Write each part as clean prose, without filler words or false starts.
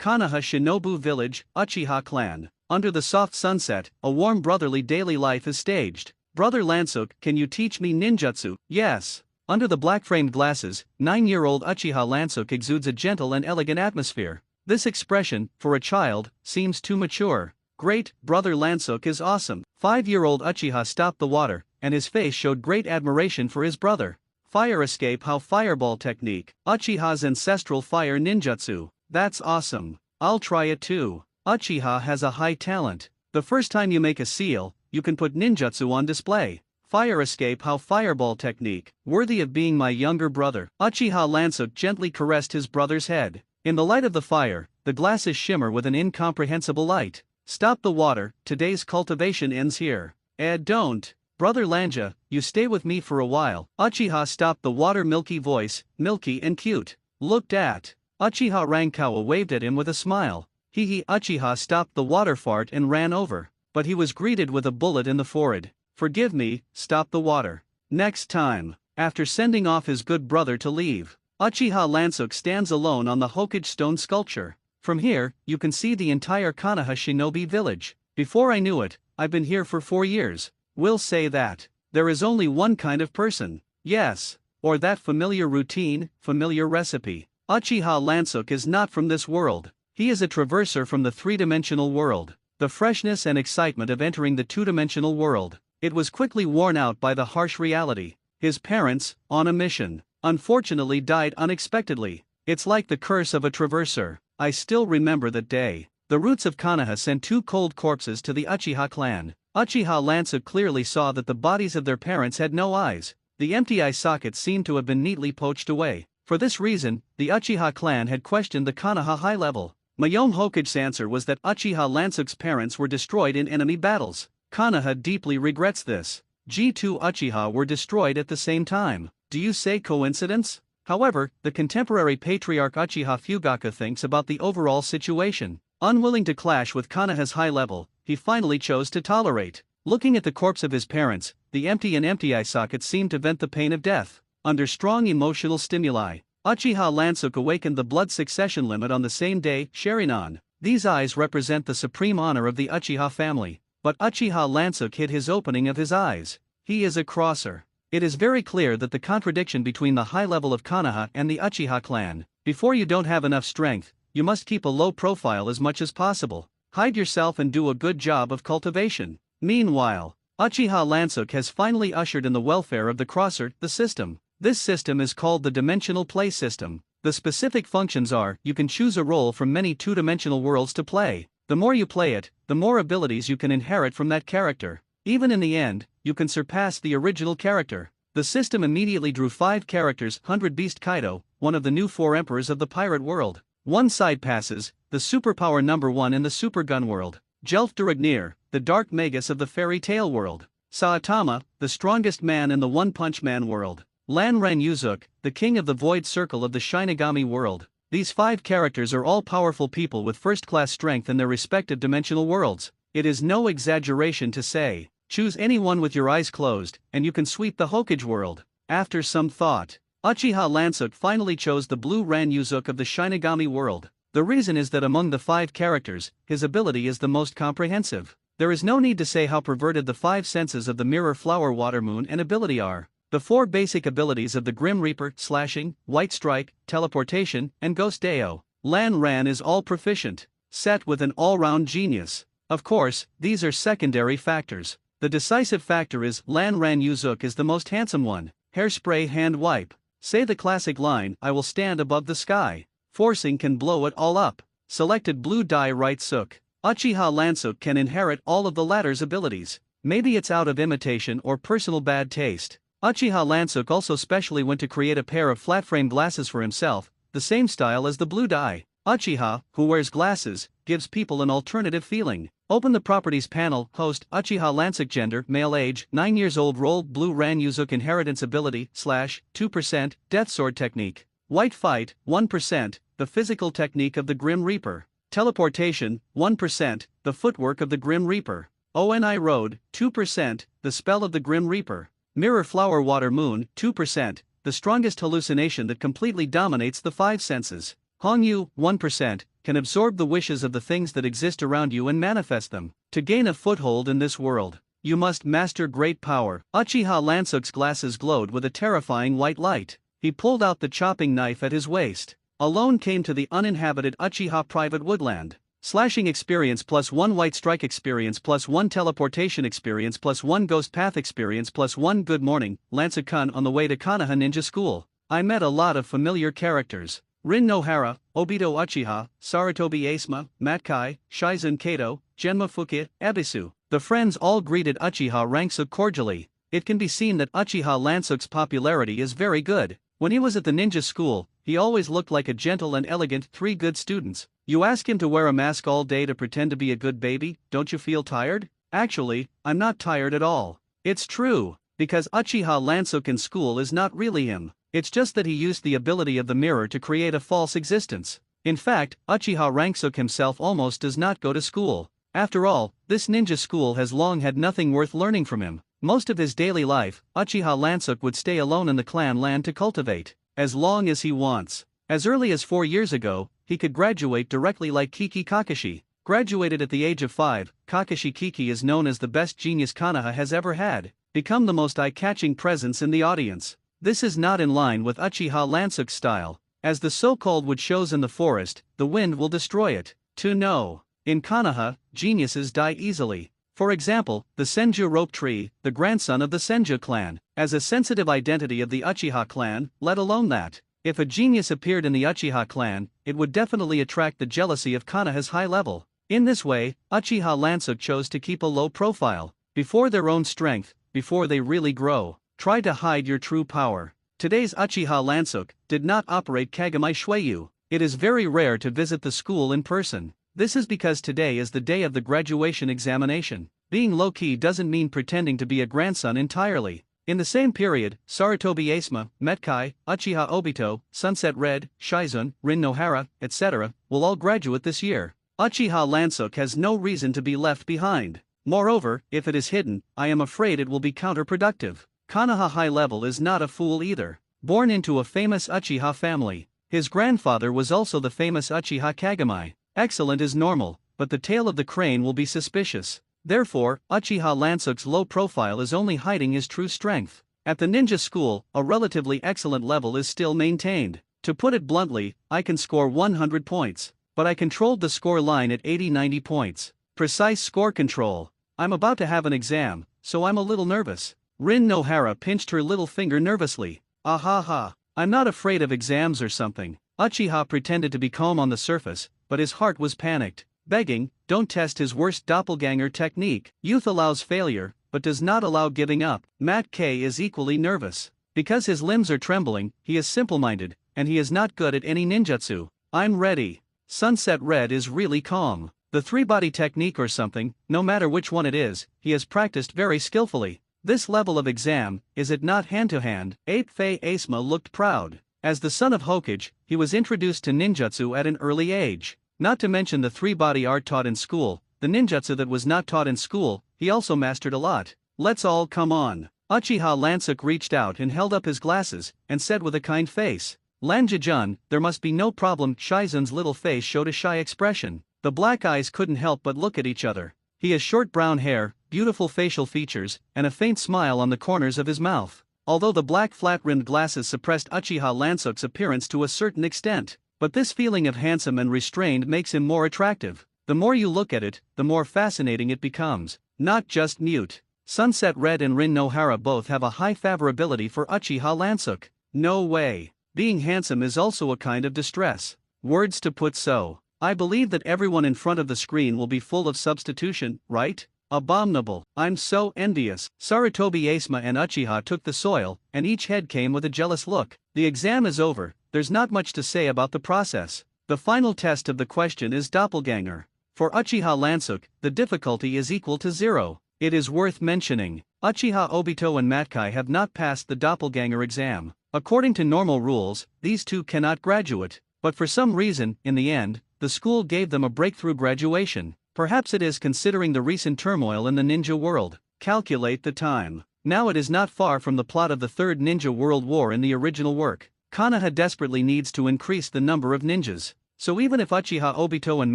Konoha Shinobu Village, Uchiha Clan. Under the soft sunset, a warm brotherly daily life is staged. Brother Lansuk, can you teach me ninjutsu? Yes. Under the black-framed glasses, 9-year-old Uchiha Lansuk exudes a gentle and elegant atmosphere. This expression, for a child, seems too mature. Great, Brother Lansuk is awesome. 5-year-old Uchiha stopped the water, and his face showed great admiration for his brother. Fire escape how fireball technique. Uchiha's ancestral fire ninjutsu. That's awesome. I'll try it too. Uchiha has a high talent. The first time you make a seal, you can put ninjutsu on display. Fire escape how fireball technique. Worthy of being my younger brother. Uchiha Lansuk gently caressed his brother's head. In the light of the fire, the glasses shimmer with an incomprehensible light. Stop the water, today's cultivation ends here. Don't. Brother Lanja, you stay with me for a while. Uchiha stopped the water, milky voice, milky and cute. Looked at. Uchiha Rankawa waved at him with a smile. Uchiha stopped the water fart and ran over. But he was greeted with a bullet in the forehead. Forgive me, stop the water. Next time. After sending off his good brother to leave, Uchiha Lansuk stands alone on the Hokage stone sculpture. From here, you can see the entire Konoha Shinobi village. Before I knew it, I've been here for 4 years. We'll say that. There is only one kind of person. Yes. Or that familiar routine, familiar recipe. Uchiha Lansuk is not from this world. He is a traverser from the three-dimensional world. The freshness and excitement of entering the two-dimensional world. It was quickly worn out by the harsh reality. His parents, on a mission, unfortunately died unexpectedly. It's like the curse of a traverser. I still remember that day. The roots of Konoha sent 2 cold corpses to the Uchiha clan. Uchiha Lansuk clearly saw that the bodies of their parents had no eyes. The empty eye sockets seemed to have been neatly poached away. For this reason, the Uchiha clan had questioned the Konoha high level. Mayome Hokage's answer was that Uchiha Lansuk's parents were destroyed in enemy battles. Konoha deeply regrets this. G2 Uchiha were destroyed at the same time. Do you say coincidence? However, the contemporary patriarch Uchiha Fugaka thinks about the overall situation. Unwilling to clash with Konoha's high level, he finally chose to tolerate. Looking at the corpse of his parents, the empty eye sockets seemed to vent the pain of death. Under strong emotional stimuli, Uchiha Lansuk awakened the blood succession limit on the same day, Sharinan. These eyes represent the supreme honor of the Uchiha family. But Uchiha Lansuk hid his opening of his eyes. He is a crosser. It is very clear that the contradiction between the high level of Konoha and the Uchiha clan. Before you don't have enough strength, you must keep a low profile as much as possible. Hide yourself and do a good job of cultivation. Meanwhile, Uchiha Lansuk has finally ushered in the welfare of the crosser, the system. This system is called the Dimensional Play System. The specific functions are, you can choose a role from many two-dimensional worlds to play. The more you play it, the more abilities you can inherit from that character. Even in the end, you can surpass the original character. The system immediately drew 5 characters: 100 Beast Kaido, one of the new 4 emperors of the pirate world. 1 side passes, the superpower number 1 in the Supergun world. Jelf Duragnir, the Dark Magus of the Fairy Tale world. Saitama, the strongest man in the One Punch Man world. Lan Ren Yuzuk, the king of the Void Circle of the Shinigami world. These 5 characters are all powerful people with first-class strength in their respective dimensional worlds. It is no exaggeration to say, choose anyone with your eyes closed, and you can sweep the Hokage world. After some thought, Uchiha Lansuk finally chose the blue Ran Yuzuk of the Shinigami world. The reason is that among the 5 characters, his ability is the most comprehensive. There is no need to say how perverted the 5 senses of the Mirror, Flower, Water, Moon and ability are. The 4 basic abilities of the Grim Reaper, Slashing, White Strike, Teleportation, and Ghost Deo. Lan Ran is all proficient, set with an all-round genius. Of course, these are secondary factors. The decisive factor is Lan Ran Yuzuk is the most handsome one. Hairspray hand wipe. Say the classic line, I will stand above the sky. Forcing can blow it all up. Selected blue dye right Suk. Uchiha Lansuk can inherit all of the latter's abilities. Maybe it's out of imitation or personal bad taste. Uchiha Lansuk also specially went to create a pair of flat-frame glasses for himself, the same style as the blue dye. Uchiha, who wears glasses, gives people an alternative feeling. Open the Properties panel. Host, Uchiha Lansuk. Gender, male. Age, 9 years old. Role, blue Ran Yuzuk. Inheritance ability, / 2%, Death Sword technique. White Fight, 1%, the physical technique of the Grim Reaper. Teleportation, 1%, the footwork of the Grim Reaper. Oni Road, 2%, the spell of the Grim Reaper. Mirror, Flower, Water, Moon, 2%, the strongest hallucination that completely dominates the 5 senses. Hongyu, 1%, can absorb the wishes of the things that exist around you and manifest them. To gain a foothold in this world, you must master great power. Uchiha Lansuk's glasses glowed with a terrifying white light. He pulled out the chopping knife at his waist. Alone came to the uninhabited Uchiha private woodland. Slashing experience +1, white strike experience +1, teleportation experience +1, ghost path experience +1. Good morning, Lansuk-kun. On the way to Konoha Ninja School, I met a lot of familiar characters. Rin Nohara, Obito Uchiha, Sarutobi Asuma, Matkai, Shizen Kato, Genma Fuki, Ebisu. The friends all greeted Uchiha Lansuk cordially. It can be seen that Uchiha Lansuk's popularity is very good. When he was at the ninja school, he always looked like a gentle and elegant 3 good students. You ask him to wear a mask all day to pretend to be a good baby, don't you feel tired? Actually, I'm not tired at all. It's true, because Uchiha Lansuk in school is not really him. It's just that he used the ability of the mirror to create a false existence. In fact, Uchiha Lansuk himself almost does not go to school. After all, this ninja school has long had nothing worth learning from him. Most of his daily life, Uchiha Lansuk would stay alone in the clan land to cultivate, as long as he wants. As early as 4 years ago, he could graduate directly like Kiki Kakashi. Graduated at the age of 5, Kakashi Kiki is known as the best genius Konoha has ever had, become the most eye-catching presence in the audience. This is not in line with Uchiha Lansuk's style. As the so-called wood shows in the forest, the wind will destroy it. To know. In Konoha, geniuses die easily. For example, the Senju rope tree, the grandson of the Senju clan, as a sensitive identity of the Uchiha clan, let alone that. If a genius appeared in the Uchiha clan, it would definitely attract the jealousy of Konoha's high level. In this way, Uchiha Lansuk chose to keep a low profile, before their own strength, before they really grow. Try to hide your true power. Today's Uchiha Lansuk did not operate Kagami Shueyu. It is very rare to visit the school in person. This is because today is the day of the graduation examination. Being low-key doesn't mean pretending to be a grandson entirely. In the same period, Sarutobi Asuma, Metkai, Uchiha Obito, Sunset Red, Shizen, Rin Nohara, etc., will all graduate this year. Uchiha Lansuk has no reason to be left behind. Moreover, if it is hidden, I am afraid it will be counterproductive. Konoha High Level is not a fool either. Born into a famous Uchiha family, his grandfather was also the famous Uchiha Kagami. Excellent is normal, but the tail of the crane will be suspicious. Therefore, Uchiha Lansuk's low profile is only hiding his true strength. At the ninja school, a relatively excellent level is still maintained. To put it bluntly, I can score 100 points, but I controlled the score line at 80-90 points. Precise score control. I'm about to have an exam, so I'm a little nervous. Rin Nohara pinched her little finger nervously. Ahaha, I'm not afraid of exams or something. Uchiha pretended to be calm on the surface, but his heart was panicked, begging, don't test his worst doppelganger technique. Youth allows failure, but does not allow giving up. Matt K is equally nervous. Because his limbs are trembling, he is simple-minded, and he is not good at any ninjutsu. I'm ready. Sunset Red is really calm. The three-body technique or something, no matter which one it is, he has practiced very skillfully. This level of exam, is it not hand-to-hand? Ape Fei Asuma looked proud. As the son of Hokage, he was introduced to ninjutsu at an early age. Not to mention the three-body art taught in school, the ninjutsu that was not taught in school, he also mastered a lot. Let's all come on. Uchiha Lansuk reached out and held up his glasses, and said with a kind face, Lanjijun, there must be no problem. Shizen's little face showed a shy expression. The black eyes couldn't help but look at each other. He has short brown hair, beautiful facial features, and a faint smile on the corners of his mouth. Although the black flat-rimmed glasses suppressed Uchiha Lansuk's appearance to a certain extent, but this feeling of handsome and restrained makes him more attractive. The more you look at it, the more fascinating it becomes. Not just mute. Sunset Red and Rin Nohara both have a high favorability for Uchiha Lansuk. No way. Being handsome is also a kind of distress. Words to put so. I believe that everyone in front of the screen will be full of substitution, right? Abominable. I'm so envious. Sarutobi Asuma and Uchiha took the soil, and each head came with a jealous look. The exam is over, there's not much to say about the process. The final test of the question is doppelganger. For Uchiha Lansuk, the difficulty is equal to 0. It is worth mentioning, Uchiha Obito and Matkai have not passed the doppelganger exam. According to normal rules, these two cannot graduate, but for some reason, in the end, the school gave them a breakthrough graduation. Perhaps it is considering the recent turmoil in the ninja world. Calculate the time. Now it is not far from the plot of the Third Ninja World War in the original work. Konoha desperately needs to increase the number of ninjas. So even if Uchiha Obito and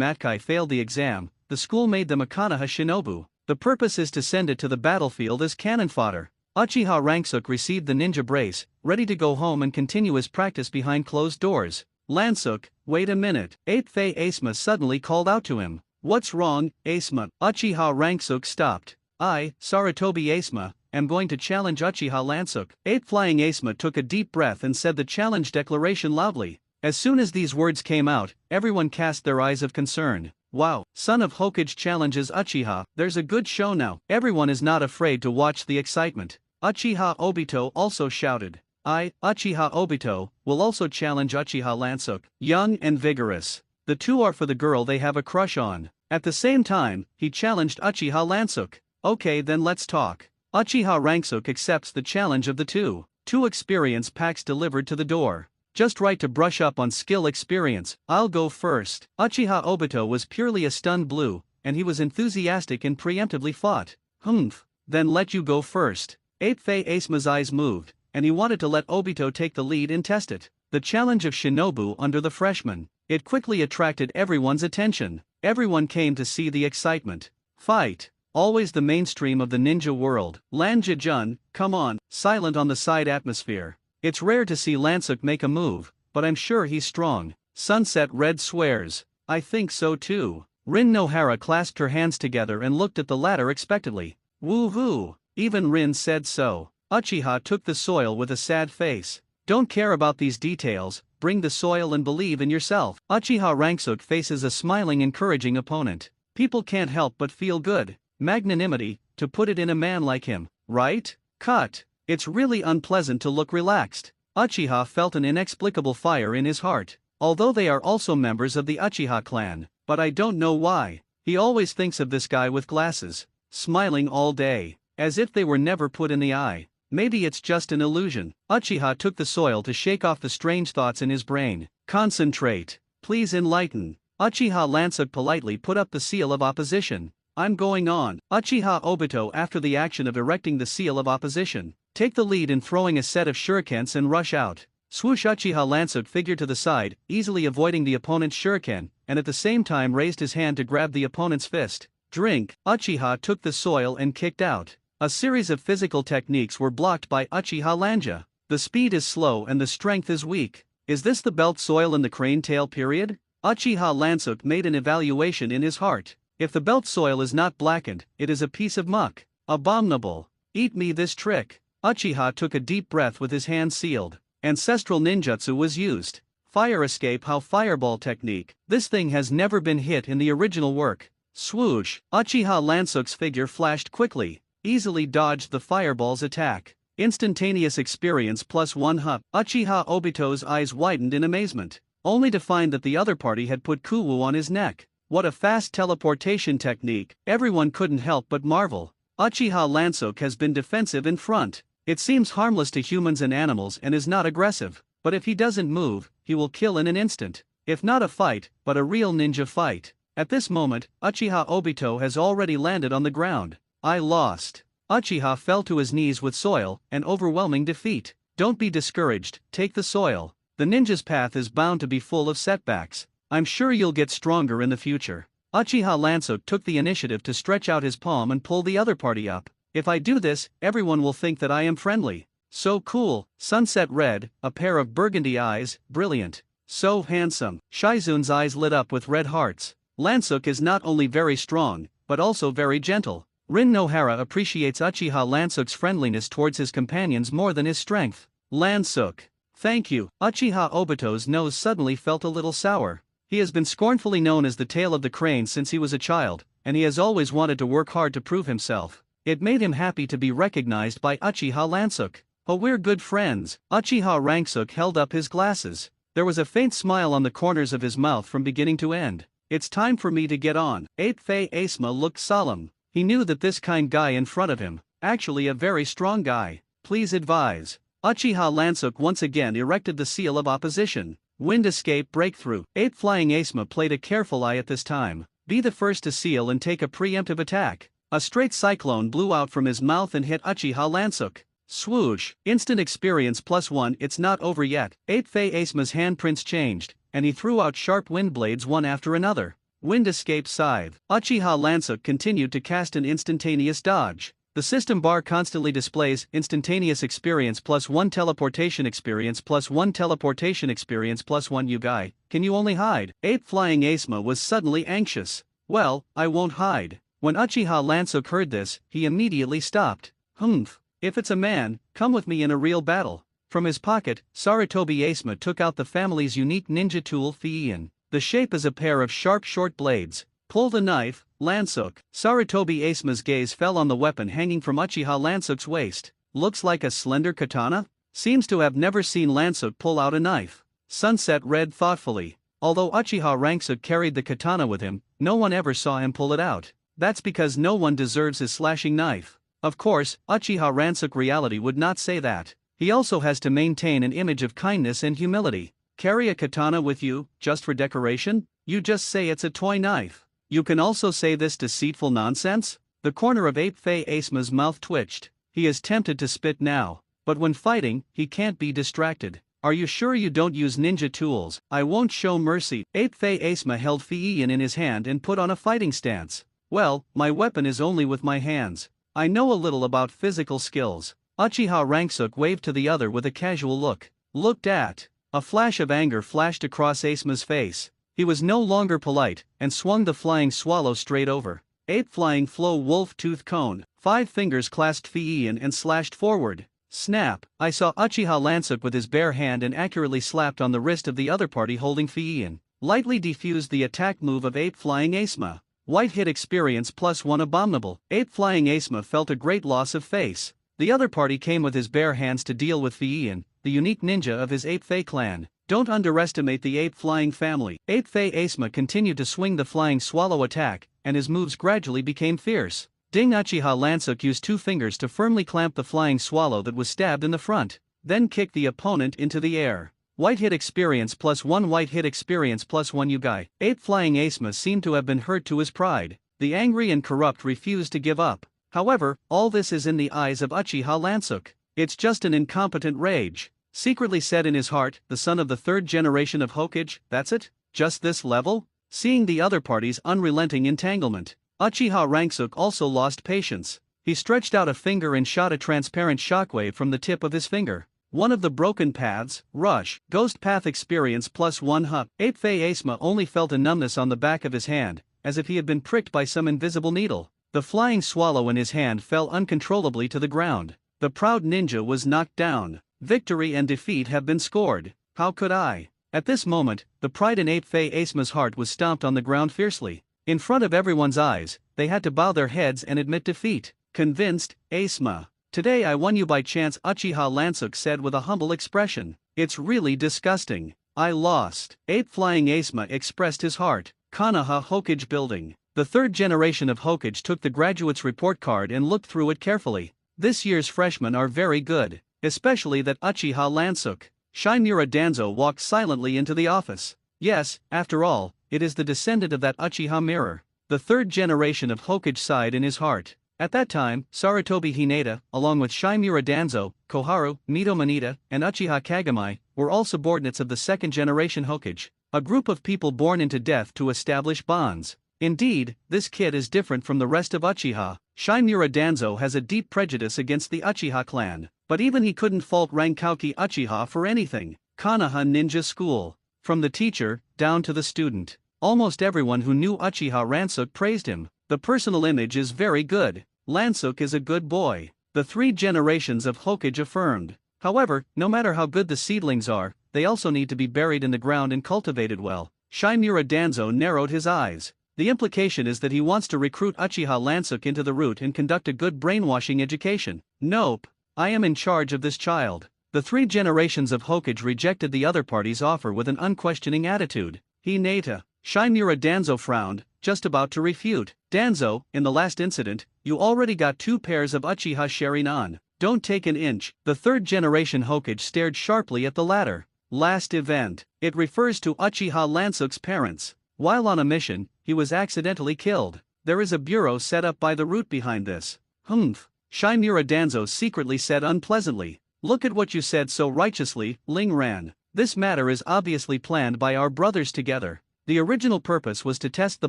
Matkai failed the exam, the school made them a Konoha Shinobu. The purpose is to send it to the battlefield as cannon fodder. Uchiha Ranksuk received the ninja brace, ready to go home and continue his practice behind closed doors. Lansuk, wait a minute. 8th Fei Asuma suddenly called out to him. What's wrong, Asuma? Uchiha Ranksuk stopped. I, Saratobi Asuma, am going to challenge Uchiha Lansuk. 8th Flying Asuma took a deep breath and said the challenge declaration loudly. As soon as these words came out, everyone cast their eyes of concern. Wow, son of Hokage challenges Uchiha, there's a good show now. Everyone is not afraid to watch the excitement. Uchiha Obito also shouted. I, Uchiha Obito, will also challenge Uchiha Lansuk. Young and vigorous. The two are for the girl they have a crush on. At the same time, he challenged Uchiha Lansuk. Okay, then let's talk. Uchiha Ranksuk accepts the challenge of the two. 2 experience packs delivered to the door. Just right to brush up on skill experience. I'll go first. Uchiha Obito was purely a stunned blue, and he was enthusiastic and preemptively fought. Humph, then let you go first. 8th Fei Asuma's eyes moved, and he wanted to let Obito take the lead and test it. The challenge of Shinobu under the freshmen. It quickly attracted everyone's attention. Everyone came to see the excitement. Fight. Always the mainstream of the ninja world. Lan Jejun, come on, silent on the side atmosphere. It's rare to see Lansuk make a move, but I'm sure he's strong. Sunset Red swears. I think so too. Rin Nohara clasped her hands together and looked at the latter expectantly. Woo-hoo. Even Rin said so. Uchiha took the soil with a sad face. Don't care about these details, bring the soil and believe in yourself. Uchiha Ranksuk faces a smiling encouraging opponent. People can't help but feel good. Magnanimity, to put it in a man like him, right? Cut. It's really unpleasant to look relaxed. Uchiha felt an inexplicable fire in his heart. Although they are also members of the Uchiha clan, but I don't know why. He always thinks of this guy with glasses, smiling all day, as if they were never put in the eye. Maybe it's just an illusion. Uchiha took the soil to shake off the strange thoughts in his brain. Concentrate. Please enlighten. Uchiha Lansuk politely put up the seal of opposition. I'm going on. Uchiha Obito after the action of erecting the seal of opposition. Take the lead in throwing a set of shurikens and rush out. Swoosh. Uchiha Lansuk figured to the side, easily avoiding the opponent's shuriken, and at the same time raised his hand to grab the opponent's fist. Drink. Uchiha took the soil and kicked out. A series of physical techniques were blocked by Uchiha Lanja. The speed is slow and the strength is weak. Is this the belt soil in the crane tail period? Uchiha Lansuk made an evaluation in his heart. If the belt soil is not blackened, it is a piece of muck. Abominable. Eat me this trick. Uchiha took a deep breath with his hands sealed. Ancestral ninjutsu was used. Fire escape. How fireball technique. This thing has never been hit in the original work. Swoosh. Uchiha Lansuk's figure flashed quickly, easily dodged the fireball's attack. Instantaneous experience +1 hup. Uchiha Obito's eyes widened in amazement, only to find that the other party had put Kuwu on his neck. What a fast teleportation technique. Everyone couldn't help but marvel. Uchiha Lansuk has been defensive in front. It seems harmless to humans and animals and is not aggressive, but if he doesn't move, he will kill in an instant. If not a fight, but a real ninja fight. At this moment, Uchiha Obito has already landed on the ground. I lost. Uchiha fell to his knees with soil, an overwhelming defeat. Don't be discouraged, take the soil. The ninja's path is bound to be full of setbacks. I'm sure you'll get stronger in the future. Uchiha Lansuk took the initiative to stretch out his palm and pull the other party up. If I do this, everyone will think that I am friendly. So cool. Sunset Red, a pair of burgundy eyes, brilliant. So handsome. Shizun's eyes lit up with red hearts. Lansuk is not only very strong, but also very gentle. Rin Nohara appreciates Uchiha Lansuk's friendliness towards his companions more than his strength. Lansuk. Thank you. Uchiha Obito's nose suddenly felt a little sour. He has been scornfully known as the tail of the crane since he was a child, and he has always wanted to work hard to prove himself. It made him happy to be recognized by Uchiha Lansuk. Oh, we're good friends. Uchiha Ranksuk held up his glasses. There was a faint smile on the corners of his mouth from beginning to end. It's time for me to get on. 8th Fei Asuma looked solemn. He knew that this kind guy in front of him, actually a very strong guy. Please advise. Uchiha Lansuk once again erected the seal of opposition. Wind escape breakthrough. 8th Flying Asuma played a careful eye at this time. Be the first to seal and take a preemptive attack. A straight cyclone blew out from his mouth and hit Uchiha Lansuk. Swoosh. Instant experience +1. It's not over yet. 8th Fei Asuma's handprints changed, and he threw out sharp wind blades one after another. Wind escape scythe. Uchiha Lansuk continued to cast an instantaneous dodge. The system bar constantly displays instantaneous experience +1 teleportation experience +1 teleportation experience +1 you guy, can you only hide? Ape Flying Asma was suddenly anxious. Well, I won't hide. When Uchiha Lansuk heard this, he immediately stopped. Humph, if it's a man, come with me in a real battle. From his pocket, Sarutobi Asma took out the family's unique ninja tool Fiian. The shape is a pair of sharp short blades. Pull the knife, Lansuk. Sarutobi Asma's gaze fell on the weapon hanging from Uchiha Lansuk's waist. Looks like a slender katana? Seems to have never seen Lansuk pull out a knife. Sunset read thoughtfully. Although Uchiha Lansuk carried the katana with him, no one ever saw him pull it out. That's because no one deserves his slashing knife. Of course, Uchiha Lansuk reality would not say that. He also has to maintain an image of kindness and humility. Carry a katana with you, just for decoration? You just say it's a toy knife. You can also say this deceitful nonsense? The corner of Ape Fei Asma's mouth twitched. He is tempted to spit now, but when fighting, he can't be distracted. Are you sure you don't use ninja tools? I won't show mercy. Ape Fei Asma held Fiian in his hand and put on a fighting stance. Well, my weapon is only with my hands. I know a little about physical skills. Uchiha Lansuk waved to the other with a casual look. Looked at. A flash of anger flashed across Asma's face. He was no longer polite, and swung the flying swallow straight over. Ape Flying Flow Wolf Tooth Cone. 5 fingers clasped Fiian and slashed forward. Snap! I saw Uchiha Lansuk with his bare hand and accurately slapped on the wrist of the other party holding Fiian. Lightly defused the attack move of Ape Flying Asma. White hit experience +1 abominable. Ape Flying Asma felt a great loss of face. The other party came with his bare hands to deal with Fiian, the unique ninja of his Ape Fei clan. Don't underestimate the Ape Flying family. Ape Fei Asma continued to swing the flying swallow attack, and his moves gradually became fierce. Ding! Uchiha Lansuk used 2 fingers to firmly clamp the flying swallow that was stabbed in the front, then kicked the opponent into the air. White hit experience +1 white hit experience +1 you guy. Ape Flying Asma seemed to have been hurt to his pride. The angry and corrupt refused to give up. However, all this is in the eyes of Uchiha Lansuk. It's just an incompetent rage. Secretly said in his heart, the son of the 3rd generation of Hokage, that's it? Just this level? Seeing the other party's unrelenting entanglement, Uchiha Lansuk also lost patience. He stretched out a finger and shot a transparent shockwave from the tip of his finger. One of the broken paths, rush, ghost path experience +1 hup. Ape Fei Asma only felt a numbness on the back of his hand, as if he had been pricked by some invisible needle. The flying swallow in his hand fell uncontrollably to the ground. The proud ninja was knocked down. Victory and defeat have been scored. How could I? At this moment, the pride in Ape Fei Asma's heart was stomped on the ground fiercely. In front of everyone's eyes, they had to bow their heads and admit defeat. Convinced, Asma. Today I won you by chance, Uchiha Lansuk said with a humble expression. It's really disgusting. I lost. Ape Flying Asma expressed his heart. Konoha Hokage Building. The 3rd generation of Hokage took the graduate's report card and looked through it carefully. This year's freshmen are very good, especially that Uchiha Lansuk. Shimura Danzo walked silently into the office. Yes, after all, it is the descendant of that Uchiha mirror. The 3rd generation of Hokage sighed in his heart. At that time, Sarutobi Hinata, along with Shimura Danzo, Koharu, Mito Manita, and Uchiha Kagami, were all subordinates of the 2nd generation Hokage, a group of people born into death to establish bonds. Indeed, this kid is different from the rest of Uchiha. Shimura Danzo has a deep prejudice against the Uchiha clan, but even he couldn't fault Rankouki Uchiha for anything. Konoha Ninja School. From the teacher, down to the student, almost everyone who knew Uchiha Lansuk praised him. The personal image is very good. Lansuk is a good boy. The 3 generations of Hokage affirmed. However, no matter how good the seedlings are, they also need to be buried in the ground and cultivated well. Shimura Danzo narrowed his eyes. The implication is that he wants to recruit Uchiha Lansuk into the root and conduct a good brainwashing education. Nope. I am in charge of this child. The 3 generations of Hokage rejected the other party's offer with an unquestioning attitude. Hinata. Shimura Danzo frowned, just about to refute. Danzo, in the last incident, you already got 2 pairs of Uchiha Sharingan. Don't take an inch. The 3rd generation Hokage stared sharply at the latter. Last event. It refers to Uchiha Lansuk's parents. While on a mission, he was accidentally killed. There is a bureau set up by the root behind this. Humph. Shimura Danzo secretly said unpleasantly. Look at what you said so righteously, Ling Ran. This matter is obviously planned by our brothers together. The original purpose was to test the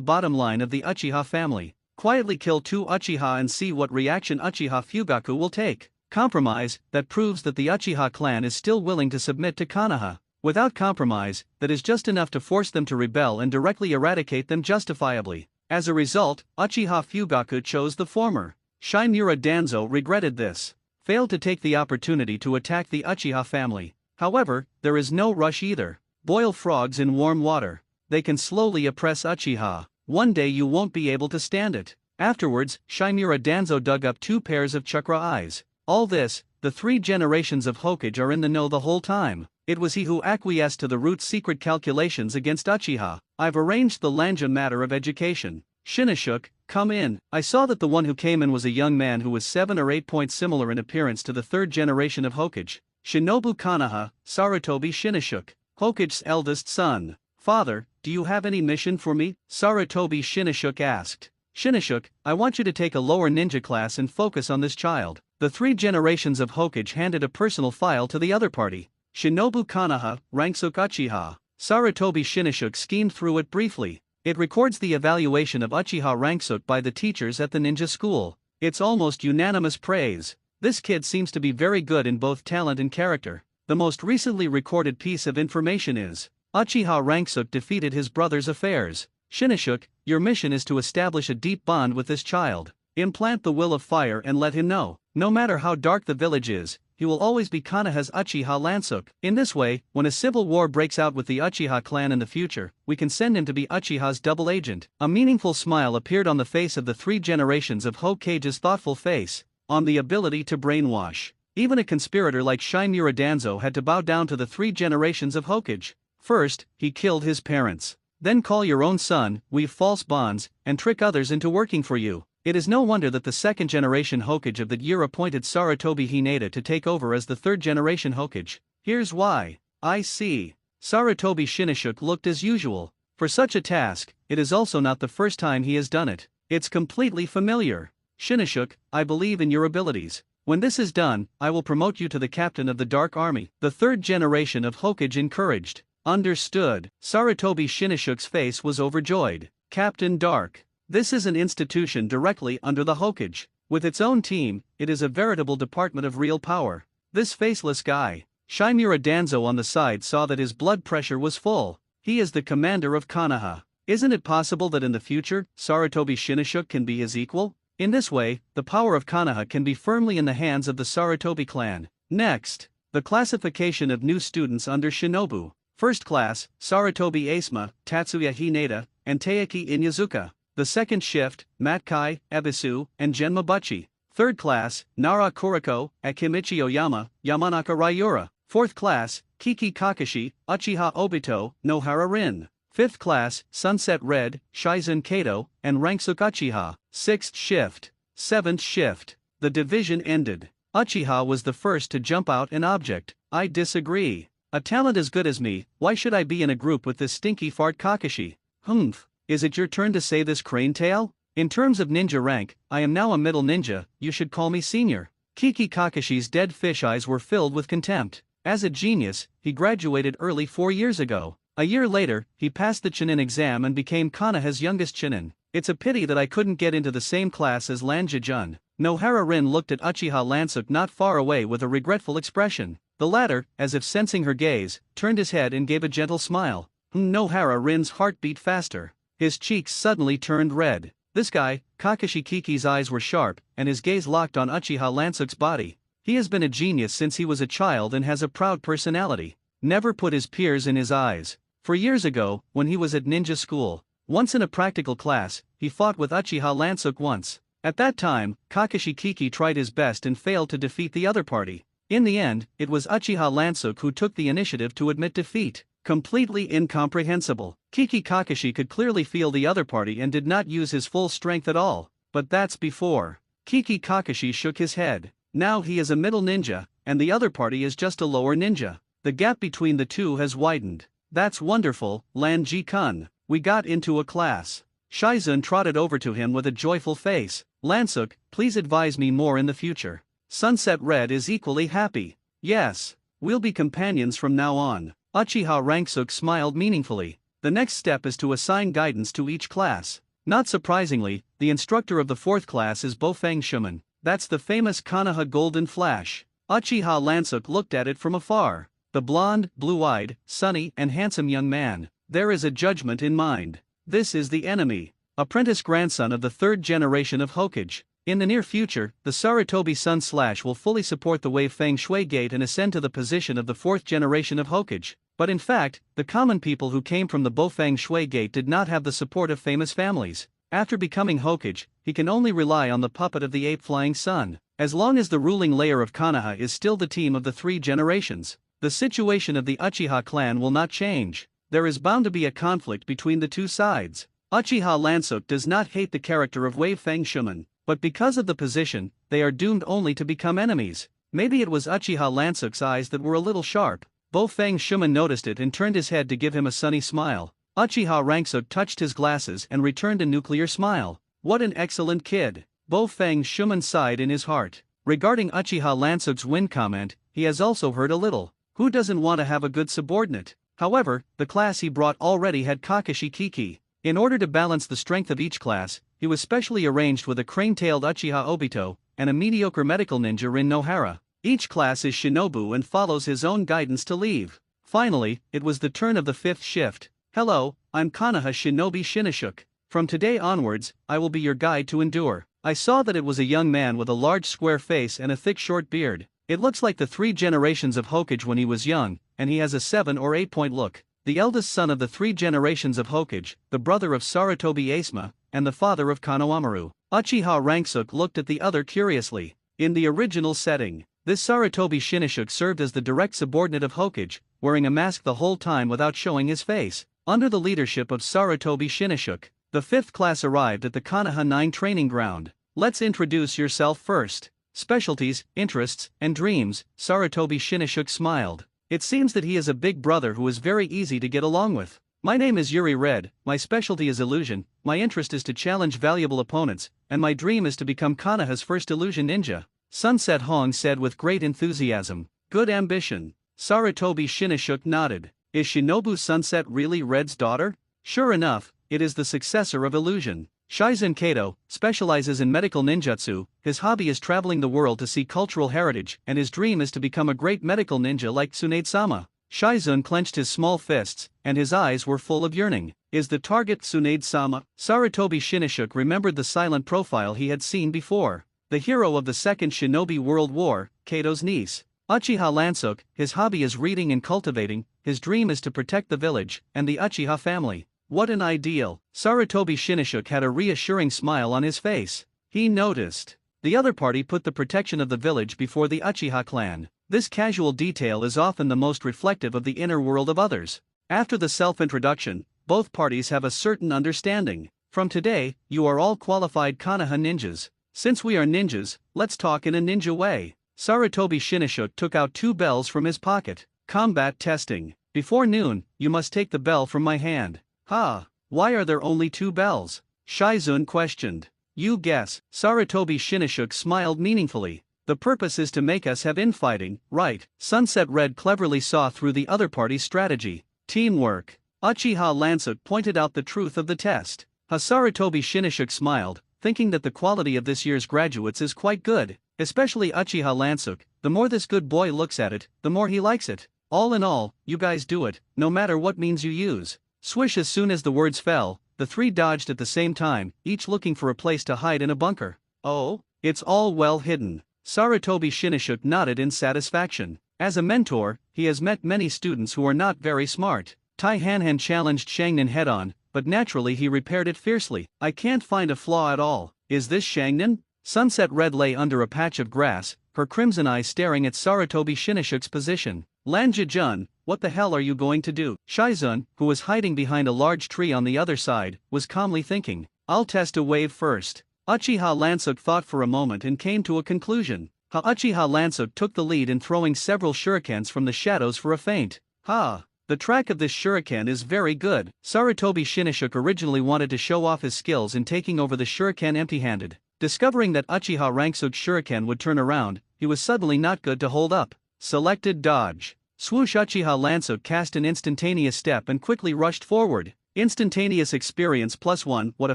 bottom line of the Uchiha family. Quietly kill 2 Uchiha and see what reaction Uchiha Fugaku will take. Compromise, that proves that the Uchiha clan is still willing to submit to Konoha. Without compromise, that is just enough to force them to rebel and directly eradicate them justifiably. As a result, Uchiha Fugaku chose the former. Shinigami Danzo regretted this. Failed to take the opportunity to attack the Uchiha family. However, there is no rush either. Boil frogs in warm water. They can slowly oppress Uchiha. One day you won't be able to stand it. Afterwards, Shinigami Danzo dug up 2 pairs of chakra eyes. All this, the 3 generations of Hokage are in the know the whole time. It was he who acquiesced to the root's secret calculations against Uchiha. I've arranged the Lanja matter of education. Shinichuk, come in. I saw that the one who came in was a young man who was 7 or 8 points similar in appearance to the 3rd generation of Hokage. Shinobu Konoha, Sarutobi Shinichuk, Hokage's eldest son. Father, do you have any mission for me? Sarutobi Shinichuk asked. Shinichuk, I want you to take a lower ninja class and focus on this child. The 3 generations of Hokage handed a personal file to the other party. Shinobu Konoha, Ranksuk Uchiha. Sarutobi Shinichuk skimmed through it briefly. It records the evaluation of Uchiha Ranksuk by the teachers at the ninja school. It's almost unanimous praise. This kid seems to be very good in both talent and character. The most recently recorded piece of information is Uchiha Ranksuk defeated his brother's affairs. Shinichuk, your mission is to establish a deep bond with this child. Implant the will of fire and let him know, no matter how dark the village is, he will always be Konoha's Uchiha Lansuk. In this way, when a civil war breaks out with the Uchiha clan in the future, we can send him to be Uchiha's double agent. A meaningful smile appeared on the face of the 3 generations of Hokage's thoughtful face, on the ability to brainwash. Even a conspirator like Shinigami Danzo had to bow down to the 3 generations of Hokage. First, he killed his parents. Then call your own son, weave false bonds, and trick others into working for you. It is no wonder that the 2nd generation Hokage of that year appointed Sarutobi Hinata to take over as the 3rd generation Hokage. Here's why. I see. Sarutobi Shinichuk looked as usual. For such a task, it is also not the first time he has done it. It's completely familiar. Shinichuk, I believe in your abilities. When this is done, I will promote you to the captain of the Dark Army. The 3rd generation of Hokage encouraged. Understood. Sarutobi Shinichuk's face was overjoyed. Captain Dark. This is an institution directly under the Hokage. With its own team, it is a veritable department of real power. This faceless guy. Shinigami Danzo on the side saw that his blood pressure was full. He is the commander of Konoha. Isn't it possible that in the future, Sarutobi Shinichuk can be his equal? In this way, the power of Konoha can be firmly in the hands of the Sarutobi clan. Next, the classification of new students under Shinobu. First class, Sarutobi Asuma, Tatsuya Hinata, and Taiki Inyazuka. The 2nd shift, Matkai, Ebisu, and Genmabuchi. 3rd class, Nara Kuriko, Akimichi Oyama, Yamanaka Ryura. 4th class, Kiki Kakashi, Uchiha Obito, Nohara Rin. 5th class, Sunset Red, Shizen Kato, and Ranksuk Uchiha. 6th shift. 7th shift. The division ended. Uchiha was the first to jump out an object. I disagree. A talent as good as me, why should I be in a group with this stinky fart Kakashi? Humph. Is it your turn to say this, Crane Tail? In terms of ninja rank, I am now a middle ninja, you should call me senior. Kiki Kakashi's dead fish eyes were filled with contempt. As a genius, he graduated early 4 years ago. A year later, he passed the Chunin exam and became Konoha's youngest Chunin. It's a pity that I couldn't get into the same class as Lanja-jun. Nohara Rin looked at Uchiha Lansuk not far away with a regretful expression. The latter, as if sensing her gaze, turned his head and gave a gentle smile. Nohara Rin's heart beat faster. His cheeks suddenly turned red. This guy, Kakashi Kiki's eyes were sharp, and his gaze locked on Uchiha Lansuk's body. He has been a genius since he was a child and has a proud personality. Never put his peers in his eyes. For years ago, when he was at ninja school, once in a practical class, he fought with Uchiha Lansuk once. At that time, Kakashi Kiki tried his best and failed to defeat the other party. In the end, it was Uchiha Lansuk who took the initiative to admit defeat. Completely incomprehensible. Kiki Kakashi could clearly feel the other party and did not use his full strength at all. But that's before. Kiki Kakashi shook his head. Now he is a middle ninja, and the other party is just a lower ninja. The gap between the two has widened. That's wonderful, Lan-ji-kun. We got into a class. Shizen trotted over to him with a joyful face. Lansuk, please advise me more in the future. Sunset Red is equally happy. Yes. We'll be companions from now on. Uchiha Ranksuk smiled meaningfully. The next step is to assign guidance to each class. Not surprisingly, the instructor of the fourth class is Bofang Shuman. That's the famous Konoha Golden Flash. Uchiha Lansuk looked at it from afar. The blonde, blue-eyed, sunny, and handsome young man. There is a judgment in mind. This is the enemy. Apprentice grandson of the third generation of Hokage. In the near future, the Sarutobi Sun Slash will fully support the Wave Feng Shui Gate and ascend to the position of the fourth generation of Hokage. But in fact, the common people who came from the Bofang Shui Gate did not have the support of famous families. After becoming Hokage, he can only rely on the puppet of the ape Flying Sun. As long as the ruling layer of Konoha is still the team of the three generations, the situation of the Uchiha clan will not change. There is bound to be a conflict between the two sides. Uchiha Lansuk does not hate the character of Wave Feng Shuman, but because of the position, they are doomed only to become enemies. Maybe it was Uchiha Lansuk's eyes that were a little sharp. Bofang Shuman noticed it and turned his head to give him a sunny smile. Uchiha Ranksuk touched his glasses and returned a nuclear smile. What an excellent kid. Bofang Shuman sighed in his heart. Regarding Uchiha Lansuk's win comment, he has also heard a little. Who doesn't want to have a good subordinate? However, the class he brought already had Kakashi Kiki. In order to balance the strength of each class, he was specially arranged with a crane-tailed Uchiha Obito and a mediocre medical ninja Rin Nohara. Each class is shinobu and follows his own guidance to leave. Finally, it was the turn of the fifth shift. Hello, I'm Konoha Shinobi Shinashuk. From today onwards, I will be your guide to endure. I saw that it was a young man with a large square face and a thick short beard. It looks like the three generations of Hokage when he was young, and he has a 7 or 8 point look. The eldest son of the three generations of Hokage, the brother of Sarutobi Asuma, and the father of Konohamaru. Uchiha Ranksuk looked at the other curiously. In the original setting, this Sarutobi Shinashuk served as the direct subordinate of Hokage, wearing a mask the whole time without showing his face. Under the leadership of Sarutobi Shinashuk, the fifth class arrived at the Konoha 9 training ground. Let's introduce yourself first. Specialties, interests, and dreams. Sarutobi Shinashuk smiled. It seems that he is a big brother who is very easy to get along with. My name is Yuri Red, my specialty is illusion, my interest is to challenge valuable opponents, and my dream is to become Konoha's first illusion ninja. Sunset Hong said with great enthusiasm. Good ambition. Sarutobi Shinashuk nodded. Is Shinobu Sunset really Red's daughter? Sure enough, it is the successor of illusion. Shizen Kato specializes in medical ninjutsu. His hobby is traveling the world to see cultural heritage, and his dream is to become a great medical ninja like Tsunade-sama. Shizen clenched his small fists, and his eyes were full of yearning. Is the target Tsunade-sama? Sarutobi Shinashuk remembered the silent profile he had seen before. The hero of the Second Shinobi World War, Kato's niece. Uchiha Lansuk, his hobby is reading and cultivating, his dream is to protect the village, and the Uchiha family. What an ideal. Sarutobi Shinashuk had a reassuring smile on his face. He noticed. The other party put the protection of the village before the Uchiha clan. This casual detail is often the most reflective of the inner world of others. After the self-introduction, both parties have a certain understanding. From today, you are all qualified Konoha ninjas. Since we are ninjas, let's talk in a ninja way. Sarutobi Shinashuk took out 2 bells from his pocket. Combat testing. Before noon, you must take the bell from my hand. Ha! Why are there only 2 bells? Shizun questioned. You guess. Sarutobi Shinashuk smiled meaningfully. The purpose is to make us have infighting, right? Sunset Red cleverly saw through the other party's strategy. Teamwork. Uchiha Lansuk pointed out the truth of the test. Sarutobi Shinashuk smiled, thinking that the quality of this year's graduates is quite good, especially Uchiha Lansuk. The more this good boy looks at it, the more he likes it. All in all, you guys do it, no matter what means you use. Swish! As soon as the words fell, the 3 dodged at the same time, each looking for a place to hide in a bunker. Oh, it's all well hidden. Sarutobi Shinashuk nodded in satisfaction. As a mentor, he has met many students who are not very smart. Tai Hanhan challenged Shangnan head-on, but naturally he repaired it fiercely. I can't find a flaw at all. Is this Shangnan? Sunset Red lay under a patch of grass, her crimson eyes staring at Sarutobi Shinashuk's position. Lanja Jun, what the hell are you going to do? Shizun, who was hiding behind a large tree on the other side, was calmly thinking. I'll test a wave first. Uchiha Lansuk thought for a moment and came to a conclusion. Uchiha Lansuk took the lead in throwing several shurikens from the shadows for a feint. The track of this shuriken is very good. Sarutobi Shinashuk originally wanted to show off his skills in taking over the shuriken empty-handed. Discovering that Uchiha Ranksuk's shuriken would turn around, he was suddenly not good to hold up. Selected dodge. Swoosh! Uchiha Lansook cast an instantaneous step and quickly rushed forward. Instantaneous experience +1. What a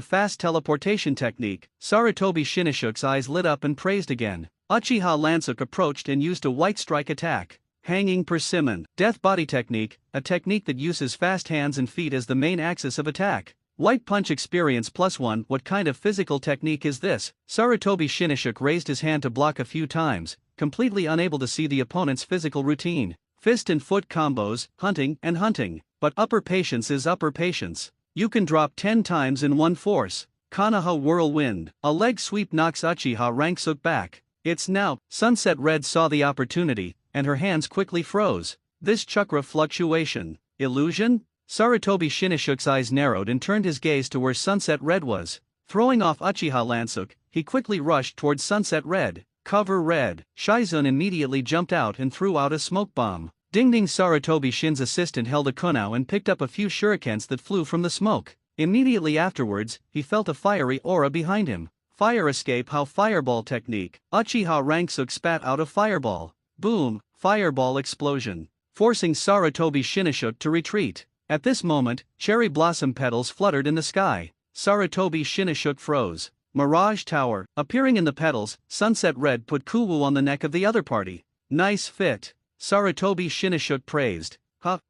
fast teleportation technique. Sarutobi Shinoshuke's eyes lit up and praised again. Uchiha Lansook approached and used a white strike attack. Hanging Persimmon. Death Body Technique, a technique that uses fast hands and feet as the main axis of attack. White Punch experience +1. What kind of physical technique is this? Sarutobi Shinoshuke raised his hand to block a few times, completely unable to see the opponent's physical routine. Fist and foot combos, hunting. But upper patience is upper patience. You can drop 10 times in one force. Konoha Whirlwind. A leg sweep knocks Uchiha Lansook back. It's now. Sunset Red saw the opportunity, and her hands quickly froze. This chakra fluctuation. Illusion? Sarutobi Shinoshuke's eyes narrowed and turned his gaze to where Sunset Red was. Throwing off Uchiha Lansook, he quickly rushed towards Sunset Red. Cover Red. Shizun immediately jumped out and threw out a smoke bomb. Ding ding! Sarutobi Shin's assistant held a kunao and picked up a few shurikens that flew from the smoke. Immediately afterwards, he felt a fiery aura behind him. Fire escape. How fireball technique. Uchiha Lansook spat out a fireball. Boom! Fireball explosion, forcing Sarutobi Shinoshuke to retreat. At this moment, cherry blossom petals fluttered in the sky. Sarutobi Shinoshuke froze. Mirage Tower. Appearing in the petals, Sunset Red put Kuwu on the neck of the other party. Nice fit. Sarutobi Shinoshuke praised.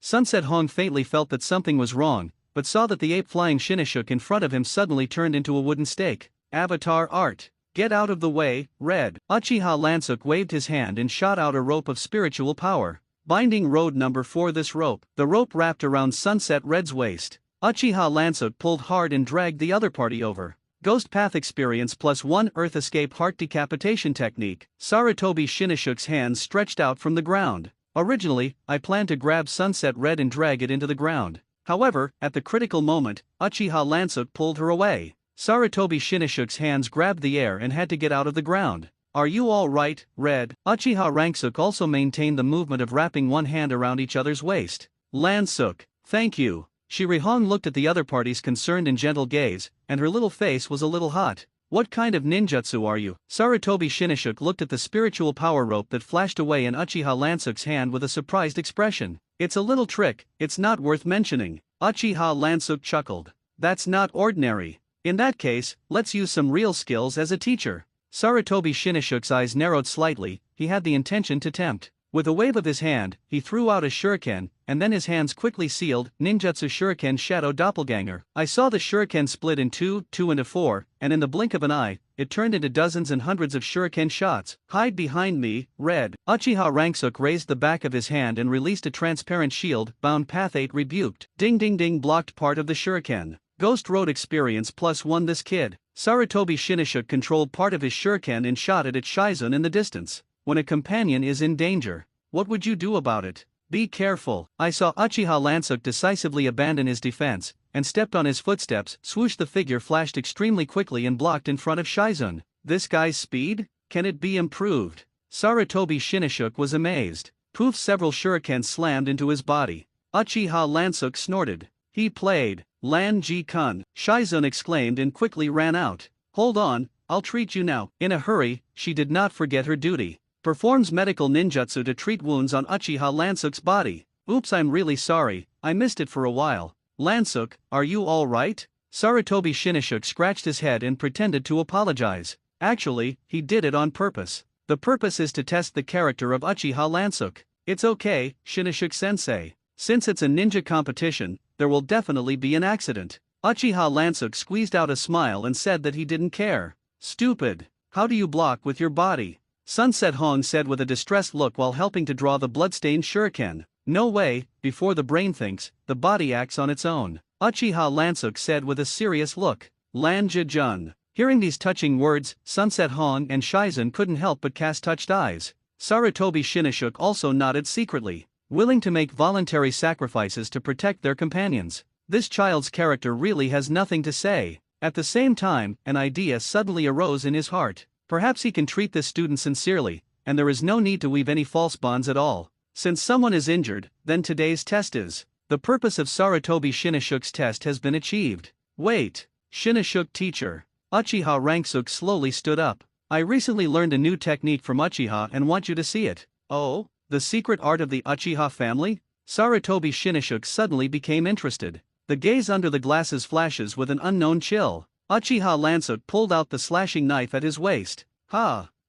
Sunset Hong faintly felt that something was wrong, but saw that the ape flying Shinoshuke in front of him suddenly turned into a wooden stake. Avatar art. Get out of the way, Red. Uchiha Lansook waved his hand and shot out a rope of spiritual power. Binding Road number 4. This rope. The rope wrapped around Sunset Red's waist. Uchiha Lansook pulled hard and dragged the other party over. Ghost Path experience +1. Earth escape. Heart decapitation technique. Sarutobi Shinoshuke's hands stretched out from the ground. Originally, I planned to grab Sunset Red and drag it into the ground. However, at the critical moment, Uchiha Lansook pulled her away. Sarutobi Shinoshuke's hands grabbed the air and had to get out of the ground. Are you all right, Red? Uchiha Lansook also maintained the movement of wrapping one hand around each other's waist. Lansook, thank you. Shirihong looked at the other party's concerned and gentle gaze, and her little face was a little hot. What kind of ninjutsu are you? Sarutobi Shinoshuke looked at the spiritual power rope that flashed away in Uchiha Lansook's hand with a surprised expression. It's a little trick, it's not worth mentioning. Uchiha Lansook chuckled. That's not ordinary. In that case, let's use some real skills as a teacher. Sarutobi Shinoshuke's eyes narrowed slightly. He had the intention to tempt. With a wave of his hand, he threw out a shuriken, and then his hands quickly sealed. Ninjutsu Shuriken Shadow Doppelganger. I saw the shuriken split in two into four, and in the blink of an eye, it turned into dozens and hundreds of shuriken shots. Hide behind me, Red. Uchiha Lansook raised the back of his hand and released a transparent shield. Bound Path 8 rebuked. Ding ding ding blocked part of the shuriken. Ghost Road experience +1. This kid. Sarutobi Shinoshuke controlled part of his shuriken and shot it at Shizun in the distance. When a companion is in danger, what would you do about it? Be careful. I saw Uchiha Lansook decisively abandon his defense, and stepped on his footsteps. Swoosh! The figure flashed extremely quickly and blocked in front of Shizun. This guy's speed? Can it be improved? Sarutobi Shinoshuke was amazed. Poof! Several shurikens slammed into his body. Uchiha Lansook snorted. He played. Lan Ji Kun. Shizun exclaimed and quickly ran out. Hold on, I'll treat you now. In a hurry, she did not forget her duty. Performs medical ninjutsu to treat wounds on Uchiha Lansook's body. Oops, I'm really sorry, I missed it for a while. Lansook, are you all right? Sarutobi Shinoshuke scratched his head and pretended to apologize. Actually, he did it on purpose. The purpose is to test the character of Uchiha Lansook. It's okay, Shinoshuke-sensei. Since it's a ninja competition, there will definitely be an accident. Uchiha Lansook squeezed out a smile and said that he didn't care. Stupid. How do you block with your body? Sunset Hong said with a distressed look while helping to draw the bloodstained shuriken. No way, before the brain thinks, the body acts on its own. Uchiha Lansook said with a serious look. Lan Jun. Hearing these touching words, Sunset Hong and Shizun couldn't help but cast touched eyes. Sarutobi Shinoshuke also nodded secretly, willing to make voluntary sacrifices to protect their companions. This child's character really has nothing to say. At the same time, an idea suddenly arose in his heart. Perhaps he can treat this student sincerely, and there is no need to weave any false bonds at all. Since someone is injured, then today's test is. The purpose of Sarutobi Shinoshuke's test has been achieved. Wait, Shinoshuke teacher. Uchiha Lansook slowly stood up. I recently learned a new technique from Uchiha and want you to see it. Oh? The secret art of the Uchiha family? Sarutobi Shinoshuke suddenly became interested. The gaze under the glasses flashes with an unknown chill. Uchiha Lansouk pulled out the slashing knife at his waist.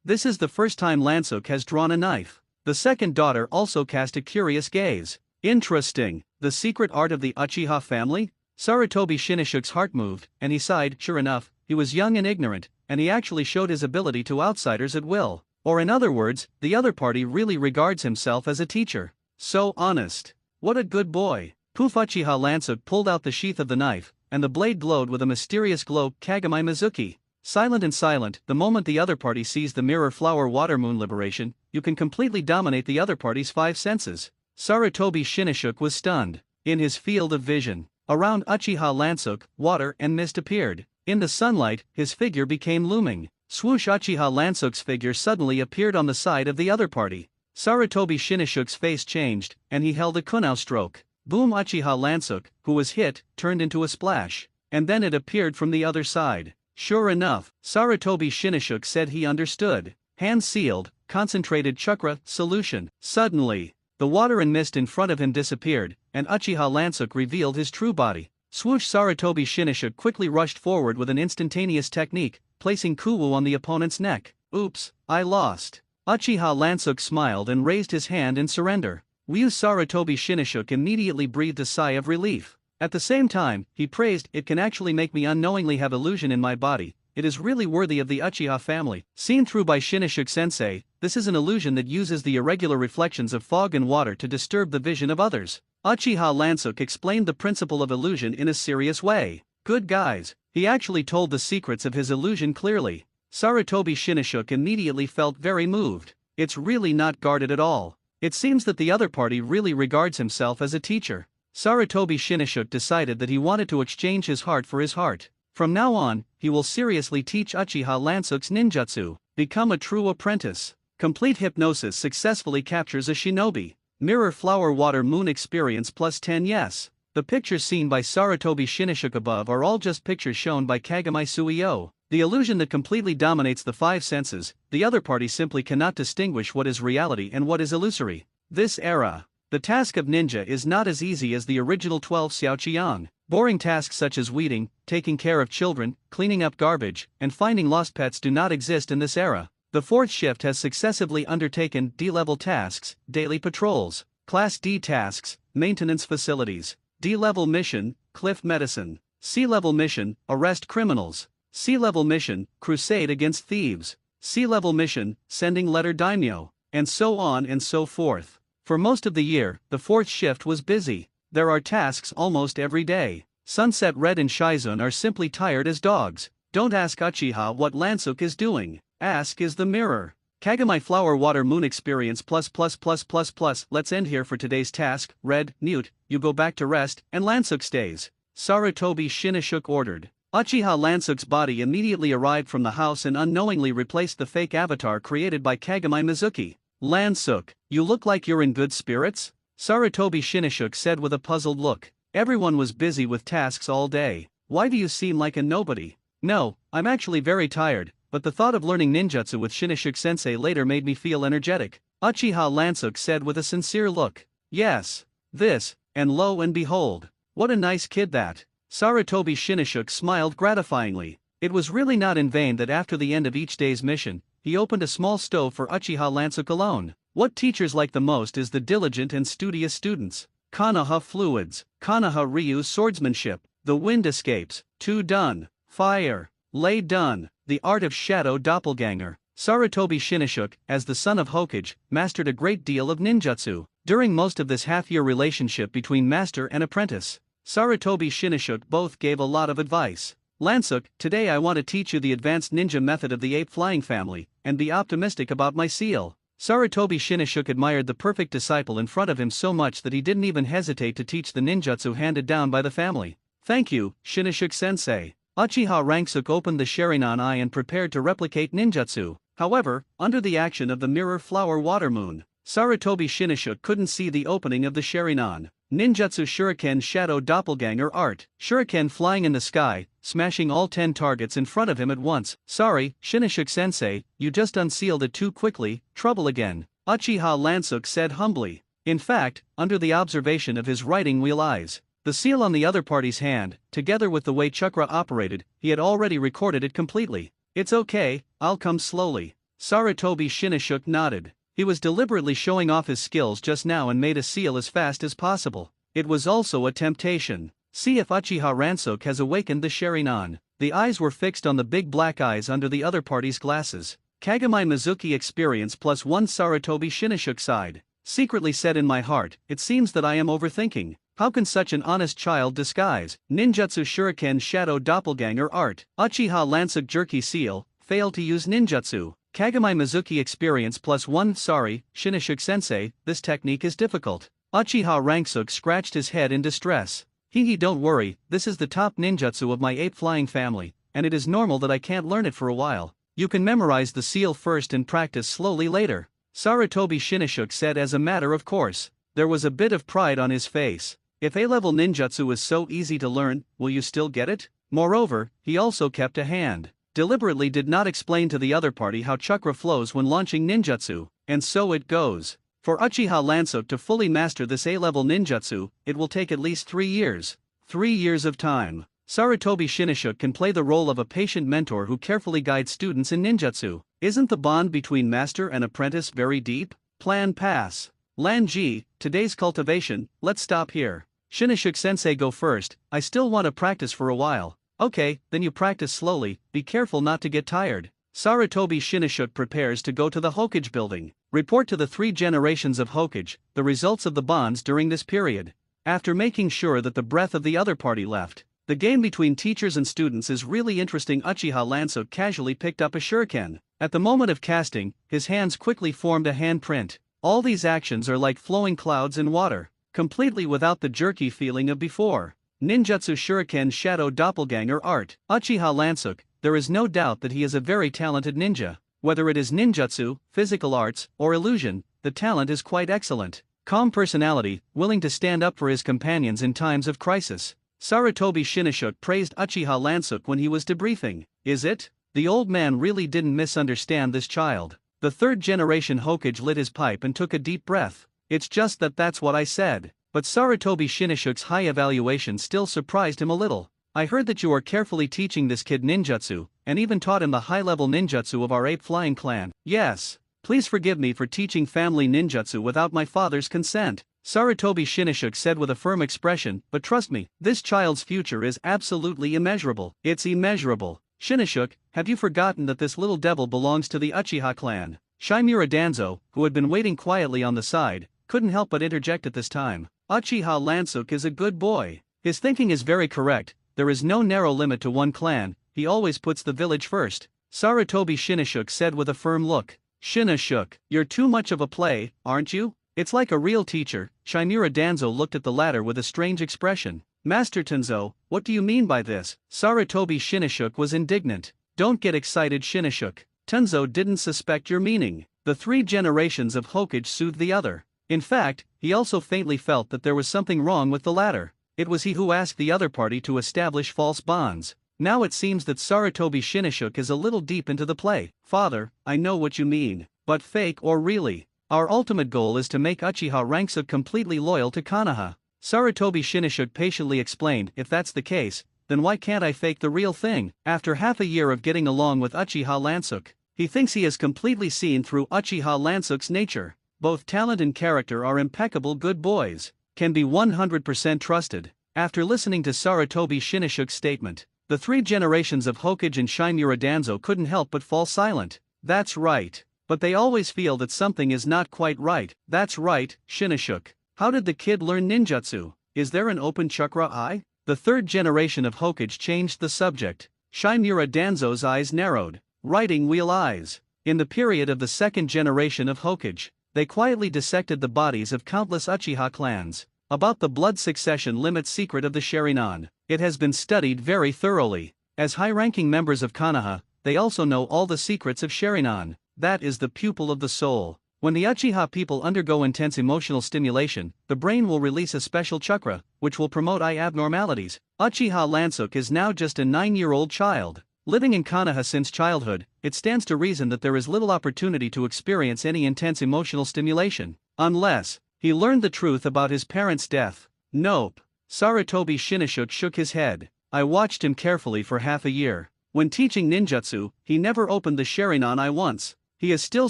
This is the first time Lansouk has drawn a knife. The second daughter also cast a curious gaze. Interesting. The secret art of the Uchiha family? Sarutobi Shinoshuke's heart moved, and he sighed. Sure enough, he was young and ignorant, and he actually showed his ability to outsiders at will. Or in other words, the other party really regards himself as a teacher. So honest. What a good boy. Poof! Uchiha Lansouk pulled out the sheath of the knife, and the blade glowed with a mysterious glow. Kagami Mizuki. Silent and silent, the moment the other party sees the mirror flower water moon liberation, you can completely dominate the other party's 5 senses. Sarutobi Shinoshuke was stunned. In his field of vision, around Uchiha Lansouk, water and mist appeared. In the sunlight, his figure became looming. Swoosh! Uchiha Lansouk's figure suddenly appeared on the side of the other party. Sarutobi Shinoshuke's face changed, and he held a kunao stroke. Boom! Uchiha Lansouk, who was hit, turned into a splash. And then it appeared from the other side. Sure enough, Sarutobi Shinoshuke said he understood. Hand sealed, concentrated chakra, solution. Suddenly, the water and mist in front of him disappeared, and Uchiha Lansouk revealed his true body. Swoosh! Sarutobi Shinoshuke quickly rushed forward with an instantaneous technique, placing Kuwu on the opponent's neck. Oops, I lost. Uchiha Lansouk smiled and raised his hand in surrender. Sarutobi Shinoshuke immediately breathed a sigh of relief. At the same time, he praised, it can actually make me unknowingly have illusion in my body. It is really worthy of the Uchiha family. Seen through by Shinoshuke-sensei, this is an illusion that uses the irregular reflections of fog and water to disturb the vision of others. Uchiha Lansouk explained the principle of illusion in a serious way. Good guys, he actually told the secrets of his illusion clearly. Sarutobi Shinoshuke immediately felt very moved. It's really not guarded at all. It seems that the other party really regards himself as a teacher. Sarutobi Shinoshuke decided that he wanted to exchange his heart for his heart. From now on, he will seriously teach Uchiha Lansouk's ninjutsu, become a true apprentice. Complete hypnosis successfully captures a shinobi. Mirror flower water moon experience +10. Yes. The pictures seen by Sarutobi Shinoshuke above are all just pictures shown by Kagami Suio. The illusion that completely dominates the 5 senses, the other party simply cannot distinguish what is reality and what is illusory. This era. The task of ninja is not as easy as the original 12 Xiaoqiang. Boring tasks such as weeding, taking care of children, cleaning up garbage, and finding lost pets do not exist in this era. The 4th shift has successively undertaken D-level tasks, daily patrols, Class D tasks, maintenance facilities, D-level mission, cliff medicine, C-level mission, arrest criminals, C-level mission, crusade against thieves, C-level mission, sending letter daimyo, and so on and so forth. For most of the year, the 4th shift was busy. There are tasks almost every day. Sunset Red and Shizun are simply tired as dogs. Don't ask Uchiha what Lansouk is doing. Ask is the mirror. Kagami Flower Water Moon Experience +++++. Let's end here for today's task. Red, mute, you go back to rest, and Lansouk stays. Sarutobi Shinoshuke ordered. Uchiha Lansouk's body immediately arrived from the house and unknowingly replaced the fake avatar created by Kagami Mizuki. Lansouk, you look like you're in good spirits? Sarutobi Shinoshuke said with a puzzled look. Everyone was busy with tasks all day. Why do you seem like a nobody? No, I'm actually very tired, but the thought of learning ninjutsu with Shinoshuke-sensei later made me feel energetic. Uchiha Lansouk said with a sincere look. Yes. This, and lo and behold. What a nice kid that. Sarutobi Shinoshuke smiled gratifyingly. It was really not in vain that after the end of each day's mission, he opened a small stove for Uchiha Lansouk alone. What teachers like the most is the diligent and studious students. Konoha fluids, Konoha Ryu swordsmanship, the wind escapes, 2 done, fire, lay done, the art of shadow doppelganger. Sarutobi Shinoshuke, as the son of Hokage, mastered a great deal of ninjutsu. During most of this half-year relationship between master and apprentice, Sarutobi Shinoshuke both gave a lot of advice. Lansouk, today I want to teach you the advanced ninja method of the ape flying family, and be optimistic about my seal. Sarutobi Shinoshuke admired the perfect disciple in front of him so much that he didn't even hesitate to teach the ninjutsu handed down by the family. Thank you, Shinoshuke-sensei. Uchiha Lansouk opened the Sharingan eye and prepared to replicate ninjutsu. However, under the action of the mirror flower water moon, Sarutobi Shinoshuke couldn't see the opening of the Sharingan. Ninjutsu Shuriken Shadow Doppelganger Art. Shuriken flying in the sky, smashing all 10 targets in front of him at once. Sorry, Shinoshuke-sensei, you just unsealed it too quickly, trouble again. Uchiha Lansuk said humbly. In fact, under the observation of his writing wheel eyes, the seal on the other party's hand, together with the way chakra operated, he had already recorded it completely. It's okay, I'll come slowly. Sarutobi Shinashuk nodded. He was deliberately showing off his skills just now and made a seal as fast as possible. It was also a temptation. See if Uchiha Ransuk has awakened the Sharingan. The eyes were fixed on the big black eyes under the other party's glasses. Kagami Mizuki experience +1 Sarutobi Shinashuk sighed. Secretly said in my heart, it seems that I am overthinking. How can such an honest child disguise ninjutsu shuriken shadow doppelganger art? Uchiha Lansuk jerky seal, failed to use ninjutsu. Kagami Mizuki experience +1 sorry, Shinashuk sensei, this technique is difficult. Uchiha Ransuk scratched his head in distress. Don't worry, this is the top ninjutsu of my ape flying family, and it is normal that I can't learn it for a while. You can memorize the seal first and practice slowly later. Sarutobi Shinashuk said as a matter of course. There was a bit of pride on his face. If A-level ninjutsu is so easy to learn, will you still get it? Moreover, he also kept a hand. Deliberately did not explain to the other party how chakra flows when launching ninjutsu, and so it goes. For Uchiha Lansuk to fully master this A-level ninjutsu, it will take at least 3 years. 3 years of time. Sarutobi Shinashuk can play the role of a patient mentor who carefully guides students in ninjutsu. Isn't the bond between master and apprentice very deep? Plan pass. Lanji, today's cultivation, let's stop here. Shinashuk sensei go first, I still want to practice for a while. Okay, then you practice slowly, be careful not to get tired. Sarutobi Shinashuk prepares to go to the Hokage building. Report to the 3 generations of Hokage, the results of the bonds during this period. After making sure that the breath of the other party left. The game between teachers and students is really interesting. Uchiha Lansuk casually picked up a shuriken. At the moment of casting, his hands quickly formed a handprint. All these actions are like flowing clouds in water, completely without the jerky feeling of before. Ninjutsu Shuriken Shadow Doppelganger Art. Uchiha Lansuk, there is no doubt that he is a very talented ninja. Whether it is ninjutsu, physical arts, or illusion, the talent is quite excellent. Calm personality, willing to stand up for his companions in times of crisis. Sarutobi Shinashuk praised Uchiha Lansuk when he was debriefing. Is it? The old man really didn't misunderstand this child. The 3rd generation Hokage lit his pipe and took a deep breath. It's just that's what I said. But Sarutobi Shinashuk's high evaluation still surprised him a little. I heard that you are carefully teaching this kid ninjutsu, and even taught him the high-level ninjutsu of our ape flying clan. Yes. Please forgive me for teaching family ninjutsu without my father's consent. Sarutobi Shinashuk said with a firm expression, but trust me, this child's future is absolutely immeasurable. It's immeasurable. Shinashuk, have you forgotten that this little devil belongs to the Uchiha clan? Shimura Danzo, who had been waiting quietly on the side, couldn't help but interject at this time. Uchiha Lansuk is a good boy. His thinking is very correct, there is no narrow limit to one clan, he always puts the village first. Sarutobi Shinashuk said with a firm look. Shinashuk, you're too much of a play, aren't you? It's like a real teacher. Shimura Danzo looked at the latter with a strange expression. Master Tenzo, what do you mean by this? Sarutobi Shinashuk was indignant. Don't get excited, Shinashuk. Tenzo didn't suspect your meaning. The 3 generations of Hokage soothed the other. In fact, he also faintly felt that there was something wrong with the latter. It was he who asked the other party to establish false bonds. Now it seems that Sarutobi Shinashuk is a little deep into the play. Father, I know what you mean. But fake or really? Our ultimate goal is to make Uchiha Ransuk completely loyal to Konoha. Sarutobi Shinashuk patiently explained, if that's the case, then why can't I fake the real thing? After half a year of getting along with Uchiha Lansuk, he thinks he has completely seen through Uchiha Lansuk's nature. Both talent and character are impeccable good boys, can be 100% trusted. After listening to Sarutobi Shinashuk's statement, the 3 generations of Hokage and Shimura Danzo couldn't help but fall silent. That's right. But they always feel that something is not quite right. That's right, Shinashuk. How did the kid learn ninjutsu? Is there an open chakra eye? The 3rd generation of Hokage changed the subject. Shimura Danzo's eyes narrowed. Writing wheel eyes. In the period of the 2nd generation of Hokage, they quietly dissected the bodies of countless Uchiha clans. About the blood succession limit secret of the Sharingan, it has been studied very thoroughly. As high-ranking members of Konoha, they also know all the secrets of Sharingan. That is the pupil of the soul. When the Uchiha people undergo intense emotional stimulation, the brain will release a special chakra, which will promote eye abnormalities. Uchiha Lansuk is now just a 9-year-old child. Living in Konoha since childhood, it stands to reason that there is little opportunity to experience any intense emotional stimulation, unless he learned the truth about his parents' death. Nope. Sarutobi Shinnishuk shook his head. I watched him carefully for half a year. When teaching ninjutsu, he never opened the Sharingan once. He is still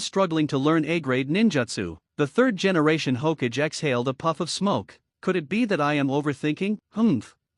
struggling to learn A-grade ninjutsu. The third generation Hokage exhaled a puff of smoke. Could it be that I am overthinking?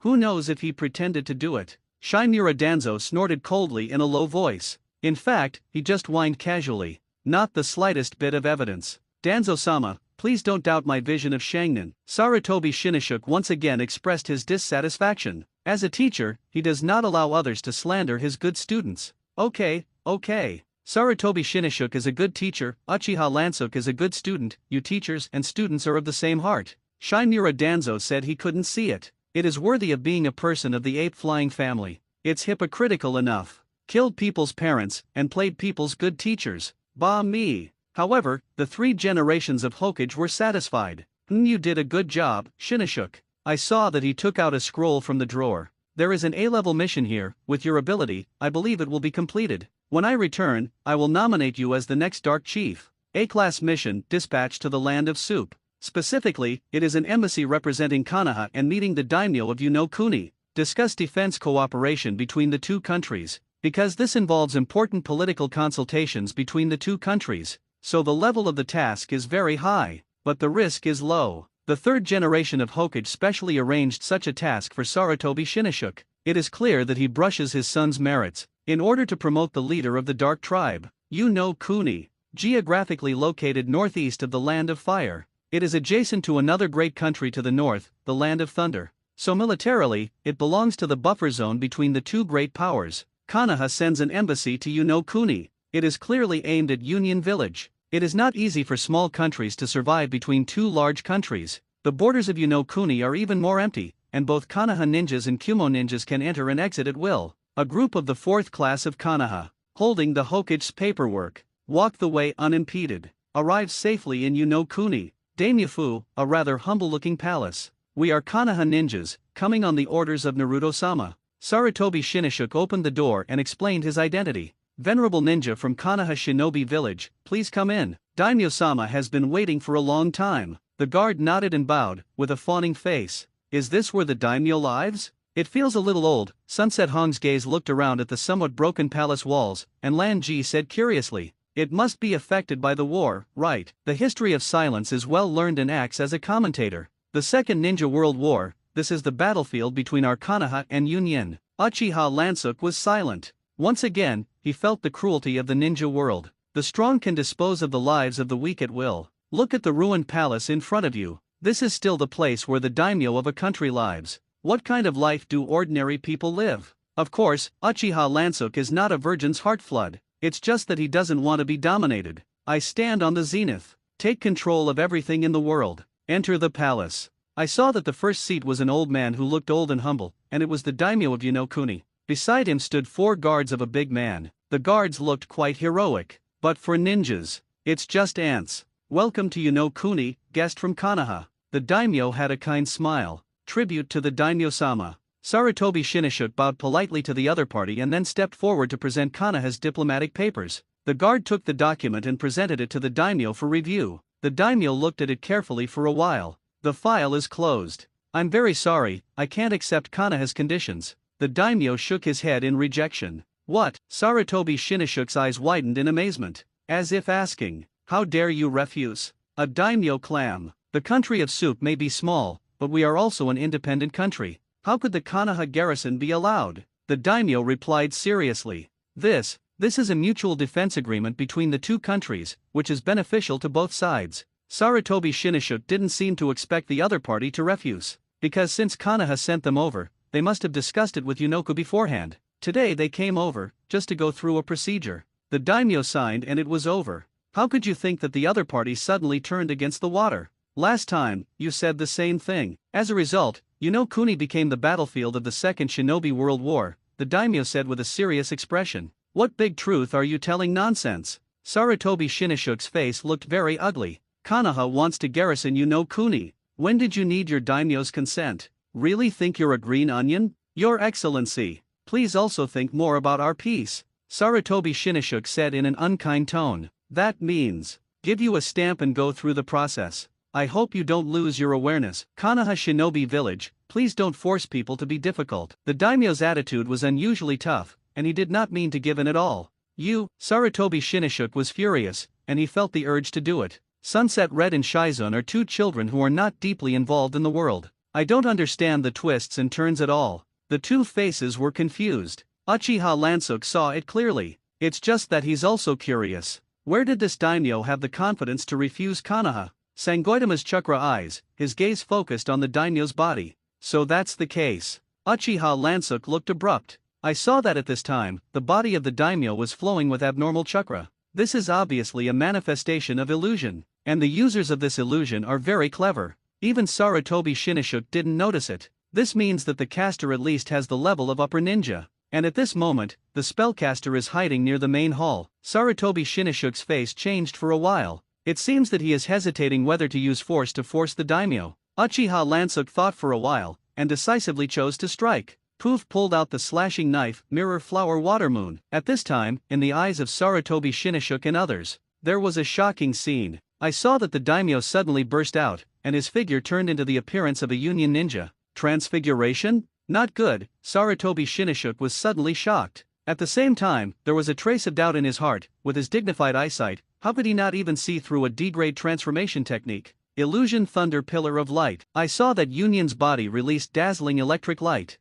Who knows if he pretended to do it? Shinmura Danzo snorted coldly in a low voice. In fact, he just whined casually. Not the slightest bit of evidence. Danzo-sama, please don't doubt my vision of Shangnin. Sarutobi Shinnishuk once again expressed his dissatisfaction. As a teacher, he does not allow others to slander his good students. Okay. Sarutobi Shinnishuk is a good teacher, Uchiha Lansuk is a good student, you teachers and students are of the same heart. Shinmura Danzo said he couldn't see it. It is worthy of being a person of the ape-flying family. It's hypocritical enough. Killed people's parents, and played people's good teachers. Bah me. However, the 3 generations of Hokage were satisfied. You did a good job, Shinnishuk. I saw that he took out a scroll from the drawer. There is an A-level mission here. With your ability, I believe it will be completed. When I return, I will nominate you as the next Dark Chief. A-class mission, dispatched to the land of soup. Specifically, it is an embassy representing Konoha and meeting the daimyo of Kuni. Discuss defense cooperation between the 2 countries. Because this involves important political consultations between the 2 countries, so the level of the task is very high, but the risk is low. The 3rd generation of Hokage specially arranged such a task for Sarutobi Shinnishuk. It is clear that he brushes his son's merits, in order to promote the leader of the Dark Tribe, Kuni, geographically located northeast of the Land of Fire. It is adjacent to another great country to the north, the Land of Thunder. So militarily, it belongs to the buffer zone between the 2 great powers. Konoha sends an embassy to Kuni. It is clearly aimed at Union Village. It is not easy for small countries to survive between 2 large countries. The borders of Kuni are even more empty, and both Konoha ninjas and Kumo ninjas can enter and exit at will. A group of the 4th class of Konoha, holding the Hokage's paperwork, walk the way unimpeded, arrive safely in Kuni. Daimyofu, a rather humble-looking palace. We are Konoha ninjas, coming on the orders of Naruto-sama. Sarutobi Shinnishuk opened the door and explained his identity. Venerable ninja from Konoha Shinobi Village, please come in. Daimyo-sama has been waiting for a long time. The guard nodded and bowed, with a fawning face. Is this where the daimyo lives? It feels a little old. Sunset Hong's gaze looked around at the somewhat broken palace walls, and Lan Ji said curiously, it must be affected by the war, right? The history of silence is well learned and acts as a commentator. The Second Ninja World War, this is the battlefield between our Konoha and Union. Uchiha Lansuk was silent. Once again, he felt the cruelty of the ninja world. The strong can dispose of the lives of the weak at will. Look at the ruined palace in front of you. This is still the place where the daimyo of a country lives. What kind of life do ordinary people live? Of course, Uchiha Lansuk is not a virgin's heart flood. It's just that he doesn't want to be dominated. I stand on the zenith. Take control of everything in the world. Enter the palace. I saw that the first seat was an old man who looked old and humble, and it was the daimyo of Kuni. Beside him stood 4 guards of a big man. The guards looked quite heroic. But for ninjas, it's just ants. Welcome to Kuni, guest from Konoha. The daimyo had a kind smile. Tribute to the daimyo-sama. Sarutobi Shinnishuk bowed politely to the other party and then stepped forward to present Konoha's diplomatic papers. The guard took the document and presented it to the daimyo for review. The daimyo looked at it carefully for a while. The file is closed. I'm very sorry, I can't accept Konoha's conditions. The daimyo shook his head in rejection. What? Sarutobi Shinnishuk's eyes widened in amazement, as if asking, how dare you refuse? A daimyo clam. The country of soup may be small, but we are also an independent country. How could the Konoha garrison be allowed? The daimyo replied seriously. This is a mutual defense agreement between the 2 countries, which is beneficial to both sides. Sarutobi Shinnishuk didn't seem to expect the other party to refuse, because since Konoha sent them over, they must have discussed it with Yunoku beforehand. Today they came over, just to go through a procedure. The daimyo signed and it was over. How could you think that the other party suddenly turned against the water? Last time, you said the same thing. As a result, Kuni became the battlefield of the Second Shinobi World War, the daimyo said with a serious expression. What big truth are you telling nonsense? Sarutobi Shinnishuk's face looked very ugly. Konoha wants to garrison Kuni. When did you need your daimyo's consent? Really think you're a green onion? Your Excellency. please also think more about our peace. Sarutobi Shinnishuk said in an unkind tone. That means, give you a stamp and go through the process. I hope you don't lose your awareness. Konoha Shinobi Village, please don't force people to be difficult. The daimyo's attitude was unusually tough, and he did not mean to give in at all. Sarutobi Shinnishuk was furious, and he felt the urge to do it. Sunset Red and Shizun are two children who are not deeply involved in the world. I don't understand the twists and turns at all. The two faces were confused. Uchiha Lansuk saw it clearly. It's just that he's also curious. Where did this daimyo have the confidence to refuse Konoha? Sangoitama's chakra eyes, his gaze focused on the daimyo's body. So that's the case. Uchiha Lansuk looked abrupt. I saw that at this time, the body of the daimyo was flowing with abnormal chakra. This is obviously a manifestation of illusion, and the users of this illusion are very clever. Even Sarutobi Shinnishuk didn't notice it. This means that the caster at least has the level of upper ninja. And at this moment, the spellcaster is hiding near the main hall. Sarutobi Shinnishuk's face changed for a while. It seems that he is hesitating whether to use force to force the daimyo. Uchiha Lansuk thought for a while, and decisively chose to strike. Poof pulled out the slashing knife, Mirror Flower Water Moon. At this time, in the eyes of Sarutobi Shinnishuk and others, there was a shocking scene. I saw that the daimyo suddenly burst out, and his figure turned into the appearance of a Union ninja. Transfiguration? Not good. Sarutobi Shinnishuk was suddenly shocked. At the same time, there was a trace of doubt in his heart. With his dignified eyesight, how could he not even see through a D-grade transformation technique? Illusion Thunder Pillar of Light. I saw that Union's body released dazzling electric light.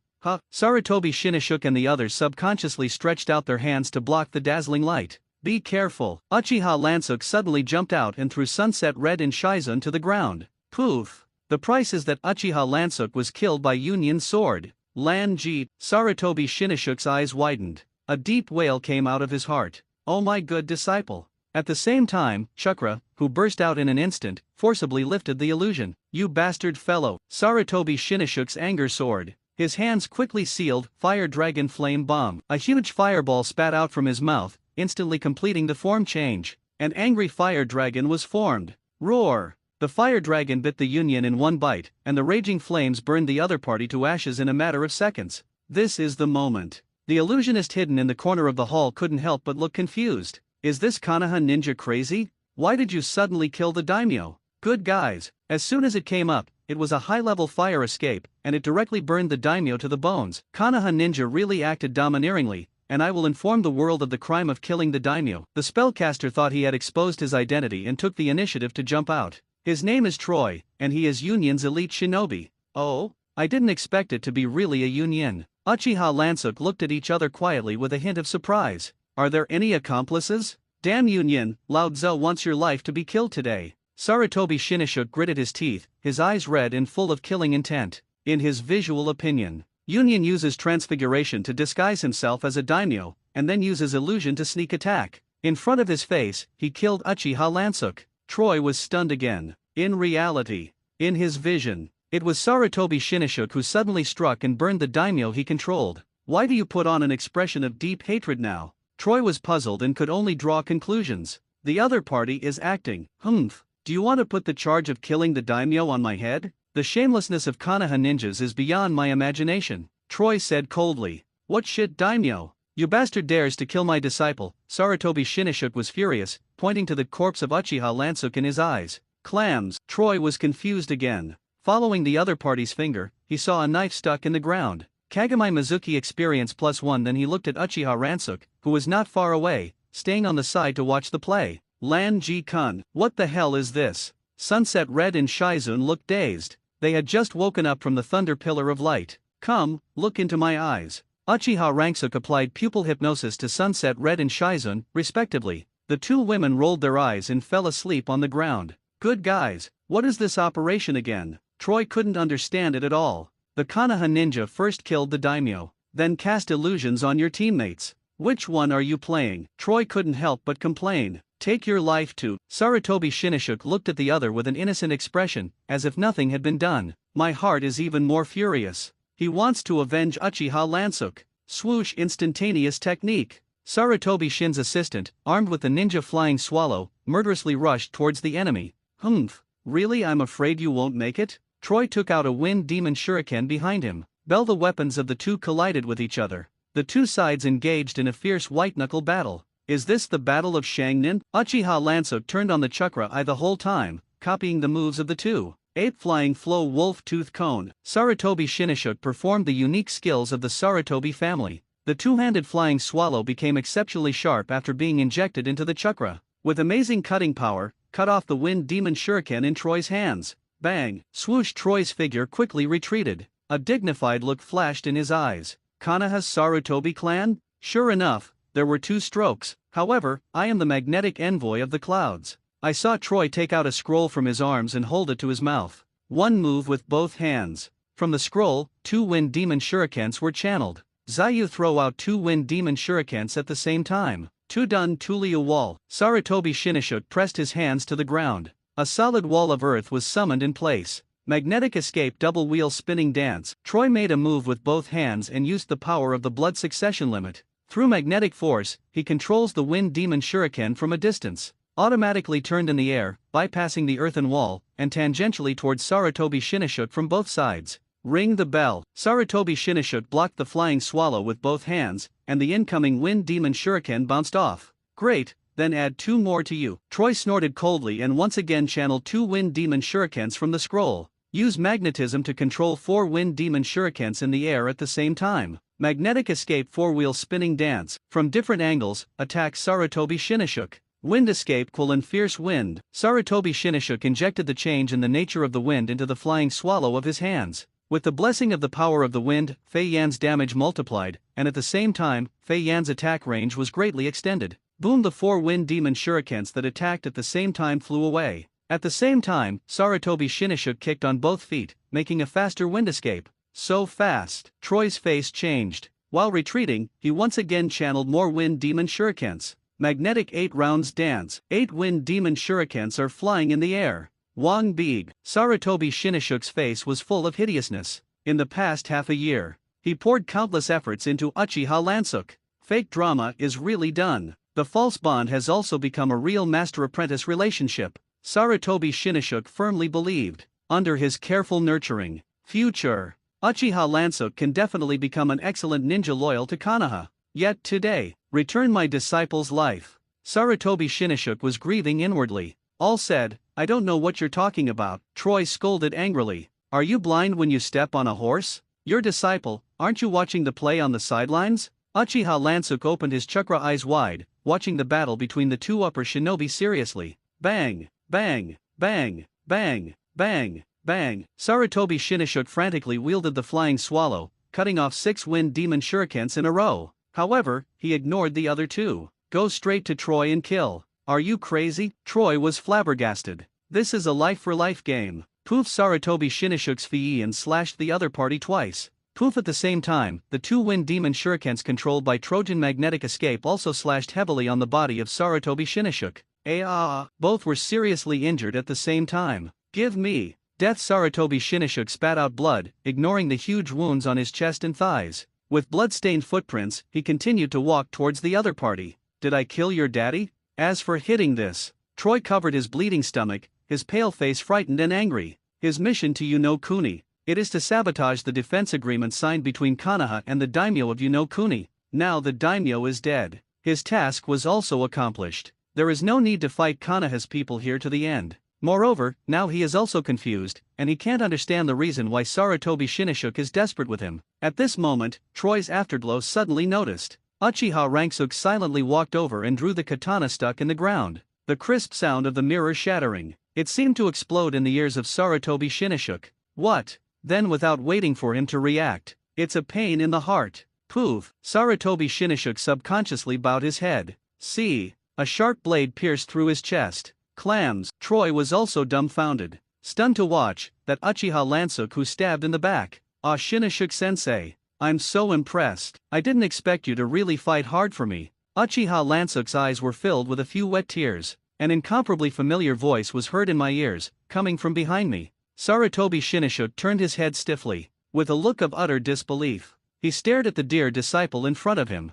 Sarutobi Shinnishuk and the others subconsciously stretched out their hands to block the dazzling light. Be careful. Uchiha Lansuk suddenly jumped out and threw Sunset Red and Shizun to the ground. Poof. The price is that Uchiha Lansuk was killed by Union's sword. Lan-jeet. Sarutobi Shinnishuk's eyes widened. A deep wail came out of his heart. Oh my good disciple. At the same time, Chakra, who burst out in an instant, forcibly lifted the illusion. You bastard fellow. Sarutobi Shinnishuk's anger soared. His hands quickly sealed Fire Dragon Flame Bomb. A huge fireball spat out from his mouth, instantly completing the form change. An angry fire dragon was formed. Roar! The fire dragon bit the Union in one bite, and the raging flames burned the other party to ashes in a matter of seconds. This is the moment. The illusionist hidden in the corner of the hall couldn't help but look confused. Is this Konoha ninja crazy? Why did you suddenly kill the daimyo? Good guys. As soon as it came up, it was a high-level fire escape, and it directly burned the daimyo to the bones. Konoha ninja really acted domineeringly, and I will inform the world of the crime of killing the daimyo. The spellcaster thought he had exposed his identity and took the initiative to jump out. His name is Troy, and he is Union's elite shinobi. Oh? I didn't expect it to be really a Union. Uchiha Lansuk looked at each other quietly with a hint of surprise. Are there any accomplices? Damn Union, Lao Tzu wants your life to be killed today. Sarutobi Shinnishuk gritted his teeth, his eyes red and full of killing intent. In his visual opinion, Union uses transfiguration to disguise himself as a daimyo, and then uses illusion to sneak attack. In front of his face, he killed Uchiha Lansuk. Troy was stunned again. In reality, in his vision, it was Sarutobi Shinnishuk who suddenly struck and burned the daimyo he controlled. Why do you put on an expression of deep hatred now? Troy was puzzled and could only draw conclusions. The other party is acting. Humph. Do you want to put the charge of killing the daimyo on my head? The shamelessness of Konoha ninjas is beyond my imagination. Troy said coldly. What shit daimyo? You bastard dares to kill my disciple. Sarutobi Shinnishuk was furious, pointing to the corpse of Uchiha Lansuk in his eyes. Clams. Troy was confused again. Following the other party's finger, he saw a knife stuck in the ground. Kagami Mizuki experience +1. Then he looked at Uchiha Lansuk, who was not far away, staying on the side to watch the play. Lan-ji-kun. What the hell is this? Sunset Red and Shizun looked dazed. They had just woken up from the thunder pillar of light. Come, look into my eyes. Uchiha Lansuk applied pupil hypnosis to Sunset Red and Shizun, respectively. The two women rolled their eyes and fell asleep on the ground. Good guys, what is this operation again? Troy couldn't understand it at all. The Konoha ninja first killed the daimyo, then cast illusions on your teammates. Which one are you playing? Troy couldn't help but complain. Take your life too. Sarutobi Shinnishuk looked at the other with an innocent expression, as if nothing had been done. My heart is even more furious. He wants to avenge Uchiha Lansuk. Swoosh instantaneous technique. Sarutobi Shin's assistant, armed with the ninja flying swallow, murderously rushed towards the enemy. Humph. Really, I'm afraid you won't make it? Troy took out a wind demon shuriken behind him. The weapons of the two collided with each other. The two sides engaged in a fierce white-knuckle battle. Is this the Battle of Shangnin? Uchiha Lansuk turned on the chakra eye the whole time, copying the moves of the two. Ape Flying Flow Wolf Tooth Cone. Sarutobi Shinigami performed the unique skills of the Sarutobi family. The two-handed flying swallow became exceptionally sharp after being injected into the chakra. With amazing cutting power, cut off the Wind Demon Shuriken in Troy's hands. Bang! Swoosh! Troy's figure quickly retreated. A dignified look flashed in his eyes. Konoha's Sarutobi clan? Sure enough, there were two strokes. However, I am the magnetic envoy of the clouds. I saw Troy take out a scroll from his arms and hold it to his mouth. One move with both hands. From the scroll, two Wind Demon Shurikens were channeled. Zayu throw out two Wind Demon Shurikens at the same time. Tudun Tuliu Wall. Sarutobi Shinigami pressed his hands to the ground. A solid wall of earth was summoned in place. Magnetic Escape Double Wheel Spinning Dance. Troy made a move with both hands and used the power of the blood succession limit. Through magnetic force, he controls the Wind Demon Shuriken from a distance. Automatically turned in the air, bypassing the earthen wall, and tangentially towards Sarutobi Shinigami from both sides. Ring the bell. Sarutobi Shinigami blocked the flying swallow with both hands, and the incoming Wind Demon Shuriken bounced off. Great, then add two more to you. Troy snorted coldly and once again channeled two Wind Demon Shurikens from the scroll. Use magnetism to control four Wind Demon Shurikens in the air at the same time. Magnetic Escape Four-Wheel Spinning Dance. From different angles, attack Sarutobi Shinigami. Wind Escape Fierce Wind. Sarutobi Shinigami injected the change in the nature of the wind into the flying swallow of his hands. With the blessing of the power of the wind, Fei Yan's damage multiplied, and at the same time, Fei Yan's attack range was greatly extended. Boom! The four Wind Demon Shurikens that attacked at the same time flew away. At the same time, Sarutobi Shinigami kicked on both feet, making a faster wind escape. So fast! Troy's face changed. While retreating, he once again channeled more Wind Demon Shurikens. Magnetic 8 Rounds Dance. 8 Wind Demon Shurikens are flying in the air. Wang Beeg. Sarutobi Shinigami's face was full of hideousness. In the past half a year, he poured countless efforts into Uchiha Lansuk. Fake drama is really done. The false bond has also become a real master-apprentice relationship. Sarutobi Shinigami firmly believed, under his careful nurturing, future, Uchiha Lansuk can definitely become an excellent ninja loyal to Konoha. Yet today, return my disciple's life. Sarutobi Shinigami was grieving inwardly. All said, I don't know what you're talking about. Troy scolded angrily. Are you blind when you step on a horse? Your disciple, aren't you watching the play on the sidelines? Uchiha Lansuk opened his chakra eyes wide, watching the battle between the two upper shinobi seriously. Bang, bang, bang, bang, bang, bang. Sarutobi Shinigami frantically wielded the flying swallow, cutting off 6 Wind Demon Shurikens in a row. However, he ignored the other two. Go straight to Troy and kill. Are you crazy? Troy was flabbergasted. This is a life-for-life game. Poof! Sarutobi Shinigami's Fei slashed the other party twice. Poof! At the same time, the two Wind Demon Shurikens controlled by Trojan Magnetic Escape also slashed heavily on the body of Sarutobi Shinigami. Both were seriously injured at the same time. Give me death! Sarutobi Shinigami spat out blood, ignoring the huge wounds on his chest and thighs. With blood-stained footprints, he continued to walk towards the other party. Did I kill your daddy? As for hitting this, Troy covered his bleeding stomach, his pale face frightened and angry. His mission to Yuno Kuni. It is to sabotage the defense agreement signed between Konoha and the daimyo of Yuno Kuni. Now the daimyo is dead. His task was also accomplished. There is no need to fight Konoha's people here to the end. Moreover, now he is also confused, and he can't understand the reason why Sarutobi Shinigami is desperate with him. At this moment, Troy's afterglow suddenly noticed. Uchiha Lansuk silently walked over and drew the katana stuck in the ground. The crisp sound of the mirror shattering. It seemed to explode in the ears of Sarutobi Shinigami. What? Then without waiting for him to react. It's a pain in the heart. Poof! Sarutobi Shinigami subconsciously bowed his head. See? A sharp blade pierced through his chest. Clams! Troy was also dumbfounded. Stunned to watch, that Uchiha Lansuk who stabbed in the back. Ah, Shinigami-sensei. I'm so impressed. I didn't expect you to really fight hard for me. Uchiha Lansuk's eyes were filled with a few wet tears. An incomparably familiar voice was heard in my ears, coming from behind me. Sarutobi Shinigami turned his head stiffly, with a look of utter disbelief. He stared at the dear disciple in front of him.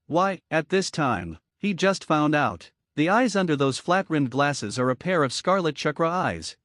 Why, at this time, he just found out. The eyes under those flat-rimmed glasses are a pair of scarlet chakra eyes.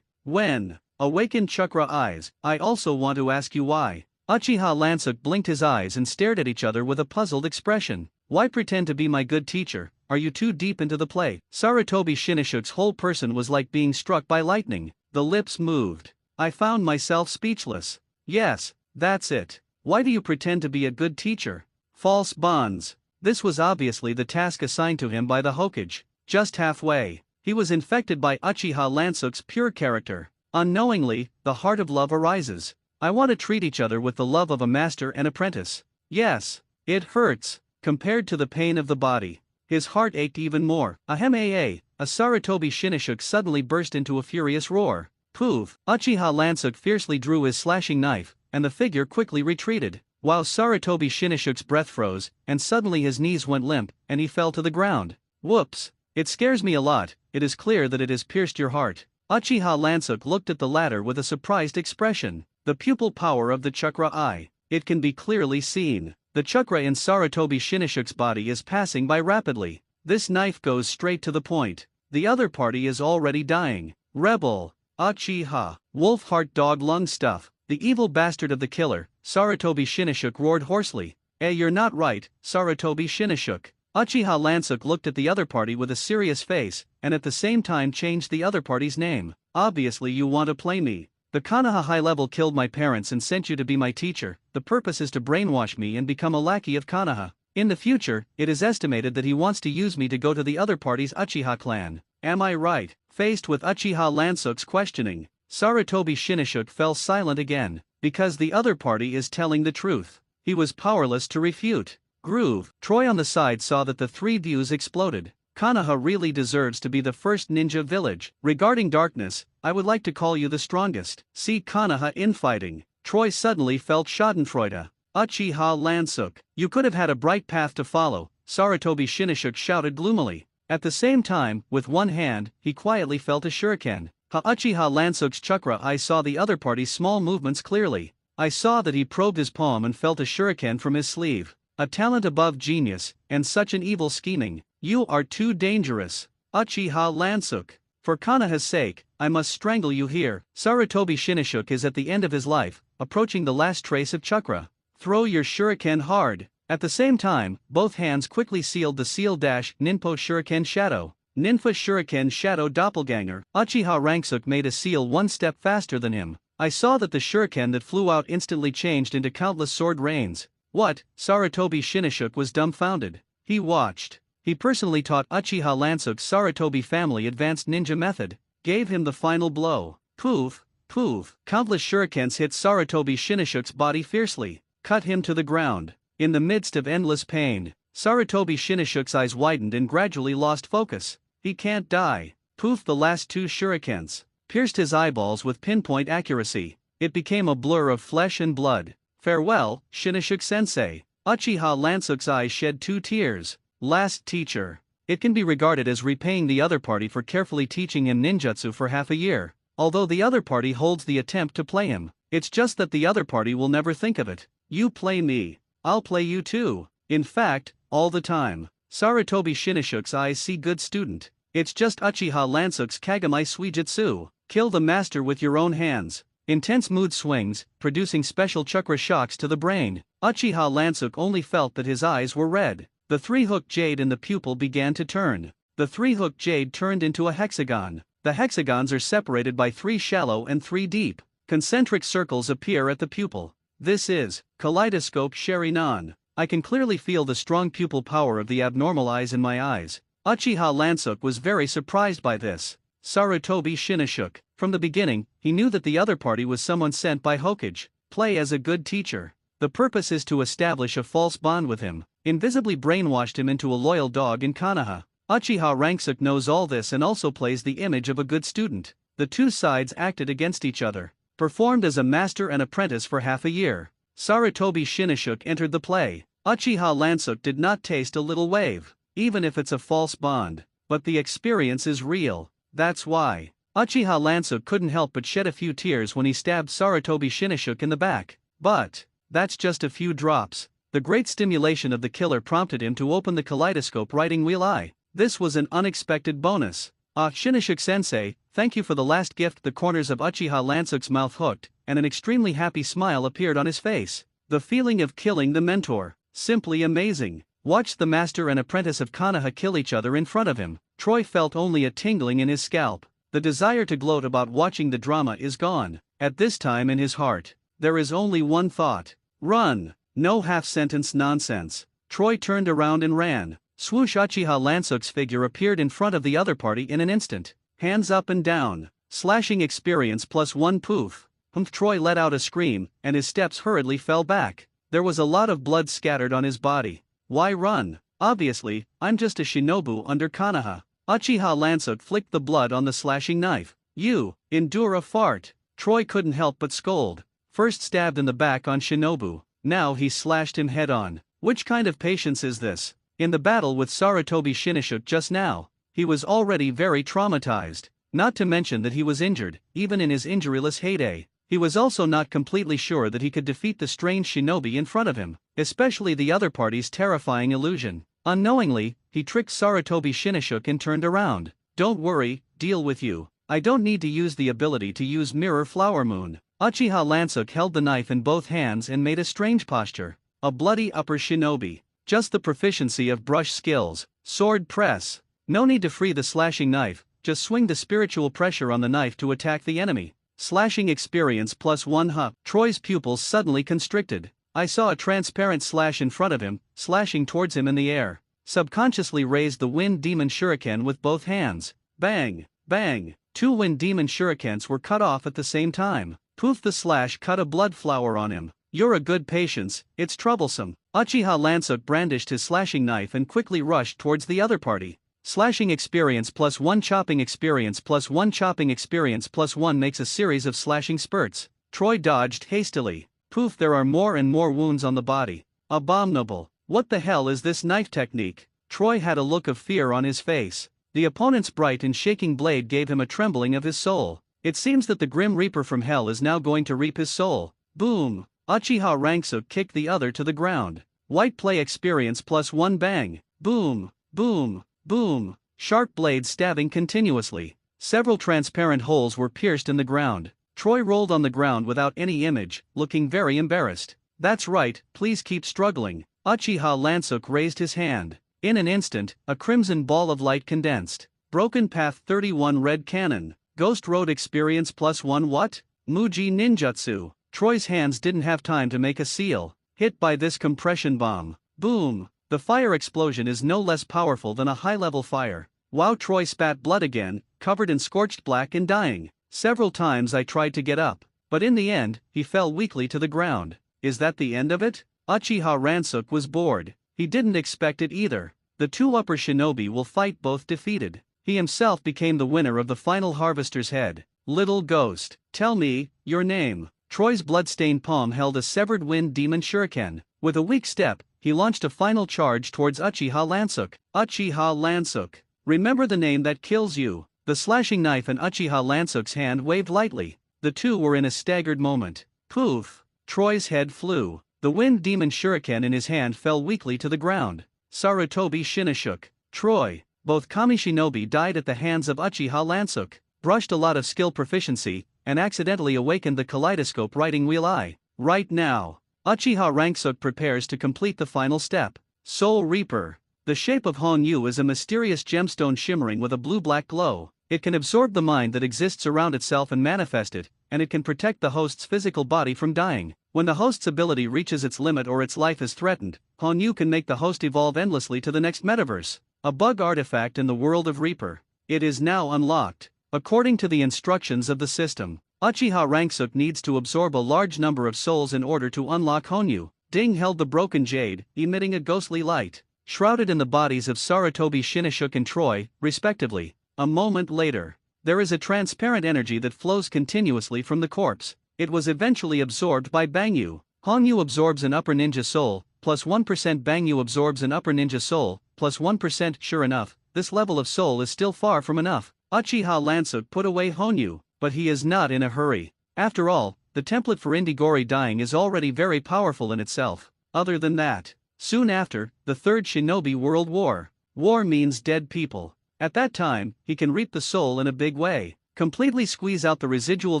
When awakened chakra eyes, I also want to ask you why. Uchiha Lansuk blinked his eyes and stared at each other with a puzzled expression. Why pretend to be my good teacher? Are you too deep into the play? Sarutobi Shinishuk's whole person was like being struck by lightning. The lips moved. I found myself speechless. Yes, that's it. Why do you pretend to be a good teacher? False bonds. This was obviously the task assigned to him by the Hokage. Just halfway, he was infected by Uchiha Lansuk's pure character. Unknowingly, the heart of love arises. I want to treat each other with the love of a master and apprentice. Yes, it hurts, compared to the pain of the body. His heart ached even more. Ahem. A Sarutobi Shinishuk suddenly burst into a furious roar. Poof! Uchiha Lansuk fiercely drew his slashing knife, and the figure quickly retreated, while Sarutobi Shinishuk's breath froze, and suddenly his knees went limp, and he fell to the ground. Whoops! It scares me a lot. It is clear that it has pierced your heart. Uchiha Lansuk looked at the latter with a surprised expression. The pupil power of the chakra eye. It can be clearly seen. The chakra in Sarutobi Shinishuk's body is passing by rapidly. This knife goes straight to the point. The other party is already dying. Rebel. Uchiha. Wolf heart dog lung stuff. The evil bastard of the killer. Sarutobi Shinishuk roared hoarsely. You're not right, Sarutobi Shinishuk. Uchiha Lansuk looked at the other party with a serious face, and at the same time changed the other party's name. Obviously you want to play me. The Konoha high level killed my parents and sent you to be my teacher. The purpose is to brainwash me and become a lackey of Konoha. In the future, it is estimated that he wants to use me to go to the other party's Uchiha clan. Am I right? Faced with Uchiha Lansuk's questioning, Sarutobi Shinishuk fell silent again, because the other party is telling the truth. He was powerless to refute. Groove. Troy on the side saw that the three views exploded. Konoha really deserves to be the first ninja village. Regarding darkness, I would like to call you the strongest. See Konoha infighting. Troy suddenly felt schadenfreude. Uchiha Lansuk, you could have had a bright path to follow, Sarutobi Shinishuk shouted gloomily. At the same time, with one hand, he quietly felt a shuriken. Uchiha Lansuk's chakra eye saw the other party's small movements clearly. I saw that he probed his palm and felt a shuriken from his sleeve. A talent above genius, and such an evil scheming. You are too dangerous, Uchiha Lansuk. For Konoha's sake, I must strangle you here. Sarutobi Shinishuk is at the end of his life, approaching the last trace of chakra. Throw your shuriken hard. At the same time, both hands quickly sealed the seal dash Ninpo Shuriken Shadow. Ninfa Shuriken Shadow Doppelganger. Uchiha Lansuk made a seal one step faster than him. I saw that the shuriken that flew out instantly changed into countless sword rains. What? Sarutobi Shinishuk was dumbfounded. He watched. He personally taught Uchiha Lansuk's Sarutobi family advanced ninja method, gave him the final blow. Poof, poof. Countless shurikens hit Sarutobi Shinishuk's body fiercely, cut him to the ground. In the midst of endless pain, Sarutobi Shinishuk's eyes widened and gradually lost focus. He can't die. Poof, the last two shurikens pierced his eyeballs with pinpoint accuracy. It became a blur of flesh and blood. Farewell, Shinishuk-sensei. Uchiha Lansuk's eyes shed 2 tears. Last teacher. It can be regarded as repaying the other party for carefully teaching him ninjutsu for half a year. Although the other party holds the attempt to play him, it's just that the other party will never think of it. You play me, I'll play you too. In fact, all the time. Sarutobi Shinishuk's eyes see good student. It's just Uchiha Lansuk's Kagami Suijutsu. Kill the master with your own hands. Intense mood swings, producing special chakra shocks to the brain. Uchiha Lansuk only felt that his eyes were red. The 3-hook jade in the pupil began to turn. The 3-hook jade turned into a hexagon. The hexagons are separated by 3 shallow and 3 deep. Concentric circles appear at the pupil. This is Kaleidoscope Sharingan. I can clearly feel the strong pupil power of the abnormal eyes in my eyes. Uchiha Lansuk was very surprised by this. Sarutobi Shinishuk. From the beginning, he knew that the other party was someone sent by Hokage. Play as a good teacher. The purpose is to establish a false bond with him. Invisibly brainwashed him into a loyal dog in Konoha. Uchiha Lansuk knows all this and also plays the image of a good student. The two sides acted against each other. Performed as a master and apprentice for half a year. Sarutobi Shinishuk entered the play. Uchiha Lansuk did not taste a little wave, even if it's a false bond. But the experience is real. That's why. Uchiha Lansuk couldn't help but shed a few tears when he stabbed Sarutobi Shinishuk in the back. But that's just a few drops. The great stimulation of the killer prompted him to open the kaleidoscope writing wheel eye. This was an unexpected bonus. Shinishuk-sensei, thank you for the last gift. The corners of Uchiha Lansuk's mouth hooked, and an extremely happy smile appeared on his face. The feeling of killing the mentor, simply amazing. Watched the master and apprentice of Konoha kill each other in front of him. Troy felt only a tingling in his scalp. The desire to gloat about watching the drama is gone. At this time in his heart, there is only one thought. Run! No half-sentence nonsense. Troy turned around and ran. Swoosh! Uchiha Lansook's figure appeared in front of the other party in an instant. Hands up and down. Slashing experience +1 poof. Troy let out a scream, and his steps hurriedly fell back. There was a lot of blood scattered on his body. Why run? Obviously, I'm just a shinobu under Konoha. Uchiha Lansook flicked the blood on the slashing knife. You, endure a fart. Troy couldn't help but scold. First stabbed in the back on shinobu, now he slashed him head on. Which kind of patience is this? In the battle with Sarutobi Shinigami just now, he was already very traumatized. Not to mention that he was injured, even in his injuryless heyday. He was also not completely sure that he could defeat the strange shinobi in front of him, especially the other party's terrifying illusion. Unknowingly, he tricked Sarutobi Shinigami and turned around. Don't worry, deal with you. I don't need to use the ability to use Mirror Flower Moon. Uchiha Lansook held the knife in both hands and made a strange posture. A bloody upper shinobi. Just the proficiency of brush skills. Sword press. No need to free the slashing knife, just swing the spiritual pressure on the knife to attack the enemy. Slashing experience +1 huh. Troy's pupils suddenly constricted. I saw a transparent slash in front of him, slashing towards him in the air. Subconsciously raised the Wind Demon Shuriken with both hands. Bang! Bang! 2 Wind Demon Shurikens were cut off at the same time. Poof! The slash cut a blood flower on him. You're a good patience, it's troublesome. Uchiha Lansook brandished his slashing knife and quickly rushed towards the other party. Slashing experience +1 chopping experience +1 chopping experience +1 makes a series of slashing spurts. Troy dodged hastily. Poof! There are more and more wounds on the body. Abominable. What the hell is this knife technique? Troy had a look of fear on his face. The opponent's bright and shaking blade gave him a trembling of his soul. It seems that the Grim Reaper from hell is now going to reap his soul. Boom! Uchiha Lansook kicked the other to the ground. White play experience +1 bang. Boom! Boom! Boom! Sharp blades stabbing continuously. Several transparent holes were pierced in the ground. Troy rolled on the ground without any image, looking very embarrassed. That's right, please keep struggling. Uchiha Lansook raised his hand. In an instant, a crimson ball of light condensed. Broken Path 31 Red Cannon. Ghost Road experience +1 what? Muji Ninjutsu. Troy's hands didn't have time to make a seal. Hit by this compression bomb. Boom! The fire explosion is no less powerful than a high-level fire. Wow! Troy spat blood again, covered in scorched black and dying. Several times I tried to get up, but in the end, he fell weakly to the ground. Is that the end of it? Uchiha Lansook was bored. He didn't expect it either. The 2 upper shinobi will fight both defeated. He himself became the winner of the final Harvester's Head. Little ghost, tell me your name. Troy's bloodstained palm held a severed Wind Demon Shuriken. With a weak step, he launched a final charge towards Uchiha Lansook. Uchiha Lansook. Remember the name that kills you. The slashing knife in Uchiha Lansook's hand waved lightly. The two were in a staggered moment. Poof! Troy's head flew. The Wind Demon Shuriken in his hand fell weakly to the ground. Sarutobi Shinigami. Troy. Both Kami Shinobi died at the hands of Uchiha Lansook. Brushed a lot of skill proficiency, and accidentally awakened the kaleidoscope writing wheel eye. Right now, Uchiha Lansook prepares to complete the final step. Soul Reaper. The shape of Honyu is a mysterious gemstone shimmering with a blue-black glow. It can absorb the mind that exists around itself and manifest it, and it can protect the host's physical body from dying. When the host's ability reaches its limit or its life is threatened, Honyu can make the host evolve endlessly to the next metaverse. A bug artifact in the world of Reaper. It is now unlocked. According to the instructions of the system, Uchiha Lansook needs to absorb a large number of souls in order to unlock Honyu. Ding held the broken jade, emitting a ghostly light. Shrouded in the bodies of Sarutobi Shinigami and Troy, respectively. A moment later, there is a transparent energy that flows continuously from the corpse. It was eventually absorbed by Bangyu. Honyu absorbs an upper ninja soul, plus 1% Bangyu absorbs an upper ninja soul, plus 1%. Sure enough, this level of soul is still far from enough. Uchiha Lansook put away Honyu, but he is not in a hurry. After all, the template for Indigori dying is already very powerful in itself. Other than that, soon after, the Third Shinobi World War. War means dead people. At that time, he can reap the soul in a big way. Completely squeeze out the residual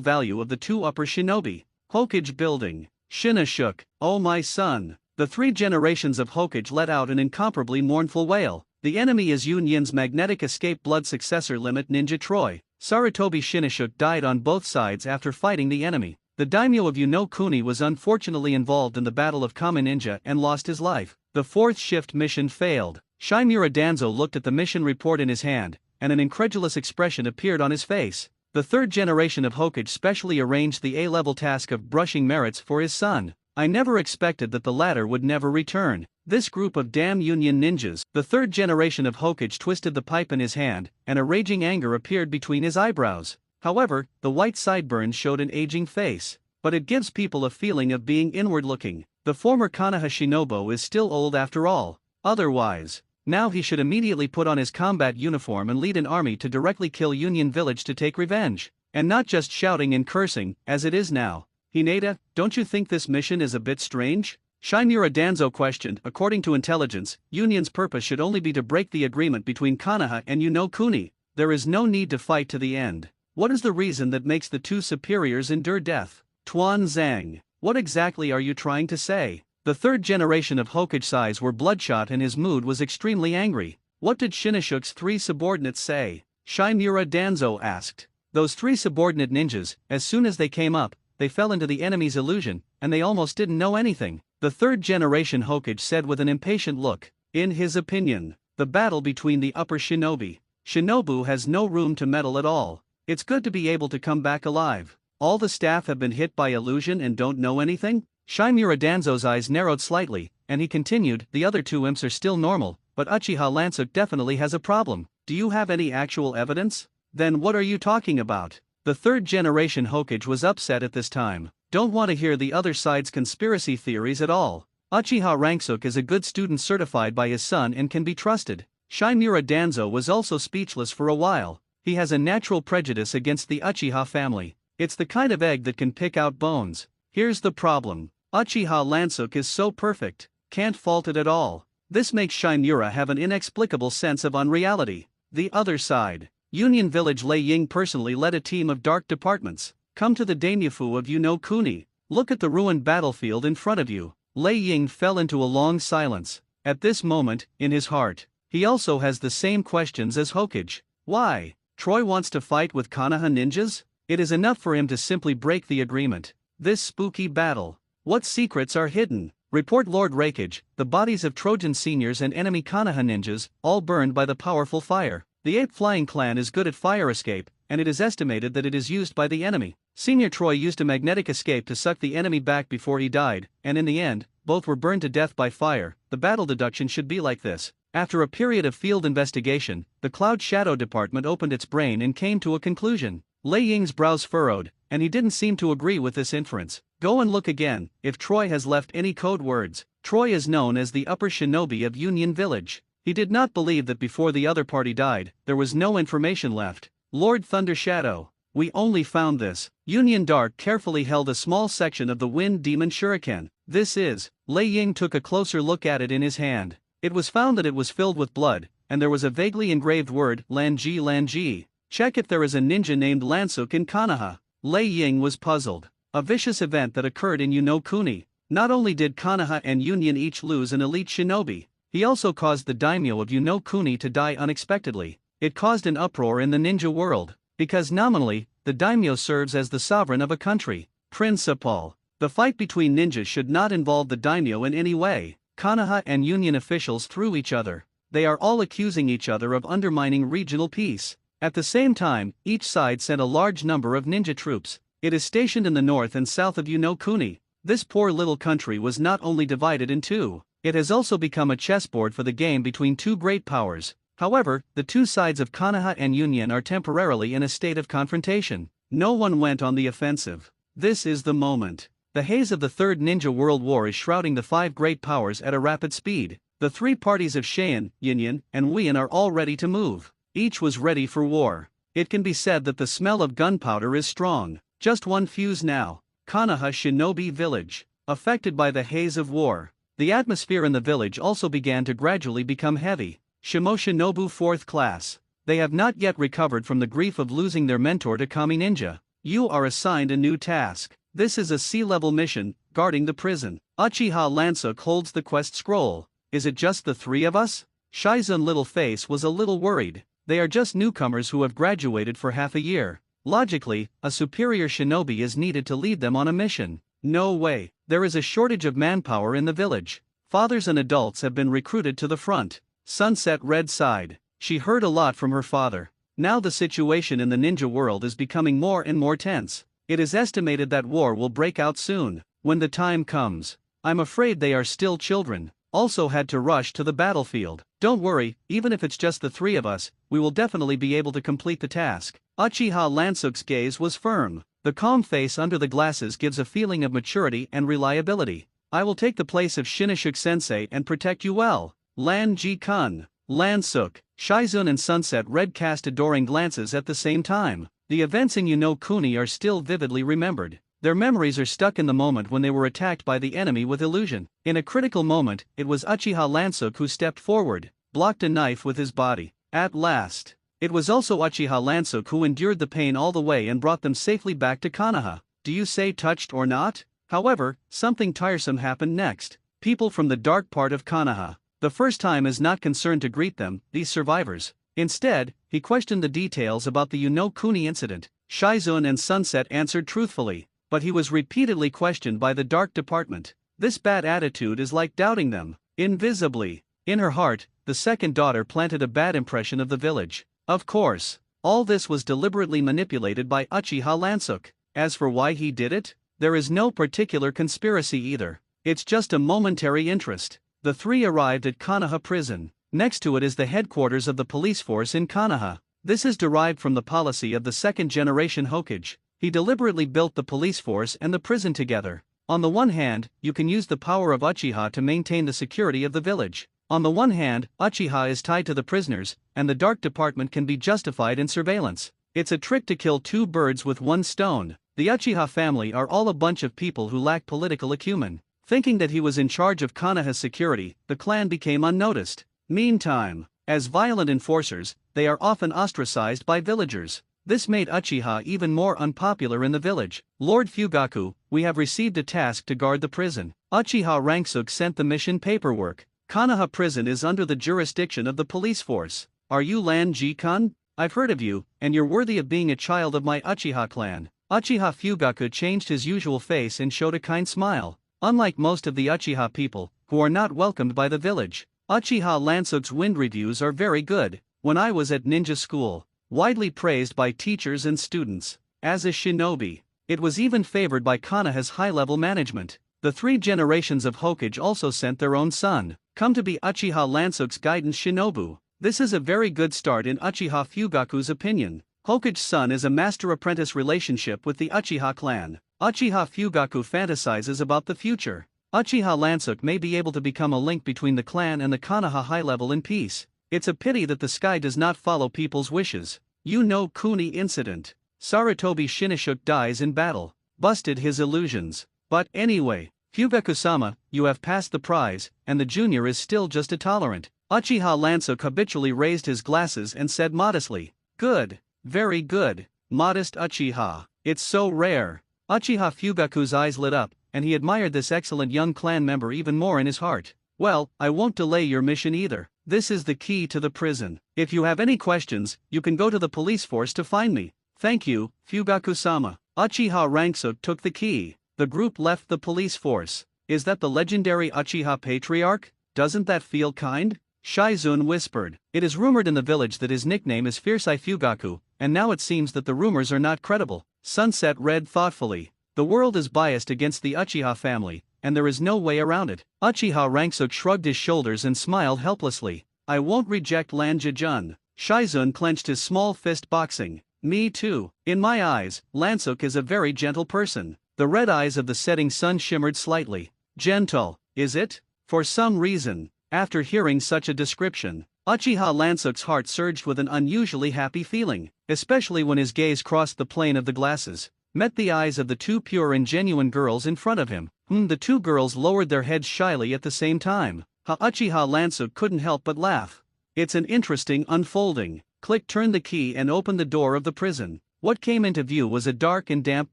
value of the two upper shinobi. Hokage building. Shina shook. Oh my son. The 3 generations of Hokage let out an incomparably mournful wail. The enemy is Yunyan's magnetic escape blood successor limit ninja Troy. Sarutobi Shinashuk died on both sides after fighting the enemy. The daimyo of Kuni was unfortunately involved in the Battle of Kami Ninja and lost his life. The 4th shift mission failed. Shimura Danzo looked at the mission report in his hand, and an incredulous expression appeared on his face. The 3rd generation of Hokage specially arranged the A-level task of brushing merits for his son. I never expected that the latter would never return. This group of damn Union ninjas. The 3rd generation of Hokage twisted the pipe in his hand, and a raging anger appeared between his eyebrows. However, the white sideburns showed an aging face. But it gives people a feeling of being inward-looking. The former Konoha Shinobu is still old after all. Otherwise, now he should immediately put on his combat uniform and lead an army to directly kill Union Village to take revenge. And not just shouting and cursing, as it is now. Hinata, don't you think this mission is a bit strange? Shimura Danzo questioned. According to intelligence, Union's purpose should only be to break the agreement between Konoha and Kuni. There is no need to fight to the end. What is the reason that makes the 2 superiors endure death? Tuan Zhang, what exactly are you trying to say? The 3rd generation of Hokage eyes were bloodshot and his mood was extremely angry. What did Shinashuk's 3 subordinates say? Shimura Danzo asked. Those 3 subordinate ninjas, as soon as they came up, they fell into the enemy's illusion, and they almost didn't know anything. The 3rd generation Hokage said with an impatient look. In his opinion, the battle between the upper Shinobu has no room to meddle at all. It's good to be able to come back alive. All the staff have been hit by illusion and don't know anything? Shimura Danzo's eyes narrowed slightly, and he continued, the other 2 imps are still normal, but Uchiha Lansuk definitely has a problem. Do you have any actual evidence? Then what are you talking about? The 3rd generation Hokage was upset at this time. Don't want to hear the other side's conspiracy theories at all. Uchiha Lansuk is a good student certified by his son and can be trusted. Shimura Danzo was also speechless for a while. He has a natural prejudice against the Uchiha family. It's the kind of egg that can pick out bones. Here's the problem. Uchiha Lansuk is so perfect, can't fault it at all. This makes Shimura have an inexplicable sense of unreality. The other side. Union Village Lei Ying personally led a team of dark departments. Come to the Daimyofu of Kuni. Look at the ruined battlefield in front of you. Lei Ying fell into a long silence. At this moment, in his heart, he also has the same questions as Hokage. Why? Troy wants to fight with Konoha ninjas? It is enough for him to simply break the agreement. This spooky battle. What secrets are hidden? Report Lord Raikage, the bodies of Trojan seniors and enemy Konoha ninjas, all burned by the powerful fire. The Ape Flying Clan is good at fire escape, and it is estimated that it is used by the enemy. Senior Troy used a magnetic escape to suck the enemy back before he died, and in the end, both were burned to death by fire. The battle deduction should be like this. After a period of field investigation, the Cloud Shadow Department opened its brain and came to a conclusion. Lei Ying's brows furrowed, and he didn't seem to agree with this inference. Go and look again, if Troy has left any code words. Troy is known as the upper shinobi of Union Village. He did not believe that before the other party died, there was no information left. Lord Thunder Shadow, we only found this. Union Dark carefully held a small section of the Wind Demon Shuriken. This is. Lei Ying took a closer look at it in his hand. It was found that it was filled with blood, and there was a vaguely engraved word, Lanji Lanji. Check if there is a ninja named Lansuk in Konoha. Lei Ying was puzzled. A vicious event that occurred in Kuni. Not only did Konoha and Union each lose an elite shinobi, he also caused the daimyo of Kuni to die unexpectedly. It caused an uproar in the ninja world, because nominally, the daimyo serves as the sovereign of a country. Principal. The fight between ninjas should not involve the daimyo in any way. Konoha and Union officials threw each other. They are all accusing each other of undermining regional peace. At the same time, each side sent a large number of ninja troops. It is stationed in the north and south of Kuni. This poor little country was not only divided in two, it has also become a chessboard for the game between two great powers. However, the two sides of Konoha and Union are temporarily in a state of confrontation. No one went on the offensive. This is the moment. The haze of the Third Ninja World War is shrouding the five great powers at a rapid speed. The three parties of Sheian, Union, and Weian are all ready to move. Each was ready for war. It can be said that the smell of gunpowder is strong. Just one fuse now. Konoha Shinobi Village. Affected by the haze of war. The atmosphere in the village also began to gradually become heavy. Shimoshinobu 4th class. They have not yet recovered from the grief of losing their mentor to Kami Ninja. You are assigned a new task. This is a sea-level mission, guarding the prison. Uchiha Lansuk holds the quest scroll. Is it just the three of us? Shizun's little face was a little worried. They are just newcomers who have graduated for half a year. Logically, a superior shinobi is needed to lead them on a mission. No way. There is a shortage of manpower in the village. Fathers and adults have been recruited to the front. Sunset Red sighed. She heard a lot from her father. Now the situation in the ninja world is becoming more and more tense. It is estimated that war will break out soon. When the time comes, I'm afraid they are still children. Also had to rush to the battlefield. Don't worry, even if it's just the three of us, we will definitely be able to complete the task. Uchiha Lansuk's gaze was firm. The calm face under the glasses gives a feeling of maturity and reliability. I will take the place of Shinosuke-sensei and protect you well. Lan Ji-kun. Lansuk. Shizun and Sunset Red cast adoring glances at the same time. The events in Yuno Kuni are still vividly remembered. Their memories are stuck in the moment when they were attacked by the enemy with illusion. In a critical moment, it was Uchiha Lansuk who stepped forward, blocked a knife with his body. At last. It was also Uchiha Lansuk who endured the pain all the way and brought them safely back to Konoha. Do you say touched or not? However, something tiresome happened next. People from the dark part of Konoha. The first time is not concerned to greet them, these survivors. Instead, he questioned the details about the Yuno Kuni incident. Shizun and Sunset answered truthfully, but he was repeatedly questioned by the dark department. This bad attitude is like doubting them. Invisibly. In her heart, the second daughter planted a bad impression of the village. Of course, all this was deliberately manipulated by Uchiha Lansuk. As for why he did it, there is no particular conspiracy either. It's just a momentary interest. The three arrived at Konoha prison. Next to it is the headquarters of the police force in Konoha. This is derived from the policy of the second-generation Hokage. He deliberately built the police force and the prison together. On the one hand, you can use the power of Uchiha to maintain the security of the village. On the one hand, Uchiha is tied to the prisoners, and the dark department can be justified in surveillance. It's a trick to kill two birds with one stone. The Uchiha family are all a bunch of people who lack political acumen. Thinking that he was in charge of Konoha's security, the clan became unnoticed. Meantime, as violent enforcers, they are often ostracized by villagers. This made Uchiha even more unpopular in the village. Lord Fugaku, we have received a task to guard the prison. Uchiha Ranksuk sent the mission paperwork. Konoha prison is under the jurisdiction of the police force. Are you Lan Ji-kun? I've heard of you, and you're worthy of being a child of my Uchiha clan. Uchiha Fugaku changed his usual face and showed a kind smile. Unlike most of the Uchiha people, who are not welcomed by the village, Uchiha Lansuk's wind reviews are very good. When I was at ninja school, widely praised by teachers and students. As a shinobi, it was even favored by Konoha's high-level management. The three generations of Hokage also sent their own son, come to be Uchiha Lansuk's guidance shinobu. This is a very good start in Uchiha Fugaku's opinion. Hokage's son is a master-apprentice relationship with the Uchiha clan. Uchiha Fugaku fantasizes about the future. Uchiha Lansuk may be able to become a link between the clan and the Konoha high level in peace. It's a pity that the sky does not follow people's wishes. Yuno Kuni incident. Sarutobi Shinosuke dies in battle. Busted his illusions. But anyway, Fugaku-sama, you have passed the prize, and the junior is still just a tolerant. Uchiha Lansuk habitually raised his glasses and said modestly, "Good, very good, modest Uchiha. It's so rare." Uchiha Fugaku's eyes lit up, and he admired this excellent young clan member even more in his heart. Well, I won't delay your mission either. This is the key to the prison. If you have any questions, you can go to the police force to find me. Thank you, Fugaku-sama. Uchiha Ranksuk took the key. The group left the police force. Is that the legendary Uchiha patriarch? Doesn't that feel kind? Shizun whispered. It is rumored in the village that his nickname is Fierce Eye Fugaku, and now it seems that the rumors are not credible. Sunset read thoughtfully. The world is biased against the Uchiha family, and there is no way around it. Uchiha Ranksuk shrugged his shoulders and smiled helplessly. I won't reject Lan Jijun. Shizun clenched his small fist boxing. Me too. In my eyes, Lansuk is a very gentle person. The red eyes of the setting sun shimmered slightly. Gentle, is it? For some reason, after hearing such a description, Uchiha Lansuk's heart surged with an unusually happy feeling, especially when his gaze crossed the plane of the glasses, met the eyes of the two pure and genuine girls in front of him. The two girls lowered their heads shyly at the same time. Uchiha Lansuk couldn't help but laugh. It's an interesting unfolding. Click turned the key and opened the door of the prison. What came into view was a dark and damp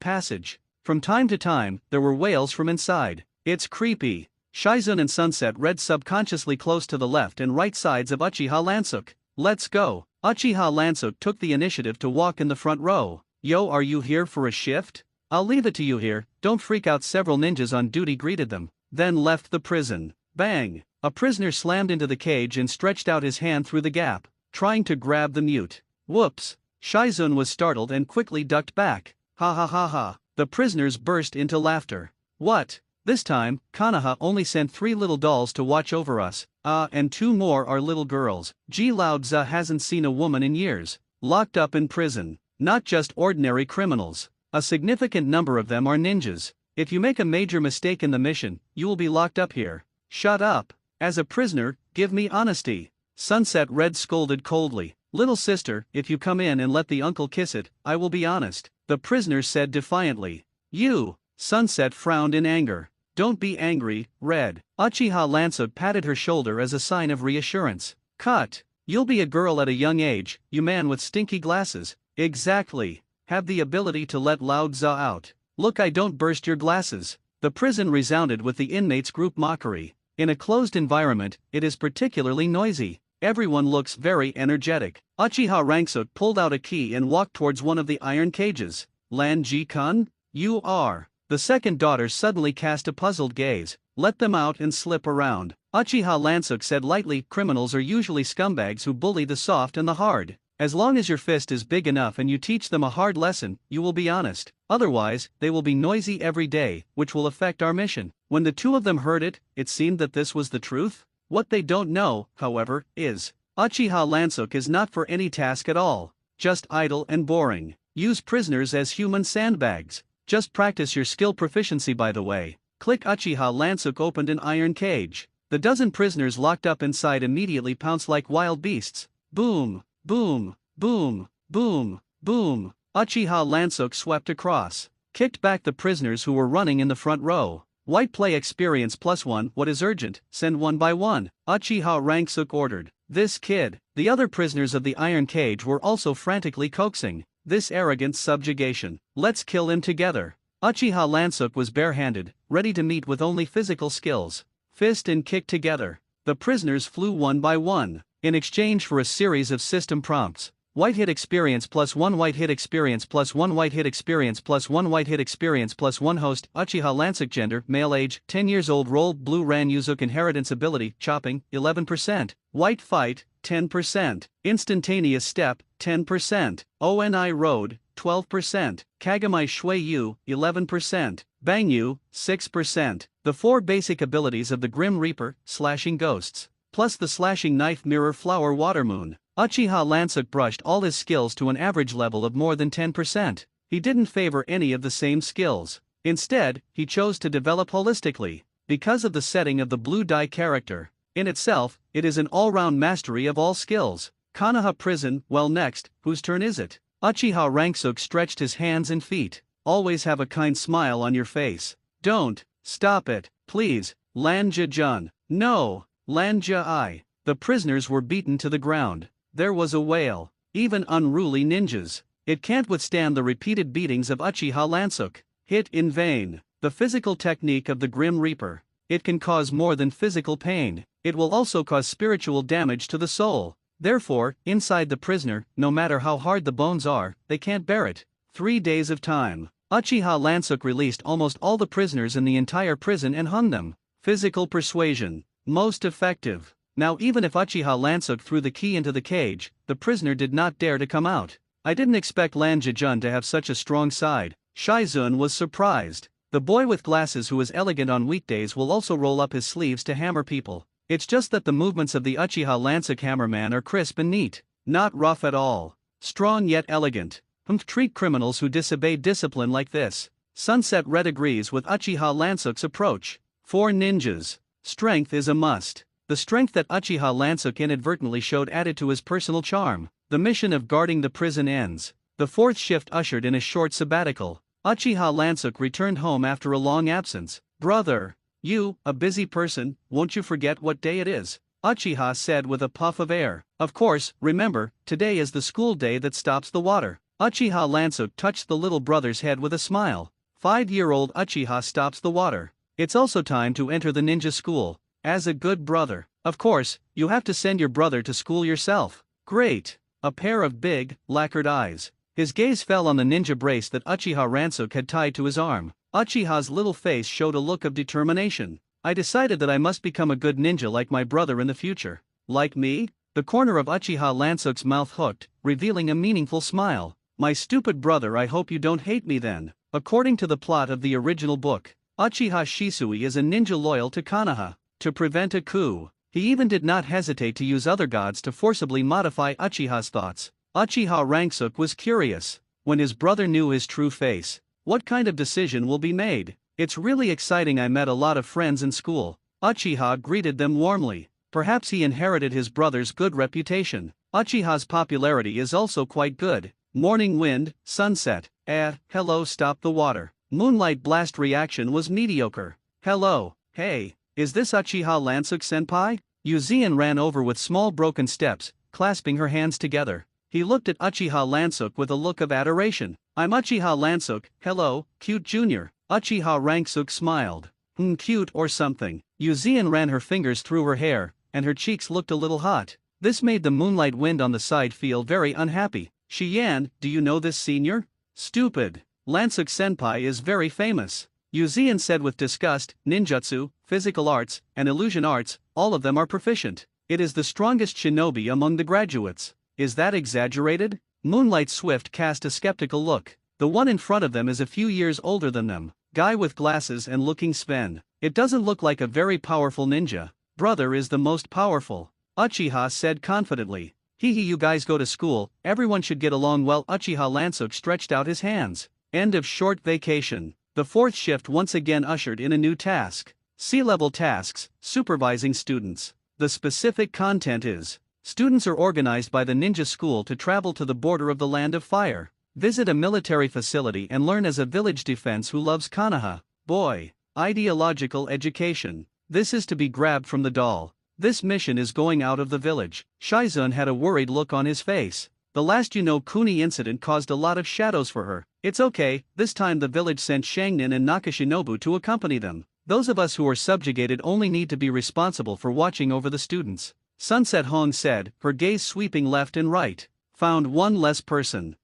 passage. From time to time, there were wails from inside. It's creepy. Shizun and Sunset read subconsciously close to the left and right sides of Uchiha Lansuk. Let's go. Uchiha Lansuk took the initiative to walk in the front row. Yo, are you here for a shift? I'll leave it to you here, don't freak out. Several ninjas on duty greeted them, then left the prison. Bang! A prisoner slammed into the cage and stretched out his hand through the gap, trying to grab the mute. Whoops! Shizun was startled and quickly ducked back. Ha ha ha ha! The prisoners burst into laughter. What? This time, Konoha only sent 3 little dolls to watch over us, and 2 more are little girls. Lao Tzu hasn't seen a woman in years. Locked up in prison. Not just ordinary criminals. A significant number of them are ninjas. If you make a major mistake in the mission, you will be locked up here. Shut up. As a prisoner, give me honesty. Sunset Red scolded coldly. Little sister, if you come in and let the uncle kiss it, I will be honest, the prisoner said defiantly. You! Sunset frowned in anger. Don't be angry, Red. Uchiha Lansuk patted her shoulder as a sign of reassurance. Cut. You'll be a girl at a young age, you man with stinky glasses. Exactly. Have the ability to let Lao Tzu out. Look, I don't burst your glasses. The prison resounded with the inmates' group mockery. In a closed environment, it is particularly noisy. Everyone looks very energetic. Uchiha Ranksuk pulled out a key and walked towards one of the iron cages. Lan Ji-kun? You are. The second daughter suddenly cast a puzzled gaze. Let them out and slip around. Uchiha Lansuk said lightly, criminals are usually scumbags who bully the soft and the hard. As long as your fist is big enough and you teach them a hard lesson, you will be honest. Otherwise, they will be noisy every day, which will affect our mission. When the 2 of them heard it, it seemed that this was the truth. What they don't know, however, is Uchiha Lansuk is not for any task at all. Just idle and boring. Use prisoners as human sandbags. Just practice your skill proficiency, by the way. Click. Uchiha Lansuk opened an iron cage. The dozen prisoners locked up inside immediately pounced like wild beasts. Boom, boom, boom, boom, boom. Uchiha Lansuk swept across, kicked back the prisoners who were running in the front row. White play experience +1. What is urgent? Send 1 by 1. Uchiha Ranksuk ordered. This kid. The other prisoners of the iron cage were also frantically coaxing. This arrogant subjugation. Let's kill him together. Uchiha Lansuk was barehanded, ready to meet with only physical skills. Fist and kick together. The prisoners flew 1 by 1. In exchange for a series of system prompts. White hit experience +1, white hit experience +1, white hit experience +1, white hit experience +1. Host, Uchiha Lansuk. Gender, male, age, 10 years old. Role, blue. Ran Yuzuk. Inheritance ability, chopping, 11%. White fight, 10%. Instantaneous step, 10%. Oni road, 12%. Kagami Shui Yu, 11%. Bang Yu, 6%. The 4 basic abilities of the Grim Reaper, slashing ghosts, plus the slashing knife, mirror, flower, water moon. Uchiha Lansuk brushed all his skills to an average level of more than 10%. He didn't favor any of the same skills. Instead, he chose to develop holistically. Because of the setting of the blue dye character. In itself, it is an all-round mastery of all skills. Konoha Prison. Well, next, whose turn is it? Uchiha Ranksuk stretched his hands and feet. Always have a kind smile on your face. Don't. Stop it, please. Lanja-jun. No. Lanja-I. The prisoners were beaten to the ground. There was a wail. Even unruly ninjas. It can't withstand the repeated beatings of Uchiha Lansuk. Hit in vain. The physical technique of the Grim Reaper. It can cause more than physical pain. It will also cause spiritual damage to the soul. Therefore, inside the prisoner, no matter how hard the bones are, they can't bear it. 3 days of time. Uchiha Lansuk released almost all the prisoners in the entire prison and hung them. Physical persuasion. Most effective. Now even if Uchiha Lansuk threw the key into the cage, the prisoner did not dare to come out. I didn't expect Lanja-jun to have such a strong side. Shizun was surprised. The boy with glasses who is elegant on weekdays will also roll up his sleeves to hammer people. It's just that the movements of the Uchiha Lansuk hammerman are crisp and neat. Not rough at all. Strong yet elegant. Treat criminals who disobey discipline like this. Sunset Red agrees with Uchiha Lansuk's approach. For ninjas, strength is a must. The strength that Uchiha Lansuk inadvertently showed added to his personal charm. The mission of guarding the prison ends. The 4th shift ushered in a short sabbatical. Uchiha Lansuk returned home after a long absence. Brother, you, a busy person, won't you forget what day it is? Uchiha said with a puff of air. Of course, remember, today is the school day that stops the water. Uchiha Lansuk touched the little brother's head with a smile. 5-year-old Uchiha stops the water. It's also time to enter the ninja school. As a good brother, of course, you have to send your brother to school yourself. Great. A pair of big, lacquered eyes. His gaze fell on the ninja brace that Uchiha Ransook had tied to his arm. Uchiha's little face showed a look of determination. I decided that I must become a good ninja like my brother in the future. Like me? The corner of Uchiha Ransook's mouth hooked, revealing a meaningful smile. My stupid brother, I hope you don't hate me then. According to the plot of the original book, Uchiha Shisui is a ninja loyal to Konoha. To prevent a coup, he even did not hesitate to use other gods to forcibly modify Uchiha's thoughts. Uchiha Ransook was curious. When his brother knew his true face, what kind of decision will be made? It's really exciting. I met a lot of friends in school. Uchiha greeted them warmly. Perhaps he inherited his brother's good reputation. Uchiha's popularity is also quite good. Morning wind, sunset, hello, stop the water. Moonlight blast reaction was mediocre. Hello, hey, is this Uchiha Ransook senpai? Yuzian ran over with small broken steps, clasping her hands together. He looked at Uchiha Ransook with a look of adoration. I'm Uchiha Ransook, hello, cute junior. Uchiha Ransook smiled. Cute or something. Yuzian ran her fingers through her hair, and her cheeks looked a little hot. This made the moonlight wind on the side feel very unhappy. Shiyan, do you know this senior? Stupid. Ransook senpai is very famous. Yuzian said with disgust. Ninjutsu, physical arts, and illusion arts, all of them are proficient. It is the strongest shinobi among the graduates. Is that exaggerated? Moonlight Swift cast a skeptical look. The one in front of them is a few years older than them. Guy with glasses and looking Sven. It doesn't look like a very powerful ninja. Brother is the most powerful. Uchiha said confidently. Hehe, you guys go to school, everyone should get along well. Uchiha Ransook stretched out his hands. End of short vacation. The fourth shift once again ushered in a new task. C-level tasks, supervising students. The specific content is: students are organized by the ninja school to travel to the border of the Land of Fire, visit a military facility and learn as a village defense who loves Konoha. Boy. Ideological education. This is to be grabbed from the doll. This mission is going out of the village. Shizun had a worried look on his face. The last Kuni incident caused a lot of shadows for her. It's okay, this time the village sent Shangnin and Nakashinobu to accompany them. Those of us who are subjugated only need to be responsible for watching over the students. Sunset Hong said, her gaze sweeping left and right. Found one less person.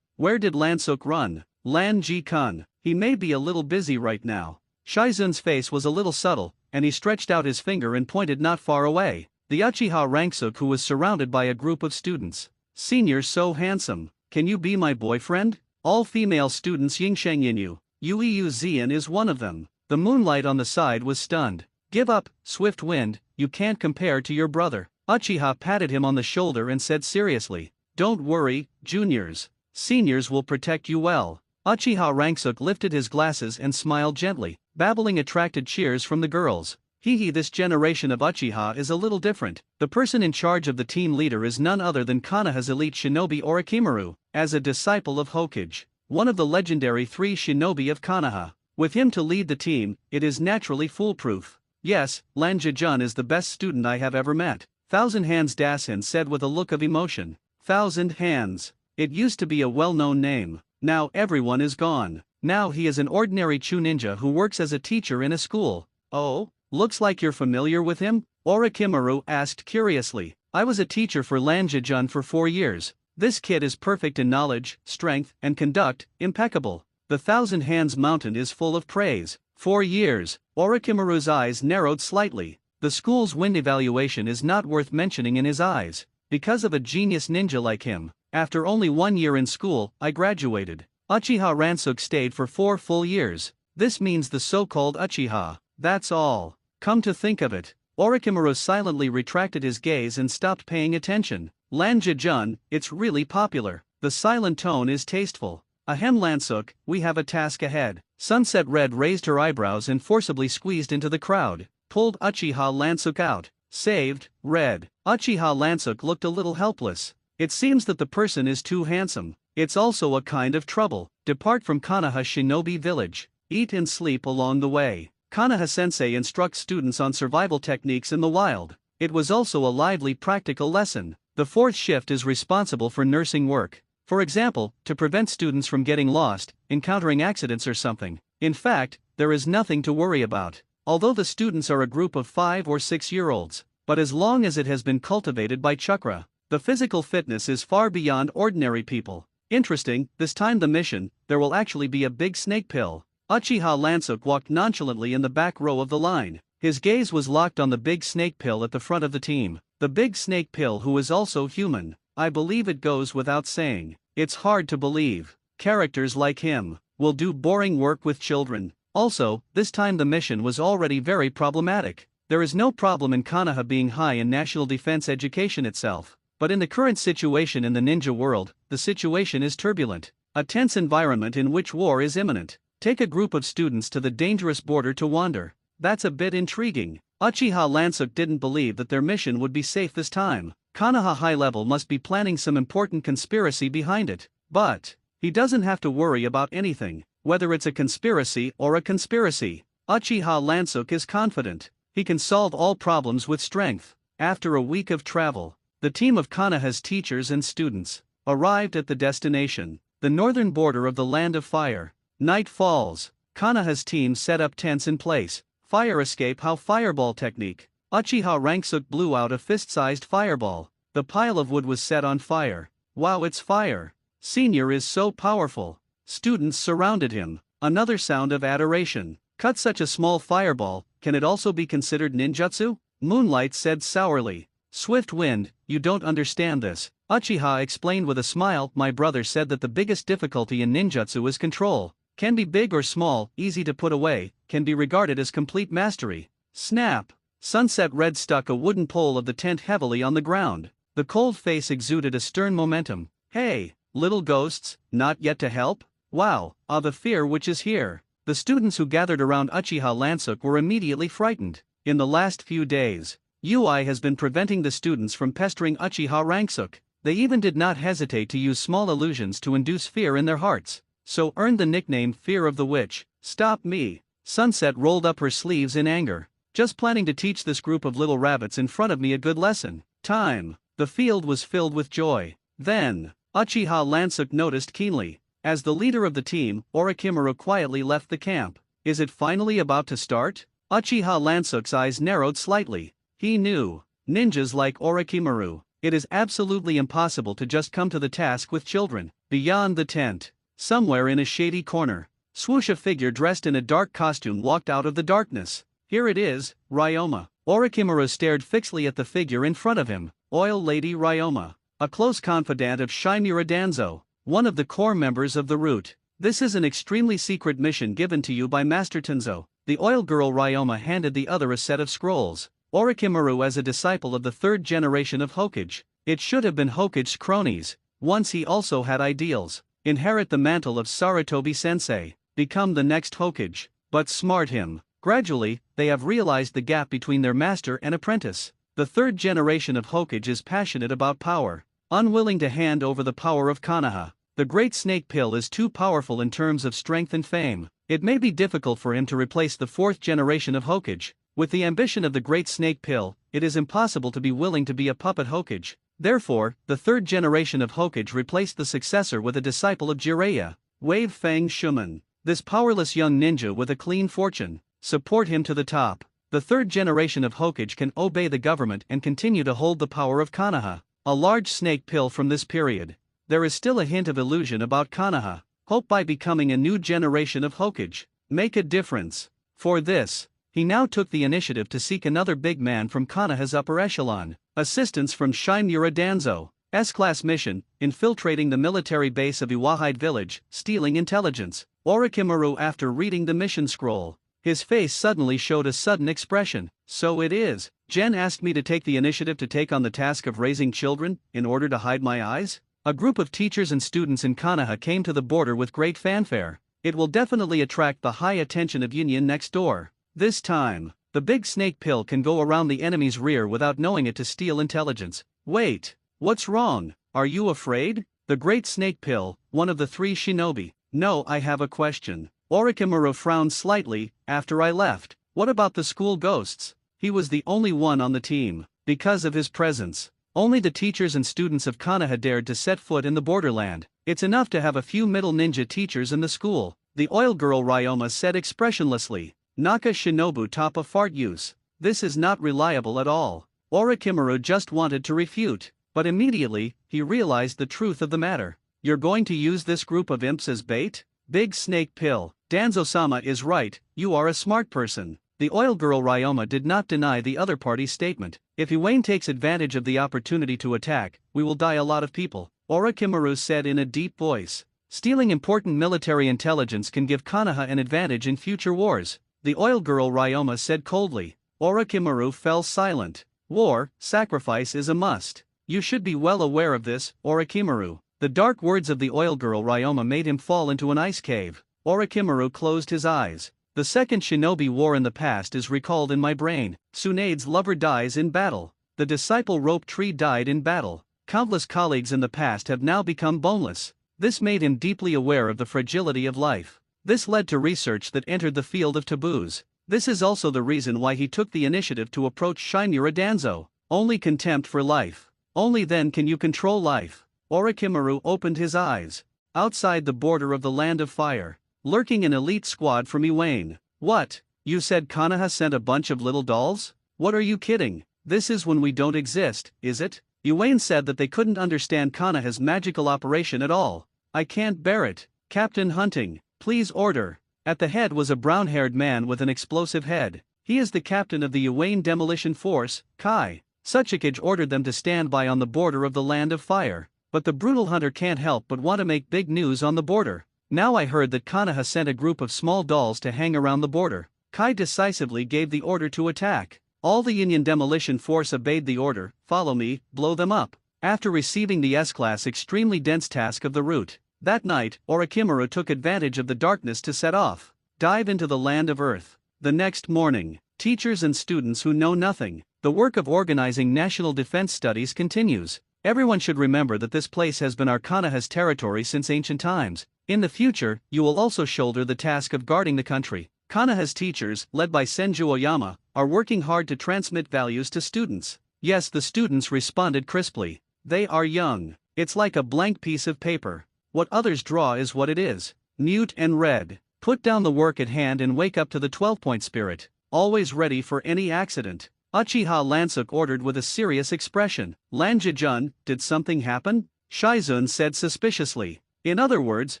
Where did Ransook run? Lan Ji-kun. He may be a little busy right now. Shizun's face was a little subtle, and he stretched out his finger and pointed not far away. The Uchiha Ransook, who was surrounded by a group of students. Senior, so handsome. Can you be my boyfriend? All female students. Yingsheng Yinyu. Yu Zian is one of them. The moonlight on the side was stunned. Give up, Swift Wind, you can't compare to your brother. Uchiha patted him on the shoulder and said seriously. Don't worry, juniors. Seniors will protect you well. Uchiha Ransook lifted his glasses and smiled gently. Babbling attracted cheers from the girls. Hehe, this generation of Uchiha is a little different. The person in charge of the team leader is none other than Konoha's elite shinobi Orochimaru, as a disciple of Hokage, one of the legendary 3 shinobi of Konoha. With him to lead the team, it is naturally foolproof. Yes, Lan Jijun is the best student I have ever met. Thousand Hands Dasen said with a look of emotion. Thousand Hands. It used to be a well-known name. Now everyone is gone. Now he is an ordinary Chu ninja who works as a teacher in a school. Oh? Looks like you're familiar with him? Orochimaru asked curiously. I was a teacher for Lan Jijun for 4 years. This kid is perfect in knowledge, strength, and conduct, impeccable. The Thousand Hands Mountain is full of praise. 4 years. Orochimaru's eyes narrowed slightly. The school's wind evaluation is not worth mentioning in his eyes. Because of a genius ninja like him, after only 1 year in school, I graduated. Uchiha Ransook stayed for 4 full years. This means the so-called Uchiha. That's all. Come to think of it. Orochimaru silently retracted his gaze and stopped paying attention. Lan Jijun, it's really popular. The silent tone is tasteful. Ahem, Ransook, we have a task ahead. Sunset Red raised her eyebrows and forcibly squeezed into the crowd. Pulled Uchiha Ransook out. Saved, Red. Uchiha Ransook looked a little helpless. It seems that the person is too handsome. It's also a kind of trouble. Depart from Konoha Shinobi Village. Eat and sleep along the way. Konoha Sensei instructs students on survival techniques in the wild. It was also a lively practical lesson. The fourth shift is responsible for nursing work. For example, to prevent students from getting lost, encountering accidents or something. In fact, there is nothing to worry about. Although the students are a group of 5 or 6-year-olds, but as long as it has been cultivated by chakra, the physical fitness is far beyond ordinary people. Interesting, this time the mission, there will actually be a big snake pill. Uchiha Lansuk walked nonchalantly in the back row of the line. His gaze was locked on the big snake pill at the front of the team. The big snake pill who is also human. I believe it goes without saying. It's hard to believe. Characters like him will do boring work with children. Also, this time the mission was already very problematic. There is no problem in Konoha being high in national defense education itself. But in the current situation in the ninja world, the situation is turbulent. A tense environment in which war is imminent. Take a group of students to the dangerous border to wander. That's a bit intriguing. Uchiha Lansuk didn't believe that their mission would be safe this time. Konoha High Level must be planning some important conspiracy behind it. But he doesn't have to worry about anything, whether it's a conspiracy or a conspiracy. Uchiha Lansuk is confident. He can solve all problems with strength. After a week of travel, the team of Konoha's teachers and students arrived at the destination, the northern border of the Land of Fire. Night falls. Konoha's team set up tents in place. Fire escape how fireball technique. Uchiha Ranksuk blew out a fist-sized fireball. The pile of wood was set on fire. Wow, it's fire. Senior is so powerful. Students surrounded him. Another sound of adoration. Cut such a small fireball, can it also be considered ninjutsu? Moonlight said sourly. Swift Wind, you don't understand this. Uchiha explained with a smile. My brother said that the biggest difficulty in ninjutsu is control. Can be big or small, easy to put away, can be regarded as complete mastery. Snap. Sunset Red stuck a wooden pole of the tent heavily on the ground. The cold face exuded a stern momentum. Hey, little ghosts, not yet to help? Wow, the fear which is here. The students who gathered around Uchiha Lansuk were immediately frightened. In the last few days, UI has been preventing the students from pestering Uchiha Ranksuk. They even did not hesitate to use small illusions to induce fear in their hearts. So earned the nickname Fear of the Witch. Stop me. Sunset rolled up her sleeves in anger. Just planning to teach this group of little rabbits in front of me a good lesson. Time. The field was filled with joy. Then, Uchiha Lansuk noticed keenly. As the leader of the team, Orochimaru quietly left the camp. Is it finally about to start? Uchiha Lansuk's eyes narrowed slightly. He knew. Ninjas like Orochimaru. It is absolutely impossible to just come to the task with children. Beyond the tent, somewhere in a shady corner, swoosh, a figure dressed in a dark costume walked out of the darkness. Here it is, Ryoma. Orochimaru stared fixedly at the figure in front of him. Oil Lady Ryoma, a close confidant of Shimura Danzo, one of the core members of the Root. This is an extremely secret mission given to you by Master Tenzo. The oil girl Ryoma handed the other a set of scrolls. Orochimaru, as a disciple of the third generation of Hokage, it should have been Hokage's cronies. Once he also had ideals. Inherit the mantle of Sarutobi Sensei, become the next Hokage. But smart him. Gradually, they have realized the gap between their master and apprentice. The third generation of Hokage is passionate about power, unwilling to hand over the power of Konoha. The Great Snake Pill is too powerful in terms of strength and fame. It may be difficult for him to replace the fourth generation of Hokage. With the ambition of the Great Snake Pill, it is impossible to be willing to be a puppet Hokage. Therefore, the third generation of Hokage replaced the successor with a disciple of Jiraiya, Wave Fang Shuman. This powerless young ninja with a clean fortune. Support him to the top. The third generation of Hokage can obey the government and continue to hold the power of Konoha. A large snake pill from this period. There is still a hint of illusion about Konoha. Hope by becoming a new generation of Hokage. Make a difference. For this, he now took the initiative to seek another big man from Konoha's upper echelon. Assistance from Shimura Danzo. S-Class mission, infiltrating the military base of Iwahide village, stealing intelligence. Orochimaru, after reading the mission scroll, his face suddenly showed a sudden expression. So it is. Jen asked me to take the initiative to take on the task of raising children, in order to hide my eyes? A group of teachers and students in Konoha came to the border with great fanfare. It will definitely attract the high attention of Union next door. This time, the big snake pill can go around the enemy's rear without knowing it to steal intelligence. Wait, what's wrong? Are you afraid? The Great Snake Pill, one of the three shinobi. No, I have a question. Orochimaru frowned slightly. After I left, what about the school ghosts? He was the only one on the team. Because of his presence, only the teachers and students of Konoha dared to set foot in the borderland. It's enough to have a few middle ninja teachers in the school, the oil girl Ryoma said expressionlessly. Naka Shinobu top of fart use. This is not reliable at all. Orochimaru just wanted to refute, but immediately, he realized the truth of the matter. You're going to use this group of imps as bait? Big snake pill. Danzo-sama is right, you are a smart person. The oil girl Ryoma did not deny the other party's statement. If Iwayne takes advantage of the opportunity to attack, we will die a lot of people, Orochimaru said in a deep voice. Stealing important military intelligence can give Konoha an advantage in future wars, the oil girl Ryoma said coldly. Orochimaru fell silent. War, sacrifice is a must. You should be well aware of this, Orochimaru. The dark words of the oil girl Ryoma made him fall into an ice cave. Orochimaru closed his eyes. The second shinobi war in the past is recalled in my brain. Tsunade's lover dies in battle. The disciple rope tree died in battle. Countless colleagues in the past have now become boneless. This made him deeply aware of the fragility of life. This led to research that entered the field of taboos. This is also the reason why he took the initiative to approach Shinura Danzo. Only contempt for life. Only then can you control life. Orochimaru opened his eyes. Outside the border of the Land of Fire, lurking an elite squad from Iwayne. What? You said Konoha sent a bunch of little dolls? What are you kidding? This is when we don't exist, is it? Iwayne said that they couldn't understand Konoha's magical operation at all. I can't bear it. Captain Hunting, please order. At the head was a brown-haired man with an explosive head. He is the captain of the Iwayne Demolition Force, Kai. Suchikage ordered them to stand by on the border of the Land of Fire. But the brutal hunter can't help but want to make big news on the border. Now I heard that Konoha sent a group of small dolls to hang around the border. Kai decisively gave the order to attack. All the Union Demolition Force obeyed the order. Follow me, blow them up. After receiving the S-Class extremely dense task of the route, that night, Orochimaru took advantage of the darkness to set off. Dive into the land of Earth. The next morning, teachers and students who know nothing, the work of organizing national defense studies continues. Everyone should remember that this place has been our Konoha's territory since ancient times. In the future, you will also shoulder the task of guarding the country. Konoha's teachers, led by Senju Oyama, are working hard to transmit values to students. Yes, the students responded crisply. They are young. It's like a blank piece of paper. What others draw is what it is. Mute and read. Put down the work at hand and wake up to the 12-point spirit. Always ready for any accident. Uchiha Lansuk ordered with a serious expression. Lanjijun, did something happen? Shizun said suspiciously. In other words,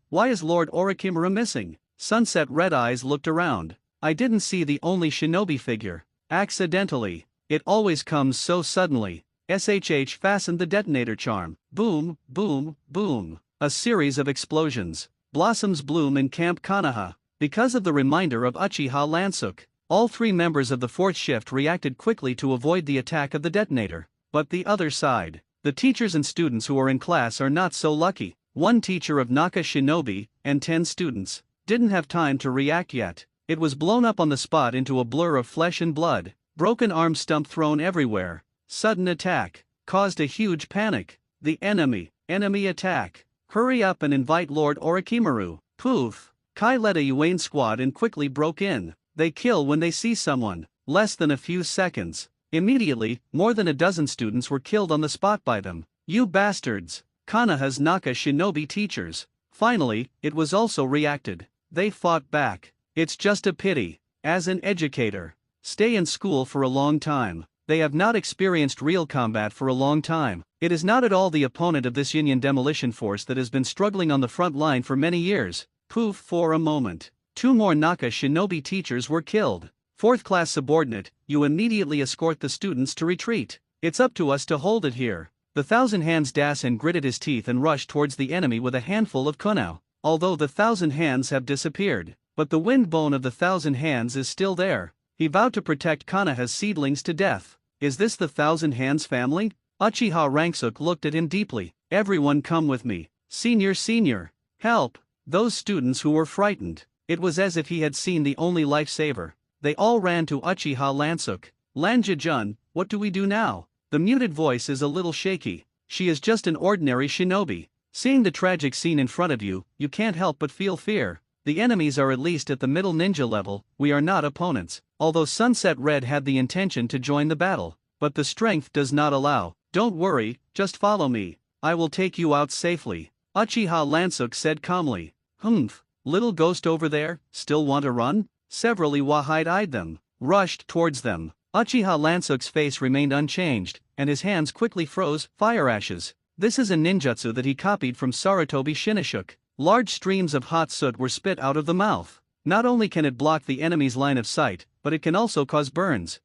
why is Lord Orochimaru missing? Sunset Red Eyes looked around. I didn't see the only shinobi figure. Accidentally. It always comes so suddenly. SHH fastened the detonator charm. Boom, boom, boom. A series of explosions. Blossoms bloom in Camp Konoha. Because of the reminder of Uchiha Lansuk, all three members of the fourth shift reacted quickly to avoid the attack of the detonator. But the other side, the teachers and students who are in class are not so lucky. One teacher of Naka Shinobi, and 10 students, didn't have time to react yet. It was blown up on the spot into a blur of flesh and blood. Broken arm stump thrown everywhere. Sudden attack. Caused a huge panic. The enemy attack. Hurry up and invite Lord Orochimaru. Poof. Kai led a Iwayne squad and quickly broke in. They kill when they see someone. Less than a few seconds. Immediately, more than a dozen students were killed on the spot by them. You bastards. Konoha's Naka Shinobi teachers. Finally, it was also reacted. They fought back. It's just a pity. As an educator, stay in school for a long time. They have not experienced real combat for a long time. It is not at all the opponent of this Union Demolition Force that has been struggling on the front line for many years. Poof for a moment. 2 more Naka Shinobi teachers were killed. 4th class subordinate, you immediately escort the students to retreat. It's up to us to hold it here. The Thousand Hands Dasen gritted his teeth and rushed towards the enemy with a handful of kunao. Although the Thousand Hands have disappeared, but the wind bone of the Thousand Hands is still there. He vowed to protect Konoha's seedlings to death. Is this the Thousand Hands family? Uchiha Ranksuk looked at him deeply. Everyone come with me. Senior. Help! Those students who were frightened. It was as if he had seen the only lifesaver. They all ran to Uchiha Lansuk. Lanjijun, what do we do now? The muted voice is a little shaky. She is just an ordinary shinobi. Seeing the tragic scene in front of you, you can't help but feel fear. The enemies are at least at the middle ninja level, we are not opponents. Although Sunset Red had the intention to join the battle, but the strength does not allow. Don't worry, just follow me. I will take you out safely. Uchiha Lansuk said calmly. Humph, little ghost over there, still want to run? Several Iwahide eyed them, rushed towards them. Uchiha Lansuk's face remained unchanged, and his hands quickly froze, fire ashes. This is a ninjutsu that he copied from Sarutobi Shinnishuk. Large streams of hot soot were spit out of the mouth. Not only can it block the enemy's line of sight, but it can also cause burns.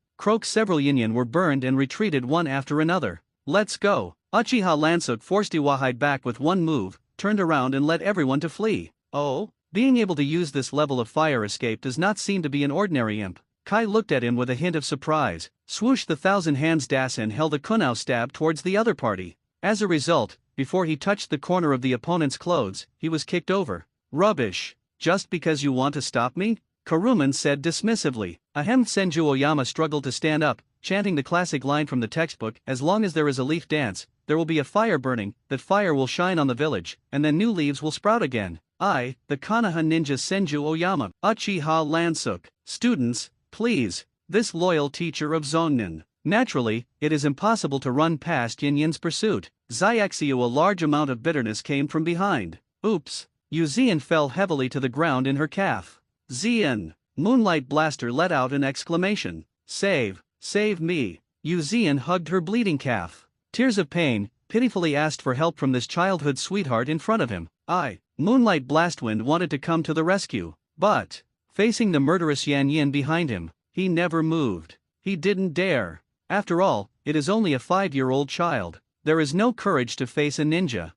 Several Yin were burned and retreated one after another. Let's go. Uchiha Lansuk forced Iwahide back with one move, turned around and led everyone to flee. Oh? Being able to use this level of fire escape does not seem to be an ordinary imp. Kai looked at him with a hint of surprise. Swoosh, the thousand hands Dasen held a kunao stab towards the other party. As a result, before he touched the corner of the opponent's clothes, he was kicked over. Rubbish. Just because you want to stop me? Karuman said dismissively. Ahem. Senju Oyama struggled to stand up, chanting the classic line from the textbook, as long as there is a leaf dance, there will be a fire burning, that fire will shine on the village, and then new leaves will sprout again. I, the Konoha ninja Senju Oyama, Uchiha Lansuk. Students, please, this loyal teacher of Zonnin. Naturally, it is impossible to run past Yin's pursuit. Xiaxiu, a large amount of bitterness came from behind. Oops. Yuzian fell heavily to the ground in her calf. Zian. Moonlight Blaster let out an exclamation. Save me. Yuzian hugged her bleeding calf. Tears of pain, pitifully asked for help from this childhood sweetheart in front of him. Moonlight Blastwind wanted to come to the rescue, but, facing the murderous Yan Yin behind him, he never moved. He didn't dare. After all, it is only a 5-year-old child. There is no courage to face a ninja.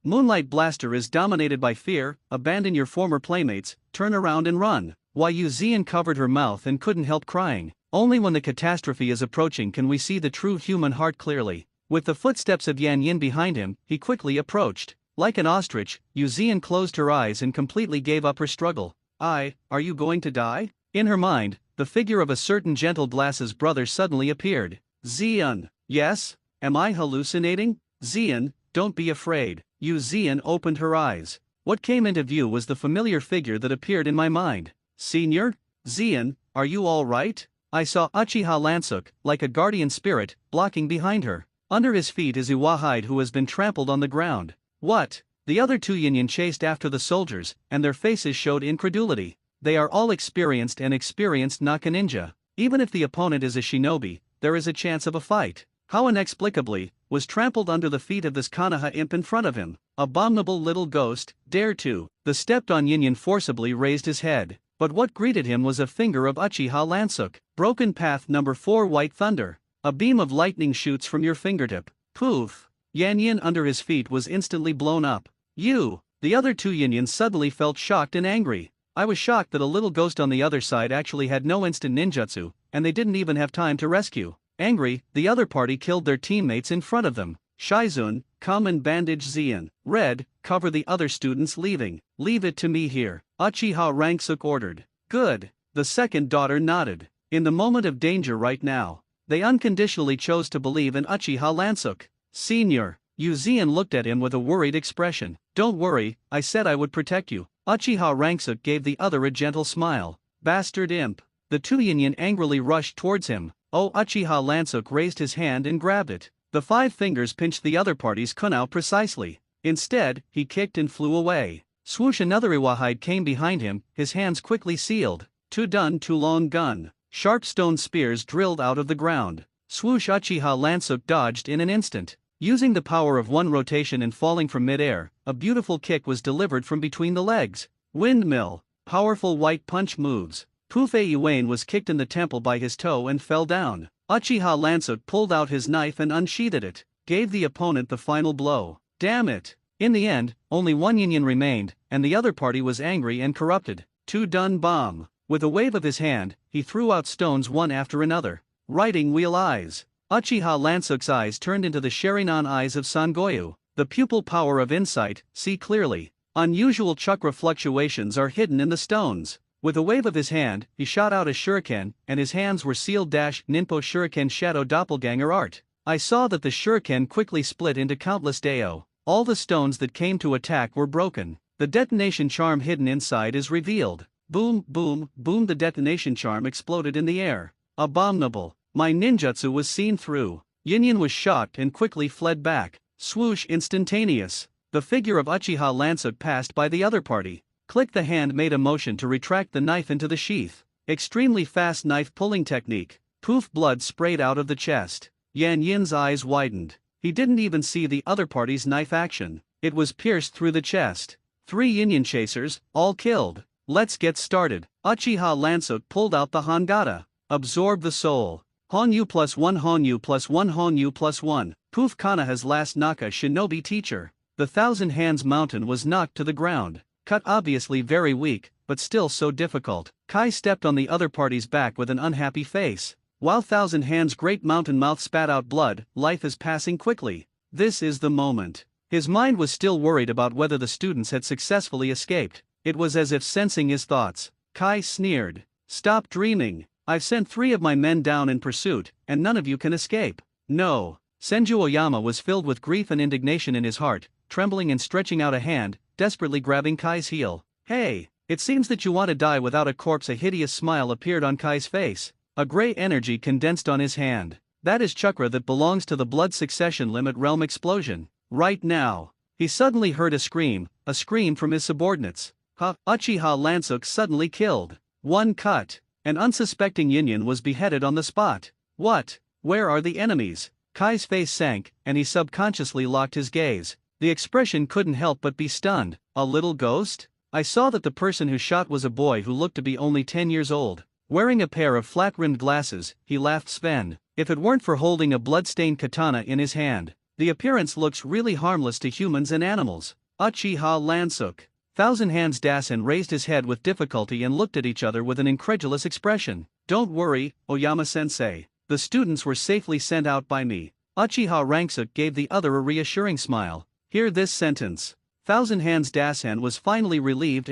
Moonlight Blaster is dominated by fear. Abandon your former playmates, turn around and run. Why, Yuzian covered her mouth and couldn't help crying. Only when the catastrophe is approaching can we see the true human heart clearly. With the footsteps of Yan Yin behind him, he quickly approached. Like an ostrich, Yuzian closed her eyes and completely gave up her struggle. Are you going to die? In her mind, the figure of a certain gentle Glass's brother suddenly appeared. Zian. Yes? Am I hallucinating? Zian, don't be afraid. Yuzian opened her eyes. What came into view was the familiar figure that appeared in my mind. Senior? Zian, are you all right? I saw Uchiha Lansuk, like a guardian spirit, blocking behind her. Under his feet is Iwahide, who has been trampled on the ground. What? The other two Yin chased after the soldiers, and their faces showed incredulity. They are all experienced Naka ninja. Even if the opponent is a shinobi, there is a chance of a fight. How inexplicably, was trampled under the feet of this Konoha imp in front of him. Abominable little ghost, dare to. The stepped-on Yin forcibly raised his head, but what greeted him was a finger of Uchiha Lansuk. Broken path number 4, White Thunder. A beam of lightning shoots from your fingertip. Poof. Yan Yin under his feet was instantly blown up. The other two Yin suddenly felt shocked and angry. I was shocked that a little ghost on the other side actually had no instant ninjutsu, and they didn't even have time to rescue. Angry, the other party killed their teammates in front of them. Shizun, come and bandage Zian. Red, cover the other students leaving. Leave it to me here, Uchiha Lansuk ordered. Good. The second daughter nodded. In the moment of danger right now, they unconditionally chose to believe in Uchiha Lansuk. Senior. Yuzian looked at him with a worried expression. Don't worry, I said I would protect you. Uchiha Lansuk gave the other a gentle smile. Bastard imp. The two Yin angrily rushed towards him. Uchiha Lansuk raised his hand and grabbed it. The 5 fingers pinched the other party's kunao precisely. Instead, he kicked and flew away. Swoosh, another Iwahide came behind him, his hands quickly sealed. Too long gun. Sharp stone spears drilled out of the ground. Swoosh, Uchiha Lansuk dodged in an instant. Using the power of one rotation and falling from mid-air, a beautiful kick was delivered from between the legs. Windmill. Powerful white punch moves. Pufei Iwane was kicked in the temple by his toe and fell down. Uchiha Lansuk pulled out his knife and unsheathed it, gave the opponent the final blow. Damn it. In the end, only one Yin remained, and the other party was angry and corrupted. Two-dun bomb. With a wave of his hand, he threw out stones one after another. Writing wheel eyes. Uchiha Lansuk's eyes turned into the Sharingan eyes of Sangoyu. The pupil power of insight, see clearly. Unusual chakra fluctuations are hidden in the stones. With a wave of his hand, he shot out a shuriken, and his hands were sealed. Ninpo Shuriken Shadow Doppelganger Art. I saw that the shuriken quickly split into countless dao. All the stones that came to attack were broken. The detonation charm hidden inside is revealed. Boom, boom, boom. The detonation charm exploded in the air. Abominable. My ninjutsu was seen through. Yin was shocked and quickly fled back. Swoosh, instantaneous. The figure of Uchiha Lansuk passed by the other party. Click. The hand made a motion to retract the knife into the sheath. Extremely fast knife pulling technique. Poof, blood sprayed out of the chest. Yan Yin's eyes widened. He didn't even see the other party's knife action. It was pierced through the chest. 3 Yin chasers, all killed. Let's get started. Uchiha Lansuk pulled out the Hangata. Absorb the soul. Honyu +1 Honyu +1 Honyu +1. Poof, Kanaha's last Naka shinobi teacher. The Thousand Hands mountain was knocked to the ground. Cut obviously very weak, but still so difficult. Kai stepped on the other party's back with an unhappy face. While Thousand Hands' great mountain mouth spat out blood, life is passing quickly. This is the moment. His mind was still worried about whether the students had successfully escaped. It was as if sensing his thoughts. Kai sneered. Stop dreaming. I've sent 3 of my men down in pursuit, and none of you can escape. No. Senju Oyama was filled with grief and indignation in his heart, trembling and stretching out a hand, desperately grabbing Kai's heel. Hey, it seems that you want to die without a corpse. A hideous smile appeared on Kai's face. A gray energy condensed on his hand. That is chakra that belongs to the blood succession limit realm explosion. Right now. He suddenly heard a scream from his subordinates. Uchiha Lansuk suddenly killed. One cut. An unsuspecting Yin was beheaded on the spot. What? Where are the enemies? Kai's face sank, and he subconsciously locked his gaze. The expression couldn't help but be stunned. A little ghost? I saw that the person who shot was a boy who looked to be only 10 years old. Wearing a pair of flat-rimmed glasses, he laughed. Sven, if it weren't for holding a blood-stained katana in his hand, the appearance looks really harmless to humans and animals. Uchiha Lansuk. Thousand Hands Dasen raised his head with difficulty and looked at each other with an incredulous expression. Don't worry, Oyama-sensei. The students were safely sent out by me. Uchiha Lansuk gave the other a reassuring smile. Hear this sentence. Thousand Hands Dasen was finally relieved.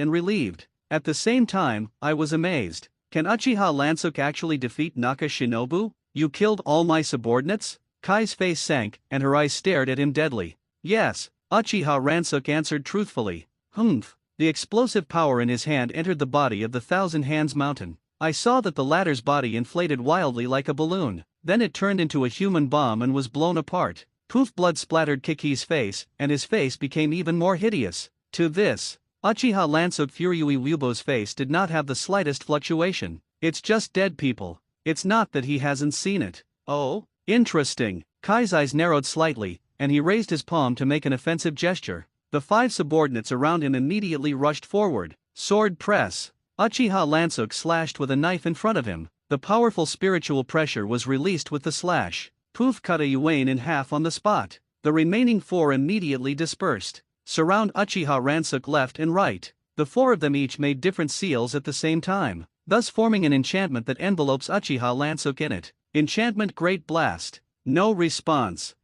At the same time, I was amazed. Can Uchiha Lansuk actually defeat Naka Shinobu? You killed all my subordinates? Kai's face sank, and her eyes stared at him deadly. Yes, Uchiha Lansuk answered truthfully. Humph. The explosive power in his hand entered the body of the Thousand Hands mountain. I saw that the latter's body inflated wildly like a balloon. Then it turned into a human bomb and was blown apart. Poof, blood splattered Kiki's face, and his face became even more hideous. To this, Uchiha Lansuk Furui Wubo's face did not have the slightest fluctuation. It's just dead people. It's not that he hasn't seen it. Oh? Interesting. Kai's eyes narrowed slightly, and he raised his palm to make an offensive gesture. The 5 subordinates around him immediately rushed forward. Sword press. Uchiha Lansuk slashed with a knife in front of him. The powerful spiritual pressure was released with the slash. Poof, cut a Yuan in half on the spot. The remaining 4 immediately dispersed. Surround Uchiha Lansuk left and right. The 4 of them each made different seals at the same time, thus forming an enchantment that envelopes Uchiha Lansuk in it. Enchantment Great Blast. No response.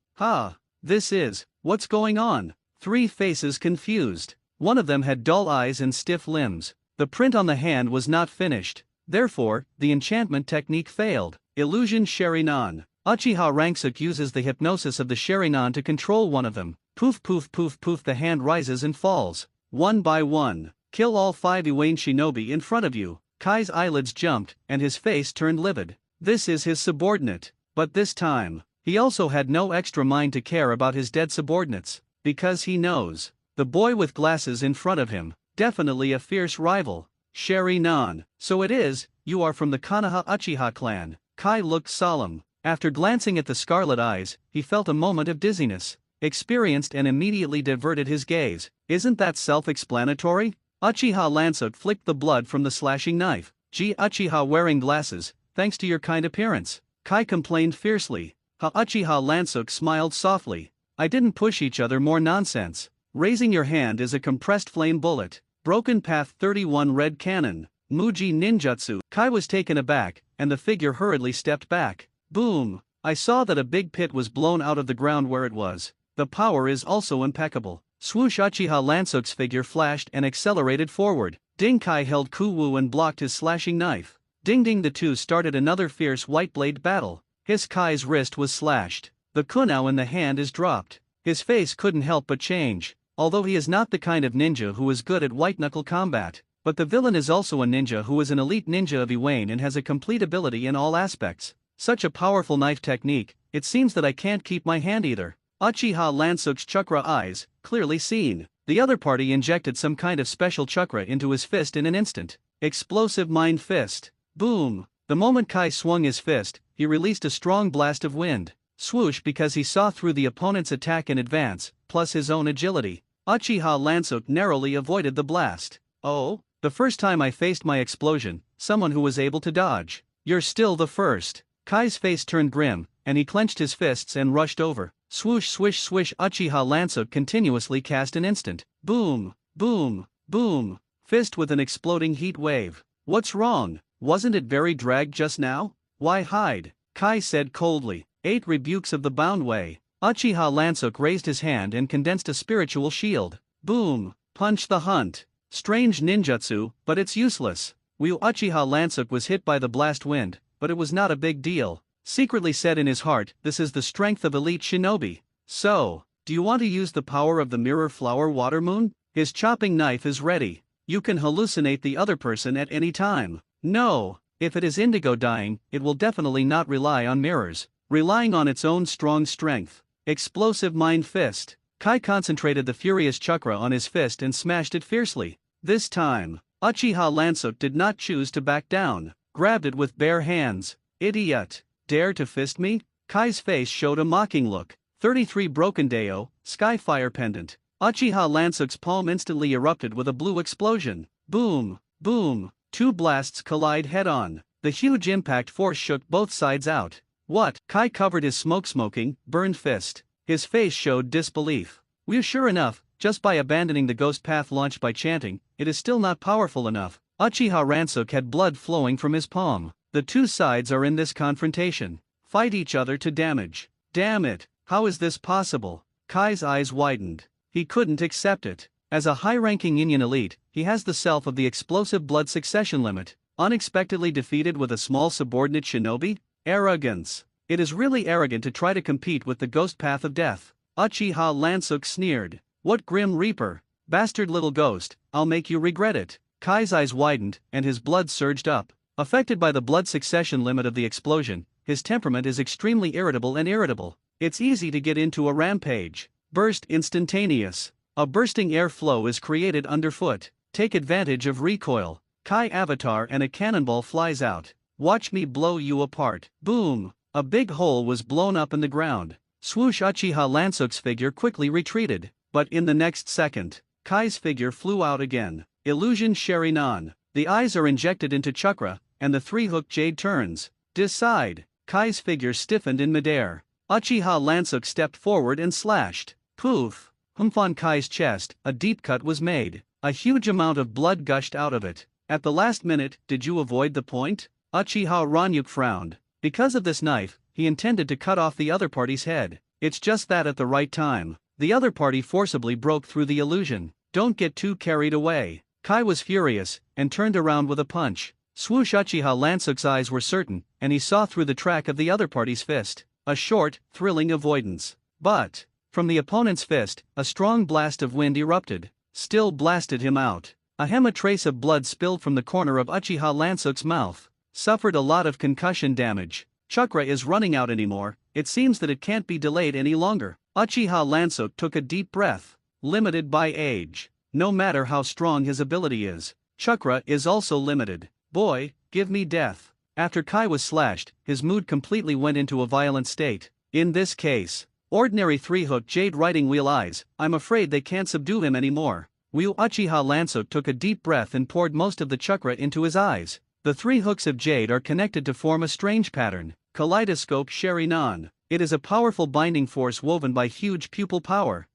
This is, what's going on? 3 faces confused. One of them had dull eyes and stiff limbs. The print on the hand was not finished. Therefore, the enchantment technique failed. Illusion Sherinan. Uchiha Lansuk uses the hypnosis of the Sherinan to control one of them. Poof poof poof poof, the hand rises and falls. One by one. Kill all 5 Iwane shinobi in front of you. Kai's eyelids jumped, and his face turned livid. This is his subordinate. But this time, he also had no extra mind to care about his dead subordinates. Because he knows. The boy with glasses in front of him. Definitely a fierce rival. Sherinan. So it is, you are from the Konoha Uchiha clan. Kai looked solemn. After glancing at the scarlet eyes, he felt a moment of dizziness. Experienced and immediately diverted his gaze. Isn't that self-explanatory? Uchiha Lansuk flicked the blood from the slashing knife. Gee, Uchiha wearing glasses, thanks to your kind appearance. Kai complained fiercely. Uchiha Lansuk smiled softly. I didn't push each other, more nonsense. Raising your hand is a compressed flame bullet. Broken Path 31 Red Cannon. Muji Ninjutsu. Kai was taken aback, and the figure hurriedly stepped back. Boom! I saw that a big pit was blown out of the ground where it was. The power is also impeccable. Swoosh! Uchiha Lansuk's figure flashed and accelerated forward. Ding! Kai held Kuwu and blocked his slashing knife. Ding ding! The two started another fierce white blade battle. Kai's wrist was slashed. The kunao in the hand is dropped. His face couldn't help but change. Although he is not the kind of ninja who is good at white-knuckle combat, but the villain is also a ninja who is an elite ninja of Iwane and has a complete ability in all aspects. Such a powerful knife technique, it seems that I can't keep my hand either. Uchiha Lansuk's chakra eyes, clearly seen. The other party injected some kind of special chakra into his fist in an instant. Explosive mind fist. Boom! The moment Kai swung his fist, he released a strong blast of wind. Swoosh, because he saw through the opponent's attack in advance, plus his own agility. Uchiha Lansuk narrowly avoided the blast. Oh? The first time I faced my explosion, someone who was able to dodge. You're still the first. Kai's face turned grim, and he clenched his fists and rushed over. Swoosh swish swish. Uchiha Lansuk continuously cast an instant. Boom, boom, boom. Fist with an exploding heat wave. What's wrong? Wasn't it very dragged just now? Why hide? Kai said coldly. 8 rebukes of the bound way. Uchiha Lansuk raised his hand and condensed a spiritual shield. Boom. Punch the hunt. Strange ninjutsu, but it's useless. Uchiha Lansuk was hit by the blast wind, but it was not a big deal. Secretly said in his heart, this is the strength of elite shinobi. So, do you want to use the power of the mirror flower water moon? His chopping knife is ready. You can hallucinate the other person at any time. No, if it is indigo dying, it will definitely not rely on mirrors, relying on its own strong strength. Explosive mind fist. Kai concentrated the furious chakra on his fist and smashed it fiercely. This time, Uchiha Lansuk did not choose to back down, grabbed it with bare hands. Idiot! Dare to fist me? Kai's face showed a mocking look. 33 broken Deo, Skyfire pendant. Uchiha Lansuk's palm instantly erupted with a blue explosion. Boom, boom. 2 blasts collide head-on. The huge impact force shook both sides out. What? Kai covered his smoking, burned fist. His face showed disbelief. Sure enough, just by abandoning the ghost path launched by chanting, it is still not powerful enough. Uchiha Lansuk had blood flowing from his palm. The 2 sides are in this confrontation. Fight each other to damage. Damn it, how is this possible? Kai's eyes widened. He couldn't accept it. As a high-ranking Union elite, he has the self of the explosive blood succession limit. Unexpectedly defeated with a small subordinate shinobi? Arrogance. It is really arrogant to try to compete with the ghost path of death. Uchiha Lansuk sneered. What grim reaper? Bastard little ghost, I'll make you regret it. Kai's eyes widened, and his blood surged up. Affected by the blood succession limit of the explosion, his temperament is extremely irritable. It's easy to get into a rampage. Burst instantaneous. A bursting air flow is created underfoot. Take advantage of recoil. Kai avatar and a cannonball flies out. Watch me blow you apart. Boom. A big hole was blown up in the ground. Swoosh. Uchiha Lansuk's figure quickly retreated, but in the next second, Kai's figure flew out again. Illusion Sharinan. The eyes are injected into chakra, and the 3-hooked jade turns. Decide. Kai's figure stiffened in midair. Uchiha Lansuk stepped forward and slashed. Poof. On Kai's chest, a deep cut was made. A huge amount of blood gushed out of it. At the last minute, did you avoid the point? Uchiha Ranyuk frowned. Because of this knife, he intended to cut off the other party's head. It's just that at the right time, the other party forcibly broke through the illusion. Don't get too carried away. Kai was furious, and turned around with a punch. Swoosh. Uchiha Lansuk's eyes were certain, and he saw through the track of the other party's fist. A short, thrilling avoidance. But, from the opponent's fist, a strong blast of wind erupted. Still blasted him out. A trace of blood spilled from the corner of Uchiha Lansuk's mouth. Suffered a lot of concussion damage. Chakra is running out anymore, it seems that it can't be delayed any longer. Uchiha Lansuk took a deep breath. Limited by age. No matter how strong his ability is, chakra is also limited. Boy, give me death. After Kai was slashed, his mood completely went into a violent state. In this case, ordinary 3-hook jade riding wheel eyes, I'm afraid they can't subdue him anymore. Uchiha Lansuk took a deep breath and poured most of the chakra into his eyes. The 3 hooks of jade are connected to form a strange pattern. Kaleidoscope Sharinan. It is a powerful binding force woven by huge pupil power.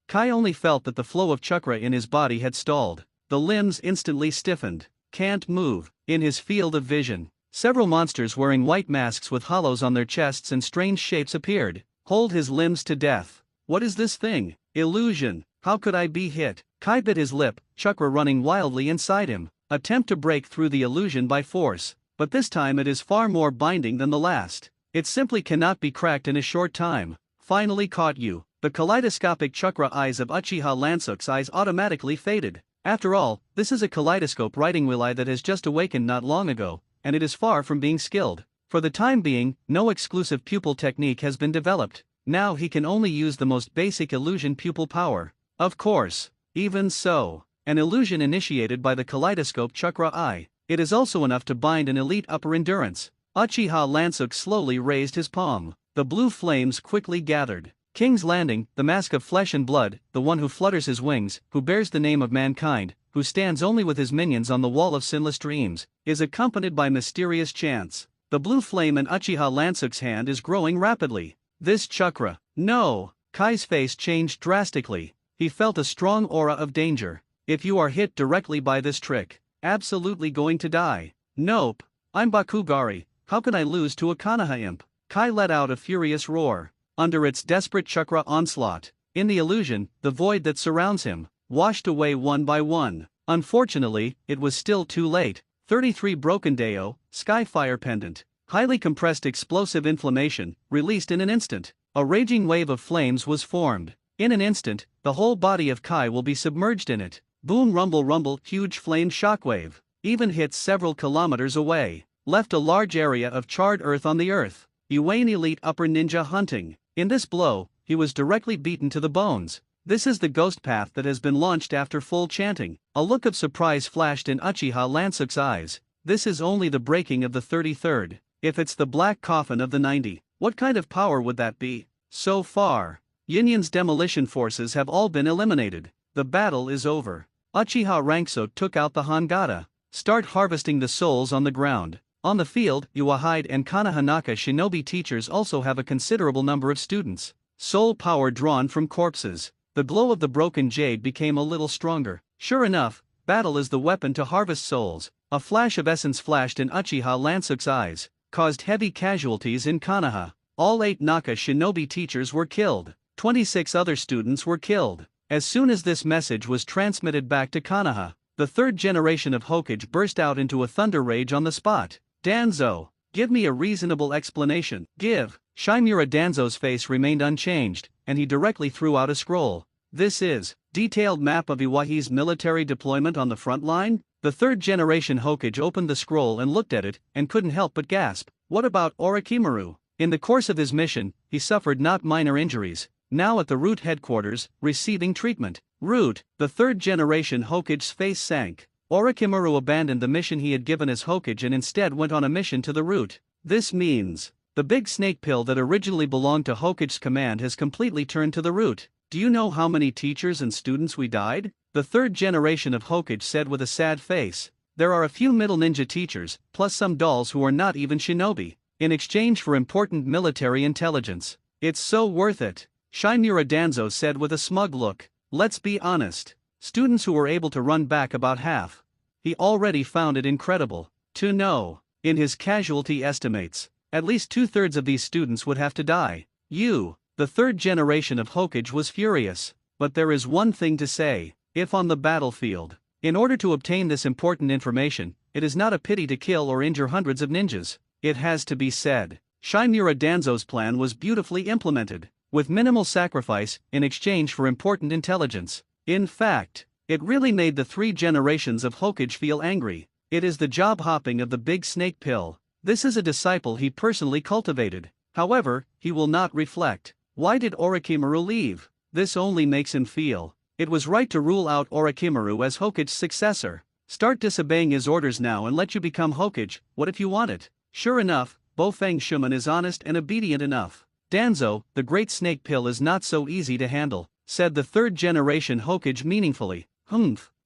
Kai only felt that the flow of chakra in his body had stalled. The limbs instantly stiffened. Can't move. In his field of vision, several monsters wearing white masks with hollows on their chests and strange shapes appeared. Hold his limbs to death. What is this thing? Illusion. How could I be hit? Kai bit his lip, chakra running wildly inside him. Attempt to break through the illusion by force, but this time it is far more binding than the last. It simply cannot be cracked in a short time. Finally caught you. The kaleidoscopic chakra eyes of Uchiha Lansuk's eyes automatically faded. After all, this is a kaleidoscope riding wheel eye that has just awakened not long ago, and it is far from being skilled. For the time being, no exclusive pupil technique has been developed. Now he can only use the most basic illusion pupil power. Of course. Even so, an illusion initiated by the kaleidoscope chakra eye, it is also enough to bind an elite upper endurance. Uchiha Lansuk slowly raised his palm. The blue flames quickly gathered. King's Landing, the mask of flesh and blood, the one who flutters his wings, who bears the name of mankind, who stands only with his minions on the wall of sinless dreams, is accompanied by mysterious chants. The blue flame in Uchiha Lansuk's hand is growing rapidly. This chakra. No! Kai's face changed drastically. He felt a strong aura of danger. If you are hit directly by this trick, absolutely going to die. Nope. I'm Bakugari, how can I lose to a Konoha imp? Kai let out a furious roar. Under its desperate chakra onslaught, in the illusion, the void that surrounds him, washed away one by one. Unfortunately, it was still too late. 33 Broken Deo, Skyfire Pendant. Highly compressed explosive inflammation, released in an instant. A raging wave of flames was formed. In an instant, the whole body of Kai will be submerged in it. Boom rumble rumble, huge flame shockwave. Even hit several kilometers away. Left a large area of charred earth on the earth. Iwayne Elite Upper Ninja Hunting. In this blow, he was directly beaten to the bones. This is the ghost path that has been launched after full chanting. A look of surprise flashed in Uchiha Lansuk's eyes. This is only the breaking of the 33rd. If it's the black coffin of the 90, what kind of power would that be? So far, Yinyan's demolition forces have all been eliminated. The battle is over. Uchiha Ranksok took out the Hangata. Start harvesting the souls on the ground. On the field, Iwahide and Kanahanaka shinobi teachers also have a considerable number of students. Soul power drawn from corpses. The glow of the broken jade became a little stronger. Sure enough, battle is the weapon to harvest souls. A flash of essence flashed in Uchiha Lansuk's eyes, caused heavy casualties in Konoha. All 8 Naka shinobi teachers were killed. 26 other students were killed. As soon as this message was transmitted back to Konoha, the 3rd generation of Hokage burst out into a thunder rage on the spot. Danzo, give me a reasonable explanation. Give. Shimura Danzo's face remained unchanged, and he directly threw out a scroll. This is detailed map of Iwahi's military deployment on the front line? The 3rd generation Hokage opened the scroll and looked at it, and couldn't help but gasp. What about Orochimaru? In the course of his mission, he suffered not minor injuries. Now at the Root headquarters, receiving treatment. Root, the 3rd generation Hokage's face sank. Orochimaru abandoned the mission he had given as Hokage and instead went on a mission to the Root. This means the big snake pill that originally belonged to Hokage's command has completely turned to the Root. Do you know how many teachers and students we died? The 3rd generation of Hokage said with a sad face. There are a few middle ninja teachers, plus some dolls who are not even shinobi, in exchange for important military intelligence. It's so worth it. Shimura Danzo said with a smug look. Let's be honest. Students who were able to run back about half. He already found it incredible to know. In his casualty estimates, at least 2/3 of these students would have to die. The 3rd generation of Hokage was furious. But there is one thing to say. If on the battlefield, in order to obtain this important information, it is not a pity to kill or injure hundreds of ninjas. It has to be said. Shimura Danzo's plan was beautifully implemented, with minimal sacrifice in exchange for important intelligence. In fact, it really made the 3 generations of Hokage feel angry. It is the job hopping of the big snake pill. This is a disciple he personally cultivated. However, he will not reflect. Why did Orochimaru leave? This only makes him feel it was right to rule out Orochimaru as Hokage's successor. Start disobeying his orders now and let you become Hokage. What if you want it? Sure enough, Bofeng Shuman is honest and obedient enough. Danzo, the great snake pill is not so easy to handle, said the 3rd generation Hokage meaningfully.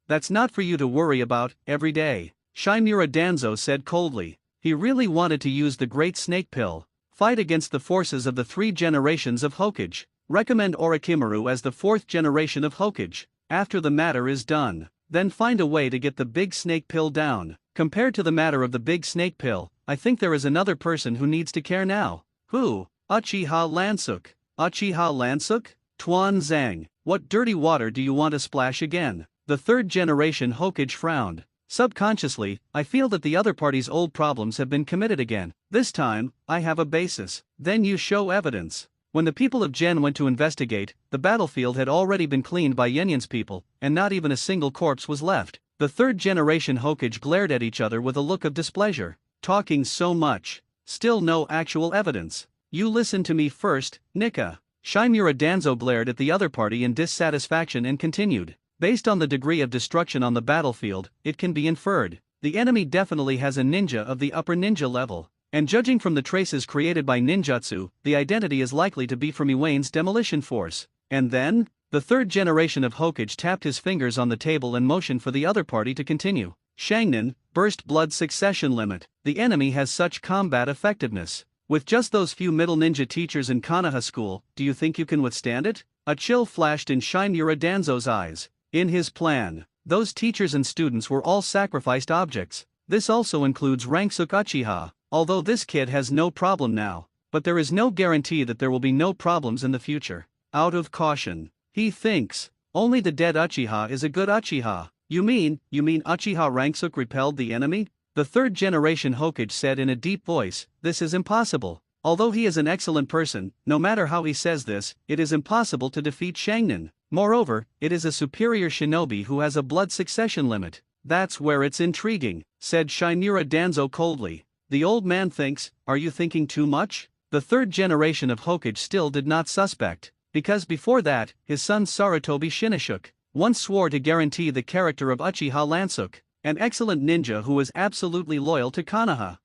That's not for you to worry about every day. Shimura Danzo said coldly. He really wanted to use the great snake pill. Fight against the forces of the 3 generations of Hokage. Recommend Orochimaru as the 4th generation of Hokage. After the matter is done, then find a way to get the big snake pill down. Compared to the matter of the big snake pill, I think there is another person who needs to care now. Who? Uchiha Lansuk. Uchiha Lansuk? Tuan Zhang. What dirty water do you want to splash again? The 3rd generation Hokage frowned. Subconsciously, I feel that the other party's old problems have been committed again. This time, I have a basis. Then you show evidence. When the people of Gen went to investigate, the battlefield had already been cleaned by Yenyan's people, and not even a single corpse was left. The 3rd generation Hokage glared at each other with a look of displeasure. Talking so much. Still no actual evidence. You listen to me first, Nika. Shimura Danzo glared at the other party in dissatisfaction and continued. Based on the degree of destruction on the battlefield, it can be inferred. The enemy definitely has a ninja of the upper ninja level. And judging from the traces created by ninjutsu, the identity is likely to be from Iwain's demolition force. And then? The third generation of Hokage tapped his fingers on the table and motioned for the other party to continue. Shangnan, burst blood succession limit. The enemy has such combat effectiveness. With just those few middle ninja teachers in Konoha school, do you think you can withstand it? A chill flashed in Shimura Danzo's eyes. In his plan, those teachers and students were all sacrificed objects. This also includes Ranksuke Uchiha, although this kid has no problem now. But there is no guarantee that there will be no problems in the future. Out of caution, he thinks, only the dead Uchiha is a good Uchiha. You mean Uchiha Ranksuke repelled the enemy? The third generation Hokage said in a deep voice, this is impossible. Although he is an excellent person, no matter how he says this, it is impossible to defeat Shangnan. Moreover, it is a superior shinobi who has a blood succession limit. That's where it's intriguing, said Shimura Danzo coldly. The old man thinks, are you thinking too much? The third generation of Hokage still did not suspect, because before that, his son Sarutobi Shinigami once swore to guarantee the character of Uchiha Lansuke, an excellent ninja who was absolutely loyal to Konoha.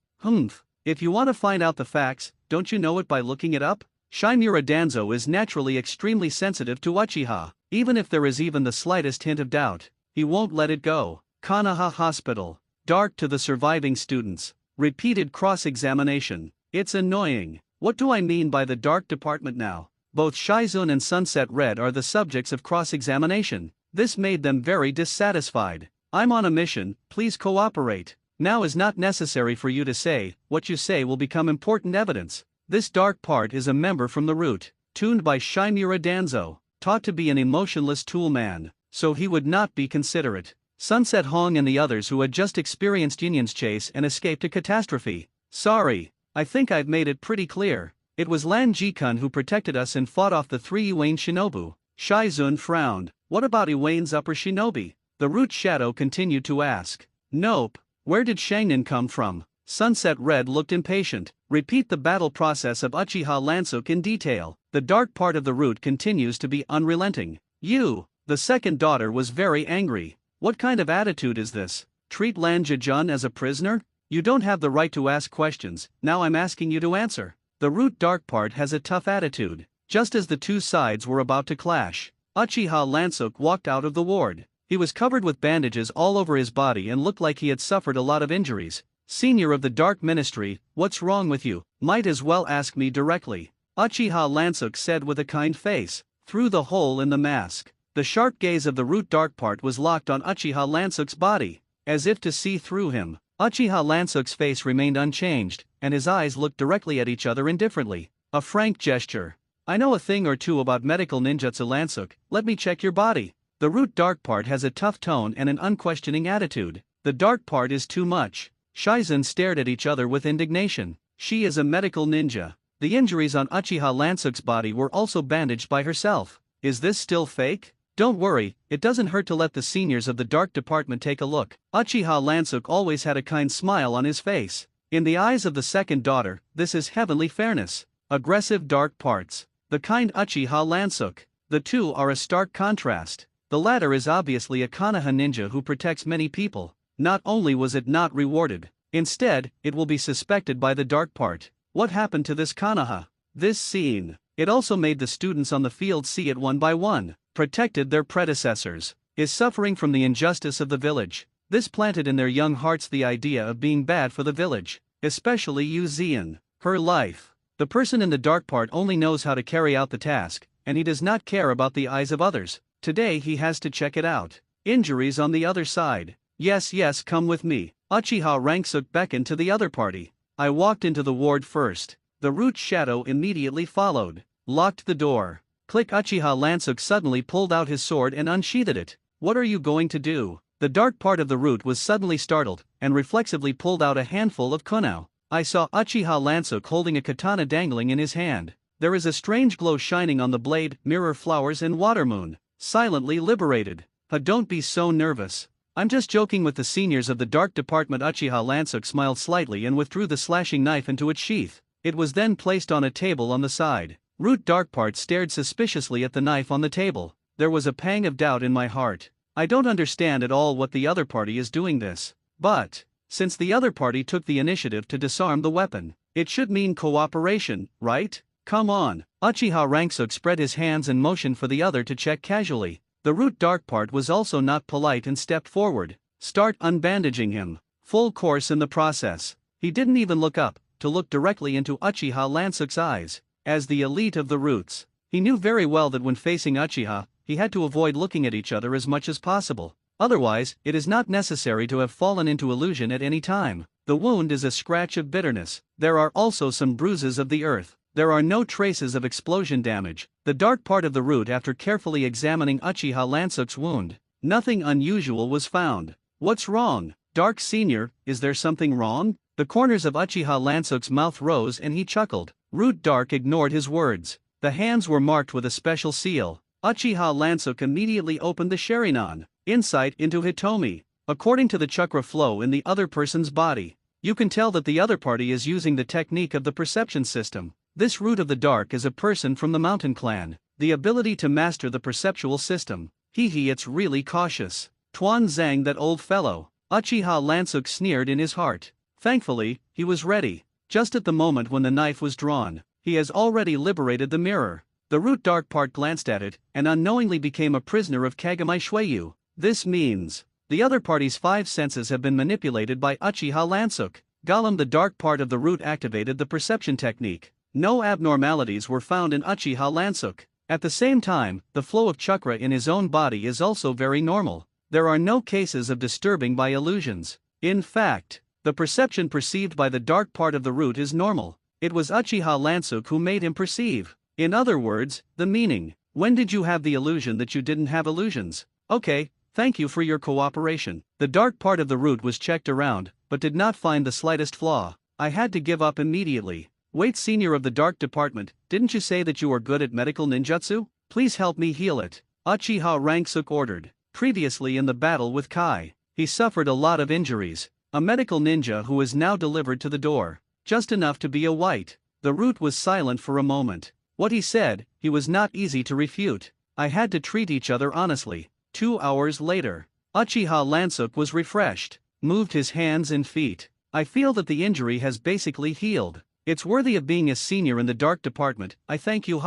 If you want to find out the facts, don't you know it by looking it up? Shimura Danzo is naturally extremely sensitive to Uchiha. Even if there is even the slightest hint of doubt, he won't let it go. Konoha Hospital. Dark to the surviving students. Repeated cross-examination. It's annoying. What do I mean by the dark department now? Both Shizun and Sunset Red are the subjects of cross-examination. This made them very dissatisfied. I'm on a mission, please cooperate. Now is not necessary for you to say, what you say will become important evidence. This dark part is a member from the root, tuned by Shimura Danzo, taught to be an emotionless tool man, so he would not be considerate. Sunset Hong and the others who had just experienced Yunyan's chase and escaped a catastrophe. Sorry, I think I've made it pretty clear. It was Lan Jikun who protected us and fought off the 3 Iwain shinobu. Shizun frowned. What about Iwain's upper shinobi? The root shadow continued to ask. Nope. Where did Shangnan come from? Sunset Red looked impatient. Repeat the battle process of Uchiha Lansuke in detail. The dark part of the root continues to be unrelenting. You, the second daughter, was very angry. What kind of attitude is this? Treat Lan Jijun as a prisoner? You don't have the right to ask questions, now I'm asking you to answer. The root dark part has a tough attitude. Just as the two sides were about to clash, Uchiha Lansuke walked out of the ward. He was covered with bandages all over his body and looked like he had suffered a lot of injuries. Senior of the Dark Ministry, what's wrong with you? Might as well ask me directly. Uchiha Lansuke said with a kind face. Through the hole in the mask, the sharp gaze of the root dark part was locked on Uchiha Lansuke's body, as if to see through him. Uchiha Lansuke's face remained unchanged, and his eyes looked directly at each other indifferently. A frank gesture. I know a thing or two about medical ninjutsu, Lansuke, let me check your body. The root dark part has a tough tone and an unquestioning attitude. The dark part is too much. Shizun stared at each other with indignation. She is a medical ninja. The injuries on Uchiha Lansuke's body were also bandaged by herself. Is this still fake? Don't worry, it doesn't hurt to let the seniors of the dark department take a look. Uchiha Lansuke always had a kind smile on his face. In the eyes of the second daughter, this is heavenly fairness. Aggressive dark parts. The kind Uchiha Lansuke. The two are a stark contrast. The latter is obviously a Konoha ninja who protects many people. Not only was it not rewarded, instead, it will be suspected by the dark part. What happened to this Konoha? This scene. It also made the students on the field see it one by one. Protected their predecessors. Is suffering from the injustice of the village. This planted in their young hearts the idea of being bad for the village. Especially Yu Zian. Her life. The person in the dark part only knows how to carry out the task, and he does not care about the eyes of others. Today he has to check it out. Injuries on the other side. Yes, come with me. Uchiha Ranksuke beckoned to the other party. I walked into the ward first. The root shadow immediately followed. Locked the door. Click. Uchiha Lansuke suddenly pulled out his sword and unsheathed it. What are you going to do? The dark part of the root was suddenly startled, and reflexively pulled out a handful of kunao. I saw Uchiha Lansuke holding a katana dangling in his hand. There is a strange glow shining on the blade, mirror flowers and water moon. Silently liberated. Don't be so nervous. I'm just joking with the seniors of the dark department. Uchiha Lansuke smiled slightly and withdrew the slashing knife into its sheath. It was then placed on a table on the side. Root Darkpart stared suspiciously at the knife on the table. There was a pang of doubt in my heart. I don't understand at all what the other party is doing this. But, since the other party took the initiative to disarm the weapon, it should mean cooperation, right? Come on. Uchiha Ranksuk spread his hands and motioned for the other to check casually. The Root Darkpart was also not polite and stepped forward. Start unbandaging him. Full course in the process. He didn't even look up, to look directly into Uchiha Ranksuk's eyes. As the elite of the Roots, he knew very well that when facing Uchiha, he had to avoid looking at each other as much as possible. Otherwise, it is not necessary to have fallen into illusion at any time. The wound is a scratch of bitterness. There are also some bruises of the earth. There are no traces of explosion damage. The dark part of the root, after carefully examining Uchiha Ranksuk's wound, nothing unusual was found. What's wrong? Dark Senior, is there something wrong? The corners of Uchiha Ranksuk's mouth rose and he chuckled. Root Dark ignored his words. The hands were marked with a special seal. Uchiha Ranksuk immediately opened the Sharingan. Insight into Hitomi. According to the chakra flow in the other person's body, you can tell that the other party is using the technique of the perception system. This Root of the Dark is a person from the Mountain Clan. The ability to master the perceptual system. It's really cautious. Tuan Zhang, that old fellow. Uchiha Ranksuk sneered in his heart. Thankfully, he was ready. Just at the moment when the knife was drawn, he has already liberated the mirror. The Root Darkpart glanced at it, and unknowingly became a prisoner of Kagami Shueyu. This means, the other party's 5 senses have been manipulated by Uchiha Ranksuk. Golem, the dark part of the root, activated the perception technique. No abnormalities were found in Uchiha Ranksuk. At the same time, the flow of chakra in his own body is also very normal. There are no cases of disturbing by illusions. In fact, the perception perceived by the dark part of the root is normal. It was Uchiha Ranksuk who made him perceive. In other words, the meaning. When did you have the illusion that you didn't have illusions? Okay, thank you for your cooperation. The dark part of the root was checked around, but did not find the slightest flaw. I had to give up immediately. Wait, Senior of the Dark Department, didn't you say that you are good at medical ninjutsu? Please help me heal it. Uchiha Ranksuk ordered. Previously in the battle with Kai, he suffered a lot of injuries. A medical ninja who is now delivered to the door. Just enough to be a white. The root was silent for a moment. What he said, he was not easy to refute. I had to treat each other honestly. 2 hours later, Uchiha Ranksuk was refreshed, moved his hands and feet. I feel that the injury has basically healed. It's worthy of being a senior in the dark department. I thank you.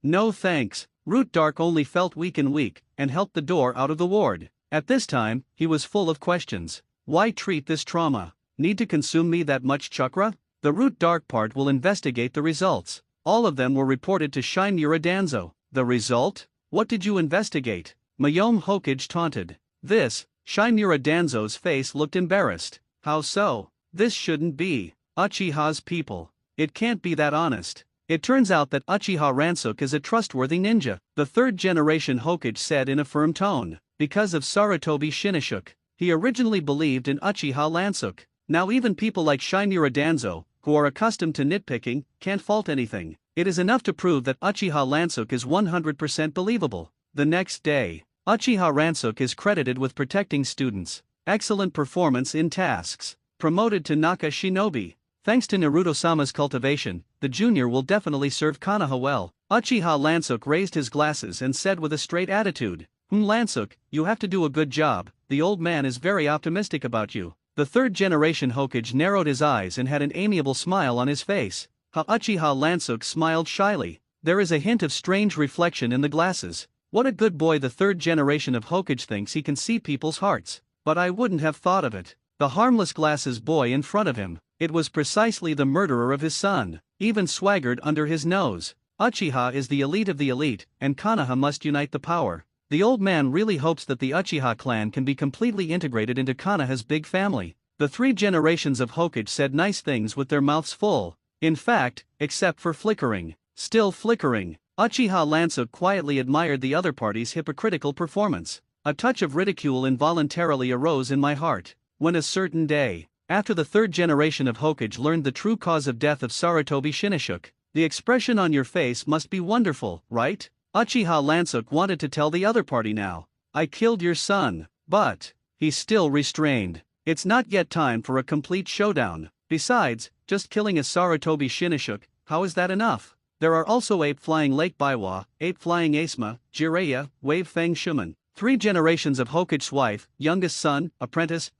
No thanks. Root Dark only felt weak and helped the door out of the ward. At this time, he was full of questions. Why treat this trauma? Need to consume me that much chakra? The Root Dark part will investigate the results. All of them were reported to Shinigami Danzo. The result? What did you investigate? Mayome Hokage taunted. This, Shinigami Danzo's face looked embarrassed. How so? This shouldn't be. Uchiha's people. It can't be that honest. It turns out that Uchiha Ranksuk is a trustworthy ninja, the 3rd generation Hokage said in a firm tone. Because of Sarutobi Shinigami, he originally believed in Uchiha Ranksuk. Now even people like Shinigami Danzo, who are accustomed to nitpicking, can't fault anything. It is enough to prove that Uchiha Ranksuk is 100% believable. The next day, Uchiha Ranksuk is credited with protecting students. Excellent performance in tasks. Promoted to Naka Shinobi. Thanks to Naruto-sama's cultivation, the junior will definitely serve Konoha well. Uchiha Ranksuk raised his glasses and said with a straight attitude, Ranksuk, you have to do a good job. The old man is very optimistic about you. The 3rd generation Hokage narrowed his eyes and had an amiable smile on his face. Uchiha Ranksuk smiled shyly. There is a hint of strange reflection in the glasses. What a good boy. The 3rd generation of Hokage thinks he can see people's hearts. But I wouldn't have thought of it. The harmless glasses boy in front of him. It was precisely the murderer of his son. Even swaggered under his nose. Uchiha is the elite of the elite, and Konoha must unite the power. The old man really hopes that the Uchiha clan can be completely integrated into Konoha's big family. The 3 generations of Hokage said nice things with their mouths full. In fact, except for flickering. Still flickering. Uchiha Ranksuk quietly admired the other party's hypocritical performance. A touch of ridicule involuntarily arose in my heart. When a certain day, after the 3rd generation of Hokage learned the true cause of death of Sarutobi Shinigami, the expression on your face must be wonderful, right? Uchiha Ranksuk wanted to tell the other party now. I killed your son, but he's still restrained. It's not yet time for a complete showdown. Besides, just killing a Sarutobi Shinigami, how is that enough? There are also Ape Flying Lake Baiwa, Ape Flying Asema, Jiraiya, Wave Feng Shuman. 3 generations of Hokage's wife, youngest son, apprentice,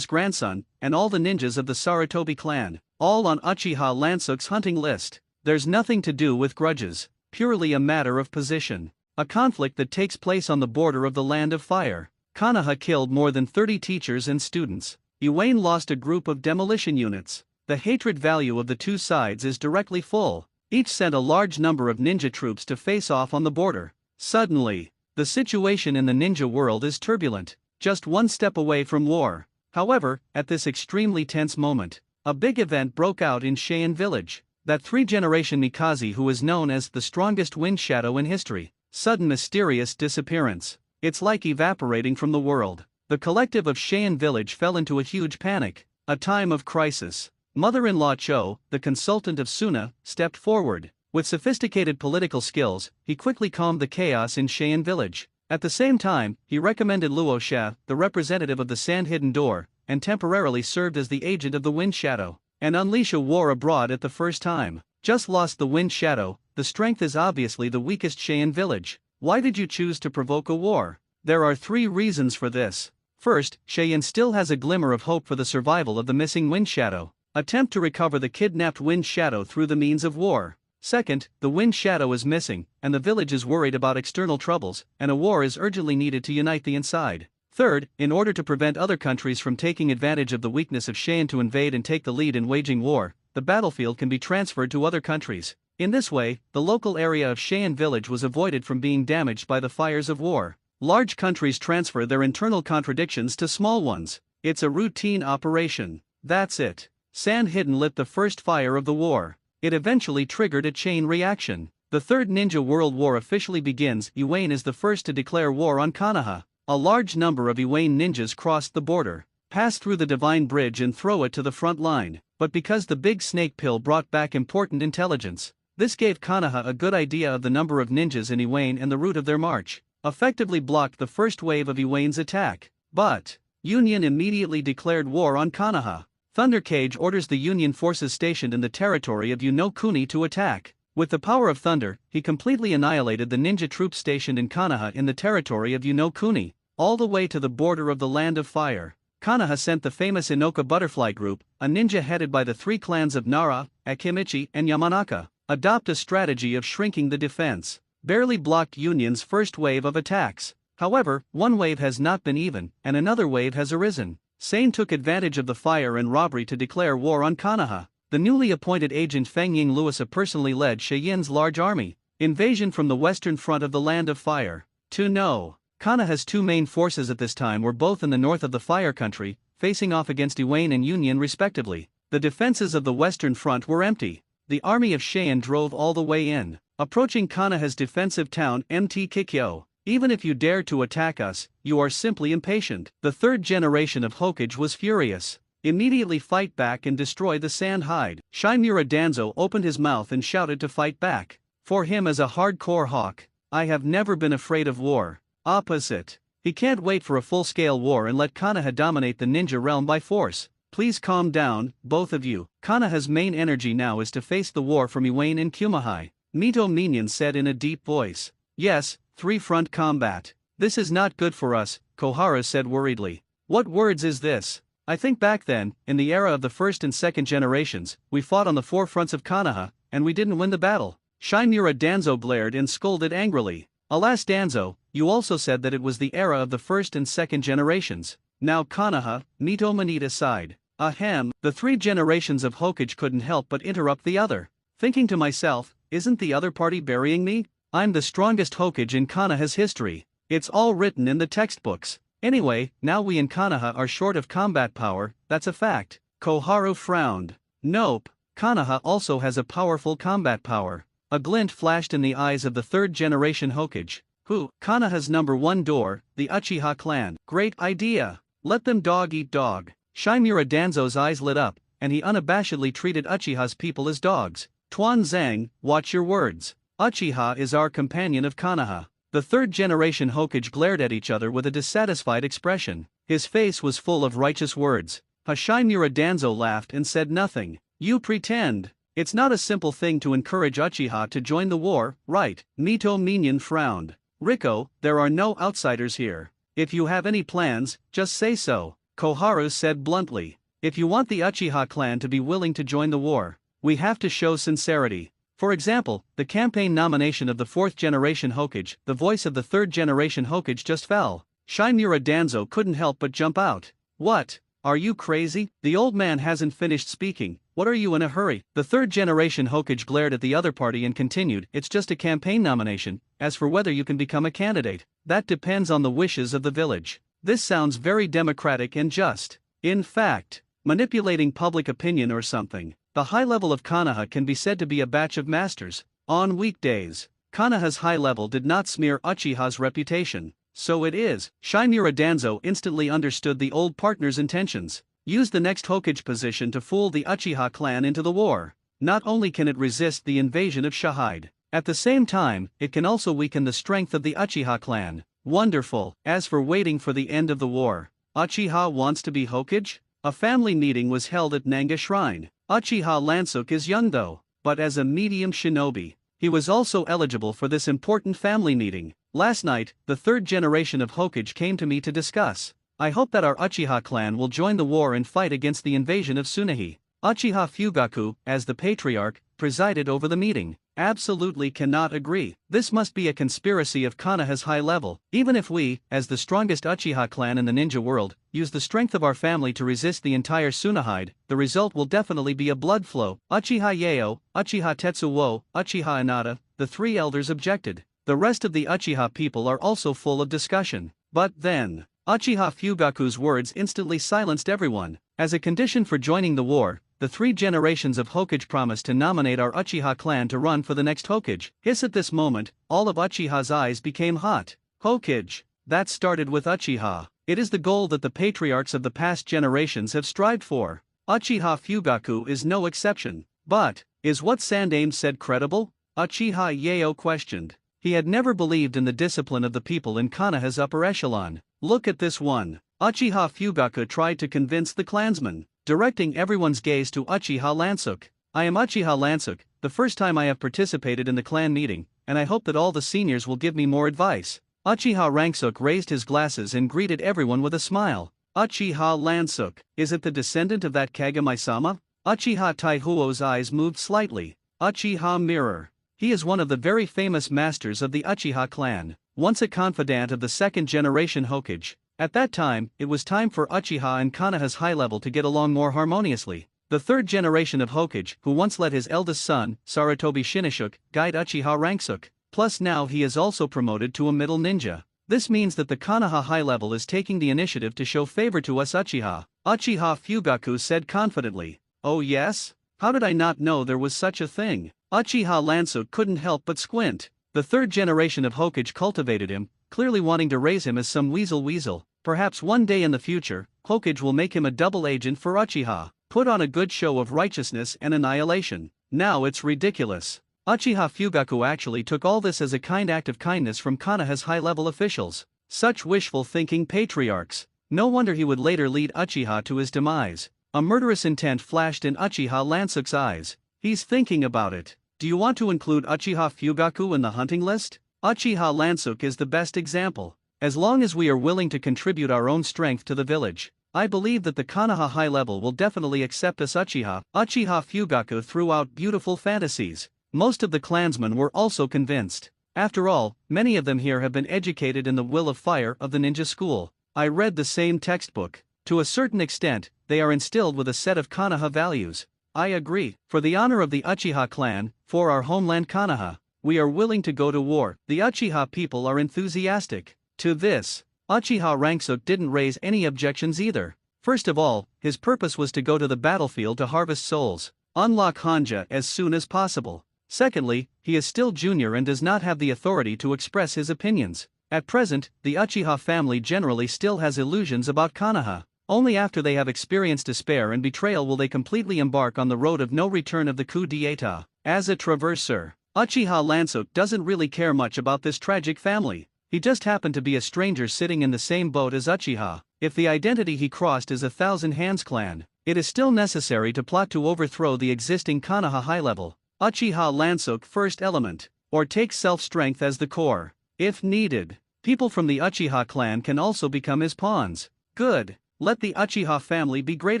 grandson, and all the ninjas of the Sarutobi clan, all on Uchiha Lansook's hunting list. There's nothing to do with grudges, purely a matter of position. A conflict that takes place on the border of the Land of Fire. Konoha killed more than 30 teachers and students. Iwayne lost a group of demolition units. The hatred value of the two sides is directly full. Each sent a large number of ninja troops to face off on the border. Suddenly, the situation in the ninja world is turbulent, just one step away from war. However, at this extremely tense moment, a big event broke out in Cheyenne Village. That 3-generation Mikaze who is known as the strongest wind shadow in history. Sudden mysterious disappearance. It's like evaporating from the world. The collective of Cheyenne Village fell into a huge panic. A time of crisis. Mother-in-law Cho, the consultant of Suna, stepped forward. With sophisticated political skills, he quickly calmed the chaos in Cheyenne Village. At the same time, he recommended Luo Xia, the representative of the Sand-Hidden Door, and temporarily served as the agent of the Wind Shadow, and unleash a war abroad at the first time. Just lost the Wind Shadow, the strength is obviously the weakest Cheyenne Village. Why did you choose to provoke a war? There are 3 reasons for this. First, Cheyenne still has a glimmer of hope for the survival of the missing Wind Shadow. Attempt to recover the kidnapped Wind Shadow through the means of war. Second, the Wind Shadow is missing, and the village is worried about external troubles, and a war is urgently needed to unite the inside. Third, in order to prevent other countries from taking advantage of the weakness of Cheyenne to invade and take the lead in waging war, the battlefield can be transferred to other countries. In this way, the local area of Cheyenne Village was avoided from being damaged by the fires of war. Large countries transfer their internal contradictions to small ones. It's a routine operation. That's it. Sand Hidden lit the first fire of the war. It eventually triggered a chain reaction. The Third Ninja World War officially begins. Iwayne is the first to declare war on Konoha. A large number of Iwayne ninjas crossed the border, pass through the Divine Bridge and throw it to the front line. But because the Big Snake Pill brought back important intelligence, this gave Konoha a good idea of the number of ninjas in Iwayne and the route of their march, effectively blocked the first wave of Iwayne's attack. But Union immediately declared war on Konoha. Thunder Cage orders the Union forces stationed in the territory of Unokuni to attack. With the power of thunder, he completely annihilated the ninja troops stationed in Konoha in the territory of Unokuni, all the way to the border of the Land of Fire. Konoha sent the famous Inoka Butterfly Group, a ninja headed by the 3 clans of Nara, Akimichi, and Yamanaka, adopt a strategy of shrinking the defense. Barely blocked Union's first wave of attacks. However, one wave has not been even, and another wave has arisen. Sane took advantage of the fire and robbery to declare war on Konoha. The newly appointed agent Feng Ying Luisa personally led Cheyenne's large army invasion from the western front of the Land of Fire. To know, Konoha's 2 main forces at this time were both in the north of the Fire Country, facing off against Iwayne and Union respectively. The defenses of the western front were empty. The army of Cheyenne drove all the way in, approaching Konoha's defensive town Mt. Kikyo. Even if you dare to attack us, you are simply impatient. The 3rd generation of Hokage was furious. Immediately fight back and destroy the Sand Hide. Shimura Danzo opened his mouth and shouted to fight back. For him as a hardcore hawk, I have never been afraid of war. Opposite. He can't wait for a full-scale war and let Konoha dominate the ninja realm by force. Please calm down, both of you. Konoha's main energy now is to face the war from Iwayne and Kumahai. Mito Minion said in a deep voice. Yes, 3-front combat. This is not good for us, Kohara said worriedly. What words is this? I think back then, in the era of the 1st and 2nd generations, we fought on the 4 fronts of Konoha, and we didn't win the battle. Shimura Danzo glared and scolded angrily. Alas Danzo, you also said that it was the era of the 1st and 2nd generations. Now Konoha, Mito Manita sighed. Ahem, the 3 generations of Hokage couldn't help but interrupt the other. Thinking to myself, isn't the other party burying me? I'm the strongest Hokage in Konoha's history. It's all written in the textbooks. Anyway, now we in Konoha are short of combat power, that's a fact. Koharu frowned. Nope, Konoha also has a powerful combat power. A glint flashed in the eyes of the 3rd generation Hokage. Who? Konoha's number 1 door, the Uchiha clan. Great idea. Let them dog eat dog. Shimura Danzo's eyes lit up, and he unabashedly treated Uchiha's people as dogs. Tuan Zhang, watch your words. Uchiha is our companion of Konoha. The 3rd generation Hokage glared at each other with a dissatisfied expression. His face was full of righteous words. Hashimura Danzo laughed and said nothing. You pretend. It's not a simple thing to encourage Uchiha to join the war, right? Mito Minion frowned. Riko, there are no outsiders here. If you have any plans, just say so, Koharu said bluntly. If you want the Uchiha clan to be willing to join the war, we have to show sincerity. For example, the campaign nomination of the 4th generation Hokage, the voice of the 3rd generation Hokage just fell. Shinmura Danzo couldn't help but jump out. What? Are you crazy? The old man hasn't finished speaking. What are you in a hurry? The 3rd generation Hokage glared at the other party and continued, it's just a campaign nomination. As for whether you can become a candidate, that depends on the wishes of the village. This sounds very democratic and just. In fact, manipulating public opinion or something. The high level of Konoha can be said to be a batch of masters. On weekdays, Konoha's high level did not smear Uchiha's reputation. So it is. Shinmura Danzo instantly understood the old partner's intentions. Use the next Hokage position to fool the Uchiha clan into the war. Not only can it resist the invasion of Shahide, at the same time, it can also weaken the strength of the Uchiha clan. Wonderful. As for waiting for the end of the war, Uchiha wants to be Hokage? A family meeting was held at Nanga Shrine. Uchiha Lansuk is young though, but as a medium shinobi, he was also eligible for this important family meeting. Last night, the 3rd generation of Hokage came to me to discuss. I hope that our Uchiha clan will join the war and fight against the invasion of Tsunahi. Uchiha Fugaku, as the patriarch, presided over the meeting. Absolutely cannot agree. This must be a conspiracy of Konoha's high level. Even if we, as the strongest Uchiha clan in the ninja world, use the strength of our family to resist the entire Tsunahide, the result will definitely be a blood flow. Uchiha Yeo, Uchiha Tetsuo, Uchiha Inada, the 3 elders objected. The rest of the Uchiha people are also full of discussion. But then, Uchiha Fugaku's words instantly silenced everyone. As a condition for joining the war, the 3 generations of Hokage promised to nominate our Uchiha clan to run for the next Hokage. Hiss at this moment, all of Uchiha's eyes became hot. Hokage. That started with Uchiha. It is the goal that the patriarchs of the past generations have strived for. Uchiha Fugaku is no exception. But, is what Sandaime said credible? Uchiha Yeo questioned. He had never believed in the discipline of the people in Konoha's upper echelon. Look at this one. Uchiha Fugaku tried to convince the clansmen, directing everyone's gaze to Uchiha Lansuk. I am Uchiha Lansuk, the first time I have participated in the clan meeting, and I hope that all the seniors will give me more advice. Uchiha Rangsuk raised his glasses and greeted everyone with a smile. Uchiha Lansuk, is it the descendant of that Kagami-sama? Uchiha Taihuo's eyes moved slightly. Uchiha Mirror. He is one of the very famous masters of the Uchiha clan, once a confidant of the 2nd generation Hokage. At that time, it was time for Uchiha and Konoha's high level to get along more harmoniously. The 3rd generation of Hokage, who once let his eldest son, Sarutobi Shinishuk, guide Uchiha Rangsuk. Plus now he is also promoted to a middle ninja. This means that the Konoha high level is taking the initiative to show favor to us Uchiha. Uchiha Fugaku said confidently. Oh yes? How did I not know there was such a thing? Uchiha Lansuk couldn't help but squint. The 3rd generation of Hokage cultivated him, clearly wanting to raise him as some weasel. Perhaps one day in the future, Hokage will make him a double agent for Uchiha, put on a good show of righteousness and annihilation. Now it's ridiculous. Uchiha Fugaku actually took all this as a kind act of kindness from Konoha's high-level officials. Such wishful thinking patriarchs. No wonder he would later lead Uchiha to his demise. A murderous intent flashed in Uchiha Lansuk's eyes. He's thinking about it. Do you want to include Uchiha Fugaku in the hunting list? Uchiha Lansuk is the best example. As long as we are willing to contribute our own strength to the village, I believe that the Konoha high level will definitely accept us Uchiha. Uchiha Fugaku threw out beautiful fantasies. Most of the clansmen were also convinced. After all, many of them here have been educated in the will of fire of the ninja school. I read the same textbook. To a certain extent, they are instilled with a set of Konoha values. I agree. For the honor of the Uchiha clan, for our homeland Konoha, we are willing to go to war. The Uchiha people are enthusiastic. To this, Uchiha Rangsuk didn't raise any objections either. First of all, his purpose was to go to the battlefield to harvest souls, unlock Hanja as soon as possible. Secondly, he is still junior and does not have the authority to express his opinions. At present, the Uchiha family generally still has illusions about Konoha. Only after they have experienced despair and betrayal will they completely embark on the road of no return of the coup d'etat. As a traverser, Uchiha Lansuk doesn't really care much about this tragic family. He just happened to be a stranger sitting in the same boat as Uchiha. If the identity he crossed is a Thousand Hands clan, it is still necessary to plot to overthrow the existing Konoha high-level Uchiha Lansouk first element, or take self-strength as the core. If needed, people from the Uchiha clan can also become his pawns. Good, let the Uchiha family be great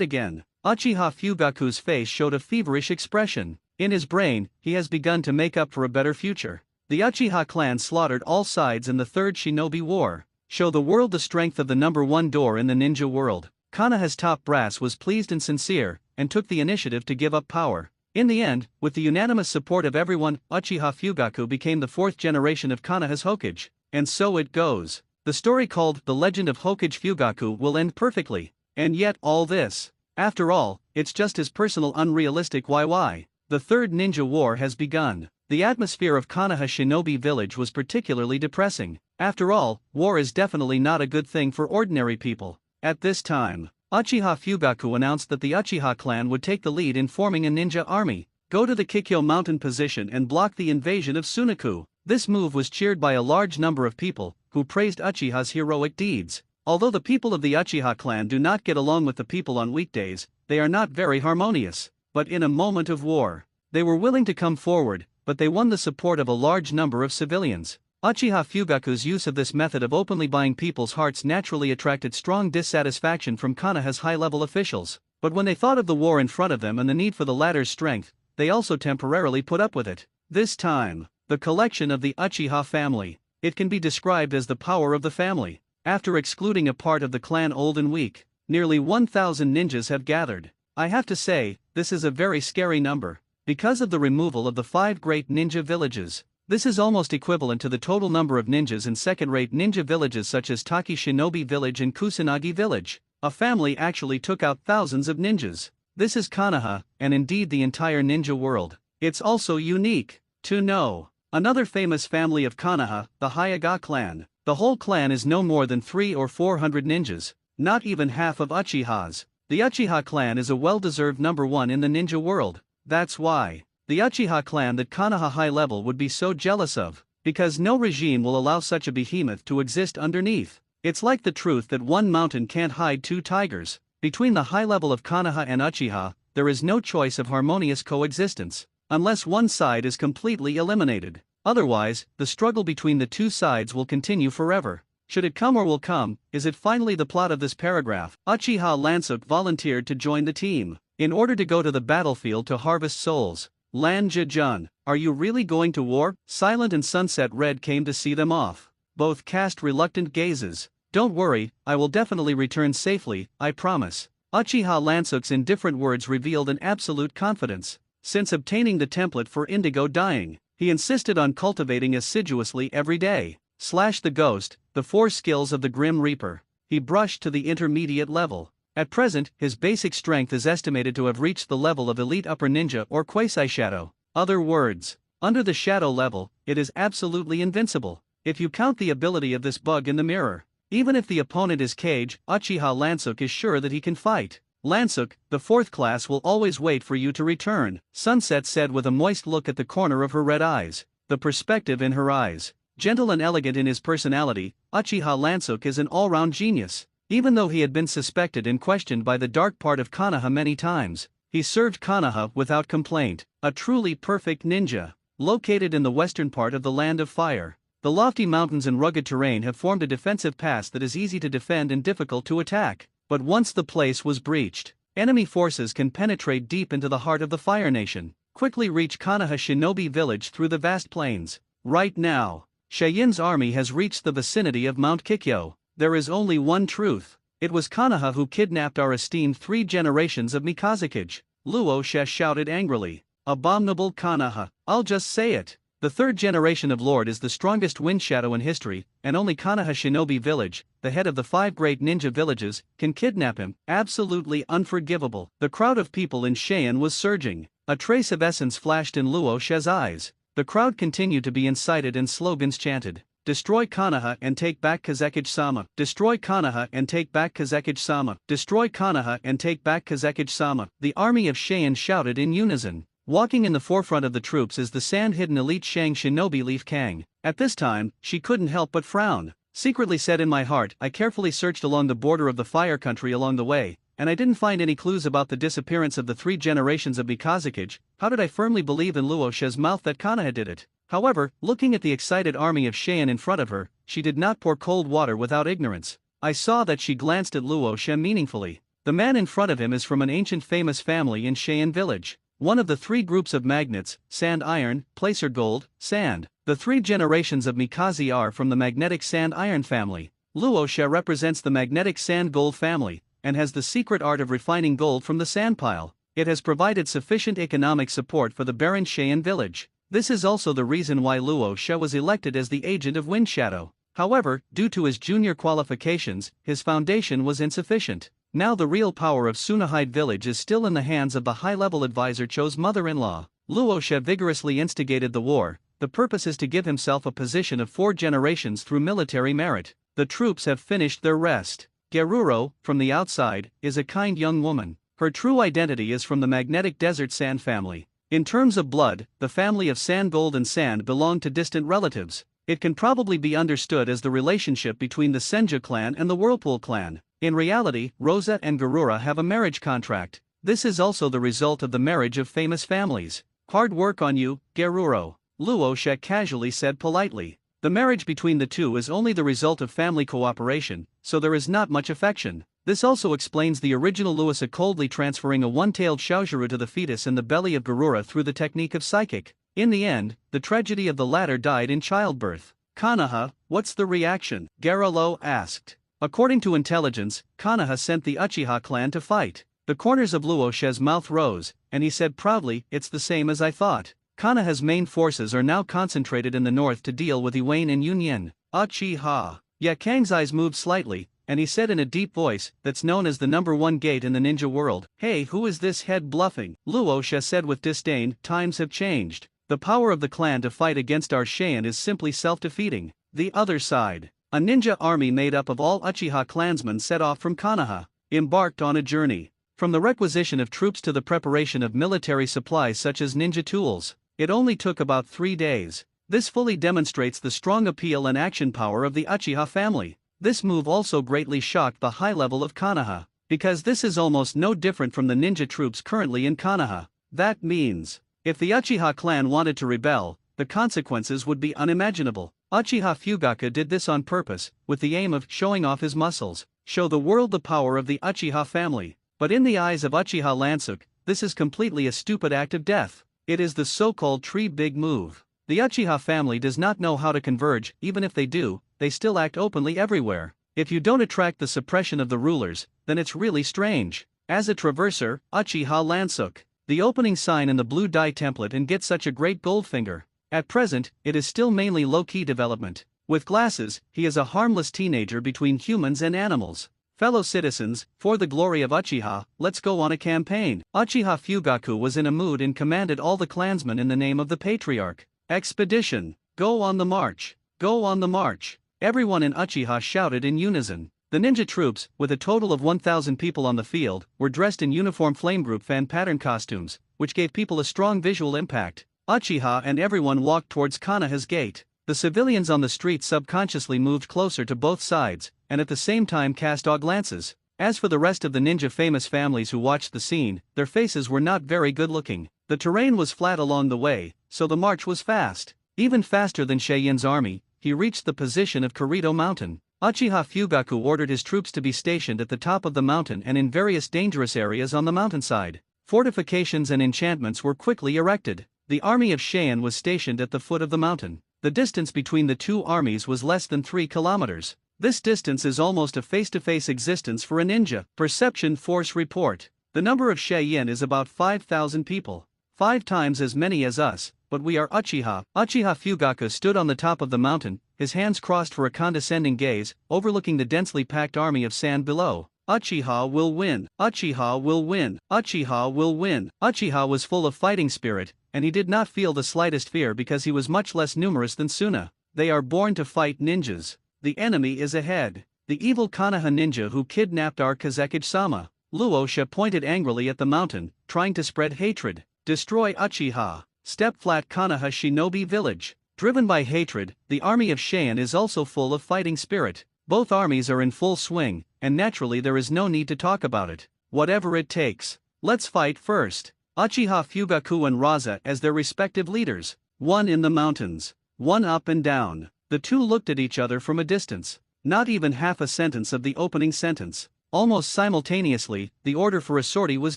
again. Uchiha Fugaku's face showed a feverish expression. In his brain, he has begun to make up for a better future. The Uchiha clan slaughtered all sides in the Third Shinobi War. Show the world the strength of the number one door in the ninja world. Konoha's top brass was pleased and sincere, and took the initiative to give up power. In the end, with the unanimous support of everyone, Uchiha Fugaku became the fourth generation of Konoha's Hokage. And so it goes. The story called The Legend of Hokage Fugaku will end perfectly. And yet all this. After all, it's just his personal unrealistic YY. The Third Ninja War has begun. The atmosphere of Konoha Shinobi Village was particularly depressing. After all, war is definitely not a good thing for ordinary people. At this time, Uchiha Fugaku announced that the Uchiha clan would take the lead in forming a ninja army, go to the Kikyo mountain position and block the invasion of Sunaku. This move was cheered by a large number of people, who praised Uchiha's heroic deeds. Although the people of the Uchiha clan do not get along with the people on weekdays, they are not very harmonious. But in a moment of war, they were willing to come forward, but they won the support of a large number of civilians. Uchiha Fugaku's use of this method of openly buying people's hearts naturally attracted strong dissatisfaction from Konoha's high-level officials. But when they thought of the war in front of them and the need for the latter's strength, they also temporarily put up with it. This time, the collection of the Uchiha family. It can be described as the power of the family. After excluding a part of the clan old and weak, nearly 1,000 ninjas have gathered. I have to say, this is a very scary number. Because of the removal of the 5 great ninja villages, this is almost equivalent to the total number of ninjas in second-rate ninja villages such as Taki Shinobi Village and Kusanagi Village. A family actually took out thousands of ninjas. This is Konoha, and indeed the entire ninja world. It's also unique to know. Another famous family of Konoha, the Hyuga clan. The whole clan is no more than 300 or 400 ninjas, not even half of Uchiha's. The Uchiha clan is a well-deserved number one in the ninja world. That's why the Uchiha clan that Konoha high level would be so jealous of, because no regime will allow such a behemoth to exist underneath. It's like the truth that one mountain can't hide 2 tigers. Between the high level of Konoha and Uchiha, there is no choice of harmonious coexistence, unless one side is completely eliminated. Otherwise, the struggle between the two sides will continue forever. Should it come or will come, is it finally the plot of this paragraph? Uchiha Lansouk volunteered to join the team, in order to go to the battlefield to harvest souls. Lan Jejun, are you really going to war? Silent and Sunset Red came to see them off. Both cast reluctant gazes. Don't worry, I will definitely return safely, I promise. Uchiha Lansouk's indifferent words revealed an absolute confidence. Since obtaining the template for indigo dyeing, he insisted on cultivating assiduously every day. Slash the Ghost, the 4 skills of the Grim Reaper. He brushed to the intermediate level. At present, his basic strength is estimated to have reached the level of Elite Upper Ninja or Quasi-Shadow. Other words, under the Shadow level, it is absolutely invincible. If you count the ability of this bug in the mirror, even if the opponent is Kage, Uchiha Lansouk is sure that he can fight. Lansouk, the 4th class will always wait for you to return, Sunset said with a moist look at the corner of her red eyes. The perspective in her eyes. Gentle and elegant in his personality, Uchiha Lansouk is an all-round genius. Even though he had been suspected and questioned by the dark part of Konoha many times, he served Konoha without complaint. A truly perfect ninja. Located in the western part of the Land of Fire, the lofty mountains and rugged terrain have formed a defensive pass that is easy to defend and difficult to attack. But once the place was breached, enemy forces can penetrate deep into the heart of the Fire Nation, quickly reach Konoha Shinobi Village through the vast plains. Right now, Cheyenne's army has reached the vicinity of Mount Kikyo. There is only one truth. It was Konoha who kidnapped our esteemed 3 generations of Mikazakage. Luo She shouted angrily. Abominable Konoha, I'll just say it. The 3rd generation of Lord is the strongest wind shadow in history, and only Konoha Shinobi Village, the head of the 5 great ninja villages, can kidnap him. Absolutely unforgivable. The crowd of people in Cheyenne was surging. A trace of essence flashed in Luo She's eyes. The crowd continued to be incited and slogans chanted. Destroy Konoha and take back Kazekage-sama. Destroy Konoha and take back Kazekage-sama. Destroy Konoha and take back Kazekage-sama. The army of Cheyenne shouted in unison. Walking in the forefront of the troops is the sand-hidden elite Shang Shinobi Leaf Kang. At this time, she couldn't help but frown. Secretly said in my heart, I carefully searched along the border of the Fire Country along the way, and I didn't find any clues about the disappearance of the 3 generations of Mikazakage. How did I firmly believe in Luosha's mouth that Konoha did it? However, looking at the excited army of Cheyenne in front of her, she did not pour cold water without ignorance. I saw that she glanced at Luosha meaningfully. The man in front of him is from an ancient famous family in Cheyenne village. One of the 3 groups of magnets, sand iron, placer gold, sand. The 3 generations of Mikaze are from the magnetic sand iron family. Luosha represents the magnetic sand gold family, and has the secret art of refining gold from the sand pile. It has provided sufficient economic support for the barren Cheyenne village. This is also the reason why Luosha was elected as the agent of Wind Shadow. However, due to his junior qualifications, his foundation was insufficient. Now the real power of Sunahide village is still in the hands of the high-level advisor Cho's mother-in-law. Luosha vigorously instigated the war. The purpose is to give himself a position of 4 generations through military merit. The troops have finished their rest. Geruro, from the outside, is a kind young woman. Her true identity is from the magnetic desert sand family. In terms of blood, the family of Sand Gold and Sand belong to distant relatives. It can probably be understood as the relationship between the Senju clan and the Whirlpool clan. In reality, Rosa and Garura have a marriage contract. This is also the result of the marriage of famous families. Hard work on you, Geruro, Luosha casually said politely. The marriage between the two is only the result of family cooperation, so there is not much affection. This also explains the original Luisa coldly transferring a one-tailed Shaojuru to the fetus in the belly of Garura through the technique of psychic. In the end, the tragedy of the latter died in childbirth. Konoha, what's the reaction? Garalo asked. According to intelligence, Konoha sent the Uchiha clan to fight. The corners of Luosha's mouth rose, and he said proudly, "It's the same as I thought." Konoha's main forces are now concentrated in the north to deal with Iwane and Yunyan. Uchiha. Yakang's eyes moved slightly, and he said in a deep voice, "That's known as the #1 gate in the ninja world." "Hey, who is this head bluffing?" Luosha said with disdain. "Times have changed. The power of the clan to fight against our Cheyenne is simply self-defeating." The other side. A ninja army made up of all Uchiha clansmen set off from Konoha, embarked on a journey. From the requisition of troops to the preparation of military supplies such as ninja tools, it only took about 3 days. This fully demonstrates the strong appeal and action power of the Uchiha family. This move also greatly shocked the high level of Konoha, because this is almost no different from the ninja troops currently in Konoha. That means, if the Uchiha clan wanted to rebel, the consequences would be unimaginable. Uchiha Fugaku did this on purpose, with the aim of showing off his muscles, show the world the power of the Uchiha family. But in the eyes of Uchiha Lansuk, this is completely a stupid act of death. It is the so-called tree big move. The Uchiha family does not know how to converge. Even if they do, they still act openly everywhere. If you don't attract the suppression of the rulers, then it's really strange. As a traverser, Uchiha Lansuk, the opening sign in the blue dye template and get such a great gold finger. At present, it is still mainly low-key development. With glasses, he is a harmless teenager between humans and animals. Fellow citizens, for the glory of Uchiha, let's go on a campaign. Uchiha Fugaku was in a mood and commanded all the clansmen in the name of the patriarch. Expedition. Go on the march. Go on the march. Everyone in Uchiha shouted in unison. The ninja troops, with a total of 1,000 people on the field, were dressed in uniform flame group fan pattern costumes, which gave people a strong visual impact. Uchiha and everyone walked towards Konoha's gate. The civilians on the street subconsciously moved closer to both sides, and at the same time cast awe glances. As for the rest of the ninja famous families who watched the scene, their faces were not very good looking. The terrain was flat along the way, so the march was fast. Even faster than Cheyenne's army, he reached the position of Kirito Mountain. Uchiha Fugaku ordered his troops to be stationed at the top of the mountain and in various dangerous areas on the mountainside. Fortifications and enchantments were quickly erected. The army of Cheyenne was stationed at the foot of the mountain. The distance between the two armies was less than 3 kilometers. This distance is almost a face-to-face existence for a ninja. Perception Force Report. The number of Cheyenne is about 5,000 people. 5 times as many as us, but we are Uchiha. Uchiha Fugaku stood on the top of the mountain, his hands crossed for a condescending gaze, overlooking the densely packed army of sand below. Uchiha will win. Uchiha will win. Uchiha will win. Uchiha was full of fighting spirit, and he did not feel the slightest fear because he was much less numerous than Suna. They are born to fight ninjas. The enemy is ahead. The evil Konoha ninja who kidnapped our Kazekage-sama. Luosha pointed angrily at the mountain, trying to spread hatred. Destroy Uchiha. Step flat Konoha Shinobi Village. Driven by hatred, the army of Cheyenne is also full of fighting spirit. Both armies are in full swing, and naturally there is no need to talk about it. whatever it takes. Let's fight first. Uchiha Fugaku and Raza as their respective leaders, one in the mountains, one up and down. The two looked at each other from a distance. Not even half a sentence of the opening sentence. Almost simultaneously, the order for a sortie was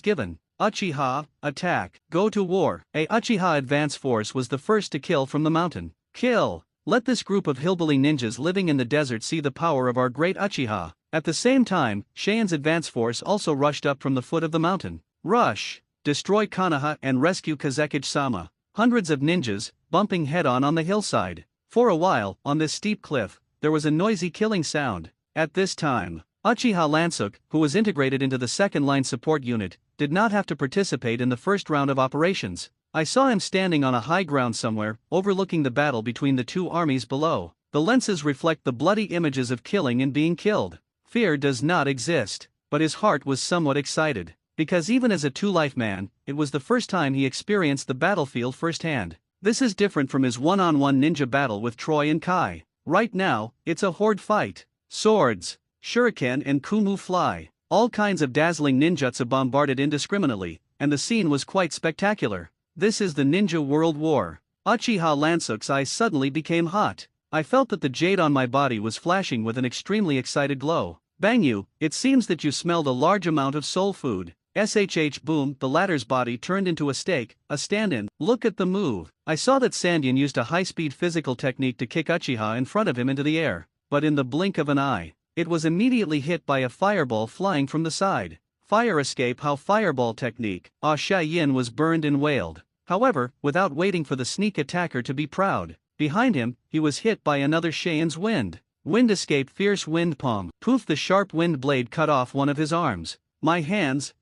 given. Uchiha, attack, go to war. A Uchiha advance force was the first to kill from the mountain. Kill! Let this group of hillbilly ninjas living in the desert see the power of our great Uchiha. At the same time, Saiyan's advance force also rushed up from the foot of the mountain. Rush! Destroy Konoha and rescue Kazekage-sama. Hundreds of ninjas, bumping head-on on the hillside. For a while, on this steep cliff, there was a noisy killing sound. At this time, Uchiha Lansuk, who was integrated into the second-line support unit, did not have to participate in the first round of operations. I saw him standing on a high ground somewhere, overlooking the battle between the two armies below. The lenses reflect the bloody images of killing and being killed. Fear does not exist, but his heart was somewhat excited. Because even as a two-life man, it was the first time he experienced the battlefield firsthand. This is different from his one-on-one ninja battle with Troy and Kai. Right now, it's a horde fight. Swords, shuriken and kumu fly. All kinds of dazzling ninjutsu bombarded indiscriminately, and the scene was quite spectacular. This is the Ninja World War. Uchiha Lansuk's eyes suddenly became hot. I felt that the jade on my body was flashing with an extremely excited glow. Bangyu, it seems that you smelled a large amount of soul food. SHH boom, the latter's body turned into a steak, a stand-in. Look at the move. I saw that Sandyan used a high-speed physical technique to kick Uchiha in front of him into the air, but in the blink of an eye, it was immediately hit by a fireball flying from the side. Fire escape, how fireball technique. Yin was burned and wailed. However, without waiting for the sneak attacker to be proud, behind him, he was hit by another Saiyan's wind. Wind escape, fierce wind palm. Poof, the sharp wind blade cut off one of his arms. My hands.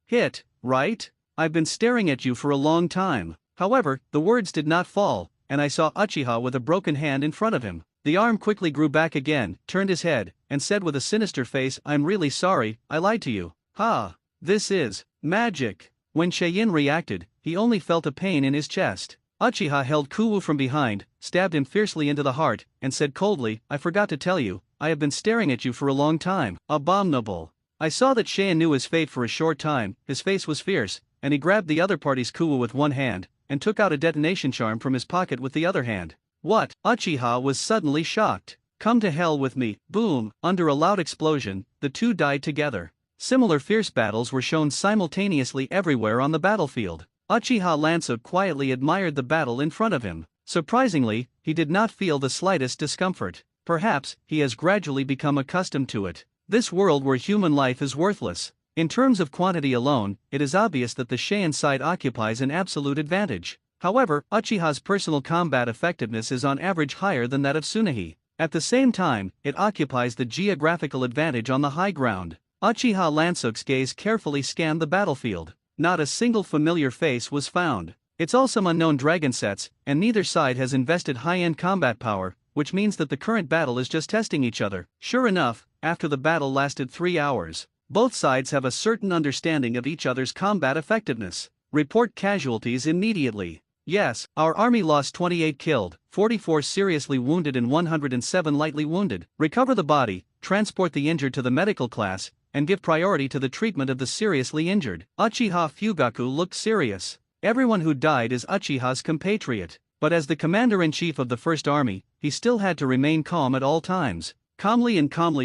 Hit, right? I've been staring at you for a long time. However, the words did not fall, and I saw Uchiha with a broken hand in front of him. The arm quickly grew back again, turned his head, and said with a sinister face, I'm really sorry, I lied to you. Ha! This is magic. When Saiyan reacted, he only felt a pain in his chest. Uchiha held Kuwu from behind, stabbed him fiercely into the heart, and said coldly, I forgot to tell you, I have been staring at you for a long time. Abominable. I saw that Saiyan knew his fate for a short time. His face was fierce, and he grabbed the other party's Kuwu with one hand, and took out a detonation charm from his pocket with the other hand. What? Uchiha was suddenly shocked. Come to hell with me. Boom! Under a loud explosion, the two died together. Similar fierce battles were shown simultaneously everywhere on the battlefield. Uchiha Lansuk quietly admired the battle in front of him. Surprisingly, he did not feel the slightest discomfort. Perhaps, he has gradually become accustomed to it. This world where human life is worthless. In terms of quantity alone, it is obvious that the Saiyan side occupies an absolute advantage. However, Uchiha's personal combat effectiveness is on average higher than that of Tsunahi. At the same time, it occupies the geographical advantage on the high ground. Uchiha Lansuk's gaze carefully scanned the battlefield. Not a single familiar face was found. It's all some unknown dragon sets, and neither side has invested high-end combat power, which means that the current battle is just testing each other. Sure enough, after the battle lasted 3 hours, both sides have a certain understanding of each other's combat effectiveness. Report casualties immediately. Yes, our army lost 28 killed, 44 seriously wounded and 107 lightly wounded. Recover the body, transport the injured to the medical class, and give priority to the treatment of the seriously injured. Uchiha Fugaku looked serious. Everyone who died is Uchiha's compatriot, but as the commander-in-chief of the First Army, he still had to remain calm at all times, calmly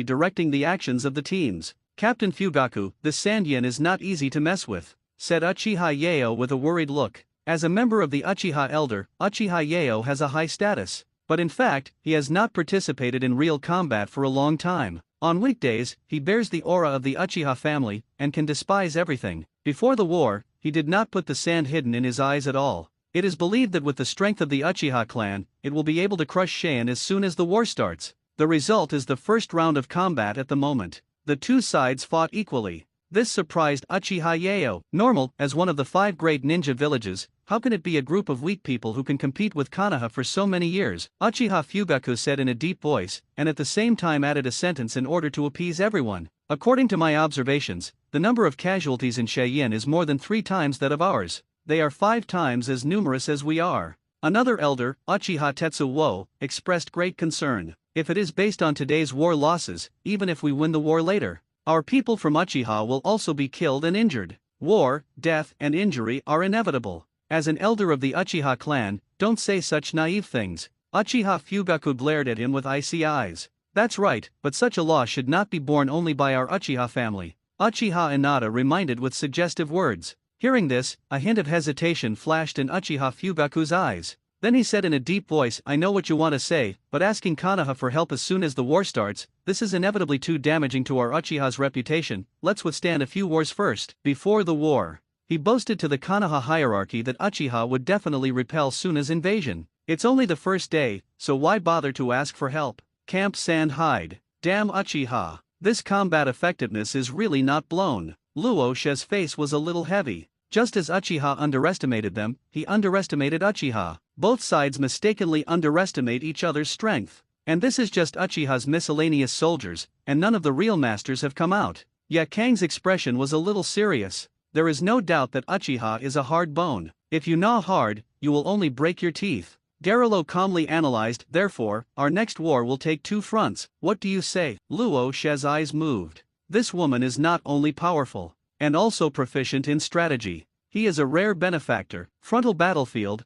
directing the actions of the teams. Captain Fugaku, this Sandyan is not easy to mess with, said Uchiha Yeo with a worried look. As a member of the Uchiha Elder, Uchiha Yeo has a high status, but in fact, he has not participated in real combat for a long time. On weekdays, he bears the aura of the Uchiha family, and can despise everything. Before the war, he did not put the sand hidden in his eyes at all. It is believed that with the strength of the Uchiha clan, it will be able to crush Saiyan as soon as the war starts. The result is the first round of combat at the moment. The two sides fought equally. This surprised Uchiha Yeo. Normal, as one of the 5 great ninja villages, how can it be a group of weak people who can compete with Konoha for so many years? Uchiha Fugaku said in a deep voice, and at the same time added a sentence in order to appease everyone. According to my observations, the number of casualties in Cheyenne is more than 3 times that of ours. They are 5 times as numerous as we are. Another elder, Uchiha Tetsuo, expressed great concern. If it is based on today's war losses, even if we win the war later, Our people from Uchiha will also be killed and injured. War, death, and injury are inevitable. As an elder of the Uchiha clan, don't say such naive things. Uchiha Fugaku glared at him with icy eyes. That's right, but such a law should not be borne only by our Uchiha family. Uchiha Inada reminded with suggestive words. Hearing this, a hint of hesitation flashed in Uchiha Fugaku's eyes. Then he said in a deep voice, I know what you want to say, but asking Konoha for help as soon as the war starts, this is inevitably too damaging to our Uchiha's reputation. Let's withstand a few wars first. Before the war, he boasted to the Konoha hierarchy that Uchiha would definitely repel Suna's invasion. It's only the first day, so why bother to ask for help? Camp Sand Hide. Damn Uchiha. This combat effectiveness is really not blown. Luo She's face was a little heavy. Just as Uchiha underestimated them, he underestimated Uchiha. Both sides mistakenly underestimate each other's strength. And this is just Uchiha's miscellaneous soldiers, and none of the real masters have come out. Yet Kang's expression was a little serious. There is no doubt that Uchiha is a hard bone. If you gnaw hard, you will only break your teeth. Garilo calmly analyzed, therefore, our next war will take two fronts. What do you say? Luo She's eyes moved. This woman is not only powerful, and also proficient in strategy. He is a rare benefactor. Frontal battlefield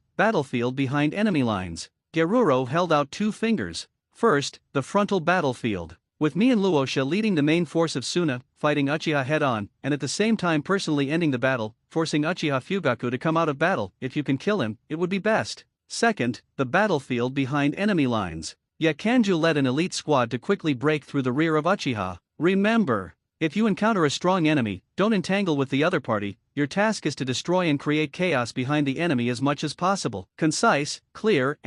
behind enemy lines. Geruro held out two fingers. First, the frontal battlefield. With me and Luosha leading the main force of Suna, fighting Uchiha head-on, and at the same time personally ending the battle, forcing Uchiha Fugaku to come out of battle. If you can kill him, it would be best. Second, the battlefield behind enemy lines. Yakanju led an elite squad to quickly break through the rear of Uchiha. Remember, if you encounter a strong enemy, don't entangle with the other party. Your task is to destroy and create chaos behind the enemy as much as possible. Concise, clear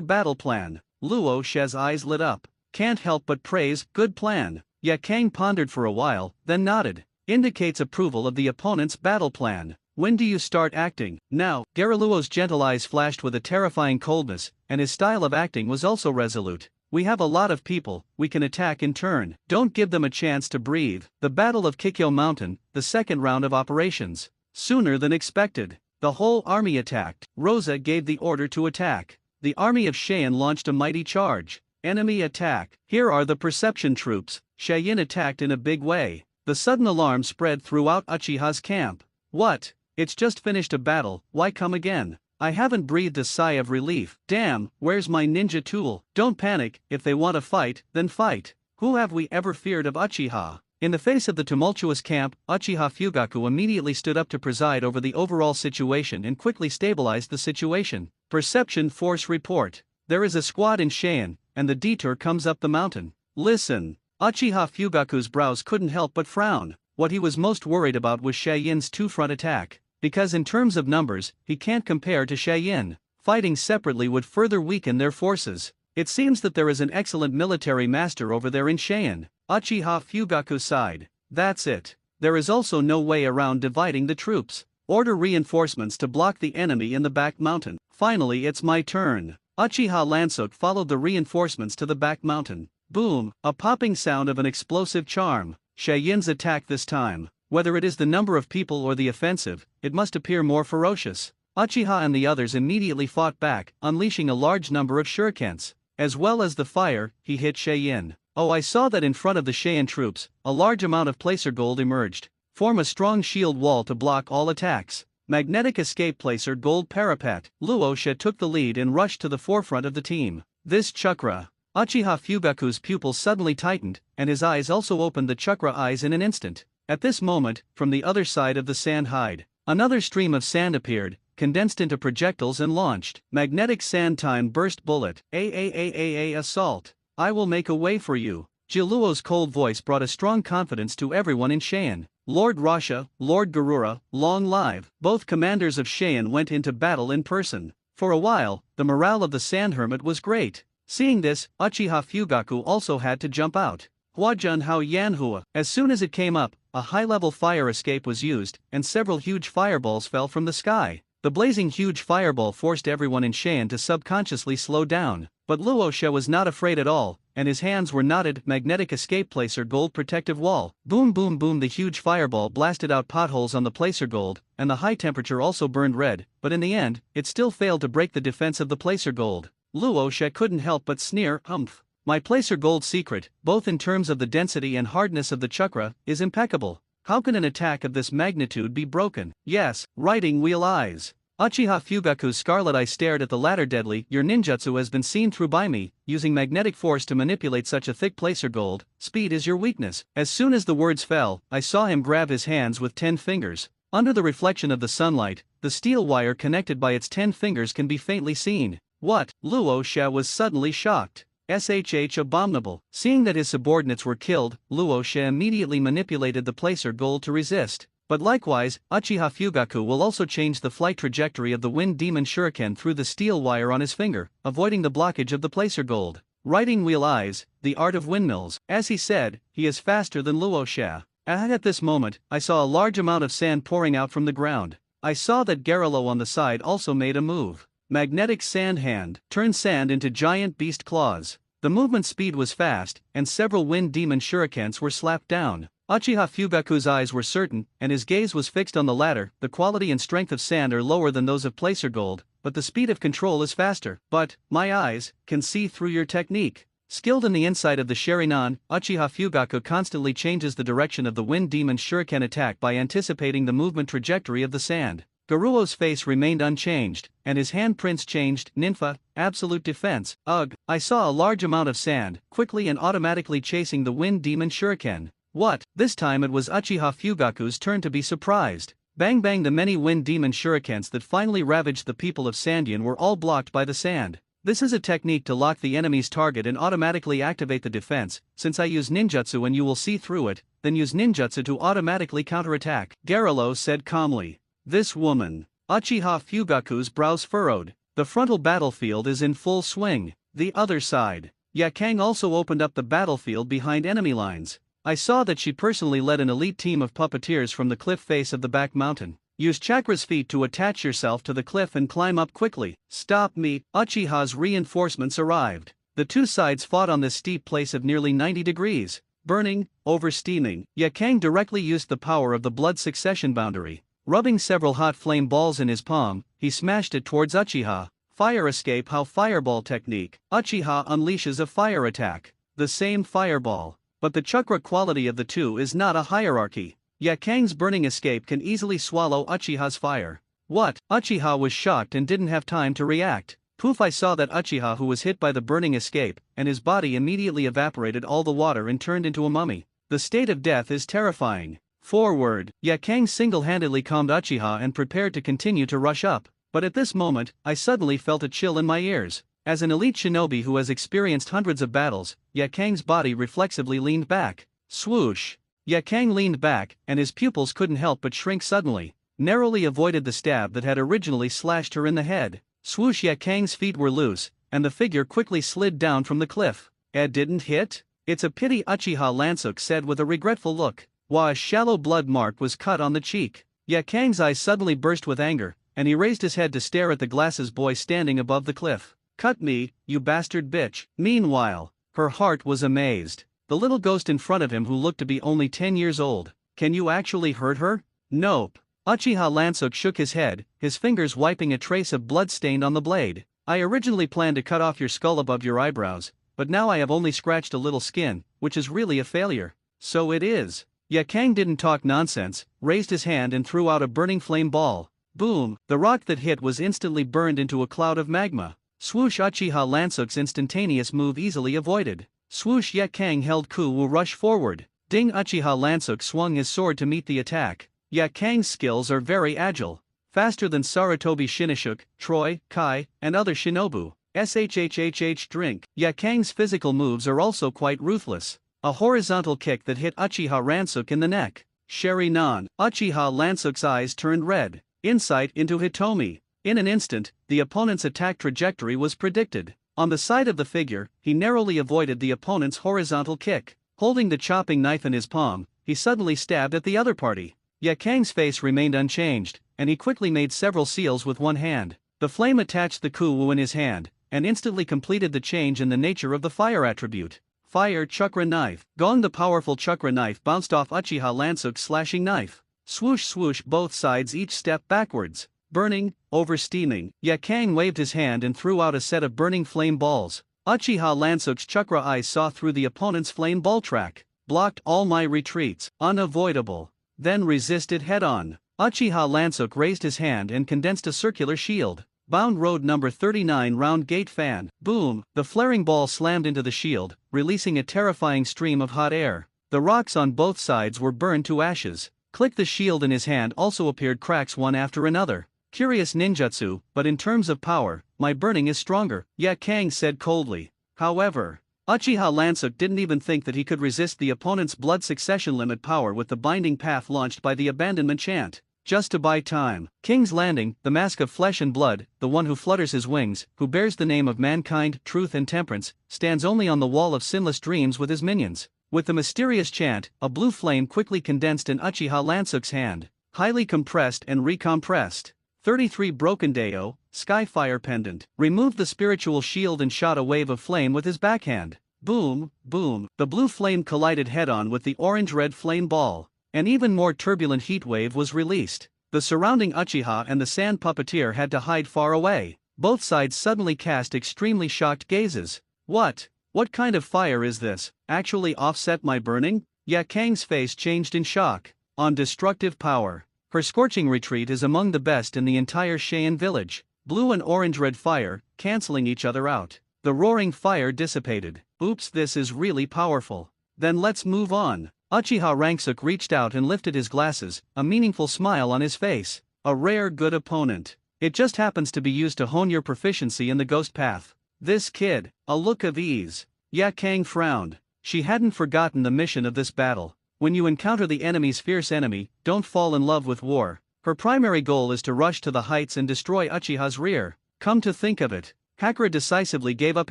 battle plan. Luo She's eyes lit up. Can't help but praise, good plan. Yakang pondered for a while, then nodded. Indicates approval of the opponent's battle plan. When do you start acting? Now. Gariluo's gentle eyes flashed with a terrifying coldness, and his style of acting was also resolute. We have a lot of people, we can attack in turn. Don't give them a chance to breathe. The Battle of Kikyo Mountain, the second round of operations. Sooner than expected, the whole army attacked. Rosa gave the order to attack. The army of Cheyenne launched a mighty charge. Enemy attack. Here are the perception troops. Cheyenne attacked in a big way. The sudden alarm spread throughout Uchiha's camp. What? It's just finished a battle, why come again? I haven't breathed a sigh of relief. Damn, where's my ninja tool? Don't panic, if they want to fight, then fight. Who have we ever feared of Uchiha? In the face of the tumultuous camp, Uchiha Fugaku immediately stood up to preside over the overall situation and quickly stabilized the situation. Perception Force Report. There is a squad in Cheyenne, and the detour comes up the mountain. Listen. Uchiha Fugaku's brows couldn't help but frown. What he was most worried about was Cheyenne's two-front attack. Because in terms of numbers, he can't compare to Cheyenne. Fighting separately would further weaken their forces. It seems that there is an excellent military master over there in Cheyenne. Uchiha Fugaku sighed. That's it. There is also no way around dividing the troops. Order reinforcements to block the enemy in the back mountain. Finally, it's my turn. Uchiha Lansok followed the reinforcements to the back mountain. Boom, a popping sound of an explosive charm. Cheyenne's attack this time. Whether it is the number of people or the offensive, it must appear more ferocious. Uchiha and the others immediately fought back, unleashing a large number of shurikens. As well as the fire, he hit Cheyenne. Oh, I saw that in front of the Cheyenne troops, a large amount of placer gold emerged. Form a strong shield wall to block all attacks. Magnetic escape placer gold parapet. Luo She took the lead and rushed to the forefront of the team. This chakra. Uchiha Fugaku's pupils suddenly tightened, and his eyes also opened the chakra eyes in an instant. At this moment, from the other side of the sand hide, another stream of sand appeared, condensed into projectiles and launched. Magnetic sand time burst bullet. Assault. I will make a way for you. Jiluo's cold voice brought a strong confidence to everyone in Cheyenne. Lord Rasha, Lord Garura, long live. Both commanders of Cheyenne went into battle in person. For a while, the morale of the Sand Hermit was great. Seeing this, Uchiha Fugaku also had to jump out. Huajun Hao Yanhua. As soon as it came up, a high-level fire escape was used, and several huge fireballs fell from the sky. The blazing huge fireball forced everyone in Cheyenne to subconsciously slow down, but Luo She was not afraid at all, and his hands were knotted. Magnetic escape placer gold protective wall. Boom boom boom. The huge fireball blasted out potholes on the placer gold, and the high temperature also burned red, but in the end, it still failed to break the defense of the placer gold. Luo She couldn't help but sneer, humph. My placer gold secret, both in terms of the density and hardness of the chakra, is impeccable. How can an attack of this magnitude be broken? Yes, writing wheel eyes. Uchiha Fugaku's scarlet eye stared at the latter deadly. Your ninjutsu has been seen through by me, using magnetic force to manipulate such a thick placer gold. Speed is your weakness. As soon as the words fell, I saw him grab his hands with 10 fingers. Under the reflection of the sunlight, the steel wire connected by its 10 fingers can be faintly seen. What? Luo Xia was suddenly shocked. Abominable. Seeing that his subordinates were killed, Luo Xia immediately manipulated the placer gold to resist. But likewise, Uchiha Fugaku will also change the flight trajectory of the Wind Demon Shuriken through the steel wire on his finger, avoiding the blockage of the placer gold. Writing wheel eyes, the art of windmills. As he said, he is faster than Luo Xia. At this moment, I saw a large amount of sand pouring out from the ground. I saw that Garilo on the side also made a move. Magnetic sand hand, turned sand into giant beast claws. The movement speed was fast, and several Wind Demon Shurikens were slapped down. Uchiha Fugaku's eyes were certain, and his gaze was fixed on the latter. The quality and strength of sand are lower than those of placer gold, but the speed of control is faster. But, my eyes, can see through your technique. Skilled in the inside of the Sharingan, Uchiha Fugaku constantly changes the direction of the Wind Demon Shuriken attack by anticipating the movement trajectory of the sand. Garuo's face remained unchanged, and his handprints changed. Ninfa, absolute defense. Ugh, I saw a large amount of sand, quickly and automatically chasing the Wind Demon Shuriken. What? This time it was Uchiha Fugaku's turn to be surprised. Bang bang, the many Wind Demon Shurikens that finally ravaged the people of Sandian were all blocked by the sand. This is a technique to lock the enemy's target and automatically activate the defense. Since I use ninjutsu and you will see through it, then use ninjutsu to automatically counterattack. Garilo said calmly. This woman. Uchiha Fugaku's brows furrowed. The frontal battlefield is in full swing. The other side. Yakang also opened up the battlefield behind enemy lines. I saw that she personally led an elite team of puppeteers from the cliff face of the back mountain. Use Chakra's feet to attach yourself to the cliff and climb up quickly. Stop me. Uchiha's reinforcements arrived. The two sides fought on this steep place of nearly 90 degrees. Burning, over-steaming. Yakang directly used the power of the blood succession boundary. Rubbing several hot flame balls in his palm, he smashed it towards Uchiha. Fire escape. How fireball technique. Uchiha unleashes a fire attack. The same fireball. But the chakra quality of the two is not a hierarchy. Yakang's burning escape can easily swallow Uchiha's fire. What? Uchiha was shocked and didn't have time to react. Poof, I saw that Uchiha who was hit by the burning escape, and his body immediately evaporated all the water and turned into a mummy. The state of death is terrifying. Forward. Yakang single-handedly calmed Uchiha and prepared to continue to rush up. But at this moment, I suddenly felt a chill in my ears. As an elite shinobi who has experienced hundreds of battles, Yakang's body reflexively leaned back. Swoosh. Yakang leaned back, and his pupils couldn't help but shrink suddenly. Narrowly avoided the stab that had originally slashed her in the head. Swoosh. Yakang's feet were loose, and the figure quickly slid down from the cliff. Didn't hit? It's a pity, Uchiha Lansuk said with a regretful look. A shallow blood mark was cut on the cheek. Yakang's eyes suddenly burst with anger, and he raised his head to stare at the glasses boy standing above the cliff. Cut me, you bastard bitch. Meanwhile, her heart was amazed. The little ghost in front of him who looked to be only 10 years old. Can you actually hurt her? Nope. Uchiha Lansuk shook his head, his fingers wiping a trace of blood stained on the blade. I originally planned to cut off your skull above your eyebrows, but now I have only scratched a little skin, which is really a failure. So it is. Yakang didn't talk nonsense, raised his hand and threw out a burning flame ball. Boom, the rock that hit was instantly burned into a cloud of magma. Swoosh. Uchiha Lansuk's instantaneous move easily avoided. Swoosh. Yakang held Ku will rush forward. Ding. Uchiha Lansuk swung his sword to meet the attack. Yakang's skills are very agile. Faster than Sarutobi Shinishuk, Troy, Kai, and other shinobu. Drink. Yakang's physical moves are also quite ruthless. A horizontal kick that hit Uchiha Lansuk in the neck. Sharingan. Uchiha Lansuk's eyes turned red. Insight into Hitomi. In an instant, the opponent's attack trajectory was predicted. On the side of the figure, he narrowly avoided the opponent's horizontal kick. Holding the chopping knife in his palm, he suddenly stabbed at the other party. Yakang's face remained unchanged, and he quickly made several seals with one hand. The flame attached the kuwu in his hand, and instantly completed the change in the nature of the fire attribute. Fire chakra knife. Gong. The powerful chakra knife bounced off Uchiha Lansuk's slashing knife. Swoosh swoosh, both sides each step backwards. Burning, over steaming. Yakang waved his hand and threw out a set of burning flame balls. Uchiha Lansuk's chakra eyes saw through the opponent's flame ball track, blocked all my retreats, unavoidable, then resisted head-on. Uchiha Lansuk raised his hand and condensed a circular shield. Bound Road number 39 round gate fan. Boom! The flaring ball slammed into the shield, releasing a terrifying stream of hot air. The rocks on both sides were burned to ashes. Click. The shield in his hand also appeared cracks one after another. Curious ninjutsu, but in terms of power, my burning is stronger, Ya Kang said coldly. However, Uchiha Lansuk didn't even think that he could resist the opponent's blood succession limit power with the binding path launched by the abandonment chant. Just to buy time. King's Landing, the mask of flesh and blood, the one who flutters his wings, who bears the name of mankind, truth and temperance, stands only on the wall of sinless dreams with his minions. With the mysterious chant, a blue flame quickly condensed in Uchiha Lansuk's hand, highly compressed and recompressed. 33 Broken Deo, Skyfire Pendant, removed the spiritual shield and shot a wave of flame with his backhand. Boom, boom, the blue flame collided head-on with the orange-red flame ball. An even more turbulent heat wave was released. The surrounding Uchiha and the sand puppeteer had to hide far away. Both sides suddenly cast extremely shocked gazes. What kind of fire is this? Actually offset my burning? Ya Kang's face changed in shock. On destructive power. Her scorching retreat is among the best in the entire Cheyenne village. Blue and orange-red fire, canceling each other out. The roaring fire dissipated. Oops, this is really powerful. Then let's move on. Uchiha Lansuk reached out and lifted his glasses, a meaningful smile on his face. A rare good opponent. It just happens to be used to hone your proficiency in the ghost path. This kid, a look of ease. Ya Kang frowned. She hadn't forgotten the mission of this battle. When you encounter the enemy's fierce enemy, don't fall in love with war. Her primary goal is to rush to the heights and destroy Uchiha's rear. Come to think of it, Hakura decisively gave up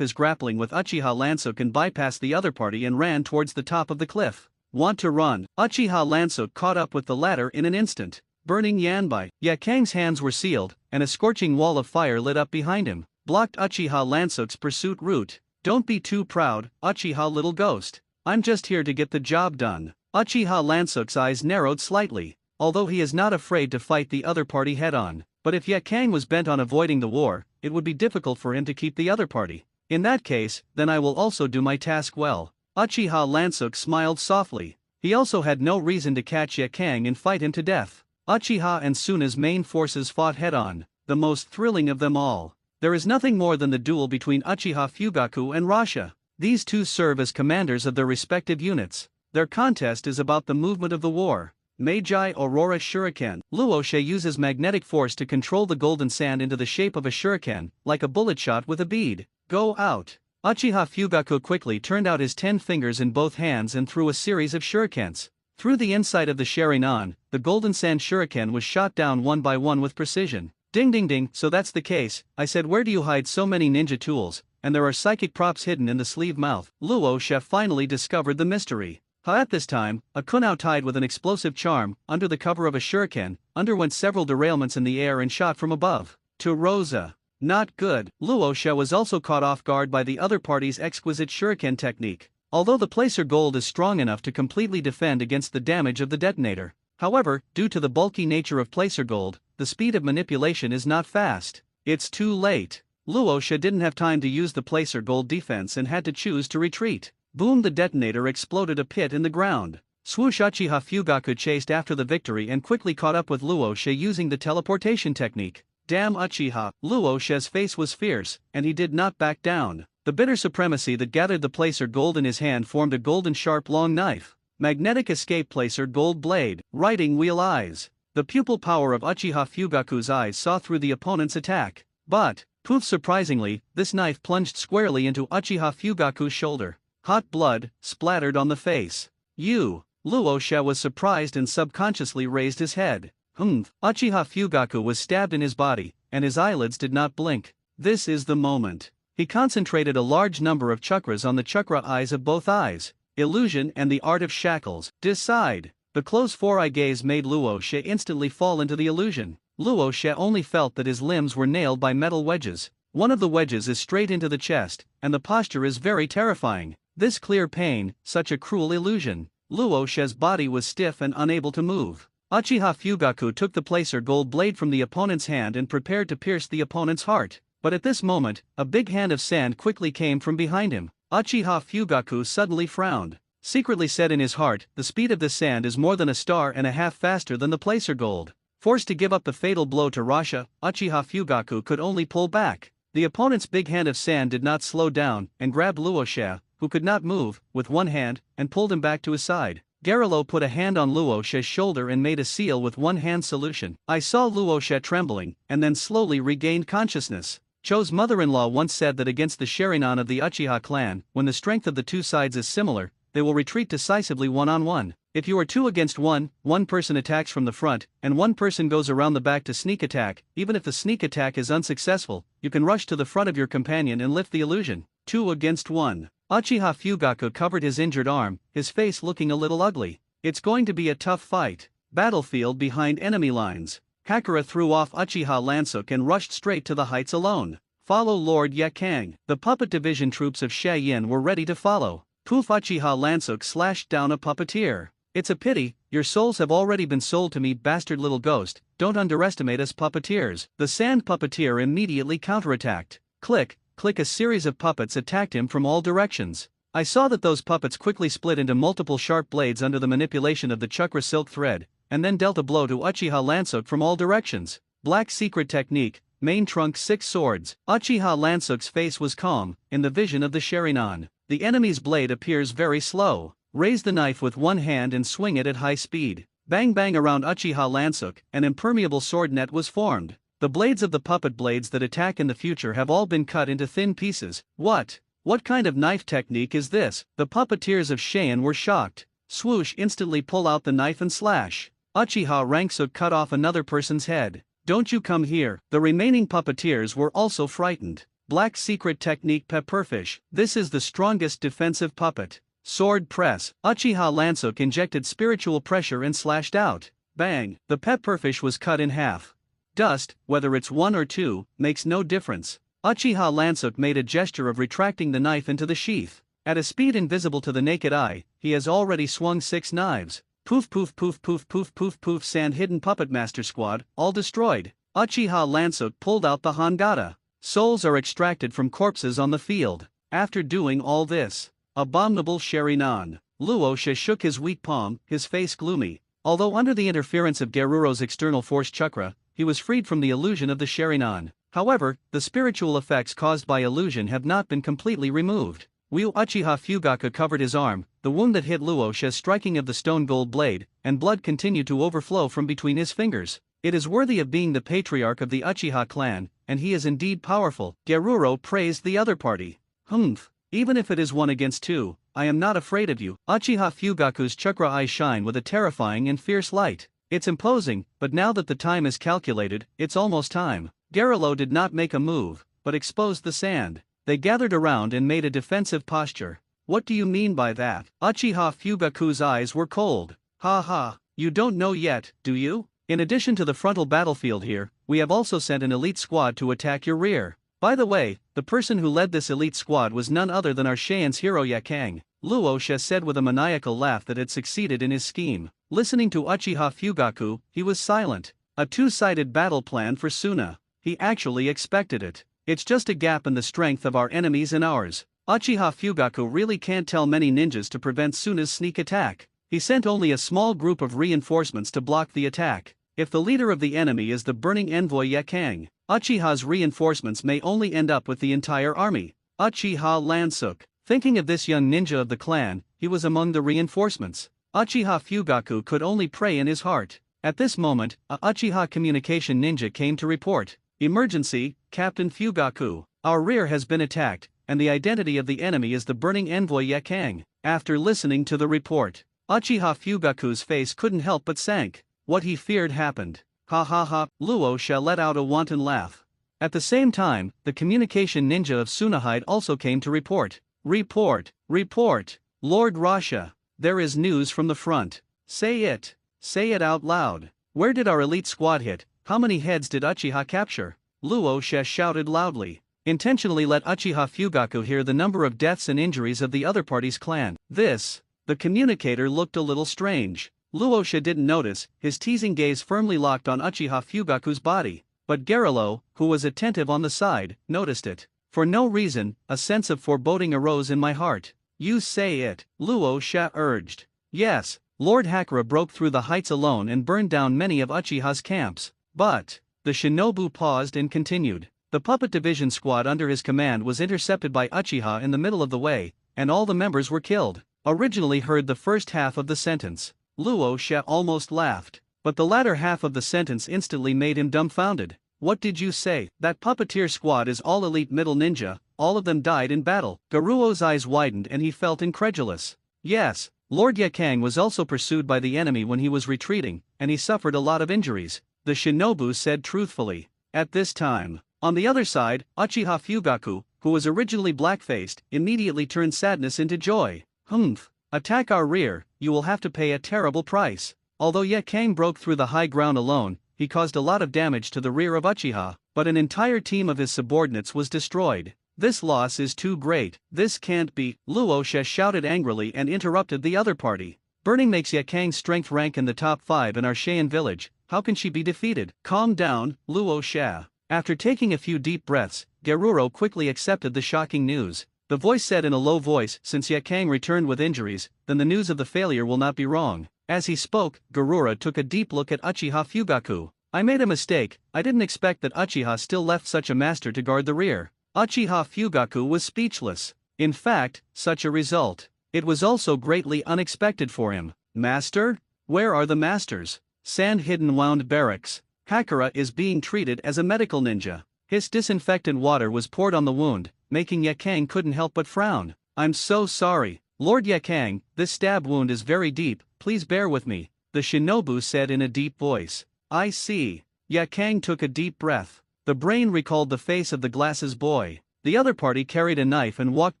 his grappling with Uchiha Lansuk and bypassed the other party and ran towards the top of the cliff. Want to run? Uchiha Lansuk caught up with the latter in an instant. Burning Yanbai. Ya Kang's hands were sealed, and a scorching wall of fire lit up behind him, blocked Uchiha Lansuk's pursuit route. Don't be too proud, Uchiha little ghost. I'm just here to get the job done. Uchiha Lansuk's eyes narrowed slightly, although he is not afraid to fight the other party head-on. But if Ya Kang was bent on avoiding the war, it would be difficult for him to keep the other party. In that case, then I will also do my task well. Uchiha Lansuk smiled softly. He also had no reason to catch Ya Kang and fight him to death. Uchiha and Suna's main forces fought head-on, the most thrilling of them all. There is nothing more than the duel between Uchiha Fugaku and Rasha. These two serve as commanders of their respective units. Their contest is about the movement of the war. Meiji Aurora Shuriken. Luoshe uses magnetic force to control the golden sand into the shape of a shuriken, like a bullet shot with a bead. Go out. Uchiha Fugaku quickly turned out his 10 fingers in both hands and threw a series of shurikens. Through the inside of the Sharingan, the golden sand shuriken was shot down one by one with precision. Ding ding ding, so that's the case. I said, where do you hide so many ninja tools, and there are psychic props hidden in the sleeve mouth. Luoshe finally discovered the mystery. At this time, a kunao tied with an explosive charm, under the cover of a shuriken, underwent several derailments in the air and shot from above. To Rosa. Not good. Luoshe was also caught off guard by the other party's exquisite shuriken technique. Although the placer gold is strong enough to completely defend against the damage of the detonator. However, due to the bulky nature of placer gold, the speed of manipulation is not fast. It's too late. Luoshe didn't have time to use the placer gold defense and had to choose to retreat. Boom! The detonator exploded a pit in the ground. Swoosh! Uchiha Fugaku chased after the victory and quickly caught up with Luoshe using the teleportation technique. Damn Uchiha! Luoshe's face was fierce, and he did not back down. The bitter supremacy that gathered the placer gold in his hand formed a golden sharp long knife. Magnetic escape placer gold blade, writing wheel eyes. The pupil power of Uchiha Fugaku's eyes saw through the opponent's attack. But, poof, surprisingly, this knife plunged squarely into Uchiha Fugaku's shoulder. Hot blood splattered on the face. Luoshe was surprised and subconsciously raised his head. Uchiha Fugaku was stabbed in his body, and his eyelids did not blink. This is the moment. He concentrated a large number of chakras on the chakra eyes of both eyes. Illusion and the art of shackles. Decide. The closed four-eye gaze made Luoshe instantly fall into the illusion. Luoshe only felt that his limbs were nailed by metal wedges. One of the wedges is straight into the chest, and the posture is very terrifying. This clear pain, such a cruel illusion. Luoshe's body was stiff and unable to move. Uchiha Fugaku took the placer gold blade from the opponent's hand and prepared to pierce the opponent's heart. But at this moment, a big hand of sand quickly came from behind him. Uchiha Fugaku suddenly frowned. Secretly said in his heart, the speed of this sand is more than a star and a half faster than the placer gold. Forced to give up the fatal blow to Rasha, Uchiha Fugaku could only pull back. The opponent's big hand of sand did not slow down and grabbed Luosha, who could not move, with one hand, and pulled him back to his side. Garilo put a hand on Luosha's shoulder and made a seal with one-hand solution. I saw Luosha trembling, and then slowly regained consciousness. Cho's mother-in-law once said that against the Sharingan of the Uchiha clan, when the strength of the two sides is similar, they will retreat decisively one-on-one. If you are 2 against 1, one person attacks from the front, and one person goes around the back to sneak attack. Even if the sneak attack is unsuccessful, you can rush to the front of your companion and lift the illusion. 2 against 1. Uchiha Fugaku covered his injured arm, his face looking a little ugly. It's going to be a tough fight. Battlefield behind enemy lines. Hakura threw off Uchiha Lansuk and rushed straight to the heights alone. Follow Lord Yakang. The puppet division troops of Yin were ready to follow. Poof! Uchiha Lansuk slashed down a puppeteer. It's a pity, your souls have already been sold to me, bastard little ghost. Don't underestimate us puppeteers. The sand puppeteer immediately counterattacked. Click, click, a series of puppets attacked him from all directions. I saw that those puppets quickly split into multiple sharp blades under the manipulation of the chakra silk thread, and then dealt a blow to Uchiha Lansuk from all directions. Black secret technique, main trunk 6 swords. Uchiha Lansuk's face was calm, in the vision of the Sharingan. The enemy's blade appears very slow. Raise the knife with one hand and swing it at high speed. Bang bang around Uchiha Lansuk, an impermeable sword net was formed. The blades of the puppet blades that attack in the future have all been cut into thin pieces. What kind of knife technique is this? The puppeteers of Yin were shocked. Swoosh! Instantly pull out the knife and slash. Uchiha Ranksuk cut off another person's head. Don't you come here. The remaining puppeteers were also frightened. Black secret technique pepperfish. This is the strongest defensive puppet. Sword press. Uchiha Lansuk injected spiritual pressure and slashed out. Bang! The pepperfish was cut in half. Dust, whether it's 1 or 2, makes no difference. Uchiha Lansuk made a gesture of retracting the knife into the sheath. At a speed invisible to the naked eye, he has already swung 6 knives. Poof poof poof poof poof poof poof. Sand hidden puppet master squad, all destroyed. Uchiha Lansuk pulled out the Hangata. Souls are extracted from corpses on the field. After doing all this, abominable Sharingan. Luosha shook his weak palm, his face gloomy. Although under the interference of Geruro's external force chakra, he was freed from the illusion of the Sharingan. However, the spiritual effects caused by illusion have not been completely removed. Uchiha Fugaku covered his arm, the wound that hit Luosha's striking of the stone gold blade, and blood continued to overflow from between his fingers. It is worthy of being the patriarch of the Uchiha clan, and he is indeed powerful. Geruro praised the other party. Humph. Even if it is 1 against 2, I am not afraid of you. Uchiha Fugaku's chakra eyes shine with a terrifying and fierce light. It's imposing, but now that the time is calculated, it's almost time. Garilo did not make a move, but exposed the sand. They gathered around and made a defensive posture. What do you mean by that? Uchiha Fugaku's eyes were cold. Ha ha, you don't know yet, do you? In addition to the frontal battlefield here, we have also sent an elite squad to attack your rear. By the way, the person who led this elite squad was none other than our Saiyan's hero Yakang. Luosha said with a maniacal laugh that had succeeded in his scheme. Listening to Uchiha Fugaku, he was silent. A two-sided battle plan for Suna. He actually expected it. It's just a gap in the strength of our enemies and ours. Uchiha Fugaku really can't tell many ninjas to prevent Suna's sneak attack. He sent only a small group of reinforcements to block the attack. If the leader of the enemy is the burning envoy Yakang, Uchiha's reinforcements may only end up with the entire army. Uchiha Lansuk. Thinking of this young ninja of the clan, he was among the reinforcements. Uchiha Fugaku could only pray in his heart. At this moment, a Uchiha communication ninja came to report. Emergency, Captain Fugaku. Our rear has been attacked, and the identity of the enemy is the burning envoy Yakang. After listening to the report, Uchiha Fugaku's face couldn't help but sank. What he feared happened. Ha ha ha, Luosha let out a wanton laugh. At the same time, the communication ninja of Sunahide also came to report. Report, Lord Rasha. There is news from the front. Say it out loud. Where did our elite squad hit? How many heads did Uchiha capture? Luosha shouted loudly. Intentionally let Uchiha Fugaku hear the number of deaths and injuries of the other party's clan. The communicator looked a little strange. Luosha didn't notice, his teasing gaze firmly locked on Uchiha Fugaku's body. but Garilo, who was attentive on the side, noticed it. For no reason, a sense of foreboding arose in my heart. You say it, Luo Xia urged. Yes, Lord Hakura broke through the heights alone and burned down many of Uchiha's camps. But, the shinobu paused and continued. The puppet division squad under his command was intercepted by Uchiha in the middle of the way, and all the members were killed. Originally heard the first half of the sentence. Luo Xia almost laughed, but the latter half of the sentence instantly made him dumbfounded. What did you say? That puppeteer squad is all elite middle ninja, all of them died in battle. Garuo's eyes widened and he felt incredulous. Yes, Lord Yakang was also pursued by the enemy when he was retreating, and he suffered a lot of injuries, the shinobu said truthfully. At this time, on the other side, Uchiha Fugaku, who was originally black-faced, immediately turned sadness into joy. Humph! Attack our rear, you will have to pay a terrible price. Although Yakang broke through the high ground alone, he caused a lot of damage to the rear of Uchiha, but an entire team of his subordinates was destroyed. This loss is too great, this can't be, Luo Xia shouted angrily and interrupted the other party. Burning makes Yakang's strength rank in the top 5 in our Cheyenne village, how can she be defeated? Calm down, Luo Xia. After taking a few deep breaths, Garuro quickly accepted the shocking news. The voice said in a low voice, since Yakang returned with injuries, then the news of the failure will not be wrong. As he spoke, Garura took a deep look at Uchiha Fugaku. I made a mistake, I didn't expect that Uchiha still left such a master to guard the rear. Uchiha Fugaku was speechless. In fact, such a result. It was also greatly unexpected for him. Master? Where are the masters? Sand Hidden Wound Barracks. Hakura is being treated as a medical ninja. His disinfectant water was poured on the wound, making Yakang couldn't help but frown. I'm so sorry, Lord Yakang, this stab wound is very deep, please bear with me, the shinobu said in a deep voice. I see. Yakang took a deep breath. The brain recalled the face of the glasses boy. The other party carried a knife and walked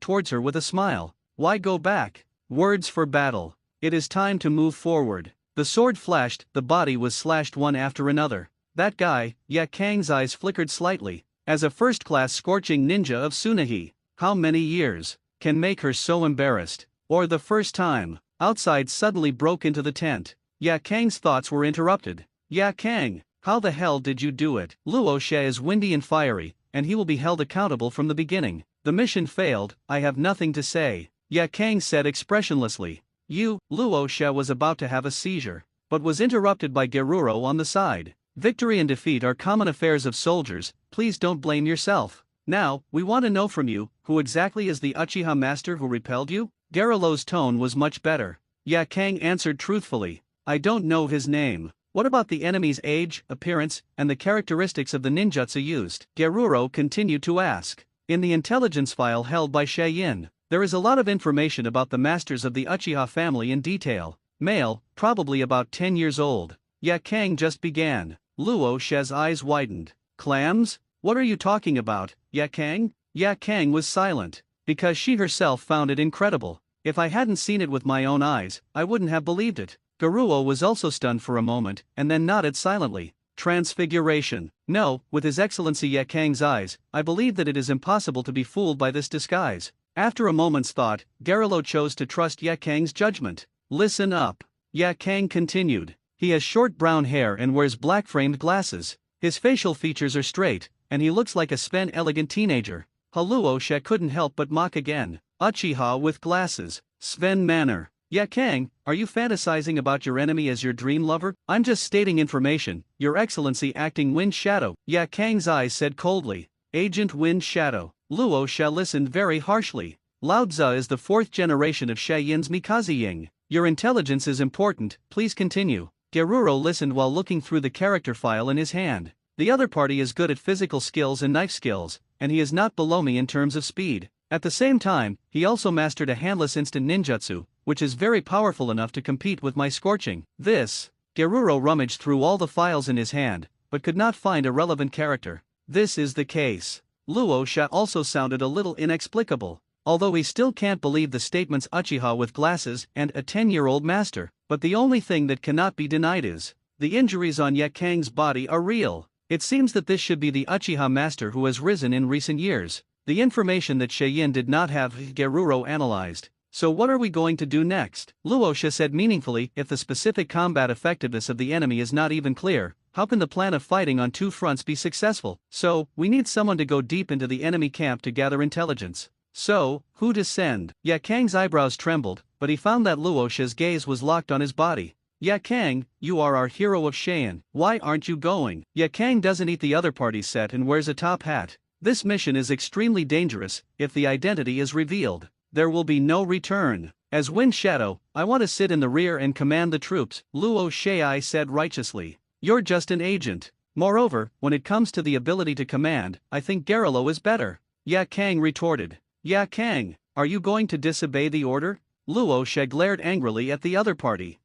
towards her with a smile. Why go back? Words for battle. It is time to move forward. The sword flashed, the body was slashed one after another. That guy, Yakang's eyes flickered slightly. As a first-class scorching ninja of Tsunahi, how many years can make her so embarrassed? Or the first time? Outside suddenly broke into the tent. Yakang's thoughts were interrupted. Yakang, how the hell did you do it? Luo Xia is windy and fiery, and he will be held accountable from the beginning. The mission failed, I have nothing to say, Yakang said expressionlessly. Luo Xia was about to have a seizure, but was interrupted by Garuro on the side. Victory and defeat are common affairs of soldiers, please don't blame yourself. Now, we want to know from you, who exactly is the Uchiha master who repelled you? Garilo's tone was much better. Yakang answered truthfully. I don't know his name. What about the enemy's age, appearance, and the characteristics of the ninjutsu used? Garuro continued to ask. In the intelligence file held by Cheyenne, there is a lot of information about the masters of the Uchiha family in detail. Male, probably about 10 years old. Yakang just began. Luo Xia's eyes widened. Clams? What are you talking about, Yakang? Yakang was silent, because she herself found it incredible. If I hadn't seen it with my own eyes, I wouldn't have believed it. Garuo was also stunned for a moment, and then nodded silently. Transfiguration. No, with His Excellency Yakang's eyes, I believe that it is impossible to be fooled by this disguise. After a moment's thought, Garilo chose to trust Yakang's judgment. Listen up. Yakang continued. He has short brown hair and wears black-framed glasses. His facial features are straight, and he looks like a Sven elegant teenager. Luo Xia couldn't help but mock again. Uchiha with glasses. Sven manner. Yakang, are you fantasizing about your enemy as your dream lover? I'm just stating information, Your Excellency acting Wind Shadow. Yakang's eyes said coldly. Agent Wind Shadow. Luo Xia listened very harshly. Lao Tzu is the 4th generation of Cheyenne's Mikaziying. Your intelligence is important, please continue. Garuro listened while looking through the character file in his hand. The other party is good at physical skills and knife skills, and he is not below me in terms of speed. At the same time, he also mastered a handless instant ninjutsu, which is very powerful enough to compete with my scorching. Garuro rummaged through all the files in his hand, but could not find a relevant character. This is the case. Luo Xia also sounded a little inexplicable, although he still can't believe the statements Uchiha with glasses and a 10-year-old master. But the only thing that cannot be denied is, the injuries on Yakang's body are real. It seems that this should be the Uchiha master who has risen in recent years. The information that Cheyenne did not have, Garuro analyzed. So what are we going to do next? Luo Xia said meaningfully, if the specific combat effectiveness of the enemy is not even clear, how can the plan of fighting on two fronts be successful? So, we need someone to go deep into the enemy camp to gather intelligence. So, who to send? Ya Kang's eyebrows trembled, but he found that Luo Shi's gaze was locked on his body. Ya Kang, you are our hero of Cheyenne. Why aren't you going? Ya Kang doesn't eat the other party's set and wears a top hat. This mission is extremely dangerous. If the identity is revealed, there will be no return. As Wind Shadow, I want to sit in the rear and command the troops, Luo Shi said righteously. You're just an agent. Moreover, when it comes to the ability to command, I think Garilo is better. Ya Kang retorted. Ya Kang, are you going to disobey the order? Luo Shi glared angrily at the other party.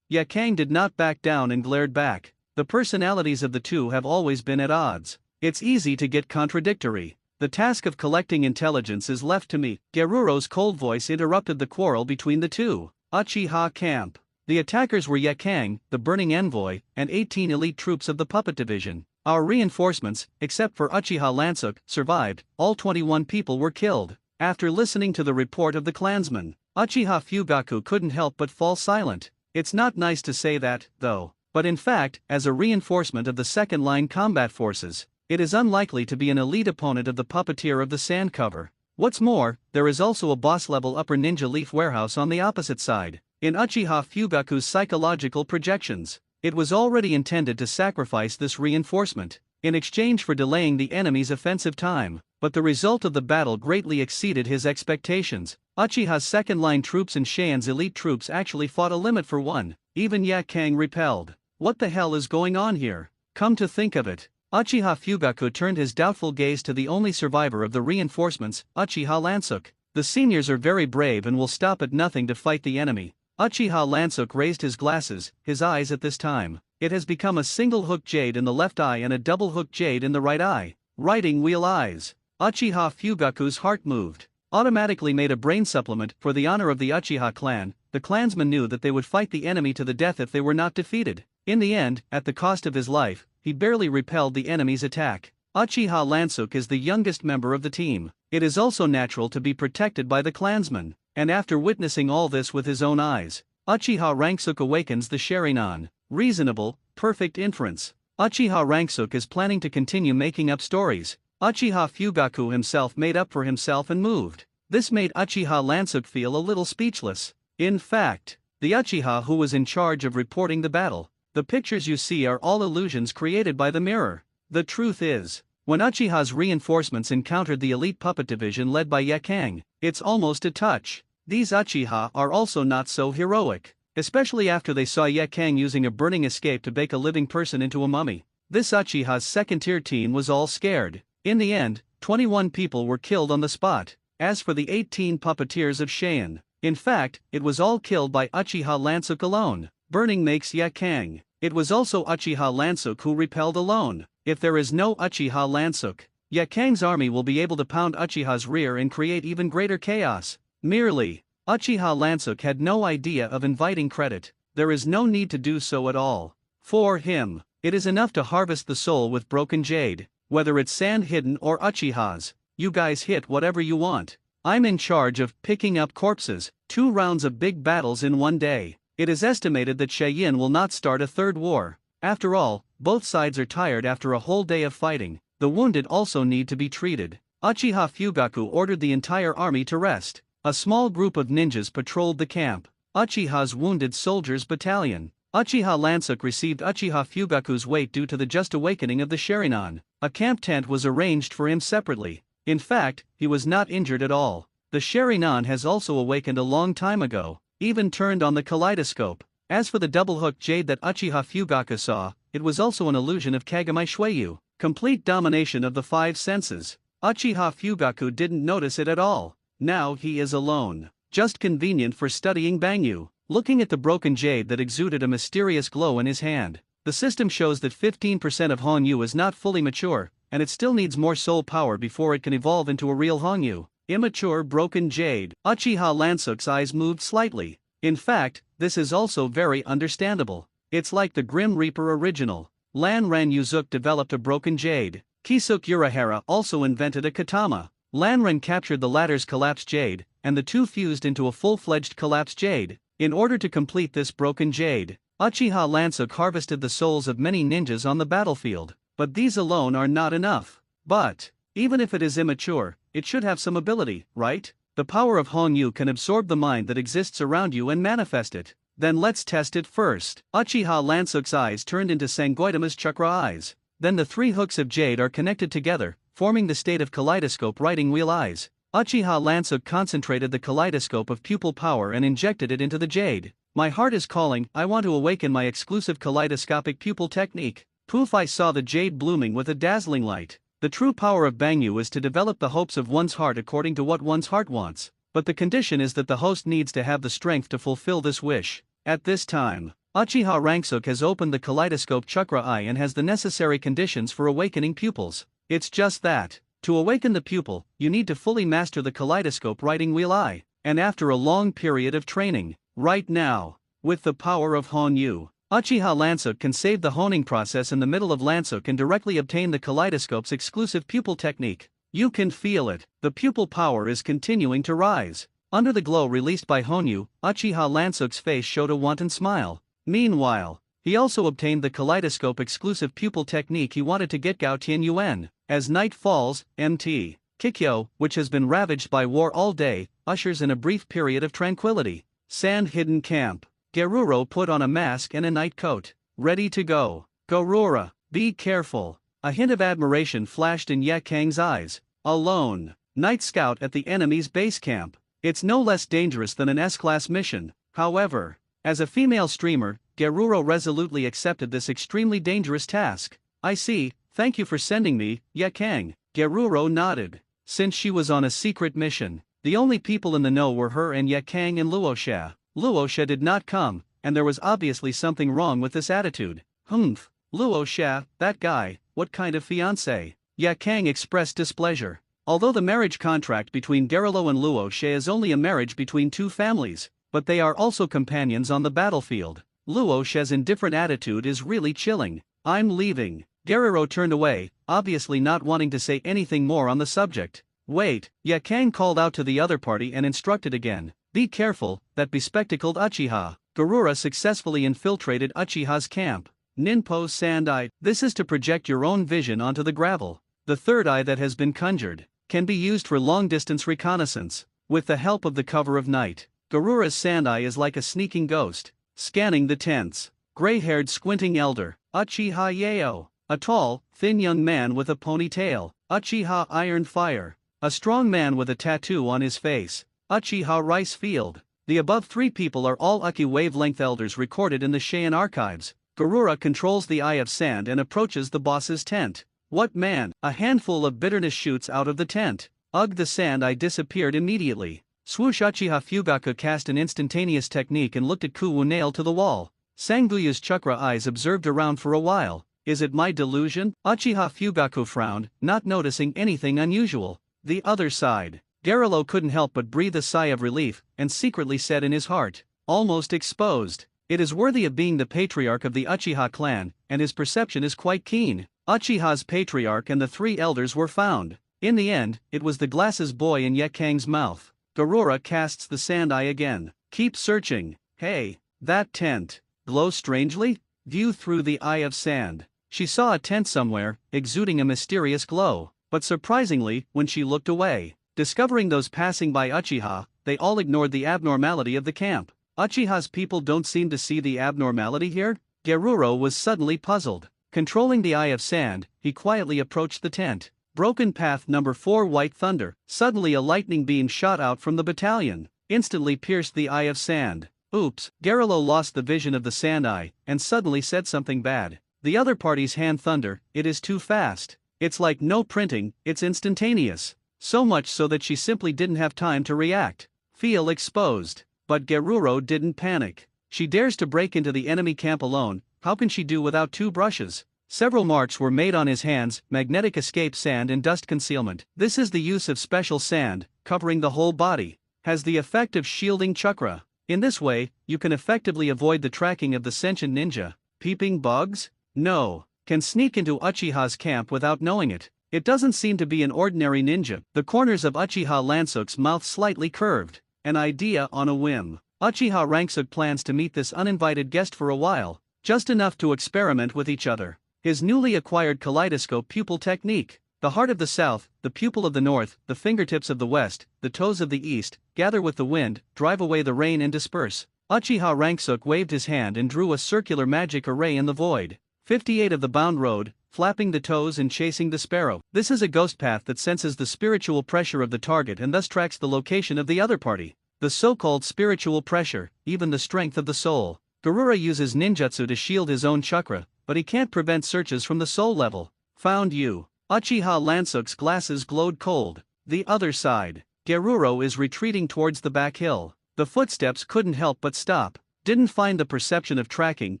Ya Kang did not back down and glared back. The personalities of the two have always been at odds. It's easy to get contradictory. The task of collecting intelligence is left to me. Geruro's cold voice interrupted the quarrel between the two. Uchiha camp. The attackers were Ya Kang, the Burning Envoy, and 18 elite troops of the Puppet Division. Our reinforcements, except for Uchiha Lansuk, survived. All 21 people were killed. After listening to the report of the clansmen, Uchiha Fugaku couldn't help but fall silent. It's not nice to say that, though. But in fact, as a reinforcement of the second-line combat forces, it is unlikely to be an elite opponent of the puppeteer of the sand cover. What's more, there is also a boss-level upper ninja leaf warehouse on the opposite side. In Uchiha Fugaku's psychological projections, it was already intended to sacrifice this reinforcement, in exchange for delaying the enemy's offensive time, but the result of the battle greatly exceeded his expectations. Uchiha's second-line troops and Cheyenne's elite troops actually fought a limit for one. Even Ya Kang repelled. What the hell is going on here? Come to think of it, Uchiha Fugaku turned his doubtful gaze to the only survivor of the reinforcements, Uchiha Lansuk. The seniors are very brave and will stop at nothing to fight the enemy. Uchiha Lansuk raised his glasses, his eyes at this time. It has become a single hook jade in the left eye and a double hook jade in the right eye. Writing wheel eyes. Uchiha Fugaku's heart moved. Automatically made a brain supplement. For the honor of the Uchiha clan, the clansmen knew that they would fight the enemy to the death if they were not defeated. In the end, at the cost of his life, he barely repelled the enemy's attack. Uchiha Lansuk is the youngest member of the team. It is also natural to be protected by the clansmen. And after witnessing all this with his own eyes, Uchiha Ranksuk awakens the Sharingan. Reasonable, perfect inference. Uchiha Ranksuk is planning to continue making up stories. Uchiha Fugaku himself made up for himself and moved. This made Uchiha Lansuk feel a little speechless. In fact, the Uchiha who was in charge of reporting the battle. The pictures you see are all illusions created by the mirror. The truth is, when Uchiha's reinforcements encountered the elite puppet division led by Ya Kang, it's almost a touch. These Uchiha are also not so heroic, especially after they saw Ya Kang using a burning escape to bake a living person into a mummy. This Uchiha's second-tier team was all scared. In the end, 21 people were killed on the spot. As for the 18 puppeteers of Cheyenne, in fact, it was all killed by Uchiha Lansuk alone. Burning makes Ya Kang. It was also Uchiha Lansuk who repelled alone. If there is no Uchiha Lansuk, Ya Kang's army will be able to pound Uchiha's rear and create even greater chaos. Merely, Uchiha Lansuk had no idea of inviting credit. There is no need to do so at all. For him, it is enough to harvest the soul with broken jade. Whether it's sand hidden or Uchiha's, you guys hit whatever you want. I'm in charge of picking up corpses. 2 rounds of big battles in one day. It is estimated that Cheyenne will not start a third war. After all, both sides are tired after a whole day of fighting. The wounded also need to be treated. Uchiha Fugaku ordered the entire army to rest. A small group of ninjas patrolled the camp. Uchiha's Wounded Soldiers Battalion. Uchiha Lansuk received Uchiha Fugaku's weight due to the just awakening of the Sharingan. A camp tent was arranged for him separately. In fact, he was not injured at all. The Sharingan has also awakened a long time ago. Even turned on the kaleidoscope. As for the double-hook jade that Uchiha Fugaku saw, it was also an illusion of Kagami Shueyu. Complete domination of the 5 senses. Uchiha Fugaku didn't notice it at all. Now he is alone. Just convenient for studying Bangyu. Looking at the broken jade that exuded a mysterious glow in his hand, the system shows that 15% of Hongyu is not fully mature, and it still needs more soul power before it can evolve into a real Hongyu. Immature broken jade. Uchiha Lansuk's eyes moved slightly. In fact, this is also very understandable. It's like the Grim Reaper original. Lan Ran Yuzuk developed a broken jade. Kisuk Urahara also invented a katama. Lan Ran captured the latter's collapsed jade, and the two fused into a full-fledged collapsed jade. In order to complete this broken jade, Uchiha Lansuk harvested the souls of many ninjas on the battlefield, but these alone are not enough. But, even if it is immature, it should have some ability, right? The power of Honyu can absorb the mind that exists around you and manifest it. Then let's test it first. Uchiha Lansuk's eyes turned into Sangoitama's chakra eyes. Then the three hooks of jade are connected together, forming the state of kaleidoscope writing wheel eyes. Uchiha Lansuk concentrated the kaleidoscope of pupil power and injected it into the jade. My heart is calling, I want to awaken my exclusive kaleidoscopic pupil technique. Poof! I saw the jade blooming with a dazzling light. The true power of Bangyu is to develop the hopes of one's heart according to what one's heart wants. But the condition is that the host needs to have the strength to fulfill this wish. At this time, Uchiha Lansuk has opened the kaleidoscope chakra eye and has the necessary conditions for awakening pupils. It's just that, to awaken the pupil, you need to fully master the kaleidoscope writing wheel eye, and after a long period of training. Right now, with the power of Honyu, Uchiha Lansuk can save the honing process in the middle of Lansuk and directly obtain the kaleidoscope's exclusive pupil technique. You can feel it, the pupil power is continuing to rise. Under the glow released by Honyu, Uchiha Lansuk's face showed a wanton smile. Meanwhile, he also obtained the kaleidoscope exclusive pupil technique he wanted to get Gao Tian Yuan. As night falls, MT Kikyo, which has been ravaged by war all day, ushers in a brief period of tranquility. Sand-hidden camp. Geruro put on a mask and a night coat. Ready to go. Garura, be careful. A hint of admiration flashed in Ye Kang's eyes. Alone. Night scout at the enemy's base camp. It's no less dangerous than an S-class mission. However, as a female streamer, Geruro resolutely accepted this extremely dangerous task. I see, thank you for sending me, Ye Kang. Geruro nodded. Since she was on a secret mission, the only people in the know were her and Ye Kang and Luosha. Luosha did not come, and there was obviously something wrong with this attitude. Humph, Luosha, that guy, what kind of fiancé? Ye Kang expressed displeasure. Although the marriage contract between Gerilo and Luosha is only a marriage between two families, but they are also companions on the battlefield. Luosha's indifferent attitude is really chilling. I'm leaving. Geriro turned away, obviously not wanting to say anything more on the subject. Wait, Ye Kang called out to the other party and instructed again. Be careful, that bespectacled Uchiha. Garura successfully infiltrated Uchiha's camp. Ninpo Sand Eye, this is to project your own vision onto the gravel. The third eye that has been conjured can be used for long-distance reconnaissance. With the help of the cover of night, Garura's sand eye is like a sneaking ghost, scanning the tents. Gray-haired squinting elder, Uchiha Yeo. A tall, thin young man with a ponytail, Uchiha Iron Fire. A strong man with a tattoo on his face, Uchiha Rice Field. The above three people are all Uki wavelength elders recorded in the Cheyenne archives. Garura controls the Eye of Sand and approaches the boss's tent. What man? A handful of bitterness shoots out of the tent. Ugh, the sand eye disappeared immediately. Swoosh! Uchiha Fugaku cast an instantaneous technique and looked at Kuwu nailed to the wall. Sanguya's chakra eyes observed around for a while. Is it my delusion? Uchiha Fugaku frowned, not noticing anything unusual. The other side. Gerilo couldn't help but breathe a sigh of relief, and secretly said in his heart, almost exposed. It is worthy of being the patriarch of the Uchiha clan, and his perception is quite keen. Uchiha's patriarch and the three elders were found. In the end, it was the glasses boy in Ye Kang's mouth. Garura casts the sand eye again. Keep searching. Hey, that tent. Glow strangely? View through the Eye of Sand. She saw a tent somewhere, exuding a mysterious glow. But surprisingly, when she looked away, discovering those passing by Uchiha, they all ignored the abnormality of the camp. Uchiha's people don't seem to see the abnormality here? Geruro was suddenly puzzled. Controlling the Eye of Sand, he quietly approached the tent. Broken path number 4 White Thunder. Suddenly a lightning beam shot out from the battalion, instantly pierced the Eye of Sand. Oops, Gerilo lost the vision of the Sand Eye, and suddenly said something bad. The other party's hand thunder, it is too fast. It's like no printing, it's instantaneous. So much so that she simply didn't have time to react. Feel exposed. But Geruro didn't panic. She dares to break into the enemy camp alone. How can she do without 2 brushes? Several marks were made on his hands, magnetic escape sand and dust concealment. This is the use of special sand, covering the whole body. Has the effect of shielding chakra. In this way, you can effectively avoid the tracking of the sentient ninja. Peeping bugs? No. Can sneak into Uchiha's camp without knowing it. It doesn't seem to be an ordinary ninja. The corners of Uchiha Lansuk's mouth slightly curved. An idea on a whim. Uchiha Ranksuk plans to meet this uninvited guest for a while, just enough to experiment with each other. His newly acquired kaleidoscope pupil technique. The heart of the south, the pupil of the north, the fingertips of the west, the toes of the east, gather with the wind, drive away the rain and disperse. Uchiha Ranksuk waved his hand and drew a circular magic array in the void. 58 of the bound road, flapping the toes and chasing the sparrow. This is a ghost path that senses the spiritual pressure of the target and thus tracks the location of the other party. The so-called spiritual pressure, even the strength of the soul. Garura uses ninjutsu to shield his own chakra, but he can't prevent searches from the soul level. Found you. Uchiha Ranksuk's glasses glowed cold. The other side. Garuro is retreating towards the back hill. The footsteps couldn't help but stop. Didn't find the perception of tracking,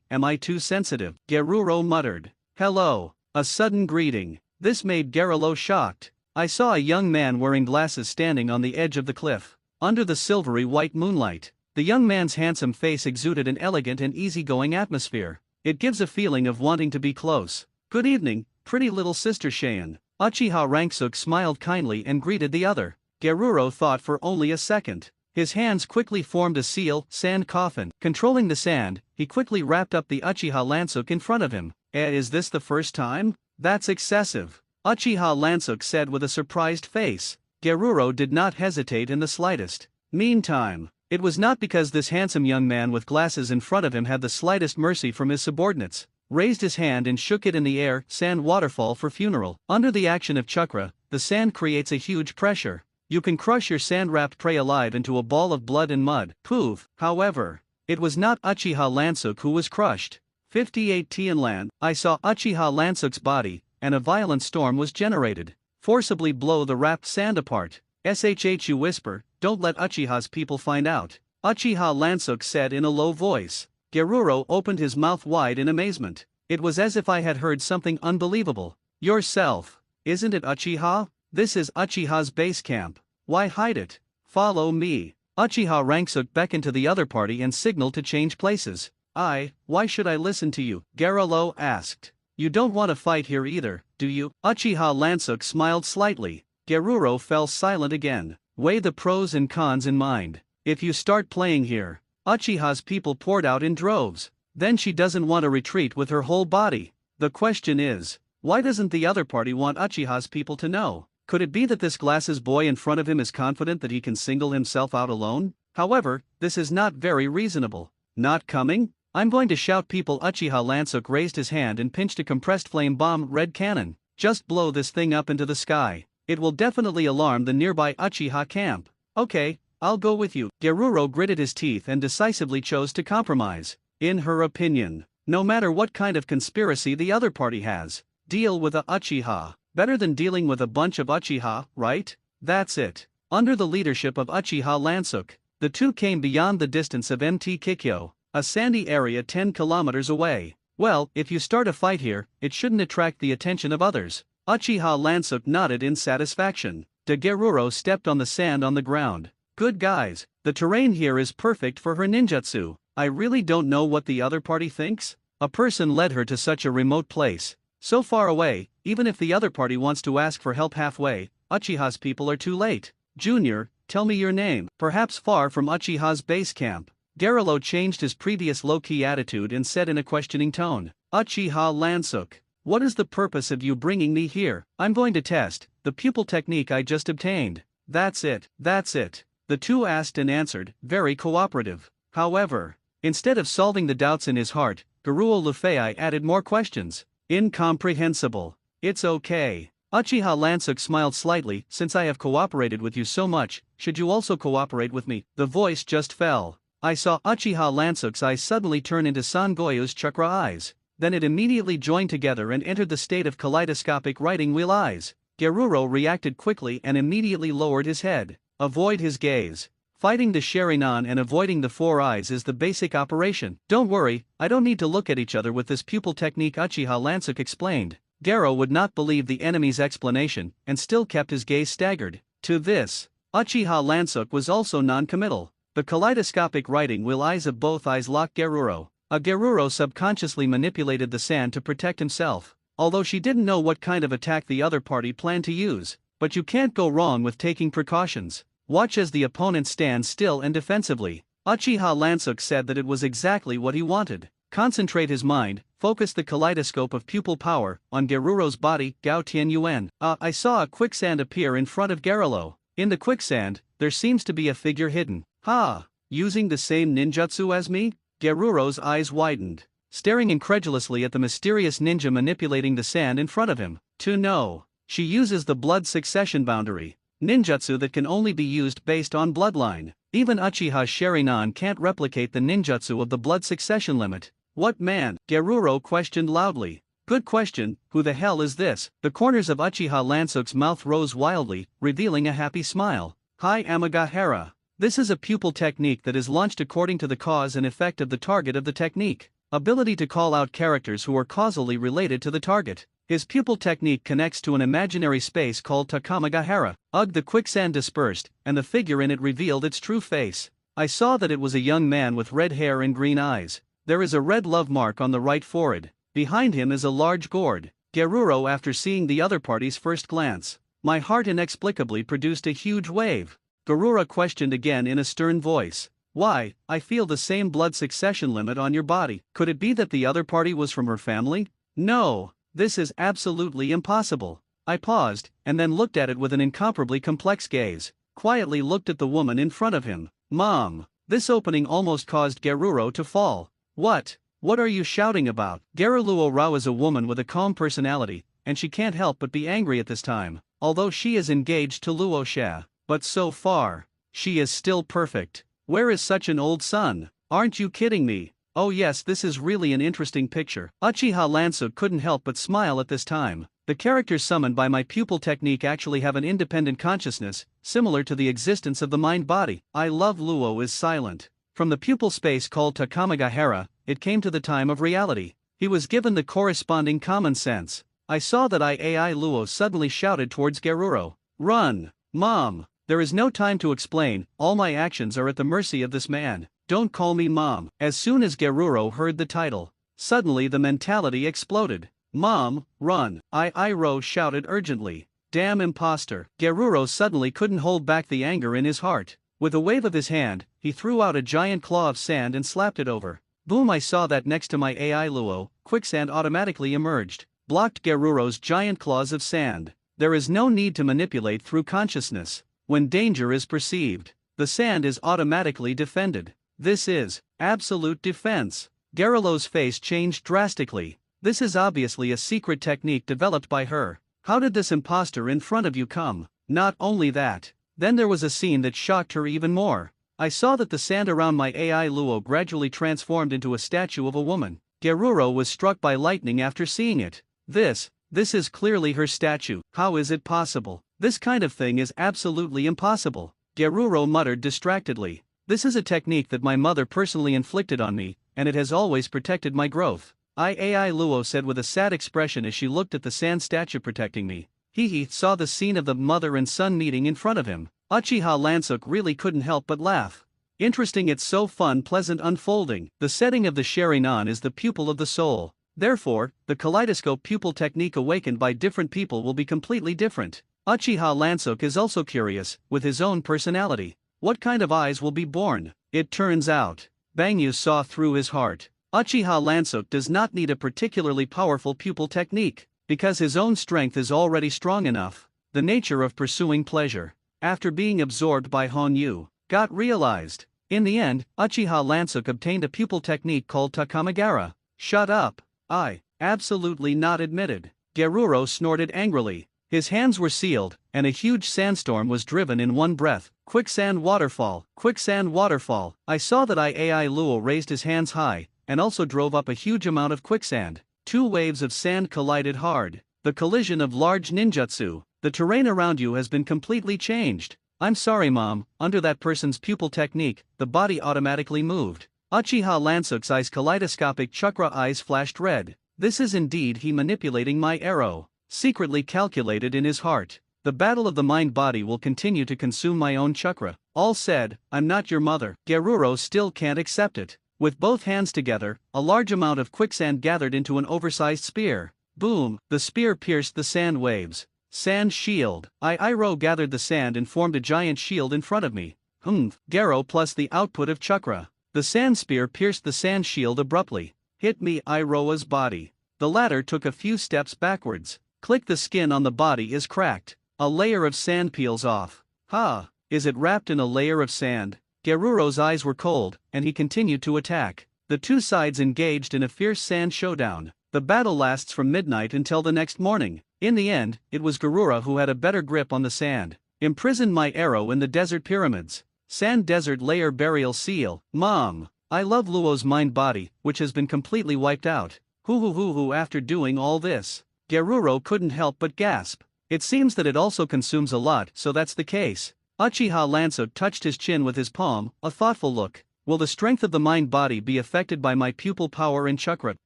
am I too sensitive? Garuro muttered. Hello. A sudden greeting. This made Garilo shocked. I saw a young man wearing glasses standing on the edge of the cliff. Under the silvery white moonlight. The young man's handsome face exuded an elegant and easygoing atmosphere. It gives a feeling of wanting to be close. Good evening, pretty little sister Cheyenne. Uchiha Ranksuk smiled kindly and greeted the other. Garuro thought for only a second. His hands quickly formed a seal, sand coffin. Controlling the sand, he quickly wrapped up the Uchiha Ranksuk in front of him. Is this the first time? That's excessive. Uchiha Ranksuk said with a surprised face. Garuro did not hesitate in the slightest. Meantime, it was not because this handsome young man with glasses in front of him had the slightest mercy from his subordinates. Raised his hand and shook it in the air, sand waterfall for funeral. Under the action of chakra, the sand creates a huge pressure. You can crush your sand-wrapped prey alive into a ball of blood and mud. Poof. However, it was not Uchiha Ranksuk who was crushed. 58 Tianlan. I saw Uchiha Ranksuk's body, and a violent storm was generated. Forcibly blow the wrapped sand apart. Shhu whisper, don't let Uchiha's people find out. Uchiha Ranksuk said in a low voice. Garuro opened his mouth wide in amazement. It was as if I had heard something unbelievable. Yourself. Isn't it Uchiha? This is Uchiha's base camp. Why hide it? Follow me. Uchiha Ranksuk beckoned to the other party and signaled to change places. Why should I listen to you? Garilo asked. You don't want to fight here either, do you? Uchiha Ranksuk smiled slightly. Garuro fell silent again. Weigh the pros and cons in mind. If you start playing here, Uchiha's people poured out in droves. Then she doesn't want to retreat with her whole body. The question is, why doesn't the other party want Uchiha's people to know? Could it be that this glasses boy in front of him is confident that he can single himself out alone? However, this is not very reasonable. Not coming? I'm going to shout people. Uchiha Ranksuk raised his hand and pinched a compressed flame bomb red cannon. Just blow this thing up into the sky. It will definitely alarm the nearby Uchiha camp. Okay, I'll go with you. Garuro gritted his teeth and decisively chose to compromise. In her opinion, no matter what kind of conspiracy the other party has, deal with a Uchiha. Better than dealing with a bunch of Uchiha, right? That's it. Under the leadership of Uchiha Ranksuk, the two came beyond the distance of Mt. Kikyo, a sandy area 10 kilometers away. Well, if you start a fight here, it shouldn't attract the attention of others. Uchiha Ranksuk nodded in satisfaction. Garuro stepped on the sand on the ground. Good guys, the terrain here is perfect for her ninjutsu. I really don't know what the other party thinks. A person led her to such a remote place. So far away, even if the other party wants to ask for help halfway, Uchiha's people are too late. Junior, tell me your name. Perhaps far from Uchiha's base camp. Garilo changed his previous low-key attitude and said in a questioning tone. Uchiha Ranksuk, what is the purpose of you bringing me here? I'm going to test the pupil technique I just obtained. That's it. The two asked and answered, very cooperative. However, instead of solving the doubts in his heart, Garuo Lufei added more questions. Incomprehensible. It's okay. Uchiha Ranksuk smiled slightly. Since I have cooperated with you so much, should you also cooperate with me? The voice just fell. I saw Uchiha Ranksuk's eyes suddenly turn into Sangoyo's chakra eyes. Then it immediately joined together and entered the state of kaleidoscopic writing wheel eyes. Garuro reacted quickly and immediately lowered his head. Avoid his gaze. Fighting the Sharingan and avoiding the four eyes is the basic operation. Don't worry, I don't need to look at each other with this pupil technique, Uchiha Ranksuk explained. Garo would not believe the enemy's explanation and still kept his gaze staggered. To this, Uchiha Ranksuk was also non-committal. The kaleidoscopic writing wheel eyes of both eyes locked Garuro. Garuro subconsciously manipulated the sand to protect himself. Although she didn't know what kind of attack the other party planned to use. But you can't go wrong with taking precautions. Watch as the opponent stands still and defensively. Uchiha Lansuk said that it was exactly what he wanted. Concentrate his mind, focus the kaleidoscope of pupil power on Geruro's body, Gao Tianyuan. I saw a quicksand appear in front of Gerudo. In the quicksand, there seems to be a figure hidden. Ha! Using the same ninjutsu as me? Geruro's eyes widened, staring incredulously at the mysterious ninja manipulating the sand in front of him. To know, she uses the blood succession boundary. Ninjutsu that can only be used based on bloodline. Even Uchiha Sharingan can't replicate the ninjutsu of the blood succession limit. What man? Geruro questioned loudly. Good question, who the hell is this? The corners of Uchiha Lansuk's mouth rose wildly, revealing a happy smile. Hi Amagahara. This is a pupil technique that is launched according to the cause and effect of the target of the technique. Ability to call out characters who are causally related to the target. His pupil technique connects to an imaginary space called Takamagahara. The quicksand dispersed, and the figure in it revealed its true face. I saw that it was a young man with red hair and green eyes. There is a red love mark on the right forehead. Behind him is a large gourd. Geruro, after seeing the other party's first glance, my heart inexplicably produced a huge wave. Garura questioned again in a stern voice. Why, I feel the same blood succession limit on your body. Could it be that the other party was from her family? No, this is absolutely impossible. I paused, and then looked at it with an incomparably complex gaze, quietly looked at the woman in front of him. Mom! This opening almost caused Geruro to fall. What are you shouting about? Geruruo Rao is a woman with a calm personality, and she can't help but be angry at this time, although she is engaged to Luo Xia. But so far, she is still perfect. Where is such an old son? Aren't you kidding me? Oh yes, this is really an interesting picture. Uchiha Lansuk couldn't help but smile at this time. The characters summoned by my pupil technique actually have an independent consciousness, similar to the existence of the mind-body. I love Luo is silent. From the pupil space called Takamagahara, it came to the time of reality. He was given the corresponding common sense. I saw that AI Luo suddenly shouted towards Geruro. Run! Mom! There is no time to explain, all my actions are at the mercy of this man. Don't call me Mom. As soon as Geruro heard the title, suddenly the mentality exploded. Mom, run! Iro shouted urgently. Damn imposter. Geruro suddenly couldn't hold back the anger in his heart. With a wave of his hand, he threw out a giant claw of sand and slapped it over. Boom! I saw that next to my AI Luo, quicksand automatically emerged, blocked Geruro's giant claws of sand. There is no need to manipulate through consciousness. When danger is perceived, the sand is automatically defended. This is absolute defense. Gerulo's face changed drastically. This is obviously a secret technique developed by her. How did this imposter in front of you come? Not only that, then there was a scene that shocked her even more. I saw that the sand around my AI Luo gradually transformed into a statue of a woman. Geruro was struck by lightning after seeing it. This is clearly her statue. How is it possible? This kind of thing is absolutely impossible. Geruro muttered distractedly. This is a technique that my mother personally inflicted on me, and it has always protected my growth. AI Luo said with a sad expression as she looked at the sand statue protecting me. He saw the scene of the mother and son meeting in front of him. Uchiha Lansuk really couldn't help but laugh. Interesting, it's so fun, pleasant unfolding. The setting of the Sharingan is the pupil of the soul. Therefore, the kaleidoscope pupil technique awakened by different people will be completely different. Uchiha Lansuk is also curious, with his own personality. What kind of eyes will be born? It turns out, Bangyu saw through his heart. Uchiha Lansuk does not need a particularly powerful pupil technique, because his own strength is already strong enough. The nature of pursuing pleasure, after being absorbed by Honyu, got realized. In the end, Uchiha Lansuk obtained a pupil technique called Takamagara. Shut up. I absolutely not admitted. Geruro snorted angrily. His hands were sealed, and a huge sandstorm was driven in one breath. Quicksand waterfall, quicksand waterfall. I saw that AI Luo raised his hands high, and also drove up a huge amount of quicksand. Two waves of sand collided hard. The collision of large ninjutsu. The terrain around you has been completely changed. I'm sorry, Mom. Under that person's pupil technique, the body automatically moved. Uchiha Lansuk's eyes, kaleidoscopic chakra eyes, flashed red. This is indeed he manipulating my arrow. Secretly calculated in his heart. The battle of the mind-body will continue to consume my own chakra. All said, I'm not your mother. Geruro still can't accept it. With both hands together, a large amount of quicksand gathered into an oversized spear. Boom! The spear pierced the sand waves. Sand shield. Iro gathered the sand and formed a giant shield in front of me. Garo plus the output of chakra. The sand spear pierced the sand shield abruptly. Hit me, Iroha's body. The latter took a few steps backwards. Click, the skin on the body is cracked. A layer of sand peels off. Ha! Is it wrapped in a layer of sand? Geruro's eyes were cold, and he continued to attack. The two sides engaged in a fierce sand showdown. The battle lasts from midnight until the next morning. In the end, it was Garura who had a better grip on the sand. Imprisoned my arrow in the desert pyramids. Sand desert layer burial seal. Mom. I love Luo's mind body, which has been completely wiped out. Hoo after doing all this. Garuro couldn't help but gasp. It seems that it also consumes a lot, so that's the case. Uchiha Lanzo touched his chin with his palm, a thoughtful look. Will the strength of the mind body be affected by my pupil power and chakra?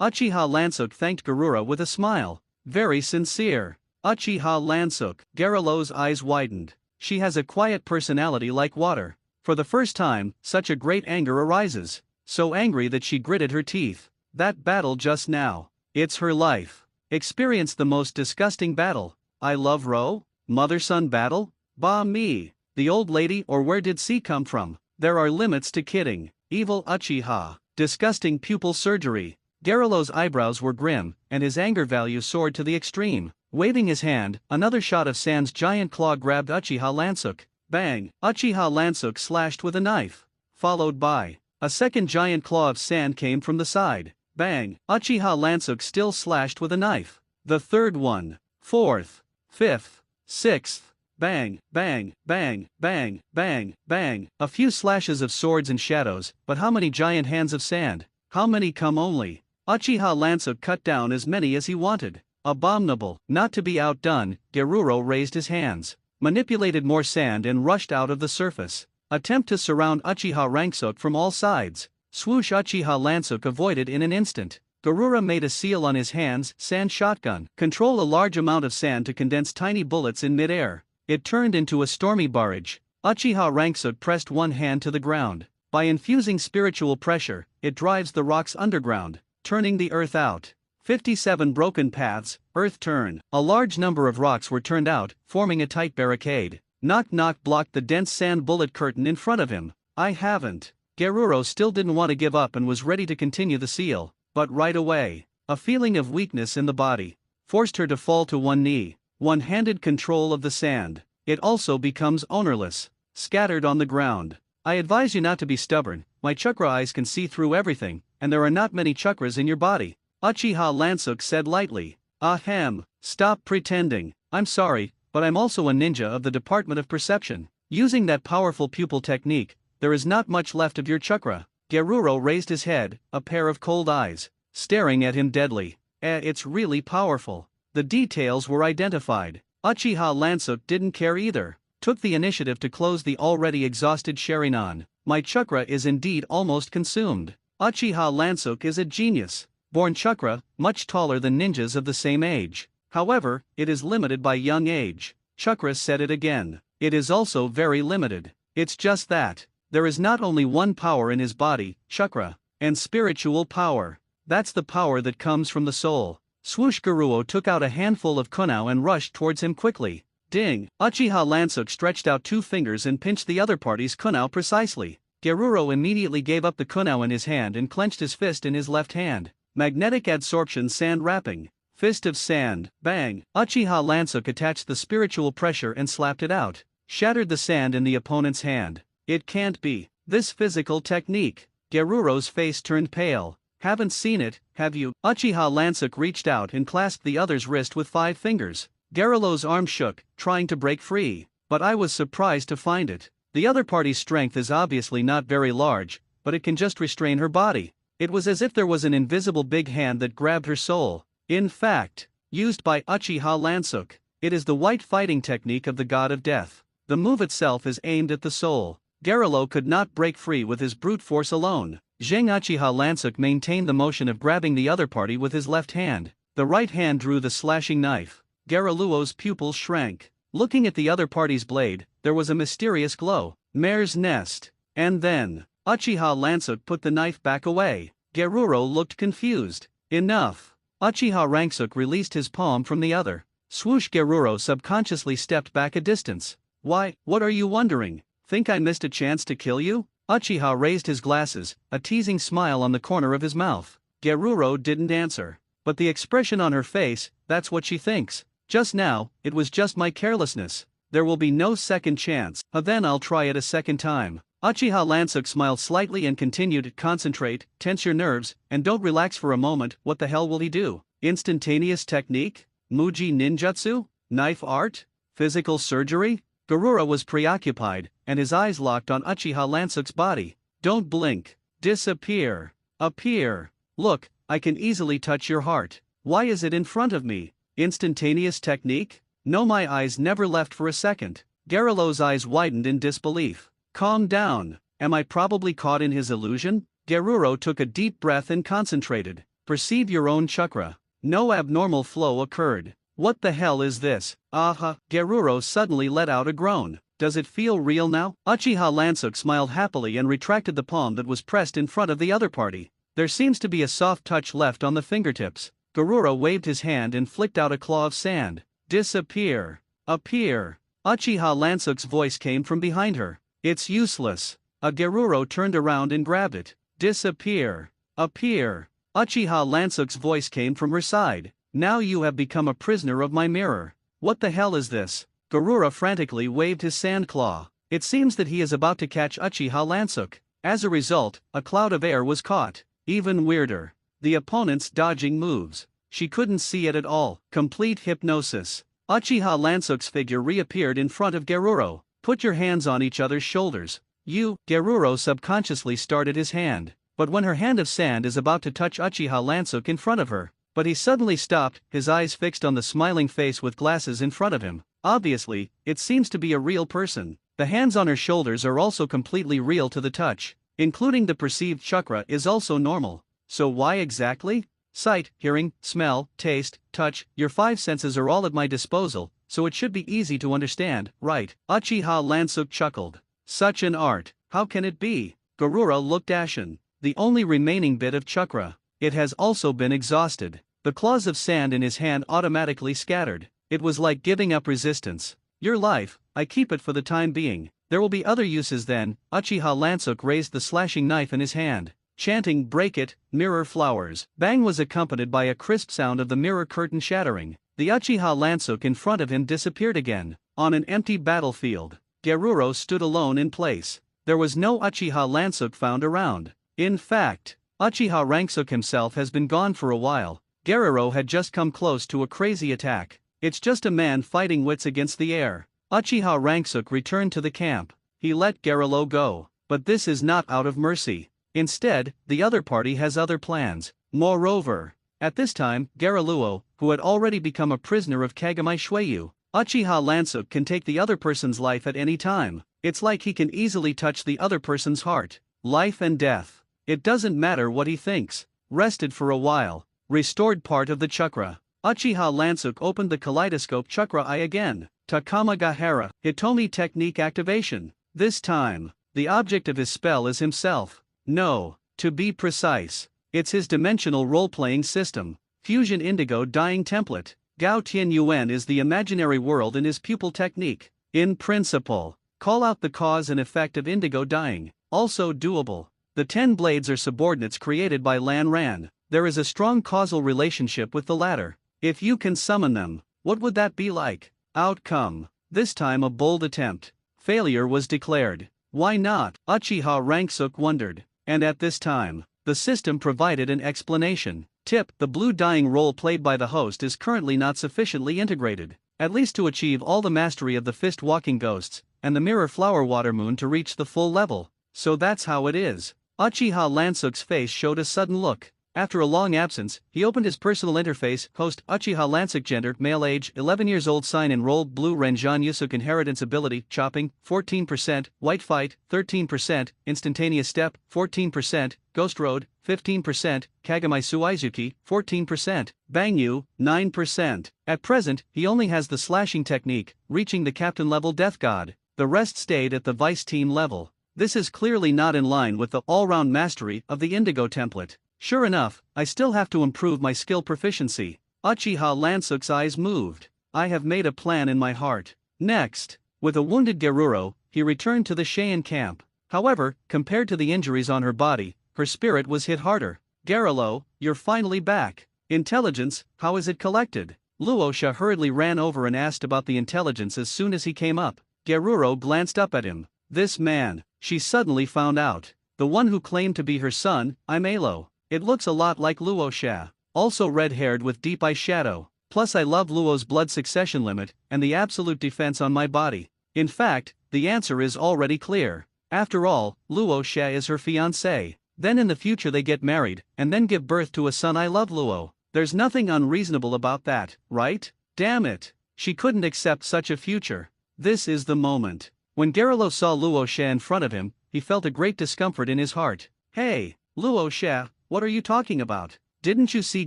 Uchiha Lanzo thanked Garura with a smile. Very sincere. Uchiha Lanzo. Garulo's eyes widened. She has a quiet personality like water. For the first time, such a great anger arises. So angry that she gritted her teeth. That battle just now. It's her life. Experienced the most disgusting battle. I love Ro? Mother-son battle? Bah me. The old lady, or where did C come from? There are limits to kidding. Evil Uchiha. Disgusting pupil surgery. Garulo's eyebrows were grim, and his anger value soared to the extreme. Waving his hand, another shot of Sand's giant claw grabbed Uchiha Lansuk. Bang! Uchiha Lansuk slashed with a knife. Followed by a second giant claw of sand came from the side. Bang! Uchiha Lansuk still slashed with a knife. The third one. Fourth. Fifth. Sixth. Bang, bang, bang, bang, bang, bang. A few slashes of swords and shadows, but how many giant hands of sand? How many come only? Uchiha Lansuk cut down as many as he wanted. Abominable. Not to be outdone, Garuro raised his hands, manipulated more sand and rushed out of the surface. Attempt to surround Uchiha Ranksuk from all sides. Swoosh! Uchiha Lansuk avoided in an instant. Garura made a seal on his hands, sand shotgun. Control a large amount of sand to condense tiny bullets in midair. It turned into a stormy barrage. Uchiha Ranksuk pressed one hand to the ground. By infusing spiritual pressure, it drives the rocks underground, turning the earth out. 57 broken paths, earth turn. A large number of rocks were turned out, forming a tight barricade. Knock blocked the dense sand bullet curtain in front of him. I haven't. Garuro still didn't want to give up and was ready to continue the seal, but right away, a feeling of weakness in the body forced her to fall to one knee. One-handed control of the sand. It also becomes ownerless, scattered on the ground. I advise you not to be stubborn. My chakra eyes can see through everything, and there are not many chakras in your body. Uchiha Lansuk said lightly. Ahem, stop pretending. I'm sorry, but I'm also a ninja of the Department of Perception. Using that powerful pupil technique, there is not much left of your chakra. Garuro raised his head, a pair of cold eyes, staring at him deadly. It's really powerful. The details were identified. Uchiha Lansuk didn't care either. Took the initiative to close the already exhausted Sharingan. My chakra is indeed almost consumed. Uchiha Lansuk is a genius. Born chakra, much taller than ninjas of the same age. However, it is limited by young age. Chakra said it again. It is also very limited. It's just that. There is not only one power in his body, chakra, and spiritual power. That's the power that comes from the soul. Swoosh! Garuo took out a handful of kunao and rushed towards him quickly. Ding! Uchiha Lansuk stretched out two fingers and pinched the other party's kunao precisely. Garuro immediately gave up the kunao in his hand and clenched his fist in his left hand. Magnetic adsorption sand wrapping. Fist of sand. Bang! Uchiha Lansuk attached the spiritual pressure and slapped it out. Shattered the sand in the opponent's hand. It can't be. This physical technique. Garuro's face turned pale. Haven't seen it, have you? Uchiha Lansuk reached out and clasped the other's wrist with 5 fingers. Garulo's arm shook, trying to break free. But I was surprised to find it. The other party's strength is obviously not very large, but it can just restrain her body. It was as if there was an invisible big hand that grabbed her soul. In fact, used by Uchiha Lansuk. It is the white fighting technique of the god of death. The move itself is aimed at the soul. Garulo could not break free with his brute force alone. Zheng Uchiha Lansuk maintained the motion of grabbing the other party with his left hand. The right hand drew the slashing knife. Garulo's pupils shrank. Looking at the other party's blade, there was a mysterious glow. Mare's nest. And then, Uchiha Lansuk put the knife back away. Garuro looked confused. Enough. Uchiha Ranksuk released his palm from the other. Swoosh! Garuro subconsciously stepped back a distance. Why, what are you wondering? Think I missed a chance to kill you? Uchiha raised his glasses, a teasing smile on the corner of his mouth. Geruro didn't answer. But the expression on her face, that's what she thinks. Just now, it was just my carelessness. There will be no second chance. Then I'll try it a second time. Uchiha Lansuk smiled slightly and continued, concentrate, tense your nerves, and don't relax for a moment. What the hell will he do? Instantaneous technique? Muji ninjutsu? Knife art? Physical surgery? Garura was preoccupied, and his eyes locked on Uchiha Lansuk's body. Don't blink. Disappear. Appear. Look, I can easily touch your heart. Why is it in front of me? Instantaneous technique? No, my eyes never left for a second. Geruro's eyes widened in disbelief. Calm down. Am I probably caught in his illusion? Geruro took a deep breath and concentrated. Perceive your own chakra. No abnormal flow occurred. What the hell is this? Aha! Geruro suddenly let out a groan. Does it feel real now? Uchiha Lansuk smiled happily and retracted the palm that was pressed in front of the other party. There seems to be a soft touch left on the fingertips. Garura waved his hand and flicked out a claw of sand. Disappear. Appear. Uchiha Lansuk's voice came from behind her. It's useless. Geruro turned around and grabbed it. Disappear. Appear. Uchiha Lansuk's voice came from her side. Now you have become a prisoner of my mirror. What the hell is this? Garura frantically waved his sand claw. It seems that he is about to catch Uchiha Lansuk. As a result, a cloud of air was caught. Even weirder. The opponent's dodging moves. She couldn't see it at all. Complete hypnosis. Uchiha Lansuk's figure reappeared in front of Geruro. Put your hands on each other's shoulders. Geruro subconsciously started his hand. But when her hand of sand is about to touch Uchiha Lansuk in front of her, but he suddenly stopped, his eyes fixed on the smiling face with glasses in front of him. Obviously, it seems to be a real person. The hands on her shoulders are also completely real to the touch. Including the perceived chakra is also normal. So why exactly? Sight, hearing, smell, taste, touch, your 5 senses are all at my disposal, so it should be easy to understand, right? Uchiha Lansuk chuckled. Such an art, how can it be? Garura looked ashen. The only remaining bit of chakra. It has also been exhausted. The claws of sand in his hand automatically scattered. It was like giving up resistance. Your life, I keep it for the time being. There will be other uses then. Uchiha Lansuk raised the slashing knife in his hand, chanting, break it, mirror flowers. Bang was accompanied by a crisp sound of the mirror curtain shattering. The Uchiha Lansuk in front of him disappeared again. On an empty battlefield, Geruro stood alone in place. There was no Uchiha Lansuk found around. In fact, Uchiha Lansuk himself has been gone for a while. Geruro had just come close to a crazy attack. It's just a man fighting wits against the air. Uchiha Lansuk returned to the camp. He let Geruro go. But this is not out of mercy. Instead, the other party has other plans. Moreover, at this time, Geruluo, who had already become a prisoner of Kagami Shueyu, Uchiha Lansuk can take the other person's life at any time. It's like he can easily touch the other person's heart. Life and death. It doesn't matter what he thinks. Rested for a while. Restored part of the chakra. Uchiha Lansuk opened the kaleidoscope chakra eye again. Takamagahara, Hitomi technique activation. This time, the object of his spell is himself. No, to be precise, it's his dimensional role-playing system. Fusion Indigo Dyeing Template. Gao Tian Yuan is the imaginary world in his pupil technique. In principle, call out the cause and effect of indigo dyeing. Also doable. The 10 blades are subordinates created by Lan Ran. There is a strong causal relationship with the latter. If you can summon them, what would that be like? Outcome. This time a bold attempt. Failure was declared. Why not? Uchiha Lansuk wondered. And at this time, the system provided an explanation. Tip: the blue dyeing role played by the host is currently not sufficiently integrated, at least to achieve all the mastery of the fist walking ghosts, and the mirror flower water moon to reach the full level. So that's how it is. Uchiha Lansuk's face showed a sudden look. After a long absence, he opened his personal interface. Host Uchiha Lansuk, gender male, age 11 years old, sign enrolled, blue Renjan Yusuk, inheritance ability chopping 14%, white fight 13%, instantaneous step 14%, ghost road 15%, Kagami Suizuki 14%, Bangyu 9%. At present, he only has the slashing technique, reaching the captain level death god. The rest stayed at the vice team level. This is clearly not in line with the all-round mastery of the Indigo template. Sure enough, I still have to improve my skill proficiency. Uchiha Lansuk's eyes moved. I have made a plan in my heart. Next, with a wounded Geruro, he returned to the Cheyenne camp. However, compared to the injuries on her body, her spirit was hit harder. Garilo, you're finally back. Intelligence, how is it collected? Luosha hurriedly ran over and asked about the intelligence as soon as he came up. Garuro glanced up at him. This man, she suddenly found out. The one who claimed to be her son, I'm Alo. It looks a lot like Luosha. Also red-haired with deep eyeshadow. Plus I love Luo's blood succession limit, and the absolute defense on my body. In fact, the answer is already clear. After all, Luosha is her fiancé. Then in the future they get married, and then give birth to a son. I love Luo. There's nothing unreasonable about that, right? Damn it. She couldn't accept such a future. This is the moment. When Garilo saw Luosha in front of him, he felt a great discomfort in his heart. Hey, Luosha, what are you talking about? Didn't you see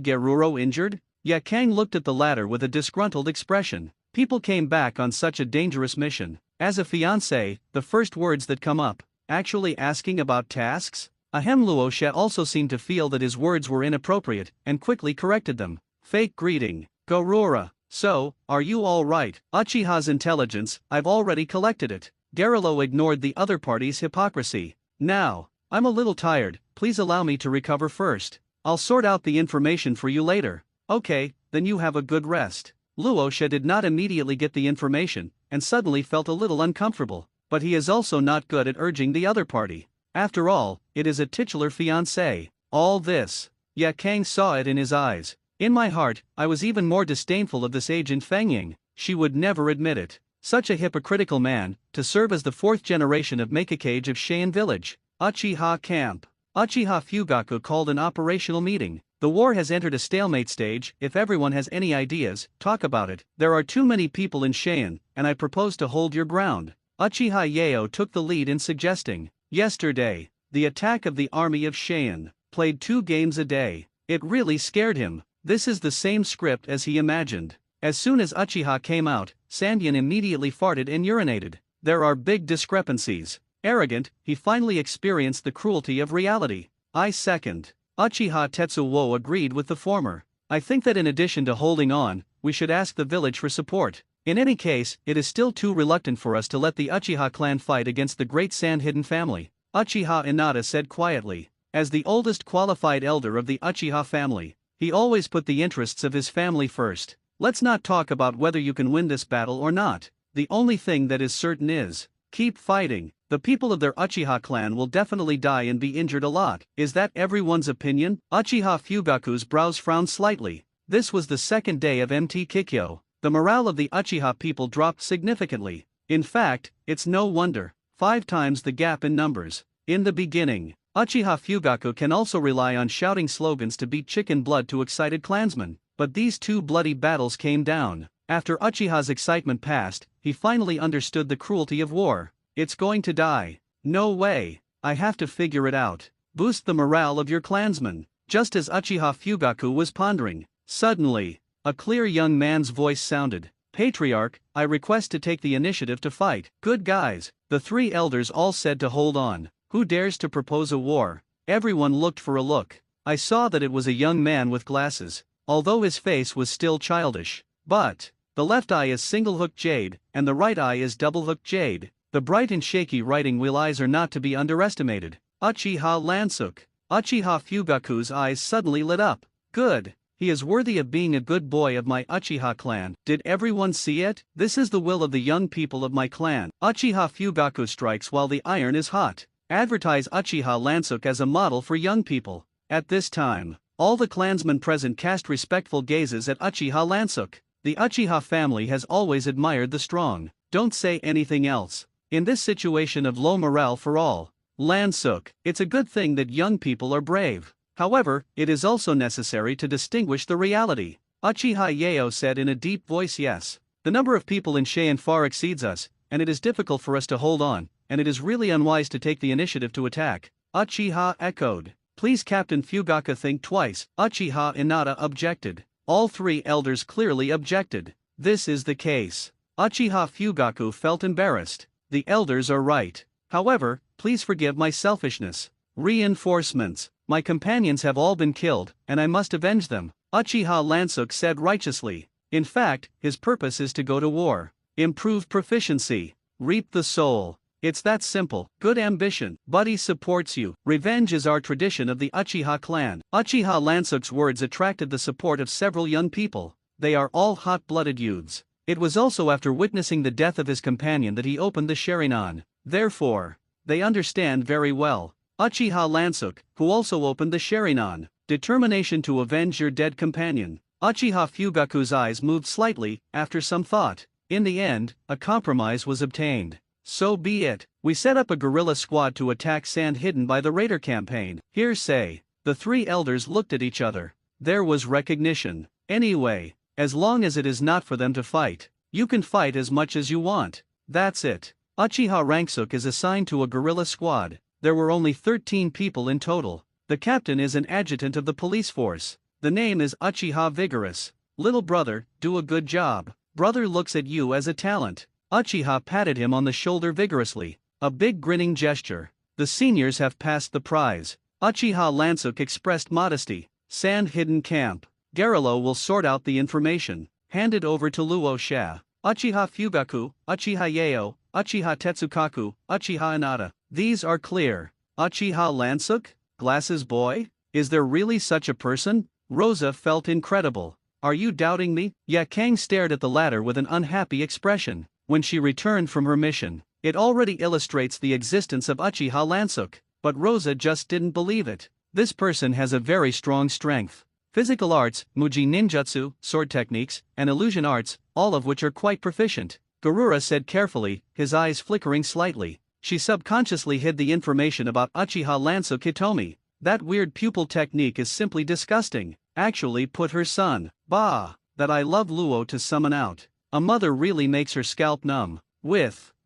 Garuro injured? Yakang looked at the latter with a disgruntled expression. People came back on such a dangerous mission. As a fiancé, the first words that come up, actually asking about tasks? Ahem. Luosha also seemed to feel that his words were inappropriate, and quickly corrected them. Fake greeting. Garura. So, are you all right? Uchiha's intelligence, I've already collected it. Garilo ignored the other party's hypocrisy. Now, I'm a little tired, please allow me to recover first. I'll sort out the information for you later. Okay, then you have a good rest. Luosha did not immediately get the information, and suddenly felt a little uncomfortable, but he is also not good at urging the other party. After all, it is a titular fiancé. All this. Yakang saw it in his eyes. In my heart, I was even more disdainful of this agent Fangying. She would never admit it. Such a hypocritical man, to serve as the fourth generation of Makikage of Cheyenne Village. Uchiha Camp. Uchiha Fugaku called an operational meeting. The war has entered a stalemate stage. If everyone has any ideas, talk about it. There are too many people in Cheyenne, and I propose to hold your ground. Uchiha Yeo took the lead in suggesting. Yesterday, the attack of the army of Cheyenne, played 2 games a day. It really scared him. This is the same script as he imagined. As soon as Uchiha came out, Sandyan immediately farted and urinated. There are big discrepancies. Arrogant, he finally experienced the cruelty of reality. I second. Uchiha Tetsuo agreed with the former. I think that in addition to holding on, we should ask the village for support. In any case, it is still too reluctant for us to let the Uchiha clan fight against the great Sand Hidden family. Uchiha Inada said quietly. As the oldest qualified elder of the Uchiha family, he always put the interests of his family first. Let's not talk about whether you can win this battle or not. The only thing that is certain is, keep fighting. The people of their Uchiha clan will definitely die and be injured a lot. Is that everyone's opinion? Uchiha Fugaku's brows frowned slightly. This was the second day of MT Kikyo. The morale of the Uchiha people dropped significantly. In fact, it's no wonder. 5 times the gap in numbers. In the beginning, Uchiha Fugaku can also rely on shouting slogans to beat chicken blood to excited clansmen. But these 2 bloody battles came down. After Uchiha's excitement passed, he finally understood the cruelty of war. It's going to die. No way. I have to figure it out. Boost the morale of your clansmen. Just as Uchiha Fugaku was pondering, suddenly, a clear young man's voice sounded. Patriarch, I request to take the initiative to fight. Good guys. The 3 elders all said to hold on. Who dares to propose a war? Everyone looked for a look. I saw that it was a young man with glasses, although his face was still childish. But the left eye is single-hooked jade, and the right eye is double-hooked jade. The bright and shaky writing wheel eyes are not to be underestimated. Uchiha Lansuk. Uchiha Fugaku's eyes suddenly lit up. Good. He is worthy of being a good boy of my Uchiha clan. Did everyone see it? This is the will of the young people of my clan. Uchiha Fugaku strikes while the iron is hot. Advertise Uchiha Lansuk as a model for young people. At this time, all the clansmen present cast respectful gazes at Uchiha Lansuk. The Uchiha family has always admired the strong. Don't say anything else. In this situation of low morale for all, Lansuk, it's a good thing that young people are brave. However, it is also necessary to distinguish the reality. Uchiha Yeo said in a deep voice. Yes. The number of people in Cheyenne far exceeds us, and it is difficult for us to hold on, and it is really unwise to take the initiative to attack. Uchiha echoed. Please Captain Fugaku think twice. Uchiha Inada objected. All 3 elders clearly objected. This is the case. Uchiha Fugaku felt embarrassed. The elders are right. However, please forgive my selfishness. Reinforcements. My companions have all been killed, and I must avenge them. Uchiha Lansuk said righteously. In fact, his purpose is to go to war. Improve proficiency. Reap the soul. It's that simple. Good ambition. Buddy supports you. Revenge is our tradition of the Uchiha clan. Uchiha Lansuk's words attracted the support of several young people. They are all hot-blooded youths. It was also after witnessing the death of his companion that he opened the Sharingan. Therefore, they understand very well. Uchiha Lansuk, who also opened the Sharingan. Determination to avenge your dead companion. Uchiha Fugaku's eyes moved slightly, after some thought. In the end, a compromise was obtained. So be it. We set up a guerrilla squad to attack sand hidden by the raider campaign. Hearsay. The three elders looked at each other. There was recognition. Anyway, as long as it is not for them to fight, you can fight as much as you want. That's it. Uchiha Ranksuk is assigned to a guerrilla squad. There were only 13 people in total. The captain is an adjutant of the police force. The name is Uchiha Vigorous. Little brother, do a good job. Brother looks at you as a talent. Uchiha patted him on the shoulder vigorously. A big grinning gesture. The seniors have passed the prize. Uchiha Lansuk expressed modesty. Sand hidden camp. Garilo will sort out the information. Hand it over to Luo Sha. Uchiha Fugaku, Uchiha Yeo, Uchiha Tetsukaku, Uchiha Inada. These are clear. Uchiha Lansuk? Glasses boy? Is there really such a person? Rosa felt incredible. Are you doubting me? Yakang stared at the latter with an unhappy expression. When she returned from her mission, it already illustrates the existence of Uchiha Lansuk. But Rosa just didn't believe it. This person has a very strong strength. Physical arts, Muji ninjutsu, sword techniques, and illusion arts, all of which are quite proficient. Garura said carefully, his eyes flickering slightly. She subconsciously hid the information about Uchiha Lansuk Hitomi. That weird pupil technique is simply disgusting. Actually put her son, bah, that I love Luo to summon out. A mother really makes her scalp numb.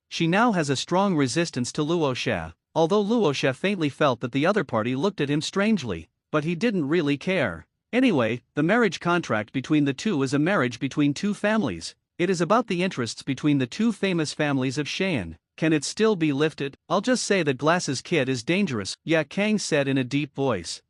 She now has a strong resistance to Luo Sha, although Luo Sha faintly felt that the other party looked at him strangely, but he didn't really care. Anyway, the marriage contract between the two is a marriage between two families. It is about the interests between the two famous families of Cheyenne. Can it still be lifted? I'll just say that Glasses Kid is dangerous, Kang said in a deep voice.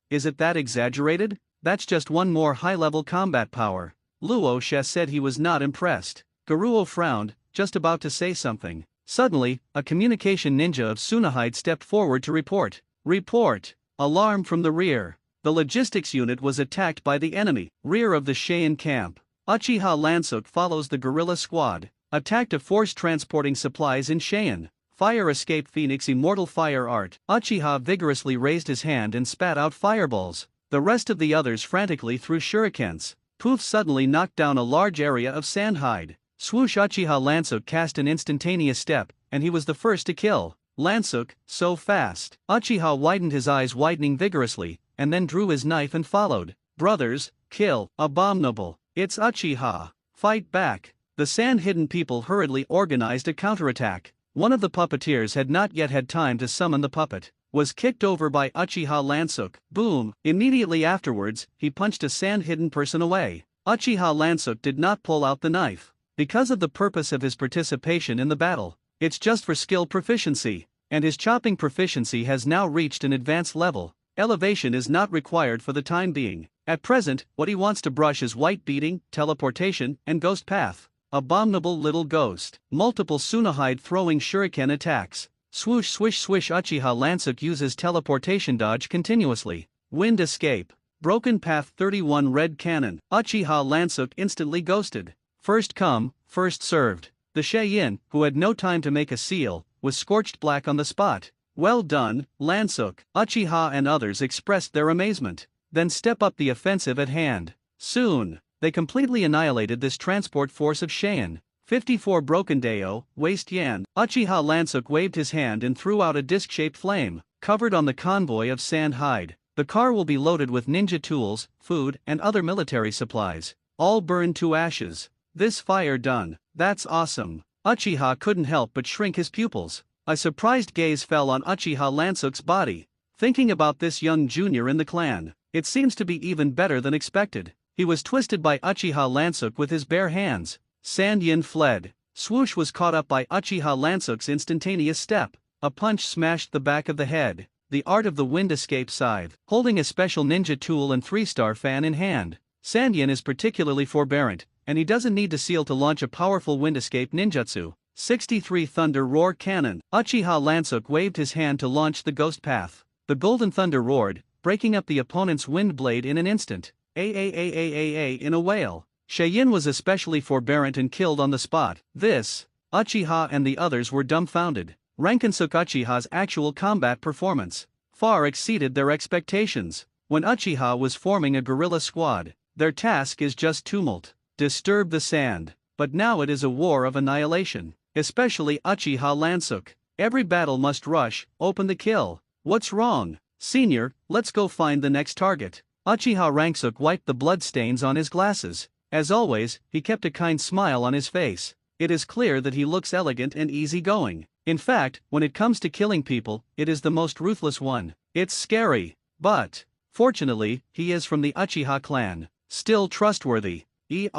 Is it that exaggerated? That's just one more high-level combat power. Luo Sha said he was not impressed. Garuo frowned, just about to say something. Suddenly, a communication ninja of Tsunahide stepped forward to report. Report! Alarm from the rear. The logistics unit was attacked by the enemy. Rear of the Cheyenne camp. Uchiha Lansuk follows the guerrilla squad. Attack to force transporting supplies in Cheyenne. Fire escape Phoenix immortal fire art. Uchiha vigorously raised his hand and spat out fireballs. The rest of the others frantically threw shurikens. Poof suddenly knocked down a large area of sandhide. Swoosh Uchiha Lansuk cast an instantaneous step, and he was the first to kill. Lansuk, so fast. Uchiha widened his eyes widening vigorously, and then drew his knife and followed. Brothers, kill, abominable. It's Uchiha. Fight back. The sand-hidden people hurriedly organized a counterattack. One of the puppeteers had not yet had time to summon the puppet. Was kicked over by Uchiha Lansuk. Boom! Immediately afterwards, he punched a sand-hidden person away. Uchiha Lansuk did not pull out the knife. Because of the purpose of his participation in the battle. It's just for skill proficiency. And his chopping proficiency has now reached an advanced level. Elevation is not required for the time being. At present, what he wants to brush is white beating, teleportation, and ghost path. Abominable little ghost. Multiple Tsunahide throwing shuriken attacks. Swoosh swish swish Uchiha Lansuk uses teleportation dodge continuously. Wind escape. Broken path 31 red cannon. Uchiha Lansuk instantly ghosted. First come, first served. The Cheyenne, who had no time to make a seal, was scorched black on the spot. Well done, Lansuk. Uchiha and others expressed their amazement. Then step up the offensive at hand. Soon, they completely annihilated this transport force of Cheyenne. 54 broken Deo, waste Yan. Uchiha Lansuk waved his hand and threw out a disc-shaped flame, covered on the convoy of sand hide. The car will be loaded with ninja tools, food, and other military supplies. All burned to ashes. This fire done. That's awesome. Uchiha couldn't help but shrink his pupils. A surprised gaze fell on Uchiha Lansuk's body. Thinking about this young junior in the clan, it seems to be even better than expected. He was twisted by Uchiha Lansuk with his bare hands. Sand Yin fled. Swoosh was caught up by Uchiha Lansuk's instantaneous step. A punch smashed the back of the head. The art of the wind escape scythe. Holding a special ninja tool and 3-star fan in hand. Sand Yin is particularly forbearant, and he doesn't need to seal to launch a powerful wind escape ninjutsu. 63 Thunder Roar Cannon. Uchiha Lansuk waved his hand to launch the Ghost Path. The golden thunder roared, breaking up the opponent's wind blade in an instant. In a wail. Shinigami was especially forbearant and killed on the spot. This, Uchiha and the others were dumbfounded. Rankinsuke Uchiha's actual combat performance far exceeded their expectations. When Uchiha was forming a guerrilla squad, their task is just tumult, disturb the sand. But now it is a war of annihilation. Especially Uchiha Lansuk. Every battle must rush, open the kill. What's wrong, senior? Let's go find the next target. Uchiha Ranksuk wiped the bloodstains on his glasses. As always, he kept a kind smile on his face. It is clear that he looks elegant and easygoing. In fact, when it comes to killing people, it is the most ruthless one. It's scary, but fortunately, he is from the Uchiha clan. Still trustworthy. Okay,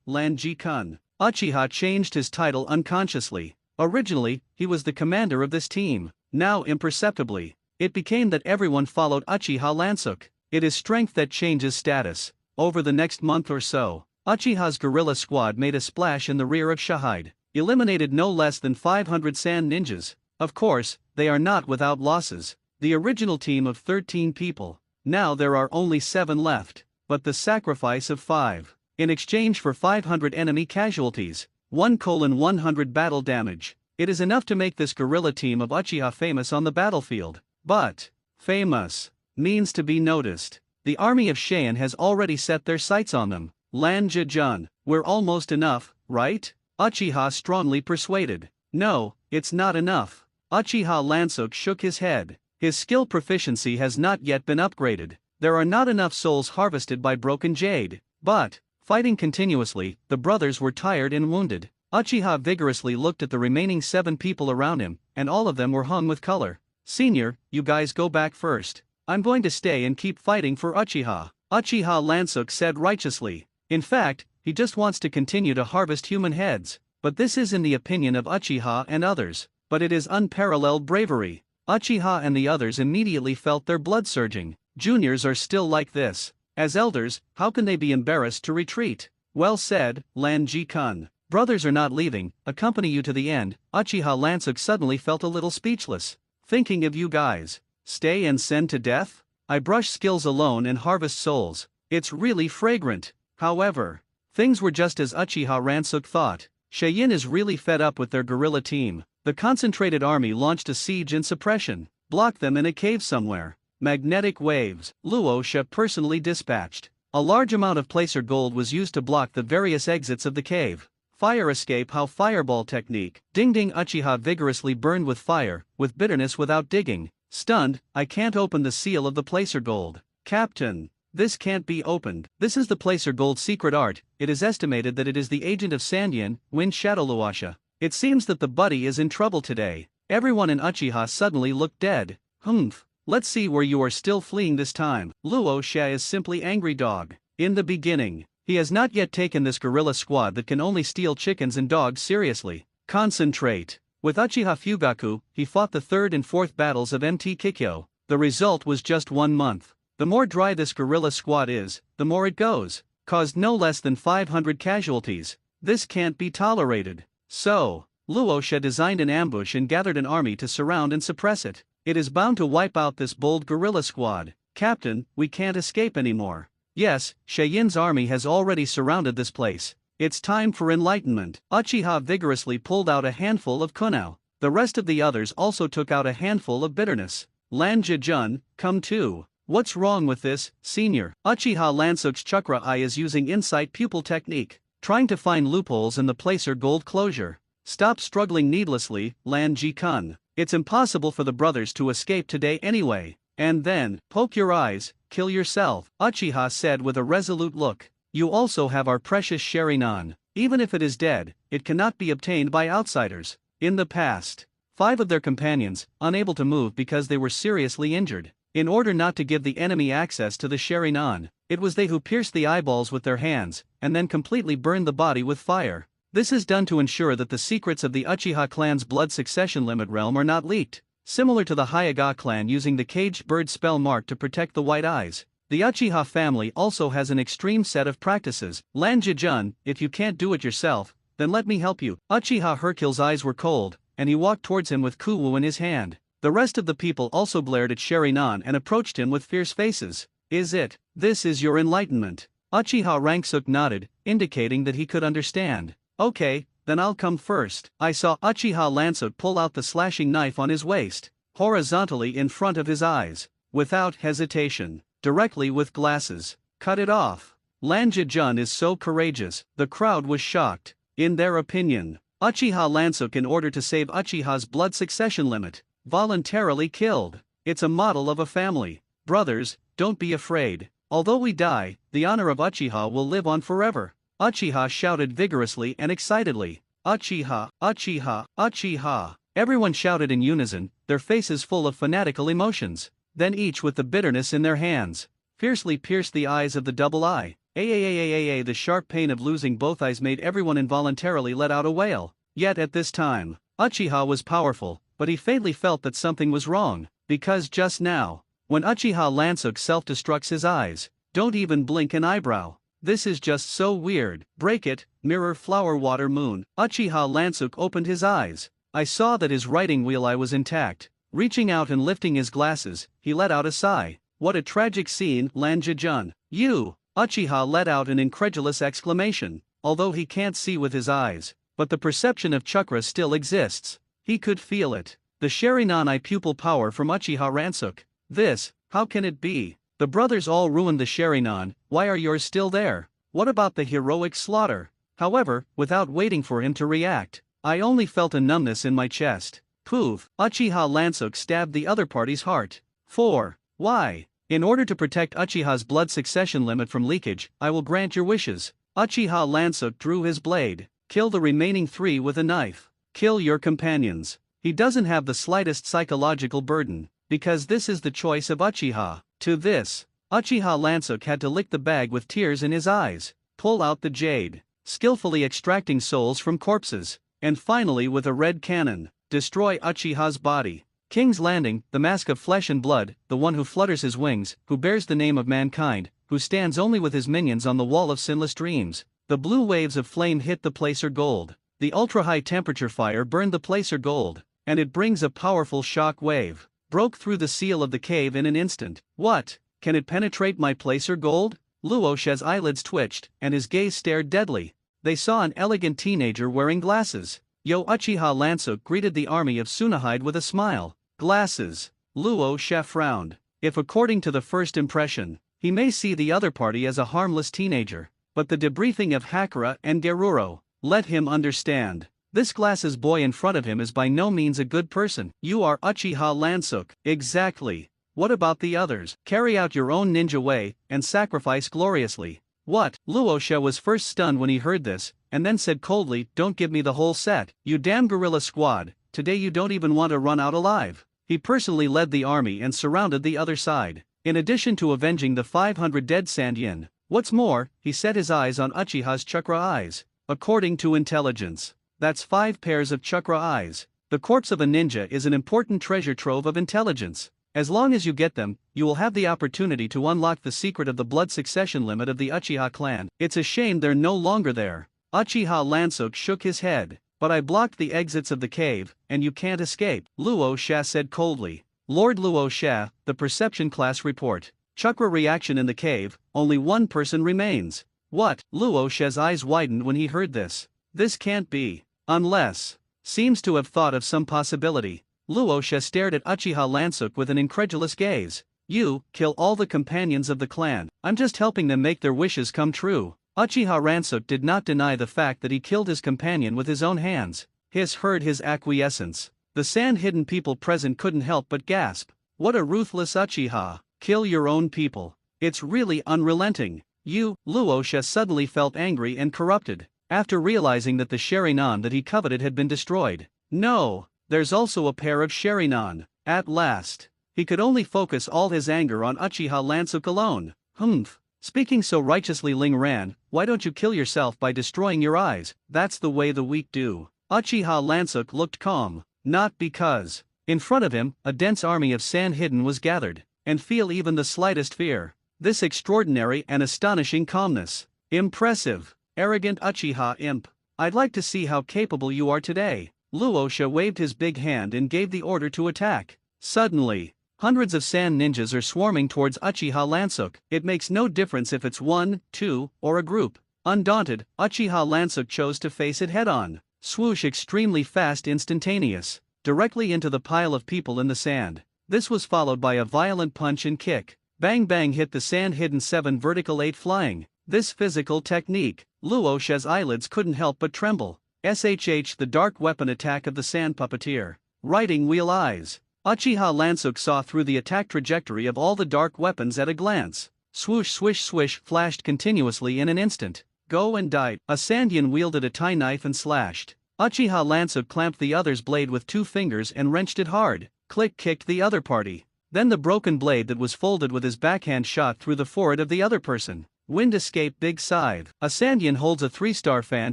Lanji-kun. Uchiha changed his title unconsciously. Originally, he was the commander of this team. Now imperceptibly, it became that everyone followed Uchiha Lansuk. It is strength that changes status. Over the next month or so, Uchiha's guerrilla squad made a splash in the rear of Shahide, eliminated no less than 500 sand ninjas. Of course, they are not without losses. The original team of 13 people. Now there are only 7 left. But the sacrifice of 5. In exchange for 500 enemy casualties, 1:100 battle damage. It is enough to make this guerrilla team of Uchiha famous on the battlefield. But famous means to be noticed. The army of Cheyenne has already set their sights on them. Lanja-jun, we're almost enough, right? Uchiha strongly persuaded. No, it's not enough. Uchiha Lansuk shook his head. His skill proficiency has not yet been upgraded. There are not enough souls harvested by broken jade. But fighting continuously, the brothers were tired and wounded. Uchiha vigorously looked at the remaining 7 people around him, and all of them were hung with color. Senior, you guys go back first. I'm going to stay and keep fighting for Uchiha. Uchiha Lansuk said righteously. In fact, he just wants to continue to harvest human heads. But this is in the opinion of Uchiha and others. But it is unparalleled bravery. Uchiha and the others immediately felt their blood surging. Juniors are still like this. As elders, how can they be embarrassed to retreat? Well said, Lanji-kun. Brothers are not leaving, accompany you to the end. Uchiha Lansuk suddenly felt a little speechless. Thinking of you guys. Stay and send to death? I brush skills alone and harvest souls. It's really fragrant. However, things were just as Uchiha Lansuk thought. Cheyenne is really fed up with their guerrilla team. The concentrated army launched a siege and suppression. Blocked them in a cave somewhere. Magnetic waves, Luo She personally dispatched. A large amount of placer gold was used to block the various exits of the cave. Fire escape how fireball technique. Ding ding. Uchiha vigorously burned with fire, with bitterness without digging. Stunned, I can't open the seal of the placer gold. Captain, this can't be opened. This is the placer gold secret art. It is estimated that it is the agent of Sandian, Wind Shadow Luasha. It seems that the buddy is in trouble today. Everyone in Uchiha suddenly looked dead. Humph. Let's see where you are still fleeing this time. Luo She is simply angry dog. In the beginning, he has not yet taken this guerrilla squad that can only steal chickens and dogs seriously. Concentrate. With Uchiha Fugaku, he fought the 3rd and 4th battles of MT Kikyo. The result was just 1 month. The more dry this guerrilla squad is, the more it goes. Caused no less than 500 casualties. This can't be tolerated. So, Luo She designed an ambush and gathered an army to surround and suppress it. It is bound to wipe out this bold guerrilla squad. Captain, we can't escape anymore. Yes, Cheyenne's army has already surrounded this place. It's time for enlightenment. Uchiha vigorously pulled out a handful of kunao. The rest of the others also took out a handful of bitterness. Lanja-jun, come too. What's wrong with this, senior? Uchiha Lansuk's chakra eye is using insight pupil technique, trying to find loopholes in the placer gold closure. Stop struggling needlessly, Lanji-kun. It's impossible for the brothers to escape today anyway. And then, poke your eyes, kill yourself, Uchiha said with a resolute look. You also have our precious Sharingan. Even if it is dead, it cannot be obtained by outsiders. In the past, 5 of their companions, unable to move because they were seriously injured. In order not to give the enemy access to the Sharingan, it was they who pierced the eyeballs with their hands, and then completely burned the body with fire. This is done to ensure that the secrets of the Uchiha clan's blood succession limit realm are not leaked. Similar to the Hyuga clan using the caged bird spell mark to protect the white eyes, the Uchiha family also has an extreme set of practices. Lanja-jun, if you can't do it yourself, then let me help you. Uchiha Hercule's eyes were cold, and he walked towards him with Kuwu in his hand. The rest of the people also glared at Sharingan and approached him with fierce faces. This is your enlightenment. Uchiha Ranksuk nodded, indicating that he could understand. Okay, then I'll come first. I saw Uchiha Lansuk pull out the slashing knife on his waist, horizontally in front of his eyes, without hesitation, directly with glasses. Cut it off. Lanja-jun is so courageous. The crowd was shocked. In their opinion, Uchiha Lansuk, in order to save Uchiha's blood succession limit, voluntarily killed. It's a model of a family. Brothers, don't be afraid. Although we die, the honor of Uchiha will live on forever. Uchiha shouted vigorously and excitedly. Uchiha, Uchiha, Uchiha. Everyone shouted in unison, their faces full of fanatical emotions. Then each, with the bitterness in their hands, fiercely pierced the eyes of the double eye. The sharp pain of losing both eyes made everyone involuntarily let out a wail. Yet at this time, Uchiha was powerful, but he faintly felt that something was wrong, because just now, when Uchiha Lansuk self-destructs his eyes, don't even blink an eyebrow. This is just so weird. Break it, mirror flower water moon. Uchiha Lansuk opened his eyes. I saw that his writing wheel eye was intact. Reaching out and lifting his glasses, he let out a sigh. What a tragic scene, Lanja-jun. You! Uchiha let out an incredulous exclamation. Although he can't see with his eyes, but the perception of chakra still exists. He could feel it. The Sharingan eye pupil power from Uchiha Ranksuk. How can it be? The brothers all ruined the Sharingan, why are yours still there? What about the heroic slaughter? However, without waiting for him to react, I only felt a numbness in my chest. Poof! Uchiha Lansuk stabbed the other party's heart. 4. Why? In order to protect Uchiha's blood succession limit from leakage, I will grant your wishes. Uchiha Lansuk drew his blade. Kill the remaining 3 with a knife. Kill your companions. He doesn't have the slightest psychological burden, because this is the choice of Uchiha. To this, Uchiha Lansuk had to lick the bag with tears in his eyes, pull out the jade, skillfully extracting souls from corpses, and finally with a red cannon, destroy Uchiha's body. King's Landing, the mask of flesh and blood, the one who flutters his wings, who bears the name of mankind, who stands only with his minions on the wall of sinless dreams. The blue waves of flame hit the placer gold. The ultra-high temperature fire burned the placer gold, and it brings a powerful shock wave. Broke through the seal of the cave in an instant. What? Can it penetrate my placer gold? Luosha's eyelids twitched, and his gaze stared deadly. They saw an elegant teenager wearing glasses. Uchiha Lansuk greeted the army of Tsunehide with a smile. Glasses. Luosha frowned. If according to the first impression, he may see the other party as a harmless teenager, but the debriefing of Hakura and Garuro let him understand. This glasses boy in front of him is by no means a good person. You are Uchiha Lansuk. Exactly. What about the others? Carry out your own ninja way, and sacrifice gloriously. What? Luosha was first stunned when he heard this, and then said coldly, don't give me the whole set. You damn guerrilla squad, today you don't even want to run out alive. He personally led the army and surrounded the other side, in addition to avenging the 500 dead Sandyin. What's more, he set his eyes on Uchiha's chakra eyes. According to intelligence, that's 5 pairs of chakra eyes. The corpse of a ninja is an important treasure trove of intelligence. As long as you get them, you will have the opportunity to unlock the secret of the blood succession limit of the Uchiha clan. It's a shame they're no longer there. Uchiha Lansuk shook his head. But I blocked the exits of the cave, and you can't escape, Luosha said coldly. Lord Luosha, the perception class report. Chakra reaction in the cave, only 1 person remains. What? Luosha's eyes widened when he heard this. This can't be. Unless. Seems to have thought of some possibility. Luosha stared at Uchiha Lansuk with an incredulous gaze. You, kill all the companions of the clan. I'm just helping them make their wishes come true. Uchiha Ranksuk did not deny the fact that he killed his companion with his own hands. Hiss heard his acquiescence. The sand-hidden people present couldn't help but gasp. What a ruthless Uchiha. Kill your own people. It's really unrelenting. Luosha suddenly felt angry and corrupted, after realizing that the Sharingan that he coveted had been destroyed. No, there's also a pair of Sharingan. At last, he could only focus all his anger on Uchiha Lansuk alone. Humph. Speaking so righteously, Ling Ran, why don't you kill yourself by destroying your eyes? That's the way the weak do. Uchiha Lansuk looked calm. Not because. In front of him, a dense army of sand hidden was gathered, and feel even the slightest fear. This extraordinary and astonishing calmness. Impressive. Arrogant Uchiha imp. I'd like to see how capable you are today. Luosha waved his big hand and gave the order to attack. Suddenly, hundreds of sand ninjas are swarming towards Uchiha Lansuk. It makes no difference if it's one, two, or a group. Undaunted, Uchiha Lansuk chose to face it head-on. Swoosh, extremely fast, instantaneous, directly into the pile of people in the sand. This was followed by a violent punch and kick. Bang bang hit the sand, hidden 7 vertical 8 flying. This physical technique, Luosha's eyelids couldn't help but tremble. SHH, the dark weapon attack of the sand puppeteer. Writing wheel eyes. Uchiha Lansuk saw through the attack trajectory of all the dark weapons at a glance. Swoosh swish swish flashed continuously in an instant. Go and die. A Sandyan wielded a tie knife and slashed. Uchiha Lansuk clamped the other's blade with 2 fingers and wrenched it hard. Click kicked the other party. Then the broken blade that was folded with his backhand shot through the forehead of the other person. Wind escape big scythe. A Sandyan holds a 3-star fan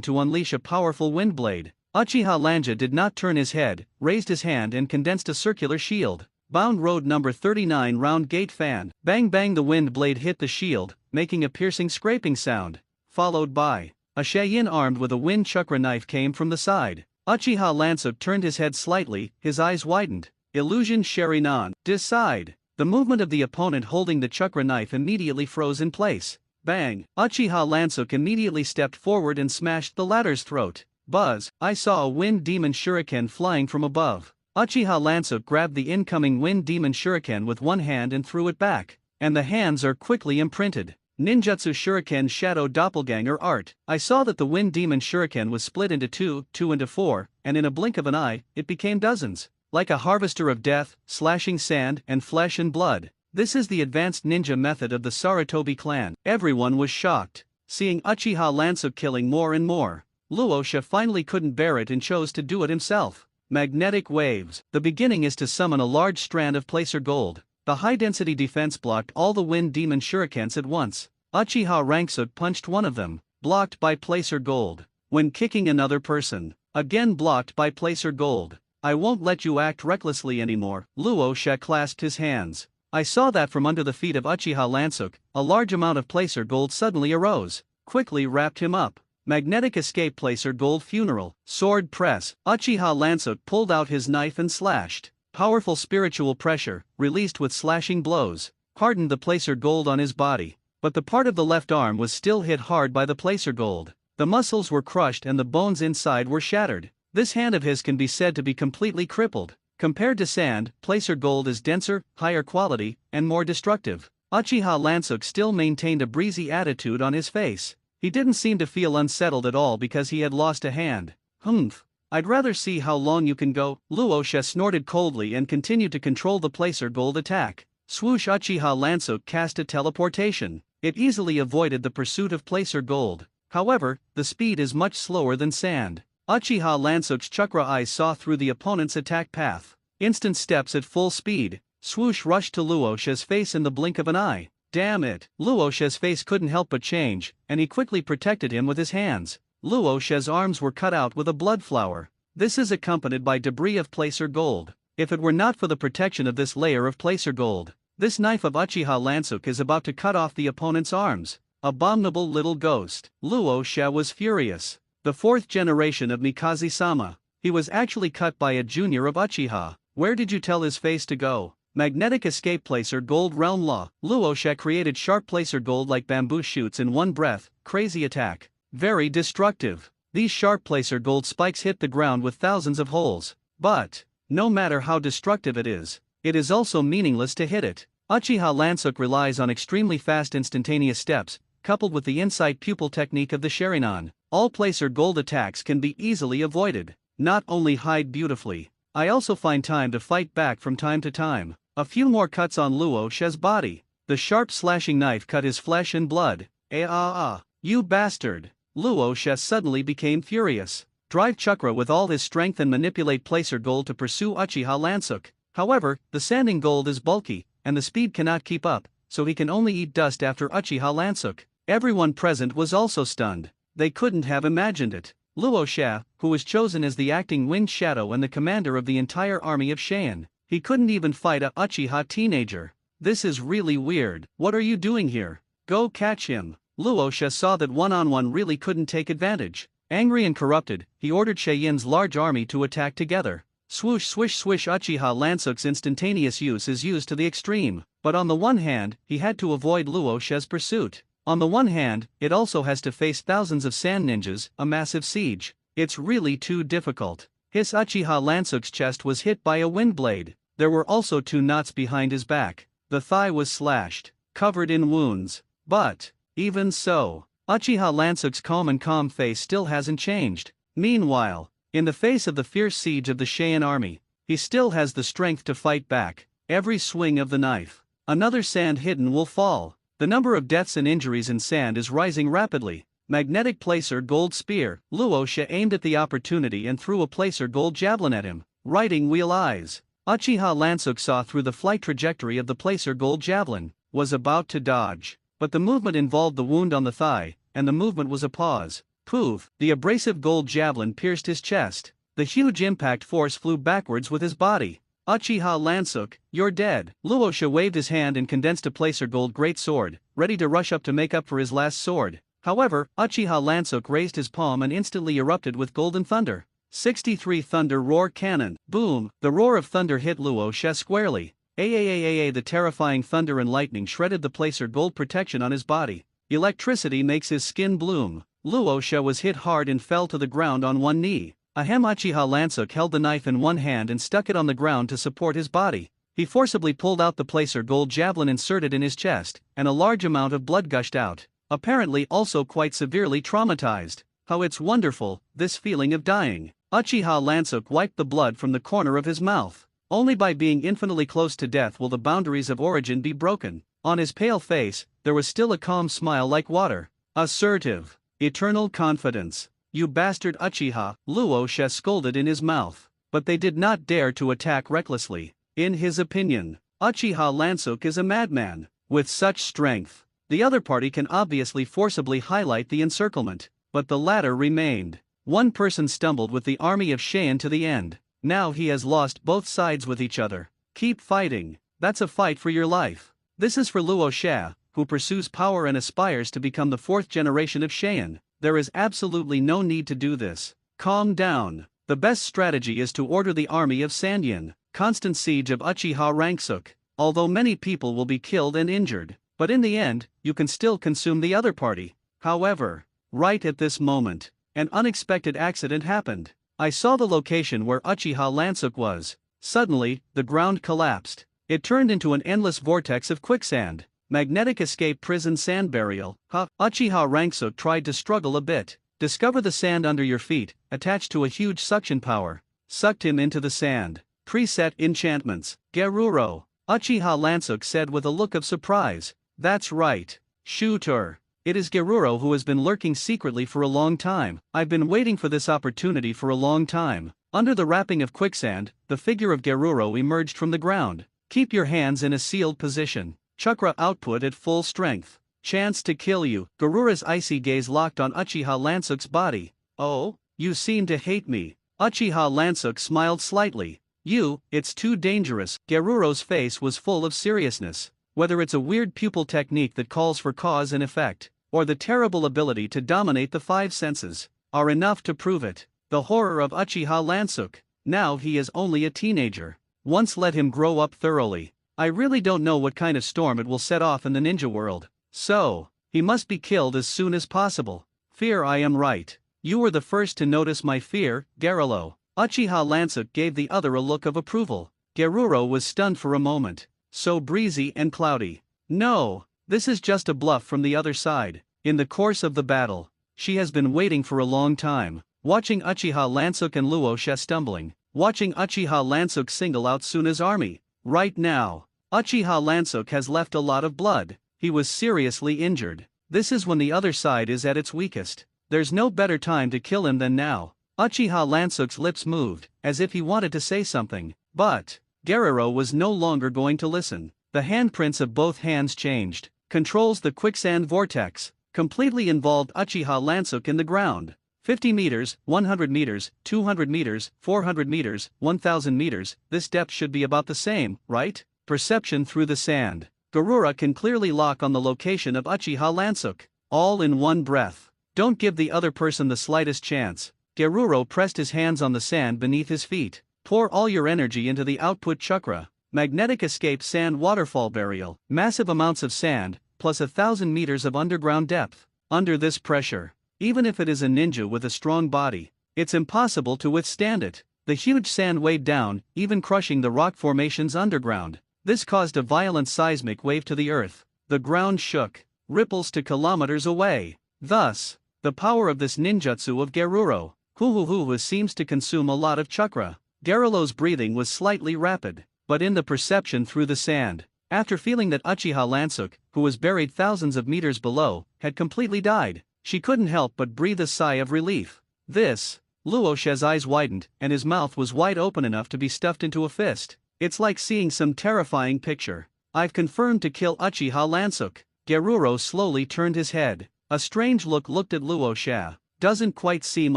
to unleash a powerful wind blade. Uchiha Lanja did not turn his head, raised his hand and condensed a circular shield. Bound road number 39 round gate fan. Bang bang, the wind blade hit the shield, making a piercing scraping sound. Followed by a Saiyan armed with a wind chakra knife came from the side. Uchiha Lansuk turned his head slightly, his eyes widened. Illusion Sharinan. Decide. The movement of the opponent holding the chakra knife immediately froze in place. Bang! Uchiha Lansuk immediately stepped forward and smashed the latter's throat. Buzz! I saw a wind demon shuriken flying from above. Uchiha Lansuk grabbed the incoming wind demon shuriken with one hand and threw it back. And the hands are quickly imprinted. Ninjutsu Shuriken Shadow Doppelganger Art. I saw that the wind demon shuriken was split into 2, 2 into 4, and in a blink of an eye, it became dozens. Like a harvester of death, slashing sand and flesh and blood. This is the advanced ninja method of the Sarutobi clan. Everyone was shocked, seeing Uchiha Lansuk killing more and more. Luosha finally couldn't bear it and chose to do it himself. Magnetic waves. The beginning is to summon a large strand of placer gold. The high-density defense blocked all the wind demon shurikens at once. Uchiha Ranksuk punched one of them, blocked by placer gold. When kicking another person, again blocked by placer gold. I won't let you act recklessly anymore. Luosha clasped his hands. I saw that from under the feet of Uchiha Lansuk, a large amount of placer gold suddenly arose, quickly wrapped him up. Magnetic escape, placer gold funeral, sword press. Uchiha Lansuk pulled out his knife and slashed. Powerful spiritual pressure, released with slashing blows, hardened the placer gold on his body. But the part of the left arm was still hit hard by the placer gold. The muscles were crushed and the bones inside were shattered. This hand of his can be said to be completely crippled. Compared to sand, placer gold is denser, higher quality, and more destructive. Uchiha Lansuk still maintained a breezy attitude on his face. He didn't seem to feel unsettled at all because he had lost a hand. Humph. I'd rather see how long you can go. Luosha snorted coldly and continued to control the placer gold attack. Swoosh! Uchiha Lansuk cast a teleportation. It easily avoided the pursuit of placer gold. However, the speed is much slower than sand. Uchiha Lansuk's chakra eyes saw through the opponent's attack path. Instant steps at full speed. Swoosh rushed to Luosha's face in the blink of an eye. Damn it! Luosha's face couldn't help but change, and he quickly protected him with his hands. Luosha's arms were cut out with a blood flower. This is accompanied by debris of placer gold. If it were not for the protection of this layer of placer gold, this knife of Uchiha Lansuk is about to cut off the opponent's arms. Abominable little ghost. Luosha was furious. The 4th generation of Mikaze-sama. He was actually cut by a junior of Uchiha. Where did you tell his face to go? Magnetic escape, placer gold realm law. Luosha created sharp placer gold like bamboo shoots in one breath. Crazy attack. Very destructive. These sharp placer gold spikes hit the ground with thousands of holes. But, no matter how destructive it is also meaningless to hit it. Uchiha Lansuk relies on extremely fast instantaneous steps, coupled with the inside pupil technique of the Sharinan. All placer gold attacks can be easily avoided. Not only hide beautifully, I also find time to fight back from time to time. A few more cuts on Luosha's body. The sharp slashing knife cut his flesh and blood. You bastard! Luosha suddenly became furious. Drive chakra with all his strength and manipulate placer gold to pursue Uchiha Lansuk. However, the sanding gold is bulky, and the speed cannot keep up, so he can only eat dust after Uchiha Lansuk. Everyone present was also stunned. They couldn't have imagined it. Luosha, who was chosen as the acting Wind Shadow and the commander of the entire army of Saiyan, he couldn't even fight a Uchiha teenager. This is really weird. What are you doing here? Go catch him. Luosha saw that one-on-one really couldn't take advantage. Angry and corrupted, he ordered Cheyen's large army to attack together. Swoosh swish swish. Uchiha Lansuk's instantaneous use is used to the extreme, but on the one hand, he had to avoid Luo She's pursuit. On the one hand, it also has to face thousands of sand ninjas, a massive siege. It's really too difficult. His Uchiha Lansuk's chest was hit by a wind blade. There were also 2 knots behind his back. The thigh was slashed, covered in wounds. But, even so, Uchiha Lansuk's calm face still hasn't changed. Meanwhile, in the face of the fierce siege of the Cheyenne army, he still has the strength to fight back. Every swing of the knife. Another sand hidden will fall. The number of deaths and injuries in sand is rising rapidly. Magnetic placer gold spear. Luo She aimed at the opportunity and threw a placer gold javelin at him. Writing wheel eyes. Uchiha Lansuk saw through the flight trajectory of the placer gold javelin, was about to dodge. But the movement involved the wound on the thigh, and the movement was a pause. Poof! The abrasive gold javelin pierced his chest. The huge impact force flew backwards with his body. Uchiha Lansuk, you're dead. Luo She waved his hand and condensed a placer gold great sword, ready to rush up to make up for his last sword. However, Uchiha Lansuk raised his palm and instantly erupted with golden thunder. 63 Thunder Roar Cannon. Boom! The roar of thunder hit Luo She squarely. The terrifying thunder and lightning shredded the placer gold protection on his body. Electricity makes his skin bloom. Luo She was hit hard and fell to the ground on one knee. Uchiha Lansuk held the knife in one hand and stuck it on the ground to support his body. He forcibly pulled out the placer gold javelin inserted in his chest, and a large amount of blood gushed out, apparently also quite severely traumatized. How it's wonderful, this feeling of dying. Uchiha Lansuk wiped the blood from the corner of his mouth. Only by being infinitely close to death will the boundaries of origin be broken. On his pale face, there was still a calm smile like water. Assertive. Eternal confidence. You bastard Uchiha, Luo She scolded in his mouth. But they did not dare to attack recklessly. In his opinion, Uchiha Lansuk is a madman. With such strength, the other party can obviously forcibly highlight the encirclement. But the latter remained. One person stumbled with the army of Cheyenne to the end. Now he has lost both sides with each other. Keep fighting. That's a fight for your life. This is for Luo She, who pursues power and aspires to become the 4th generation of Cheyenne. There is absolutely no need to do this. Calm down. The best strategy is to order the army of Sandyin, constant siege of Uchiha Lansuk. Although many people will be killed and injured, but in the end, you can still consume the other party. However, right at this moment, an unexpected accident happened. I saw the location where Uchiha Lansuk was. Suddenly, the ground collapsed. It turned into an endless vortex of quicksand. Magnetic escape prison sand burial. Uchiha Lansuk tried to struggle a bit. Discover the sand under your feet, attached to a huge suction power. Sucked him into the sand. Preset enchantments. Geruro. Uchiha Lansuk said with a look of surprise. That's right. Shooter. It is Geruro who has been lurking secretly for a long time. I've been waiting for this opportunity for a long time. Under the wrapping of quicksand, the figure of Geruro emerged from the ground. Keep your hands in a sealed position. Chakra output at full strength. Chance to kill you. Gerura's icy gaze locked on Uchiha Lansuk's body. Oh, you seem to hate me. Uchiha Lansuk smiled slightly. It's too dangerous. Geruro's face was full of seriousness. Whether it's a weird pupil technique that calls for cause and effect, or the terrible ability to dominate the 5 senses, are enough to prove it. The horror of Uchiha Lansuk. Now he is only a teenager. Once let him grow up thoroughly. I really don't know what kind of storm it will set off in the ninja world. So, he must be killed as soon as possible. Fear, I am right. You were the first to notice my fear, Gerilo. Uchiha Lansuk gave the other a look of approval. Geruro was stunned for a moment. So breezy and cloudy. No, this is just a bluff from the other side. In the course of the battle, she has been waiting for a long time, watching Uchiha Lansuk and Luo She stumbling, watching Uchiha Lansuk single out Suna's army. Right now, Uchiha Lansuk has left a lot of blood. He was seriously injured. This is when the other side is at its weakest. There's no better time to kill him than now. Uchiha Lansuk's lips moved, as if he wanted to say something, but Geriro was no longer going to listen. The handprints of both hands changed. Controls the quicksand vortex. Completely involved Uchiha Lansuk in the ground. 50 meters, 100 meters, 200 meters, 400 meters, 1000 meters, this depth should be about the same, right? Perception through the sand. Gerura can clearly lock on the location of Uchiha Lansuk. All in one breath. Don't give the other person the slightest chance. Geruro pressed his hands on the sand beneath his feet. Pour all your energy into the output chakra. Magnetic escape sand waterfall burial. Massive amounts of sand, plus 1,000 meters of underground depth. Under this pressure, even if it is a ninja with a strong body, it's impossible to withstand it. The huge sand weighed down, even crushing the rock formations underground. This caused a violent seismic wave to the earth. The ground shook, ripples to kilometers away. Thus, the power of this ninjutsu of Geruro, who seems to consume a lot of chakra. Geruro's breathing was slightly rapid, but in the perception through the sand, after feeling that Uchiha Lansuk, who was buried thousands of meters below, had completely died, she couldn't help but breathe a sigh of relief. This, Luosha's eyes widened, and his mouth was wide open enough to be stuffed into a fist. It's like seeing some terrifying picture. I've confirmed to kill Uchiha Lansuk. Geruro slowly turned his head. A strange look looked at Luosha. Doesn't quite seem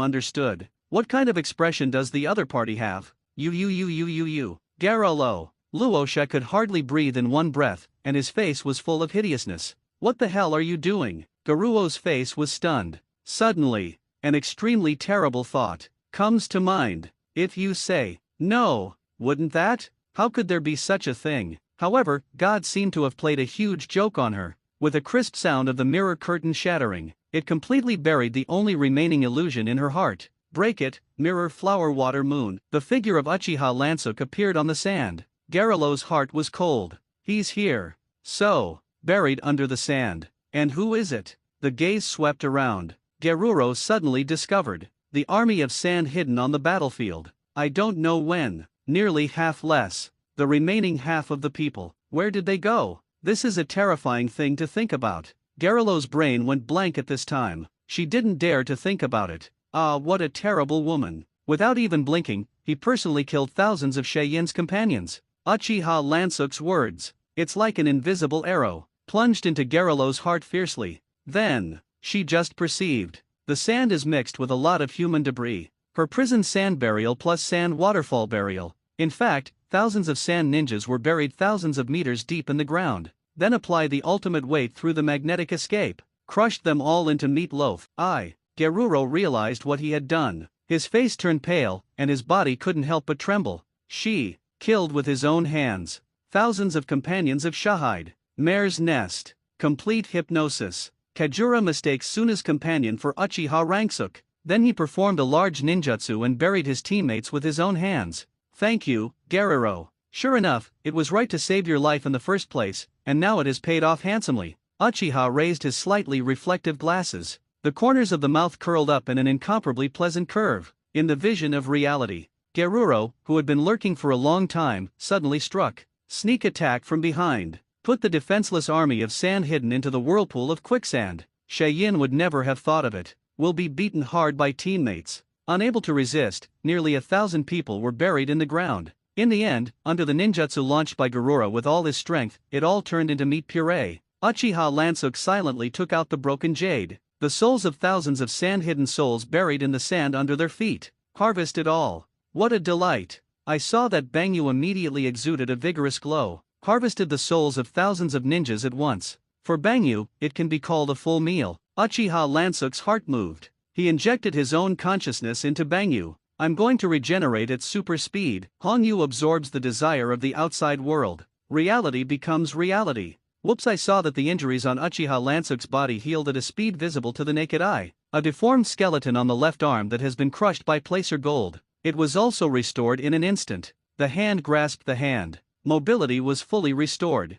understood. What kind of expression does the other party have? You. Garolo. Luosha could hardly breathe in one breath, and his face was full of hideousness. What the hell are you doing? Geruro's face was stunned. Suddenly, an extremely terrible thought comes to mind. If you say, no, wouldn't that? How could there be such a thing? However, God seemed to have played a huge joke on her. With a crisp sound of the mirror curtain shattering, it completely buried the only remaining illusion in her heart. Break it, mirror flower water moon. The figure of Uchiha Lansuk appeared on the sand. Geruro's heart was cold. He's here. So, buried under the sand. And who is it? The gaze swept around. Geruro suddenly discovered the army of sand hidden on the battlefield. I don't know when. Nearly half less. The remaining half of the people. Where did they go? This is a terrifying thing to think about. Geruro's brain went blank at this time. She didn't dare to think about it. Ah, what a terrible woman. Without even blinking, he personally killed thousands of Sheiyin's companions. Uchiha Lansuk's words, it's like an invisible arrow, plunged into Geruro's heart fiercely. Then, she just perceived. The sand is mixed with a lot of human debris. Her prison sand burial plus sand waterfall burial. In fact, thousands of sand ninjas were buried thousands of meters deep in the ground. Then apply the ultimate weight through the magnetic escape. Crushed them all into meatloaf. Geruro realized what he had done. His face turned pale, and his body couldn't help but tremble. She killed with his own hands thousands of companions of Shahide. Mare's nest. Complete hypnosis. Kajura mistakes Suna's companion for Uchiha Lansuk. Then he performed a large ninjutsu and buried his teammates with his own hands. Thank you, Geruro. Sure enough, it was right to save your life in the first place, and now it has paid off handsomely. Uchiha raised his slightly reflective glasses. The corners of the mouth curled up in an incomparably pleasant curve. In the vision of reality, Geruro, who had been lurking for a long time, suddenly struck. Sneak attack from behind. Put the defenseless army of sand hidden into the whirlpool of quicksand. Sheiyin would never have thought of it. Will be beaten hard by teammates. Unable to resist, nearly 1,000 people were buried in the ground. In the end, under the ninjutsu launched by Geruro with all his strength, it all turned into meat puree. Uchiha Lansuk silently took out the broken jade. The souls of thousands of sand-hidden souls buried in the sand under their feet. Harvest it all. What a delight. I saw that Bangyu immediately exuded a vigorous glow. Harvested the souls of thousands of ninjas at once. For Bangyu, it can be called a full meal. Uchiha Lansuk's heart moved. He injected his own consciousness into Bangyu. I'm going to regenerate at super speed. Hongyu absorbs the desire of the outside world. Reality becomes reality. Whoops, I saw that the injuries on Uchiha Lansuk's body healed at a speed visible to the naked eye. A deformed skeleton on the left arm that has been crushed by placer gold. It was also restored in an instant. The hand grasped the hand. Mobility was fully restored.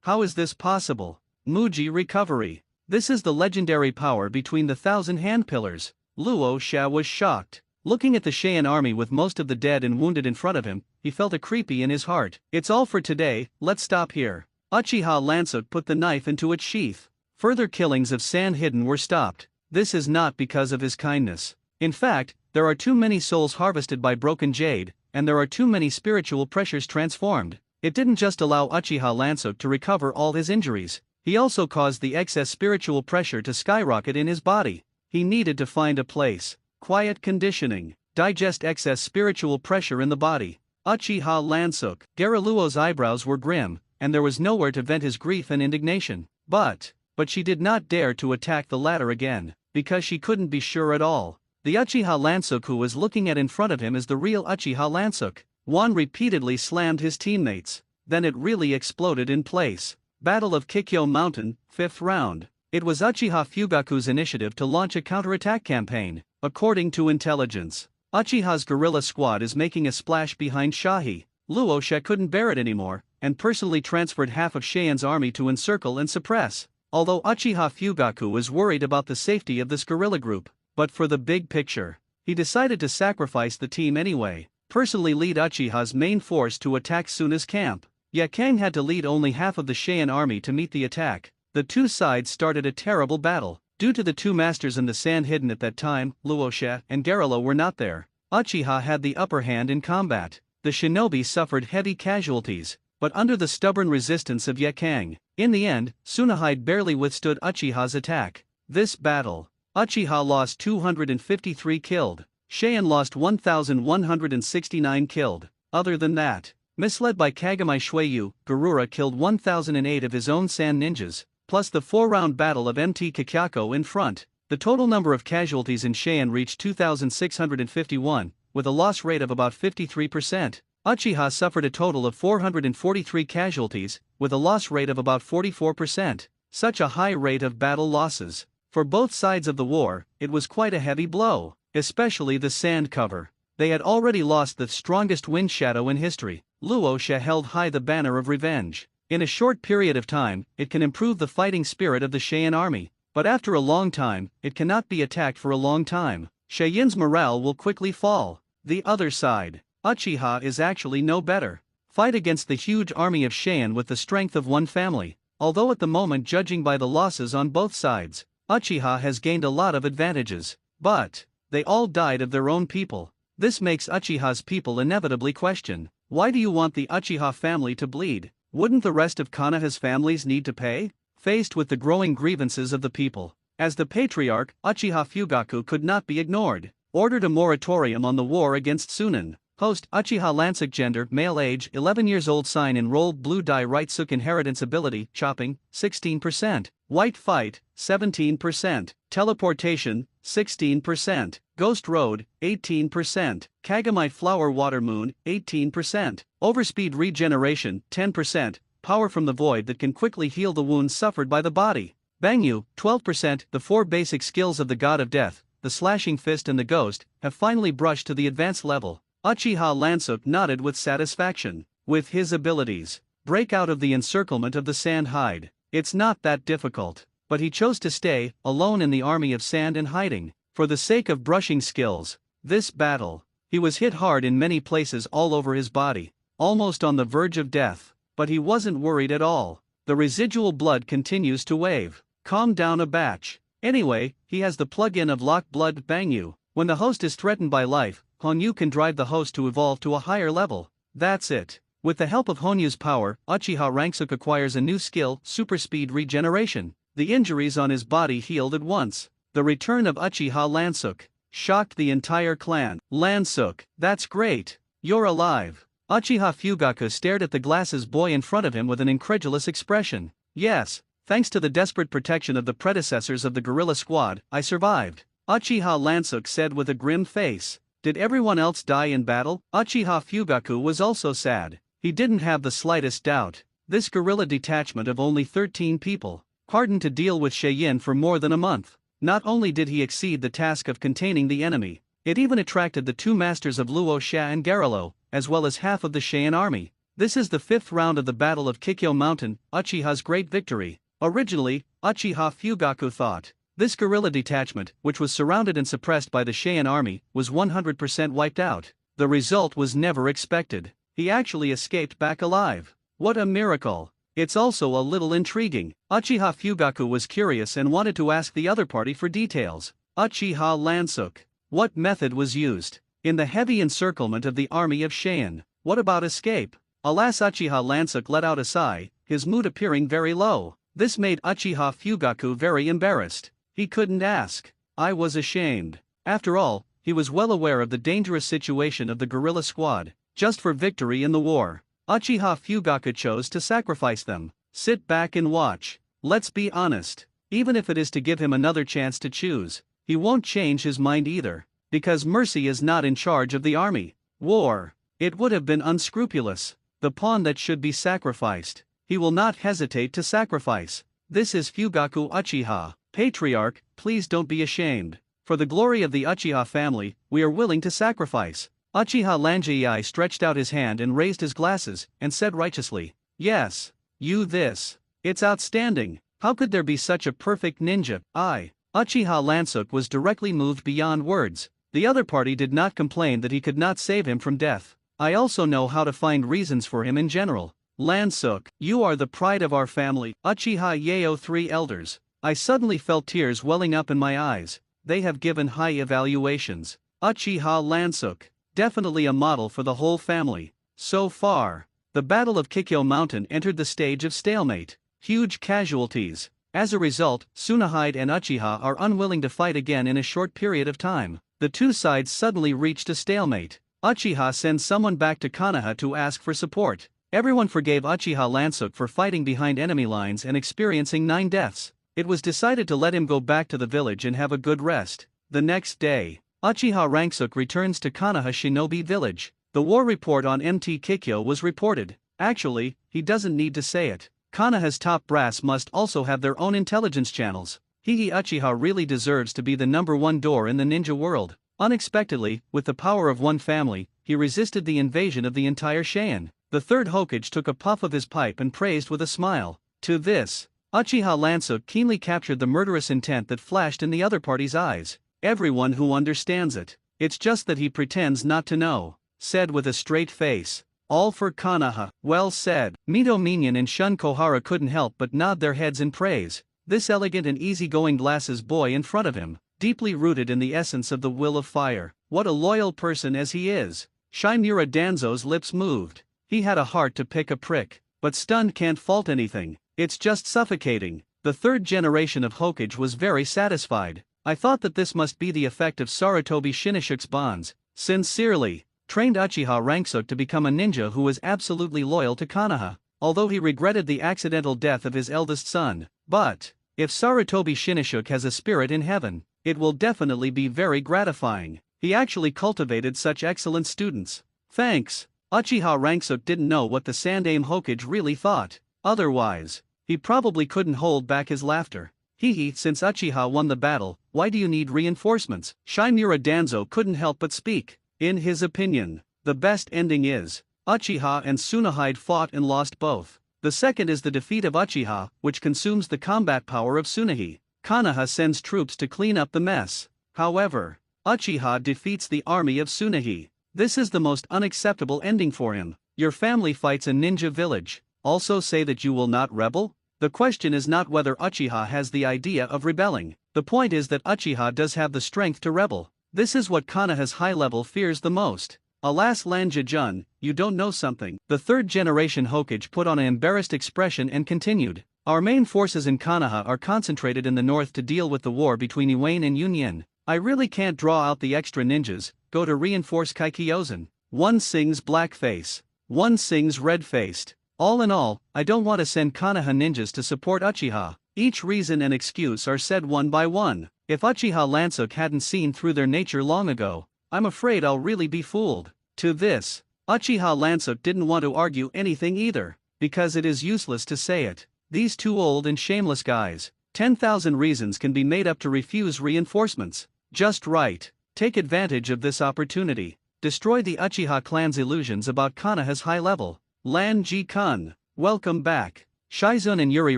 How is this possible? Muji recovery. This is the legendary power between the 1,000 hand pillars. Luo Xia was shocked. Looking at the Sheian army with most of the dead and wounded in front of him, he felt a creepy in his heart. It's all for today, let's stop here. Uchiha Lansuk put the knife into its sheath. Further killings of sand hidden were stopped. This is not because of his kindness. In fact, there are too many souls harvested by broken jade, and there are too many spiritual pressures transformed. It didn't just allow Uchiha Lansuk to recover all his injuries, he also caused the excess spiritual pressure to skyrocket in his body. He needed to find a place. Quiet conditioning. Digest excess spiritual pressure in the body. Uchiha Lansuk. Geruro's eyebrows were grim, and there was nowhere to vent his grief and indignation. But she did not dare to attack the latter again. because she couldn't be sure at all. The Uchiha Lansuk who was looking at in front of him is the real Uchiha Lansuk. Juan repeatedly slammed his teammates. Then it really exploded in place. Battle of Kikyo Mountain, 5th round. It was Uchiha Fugaku's initiative to launch a counterattack campaign. According to intelligence, Uchiha's guerrilla squad is making a splash behind Shahi. Luo Xia couldn't bear it anymore, and personally transferred half of Sheien's army to encircle and suppress. Although Uchiha Fugaku was worried about the safety of this guerrilla group, but for the big picture, he decided to sacrifice the team anyway. Personally lead Uchiha's main force to attack Suna's camp. Yakang had to lead only half of the Shein army to meet the attack. The two sides started a terrible battle. Due to the two masters in the sand hidden at that time, Luo Xia and Garilo were not there. Uchiha had the upper hand in combat. The shinobi suffered heavy casualties, but under the stubborn resistance of Yakang, in the end, Tsunahide barely withstood Uchiha's attack. This battle, Uchiha lost 253 killed, Shein lost 1,169 killed. Other than that, misled by Kagami Shuiyu, Garura killed 1,008 of his own sand ninjas, plus the 4-round battle of MT Kikako in front. The total number of casualties in Shein reached 2,651, with a loss rate of about 53%. Uchiha suffered a total of 443 casualties, with a loss rate of about 44%. Such a high rate of battle losses. For both sides of the war, it was quite a heavy blow, especially the sand cover. They had already lost the strongest wind shadow in history. Luo Xia held high the banner of revenge. In a short period of time, it can improve the fighting spirit of the Shein army, but after a long time, it cannot be attacked for a long time. Shein's morale will quickly fall. The other side, Uchiha is actually no better. Fight against the huge army of Shein with the strength of one family. Although at the moment, judging by the losses on both sides, Uchiha has gained a lot of advantages, but they all died of their own people. This makes Uchiha's people inevitably question, why do you want the Uchiha family to bleed? Wouldn't the rest of Konoha's families need to pay? Faced with the growing grievances of the people, as the patriarch, Uchiha Fugaku could not be ignored. Ordered a moratorium on the war against Sunan. Host Uchiha Lansuk. Gender male, age 11 years old. Sign enrolled blue dye right. Suk inheritance ability chopping 16%, white fight 17%, teleportation 16%, ghost road 18%, Kagami flower water moon 18%, overspeed regeneration 10%, power from the void that can quickly heal the wounds suffered by the body. Bangyu 12%. The four basic skills of the god of death, the slashing fist and the ghost, have finally brushed to the advanced level. Uchiha Lansuk nodded with satisfaction. With his abilities, break out of the encirclement of the sand hide. It's not that difficult, but he chose to stay alone in the army of sand and hiding, for the sake of brushing skills. This battle, he was hit hard in many places all over his body, almost on the verge of death, but he wasn't worried at all. The residual blood continues to wave. Calm down a batch. Anyway, he has the plug-in of Lock Blood Bangyu. When the host is threatened by life, Honyu can drive the host to evolve to a higher level. That's it. With the help of Honyu's power, Uchiha Rangsuk acquires a new skill, Super Speed Regeneration. The injuries on his body healed at once. The return of Uchiha Lansuk shocked the entire clan. Lansuk, that's great. You're alive. Uchiha Fugaku stared at the glasses boy in front of him with an incredulous expression. Yes, thanks to the desperate protection of the predecessors of the guerrilla squad, I survived. Uchiha Lansuk said with a grim face. Did everyone else die in battle? Uchiha Fugaku was also sad. He didn't have the slightest doubt. This guerrilla detachment of only 13 people, hardened to deal with Shein for more than a month. Not only did he exceed the task of containing the enemy, it even attracted the two masters of Luo Xia and Garilo, as well as half of the Shein army. This is the 5th round of the Battle of Kikyo Mountain, Uchiha's great victory. Originally, Uchiha Fugaku thought this guerrilla detachment, which was surrounded and suppressed by the Shein army, was 100% wiped out. The result was never expected. He actually escaped back alive. What a miracle! It's also a little intriguing. Uchiha Fugaku was curious and wanted to ask the other party for details. Uchiha Lansuk. What method was used? In the heavy encirclement of the army of Shein. What about escape? Alas, Uchiha Lansuk let out a sigh, his mood appearing very low. This made Uchiha Fugaku very embarrassed. He couldn't ask. I was ashamed. After all, he was well aware of the dangerous situation of the guerrilla squad. Just for victory in the war, Uchiha Fugaku chose to sacrifice them. Sit back and watch. Let's be honest. even if it is to give him another chance to choose. He won't change his mind either, because mercy is not in charge of the army. War. It would have been unscrupulous. The pawn that should be sacrificed, he will not hesitate to sacrifice. This is Fugaku Uchiha. Patriarch, please don't be ashamed. For the glory of the Uchiha family, we are willing to sacrifice. Uchiha Lanjei stretched out his hand and raised his glasses, and said righteously, yes. You this. It's outstanding. How could there be such a perfect ninja? Uchiha Lansuk was directly moved beyond words. The other party did not complain that he could not save him from death. I also know how to find reasons for him in general. Lansuk, you are the pride of our family. Uchiha Yeo 3 elders. I suddenly felt tears welling up in my eyes. They have given high evaluations. Uchiha Lansuk. Definitely a model for the whole family. So far, the Battle of Kikyo Mountain entered the stage of stalemate. Huge casualties. As a result, Tsunehide and Uchiha are unwilling to fight again in a short period of time. The two sides suddenly reached a stalemate. Uchiha sends someone back to Konoha to ask for support. Everyone forgave Uchiha Lansuk for fighting behind enemy lines and experiencing 9 deaths. It was decided to let him go back to the village and have a good rest. The next day, Uchiha Ranksuk returns to Konoha Shinobi Village. The war report on MT Kikyo was reported. Actually, he doesn't need to say it. Konoha's top brass must also have their own intelligence channels. Uchiha really deserves to be the #1 door in the ninja world. Unexpectedly, with the power of one family, he resisted the invasion of the entire Saiyan. The third Hokage took a puff of his pipe and praised with a smile. To this, Uchiha Lansuk keenly captured the murderous intent that flashed in the other party's eyes. Everyone who understands it. It's just that he pretends not to know. Said with a straight face. All for Konoha. Well said. Mito Minion and Shun Kohara couldn't help but nod their heads in praise. This elegant and easygoing glasses boy in front of him, deeply rooted in the essence of the will of fire. What a loyal person as he is. Shimura Danzo's lips moved. He had a heart to pick a prick, but stunned can't fault anything. It's just suffocating. The third generation of Hokage was very satisfied. I thought that this must be the effect of Sarutobi Shinishuk's bonds. Sincerely, trained Uchiha Ranksuk to become a ninja who was absolutely loyal to Konoha, although he regretted the accidental death of his eldest son. But, if Sarutobi Shinishuk has a spirit in heaven, it will definitely be very gratifying. He actually cultivated such excellent students. Thanks. Uchiha Ranksuk didn't know what the Sandaime Hokage really thought. Otherwise, he probably couldn't hold back his laughter. Since Uchiha won the battle, why do you need reinforcements? Shimura Danzo couldn't help but speak. In his opinion, the best ending is, Uchiha and Tsunehide fought and lost both. The second is the defeat of Uchiha, which consumes the combat power of Tsunehide. Konoha sends troops to clean up the mess. However, Uchiha defeats the army of Tsunehide. This is the most unacceptable ending for him. Your family fights a ninja village. Also say that you will not rebel? The question is not whether Uchiha has the idea of rebelling. The point is that Uchiha does have the strength to rebel. This is what Konoha's high level fears the most. Alas Lanja-jun, you don't know something. The third generation Hokage put on an embarrassed expression and continued. Our main forces in Konoha are concentrated in the north to deal with the war between Iwayne and Yunyan. I really can't draw out the extra ninjas, go to reinforce Kaikyozen. One sings blackface. One sings red-faced. All in all, I don't want to send Konoha ninjas to support Uchiha. Each reason and excuse are said one by one. If Uchiha Lansuk hadn't seen through their nature long ago, I'm afraid I'll really be fooled. To this, Uchiha Lansuk didn't want to argue anything either, because it is useless to say it. These two old and shameless guys. 10,000 reasons can be made up to refuse reinforcements. Just right. Take advantage of this opportunity. Destroy the Uchiha clan's illusions about Konoha's high level. Lan Ji-kun, welcome back. Shizun and Yuri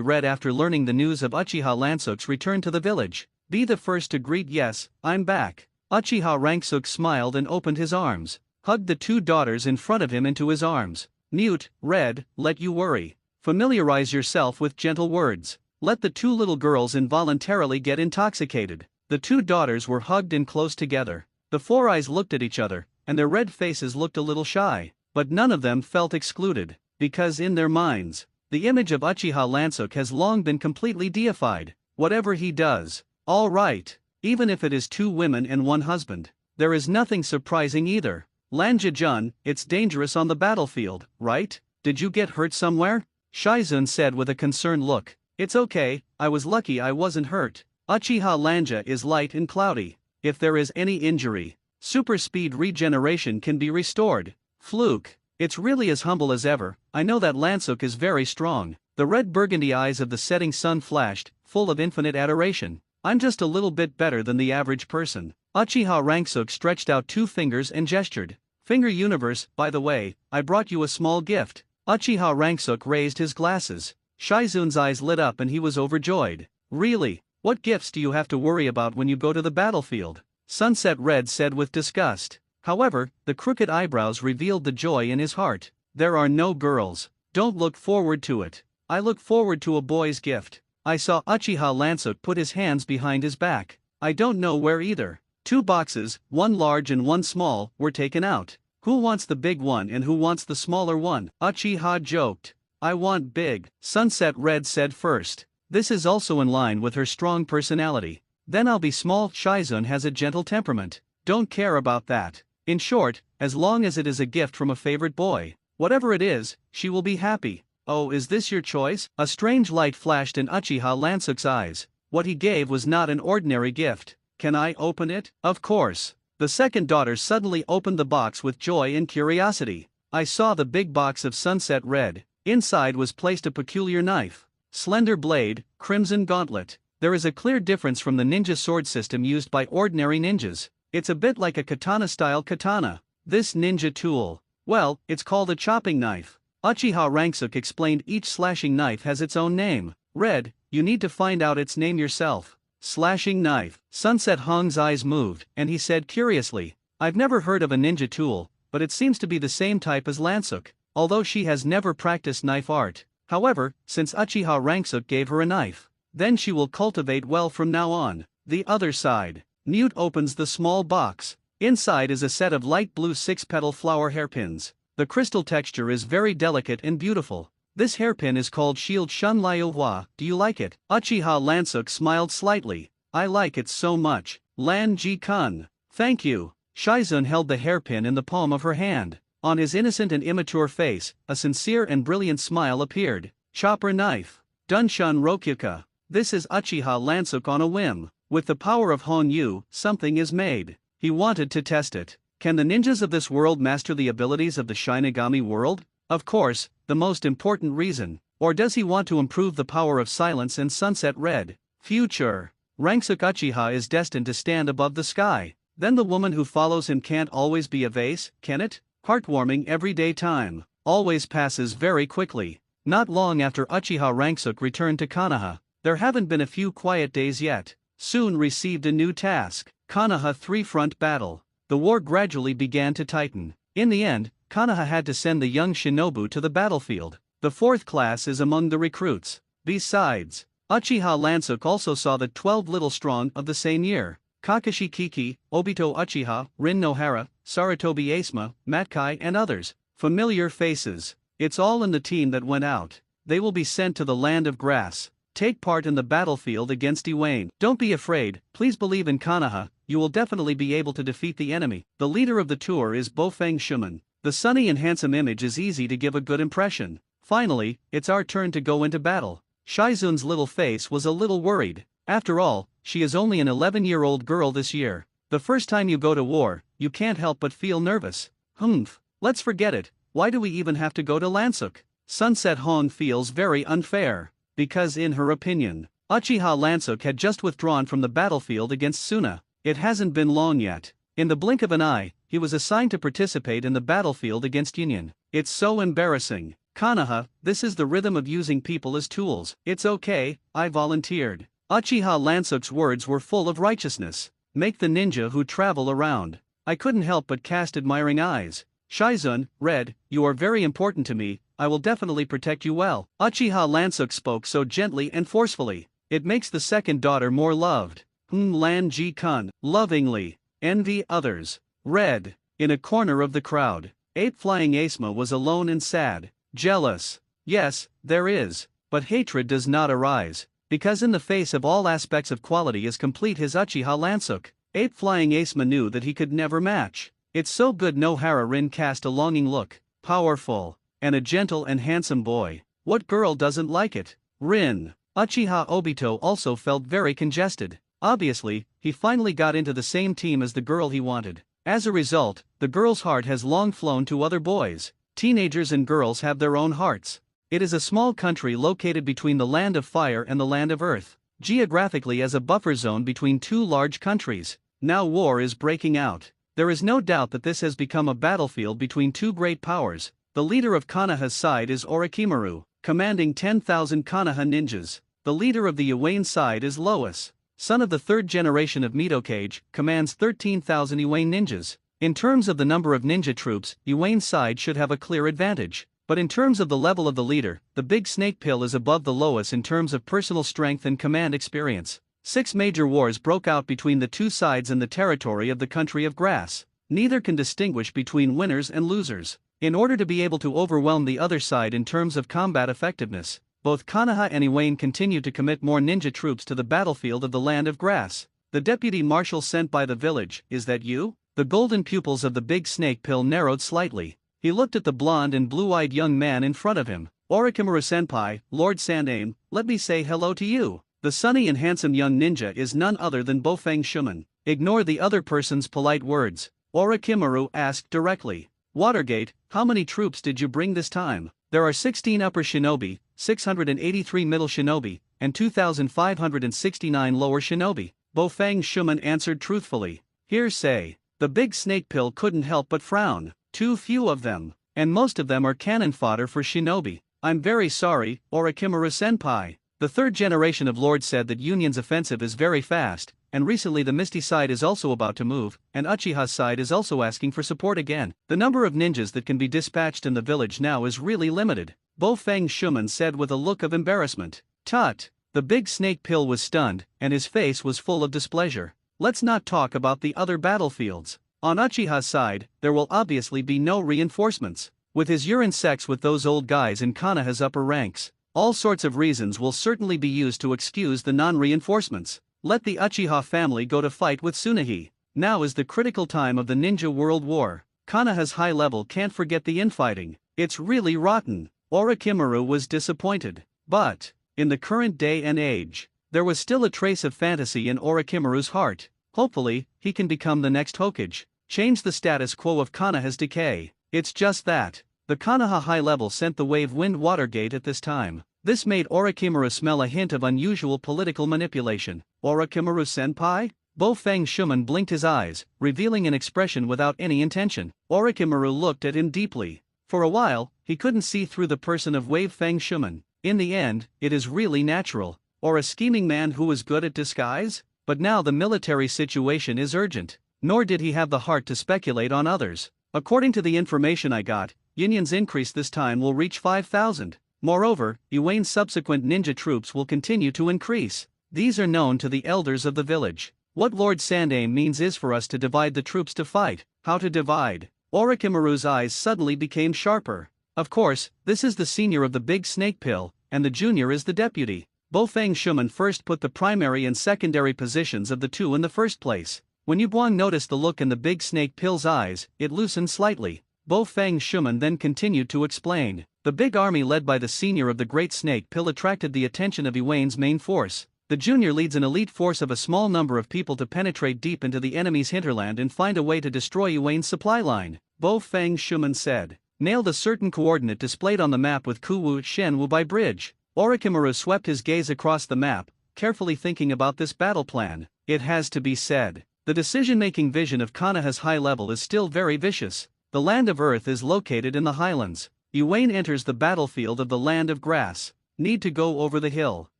read after learning the news of Uchiha Lansuk's return to the village. Be the first to greet. Yes, I'm back. Uchiha Ranksuk smiled and opened his arms, hugged the two daughters in front of him into his arms. Mute, Red, let you worry. Familiarize yourself with gentle words. Let the two little girls involuntarily get intoxicated. The two daughters were hugged in close together. The four eyes looked at each other, and their red faces looked a little shy. But none of them felt excluded, because in their minds, the image of Uchiha Lansuk has long been completely deified. Whatever he does, all right, even if it is 2 women and 1 husband, there is nothing surprising either. Lanja-jun, it's dangerous on the battlefield, right? Did you get hurt somewhere? Shizun said with a concerned look. It's okay, I was lucky I wasn't hurt. Uchiha Lanja is light and cloudy. If there is any injury, super speed regeneration can be restored. Fluke. It's really as humble as ever. I know that Lansuk is very strong. The red burgundy eyes of the setting sun flashed, full of infinite adoration. I'm just a little bit better than the average person. Uchiha Ranksuk stretched out 2 fingers and gestured. Finger Universe, by the way, I brought you a small gift. Uchiha Ranksuk raised his glasses. Shizun's eyes lit up and he was overjoyed. Really? What gifts do you have to worry about when you go to the battlefield? Sunset Red said with disgust. However, the crooked eyebrows revealed the joy in his heart. There are no girls. Don't look forward to it. I look forward to a boy's gift. I saw Uchiha Lansuk put his hands behind his back. I don't know where either. 2 boxes, one large and one small, were taken out. Who wants the big one and who wants the smaller one? Uchiha joked. I want big, Sunset Red said first. This is also in line with her strong personality. Then I'll be small. Shizun has a gentle temperament. Don't care about that. In short, as long as it is a gift from a favorite boy, whatever it is, she will be happy. Oh, is this your choice? A strange light flashed in Uchiha Lansuk's eyes. What he gave was not an ordinary gift. Can I open it? Of course. The second daughter suddenly opened the box with joy and curiosity. I saw the big box of Sunset Red. Inside was placed a peculiar knife. Slender blade, crimson gauntlet. There is a clear difference from the ninja sword system used by ordinary ninjas. It's a bit like a katana-style katana. This ninja tool, well, it's called a chopping knife. Uchiha Ranksuk explained each slashing knife has its own name. Red, you need to find out its name yourself. Slashing knife. Sunset Hong's eyes moved, and he said curiously, I've never heard of a ninja tool, but it seems to be the same type as Lansuk, although she has never practiced knife art. However, since Uchiha Ranksuk gave her a knife, then she will cultivate well from now on. The other side. Newt opens the small box. Inside is a set of light blue 6-petal flower hairpins. The crystal texture is very delicate and beautiful. This hairpin is called Shield Shun Liu Hua. Do you like it? Uchiha Lansuk smiled slightly. I like it so much. Lan Ji Kun. Thank you. Shizun held the hairpin in the palm of her hand. On his innocent and immature face, a sincere and brilliant smile appeared. Chopper knife. Dunshun Rokyuka. This is Uchiha Lansuk on a whim. With the power of Hong Yu, something is made. He wanted to test it. Can the ninjas of this world master the abilities of the Shinigami world? Of course, the most important reason. Or does he want to improve the power of silence and Sunset Red? Future. Ranksuk Uchiha is destined to stand above the sky. Then the woman who follows him can't always be a vase, can it? Heartwarming everyday time. Always passes very quickly. Not long after Uchiha Ranksuk returned to Konoha, there haven't been a few quiet days yet. Soon received a new task. Konoha 3-front battle. The war gradually began to tighten. In the end, Konoha had to send the young shinobu to the battlefield. The 4th class is among the recruits. Besides, Uchiha Lansuk also saw the 12 little strong of the same year. Kakashi Kiki, Obito Uchiha, Rin Nohara, Saratobi Asuma, Matkai and others. Familiar faces. It's all in the team that went out. They will be sent to the land of grass. Take part in the battlefield against Iwane. Don't be afraid, please believe in Konoha, you will definitely be able to defeat the enemy. The leader of the tour is Bofeng Shuman. The sunny and handsome image is easy to give a good impression. Finally, it's our turn to go into battle. Shizun's little face was a little worried. After all, she is only an 11-year-old girl this year. The first time you go to war, you can't help but feel nervous. Humph, let's forget it. Why do we even have to go to Lansuk? Sunset Hong feels very unfair. Because in her opinion, Uchiha Lansuk had just withdrawn from the battlefield against Suna. It hasn't been long yet. In the blink of an eye, he was assigned to participate in the battlefield against Union. It's so embarrassing. Konoha, this is the rhythm of using people as tools. It's okay, I volunteered. Uchiha Lansuk's words were full of righteousness. Make the ninja who travel around. I couldn't help but cast admiring eyes. Shizun, Red, you are very important to me. I will definitely protect you well. Uchiha Lansuk spoke so gently and forcefully. It makes the second daughter more loved. Lan Ji Kun, lovingly. Envy others. Red. In a corner of the crowd, Ape Flying Asuma was alone and sad. Jealous. Yes, there is. But hatred does not arise. Because in the face of all aspects of quality as complete as Uchiha Lansuk, Ape Flying Asuma knew that he could never match. It's so good. Nohara Rin cast a longing look. Powerful. And a gentle and handsome boy. What girl doesn't like it? Rin. Uchiha Obito also felt very congested. Obviously, he finally got into the same team as the girl he wanted. As a result, the girl's heart has long flown to other boys. Teenagers and girls have their own hearts. It is a small country located between the land of fire and the land of earth, geographically as a buffer zone between two large countries. Now war is breaking out. There is no doubt that this has become a battlefield between two great powers. The leader of Konoha's side is Orochimaru, commanding 10,000 Konoha ninjas. The leader of the Iwane side is Lois, son of the third generation of Midokage, commands 13,000 Iwane ninjas. In terms of the number of ninja troops, Iwane's side should have a clear advantage. But in terms of the level of the leader, the Big Snake Pill is above the Lois in terms of personal strength and command experience. 6 major wars broke out between the two sides in the territory of the Country of Grass. Neither can distinguish between winners and losers. In order to be able to overwhelm the other side in terms of combat effectiveness, both Konoha and Iwane continue to commit more ninja troops to the battlefield of the Land of Grass. The deputy marshal sent by the village, is that you? The golden pupils of the Big Snake Pill narrowed slightly. He looked at the blonde and blue-eyed young man in front of him. Orochimaru-senpai, Lord Sandaime, let me say hello to you. The sunny and handsome young ninja is none other than Bofeng Shuman. Ignore the other person's polite words. Orochimaru asked directly. Watergate, how many troops did you bring this time? There are 16 upper shinobi, 683 middle shinobi, and 2,569 lower shinobi. Bofeng Shuman answered truthfully. Hearsay. The Big Snake Pill couldn't help but frown. Too few of them, and most of them are cannon fodder for shinobi. I'm very sorry, Orochimaru-senpai. The third generation of lords said that Union's offensive is very fast, and recently the Misty side is also about to move, and Uchiha's side is also asking for support again. The number of ninjas that can be dispatched in the village now is really limited, Bofeng Shuman said with a look of embarrassment. Tut! The Big Snake Pill was stunned, and his face was full of displeasure. Let's not talk about the other battlefields. On Uchiha's side, there will obviously be no reinforcements. With his urine sex with those old guys in Konoha's upper ranks, all sorts of reasons will certainly be used to excuse the non-reinforcements. Let the Uchiha family go to fight with Tsunade. Now is the critical time of the Ninja World War. Konoha's high level can't forget the infighting. It's really rotten. Orochimaru was disappointed. But, in the current day and age, there was still a trace of fantasy in Orochimaru's heart. Hopefully, he can become the next Hokage. Change the status quo of Konoha's decay. It's just that. The Konoha high level sent the wave Wind Watergate at this time. This made Orochimaru smell a hint of unusual political manipulation. Orochimaru-senpai? Bofeng Shuman blinked his eyes, revealing an expression without any intention. Orochimaru looked at him deeply. For a while, he couldn't see through the person of Wave Feng Shuman. In the end, it is really natural. Or a scheming man who was good at disguise? But now the military situation is urgent. Nor did he have the heart to speculate on others. According to the information I got, Union's increase this time will reach 5,000. Moreover, Iwane's subsequent ninja troops will continue to increase. These are known to the elders of the village. What Lord Sandaime means is for us to divide the troops to fight. How to divide? Orochimaru's eyes suddenly became sharper. Of course, this is the senior of the Big Snake Pill, and the junior is the deputy. Bofeng Shuman first put the primary and secondary positions of the two in the first place. When Yubuang noticed the look in the Big Snake Pill's eyes, it loosened slightly. Bofeng Shuman then continued to explain. The big army led by the senior of the Great Snake Pill attracted the attention of Iwane's main force. The junior leads an elite force of a small number of people to penetrate deep into the enemy's hinterland and find a way to destroy Iwane's supply line, Bofeng Shuman said. Nailed a certain coordinate displayed on the map with Kuwu Shenwu by bridge. Orochimaru swept his gaze across the map, carefully thinking about this battle plan. It has to be said. The decision-making vision of Konoha's high level is still very vicious. The Land of Earth is located in the highlands. Iwane enters the battlefield of the Land of Grass. Need to go over the hill.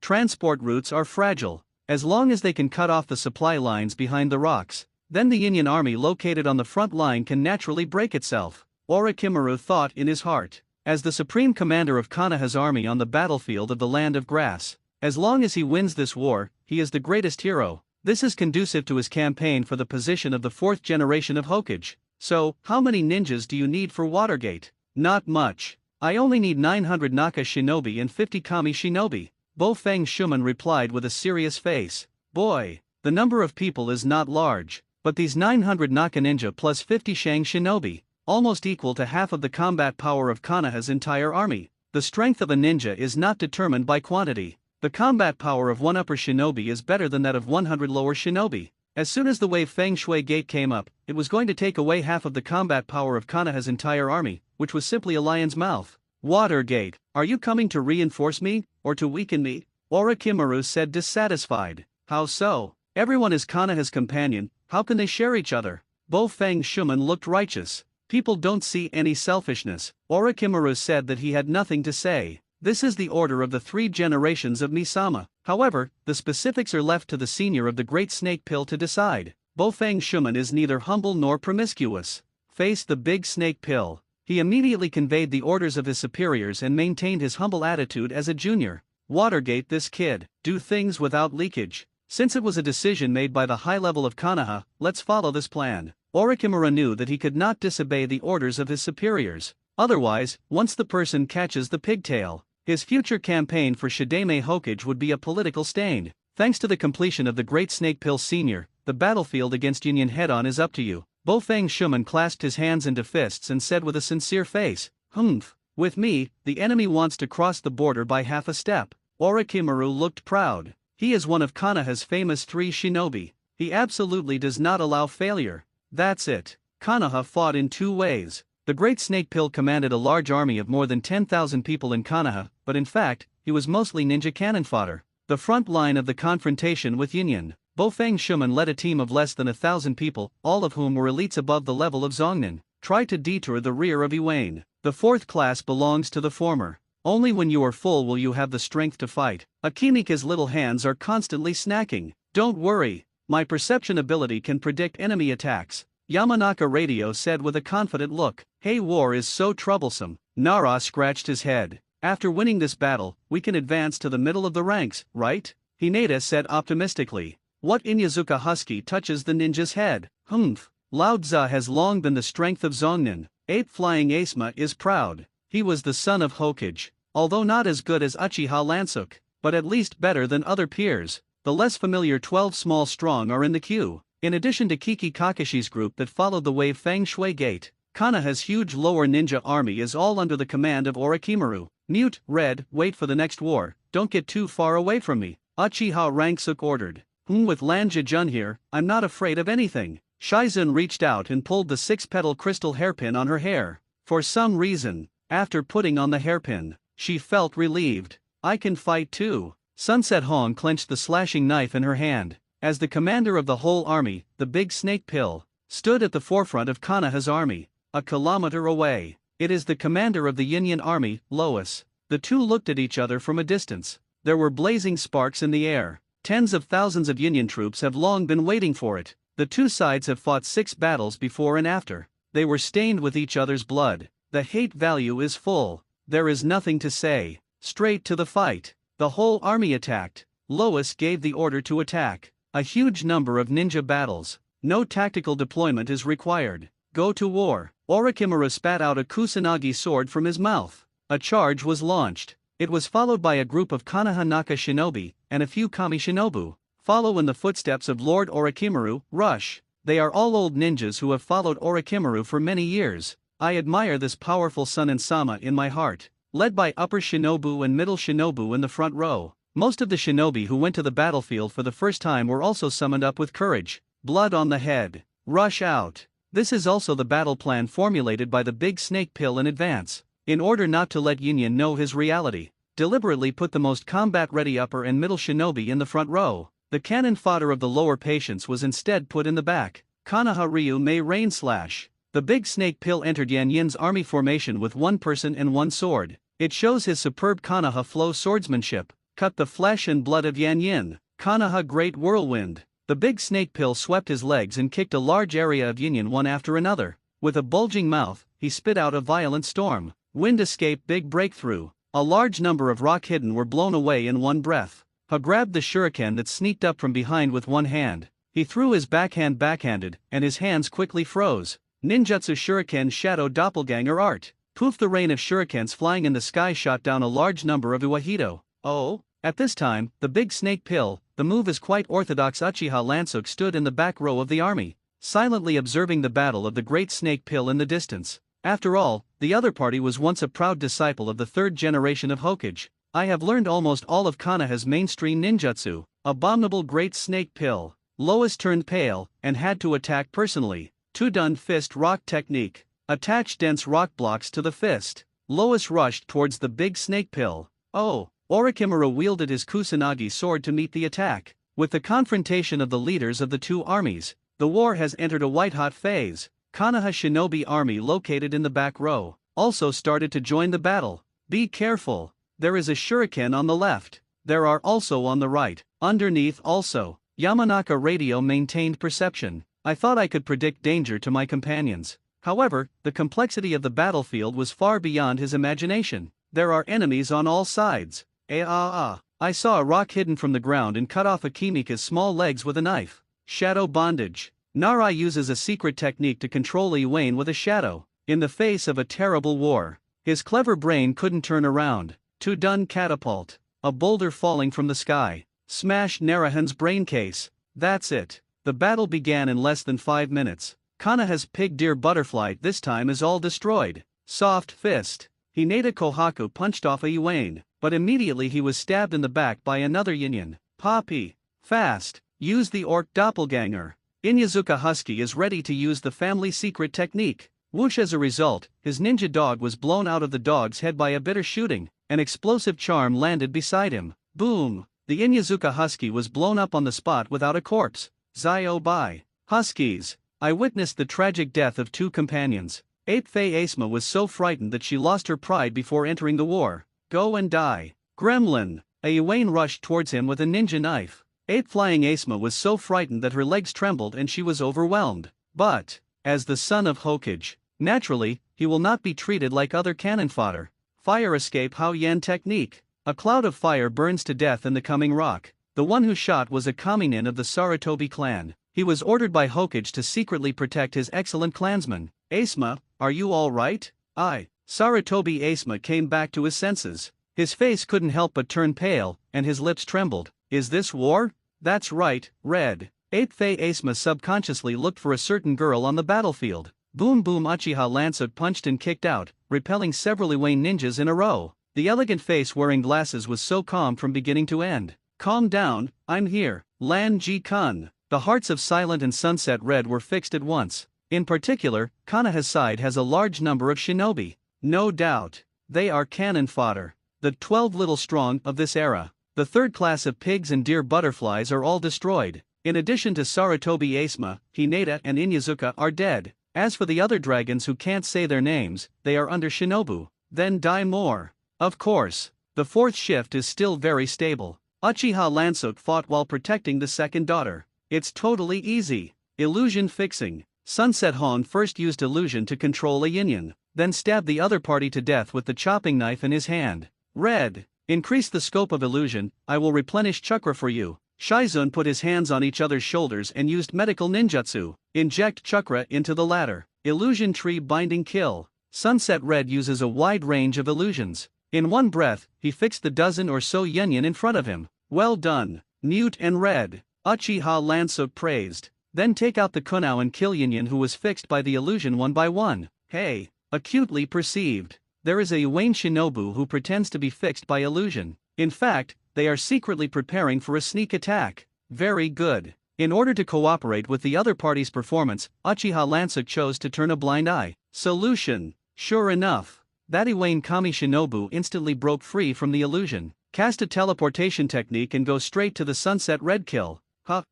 Transport routes are fragile. As long as they can cut off the supply lines behind the rocks, then the Union army located on the front line can naturally break itself. Orochimaru thought in his heart. As the supreme commander of Konoha's army on the battlefield of the Land of Grass, as long as he wins this war, he is the greatest hero. This is conducive to his campaign for the position of the fourth generation of Hokage. So, how many ninjas do you need for Watergate? Not much. I only need 900 Naka shinobi and 50 Kami shinobi. Bofeng Shuman replied with a serious face. Boy, the number of people is not large, but these 900 Naka ninja plus 50 Shang shinobi, almost equal to half of the combat power of Konoha's entire army. The strength of a ninja is not determined by quantity. The combat power of one upper shinobi is better than that of 100 lower shinobi. As soon as the wave Feng Shui Gate came up, it was going to take away half of the combat power of Konoha's entire army, which was simply a lion's mouth. Water Gate, are you coming to reinforce me, or to weaken me? Orochimaru said dissatisfied. How so? Everyone is Konoha's companion, how can they share each other? Bo Feng Shuman looked righteous. People don't see any selfishness. Orochimaru said that he had nothing to say. This is the order of the 3 generations of Misama. However, the specifics are left to the senior of the Great Snake Pill to decide. Bo Feng Shuman is neither humble nor promiscuous. Faced the Big Snake Pill. He immediately conveyed the orders of his superiors and maintained his humble attitude as a junior. Watergate this kid, do things without leakage. Since it was a decision made by the high level of Konoha, let's follow this plan. Orochimaru knew that he could not disobey the orders of his superiors. Otherwise, once the person catches the pigtail, his future campaign for Shidame Hokage would be a political stain. Thanks to the completion of the Great Snake Pill Senior, the battlefield against Union head-on is up to you. Bo Feng Shuman clasped his hands into fists and said with a sincere face, "Humph. With me, the enemy wants to cross the border by half a step." Orochimaru looked proud. He is one of Konoha's famous 3 shinobi. He absolutely does not allow failure. That's it. Konoha fought in 2 ways. The Great Snake Pill commanded a large army of more than 10,000 people in Konoha, but in fact, he was mostly ninja cannon fodder. The front line of the confrontation with Union. Bo Feng Shuman led a team of less than 1,000 people, all of whom were elites above the level of Zongnin. Try to detour the rear of Iwane. The 4th class belongs to the former. Only when you are full will you have the strength to fight. Akimika's little hands are constantly snacking. Don't worry. My perception ability can predict enemy attacks. Yamanaka Radio said with a confident look. Hey, war is so troublesome. Nara scratched his head. After winning this battle, we can advance to the middle of the ranks, right? Hinata said optimistically. What Inyazuka husky touches the ninja's head? Humph. Lao Tzu has long been the strength of Zongnin. Ape Flying Asma is proud. He was the son of Hokage. Although not as good as Uchiha Lansuk, but at least better than other peers. The less familiar 12 Small Strong are in the queue. In addition to Kiki Kakishi's group that followed the wave Feng Shui Gate, Konoha's huge lower ninja army is all under the command of Orochimaru. Mute, Red, wait for the next war, don't get too far away from me, Uchiha Ranksuk ordered. With Lan Zhejun here, I'm not afraid of anything. Shizun reached out and pulled the 6-petal crystal hairpin on her hair. For some reason, after putting on the hairpin, she felt relieved. I can fight too. Sunset Hong clenched the slashing knife in her hand. As the commander of the whole army, the Big Snake Pill stood at the forefront of Konoha's army, a kilometer away. It is the commander of the Union army, Lois. The two looked at each other from a distance. There were blazing sparks in the air. Tens of thousands of Union troops have long been waiting for it. The two sides have fought 6 battles before and after. They were stained with each other's blood. The hate value is full. There is nothing to say. Straight to the fight. The whole army attacked. Lois gave the order to attack. A huge number of ninja battles. No tactical deployment is required. Go to war. Orochimaru spat out a Kusanagi sword from his mouth. A charge was launched. It was followed by a group of Konoha Naka shinobi, and a few Kami shinobu. Follow in the footsteps of Lord Orochimaru, rush. They are all old ninjas who have followed Orochimaru for many years. I admire this powerful son and Sama in my heart. Led by upper shinobu and middle shinobu in the front row. Most of the shinobi who went to the battlefield for the first time were also summoned up with courage. Blood on the head. Rush out. This is also the battle plan formulated by the Big Snake Pill in advance. In order not to let Union know his reality, deliberately put the most combat-ready upper and middle shinobi in the front row. The cannon fodder of the lower patients was instead put in the back. Konoha Ryu may rain slash. The Big Snake Pill entered Yan Yin's army formation with 1 person and 1 sword. It shows his superb Konoha flow swordsmanship. Cut the flesh and blood of Yan Yin. Konoha Great Whirlwind. The Big Snake Pill swept his legs and kicked a large area of Union one after another. With a bulging mouth, he spit out a violent storm. Wind escape big breakthrough. A large number of rock hidden were blown away in one breath. He grabbed the shuriken that sneaked up from behind with one hand. He threw his backhand backhanded, and his hands quickly froze. Ninjutsu Shuriken Shadow Doppelganger Art. Poof, the rain of shurikens flying in the sky shot down a large number of Uehido. Oh? At this time, the Big Snake Pill, the move is quite orthodox. Uchiha Lansuk stood in the back row of the army, silently observing the battle of the Great Snake Pill in the distance. After all, the other party was once a proud disciple of the 3rd generation of Hokage. I have learned almost all of Kanaha's mainstream ninjutsu, Abominable Great Snake Pill. Lois turned pale, and had to attack personally. Tudun Fist Rock Technique. Attach dense rock blocks to the fist. Lois rushed towards the big snake pill. Oh, Orikimura wielded his Kusanagi sword to meet the attack. With the confrontation of the leaders of the two armies, the war has entered a white-hot phase. Konoha shinobi army located in the back row also started to join the battle. Be careful, there is a shuriken on the left. There are also on the right, underneath also. Yamanaka radio maintained perception. I thought I could predict danger to my companions. However, the complexity of the battlefield was far beyond his imagination. There are enemies on all sides. I saw a rock hidden from the ground and cut off Akimika's small legs with a knife. Shadow bondage. Narai uses a secret technique to control Iwane with a shadow. In the face of a terrible war, his clever brain couldn't turn around. Tudun catapult. A boulder falling from the sky. Smash Narahan's brain case. That's it. The battle began in less than 5 minutes. Konoha's pig deer butterfly this time is all destroyed. Soft fist. Hinata Kohaku punched off a Iwane, but immediately he was stabbed in the back by another Yin. Poppy. Fast. Use the orc doppelganger. Inyazuka Husky is ready to use the family secret technique. Whoosh! As a result, his ninja dog was blown out of the dog's head by a bitter shooting. An explosive charm landed beside him. Boom! The Inyazuka Husky was blown up on the spot without a corpse. Zio Bai. Huskies. I witnessed the tragic death of 2 companions. Ape Faye Asma was so frightened that she lost her pride before entering the war. Go and die. Gremlin. A Iwane rushed towards him with a ninja knife. Ape Flying Asma was so frightened that her legs trembled and she was overwhelmed. But, as the son of Hokage, naturally, he will not be treated like other cannon fodder. Fire escape Hao Yan technique. A cloud of fire burns to death in the coming rock. The one who shot was a Kaminin of the Sarutobi clan. He was ordered by Hokage to secretly protect his excellent clansman. Asma, are you all right? Sarutobi Asma came back to his senses. His face couldn't help but turn pale, and his lips trembled. Is this war? That's right, Red. Ape Faye Asma subconsciously looked for a certain girl on the battlefield. Boom boom! Uchiha Lansuk punched and kicked out, repelling several Iwane ninjas in a row. The elegant face wearing glasses was so calm from beginning to end. Calm down, I'm here. Lan Ji Kun. The hearts of Silent and Sunset Red were fixed at once. In particular, Konoha's side has a large number of shinobi. No doubt. They are cannon fodder. The 12 little strong of this era. The third class of pigs and deer butterflies are all destroyed. In addition to Sarutobi Asma, Hinata and Inyazuka are dead. As for the other dragons who can't say their names, they are under Shinobu. Then die more. Of course. The fourth shift is still very stable. Uchiha Lansuk fought while protecting the second daughter. It's totally easy. Illusion fixing. Sunset Hon first used illusion to control a Yin, then stabbed the other party to death with the chopping knife in his hand. Red. Increase the scope of illusion, I will replenish chakra for you. Shaizun put his hands on each other's shoulders and used medical ninjutsu. Inject chakra into the latter. Illusion tree binding kill. Sunset Red uses a wide range of illusions. In one breath, he fixed the dozen or so Yin in front of him. Well done, Mute and Red. Uchiha Lansuk praised. Then take out the Kunao and kill Yin who was fixed by the illusion one by one. Hey, acutely perceived. There is a Iwane Shinobu who pretends to be fixed by illusion. In fact, they are secretly preparing for a sneak attack. Very good. In order to cooperate with the other party's performance, Uchiha Lansuk chose to turn a blind eye. Solution. Sure enough, that Iwane Kami Shinobu instantly broke free from the illusion. Cast a teleportation technique and go straight to the Sunset Red kill.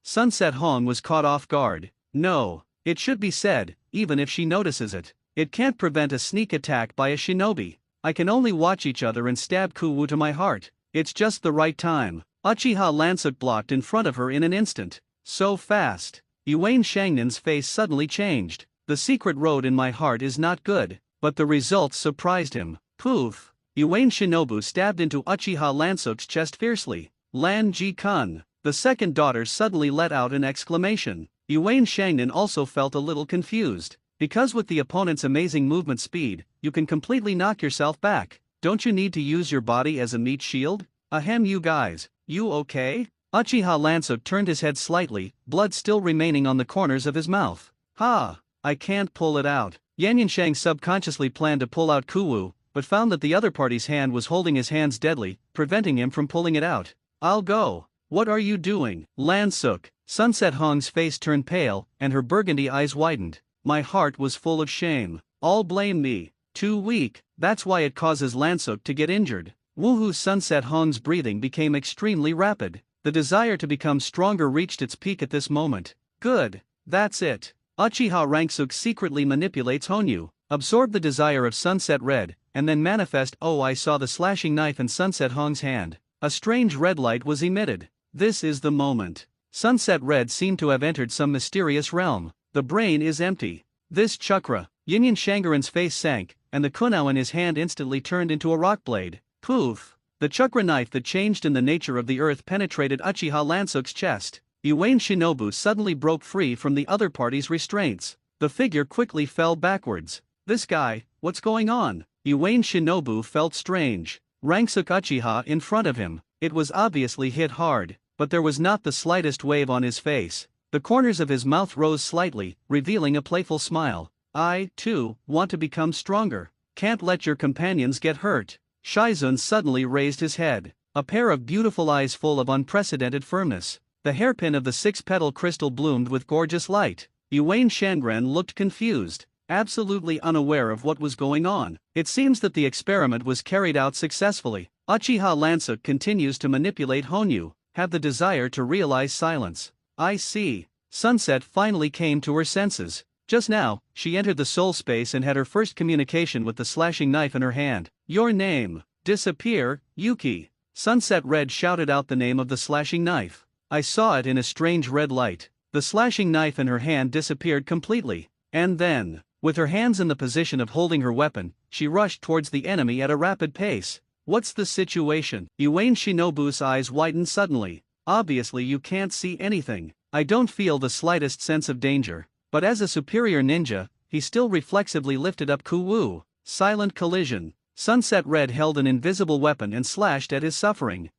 Sunset Hong was caught off guard. No, it should be said, even if she notices it. It can't prevent a sneak attack by a shinobi. I can only watch each other and stab Kuwu to my heart. It's just the right time. Uchiha Lansuk blocked in front of her in an instant. So fast. Iwane Shangnin's face suddenly changed. The secret road in my heart is not good, but the results surprised him. Poof. Iwane Shinobu stabbed into Uchiha Lansuk's chest fiercely. Lan Ji Kun. The second daughter suddenly let out an exclamation. Iwane Shangnin also felt a little confused. Because with the opponent's amazing movement speed, you can completely knock yourself back. Don't you need to use your body as a meat shield? Ahem, you guys, you okay? Uchiha Lansuk turned his head slightly, blood still remaining on the corners of his mouth. I can't pull it out. Yan Yanshang subconsciously planned to pull out Kuwu, but found that the other party's hand was holding his hands deadly, preventing him from pulling it out. I'll go. What are you doing? Lansuk. Sunset Hong's face turned pale, and her burgundy eyes widened. My heart was full of shame. All blame me. Too weak, that's why it causes Lansuk to get injured. Woohoo! Sunset Hong's breathing became extremely rapid. The desire to become stronger reached its peak at this moment. Good. That's it. Uchiha Ranksuk secretly manipulates Honyu. Absorb the desire of Sunset Red, and then manifest. Oh, I saw the slashing knife in Sunset Hong's hand. A strange red light was emitted. This is the moment. Sunset Red seemed to have entered some mysterious realm. The brain is empty. This chakra. Yinyan Shangaran's face sank, and the kunao in his hand instantly turned into a rock blade. Poof! The chakra knife that changed in the nature of the earth penetrated Uchiha Lansuk's chest. Iwayne Shinobu suddenly broke free from the other party's restraints. The figure quickly fell backwards. This guy, what's going on? Iwayne Shinobu felt strange. Ranksuk Uchiha in front of him. It was obviously hit hard, but there was not the slightest wave on his face. The corners of his mouth rose slightly, revealing a playful smile. I, too, want to become stronger. Can't let your companions get hurt. Shizun suddenly raised his head. A pair of beautiful eyes full of unprecedented firmness. The hairpin of the six-petal crystal bloomed with gorgeous light. Iwayne Shangren looked confused, absolutely unaware of what was going on. It seems that the experiment was carried out successfully. Uchiha Lansuk continues to manipulate Honyu, have the desire to realize silence. I see. Sunset finally came to her senses. Just now, she entered the soul space and had her first communication with the slashing knife in her hand. Your name. Disappear, Yuki. Sunset Red shouted out the name of the slashing knife. I saw it in a strange red light. The slashing knife in her hand disappeared completely. And then, with her hands in the position of holding her weapon, she rushed towards the enemy at a rapid pace. What's the situation? Iwayne Shinobu's eyes widened suddenly. Obviously you can't see anything. I don't feel the slightest sense of danger. But as a superior ninja, he still reflexively lifted up Kuwu. Silent collision. Sunset Red held an invisible weapon and slashed at his suffering.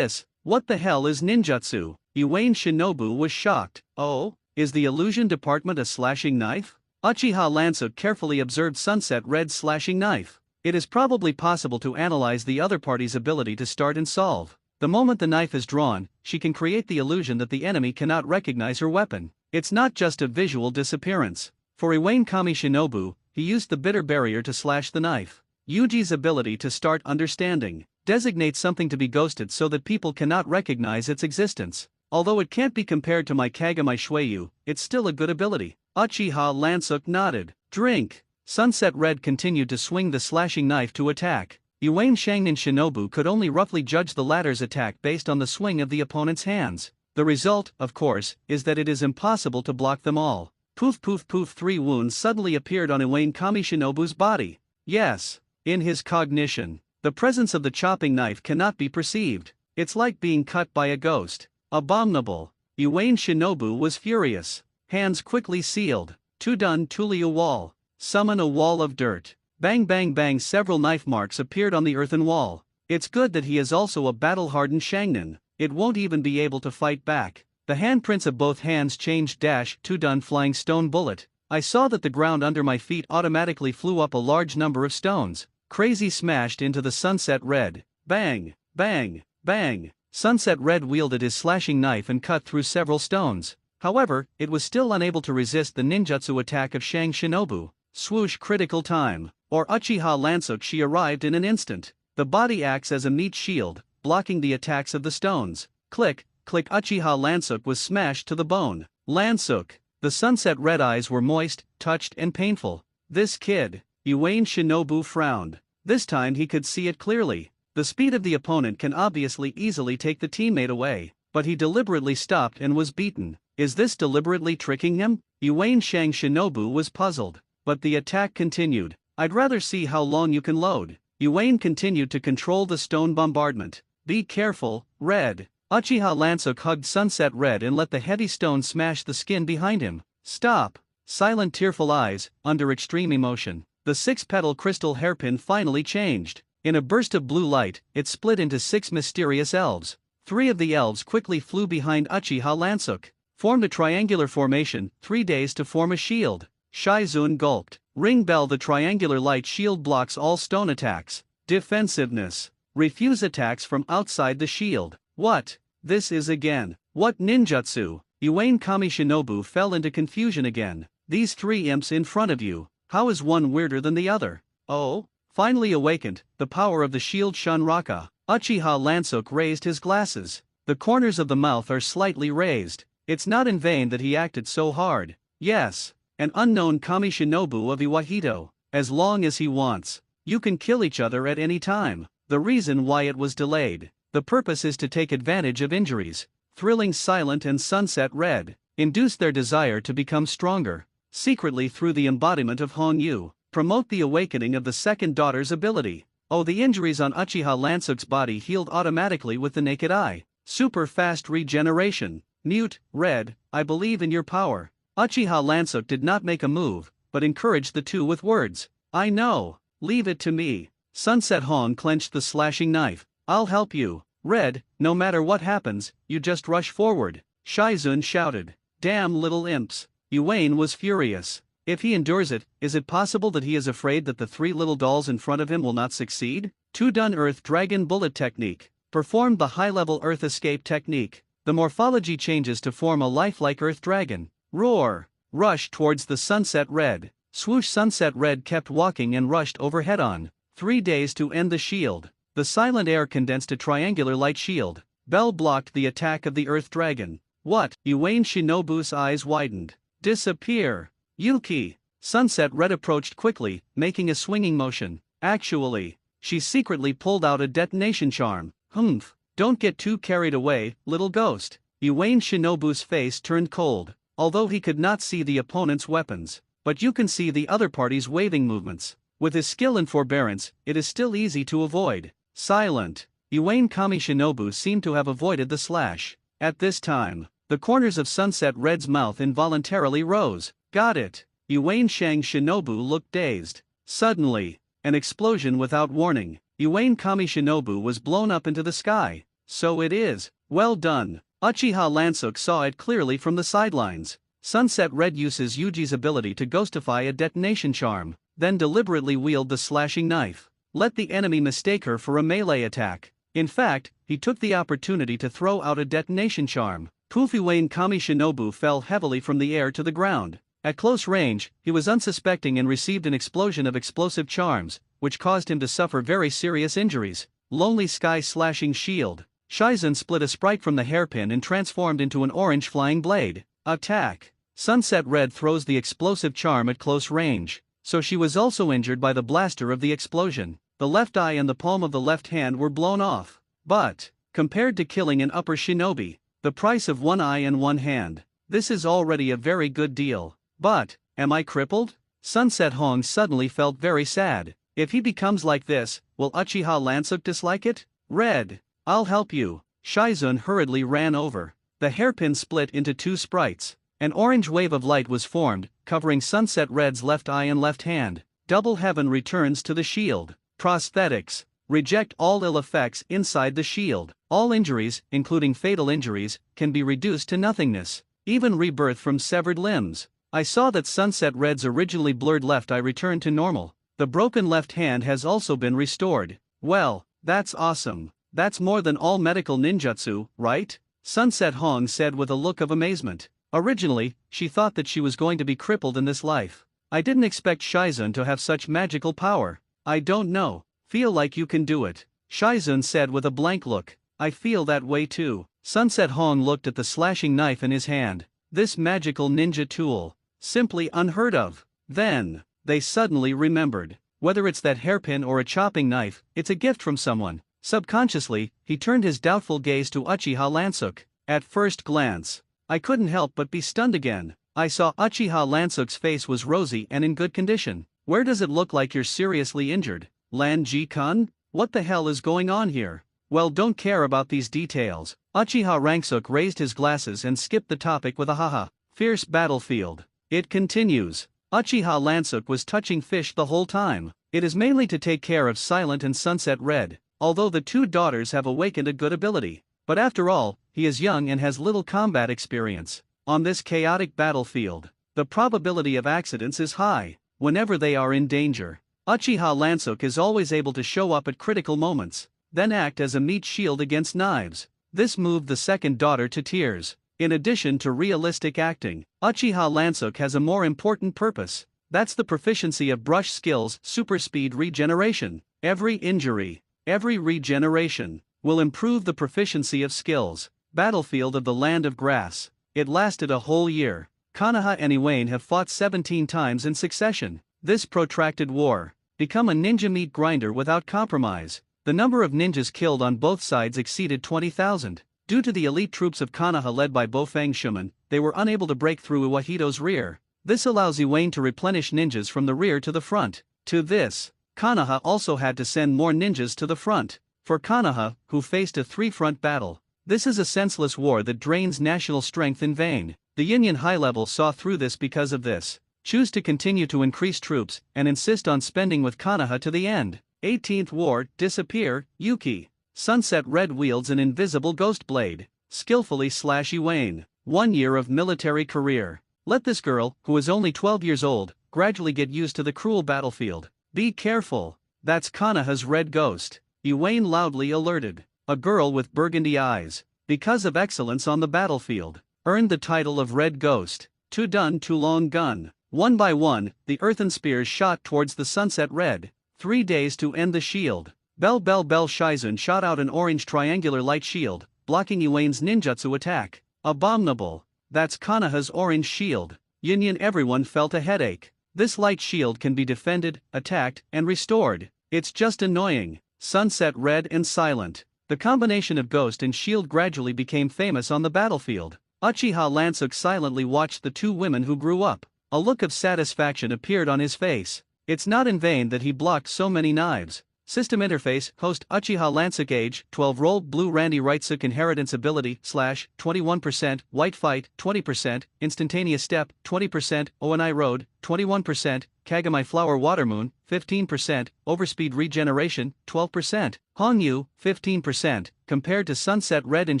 What the hell is ninjutsu? Iwayne Shinobu was shocked. Oh, is the illusion department a slashing knife? Uchiha Lansuk carefully observed Sunset Red's slashing knife. It is probably possible to analyze the other party's ability to start and solve. The moment the knife is drawn, she can create the illusion that the enemy cannot recognize her weapon. It's not just a visual disappearance. For Iwayne Kami Shinobu, he used the bitter barrier to slash the knife. Yuji's ability to start understanding designates something to be ghosted so that people cannot recognize its existence. Although it can't be compared to my Kagami Shueyu, it's still a good ability. Uchiha Lansuk nodded. Drink. Sunset Red continued to swing the slashing knife to attack. Iwayne Shangnin Shinobu could only roughly judge the latter's attack based on the swing of the opponent's hands. The result, of course, is that it is impossible to block them all. Poof poof poof, 3 wounds suddenly appeared on Iwayne Kami Shinobu's body. Yes. In his cognition, the presence of the chopping knife cannot be perceived. It's like being cut by a ghost. Abominable. Iwayne Shinobu was furious. Hands quickly sealed. Tudun Tuliu wall. Summon a wall of dirt. Bang bang bang, several knife marks appeared on the earthen wall. It's good that he is also a battle-hardened Shangnin. It won't even be able to fight back. The handprints of both hands changed. Tudun flying stone bullet. I saw that the ground under my feet automatically flew up a large number of stones. Crazy smashed into the Sunset Red. Bang, bang, bang. Sunset Red wielded his slashing knife and cut through several stones. However, it was still unable to resist the ninjutsu attack of Shang Shinobu. Swoosh, critical time. Or Uchiha Lansuk, she arrived in an instant. The body acts as a meat shield, blocking the attacks of the stones. Click, click, Uchiha Lansuk was smashed to the bone. Lansuk. The Sunset Red eyes were moist, touched and painful. This kid. Iwayne Shinobu frowned. This time he could see it clearly. The speed of the opponent can obviously easily take the teammate away, but he deliberately stopped and was beaten. Is this deliberately tricking him? Iwayne Shang Shinobu was puzzled. But the attack continued. I'd rather see how long you can load. Iwayne continued to control the stone bombardment. Be careful, Red. Uchiha Lansuk hugged Sunset Red and let the heavy stone smash the skin behind him. Stop. Silent tearful eyes, under extreme emotion. The 6-petal crystal hairpin finally changed. In a burst of blue light, it split into 6 mysterious elves. 3 of the elves quickly flew behind Uchiha Lansuk. Formed a triangular formation, 3 days to form a shield. Shizun gulped. Ring bell, the triangular light shield blocks all stone attacks. Defensiveness. Refuse attacks from outside the shield. What? This is again. What ninjutsu? Iwane Kami Shinobu fell into confusion again. These three imps in front of you, how is one weirder than the other? Oh? Finally awakened, the power of the shield Shunraka. Uchiha Lansuk raised his glasses. The corners of the mouth are slightly raised. It's not in vain that he acted so hard. Yes. An unknown Kami Shinobu of Iwahito. As long as he wants. You can kill each other at any time. The reason why it was delayed. The purpose is to take advantage of injuries. Thrilling Silent and Sunset Red. Induce their desire to become stronger. Secretly through the embodiment of Hongyu. Promote the awakening of the second daughter's ability. Oh, the injuries on Uchiha Lansuk's body healed automatically with the naked eye. Super fast regeneration. Mute, Red, I believe in your power. Uchiha Lansuk did not make a move, but encouraged the two with words. I know. Leave it to me. Sunset Hong clenched the slashing knife. I'll help you. Red, no matter what happens, you just rush forward. Shizun shouted. Damn little imps. Iwane was furious. If he endures it, is it possible that he is afraid that the three little dolls in front of him will not succeed? Two-done Earth Dragon Bullet Technique. Performed the high-level Earth Escape Technique. The morphology changes to form a lifelike Earth Dragon. Roar. Rush towards the Sunset Red. Swoosh. Sunset Red kept walking and rushed over head-on. 3 days to end the shield. The silent air condensed a triangular light shield. Bell blocked the attack of the Earth Dragon. What? Iwane Shinobu's eyes widened. Disappear. Yuki. Sunset Red approached quickly, making a swinging motion. Actually, she secretly pulled out a detonation charm. Humph. Don't get too carried away, little ghost. Iwane Shinobu's face turned cold. Although he could not see the opponent's weapons, but you can see the other party's waving movements. With his skill and forbearance, it is still easy to avoid. Silent. Iwane Kami Shinobu seemed to have avoided the slash. At this time, the corners of Sunset Red's mouth involuntarily rose. Got it. Iwane Shang Shinobu looked dazed. Suddenly, an explosion without warning. Iwane Kami Shinobu was blown up into the sky. So it is. Well done. Uchiha Lansuk saw it clearly from the sidelines. Sunset Red uses Yuji's ability to ghostify a detonation charm, then deliberately wield the slashing knife. Let the enemy mistake her for a melee attack. In fact, he took the opportunity to throw out a detonation charm. Poof. Iwane Kami Shinobu fell heavily from the air to the ground. At close range, he was unsuspecting and received an explosion of explosive charms, which caused him to suffer very serious injuries. Lonely Sky Slashing Shield. Shizun split a sprite from the hairpin and transformed into an orange flying blade. Attack. Sunset Red throws the explosive charm at close range, so she was also injured by the blaster of the explosion. The left eye and the palm of the left hand were blown off. But, compared to killing an upper shinobi, the price of one eye and one hand, this is already a very good deal. But, am I crippled? Sunset Hong suddenly felt very sad. If he becomes like this, will Uchiha Lansuk dislike it? Red. I'll help you. Shizun hurriedly ran over. The hairpin split into two sprites. An orange wave of light was formed, covering Sunset Red's left eye and left hand. Double Heaven returns to the shield. Prosthetics. Reject all ill effects inside the shield. All injuries, including fatal injuries, can be reduced to nothingness. Even rebirth from severed limbs. I saw that Sunset Red's originally blurred left eye returned to normal. The broken left hand has also been restored. Well, that's awesome. That's more than all medical ninjutsu, right? Sunset Hong said with a look of amazement. Originally, she thought that she was going to be crippled in this life. I didn't expect Shizun to have such magical power. I don't know. Feel like you can do it. Shizun said with a blank look. I feel that way too. Sunset Hong looked at the slashing knife in his hand. This magical ninja tool. Simply unheard of. Then, they suddenly remembered. Whether it's that hairpin or a chopping knife, it's a gift from someone. Subconsciously, he turned his doubtful gaze to Uchiha Lansuk. At first glance, I couldn't help but be stunned again. I saw Uchiha Lansuk's face was rosy and in good condition. Where does it look like you're seriously injured? Lan Ji-kun? What the hell is going on here? Well, don't care about these details. Uchiha Lansuk raised his glasses and skipped the topic with a haha. Fierce battlefield. It continues. Uchiha Lansuk was touching fish the whole time. It is mainly to take care of Silent and Sunset Red, although the two daughters have awakened a good ability. But after all, he is young and has little combat experience. On this chaotic battlefield, the probability of accidents is high. Whenever they are in danger, Uchiha Lansuk is always able to show up at critical moments. then act as a meat shield against knives. This moved the second daughter to tears. In addition to realistic acting, Uchiha Lansuk has a more important purpose. That's the proficiency of brush skills, super speed regeneration. Every injury, every regeneration, will improve the proficiency of skills. Battlefield of the Land of Grass. It lasted a whole year. Konoha and Iwane have fought 17 times in succession. This protracted war become a ninja meat grinder without compromise. The number of ninjas killed on both sides exceeded 20,000. Due to the elite troops of Konoha led by Bofang Shuman, they were unable to break through Iwahido's rear. This allows Iwane to replenish ninjas from the rear to the front. To this, Konoha also had to send more ninjas to the front. For Konoha, who faced a three-front battle, this is a senseless war that drains national strength in vain. The Union High Level saw through this because of this. Choose to continue to increase troops and insist on spending with Konoha to the end. 18th War, Disappear, Yuki. Sunset Red wields an invisible ghost blade. Skillfully slash Iwane. 1 year of military career. Let this girl, who is only 12 years old, gradually get used to the cruel battlefield. Be careful. That's Konoha's red ghost. Iwane loudly alerted. A girl with burgundy eyes, because of excellence on the battlefield, earned the title of Red Ghost. Too done too long gun. One by one, the earthen spears shot towards the Sunset Red. 3 days to end the shield. Bell Shizun shot out an orange triangular light shield, blocking Iwane's ninjutsu attack. Abominable. That's Konoha's orange shield. Union everyone felt a headache. This light shield can be defended, attacked, and restored. It's just annoying. Sunset Red and Silent. The combination of ghost and shield gradually became famous on the battlefield. Uchiha Lansuk silently watched the two women who grew up. A look of satisfaction appeared on his face. It's not in vain that he blocked so many knives. System interface, host Uchiha Lansuk age, 12 role blue Randy Rightsuk inheritance ability, / 21%, white fight, 20%, instantaneous step, 20%, Oanai road, 21%, Kagami flower watermoon, 15%, overspeed regeneration, 12%, Hongyu, 15%, compared to Sunset Red and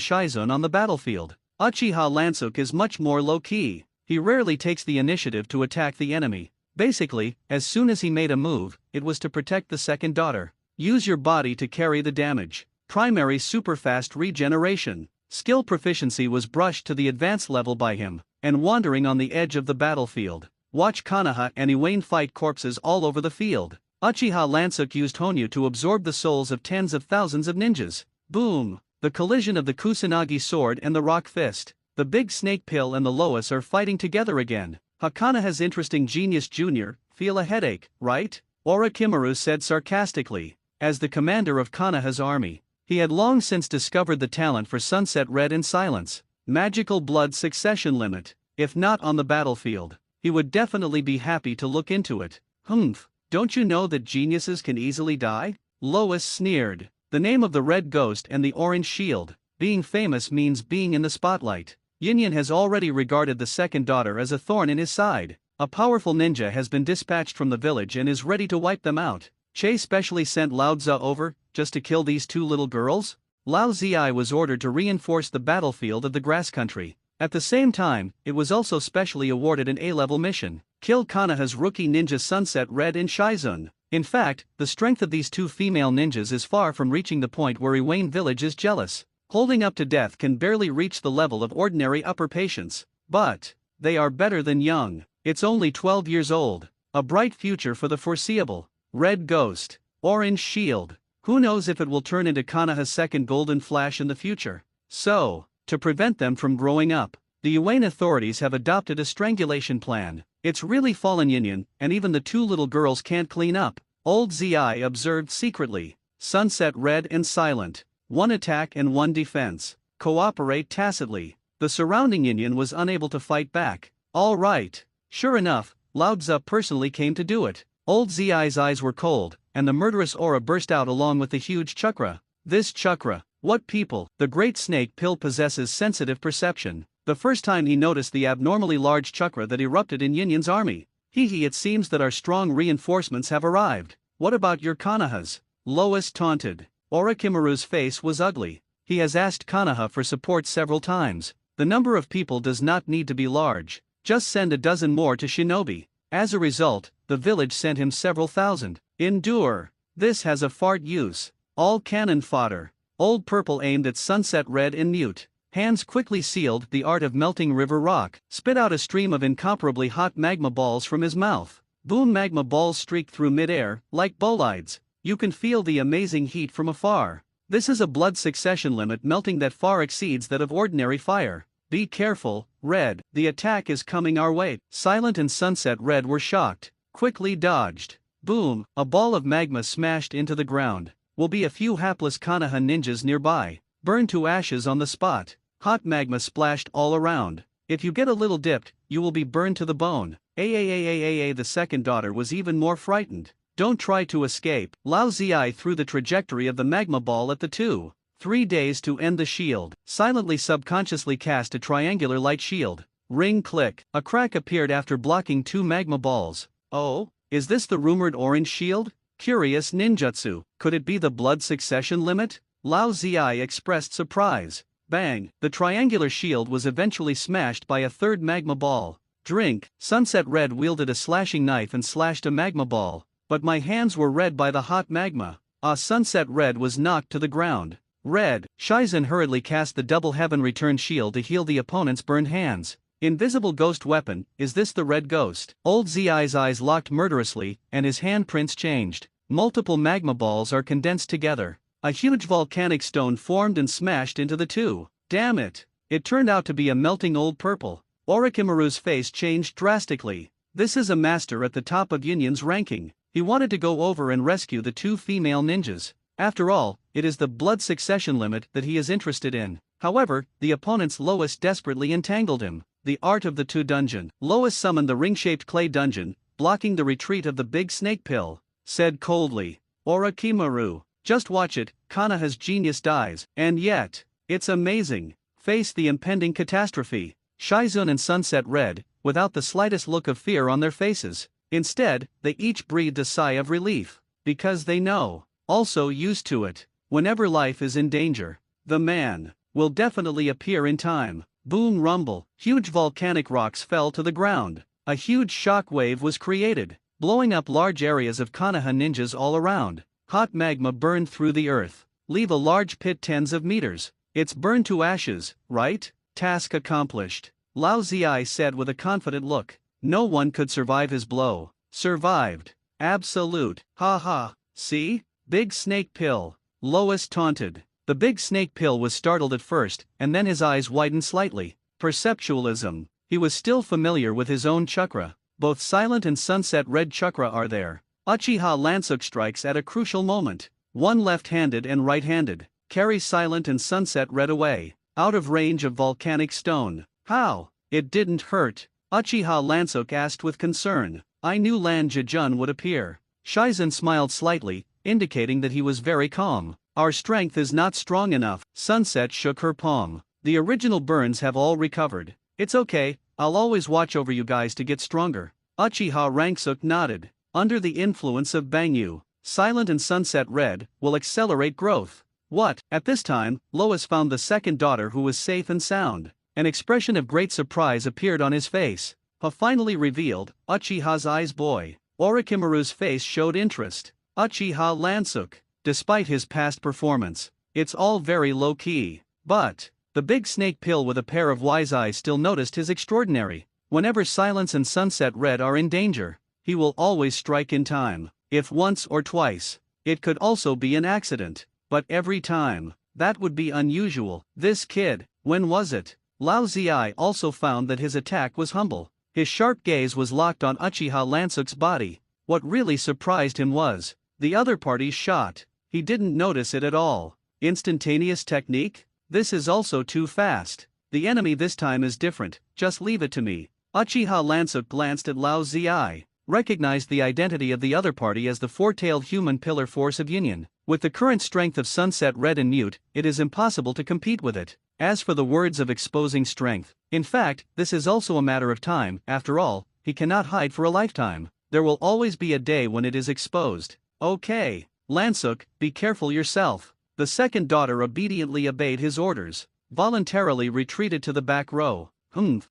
Shizun on the battlefield. Uchiha Lansuk is much more low-key. He rarely takes the initiative to attack the enemy. Basically, as soon as he made a move, it was to protect the second daughter. Use your body to carry the damage. Primary super-fast regeneration. Skill proficiency was brushed to the advanced level by him, and wandering on the edge of the battlefield. Watch Konoha and Iwane fight corpses all over the field. Uchiha Lansuk used Hongyu to absorb the souls of tens of thousands of ninjas. Boom! The collision of the Kusanagi sword and the rock fist. The big snake pill and the Lois are fighting together again. Konoha's interesting genius junior, feel a headache, right? Orochimaru said sarcastically. As the commander of Konoha's army, he had long since discovered the talent for Sunset Red and Silence. Magical blood succession limit. If not on the battlefield, he would definitely be happy to look into it. Humph, don't you know that geniuses can easily die? Lois sneered. The name of the red ghost and the orange shield, being famous means being in the spotlight. Yin has already regarded the second daughter as a thorn in his side. A powerful ninja has been dispatched from the village and is ready to wipe them out. Che specially sent Lao Tzu over, just to kill these two little girls? Lao Zi was ordered to reinforce the battlefield of the grass country. At the same time, it was also specially awarded an A-level mission. Kill Konoha's rookie ninja Sunset Red and Shizun. In fact, the strength of these two female ninjas is far from reaching the point where Iwane village is jealous. Holding up to death can barely reach the level of ordinary upper patients. But they are better than young. It's only 12 years old. A bright future for the foreseeable. Red Ghost. Orange Shield. Who knows if it will turn into Konoha's second Golden Flash in the future. So, to prevent them from growing up, the Iwane authorities have adopted a strangulation plan. It's really fallen Yin, and even the two little girls can't clean up. Old Zi observed secretly. Sunset Red and Silent. 1 attack and 1 defense. Cooperate tacitly. The surrounding Yin was unable to fight back. All right. Sure enough, Lao Tzu personally came to do it. Old Zi's eyes were cold, and the murderous aura burst out along with the huge chakra. This chakra, what people? The great snake pill possesses sensitive perception. The first time he noticed the abnormally large chakra that erupted in Yin's army. It seems that our strong reinforcements have arrived. What about your Konohas? Lois taunted. Orochimaru's face was ugly. He has asked Konoha for support several times. The number of people does not need to be large. Just send a dozen more to Shinobi. As a result, the village sent him several thousand. Endure. This has a fart use. All cannon fodder. Old Purple aimed at Sunset Red in mute. Hands quickly sealed the art of melting river rock, spit out a stream of incomparably hot magma balls from his mouth. Boom, magma balls streaked through mid-air, like bolides. You can feel the amazing heat from afar. This is a blood succession limit melting that far exceeds that of ordinary fire. Be careful, Red, the attack is coming our way. Silent and Sunset Red were shocked, quickly dodged. Boom, a ball of magma smashed into the ground. Will be a few hapless Konoha ninjas nearby, burned to ashes on the spot. Hot magma splashed all around. If you get a little dipped, you will be burned to the bone. The second daughter was even more frightened. Don't try to escape. Lao Zi threw the trajectory of the magma ball at the two. 3 days to end the shield. Silently subconsciously cast a triangular light shield. Ring click. A crack appeared after blocking 2 magma balls. Oh, is this the rumored orange shield? Curious ninjutsu. Could it be the blood succession limit? Lao Zi expressed surprise. Bang, the triangular shield was eventually smashed by a third magma ball. Drink. Sunset Red wielded a slashing knife and slashed a magma ball, but my hands were red by the hot magma. Sunset Red was knocked to the ground. Red. Shizen hurriedly cast the double heaven return shield to heal the opponent's burned hands. Invisible ghost weapon, is this the red ghost? Old Zi's eyes locked murderously, and his handprints changed. Multiple magma balls are condensed together. A huge volcanic stone formed and smashed into the two. Damn it! It turned out to be a melting Old Purple. Orochimaru's face changed drastically. This is a master at the top of Union's ranking. He wanted to go over and rescue the 2 female ninjas. After all, it is the blood succession limit that he is interested in. However, the opponent's Lois desperately entangled him. The art of the 2 dungeon. Lois summoned the ring-shaped clay dungeon, blocking the retreat of the big snake pill. Said coldly, Orochimaru, just watch it, Konoha's genius dies, and yet, it's amazing. Face the impending catastrophe. Shizun and Sunset Red, without the slightest look of fear on their faces. Instead, they each breathed a sigh of relief. Because they know, also used to it. Whenever life is in danger, the man will definitely appear in time. Boom rumble, huge volcanic rocks fell to the ground. A huge shock wave was created, blowing up large areas of Konoha ninjas all around. Hot magma burned through the earth. Leave a large pit tens of meters. It's burned to ashes, right? Task accomplished. Lao Zi said with a confident look. No one could survive his blow. Survived. Absolute. Ha ha. See? Big snake pill. Lois taunted. The big snake pill was startled at first, and then his eyes widened slightly. Perceptualism. He was still familiar with his own chakra. Both Silent and Sunset Red chakra are there. Uchiha Lansuk strikes at a crucial moment. One left-handed and right-handed. Carry Silent and Sunset Red away. Out of range of volcanic stone. How? It didn't hurt. Uchiha Lansuk asked with concern. I knew Lan Jijun would appear. Shizen smiled slightly, indicating that he was very calm. Our strength is not strong enough. Sunset shook her palm. The original burns have all recovered. It's okay, I'll always watch over you guys to get stronger. Uchiha Ranksuk nodded. Under the influence of Bangyu, Silent and Sunset Red will accelerate growth. What? At this time, Lois found the second daughter who was safe and sound. An expression of great surprise appeared on his face. Finally revealed, Uchiha's eyes boy. Orochimaru's face showed interest. Uchiha Lansuk. Despite his past performance, it's all very low-key. But the big snake pill with a pair of wise eyes still noticed his extraordinary. Whenever Silence and Sunset Red are in danger, he will always strike in time. If once or twice, it could also be an accident. But every time, that would be unusual. This kid, when was it? Lao Zi also found that his attack was humble. His sharp gaze was locked on Uchiha Lansuk's body. What really surprised him was the other party's shot. He didn't notice it at all. Instantaneous technique? This is also too fast. The enemy this time is different, just leave it to me. Uchiha Lansuk glanced at Lao Zi, recognized the identity of the other party as the four-tailed human pillar force of Union. With the current strength of Sunset Red and Mute, it is impossible to compete with it. As for the words of exposing strength, in fact, this is also a matter of time. After all, he cannot hide for a lifetime. There will always be a day when it is exposed. Okay, Lansuk, be careful yourself. The second daughter obediently obeyed his orders, voluntarily retreated to the back row.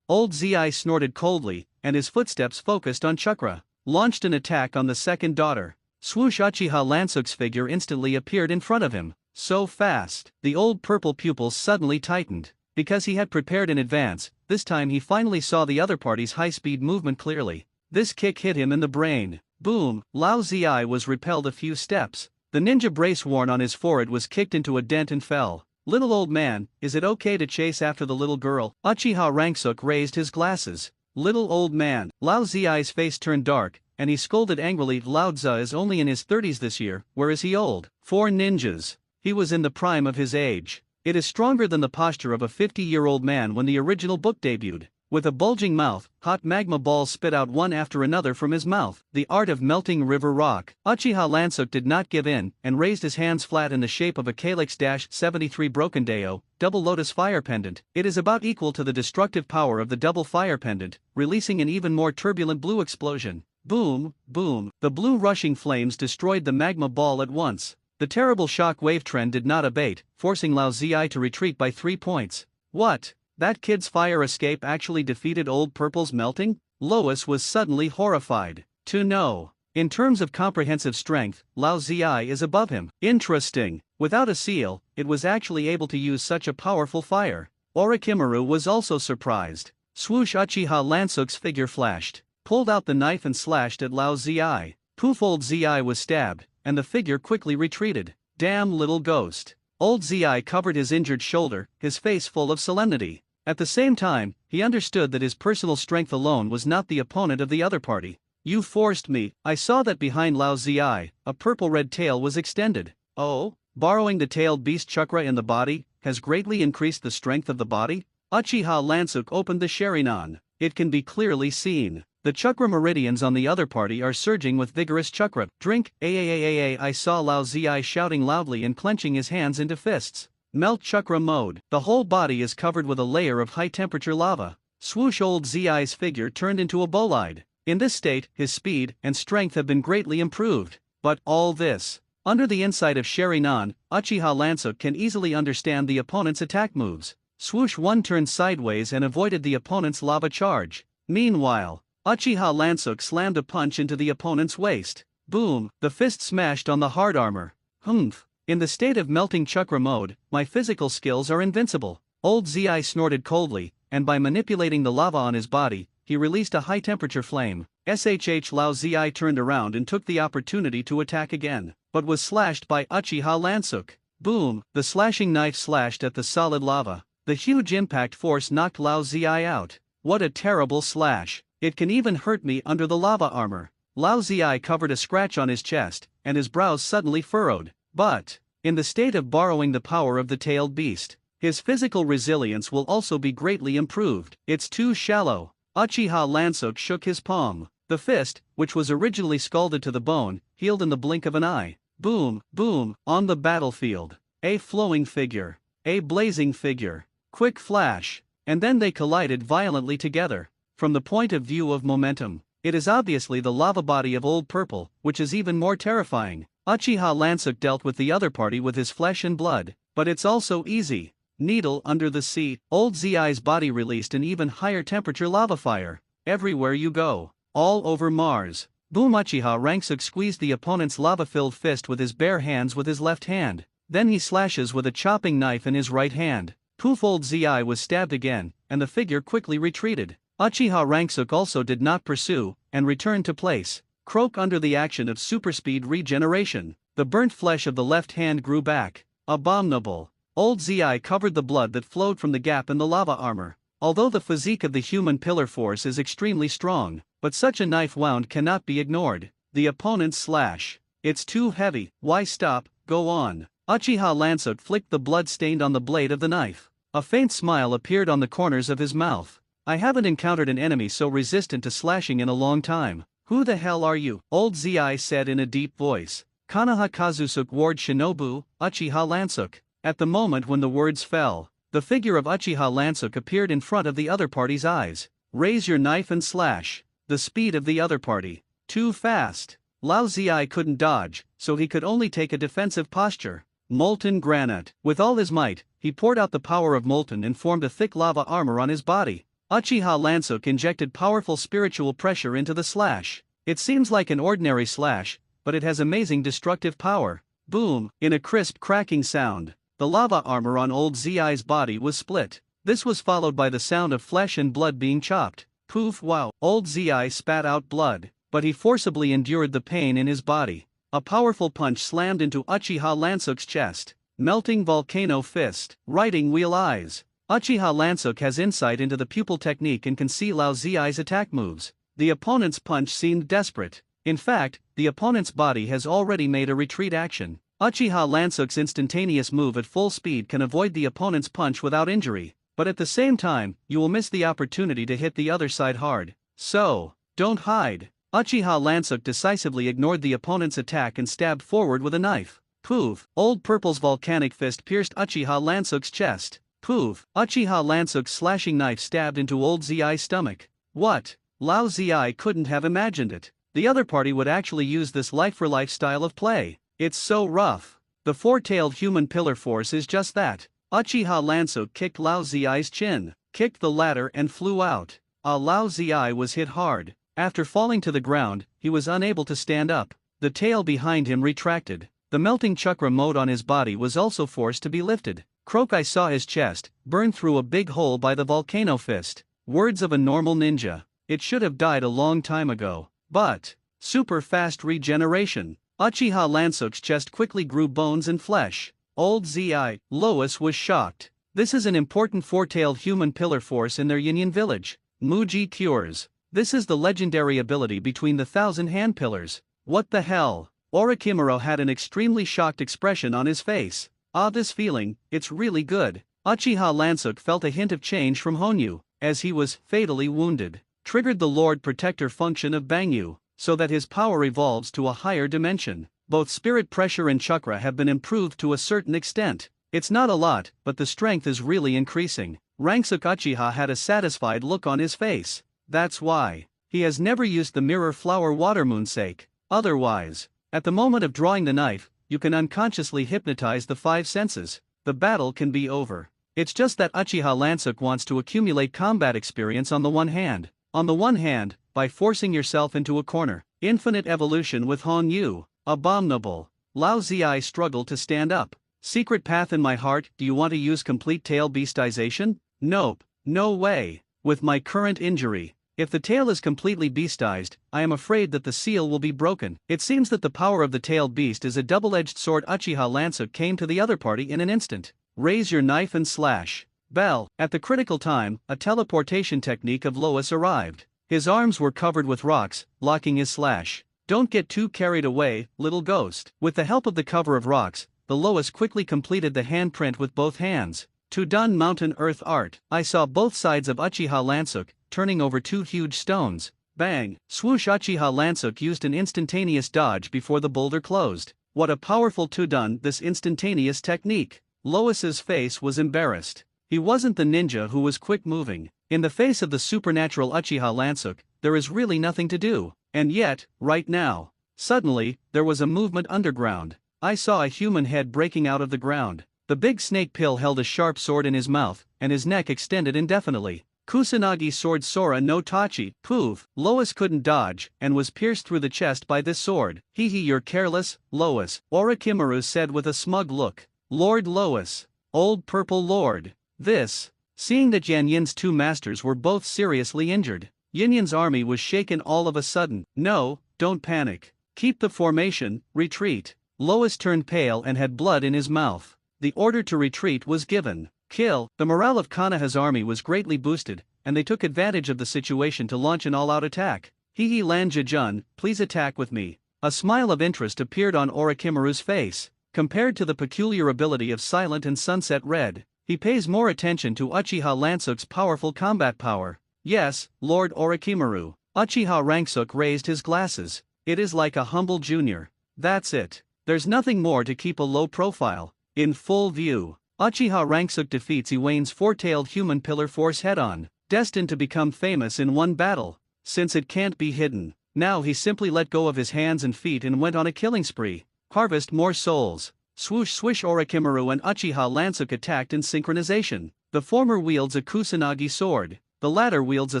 Old Zi snorted coldly, and his footsteps focused on chakra. Launched an attack on the second daughter. Swoosh! Uchiha Lansuk's figure instantly appeared in front of him, so fast. The old purple pupils suddenly tightened. Because he had prepared in advance, this time he finally saw the other party's high-speed movement clearly. This kick hit him in the brain. Boom! Lao Zi was repelled a few steps. The ninja brace worn on his forehead was kicked into a dent and fell. Little old man, is it okay to chase after the little girl? Uchiha Rangsuk raised his glasses. Little old man. Lao Zi's face turned dark, and he scolded angrily. Lao Zi is only in his 30s this year, where is he old? 4 ninjas. He was in the prime of his age. It is stronger than the posture of a 50-year-old man when the original book debuted. With a bulging mouth, hot magma balls spit out one after another from his mouth. The art of melting river rock. Uchiha Lansuk did not give in, and raised his hands flat in the shape of a Calyx-73 Broken Deo, double lotus fire pendant. It is about equal to the destructive power of the double fire pendant, releasing an even more turbulent blue explosion. Boom, boom. The blue rushing flames destroyed the magma ball at once. The terrible shock wave trend did not abate, forcing Lao Zi to retreat by 3 points. What? That kid's fire escape actually defeated Old Purple's melting? Lois was suddenly horrified to know. In terms of comprehensive strength, Lao Zi is above him. Interesting. Without a seal, it was actually able to use such a powerful fire. Orochimaru was also surprised. Swoosh! Uchiha Lansuk's figure flashed, pulled out the knife and slashed at Lao Zi. Poof! Old Zi was stabbed, and the figure quickly retreated. Damn little ghost. Old Zi covered his injured shoulder, his face full of solemnity. At the same time, he understood that his personal strength alone was not the opponent of the other party. You forced me. I saw that behind Lao Zi, a purple-red tail was extended. Oh? Borrowing the tailed beast chakra in the body has greatly increased the strength of the body? Uchiha Lansuk opened the Sharingan. It can be clearly seen. The chakra meridians on the other party are surging with vigorous chakra. Drink. I saw Lao Zi shouting loudly and clenching his hands into fists. Melt chakra mode. The whole body is covered with a layer of high-temperature lava. Swoosh! Old Zi's figure turned into a bolide. In this state, his speed and strength have been greatly improved. But all this, under the insight of Sharingan, Uchiha Lansuk can easily understand the opponent's attack moves. Swoosh! One turned sideways and avoided the opponent's lava charge. Meanwhile, Uchiha Lansuk slammed a punch into the opponent's waist. Boom! The fist smashed on the hard armor. Humph! In the state of melting chakra mode, my physical skills are invincible. Old Zi snorted coldly, and by manipulating the lava on his body, he released a high-temperature flame. Lao Zi turned around and took the opportunity to attack again, but was slashed by Uchiha Lansuk. Boom! The slashing knife slashed at the solid lava. The huge impact force knocked Lao Zi out. What a terrible slash! It can even hurt me under the lava armor. Lao Zi covered a scratch on his chest, and his brows suddenly furrowed. But, in the state of borrowing the power of the tailed beast, his physical resilience will also be greatly improved. It's too shallow. Uchiha Lansuk shook his palm. The fist, which was originally scalded to the bone, healed in the blink of an eye. Boom, boom, on the battlefield. A flowing figure. A blazing figure. Quick flash. And then they collided violently together. From the point of view of momentum, it is obviously the lava body of Old Purple, which is even more terrifying. Uchiha Lansuk dealt with the other party with his flesh and blood, but it's also easy. Needle under the sea. Old Zi's body released an even higher temperature lava fire. Everywhere you go. All over Mars. Boom! Uchiha Rangsuk squeezed the opponent's lava-filled fist with his bare hands with his left hand. Then he slashes with a chopping knife in his right hand. Poof! Old Zi was stabbed again, and the figure quickly retreated. Uchiha Rangsuk also did not pursue, and returned to place. Croak! Under the action of superspeed regeneration, the burnt flesh of the left hand grew back. Abominable. Old Zi covered the blood that flowed from the gap in the lava armor. Although the physique of the human pillar force is extremely strong, but such a knife wound cannot be ignored. The opponent's slash. It's too heavy. Why stop? Go on. Uchiha Lansuk flicked the blood stained on the blade of the knife. A faint smile appeared on the corners of his mouth. I haven't encountered an enemy so resistant to slashing in a long time. Who the hell are you? Old Zi said in a deep voice. Kanaha Kazusuk Ward Shinobu, Uchiha Lansuk. At the moment when the words fell, the figure of Uchiha Lansuk appeared in front of the other party's eyes. Raise your knife and slash. The speed of the other party. Too fast. Lao Zi couldn't dodge, so he could only take a defensive posture. Molten granite. With all his might, he poured out the power of molten and formed a thick lava armor on his body. Uchiha Lansuk injected powerful spiritual pressure into the slash. It seems like an ordinary slash, but it has amazing destructive power. Boom! In a crisp cracking sound, the lava armor on old Zi's body was split. This was followed by the sound of flesh and blood being chopped. Poof! Wow! Old Zi spat out blood, but he forcibly endured the pain in his body. A powerful punch slammed into Uchiha Lansuk's chest. Melting volcano fist. Writing wheel eyes. Uchiha Lansuk has insight into the pupil technique and can see Lao Zi's attack moves. The opponent's punch seemed desperate. In fact, the opponent's body has already made a retreat action. Uchiha Lansuk's instantaneous move at full speed can avoid the opponent's punch without injury, but at the same time, you will miss the opportunity to hit the other side hard. So, don't hide. Uchiha Lansuk decisively ignored the opponent's attack and stabbed forward with a knife. Poof! Old Purple's volcanic fist pierced Uchiha Lansuk's chest. Poof! Uchiha Lansuk's slashing knife stabbed into old Zi's stomach. What? Lao Zi couldn't have imagined it. The other party would actually use this life-for-life style of play. It's so rough. The four-tailed human pillar force is just that. Uchiha Lansuk kicked Lao Zi's chin, kicked the ladder and flew out. Lao Zi was hit hard. After falling to the ground, he was unable to stand up. The tail behind him retracted. The melting chakra mode on his body was also forced to be lifted. Krokai saw his chest, burned through a big hole by the volcano fist. Words of a normal ninja. It should have died a long time ago. But, super fast regeneration. Uchiha Lansuk's chest quickly grew bones and flesh. Old Zi, Lois was shocked. This is an important four-tailed human pillar force in their Yin village. Muji Cures. This is the legendary ability between the 1,000 hand pillars. What the hell? Orochimaru had an extremely shocked expression on his face. This feeling, it's really good. Uchiha Lansuk felt a hint of change from Honyu, as he was fatally wounded. Triggered the Lord Protector function of Bangyu, so that his power evolves to a higher dimension. Both spirit pressure and chakra have been improved to a certain extent. It's not a lot, but the strength is really increasing. Rangsuk Uchiha had a satisfied look on his face. That's why he has never used the mirror flower water moonsake. Otherwise, at the moment of drawing the knife, you can unconsciously hypnotize the five senses. The battle can be over. It's just that Uchiha Lansuk wants to accumulate combat experience on the one hand. On the one hand, by forcing yourself into a corner. Infinite evolution with Honyu. Abominable. Lao Zi struggled to stand up. Secret path in my heart. Do you want to use complete tail beastization? Nope. No way. With my current injury. If the tail is completely beastized, I am afraid that the seal will be broken. It seems that the power of the tailed beast is a double-edged sword. Uchiha Lansuk came to the other party in an instant. Raise your knife and slash. Bell. At the critical time, a teleportation technique of Lois arrived. His arms were covered with rocks, blocking his slash. Don't get too carried away, little ghost. With the help of the cover of rocks, the Lois quickly completed the handprint with both hands. To done mountain earth art. I saw both sides of Uchiha Lansuk, turning over two huge stones. Bang! Swoosh! Uchiha Lansuk used an instantaneous dodge before the boulder closed. What a powerful to-done this instantaneous technique. Lois's face was embarrassed. He wasn't the ninja who was quick-moving. In the face of the supernatural Uchiha Lansuk, there is really nothing to do. And yet, right now, suddenly, there was a movement underground. I saw a human head breaking out of the ground. The big snake pill held a sharp sword in his mouth, and his neck extended indefinitely. Kusanagi sword Sora no Tachi. Poof! Lois couldn't dodge, and was pierced through the chest by this sword. Hee hee, you're careless, Lois, Orochimaru said with a smug look. Lord Lois. Old Purple Lord. This. Seeing that Yan Yin's two masters were both seriously injured, Yin Yin's army was shaken all of a sudden. No, don't panic. Keep the formation, retreat. Lois turned pale and had blood in his mouth. The order to retreat was given. Kill. The morale of Konoha's army was greatly boosted, and they took advantage of the situation to launch an all-out attack. Hee Lan Jejun, please attack with me. A smile of interest appeared on Orochimaru's face. Compared to the peculiar ability of Silent and Sunset Red, he pays more attention to Uchiha Lansuk's powerful combat power. Yes, Lord Orochimaru. Uchiha Rangsuk raised his glasses. It is like a humble junior. That's it. There's nothing more to keep a low profile. In full view, Uchiha Rangsuk defeats Iwain's four-tailed human pillar force head-on, destined to become famous in one battle. Since it can't be hidden, now he simply let go of his hands and feet and went on a killing spree. Harvest more souls. Swoosh swish. Orochimaru and Uchiha Lansuk attacked in synchronization. The former wields a Kusanagi sword, the latter wields a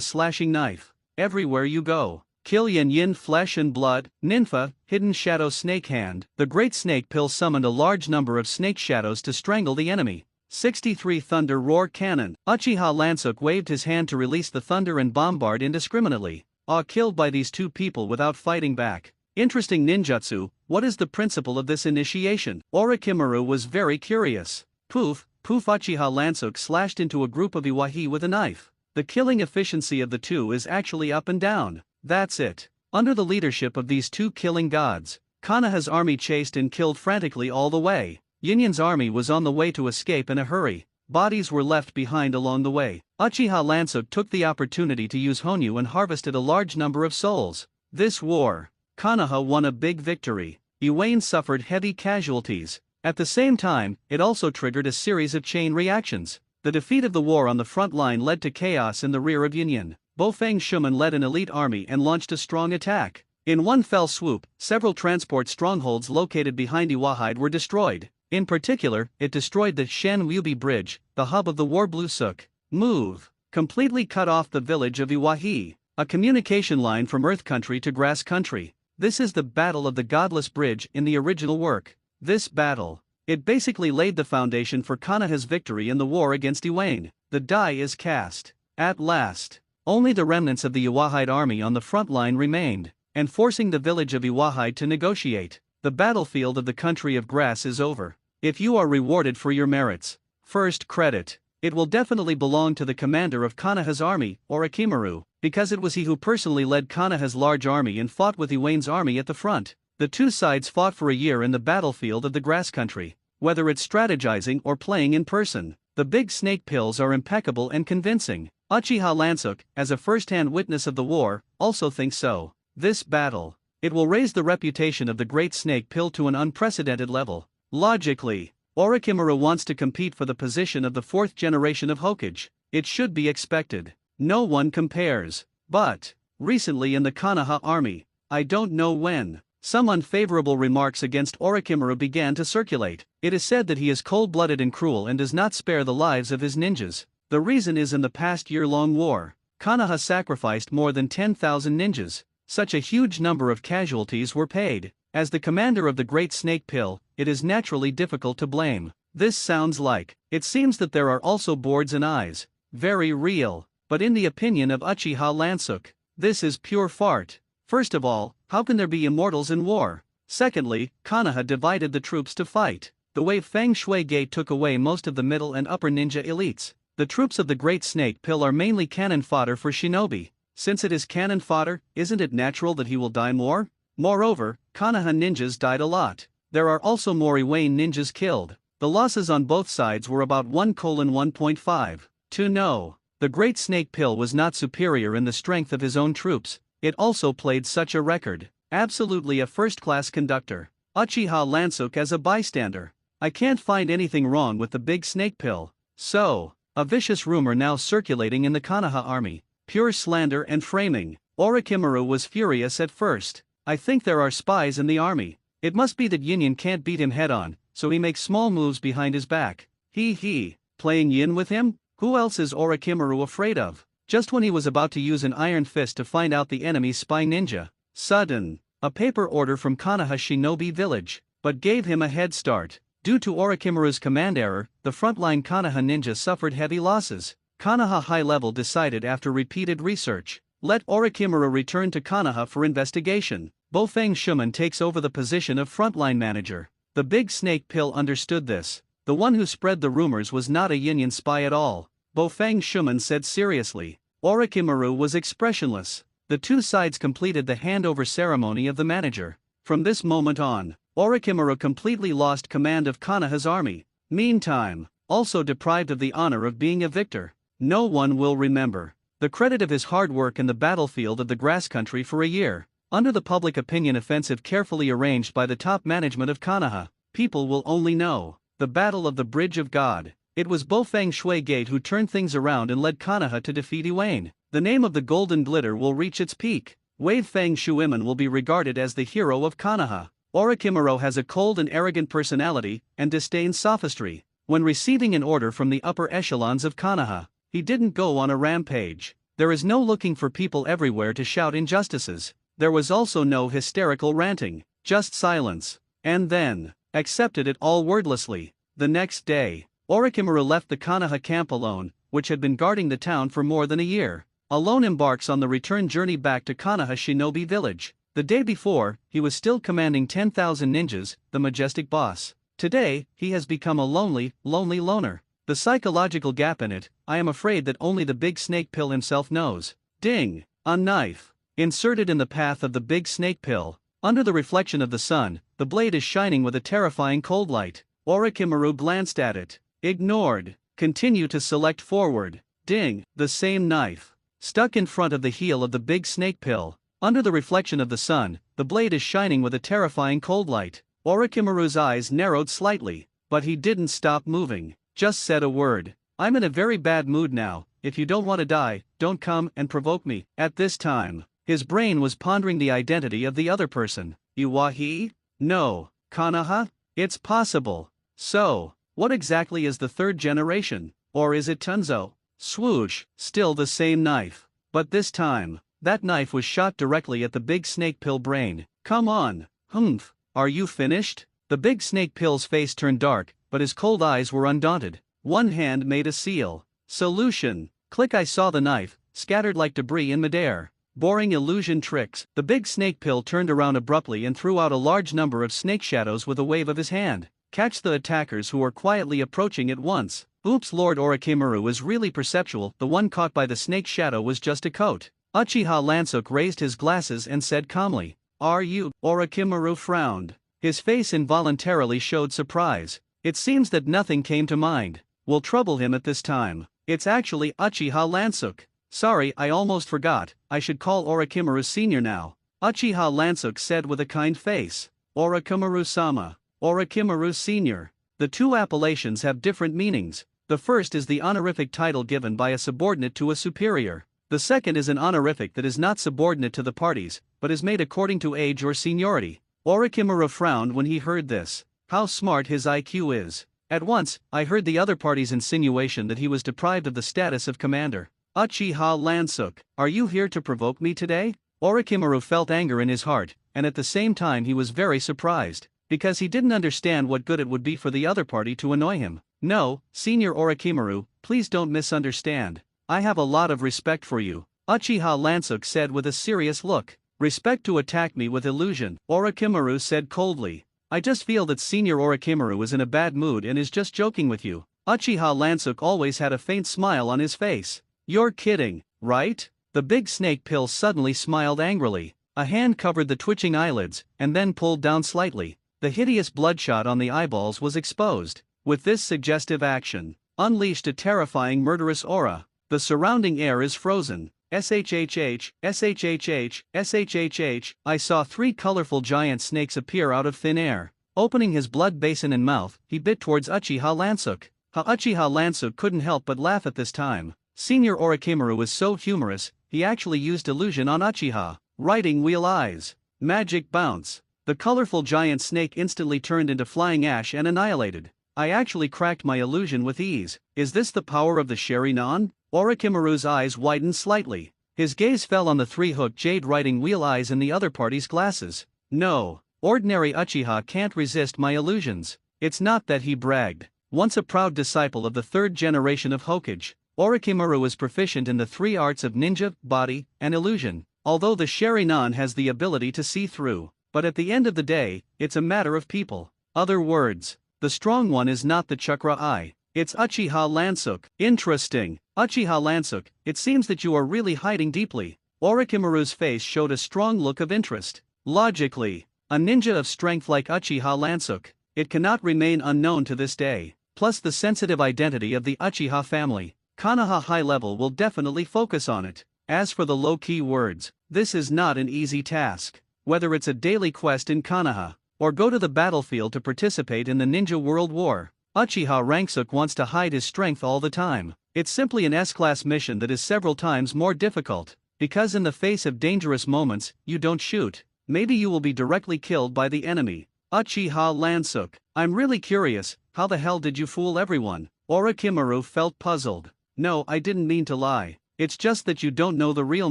slashing knife. Everywhere you go, Kill Yin Yin Flesh and Blood, Ninfa, Hidden Shadow Snake Hand. The Great Snake Pill summoned a large number of snake shadows to strangle the enemy. 63 Thunder Roar Cannon. Uchiha Lansuk waved his hand to release the thunder and bombard indiscriminately. Killed by these two people without fighting back. Interesting ninjutsu. What is the principle of this initiation? Orochimaru was very curious. Poof, poof. Uchiha Lansuk slashed into a group of Iwahi with a knife. The killing efficiency of the two is actually up and down. That's it. Under the leadership of these two killing gods, Konoha's army chased and killed frantically all the way. Yinyan's army was on the way to escape in a hurry. Bodies were left behind along the way. Uchiha Lansuk took the opportunity to use Honyu and harvested a large number of souls. This war, Konoha won a big victory. Iwayne suffered heavy casualties. At the same time, it also triggered a series of chain reactions. The defeat of the war on the front line led to chaos in the rear of Yinyan. Bofeng Shuman led an elite army and launched a strong attack. In one fell swoop, several transport strongholds located behind Iwahide were destroyed. In particular, it destroyed the Shen Wubi Bridge, the hub of the War Blue Suk. Move. Completely cut off the village of Iwahi, a communication line from Earth Country to Grass Country. This is the Battle of the Godless Bridge in the original work. This battle, it basically laid the foundation for Konoha's victory in the war against Iwayne. The die is cast. At last, only the remnants of the Iwahide army on the front line remained, and forcing the village of Iwahide to negotiate. The battlefield of the country of grass is over. If you are rewarded for your merits, first credit, it will definitely belong to the commander of Konoha's army, Orochimaru, because it was he who personally led Konoha's large army and fought with Iwayne's army at the front. The two sides fought for a year in the battlefield of the grass country. Whether it's strategizing or playing in person, the big snake pills are impeccable and convincing. Uchiha Lansuk, as a first-hand witness of the war, also thinks so. This battle, it will raise the reputation of the Great Snake Pill to an unprecedented level. Logically, Orochimaru wants to compete for the position of the fourth generation of Hokage. It should be expected. No one compares. But, recently in the Konoha army, I don't know when, some unfavorable remarks against Orochimaru began to circulate. It is said that he is cold-blooded and cruel and does not spare the lives of his ninjas. The reason is in the past year-long war, Konoha sacrificed more than 10,000 ninjas. Such a huge number of casualties were paid. As the commander of the Great Snake Pill, it is naturally difficult to blame. This sounds like, it seems that there are also boards and eyes. Very real. But in the opinion of Uchiha Lansuk, this is pure fart. First of all, how can there be immortals in war? Secondly, Konoha divided the troops to fight. The way Feng Shui Gate took away most of the middle and upper ninja elites. The troops of the Great Snake Pill are mainly cannon fodder for shinobi. Since it is cannon fodder, isn't it natural that he will die more? Moreover, Konoha ninjas died a lot. There are also more Iwayne ninjas killed. The losses on both sides were about 1:1.5 to no. The Great Snake Pill was not superior in the strength of his own troops. It also played such a record. Absolutely a first-class conductor. Uchiha Lansuk as a bystander. I can't find anything wrong with the Big Snake Pill. So, a vicious rumor now circulating in the Konoha army. Pure slander and framing. Orochimaru was furious at first. I think there are spies in the army. It must be that Yinyan can't beat him head-on, so he makes small moves behind his back. Playing yin with him? Who else is Orochimaru afraid of? Just when he was about to use an iron fist to find out the enemy's spy ninja, sudden, a paper order from Konoha Shinobi Village, but gave him a head start. Due to Orochimaru's command error, the frontline Konoha ninja suffered heavy losses. Konoha High Level decided after repeated research, let Orochimaru return to Konoha for investigation. Bofeng Shuman takes over the position of frontline manager. The Big Snake Pill understood this. The one who spread the rumors was not a Yinyan spy at all. Bofeng Shuman said seriously. Orochimaru was expressionless. The two sides completed the handover ceremony of the manager. From this moment on, Orochimaru completely lost command of Konoha's army. Meantime, also deprived of the honor of being a victor. No one will remember the credit of his hard work in the battlefield of the grass country for a year. Under the public opinion offensive carefully arranged by the top management of Konoha, people will only know the Battle of the Bridge of God. It was Bofeng Shui Gate who turned things around and led Konoha to defeat Iwayne. The name of the Golden Glitter will reach its peak. Wei Feng Shuiman will be regarded as the hero of Konoha. Orochimaru has a cold and arrogant personality, and disdains sophistry. When receiving an order from the upper echelons of Konoha, he didn't go on a rampage. There is no looking for people everywhere to shout injustices. There was also no hysterical ranting, just silence. And then, accepted it all wordlessly. The next day, Orochimaru left the Konoha camp alone, which had been guarding the town for more than a year. Alone embarks on the return journey back to Konoha Shinobi Village. The day before, he was still commanding 10,000 ninjas, the majestic boss. Today, he has become a lonely loner. The psychological gap in it, I am afraid that only the big snake pill himself knows. Ding! A knife. Inserted in the path of the big snake pill. Under the reflection of the sun, the blade is shining with a terrifying cold light. Orochimaru glanced at it. Ignored. Continue to select forward. Ding! The same knife. Stuck in front of the heel of the big snake pill. Under the reflection of the sun, the blade is shining with a terrifying cold light. Orochimaru's eyes narrowed slightly, but he didn't stop moving. Just said a word. I'm in a very bad mood now. If you don't want to die, don't come and provoke me. At this time, his brain was pondering the identity of the other person. Iwahi? No. Konoha? It's possible. So, what exactly is the third generation? Or is it Tunzo? Swoosh, still the same knife. But this time, that knife was shot directly at the big snake pill brain. Come on. Humph. Are you finished? The big snake pill's face turned dark, but his cold eyes were undaunted. One hand made a seal. Solution. Click. I saw the knife, scattered like debris in midair. Boring illusion tricks. The big snake pill turned around abruptly and threw out a large number of snake shadows with a wave of his hand. Catch the attackers who were quietly approaching at once. Oops, Lord Orochimaru was really perceptual. The one caught by the snake shadow was just a coat. Uchiha Lansuk raised his glasses and said calmly, "Are you?" Orochimaru frowned. His face involuntarily showed surprise. It seems that nothing came to mind. Will trouble him at this time. It's actually Uchiha Lansuk. Sorry, I almost forgot. I should call Orochimaru Senior now. Uchiha Lansuk said with a kind face. Orochimaru-sama. Orochimaru Senior. The two appellations have different meanings. The first is the honorific title given by a subordinate to a superior. The second is an honorific that is not subordinate to the parties, but is made according to age or seniority. Orochimaru frowned when he heard this. How smart his IQ is. At once, I heard the other party's insinuation that he was deprived of the status of commander. Uchiha Lansuk, are you here to provoke me today? Orochimaru felt anger in his heart, and at the same time he was very surprised, because he didn't understand what good it would be for the other party to annoy him. No, Senior Orochimaru, please don't misunderstand. I have a lot of respect for you, Uchiha Lansuk said with a serious look. Respect to attack me with illusion, Orochimaru said coldly. I just feel that Senior Orochimaru is in a bad mood and is just joking with you. Uchiha Lansuk always had a faint smile on his face. You're kidding, right? The big snake pill suddenly smiled angrily. A hand covered the twitching eyelids, and then pulled down slightly. The hideous bloodshot on the eyeballs was exposed. With this suggestive action, unleashed a terrifying murderous aura. The surrounding air is frozen. SHHH, SHHH, SHHH. I saw three colorful giant snakes appear out of thin air. Opening his blood basin and mouth, he bit towards Uchiha Lansuk. Uchiha Lansuk couldn't help but laugh at this time. Senior Orochimaru was so humorous, he actually used illusion on Uchiha. Writing wheel eyes. Magic bounce. The colorful giant snake instantly turned into flying ash and annihilated. I actually cracked my illusion with ease. Is this the power of the Sharingan? Orochimaru's eyes widened slightly. His gaze fell on the three-hooked jade writing wheel eyes in the other party's glasses. No, ordinary Uchiha can't resist my illusions. It's not that he bragged. Once a proud disciple of the third generation of Hokage, Orochimaru is proficient in the three arts of ninja, body, and illusion. Although the Sharingan has the ability to see through, but at the end of the day, it's a matter of people. Other words. The strong one is not the chakra eye, it's Uchiha Lansuk. Interesting, Uchiha Lansuk, it seems that you are really hiding deeply. Orochimaru's face showed a strong look of interest. Logically, a ninja of strength like Uchiha Lansuk, it cannot remain unknown to this day. Plus the sensitive identity of the Uchiha family, Konoha High Level will definitely focus on it. As for the low-key words, this is not an easy task. Whether it's a daily quest in Konoha, or go to the battlefield to participate in the Ninja World War, Uchiha Lansuk wants to hide his strength all the time. It's simply an S-class mission that is several times more difficult, because in the face of dangerous moments, you don't shoot. Maybe you will be directly killed by the enemy. Uchiha Lansuk, I'm really curious, how the hell did you fool everyone? Orochimaru felt puzzled. No, I didn't mean to lie. it's just that you don't know the real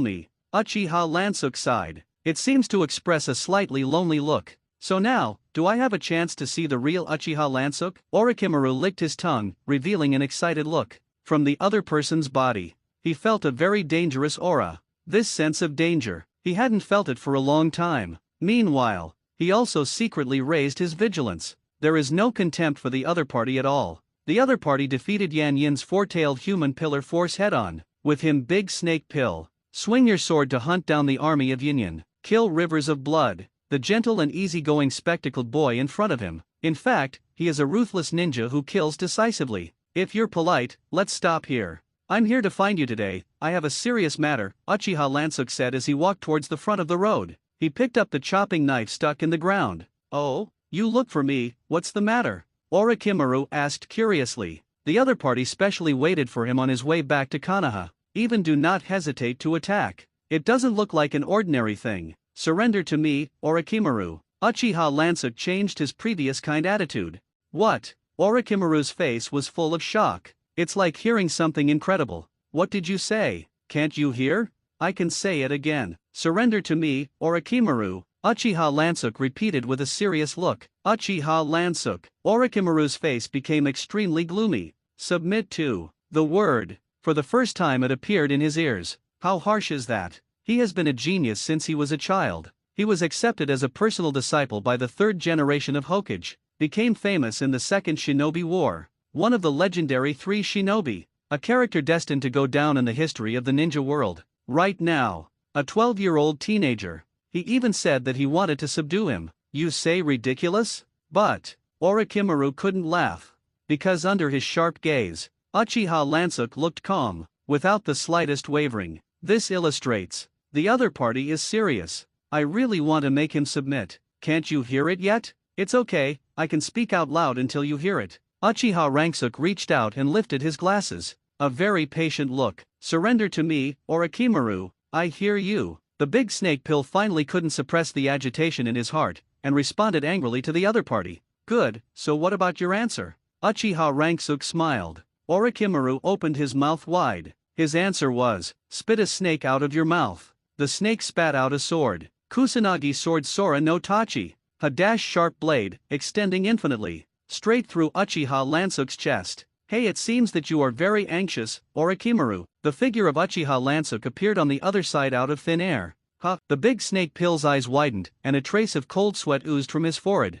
me. Uchiha Lansuk sighed. It seems to express a slightly lonely look. So now, do I have a chance to see the real Uchiha Lansuk? Orochimaru licked his tongue, revealing an excited look. From the other person's body, he felt a very dangerous aura. This sense of danger, he hadn't felt it for a long time. Meanwhile, he also secretly raised his vigilance. There is no contempt for the other party at all. The other party defeated Yan Yin's four-tailed human pillar force head-on. With him, Big Snake Pill. Swing your sword to hunt down the army of Yin. Kill rivers of blood. The gentle and easygoing spectacled boy in front of him. In fact, he is a ruthless ninja who kills decisively. If you're polite, let's stop here. I'm here to find you today. I have a serious matter, Uchiha Lansuk said as he walked towards the front of the road. He picked up the chopping knife stuck in the ground. Oh, you look for me, what's the matter? Orochimaru asked curiously. The other party specially waited for him on his way back to Konoha. Even do not hesitate to attack. It doesn't look like an ordinary thing. Surrender to me, Orochimaru. Uchiha Lansuk changed his previous kind attitude. What? Orochimaru's face was full of shock. It's like hearing something incredible. What did you say? Can't you hear? I can say it again. Surrender to me, Orochimaru. Uchiha Lansuk repeated with a serious look. Uchiha Lansuk. Orochimaru's face became extremely gloomy. Submit to. The word. For the first time it appeared in his ears. How harsh is that? He has been a genius since he was a child. He was accepted as a personal disciple by the third generation of Hokage. Became famous in the Second Shinobi War. One of the legendary three shinobi. A character destined to go down in the history of the ninja world. Right now. A 12-year-old teenager. He even said that he wanted to subdue him. You say ridiculous? But Orochimaru couldn't laugh. Because under his sharp gaze, Uchiha Lansuk looked calm, without the slightest wavering. This illustrates. The other party is serious. I really want to make him submit. Can't you hear it yet? It's okay, I can speak out loud until you hear it. Uchiha Lansuk reached out and lifted his glasses. A very patient look. Surrender to me, Orochimaru. I hear you. The Big Snake Pill finally couldn't suppress the agitation in his heart, and responded angrily to the other party. Good, so what about your answer? Uchiha Lansuk smiled. Orochimaru opened his mouth wide. His answer was, spit a snake out of your mouth. The snake spat out a sword. Kusanagi sword Sora no Tachi. A sharp blade, extending infinitely, straight through Uchiha Lansuk's chest. Hey, it seems that you are very anxious, Orochimaru. The figure of Uchiha Lansuk appeared on the other side out of thin air. Huh? The Big Snake Pill's eyes widened, and a trace of cold sweat oozed from his forehead.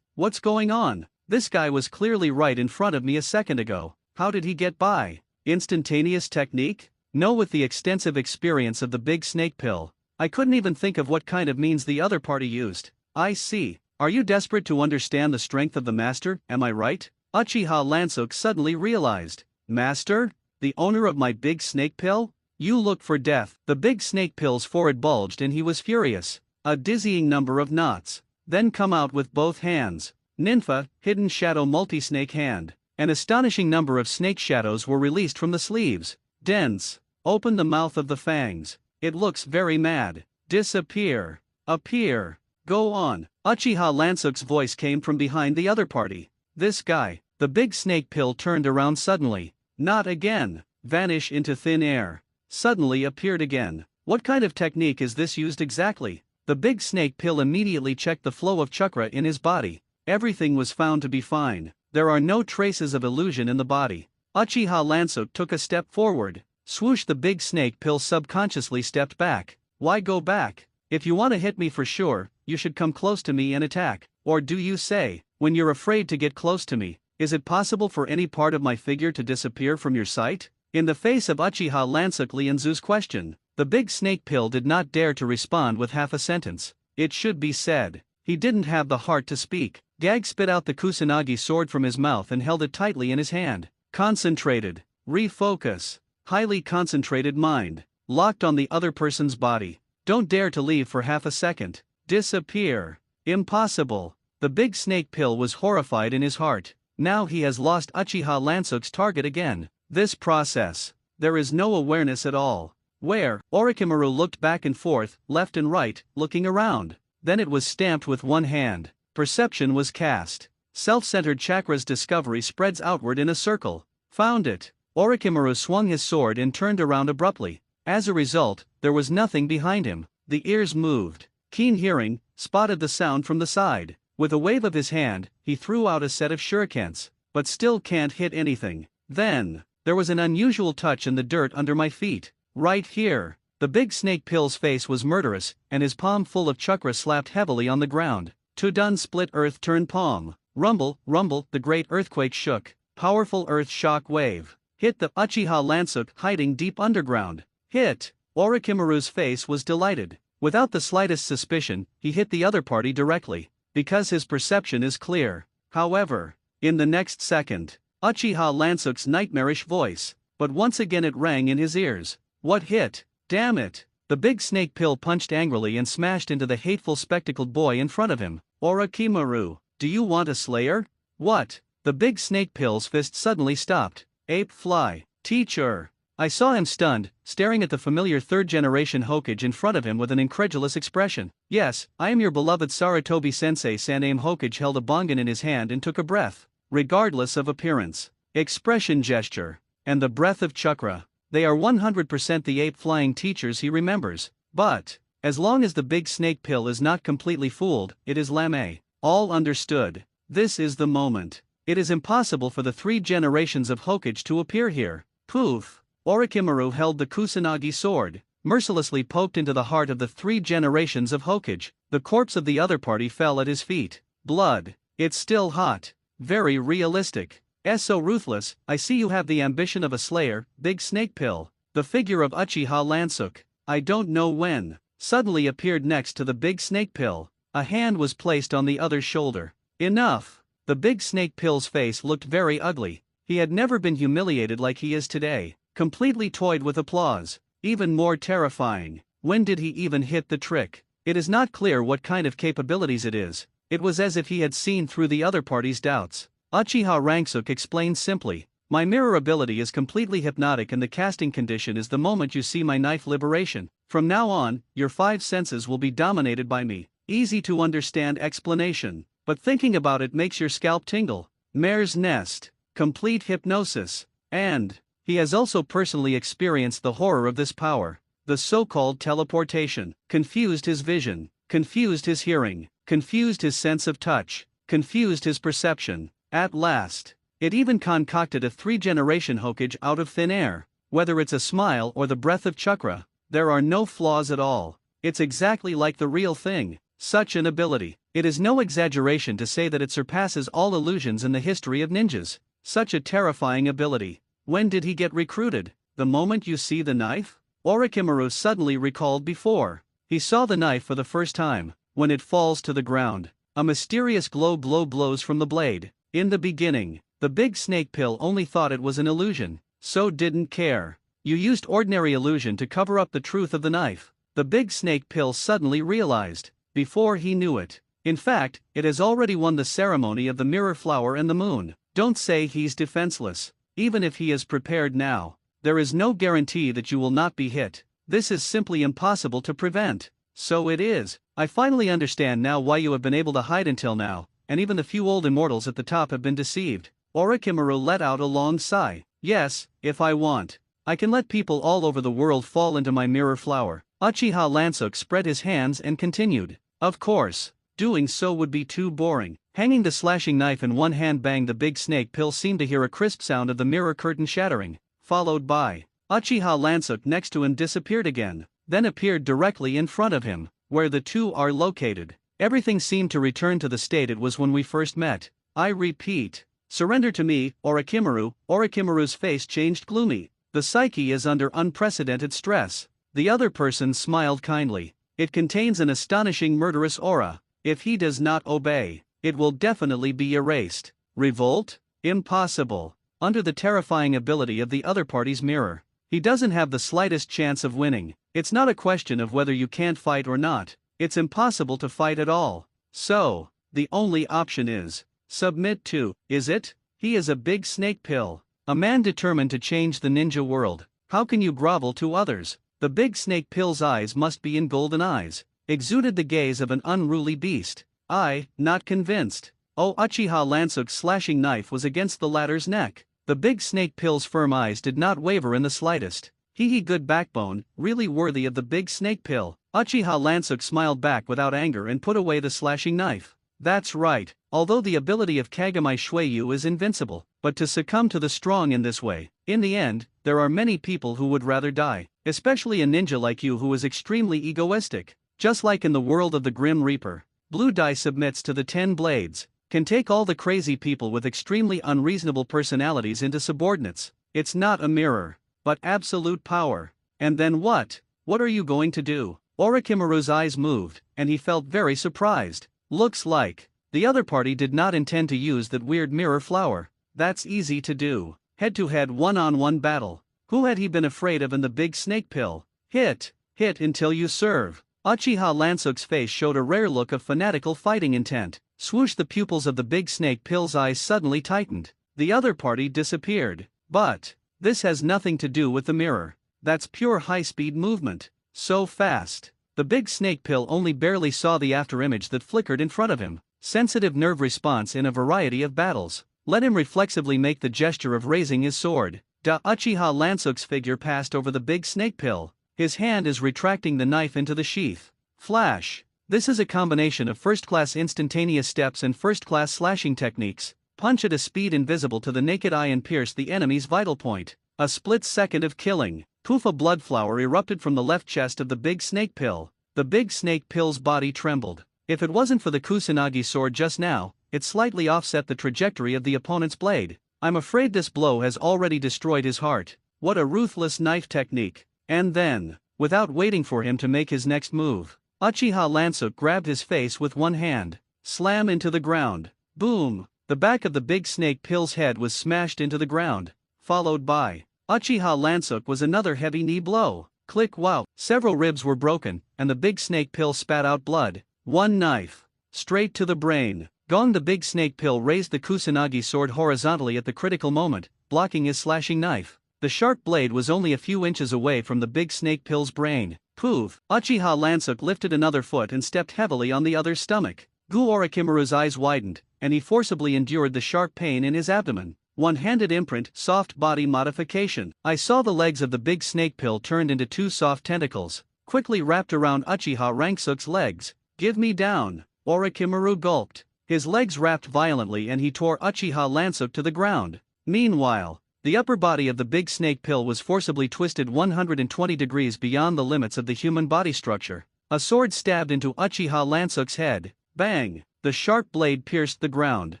What's going on? This guy was clearly right in front of me a second ago. How did he get by? Instantaneous technique? No, with the extensive experience of the Big Snake Pill, I couldn't even think of what kind of means the other party used. I see. Are you desperate to understand the strength of the master, am I right? Uchiha Lansuk suddenly realized. Master? The owner of my Big Snake Pill? You look for death. The Big Snake Pill's forehead bulged and he was furious. A dizzying number of knots. Then come out with both hands. Ninfa, hidden shadow multi-snake hand. An astonishing number of snake shadows were released from the sleeves. Dense. Open the mouth of the fangs. It looks very mad. Disappear. Appear. Go on. Uchiha Lansuk's voice came from behind the other party. This guy. The Big Snake Pill turned around suddenly. Not again. Vanish into thin air. Suddenly appeared again. What kind of technique is this used exactly? The Big Snake Pill immediately checked the flow of chakra in his body. Everything was found to be fine. There are no traces of illusion in the body. Uchiha Lansuk took a step forward. Swoosh, the Big Snake Pill subconsciously stepped back. Why go back? If you want to hit me for sure, you should come close to me and attack. Or do you say, when you're afraid to get close to me, is it possible for any part of my figure to disappear from your sight? In the face of Uchiha Lansuk Lianzu's question, the Big Snake Pill did not dare to respond with half a sentence. It should be said, he didn't have the heart to speak. Gag spit out the Kusanagi sword from his mouth and held it tightly in his hand. Concentrated. Refocus. Highly concentrated mind. Locked on the other person's body. Don't dare to leave for half a second. Disappear. Impossible. The Big Snake Pill was horrified in his heart. Now he has lost Uchiha Lansuk's target again. This process. There is no awareness at all. Where? Orochimaru looked back and forth, left and right, looking around. Then it was stamped with one hand. Perception was cast. Self-centered chakra's discovery spreads outward in a circle. Found it. Orochimaru swung his sword and turned around abruptly. As a result, there was nothing behind him. The ears moved. Keen hearing spotted the sound from the side. With a wave of his hand, he threw out a set of shurikens, but still can't hit anything. Then, there was an unusual touch in the dirt under my feet. Right here. The big snake pill's face was murderous, and his palm full of chakra slapped heavily on the ground. Tudun split earth turned palm. Rumble, rumble, the great earthquake shook. Powerful earth shock wave. Hit the Uchiha Lansuk hiding deep underground. Hit! Orochimaru's face was delighted. Without the slightest suspicion, he hit the other party directly, because his perception is clear. However, in the next second, Uchiha Lansuk's nightmarish voice, but once again it rang in his ears. What hit? Damn it! The big snake pill punched angrily and smashed into the hateful spectacled boy in front of him. Orochimaru, do you want a slayer? What? The big snake pill's fist suddenly stopped. Ape fly. Teacher! I saw him stunned, staring at the familiar third-generation Hokage in front of him with an incredulous expression. Yes, I am your beloved Sarutobi-sensei. Saname Hokage held a bongan in his hand and took a breath. Regardless of appearance, expression, gesture, and the breath of chakra, they are 100% the ape-flying teachers he remembers. But, as long as the big snake pill is not completely fooled, it is lame. All understood. This is the moment. It is impossible for the 3 generations of Hokage to appear here. Poof! Orochimaru held the Kusanagi sword, mercilessly poked into the heart of the 3 generations of Hokage. The corpse of the other party fell at his feet. Blood. It's still hot. Very realistic. So ruthless. I see you have the ambition of a slayer, big snake pill. The figure of Uchiha Lansuk, I don't know when, suddenly appeared next to the big snake pill. A hand was placed on the other's shoulder. Enough. The big snake pill's face looked very ugly. He had never been humiliated like he is today. Completely toyed with applause. Even more terrifying. When did he even hit the trick? It is not clear what kind of capabilities it is. It was as if he had seen through the other party's doubts. Uchiha Rangsuk explained simply, my mirror ability is completely hypnotic and the casting condition is the moment you see my knife liberation. From now on, your 5 senses will be dominated by me. Easy to understand explanation, but thinking about it makes your scalp tingle. Mare's nest. Complete hypnosis. And he has also personally experienced the horror of this power. The so-called teleportation confused his vision, confused his hearing, confused his sense of touch, confused his perception. At last, it even concocted a 3-generation Hokage out of thin air. Whether it's a smile or the breath of chakra, there are no flaws at all. It's exactly like the real thing. Such an ability. It is no exaggeration to say that it surpasses all illusions in the history of ninjas. Such a terrifying ability. When did he get recruited? The moment you see the knife? Orochimaru suddenly recalled before. He saw the knife for the first time, when it falls to the ground. A mysterious glow blows from the blade. In the beginning, the big snake pill only thought it was an illusion, so didn't care. You used ordinary illusion to cover up the truth of the knife. The big snake pill suddenly realized, before he knew it. In fact, it has already won the ceremony of the mirror flower and the moon. Don't say he's defenseless. Even if he is prepared now, there is no guarantee that you will not be hit. This is simply impossible to prevent. So it is. I finally understand now why you have been able to hide until now, and even the few old immortals at the top have been deceived. Orochimaru let out a long sigh. Yes, if I want, I can let people all over the world fall into my mirror flower. Uchiha Lansuk spread his hands and continued. Of course, doing so would be too boring. Hanging the slashing knife in one hand, the big snake pill seemed to hear a crisp sound of the mirror curtain shattering, followed by Uchiha Lansuk next to him disappeared again, then appeared directly in front of him, where the two are located. Everything seemed to return to the state it was when we first met. I repeat, surrender to me, Orochimaru. Orochimaru's face changed gloomy. The psyche is under unprecedented stress. The other person smiled kindly. It contains an astonishing murderous aura. If he does not obey, it will definitely be erased. Revolt? Impossible. Under the terrifying ability of the other party's mirror, he doesn't have the slightest chance of winning. It's not a question of whether you can't fight or not. It's impossible to fight at all. So, the only option is submit to, is it? He is a big snake pill. A man determined to change the ninja world. How can you grovel to others? The big snake pill's eyes must be in golden eyes. Exuded the gaze of an unruly beast. Not convinced. Oh, Uchiha Lansuk's slashing knife was against the latter's neck. The big snake pill's firm eyes did not waver in the slightest. He good backbone, really worthy of the big snake pill. Uchiha Lansuk smiled back without anger and put away the slashing knife. That's right, although the ability of Kagami Shuiyu is invincible, but to succumb to the strong in this way, in the end, there are many people who would rather die, especially a ninja like you who is extremely egoistic. Just like in the world of the Grim Reaper, Blue Dye submits to the 10 blades, can take all the crazy people with extremely unreasonable personalities into subordinates. It's not a mirror, but absolute power. And then what? What are you going to do? Orochimaru's eyes moved, and he felt very surprised. Looks like the other party did not intend to use that weird mirror flower. That's easy to do. Head-to-head one-on-one battle. Who had he been afraid of in the big snake pill? Hit until you serve. Uchiha Lansuk's face showed a rare look of fanatical fighting intent. Swoosh, the pupils of the big snake pill's eyes suddenly tightened. The other party disappeared. But this has nothing to do with the mirror. That's pure high-speed movement. So fast. The big snake pill only barely saw the afterimage that flickered in front of him. Sensitive nerve response in a variety of battles. Let him reflexively make the gesture of raising his sword. Uchiha Lansuk's figure passed over the big snake pill. His hand is retracting the knife into the sheath. Flash. This is a combination of first-class instantaneous steps and first-class slashing techniques. Punch at a speed invisible to the naked eye and pierce the enemy's vital point. A split second of killing. Poof, a blood flower erupted from the left chest of the big snake pill. The big snake pill's body trembled. If it wasn't for the Kusanagi sword just now, it slightly offset the trajectory of the opponent's blade. I'm afraid this blow has already destroyed his heart. What a ruthless knife technique. And then, without waiting for him to make his next move, Uchiha Lansuk grabbed his face with one hand. Slam into the ground. Boom! The back of the big snake pill's head was smashed into the ground, followed by Uchiha Lansuk was another heavy knee blow. Click, wow! Several ribs were broken, and the big snake pill spat out blood. One knife. Straight to the brain. Gong, the big snake pill raised the Kusanagi sword horizontally at the critical moment, blocking his slashing knife. The sharp blade was only a few inches away from the big snake pill's brain. Poof! Uchiha Lansuk lifted another foot and stepped heavily on the other's stomach. Orochimaru's eyes widened, and he forcibly endured the sharp pain in his abdomen. One-handed imprint, soft body modification. I saw the legs of the big snake pill turned into two soft tentacles, quickly wrapped around Uchiha Lansuk's legs. Give me down. Orochimaru gulped. His legs wrapped violently and he tore Uchiha Lansuk to the ground. Meanwhile, the upper body of the big snake pill was forcibly twisted 120 degrees beyond the limits of the human body structure. A sword stabbed into Uchiha Lansuk's head. Bang! The sharp blade pierced the ground.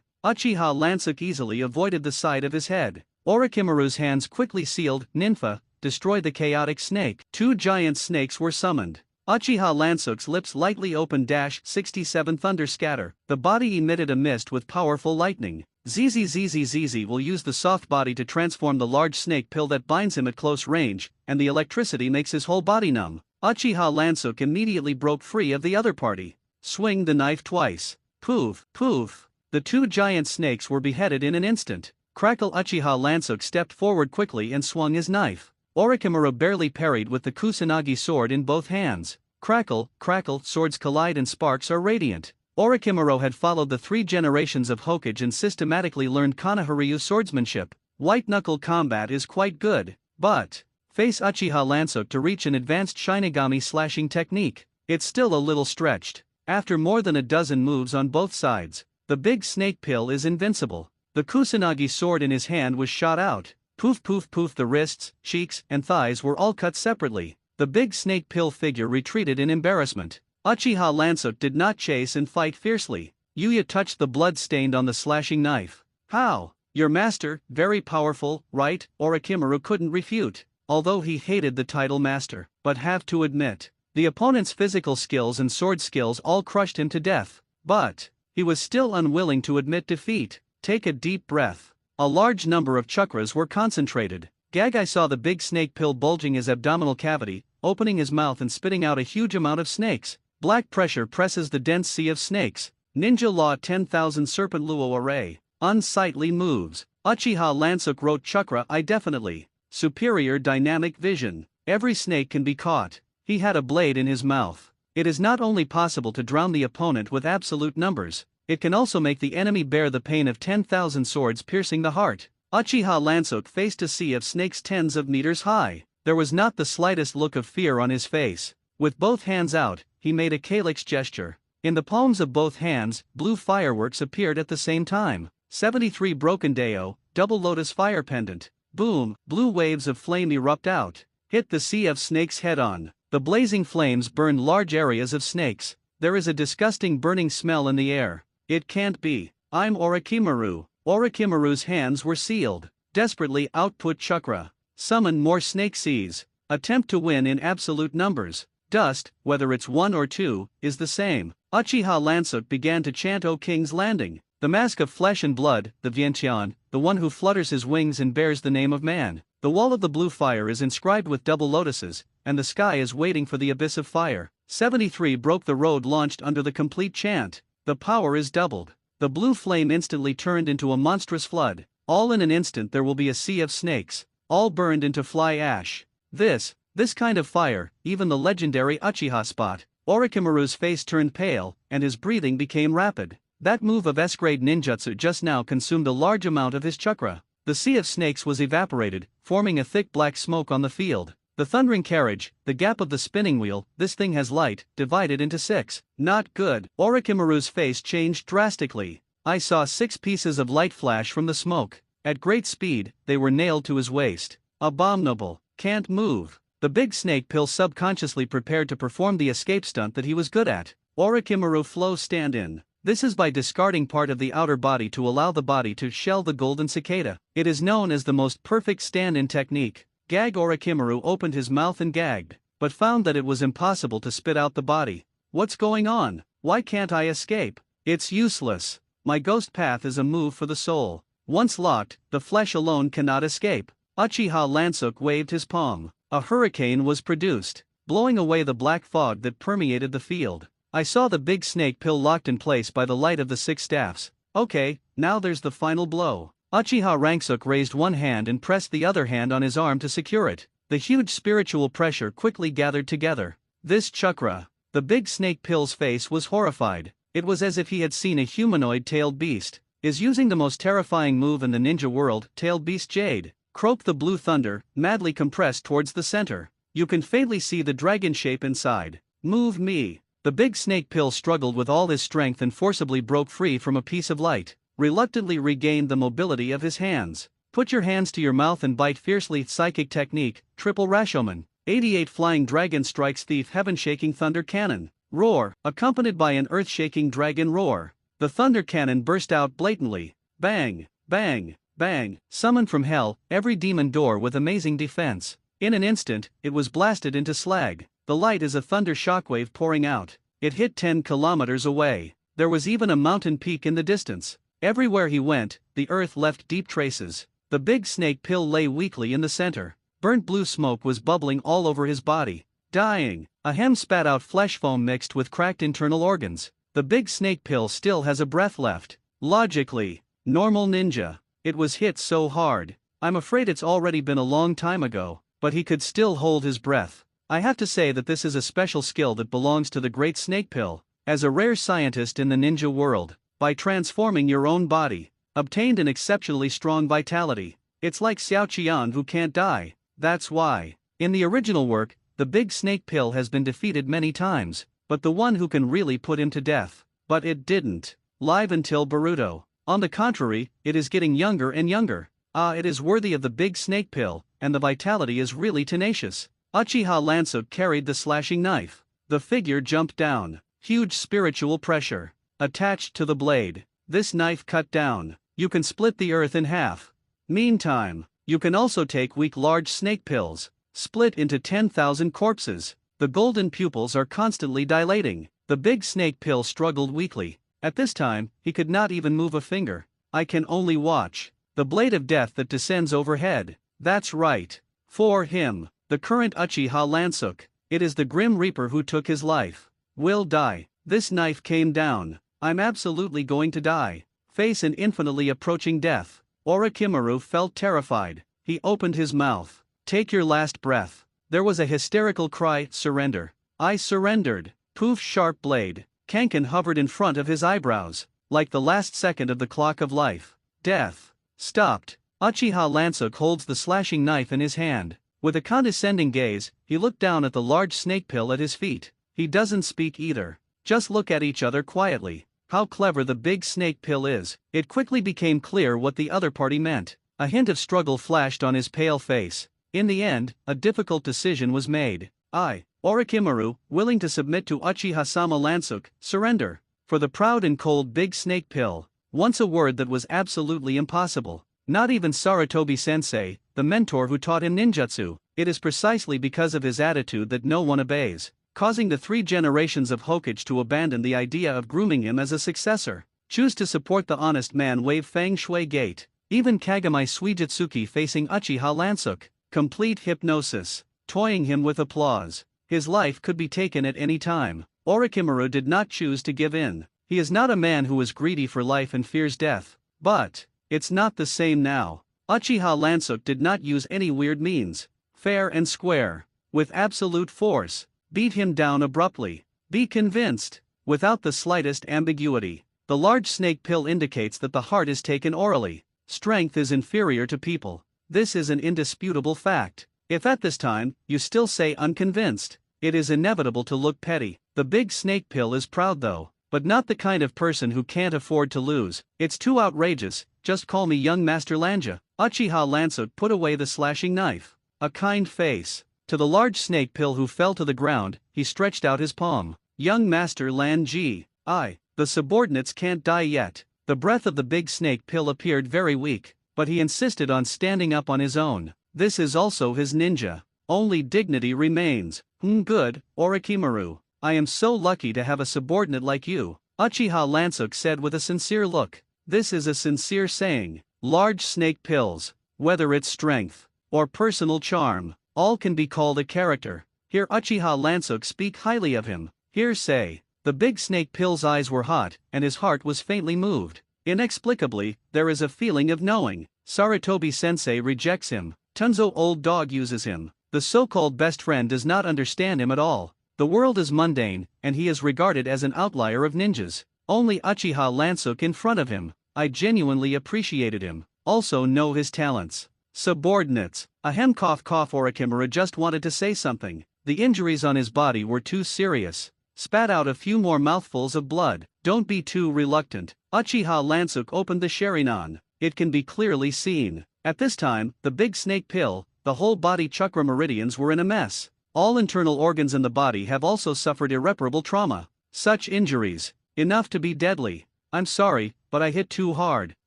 Uchiha Lansuk easily avoided the side of his head. Orochimaru's hands quickly sealed, Ninfa, destroy the chaotic snake. Two giant snakes were summoned. Uchiha Lansuk's lips lightly opened. 67 Thunder Scatter. The body emitted a mist with powerful lightning. ZZZZZZ will use the soft body to transform the large snake pill that binds him at close range, and the electricity makes his whole body numb. Uchiha Lansuk immediately broke free of the other party. Swing the knife twice. Poof, poof. The two giant snakes were beheaded in an instant. Crackle! Uchiha Lansuk stepped forward quickly and swung his knife. Orochimaru barely parried with the Kusanagi sword in both hands. Crackle, crackle, swords collide and sparks are radiant. Orochimaru had followed the 3 generations of Hokage and systematically learned Konoha-ryu swordsmanship. White-knuckle combat is quite good, but face Uchiha Lansuk to reach an advanced shinigami slashing technique. It's still a little stretched. After more than a dozen moves on both sides, the big snake pill is invincible. The Kusanagi sword in his hand was shot out. Poof poof poof, the wrists, cheeks, and thighs were all cut separately. The big snake pill figure retreated in embarrassment. Uchiha Lansuk did not chase and fight fiercely. Yuya touched the blood stained on the slashing knife. How? Your master, very powerful, right? Orochimaru couldn't refute, although he hated the title master, but have to admit, the opponent's physical skills and sword skills all crushed him to death. But he was still unwilling to admit defeat. Take a deep breath. A large number of chakras were concentrated. I saw the big snake pill bulging his abdominal cavity, opening his mouth and spitting out a huge amount of snakes. Black pressure presses the dense sea of snakes. Ninja Law 10,000 Serpent Luo Array. Unsightly moves. Uchiha Lansuk wrote chakra I definitely. Superior dynamic vision. Every snake can be caught. He had a blade in his mouth. It is not only possible to drown the opponent with absolute numbers, it can also make the enemy bear the pain of 10,000 swords piercing the heart. Uchiha Lansuk faced a sea of snakes tens of meters high. There was not the slightest look of fear on his face. With both hands out, he made a calyx gesture. In the palms of both hands, blue fireworks appeared at the same time. 73 broken Deo, double lotus fire pendant. Boom, blue waves of flame erupt out. Hit the sea of snakes head on. The blazing flames burned large areas of snakes. There is a disgusting burning smell in the air. It can't be. I'm Orochimaru. Orochimaru's hands were sealed. Desperately output chakra. Summon more snake seas. Attempt to win in absolute numbers. Dust, whether it's 1 or 2, is the same. Uchiha Lansuk began to chant O King's Landing. The mask of flesh and blood, the Vientian, the one who flutters his wings and bears the name of man. The wall of the blue fire is inscribed with double lotuses, and the sky is waiting for the abyss of fire. 73 broke the road launched under the complete chant. The power is doubled. The blue flame instantly turned into a monstrous flood. All in an instant there will be a sea of snakes, all burned into fly ash. This kind of fire, even the legendary Uchiha spot. Orochimaru's face turned pale, and his breathing became rapid. That move of S-grade ninjutsu just now consumed a large amount of his chakra. The sea of snakes was evaporated, forming a thick black smoke on the field. The thundering carriage, the gap of the spinning wheel, this thing has light, divided into 6. Not good. Orochimaru's face changed drastically. I saw 6 pieces of light flash from the smoke. At great speed, they were nailed to his waist. Abominable. Can't move. The big snake pill subconsciously prepared to perform the escape stunt that he was good at. Orochimaru flow stand-in. This is by discarding part of the outer body to allow the body to shell the golden cicada. It is known as the most perfect stand-in technique. Gag. Orochimaru opened his mouth and gagged, but found that it was impossible to spit out the body. What's going on? Why can't I escape? It's useless. My ghost path is a move for the soul. Once locked, the flesh alone cannot escape. Uchiha Lansuk waved his palm. A hurricane was produced, blowing away the black fog that permeated the field. I saw the big snake pill locked in place by the light of the 6 staffs. Okay, now there's the final blow. Uchiha Lansuk raised one hand and pressed the other hand on his arm to secure it. The huge spiritual pressure quickly gathered together. This chakra. The big snake pill's face was horrified. It was as if he had seen a humanoid-tailed beast. Is using the most terrifying move in the ninja world, tailed beast Jade. Croaked the blue thunder, madly compressed towards the center. You can faintly see the dragon shape inside. Move me. The big snake pill struggled with all his strength and forcibly broke free from a piece of light. Reluctantly regained the mobility of his hands. Put your hands to your mouth and bite fiercely. Psychic technique, triple Rashomon. 88 flying dragon strikes thief heaven-shaking thunder cannon. Roar, accompanied by an earth-shaking dragon roar. The thunder cannon burst out blatantly. Bang, bang, bang. Summoned from hell, every demon door with amazing defense. In an instant, it was blasted into slag. The light is a thunder shockwave pouring out. It hit 10 kilometers away. There was even a mountain peak in the distance. Everywhere he went, the earth left deep traces. The big snake pill lay weakly in the center. Burnt blue smoke was bubbling all over his body. Dying. Ahem spat out flesh foam mixed with cracked internal organs. The big snake pill still has a breath left. Logically. Normal ninja. It was hit so hard. I'm afraid it's already been a long time ago, but he could still hold his breath. I have to say that this is a special skill that belongs to the great snake pill. As a rare scientist in the ninja world, by transforming your own body, obtained an exceptionally strong vitality. It's like Xiao Qian who can't die. That's why. In the original work, the big snake pill has been defeated many times, but the one who can really put him to death. But it didn't. Live until Boruto. On the contrary, it is getting younger and younger. It is worthy of the big snake pill, and the vitality is really tenacious. Uchiha Lansuk carried the slashing knife. The figure jumped down. Huge spiritual pressure. Attached to the blade. This knife cut down. You can split the earth in half. Meantime, you can also take weak large snake pills. Split into 10,000 corpses. The golden pupils are constantly dilating. The big snake pill struggled weakly. At this time, he could not even move a finger. I can only watch. The blade of death that descends overhead. That's right. For him. The current Uchiha Lansuk. It is the Grim Reaper who took his life. Will die. This knife came down. I'm absolutely going to die. Face an infinitely approaching death. Orochimaru felt terrified. He opened his mouth. Take your last breath. There was a hysterical cry, surrender. I surrendered. Poof, sharp blade. Kanken hovered in front of his eyebrows, like the last second of the clock of life. Death. Stopped. Uchiha Lansuk holds the slashing knife in his hand. With a condescending gaze, he looked down at the large snake pill at his feet. He doesn't speak either. Just look at each other quietly. How clever the big snake pill is. It quickly became clear what the other party meant. A hint of struggle flashed on his pale face. In the end, a difficult decision was made. Orochimaru, willing to submit to Uchiha-sama Lansuk, surrender. For the proud and cold big snake pill, once a word that was absolutely impossible. Not even Sarutobi-sensei, the mentor who taught him ninjutsu. It is precisely because of his attitude that no one obeys, causing the 3 generations of Hokage to abandon the idea of grooming him as a successor. Choose to support the honest man, wave Feng Shui gate. Even Kagami Suijutsuki facing Uchiha Lansuk. Complete hypnosis, toying him with applause. His life could be taken at any time. Orochimaru did not choose to give in. He is not a man who is greedy for life and fears death. But it's not the same now. Uchiha Lansuk did not use any weird means. Fair and square. With absolute force. Beat him down abruptly. Be convinced. Without the slightest ambiguity. The large snake pill indicates that the heart is taken orally. Strength is inferior to people. This is an indisputable fact. If at this time, you still say unconvinced, it is inevitable to look petty. The big snake pill is proud though, but not the kind of person who can't afford to lose. It's too outrageous, just call me young Master Lanja. Uchiha Lansuk put away the slashing knife. A kind face. To the large snake pill who fell to the ground, he stretched out his palm. Young Master Lanji, the subordinates can't die yet. The breath of the big snake pill appeared very weak, but he insisted on standing up on his own. This is also his ninja. Only dignity remains. Good, Orochimaru. I am so lucky to have a subordinate like you, Uchiha Lansuk said with a sincere look. This is a sincere saying. Large snake pills, whether it's strength or personal charm, all can be called a character. Hear Uchiha Lansuk speak highly of him. Hear say. The big snake pill's eyes were hot, and his heart was faintly moved. Inexplicably, there is a feeling of knowing. Sarutobi-sensei rejects him. Tunzo old dog uses him. The so-called best friend does not understand him at all. The world is mundane, and he is regarded as an outlier of ninjas. Only Uchiha Lansuk in front of him. I genuinely appreciated him. Also know his talents. Subordinates. Ahem cough cough. Orochimaru just wanted to say something. The injuries on his body were too serious. Spat out a few more mouthfuls of blood. Don't be too reluctant. Uchiha Lansuk opened the Sharingan. It can be clearly seen. At this time, the big snake pill, the whole body chakra meridians were in a mess. All internal organs in the body have also suffered irreparable trauma. Such injuries, enough to be deadly. I'm sorry, but I hit too hard.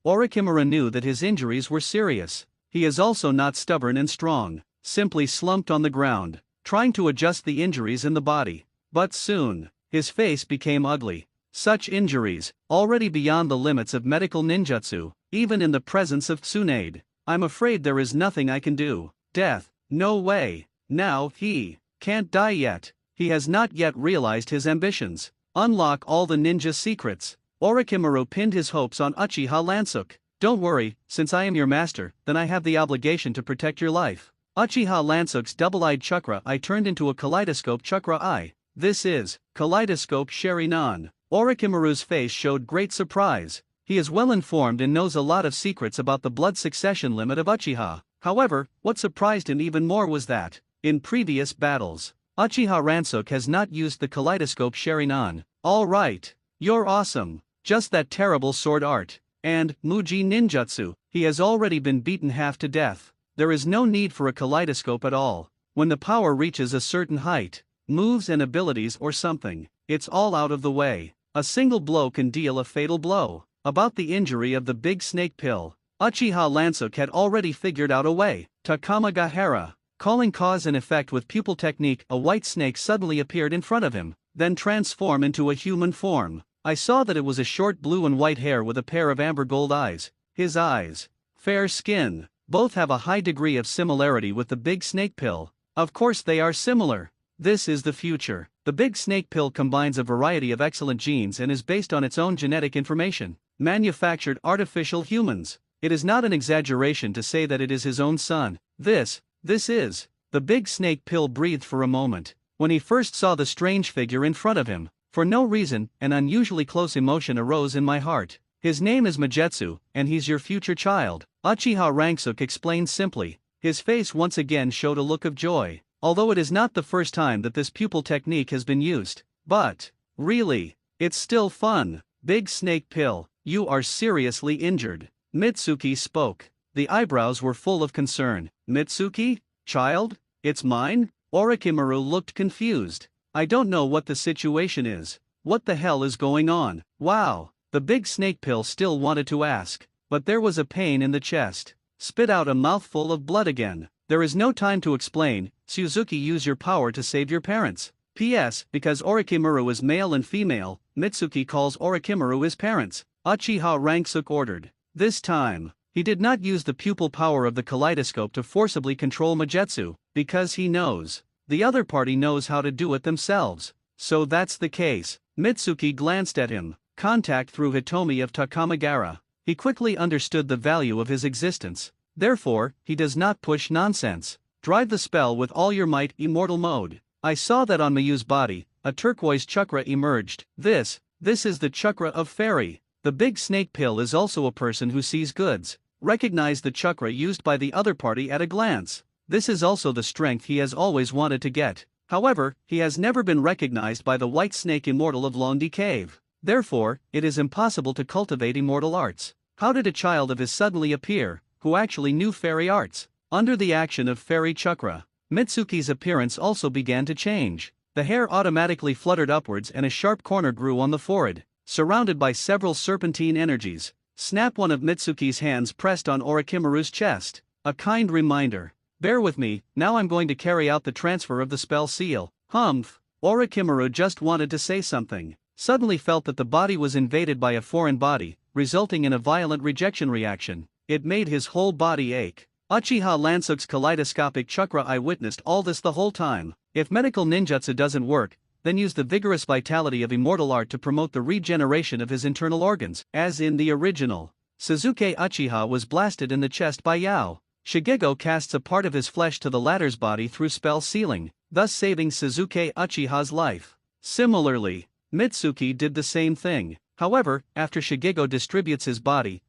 Orochimaru knew that his injuries were serious. He is also not stubborn and strong. Simply slumped on the ground, trying to adjust the injuries in the body. But soon, his face became ugly. Such injuries, already beyond the limits of medical ninjutsu, even in the presence of Tsunade. I'm afraid there is nothing I can do. Death, no way. Now he can't die yet. He has not yet realized his ambitions. Unlock all the ninja secrets. Orochimaru pinned his hopes on Uchiha Lansuk. Don't worry, since I am your master, then I have the obligation to protect your life. Uchiha Lansuk's double-eyed chakra eye turned into a kaleidoscope chakra eye. This is Kaleidoscope Sharingan. Orochimaru's face showed great surprise. He is well informed and knows a lot of secrets about the blood succession limit of Uchiha. However, what surprised him even more was that, in previous battles, Uchiha Lansuk has not used the Kaleidoscope Sharingan. Alright, you're awesome. Just that terrible sword art. And, Muji Ninjutsu, he has already been beaten half to death. There is no need for a kaleidoscope at all. When the power reaches a certain height, moves and abilities or something, it's all out of the way. A single blow can deal a fatal blow. About the injury of the big snake pill, Uchiha Lansuk had already figured out a way. Takamagahara. Calling cause and effect with pupil technique, a white snake suddenly appeared in front of him, then transformed into a human form. I saw that it was a short blue and white hair with a pair of amber gold eyes. His eyes, fair skin, both have a high degree of similarity with the big snake pill. Of course they are similar. This is the future. The big snake pill combines a variety of excellent genes and is based on its own genetic information. Manufactured artificial humans. It is not an exaggeration to say that it is his own son. This is. The big snake pill breathed for a moment. When he first saw the strange figure in front of him, for no reason, an unusually close emotion arose in my heart. His name is Magetsu, and he's your future child. Uchiha Ranksuk explained simply. His face once again showed a look of joy. Although it is not the first time that this pupil technique has been used. But, really, it's still fun. Big Snake Pill, you are seriously injured. Mitsuki spoke. The eyebrows were full of concern. Mitsuki? Child? It's mine? Orochimaru looked confused. I don't know what the situation is. What the hell is going on? Wow. The Big Snake Pill still wanted to ask, but there was a pain in the chest. Spit out a mouthful of blood again. There is no time to explain. Suzuki, use your power to save your parents. P.S. Because Orochimaru is male and female, Mitsuki calls Orochimaru his parents. Uchiha Ranksuk ordered. This time, he did not use the pupil power of the kaleidoscope to forcibly control Magetsu, because he knows. The other party knows how to do it themselves. So that's the case. Mitsuki glanced at him. Contact through Hitomi of Takamagara. He quickly understood the value of his existence. Therefore, he does not push nonsense. Drive the spell with all your might, immortal mode. I saw that on Mayu's body, a turquoise chakra emerged. This is the chakra of fairy. The Big Snake Pill is also a person who sees goods. Recognize the chakra used by the other party at a glance. This is also the strength he has always wanted to get. However, he has never been recognized by the White Snake Immortal of Londi Cave. Therefore, it is impossible to cultivate immortal arts. How did a child of his suddenly appear, who actually knew fairy arts? Under the action of fairy chakra, Mitsuki's appearance also began to change. The hair automatically fluttered upwards and a sharp corner grew on the forehead, surrounded by several serpentine energies. Snap. One of Mitsuki's hands pressed on Orochimaru's chest. A kind reminder. Bear with me, now I'm going to carry out the transfer of the spell seal. Humph. Orochimaru just wanted to say something. Suddenly felt that the body was invaded by a foreign body, resulting in a violent rejection reaction. It made his whole body ache. Uchiha Ranksuk's kaleidoscopic chakra. I witnessed all this the whole time. If medical ninjutsu doesn't work, then use the vigorous vitality of immortal art to promote the regeneration of his internal organs. As in the original, Suzuki Uchiha was blasted in the chest by Yao. Shigego casts a part of his flesh to the latter's body through spell sealing, thus saving Suzuki Uchiha's life. Similarly, Mitsuki did the same thing. However, after Shigego distributes his body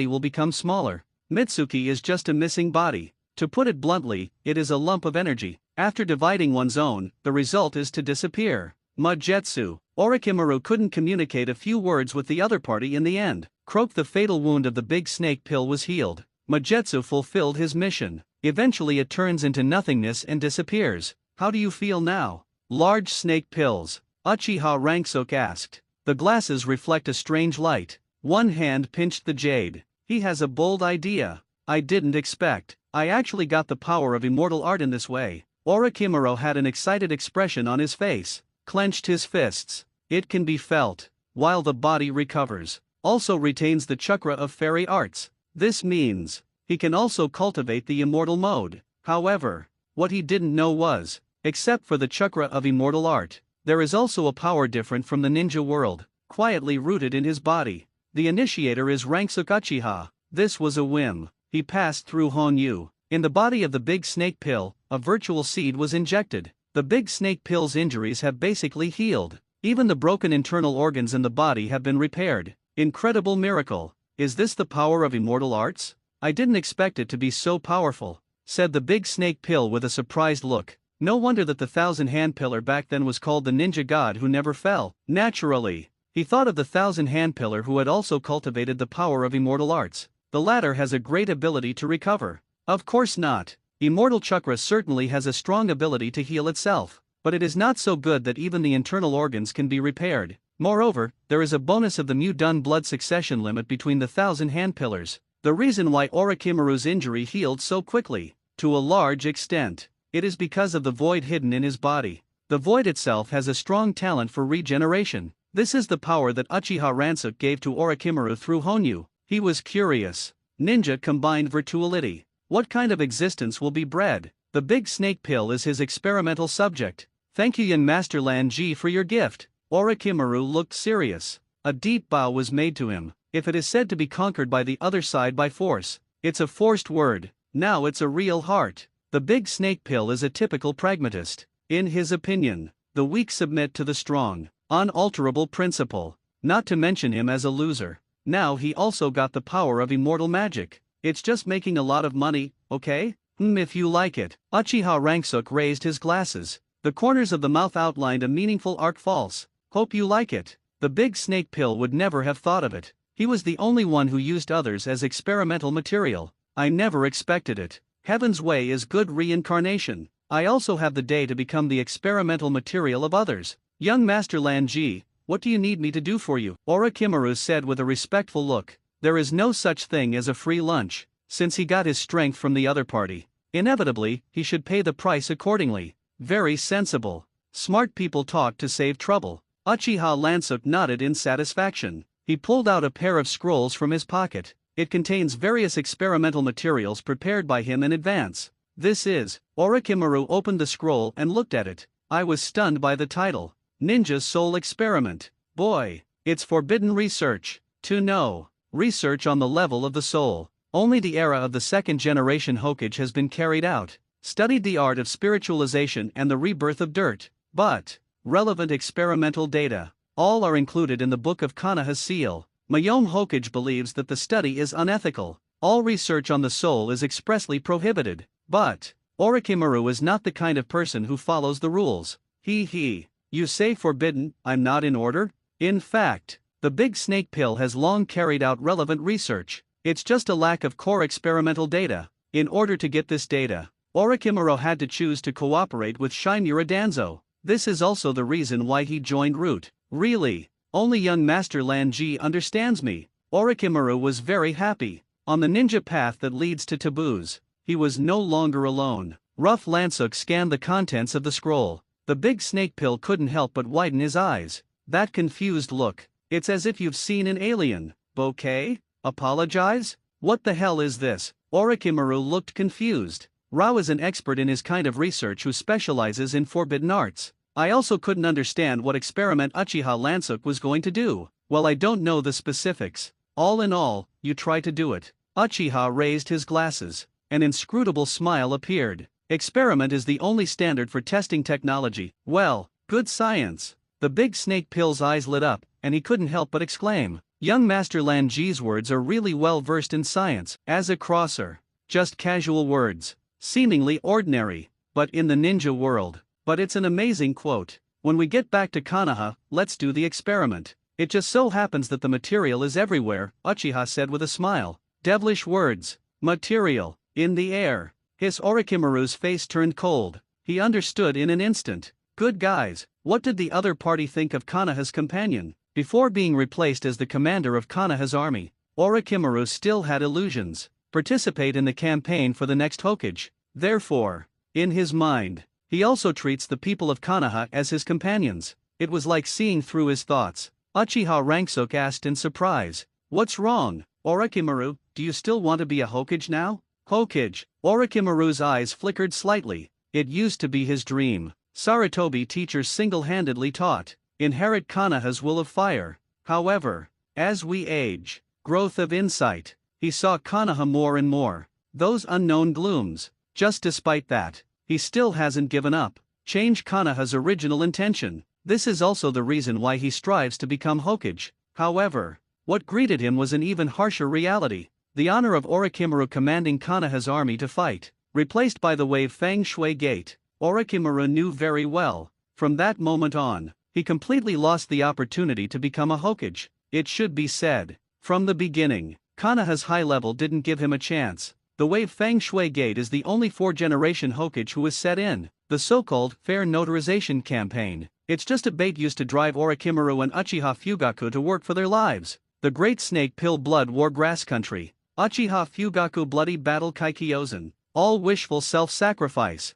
will become smaller. Mitsuki is just a missing body. To put it bluntly, it is a lump of energy. After dividing one's own, the result is to disappear. Magetsu. Orochimaru couldn't communicate a few words with the other party in the end. Croak. The fatal wound of the Big Snake Pill was healed. Magetsu fulfilled his mission. Eventually it turns into nothingness and disappears. How do you feel now? Large snake pills. Uchiha Ranksuk asked. The glasses reflect a strange light. One hand pinched the jade. He has a bold idea. I didn't expect. I actually got the power of immortal art in this way. Orochimaru had an excited expression on his face. Clenched his fists. It can be felt. While the body recovers. Also retains the chakra of fairy arts. This means he can also cultivate the immortal mode. However, what he didn't know was, except for the chakra of immortal art, there is also a power different from the ninja world, quietly rooted in his body. The initiator is Ranksuk Uchiha. This was a whim. He passed through Honyu. In the body of the Big Snake Pill, a virtual seed was injected. The Big Snake Pill's injuries have basically healed. Even the broken internal organs in the body have been repaired. Incredible miracle. Is this the power of immortal arts? I didn't expect it to be so powerful, said the Big Snake Pill with a surprised look. No wonder that the Thousand-Hand Pillar back then was called the ninja god who never fell. Naturally, he thought of the Thousand-Hand Pillar who had also cultivated the power of immortal arts. The latter has a great ability to recover. Of course not. Immortal chakra certainly has a strong ability to heal itself, but it is not so good that even the internal organs can be repaired. Moreover, there is a bonus of the Mu-Dun blood succession limit between the Thousand-Hand Pillars. The reason why Orochimaru's injury healed so quickly, to a large extent, it is because of the void hidden in his body. The void itself has a strong talent for regeneration. This is the power that Uchiha Ranksuk gave to Orochimaru through Honyu. He was curious. Ninja combined virtuality. What kind of existence will be bred? The Big Snake Pill is his experimental subject. Thank you Yin Master Lan Ji for your gift. Orochimaru looked serious. A deep bow was made to him. If it is said to be conquered by the other side by force, it's a forced word. Now it's a real heart. The Big Snake Pill is a typical pragmatist. In his opinion, the weak submit to the strong. Unalterable principle. Not to mention him as a loser. Now he also got the power of immortal magic. It's just making a lot of money, okay? If you like it. Uchiha Ranksuk raised his glasses. The corners of the mouth outlined a meaningful arc false. Hope you like it. The big snake pill would never have thought of it. He was the only one who used others as experimental material. I never expected it. Heaven's way is good reincarnation. I also have the day to become the experimental material of others. Young Master Lanji, what do you need me to do for you? Orochimaru said with a respectful look. There is no such thing as a free lunch. Since he got his strength from the other party, inevitably, he should pay the price accordingly. Very sensible. Smart people talk to save trouble. Uchiha Lansuk nodded in satisfaction. He pulled out a pair of scrolls from his pocket. It contains various experimental materials prepared by him in advance. This is. Orochimaru opened the scroll and looked at it. I was stunned by the title. Ninja Soul Experiment. Boy, it's forbidden research. To know. Research on the level of the soul. Only the era of the second generation Hokage has been carried out. Studied the art of spiritualization and the rebirth of dirt. But relevant experimental data. All are included in the Book of Konoha's seal. Mayome Hokage believes that the study is unethical. All research on the soul is expressly prohibited. But Orochimaru is not the kind of person who follows the rules. You say forbidden, I'm not in order? In fact, the big snake pill has long carried out relevant research. It's just a lack of core experimental data. In order to get this data, Orochimaru had to choose to cooperate with Shimura Danzo. This is also the reason why he joined Root. Really? Only young Master Lanji understands me. Orochimaru was very happy. On the ninja path that leads to taboos, he was no longer alone. Rough Lansuk scanned the contents of the scroll. The big snake pill couldn't help but widen his eyes. That confused look. It's as if you've seen an alien. Bouquet? Apologize? What the hell is this? Orochimaru looked confused. Rao is an expert in his kind of research who specializes in forbidden arts. I also couldn't understand what experiment Uchiha Lansuk was going to do. Well, I don't know the specifics. All in all, you try to do it. Uchiha raised his glasses. An inscrutable smile appeared. Experiment is the only standard for testing technology. Well, good science. The big snake pill's eyes lit up, and he couldn't help but exclaim. Young Master Lanji's words are really well versed in science. As a crosser. Just casual words. Seemingly ordinary. But in the ninja world. But it's an amazing quote. When we get back to Konoha, let's do the experiment. It just so happens that the material is everywhere, Uchiha said with a smile. Devilish words. Material. In the air. His Orochimaru's face turned cold. He understood in an instant. Good guys, what did the other party think of Konoha's companion? Before being replaced as the commander of Konoha's army, Orochimaru still had illusions. Participate in the campaign for the next Hokage. Therefore, in his mind, he also treats the people of Konoha as his companions. It was like seeing through his thoughts. Uchiha Ranksuk asked in surprise. What's wrong, Orochimaru? Do you still want to be a Hokage now? Hokage. Orochimaru's eyes flickered slightly. It used to be his dream. Sarutobi teachers single-handedly taught. Inherit Konoha's will of fire. However, as we age, growth of insight, he saw Konoha more and more. Those unknown glooms. Just despite that, he still hasn't given up. Change Konoha's original intention. This is also the reason why he strives to become Hokage. However, what greeted him was an even harsher reality. The honor of Orochimaru commanding Konoha's army to fight, replaced by the wave Feng Shui Gate. Orochimaru knew very well. From that moment on, he completely lost the opportunity to become a Hokage. It should be said, from the beginning, Konoha's high level didn't give him a chance. The wave Feng Shui Gate is the only fourth-generation Hokage who is set in the so-called fair notarization campaign. It's just a bait used to drive Orochimaru and Uchiha Fugaku to work for their lives. The Great Snake Pill Blood War Grass Country. Uchiha Fugaku Bloody Battle Kaikyozen. All wishful self-sacrifice.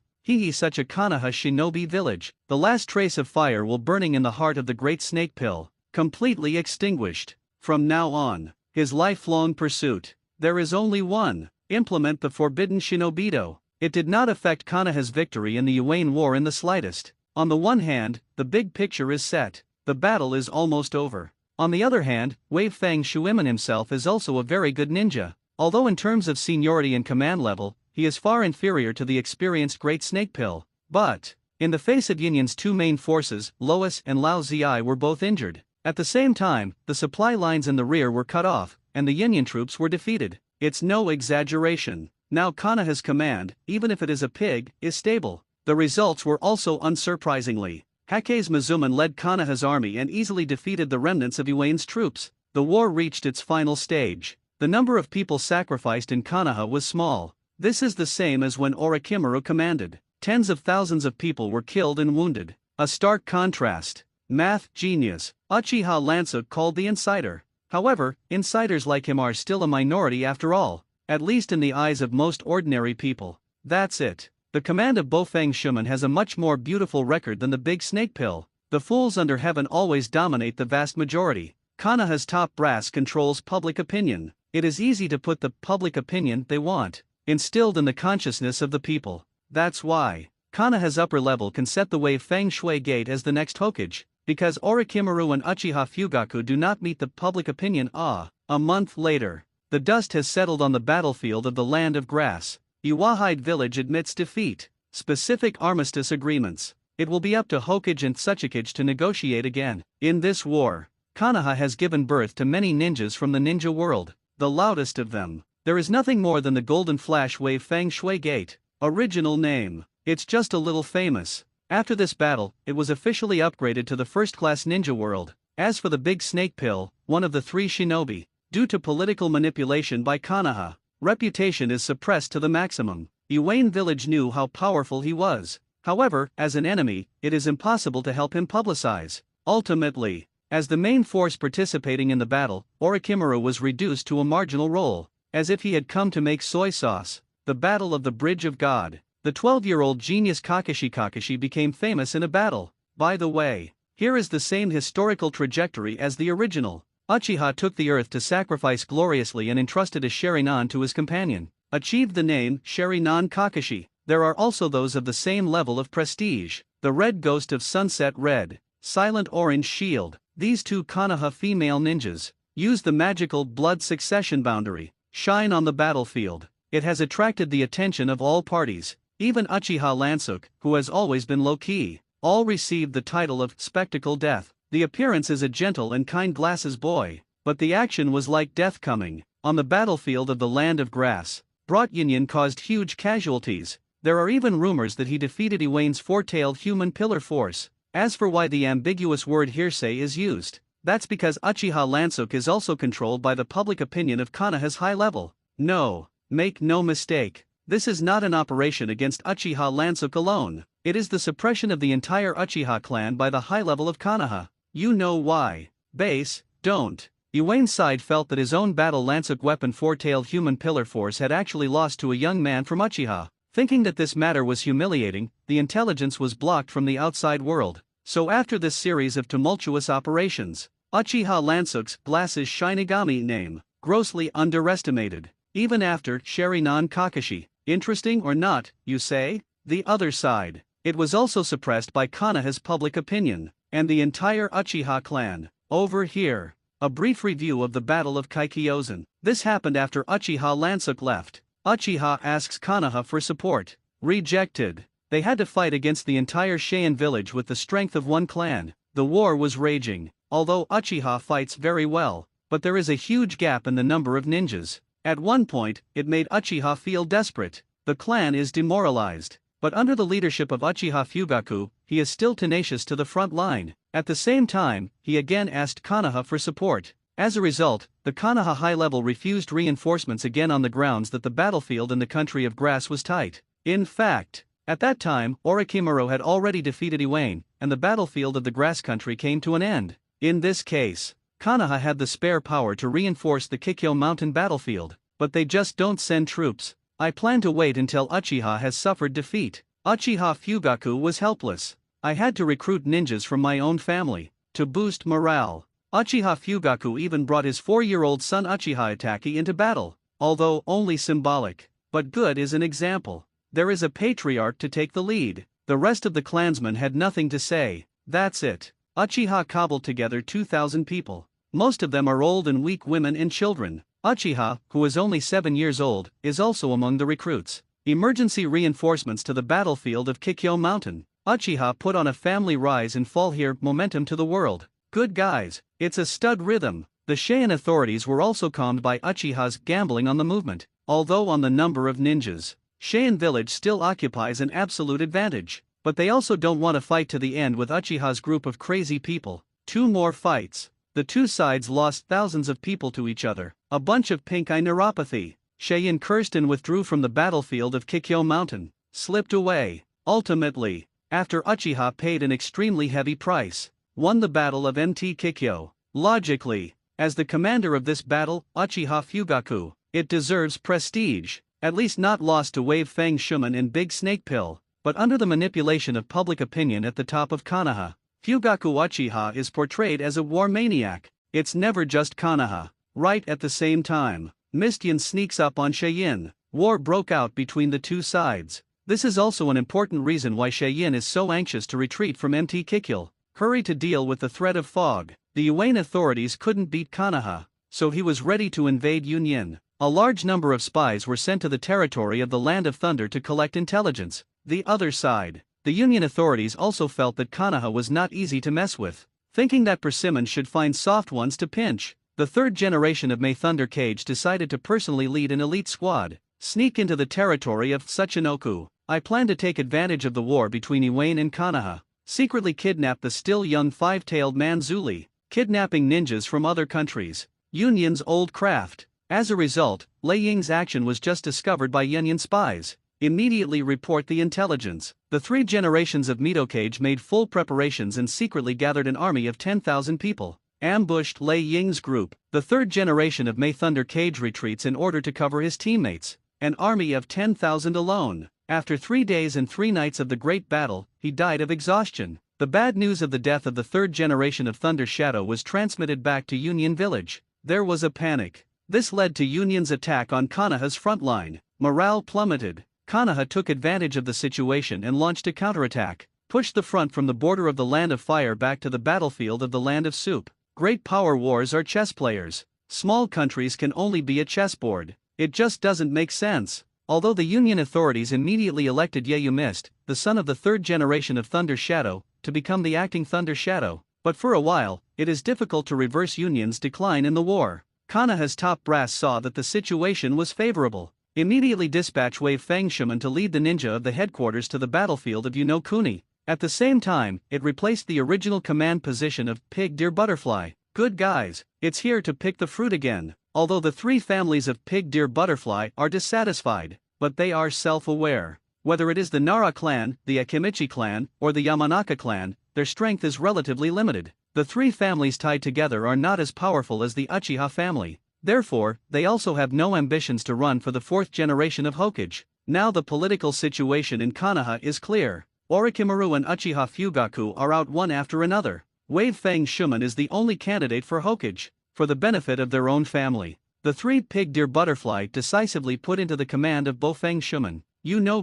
Such a Konoha shinobi village. The last trace of fire will burning in the heart of the Great Snake Pill. Completely extinguished. From now on, his lifelong pursuit. There is only one. Implement the forbidden shinobido. It did not affect Konoha's victory in the Yuan War in the slightest. On the one hand, the big picture is set. The battle is almost over. On the other hand, Wave Fang Shuiman himself is also a very good ninja. Although in terms of seniority and command level, he is far inferior to the experienced Great Snake Pill. But, in the face of Yinyan's two main forces, Lois and Lao Ziai were both injured. At the same time, the supply lines in the rear were cut off, and the Yinyan troops were defeated. It's no exaggeration. Now Konoha's command, even if it is a pig, is stable. The results were also unsurprisingly. Hake's Mizuman led Konoha's army and easily defeated the remnants of Iwain's troops. The war reached its final stage. The number of people sacrificed in Konoha was small. This is the same as when Orochimaru commanded. Tens of thousands of people were killed and wounded. A stark contrast. Math genius, Uchiha Lansouk called the insider. However, insiders like him are still a minority after all, at least in the eyes of most ordinary people. That's it. The command of Bofang Shuman has a much more beautiful record than the big snake pill. The fools under heaven always dominate the vast majority. Konoha's top brass controls public opinion. It is easy to put the public opinion they want instilled in the consciousness of the people. That's why Konoha's upper level can set the way Feng Shui Gate as the next Hokage, because Orochimaru and Uchiha Fugaku do not meet the public opinion. A month later, the dust has settled on the battlefield of the Land of Grass. Iwahide village admits defeat. Specific armistice agreements. It will be up to Hokage and Tsuchikage to negotiate again. In this war, Konoha has given birth to many ninjas from the ninja world, the loudest of them. There is nothing more than the Golden Flash Wave Feng Shui Gate. Original name. It's just a little famous. After this battle, it was officially upgraded to the first-class ninja world. As for the Big Snake Pill, one of the three shinobi, due to political manipulation by Konoha, reputation is suppressed to the maximum. Iwain village knew how powerful he was. However, as an enemy, it is impossible to help him publicize. Ultimately, as the main force participating in the battle, Orochimaru was reduced to a marginal role, as if he had come to make soy sauce. The Battle of the Bridge of God. The 12-year-old genius Kakashi became famous in a battle. By the way, here is the same historical trajectory as the original. Uchiha took the earth to sacrifice gloriously and entrusted a Sharingan to his companion. Achieved the name Sharingan Kakashi. There are also those of the same level of prestige. The Red Ghost of Sunset Red, Silent Orange Shield. These two Konoha female ninjas use the magical blood succession boundary. Shine on the battlefield. It has attracted the attention of all parties. Even Uchiha Lansouk, who has always been low-key, all received the title of Spectacle Death. The appearance is a gentle and kind glasses boy, but the action was like death coming. On the battlefield of the Land of Grass, Brought Union caused huge casualties. There are even rumors that he defeated Iwain's four-tailed human pillar force. As for why the ambiguous word hearsay is used, that's because Uchiha Lansouk is also controlled by the public opinion of Konoha's high level. No, make no mistake, this is not an operation against Uchiha Lansouk alone. It is the suppression of the entire Uchiha clan by the high level of Konoha. You know why. Base, don't. Iwain's side felt that his own battle Lansouk weapon four-tailed human pillar force had actually lost to a young man from Uchiha. Thinking that this matter was humiliating, the intelligence was blocked from the outside world. So after this series of tumultuous operations, Uchiha Lansouk's glasses shinigami name, grossly underestimated. Even after Sharingan Kakashi. Interesting or not, you say? The other side. It was also suppressed by Konoha's public opinion, and the entire Uchiha clan. Over here, a brief review of the Battle of Kaikyozen. This happened after Uchiha Lansouk left. Uchiha asks Konoha for support. Rejected. They had to fight against the entire Saiyan village with the strength of one clan. The war was raging, although Uchiha fights very well, but there is a huge gap in the number of ninjas. At one point, it made Uchiha feel desperate. The clan is demoralized, but under the leadership of Uchiha Fugaku, he is still tenacious to the front line. At the same time, he again asked Konoha for support. As a result, the Konoha high level refused reinforcements again on the grounds that the battlefield in the country of grass was tight. In fact, at that time, Orochimaru had already defeated Iwain, and the battlefield of the grass country came to an end. In this case, Konoha had the spare power to reinforce the Kikyo Mountain battlefield, but they just don't send troops. I plan to wait until Uchiha has suffered defeat. Uchiha Fugaku was helpless. I had to recruit ninjas from my own family, to boost morale. Uchiha Fugaku even brought his 4-year-old son Uchiha Itachi into battle, although only symbolic. But good is an example. There is a patriarch to take the lead. The rest of the clansmen had nothing to say. That's it. Uchiha cobbled together 2,000 people. Most of them are old and weak women and children. Uchiha, who is only 7 years old, is also among the recruits. Emergency reinforcements to the battlefield of Kikyo Mountain. Uchiha put on a family rise and fall here momentum to the world. Good guys, it's a stud rhythm. The Saiyan authorities were also calmed by Uchiha's gambling on the movement. Although on the number of ninjas, Saiyan village still occupies an absolute advantage. But they also don't want to fight to the end with Uchiha's group of crazy people. 2 more fights. The two sides lost thousands of people to each other. A bunch of pink-eye neuropathy. Saiyan cursed and withdrew from the battlefield of Kikyo Mountain. Slipped away. Ultimately, after Uchiha paid an extremely heavy price, won the battle of Mt. Kikyo. Logically, as the commander of this battle, Uchiha Fugaku, it deserves prestige, at least not lost to Wave Fang Shuman and Big Snake Pill, but under the manipulation of public opinion at the top of Konoha, Fugaku Uchiha is portrayed as a war maniac. It's never just Konoha. Right at the same time, Mistyan sneaks up on Saiyan. War broke out between the two sides. This is also an important reason why Saiyan is so anxious to retreat from Mt. Kikyo. Hurry to deal with the threat of fog. The Yuan authorities couldn't beat Konoha, so he was ready to invade Union. A large number of spies were sent to the territory of the Land of Thunder to collect intelligence. The other side, the Union authorities also felt that Konoha was not easy to mess with, thinking that Persimmon should find soft ones to pinch. The third generation of May Thunder Cage decided to personally lead an elite squad, sneak into the territory of Tsuchinoku. I plan to take advantage of the war between Iwayne and Konoha, secretly kidnap the still young five-tailed man Zuli, kidnapping ninjas from other countries. Union's old craft. As a result, Lei Ying's action was just discovered by Union spies. Immediately report the intelligence. The 3 generations of Mito Cage made full preparations and secretly gathered an army of 10,000 people. Ambushed Lei Ying's group. The third generation of May Thunder Cage retreats in order to cover his teammates. An army of 10,000 alone. After 3 days and 3 nights of the great battle, he died of exhaustion. The bad news of the death of the third generation of Thunder Shadow was transmitted back to Union Village. There was a panic. This led to Union's attack on Konoha's front line. Morale plummeted. Konoha took advantage of the situation and launched a counterattack, pushed the front from the border of the Land of Fire back to the battlefield of the Land of Soup. Great power wars are chess players. Small countries can only be a chessboard. It just doesn't make sense. Although the Union authorities immediately elected Yeyu Mist, the son of the third generation of Thunder Shadow, to become the acting Thunder Shadow, but for a while, it is difficult to reverse Union's decline in the war. Konoha's top brass saw that the situation was favorable. Immediately dispatch Wave Fang Shuman to lead the ninja of the headquarters to the battlefield of Unokuni. At the same time, it replaced the original command position of Pig Deer Butterfly. Good guys, it's here to pick the fruit again. Although the 3 families of Pig Deer Butterfly are dissatisfied, but they are self-aware. Whether it is the Nara clan, the Akimichi clan, or the Yamanaka clan, their strength is relatively limited. The 3 families tied together are not as powerful as the Uchiha family. Therefore, they also have no ambitions to run for the 4th generation of Hokage. Now the political situation in Konoha is clear. Orochimaru and Uchiha Fugaku are out one after another. Wave Fang Shuman is the only candidate for Hokage, for the benefit of their own family. The 3 Pig Deer Butterfly decisively put into the command of Bofang Shuman.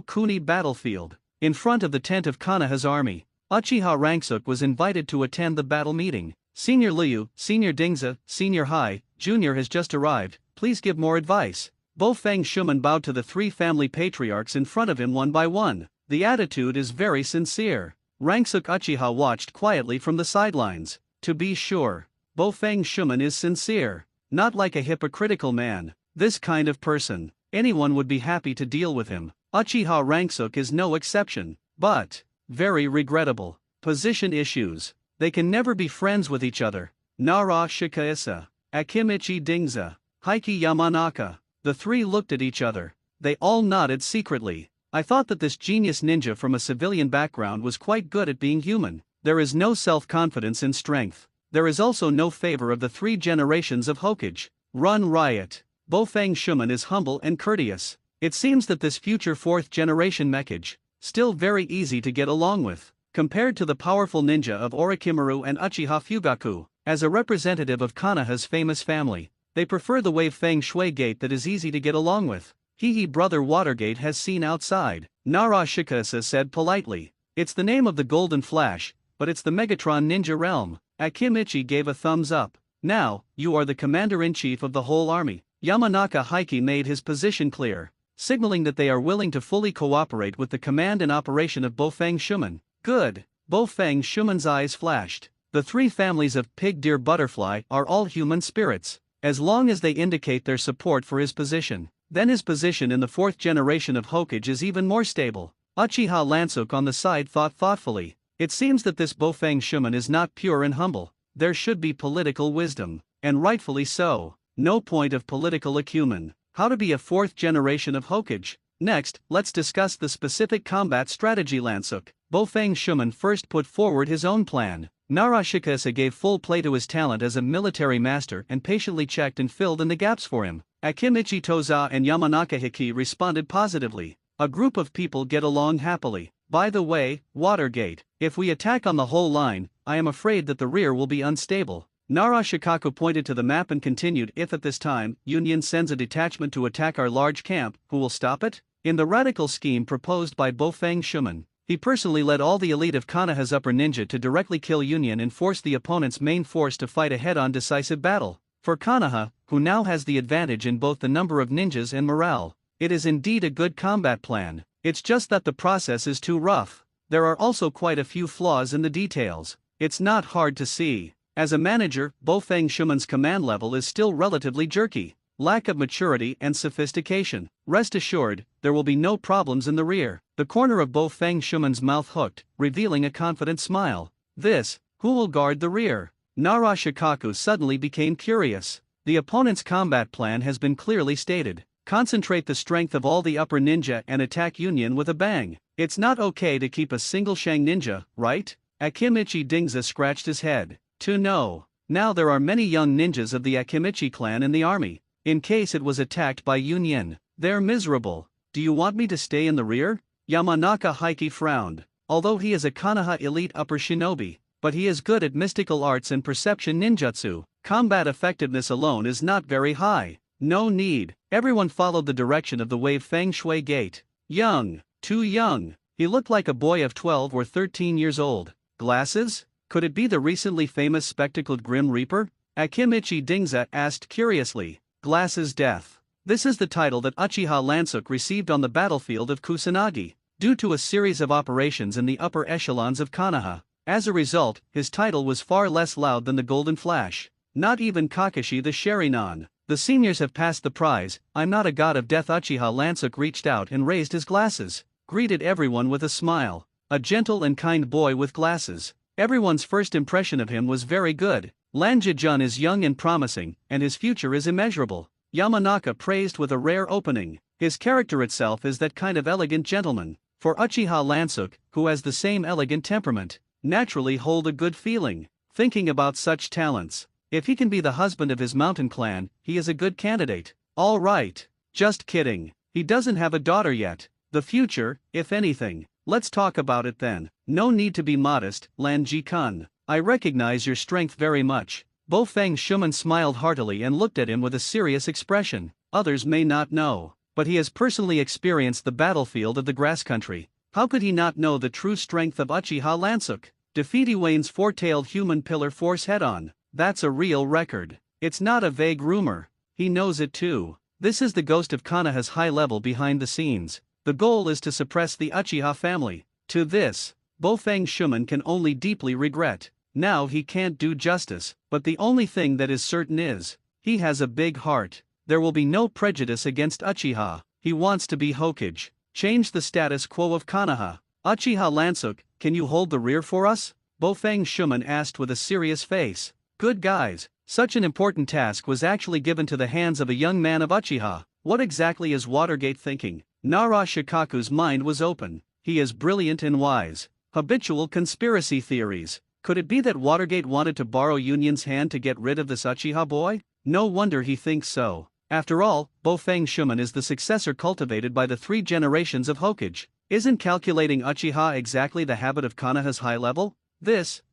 Kuni battlefield. In front of the tent of Konoha's army, Uchiha Rangsuk was invited to attend the battle meeting. Senior Liu, Senior Dingza, Senior Hai, Junior has just arrived, please give more advice. Bofang Shuman bowed to the 3 family patriarchs in front of him one by one. The attitude is very sincere. Rangsuk Uchiha watched quietly from the sidelines. To be sure, Bofang Shuman is sincere. Not like a hypocritical man. This kind of person, anyone would be happy to deal with him. Uchiha Rangsuk is no exception. But, very regrettable. Position issues. They can never be friends with each other. Nara Shikaisa, Akimichi Dingza, Heiki Yamanaka. The 3 looked at each other. They all nodded secretly. I thought that this genius ninja from a civilian background was quite good at being human. There is no self-confidence in strength. There is also no favor of the 3 generations of Hokage. Run riot. Bofang Shuman is humble and courteous. It seems that this future 4th generation Mekage, still very easy to get along with, compared to the powerful ninja of Orochimaru and Uchiha Fugaku. As a representative of Konoha's famous family, they prefer the Wave Fang Shui Gate that is easy to get along with. He brother Watergate has seen outside. Nara Shikasa said politely. It's the name of the Golden Flash, but it's the Megatron Ninja realm. Akimichi gave a thumbs up. Now, you are the commander-in-chief of the whole army. Yamanaka Heiki made his position clear, signaling that they are willing to fully cooperate with the command and operation of Bofang Shuman. Good. Bofang Shuman's eyes flashed. The three families of pig, deer, butterfly are all human spirits. As long as they indicate their support for his position, then his position in the fourth generation of Hokage is even more stable. Uchiha Lansuk on the side thought thoughtfully. It seems that this Bofang Shuman is not pure and humble. There should be political wisdom, and rightfully so. No point of political acumen. How to be a fourth generation of Hokage. Next, let's discuss the specific combat strategy. Lansuk Bofang Shuman first put forward his own plan. Narashikasa gave full play to his talent as a military master and patiently checked and filled in the gaps for him. Akimichi Toza and Yamanaka Hiki responded positively. A group of people get along happily. By the way, Watergate, if we attack on the whole line, I am afraid that the rear will be unstable. Narashikaku pointed to the map and continued, if at this time, Union sends a detachment to attack our large camp, who will stop it? In the radical scheme proposed by Bofang Shuman, he personally led all the elite of Konoha's upper ninja to directly kill Union and force the opponent's main force to fight a head-on decisive battle. For Konoha, who now has the advantage in both the number of ninjas and morale, it is indeed a good combat plan. It's just that the process is too rough. There are also quite a few flaws in the details. It's not hard to see. As a manager, Bofang Shuman's command level is still relatively jerky. Lack of maturity and sophistication. Rest assured, there will be no problems in the rear. The corner of Bofang Shuman's mouth hooked, revealing a confident smile. Who will guard the rear? Narashikaku suddenly became curious. The opponent's combat plan has been clearly stated. Concentrate the strength of all the upper ninja and attack Union with a bang. It's not okay to keep a single Shang ninja, right? Akimichi Dingza scratched his head. No. Now there are many young ninjas of the Akimichi clan in the army. In case it was attacked by Union, they're miserable. Do you want me to stay in the rear? Yamanaka Hiki frowned. Although he is a Konoha elite upper shinobi, but he is good at mystical arts and perception ninjutsu, combat effectiveness alone is not very high. No need. Everyone followed the direction of the wave Feng Shui gate. Young. Too young. He looked like a boy of 12 or 13 years old. Glasses? Could it be the recently famous spectacled Grim Reaper? Akimichi Dingza asked curiously. Glasses Death. This is the title that Uchiha Lansuk received on the battlefield of Kusanagi, due to a series of operations in the upper echelons of Konoha. As a result, his title was far less loud than the Golden Flash. Not even Kakashi the Sherinon. The seniors have passed the prize. I'm not a god of death. Uchiha Lansuk reached out and raised his glasses, greeted everyone with a smile. A gentle and kind boy with glasses. Everyone's first impression of him was very good. Lanjijun is young and promising, and his future is immeasurable. Yamanaka praised with a rare opening. His character itself is that kind of elegant gentleman. For Uchiha Lansuk, who has the same elegant temperament, naturally hold a good feeling, thinking about such talents. If he can be the husband of his mountain clan, he is a good candidate. All right. Just kidding. He doesn't have a daughter yet. The future, if anything. Let's talk about it then. No need to be modest, Lanji-kun. I recognize your strength very much. Bofang Shuman smiled heartily and looked at him with a serious expression. Others may not know, but he has personally experienced the battlefield of the grass country. How could he not know the true strength of Uchiha Lansuk? Defeat Iwain's four-tailed human pillar force head-on. That's a real record. It's not a vague rumor. He knows it too. This is the ghost of Konoha's high level behind the scenes. The goal is to suppress the Uchiha family. To this, Bofang Shuman can only deeply regret. Now he can't do justice, but the only thing that is certain is, he has a big heart. There will be no prejudice against Uchiha. He wants to be Hokage. Change the status quo of Konoha. Uchiha Lansuk, can you hold the rear for us? Bofang Shuman asked with a serious face. Good guys, such an important task was actually given to the hands of a young man of Uchiha. What exactly is Watergate thinking? Narashikaku's mind was open. He is brilliant and wise. Habitual conspiracy theories. Could it be that Watergate wanted to borrow Union's hand to get rid of this Uchiha boy? No wonder he thinks so. After all, Bofang Shuman is the successor cultivated by the 3 generations of Hokage. Isn't calculating Uchiha exactly the habit of Konoha's high level?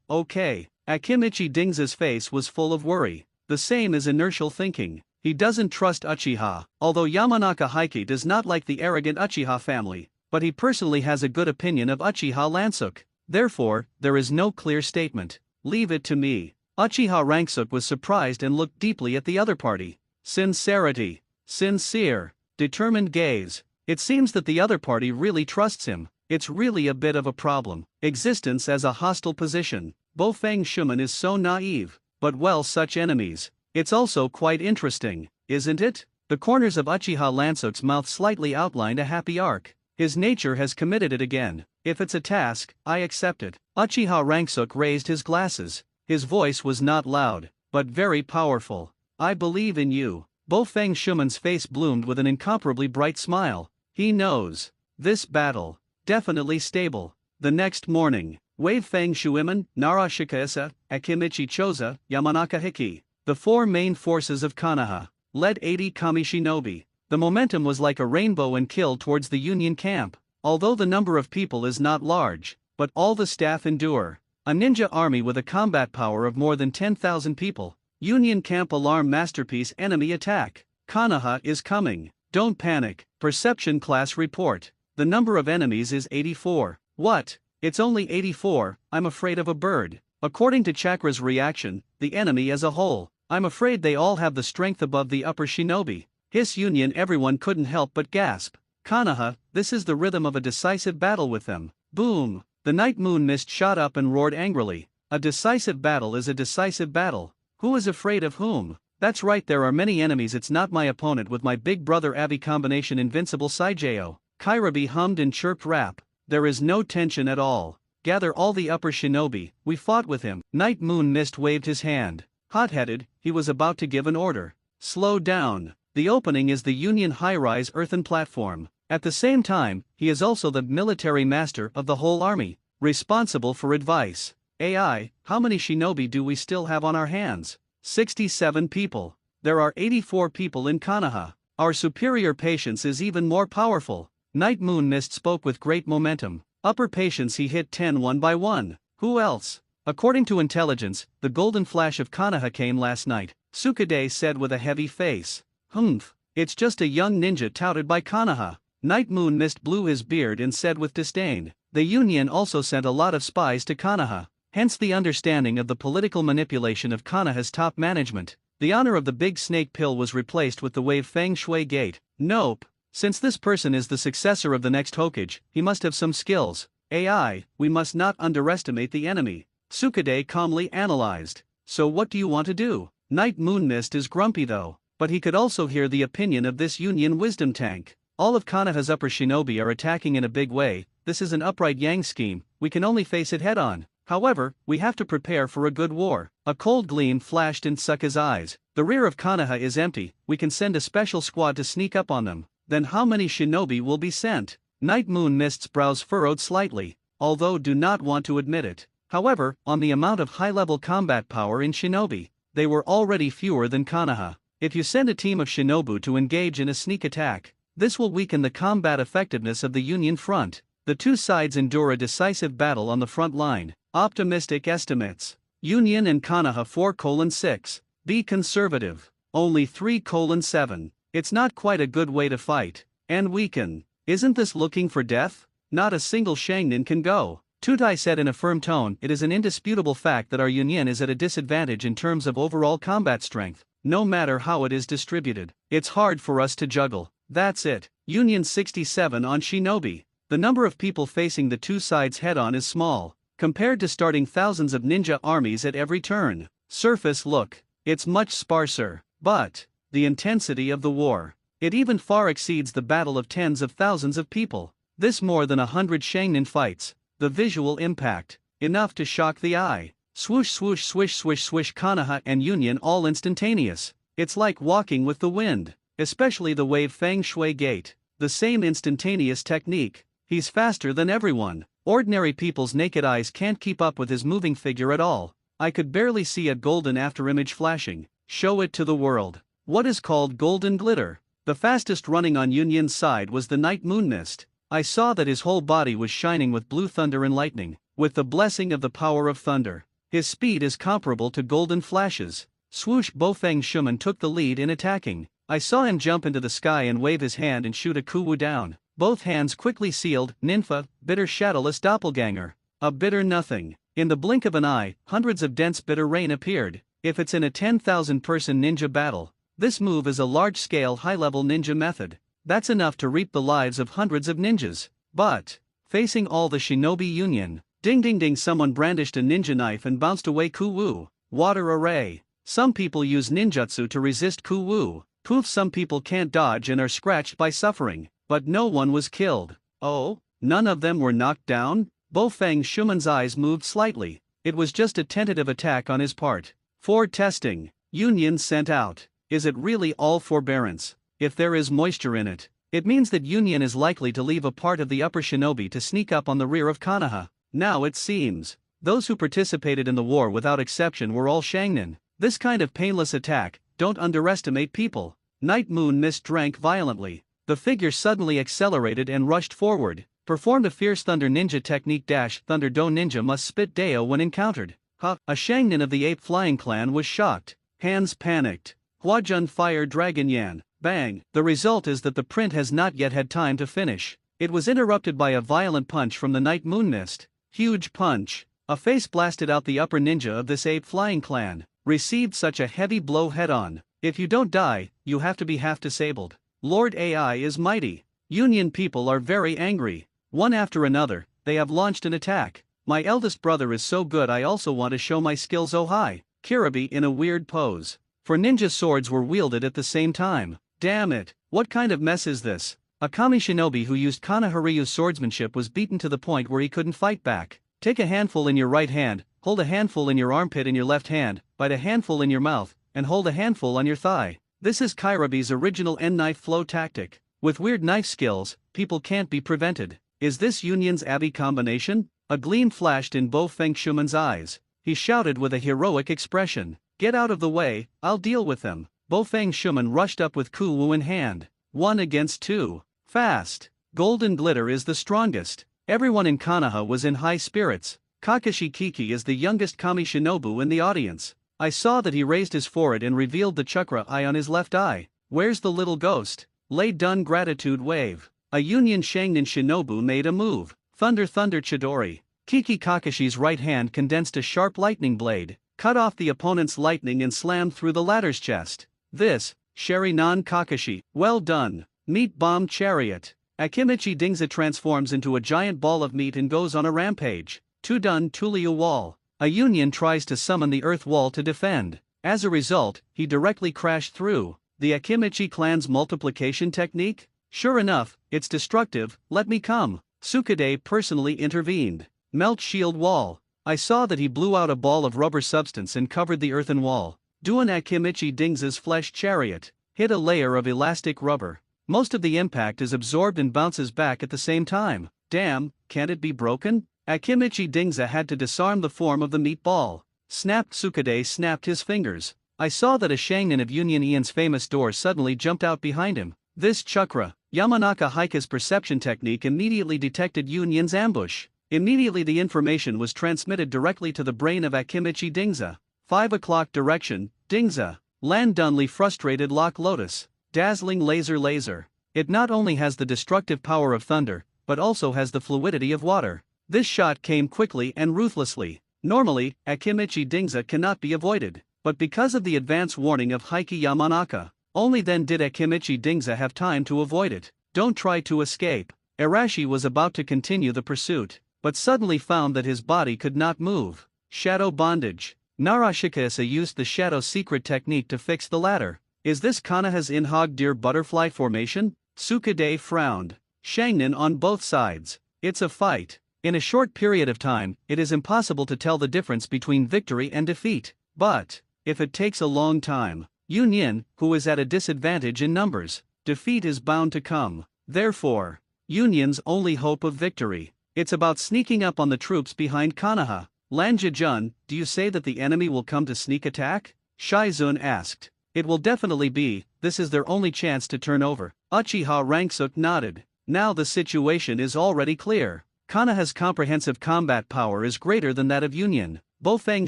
Okay. Akimichi Dingza's face was full of worry. The same is inertial thinking. He doesn't trust Uchiha, although Yamanaka Hiki does not like the arrogant Uchiha family, but he personally has a good opinion of Uchiha Lansuk. Therefore, there is no clear statement. Leave it to me. Uchiha Lansuk was surprised and looked deeply at the other party. Sincerity. Sincere. Determined gaze. It seems that the other party really trusts him. It's really a bit of a problem. Existence as a hostile position. Feng Shuman is so naive, but well, such enemies. It's also quite interesting, isn't it? The corners of Uchiha Lansok's mouth slightly outlined a happy arc. His nature has committed it again. If it's a task, I accept it. Uchiha Ranksuk raised his glasses. His voice was not loud, but very powerful. I believe in you. Feng Shuman's face bloomed with an incomparably bright smile. He knows. This battle. Definitely stable. The next morning. Wave Feng Shuiman, Nara Shikaisa, Akimichi Choza, Yamanaka Hiki. The four main forces of Konoha led 80 kami shinobi. The momentum was like a rainbow and killed towards the Union camp. Although the number of people is not large, but all the staff endure. A ninja army with a combat power of more than 10,000 people. Union camp alarm masterpiece enemy attack. Konoha is coming. Don't panic. Perception class report. The number of enemies is 84. What? It's only 84, I'm afraid of a bird. According to Chakra's reaction, the enemy as a whole. I'm afraid they all have the strength above the upper shinobi. His Union, everyone couldn't help but gasp. Konoha, this is the rhythm of a decisive battle with them. Boom! The night moon mist shot up and roared angrily. A decisive battle is a decisive battle. Who is afraid of whom? That's right, there are many enemies, it's not my opponent with my big brother Avi combination invincible Saijao. Kairabi hummed and chirped rap. There is no tension at all. Gather all the upper shinobi, we fought with him. Night moon mist waved his hand. Hot-headed, he was about to give an order. Slow down. The opening is the Union high-rise earthen platform. At the same time, he is also the military master of the whole army, responsible for advice. AI, how many shinobi do we still have on our hands? 67 people. There are 84 people in Konoha. Our superior patience is even more powerful. Night moon mist spoke with great momentum. Upper patience he hit 10 one by one. Who else? According to intelligence, the golden flash of Konoha came last night, Sukade said with a heavy face. Humph, it's just a young ninja touted by Konoha. Night moon mist blew his beard and said with disdain. The Union also sent a lot of spies to Konoha, hence the understanding of the political manipulation of Konoha's top management. The honor of the big snake pill was replaced with the wave Feng Shui gate. Nope. Since this person is the successor of the next Hokage, he must have some skills. AI, we must not underestimate the enemy. Sukade calmly analyzed. So what do you want to do? Night moon mist is grumpy though, but he could also hear the opinion of this Union wisdom tank. All of Konoha's upper shinobi are attacking in a big way. This is an upright yang scheme, we can only face it head on. However, we have to prepare for a good war. A cold gleam flashed in Sukka's eyes. The rear of Konoha is empty, we can send a special squad to sneak up on them. Then how many shinobi will be sent? Night moon mist's brows furrowed slightly, although do not want to admit it. However, on the amount of high-level combat power in shinobi, they were already fewer than Konoha. If you send a team of shinobu to engage in a sneak attack, this will weaken the combat effectiveness of the Union front. The two sides endure a decisive battle on the front line. Optimistic estimates. Union and Konoha 4:6. Be conservative. Only 3:7. It's not quite a good way to fight. And weaken. Isn't this looking for death? Not a single Shangnin can go. Tutai said in a firm tone, it is an indisputable fact that our Union is at a disadvantage in terms of overall combat strength, no matter how it is distributed. It's hard for us to juggle. That's it. Union 67 on shinobi. The number of people facing the two sides head-on is small, compared to starting thousands of ninja armies at every turn. Surface look. It's much sparser. But the intensity of the war. It even far exceeds the battle of tens of thousands of people. This more than 100 Shangnin fights. The visual impact. Enough to shock the eye. Swoosh swoosh swish swish swish Konoha and Union all instantaneous. It's like walking with the wind. Especially the wave Feng Shui gate. The same instantaneous technique. He's faster than everyone. Ordinary people's naked eyes can't keep up with his moving figure at all. I could barely see a golden afterimage flashing. Show it to the world. What is called golden glitter? The fastest running on Union's side was the night moon mist. I saw that his whole body was shining with blue thunder and lightning, with the blessing of the power of thunder. His speed is comparable to golden flashes. Swoosh Feng Shuman took the lead in attacking. I saw him jump into the sky and wave his hand and shoot a kuwu down. Both hands quickly sealed, Ninfa, bitter shadowless doppelganger. A bitter nothing. In the blink of an eye, hundreds of dense bitter rain appeared. If it's in a 10,000-person ninja battle, this move is a large-scale high-level ninja method. That's enough to reap the lives of hundreds of ninjas. But facing all the shinobi Union, Ding ding ding, someone brandished a ninja knife and bounced away. Kuwu. Water array. Some people use ninjutsu to resist Kuwu. Poof, some people can't dodge and are scratched by suffering, but no one was killed. Oh? None of them were knocked down? Bo-Feng Shuman's eyes moved slightly. It was just a tentative attack on his part. For testing. Union sent out. Is it really all forbearance? If there is moisture in it, it means that Union is likely to leave a part of the upper shinobi to sneak up on the rear of Konoha. Now it seems, those who participated in the war without exception were all Shangnin. This kind of painless attack, don't underestimate people. Night Moon Mist drank violently. The figure suddenly accelerated and rushed forward, performed a fierce thunder ninja technique. Thunder Do ninja must spit Dao when encountered. A Shangnin of the Ape Flying Clan was shocked. Hands panicked. Huajun Fire Dragon Yan. Bang. The result is that the print has not yet had time to finish. It was interrupted by a violent punch from the Night Moon Mist. Huge punch. A face blasted out. The upper ninja of this Ape Flying Clan received such a heavy blow head-on. If you don't die, you have to be half disabled. Lord AI is mighty. Union people are very angry. One after another, they have launched an attack. My eldest brother is so good, I also want to show my skills. Oh hi. Kiribi in a weird pose. For ninja swords were wielded at the same time. Damn it, what kind of mess is this? A kami shinobi who used Kanaharyu's swordsmanship was beaten to the point where he couldn't fight back. Take a handful in your right hand, hold a handful in your armpit in your left hand, bite a handful in your mouth, and hold a handful on your thigh. This is Kiribi's original N-knife flow tactic. With weird knife skills, people can't be prevented. Is this Union's Abbey combination? A gleam flashed in Bo-Feng Shuman's eyes. He shouted with a heroic expression. Get out of the way, I'll deal with them. Bo-Feng Shuman rushed up with Kuwu in hand. 1 against 2. Fast. Golden Glitter is the strongest. Everyone in Konoha was in high spirits. Kakashi Kiki is the youngest kami shinobu in the audience. I saw that he raised his forehead and revealed the chakra eye on his left eye. Where's the little ghost? Lay done gratitude wave. A Union Shangnin shinobu made a move. Thunder Thunder Chidori. Kiki Kakashi's right hand condensed a sharp lightning blade, cut off the opponent's lightning and slammed through the latter's chest. This, Sharinan Kakashi, well done. Meat Bomb Chariot. Akimichi Dingza transforms into a giant ball of meat and goes on a rampage. Tudun Tuliu Wall. A Union tries to summon the Earth Wall to defend. As a result, he directly crashed through. The Akimichi clan's multiplication technique? Sure enough, it's destructive. Let me come. Sukade personally intervened. Melt Shield Wall. I saw that he blew out a ball of rubber substance and covered the earthen wall. Duan Akimichi Dingza's Flesh Chariot. Hit a layer of elastic rubber. Most of the impact is absorbed and bounces back at the same time. Damn, can't it be broken? Akimichi Dingza had to disarm the form of the meatball. Snapped. Sukade snapped his fingers. I saw that a Shangnin of Union Ian's famous door suddenly jumped out behind him. This chakra, Yamanaka Haika's perception technique immediately detected Union's ambush. Immediately the information was transmitted directly to the brain of Akimichi Dingza. 5 o'clock direction, Dingza. Land Dunley frustrated Lock Lotus. Dazzling Laser. It not only has the destructive power of thunder, but also has the fluidity of water. This shot came quickly and ruthlessly. Normally, Akimichi Dingza cannot be avoided, but because of the advance warning of Heike Yamanaka, only then did Akimichi Dingza have time to avoid it. Don't try to escape. Arashi was about to continue the pursuit, but suddenly found that his body could not move. Shadow Bondage. Narashikasa used the Shadow Secret technique to fix the latter. Is this Konoha's Inhog Deer Butterfly formation? Sukade frowned. Shangnin on both sides. It's a fight. In a short period of time, it is impossible to tell the difference between victory and defeat. But, if it takes a long time, Union, who is at a disadvantage in numbers, defeat is bound to come. Therefore, Union's only hope of victory. It's about sneaking up on the troops behind Konoha. Lanjijun, do you say that the enemy will come to sneak attack? Shaizun asked. It will definitely be. This is their only chance to turn over. Uchiha Ranksuk nodded. Now the situation is already clear. Konoha's comprehensive combat power is greater than that of Union. Bo-Feng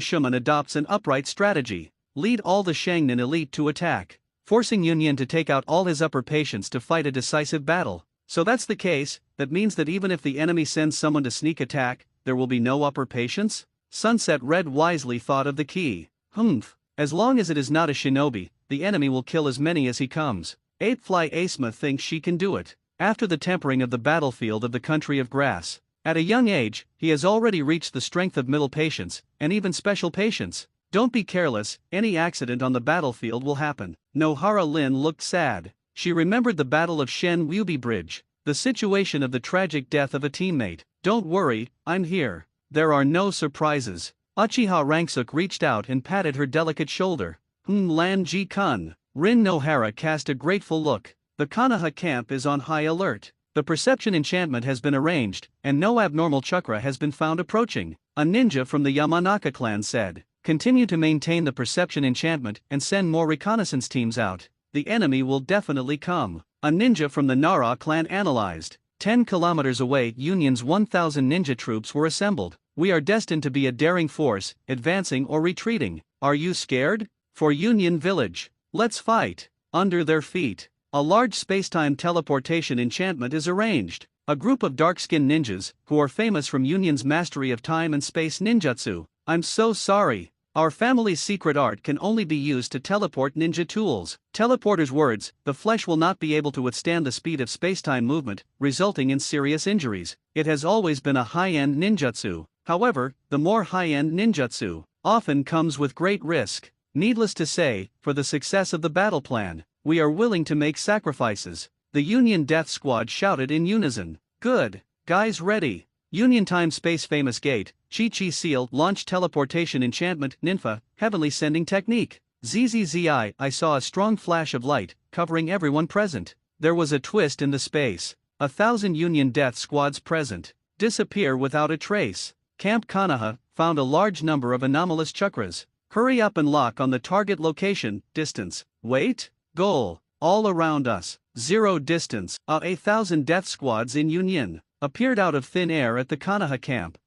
Shuman adopts an upright strategy. Lead all the Shangnin elite to attack, forcing Union to take out all his upper patients to fight a decisive battle. So that's the case, that means that even if the enemy sends someone to sneak attack, there will be no upper patients? Sunset Red wisely thought of the key. As long as it is not a shinobi, the enemy will kill as many as he comes. Apefly Asma thinks she can do it. After the tempering of the battlefield of the country of grass, At a young age, he has already reached the strength of middle patience, and even special patience. Don't be careless, any accident on the battlefield will happen. Nohara Lin looked sad. She remembered the Battle of Shen Wubi Bridge, the situation of the tragic death of a teammate. Don't worry, I'm here. There are no surprises. Uchiha Rangsuk reached out and patted her delicate shoulder. Lan Ji Kun. Rin Nohara cast a grateful look. The Konoha camp is on high alert. The perception enchantment has been arranged, and no abnormal chakra has been found approaching. A ninja from the Yamanaka clan said. Continue to maintain the perception enchantment and send more reconnaissance teams out. The enemy will definitely come. A ninja from the Nara clan analyzed. 10 kilometers away, Union's 1,000 ninja troops were assembled. We are destined to be a daring force, advancing or retreating. Are you scared? For Union Village. Let's fight. Under their feet. A large spacetime teleportation enchantment is arranged. A group of dark-skinned ninjas, who are famous from Union's mastery of time and space ninjutsu. I'm so sorry. Our family's secret art can only be used to teleport ninja tools. Teleporter's words, the flesh will not be able to withstand the speed of spacetime movement, resulting in serious injuries. It has always been a high-end ninjutsu. However, the more high-end ninjutsu often comes with great risk. Needless to say, for the success of the battle plan, we are willing to make sacrifices. The Union Death Squad shouted in unison. Good. Guys ready. Union Time Space Famous Gate, Chi-Chi Seal, Launch Teleportation Enchantment, Ninfa, Heavenly Sending Technique. ZZZI, I saw a strong flash of light, covering everyone present. There was a twist in the space. 1,000 Union Death Squads present. Disappear without a trace. Camp Konoha found a large number of anomalous chakras. Hurry up and lock on the target location, distance, wait, goal, all around us, 0 distance. 1,000 death squads in Union appeared out of thin air at the Konoha camp.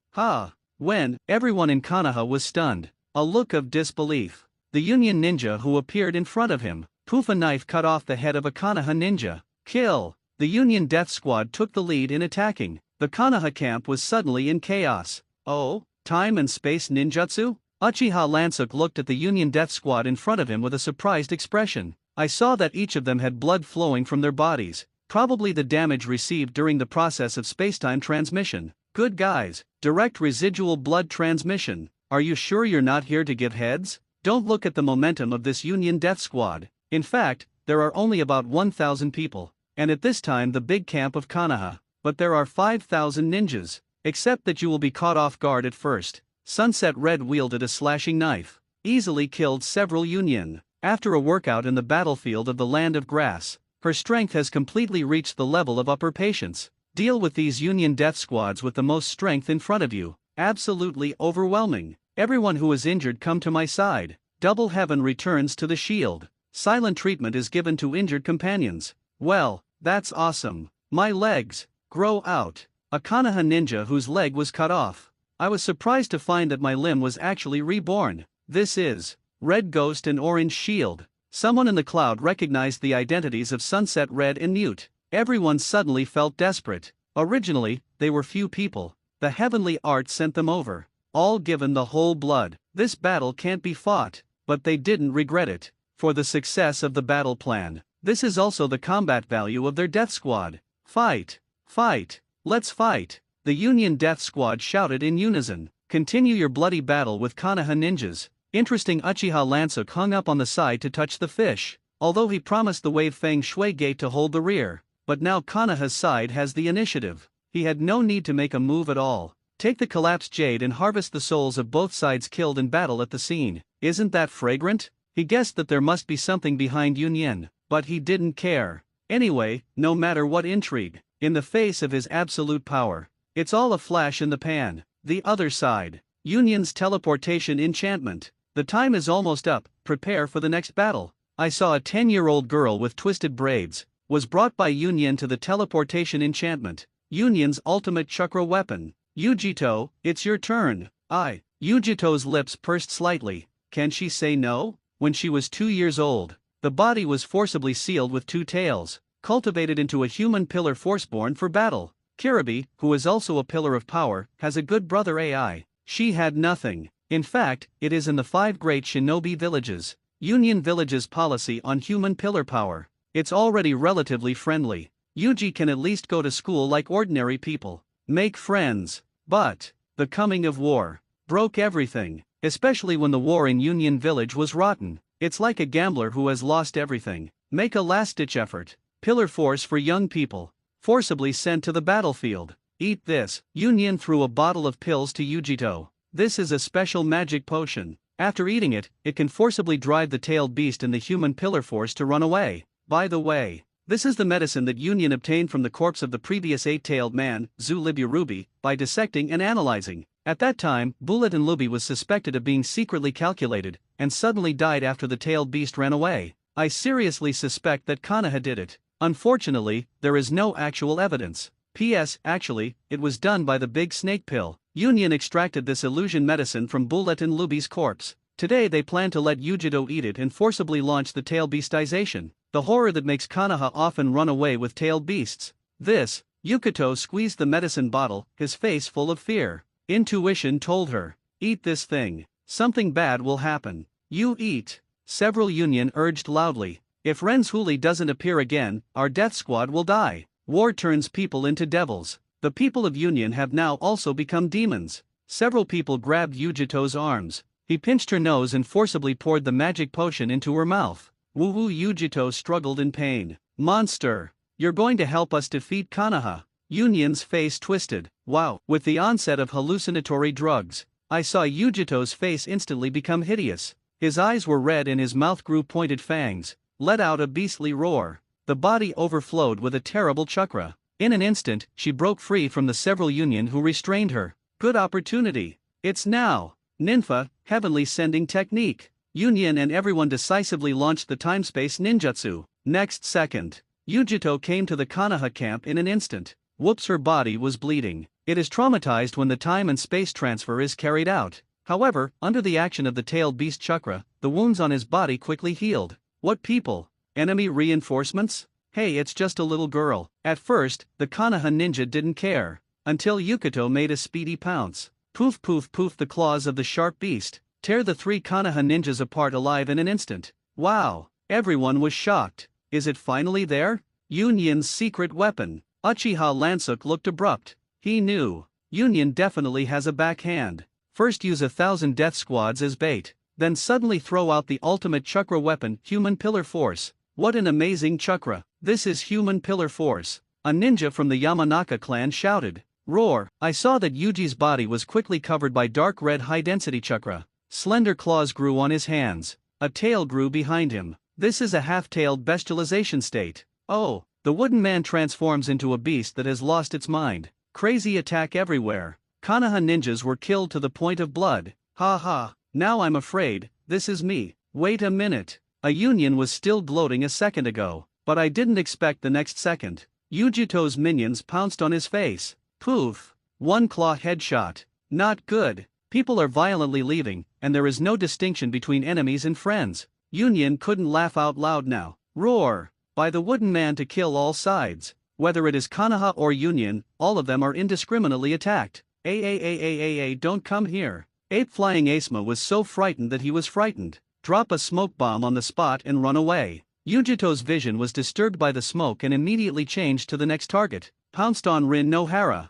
When everyone in Konoha was stunned, a look of disbelief. The Union ninja who appeared in front of him, poof, a knife cut off the head of a Konoha ninja. Kill. The Union Death Squad took the lead in attacking. The Konoha camp was suddenly in chaos. Oh, time and space ninjutsu? Uchiha Lansuk looked at the Union Death Squad in front of him with a surprised expression. I saw that each of them had blood flowing from their bodies, probably the damage received during the process of spacetime transmission. Good guys, direct residual blood transmission. Are you sure you're not here to give heads? Don't look at the momentum of this Union Death Squad. In fact, there are only about 1,000 people, and at this time the big camp of Konoha. But there are 5,000 ninjas. Except that you will be caught off guard at first. Sunset Red wielded a slashing knife, easily killed several Union. After a workout in the battlefield of the Land of Grass, her strength has completely reached the level of upper patience. Deal with these Union Death Squads with the most strength in front of you. Absolutely overwhelming. Everyone who is injured come to my side. Double Heaven returns to the shield. Silent treatment is given to injured companions. Well, that's awesome. My legs grow out. A Konoha ninja whose leg was cut off. I was surprised to find that my limb was actually reborn. This is Red Ghost and Orange Shield. Someone in the cloud recognized the identities of Sunset Red and Mute. Everyone suddenly felt desperate. Originally, they were few people. The heavenly art sent them over, all given the whole blood. This battle can't be fought, but they didn't regret it. For the success of the battle plan, this is also the combat value of their death squad. Fight! Fight! Let's fight! The Union Death Squad shouted in unison. Continue your bloody battle with Konoha ninjas. Interesting. Uchiha Lansuk hung up on the side to touch the fish. Although he promised the Wave Feng Shui Gate to hold the rear, but now Konoha's side has the initiative. He had no need to make a move at all. Take the collapsed jade and harvest the souls of both sides killed in battle at the scene. Isn't that fragrant? He guessed that there must be something behind Union, but he didn't care. Anyway, no matter what intrigue, in the face of his absolute power, it's all a flash in the pan. The other side. Union's teleportation enchantment. The time is almost up, prepare for the next battle. I saw a 10-year-old girl with twisted braids, was brought by Union to the teleportation enchantment. Union's ultimate chakra weapon. Yujito, it's your turn. Yujito's lips pursed slightly. Can she say no? When she was 2 years old, the body was forcibly sealed with 2 tails, cultivated into a human pillar forceborn for battle. Kiribi, who is also a pillar of power, has a good brother AI. She had nothing. In fact, it is in the 5 great shinobi villages. Union Village's policy on human pillar power. It's already relatively friendly. Yuji can at least go to school like ordinary people. make friends. But the coming of war broke everything, especially when the war in Union Village was rotten. It's like a gambler who has lost everything. Make a last-ditch effort. Pillar force for young people. Forcibly sent to the battlefield. Eat this. Union threw a bottle of pills to Yujito. This is a special magic potion. After eating it, it can forcibly drive the tailed beast in the human pillar force to run away. By the way, this is the medicine that Union obtained from the corpse of the previous 8-tailed man, Ruby, by dissecting and analyzing. At that time, Bullet Luby was suspected of being secretly calculated, and suddenly died after the tailed beast ran away. I seriously suspect that Konoha did it. Unfortunately, there is no actual evidence. P.S. Actually, it was done by the big snake pill. Union extracted this illusion medicine from Bullet Luby's corpse. Today they plan to let Yujito eat it and forcibly launch the tail beastization. The horror that makes Konoha often run away with tailed beasts. This, Yukito squeezed the medicine bottle, his face full of fear. Intuition told her, eat this thing. Something bad will happen. You eat. Several Union urged loudly. If Renzhuli doesn't appear again, our death squad will die. War turns people into devils. The people of Union have now also become demons. Several people grabbed Yujito's arms. He pinched her nose and forcibly poured the magic potion into her mouth. Woo-woo. Yujito struggled in pain. Monster! You're going to help us defeat Konoha. Union's face twisted. Wow. With the onset of hallucinatory drugs, I saw Yujito's face instantly become hideous. His eyes were red and his mouth grew pointed fangs. Let out a beastly roar. The body overflowed with a terrible chakra. In an instant, she broke free from the several Union who restrained her. Good opportunity. It's now. Ninfa, heavenly sending technique. Union and everyone decisively launched the time-space ninjutsu. Next second, Yujito came to the Konoha camp in an instant. Whoops, her body was bleeding. It is traumatized when the time and space transfer is carried out. However, under the action of the tailed beast chakra, the wounds on his body quickly healed. What people? Enemy reinforcements? Hey, it's just a little girl. At first, the Konoha ninja didn't care. Until Yukito made a speedy pounce. Poof poof poof, the claws of the sharp beast tear the three Konoha ninjas apart alive in an instant. Wow! Everyone was shocked. Is it finally there? Union's secret weapon. Uchiha Lansuk looked abrupt. He knew. Union definitely has a backhand. First use 1,000 death squads as bait, then suddenly throw out the ultimate chakra weapon, human pillar force. What an amazing chakra! This is human pillar force. A ninja from the Yamanaka clan shouted. Roar! I saw that Yuji's body was quickly covered by dark red high-density chakra. Slender claws grew on his hands. A tail grew behind him. This is a half-tailed bestialization state. Oh, the wooden man transforms into a beast that has lost its mind. Crazy attack everywhere. Konoha ninjas were killed to the point of blood. Ha ha, now I'm afraid, this is me. Wait a minute. A Union was still gloating a second ago, but I didn't expect the next second. Yujito's minions pounced on his face. Poof. One claw headshot. Not good. People are violently leaving, and there is no distinction between enemies and friends. Union couldn't laugh out loud now. Roar! By the wooden man to kill all sides. Whether it is Konoha or Union, all of them are indiscriminately attacked. Don't come here. Ape Flying Asma was so frightened that he was frightened. Drop a smoke bomb on the spot and run away. Yujito's vision was disturbed by the smoke and immediately changed to the next target. Pounced on Rin Nohara.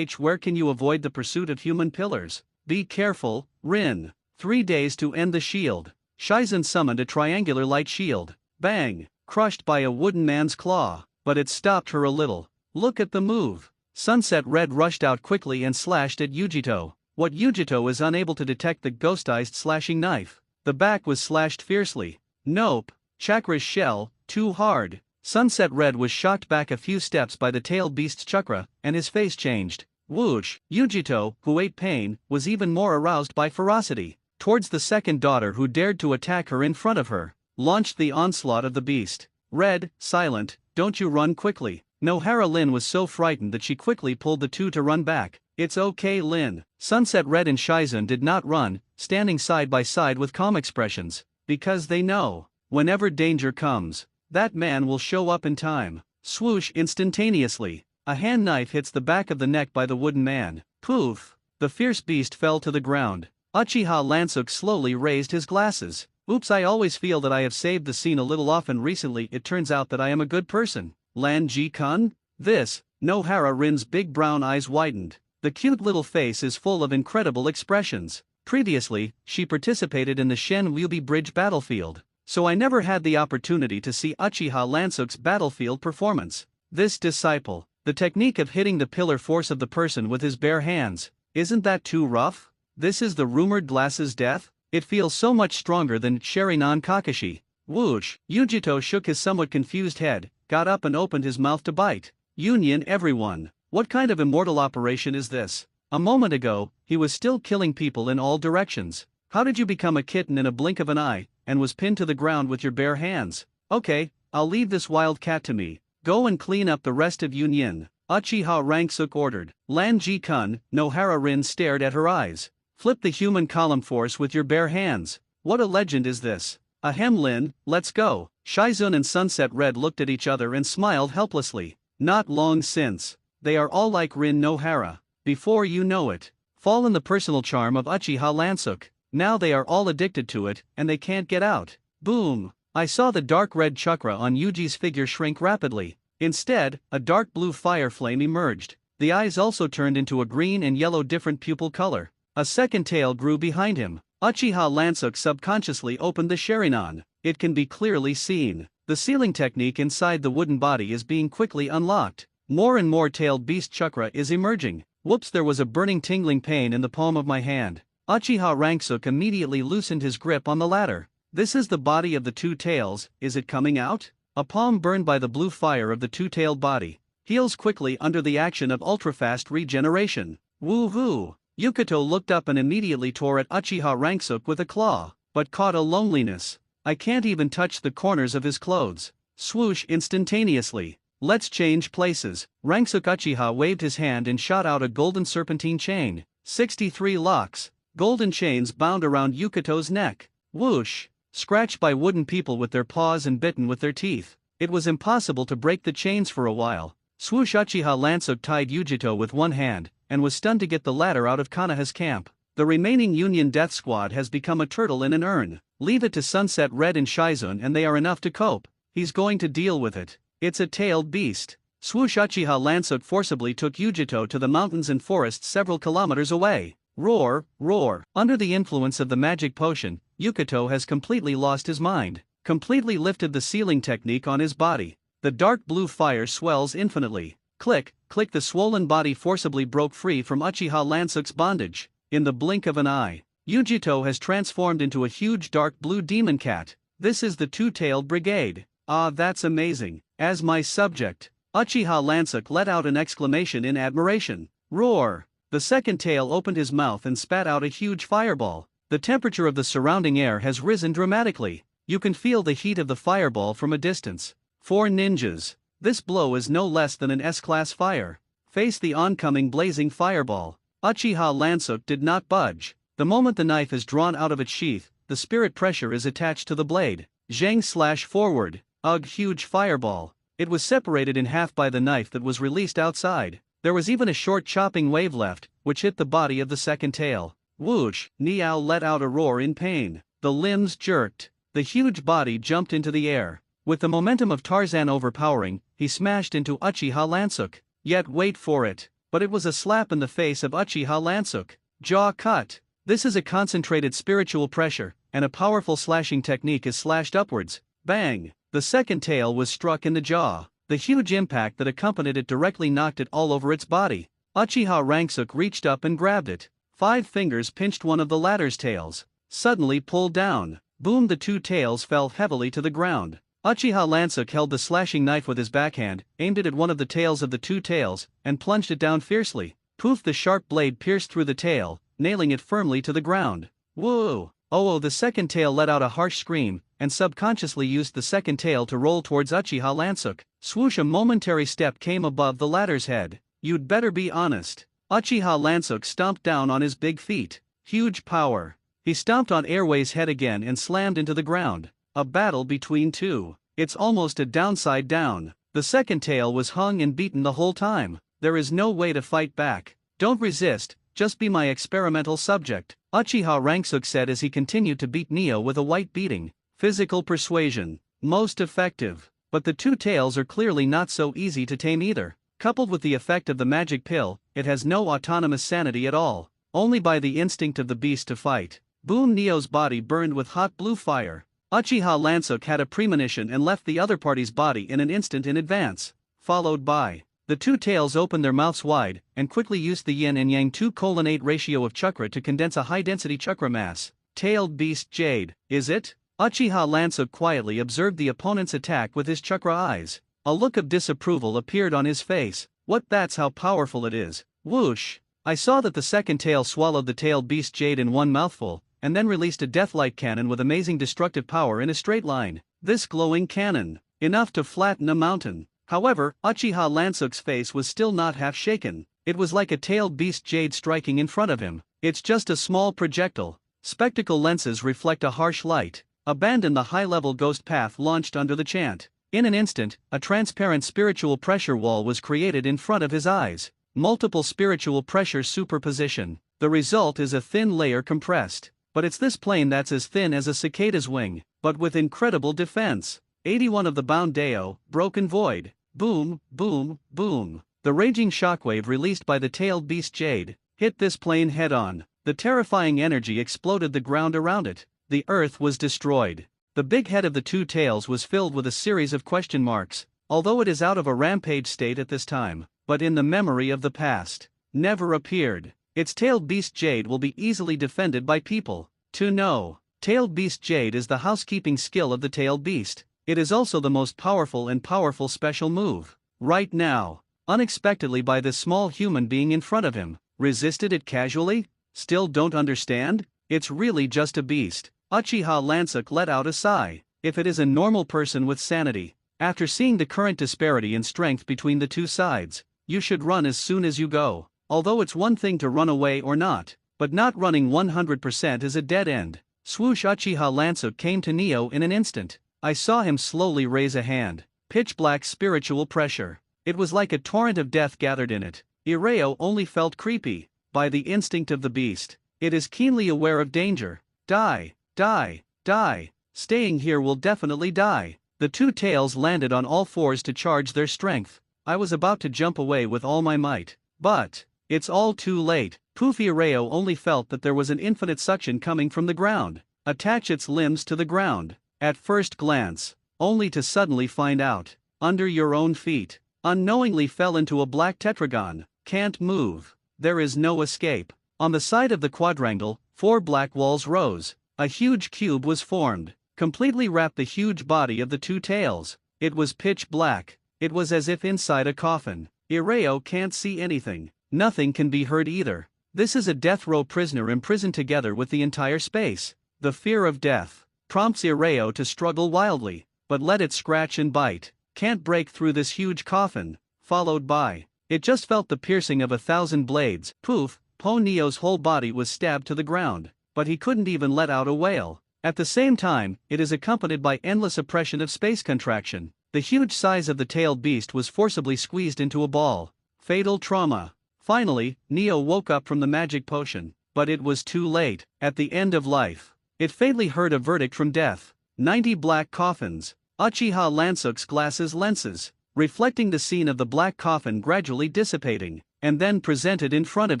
Where can you avoid the pursuit of human pillars? Be careful, Rin. 3 days to end the shield. Shizen summoned a triangular light shield. Bang! Crushed by a wooden man's claw. But it stopped her a little. Look at the move. Sunset Red rushed out quickly and slashed at Yujito. What Yujito is unable to detect the ghostized slashing knife. The back was slashed fiercely. Nope. Chakra's shell, too hard. Sunset Red was shocked back a few steps by the tailed beast's chakra, and his face changed. Whoosh! Yujito, who ate pain, was even more aroused by ferocity. Towards the second daughter who dared to attack her in front of her. Launched the onslaught of the beast. Red, silent, don't you run quickly. Nohara Lin was so frightened that she quickly pulled the two to run back. It's okay, Lin. Sunset Red and Shizen did not run, standing side by side with calm expressions. Because they know, whenever danger comes, that man will show up in time. Swoosh! Instantaneously, a hand knife hits the back of the neck by the wooden man. Poof! The fierce beast fell to the ground. Uchiha Lansuk slowly raised his glasses. Oops, I always feel that I have saved the scene a little often recently. It turns out that I am a good person. Lan Ji-kun? This, Nohara Rin's big brown eyes widened. The cute little face is full of incredible expressions. Previously, she participated in the Shen-Wubi Bridge battlefield, so I never had the opportunity to see Uchiha Lansuk's battlefield performance. This disciple, the technique of hitting the pillar force of the person with his bare hands, isn't that too rough? This is the rumored glass's death? It feels so much stronger than Sharinan Kakashi. Whoosh! Yujito shook his somewhat confused head, got up and opened his mouth to bite. Union everyone. What kind of immortal operation is this? A moment ago, he was still killing people in all directions. How did you become a kitten in a blink of an eye, and was pinned to the ground with your bare hands? Okay, I'll leave this wild cat to me. Go and clean up the rest of Union. Uchiha Rangsuk ordered. Lan Ji-kun, Nohara Rin stared at her eyes. Flip the human column force with your bare hands. What a legend is this? Ahem Lin, let's go. Shizun and Sunset Red looked at each other and smiled helplessly. Not long since. They are all like Rin Nohara. Before you know it, fall in the personal charm of Uchiha Lansuk. Now they are all addicted to it, and they can't get out. Boom! I saw the dark red chakra on Yuji's figure shrink rapidly. Instead, a dark blue fire flame emerged. The eyes also turned into a green and yellow different pupil color. A second tail grew behind him. Uchiha Lansuk subconsciously opened the Sharinan. It can be clearly seen. The sealing technique inside the wooden body is being quickly unlocked. More and more tailed beast chakra is emerging. Whoops, there was a burning tingling pain in the palm of my hand. Uchiha Rangsuk immediately loosened his grip on the ladder. This is the body of the two tails, is it coming out? A palm burned by the blue fire of the two-tailed body. Heals quickly under the action of ultra-fast regeneration. Woo-hoo! Yukito looked up and immediately tore at Uchiha Rangsuk with a claw, but caught a loneliness. I can't even touch the corners of his clothes. Swoosh instantaneously. Let's change places. Rangsuk Uchiha waved his hand and shot out a golden serpentine chain. 63 locks. Golden chains bound around Yukito's neck. Whoosh! Scratched by wooden people with their paws and bitten with their teeth. It was impossible to break the chains for a while. Swoosh! Uchiha Lansuk tied Yujito with one hand, and was stunned to get the ladder out of Kanaha's camp. The remaining Union Death Squad has become a turtle in an urn. Leave it to Sunset Red and Shizun and they are enough to cope. He's going to deal with it. It's a tailed beast. Swoosh! Uchiha Lansuk forcibly took Yujito to the mountains and forests several kilometers away. Roar, roar. Under the influence of the magic potion, Yukito has completely lost his mind. Completely lifted the sealing technique on his body. The dark blue fire swells infinitely. Click, click, the swollen body forcibly broke free from Uchiha Lansuk's bondage. In the blink of an eye, Yujito has transformed into a huge dark blue demon cat. This is the two-tailed brigade. Ah, that's amazing. As my subject, Uchiha Lansuk let out an exclamation in admiration. Roar! The second tail opened his mouth and spat out a huge fireball. The temperature of the surrounding air has risen dramatically. You can feel the heat of the fireball from a distance. 4 ninjas. This blow is no less than an S-class fire. Face the oncoming blazing fireball. Uchiha Lansuk did not budge. The moment the knife is drawn out of its sheath, the spirit pressure is attached to the blade. Zhang / forward. Ugh, huge fireball. It was separated in half by the knife that was released outside. There was even a short chopping wave left, which hit the body of the second tail. Whoosh! Niao let out a roar in pain. The limbs jerked. The huge body jumped into the air. With the momentum of Tarzan overpowering, he smashed into Uchiha Lansuk. Yet wait for it. But it was a slap in the face of Uchiha Lansuk. Jaw cut. This is a concentrated spiritual pressure, and a powerful slashing technique is slashed upwards. Bang! The second tail was struck in the jaw. The huge impact that accompanied it directly knocked it all over its body. Uchiha Rangsuk reached up and grabbed it. 5 fingers pinched one of the latter's tails. Suddenly pulled down. Boom! The 2 tails fell heavily to the ground. Uchiha Lansuk held the slashing knife with his backhand, aimed it at one of the tails of the 2 tails, and plunged it down fiercely. Poof! The sharp blade pierced through the tail, nailing it firmly to the ground. Whoa! Oh! The second tail let out a harsh scream, and subconsciously used the second tail to roll towards Uchiha Lansuk. Swoosh! A momentary step came above the latter's head. You'd better be honest. Uchiha Lansuk stomped down on his big feet. Huge power. He stomped on Airway's head again and slammed into the ground. A battle between two. It's almost a downside down. The second tail was hung and beaten the whole time. There is no way to fight back. Don't resist, just be my experimental subject, Uchiha Rangsuk said as he continued to beat Neo with a white beating. Physical persuasion. Most effective. But the 2 tails are clearly not so easy to tame either. Coupled with the effect of the magic pill, it has no autonomous sanity at all, only by the instinct of the beast to fight. Boom! Neo's body burned with hot blue fire. Uchiha Lansuk had a premonition and left the other party's body in an instant in advance, followed by. The two tails opened their mouths wide, and quickly used the yin and yang 2:8 ratio of chakra to condense a high-density chakra mass. Tailed beast Jade, is it? Uchiha Lansuk quietly observed the opponent's attack with his chakra eyes. A look of disapproval appeared on his face. What? That's how powerful it is. Whoosh! I saw that the second tail swallowed the tailed beast Jade in one mouthful, and then released a deathlight cannon with amazing destructive power in a straight line. This glowing cannon, enough to flatten a mountain. However, Uchiha Lansuk's face was still not half shaken. It was like a tailed beast Jade striking in front of him. It's just a small projectile. Spectacle lenses reflect a harsh light. Abandon the high-level ghost path launched under the chant. In an instant, a transparent spiritual pressure wall was created in front of his eyes. Multiple spiritual pressure superposition. The result is a thin layer compressed. But it's this plane that's as thin as a cicada's wing, but with incredible defense. 81 of the bound Deo, broken void. Boom, boom, boom. The raging shockwave released by the tailed beast Jade hit this plane head-on. The terrifying energy exploded the ground around it. The earth was destroyed. The big head of the two tails was filled with a series of question marks, although it is out of a rampage state at this time, but in the memory of the past. Never appeared. Its tailed beast Jade will be easily defended by people. To know. Tailed beast Jade is the housekeeping skill of the tailed beast. It is also the most powerful special move. Right now. Unexpectedly by this small human being in front of him. Resisted it casually? Still don't understand? It's really just a beast. Uchiha Lansuk let out a sigh. If it is a normal person with sanity, after seeing the current disparity in strength between the two sides, you should run as soon as you go. Although it's one thing to run away or not, but not running 100% is a dead end. Swoosh! Uchiha Lansuk came to Neo in an instant. I saw him slowly raise a hand. Pitch black spiritual pressure. It was like a torrent of death gathered in it. Ireo only felt creepy. By the instinct of the beast, it is keenly aware of danger. Die, die, die. Staying here will definitely die. The two tails landed on all fours to charge their strength. I was about to jump away with all my might. But it's all too late. Poofy Ireo only felt that there was an infinite suction coming from the ground. Attach its limbs to the ground. At first glance, only to suddenly find out, under your own feet, unknowingly fell into a black tetragon. Can't move. There is no escape. On the side of the quadrangle, 4 black walls rose. A huge cube was formed, completely wrapped the huge body of the two tails. It was pitch black. It was as if inside a coffin. Ireo can't see anything. Nothing can be heard either. This is a death row prisoner imprisoned together with the entire space. The fear of death prompts Ireo to struggle wildly, but let it scratch and bite. Can't break through this huge coffin. Followed by, it just felt the piercing of 1,000 blades. Poof! Neo's whole body was stabbed to the ground, but he couldn't even let out a wail. At the same time, it is accompanied by endless oppression of space contraction. The huge size of the tailed beast was forcibly squeezed into a ball. Fatal trauma. Finally, Neo woke up from the magic potion, but it was too late. At the end of life, it faintly heard a verdict from death. 90 black coffins. Uchiha Lansuk's glasses lenses, reflecting the scene of the black coffin gradually dissipating, and then presented in front of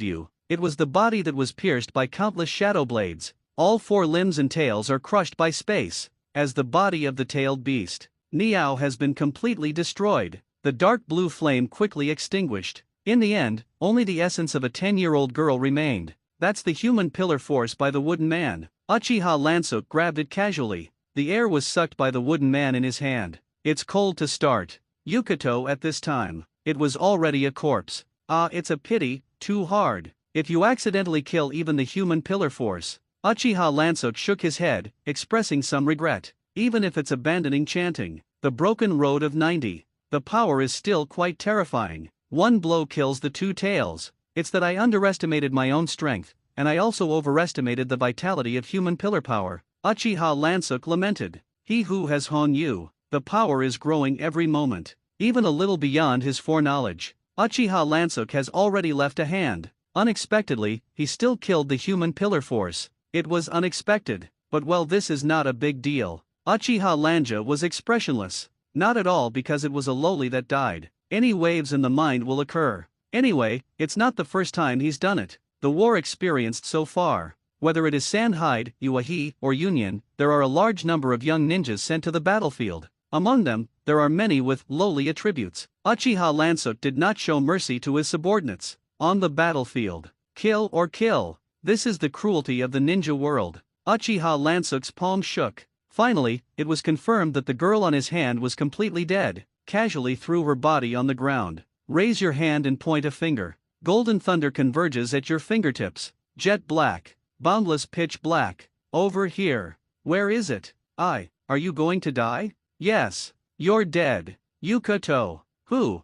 you. It was the body that was pierced by countless shadow blades. All 4 limbs and tails are crushed by space, as the body of the tailed beast. Neo has been completely destroyed. The dark blue flame quickly extinguished. In the end, only the essence of a 10-year-old girl remained. That's the human pillar force by the wooden man. Uchiha Lansuk grabbed it casually. The air was sucked by the wooden man in his hand. It's cold to start. Yukato at this time. It was already a corpse. It's a pity, too hard. If you accidentally kill even the human pillar force. Uchiha Lansuk shook his head, expressing some regret. Even if it's abandoning chanting, the broken road of 90. The power is still quite terrifying. One blow kills the two tails. It's that I underestimated my own strength, and I also overestimated the vitality of human pillar power. Uchiha Lansuk lamented. He who has Hon Yu, the power is growing every moment, even a little beyond his foreknowledge. Uchiha Lansuk has already left a hand. Unexpectedly, he still killed the human pillar force. It was unexpected, but well, this is not a big deal. Uchiha Lanja was expressionless. Not at all, because it was a lowly that died. Any waves in the mind will occur. Anyway, it's not the first time he's done it. The war experienced so far. Whether it is Sandhide, Iwahi, or Union, there are a large number of young ninjas sent to the battlefield. Among them, there are many with lowly attributes. Uchiha Lansuk did not show mercy to his subordinates. On the battlefield, kill or kill. This is the cruelty of the ninja world. Uchiha Lansuk's palm shook. Finally, it was confirmed that the girl on his hand was completely dead. Casually threw her body on the ground. Raise your hand and point a finger. Golden thunder converges at your fingertips. Jet black. Boundless pitch black. Over here. Where is it? Are you going to die? Yes. You're dead. Yukato. Who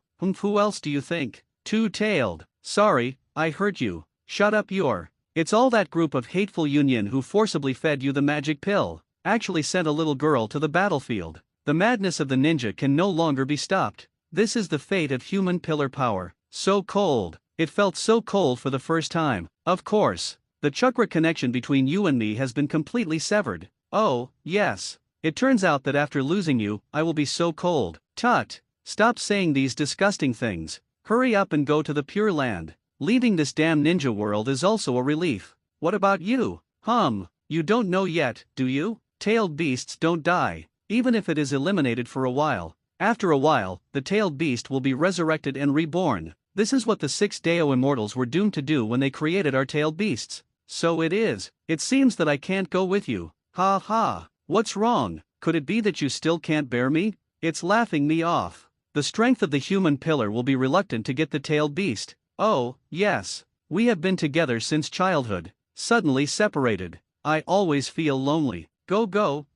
else do you think? Two-tailed. Sorry, I hurt you. Shut up It's all that group of hateful Union who forcibly fed you the magic pill. Actually sent a little girl to the battlefield. The madness of the ninja can no longer be stopped. This is the fate of human pillar power. So cold. It felt so cold for the first time. Of course. The chakra connection between you and me has been completely severed. Oh, yes. It turns out that after losing you, I will be so cold. Tut. Stop saying these disgusting things. Hurry up and go to the Pure Land. Leaving this damn ninja world is also a relief. What about you? You don't know yet, do you? Tailed beasts don't die, even if it is eliminated for a while. After a while, the tailed beast will be resurrected and reborn. This is what the 6 Dao immortals were doomed to do when they created our tailed beasts. So it is. It seems that I can't go with you. Ha ha. What's wrong? Could it be that you still can't bear me? It's laughing me off. The strength of the human pillar will be reluctant to get the tailed beast. Oh, yes. We have been together since childhood. Suddenly separated. I always feel lonely. Go.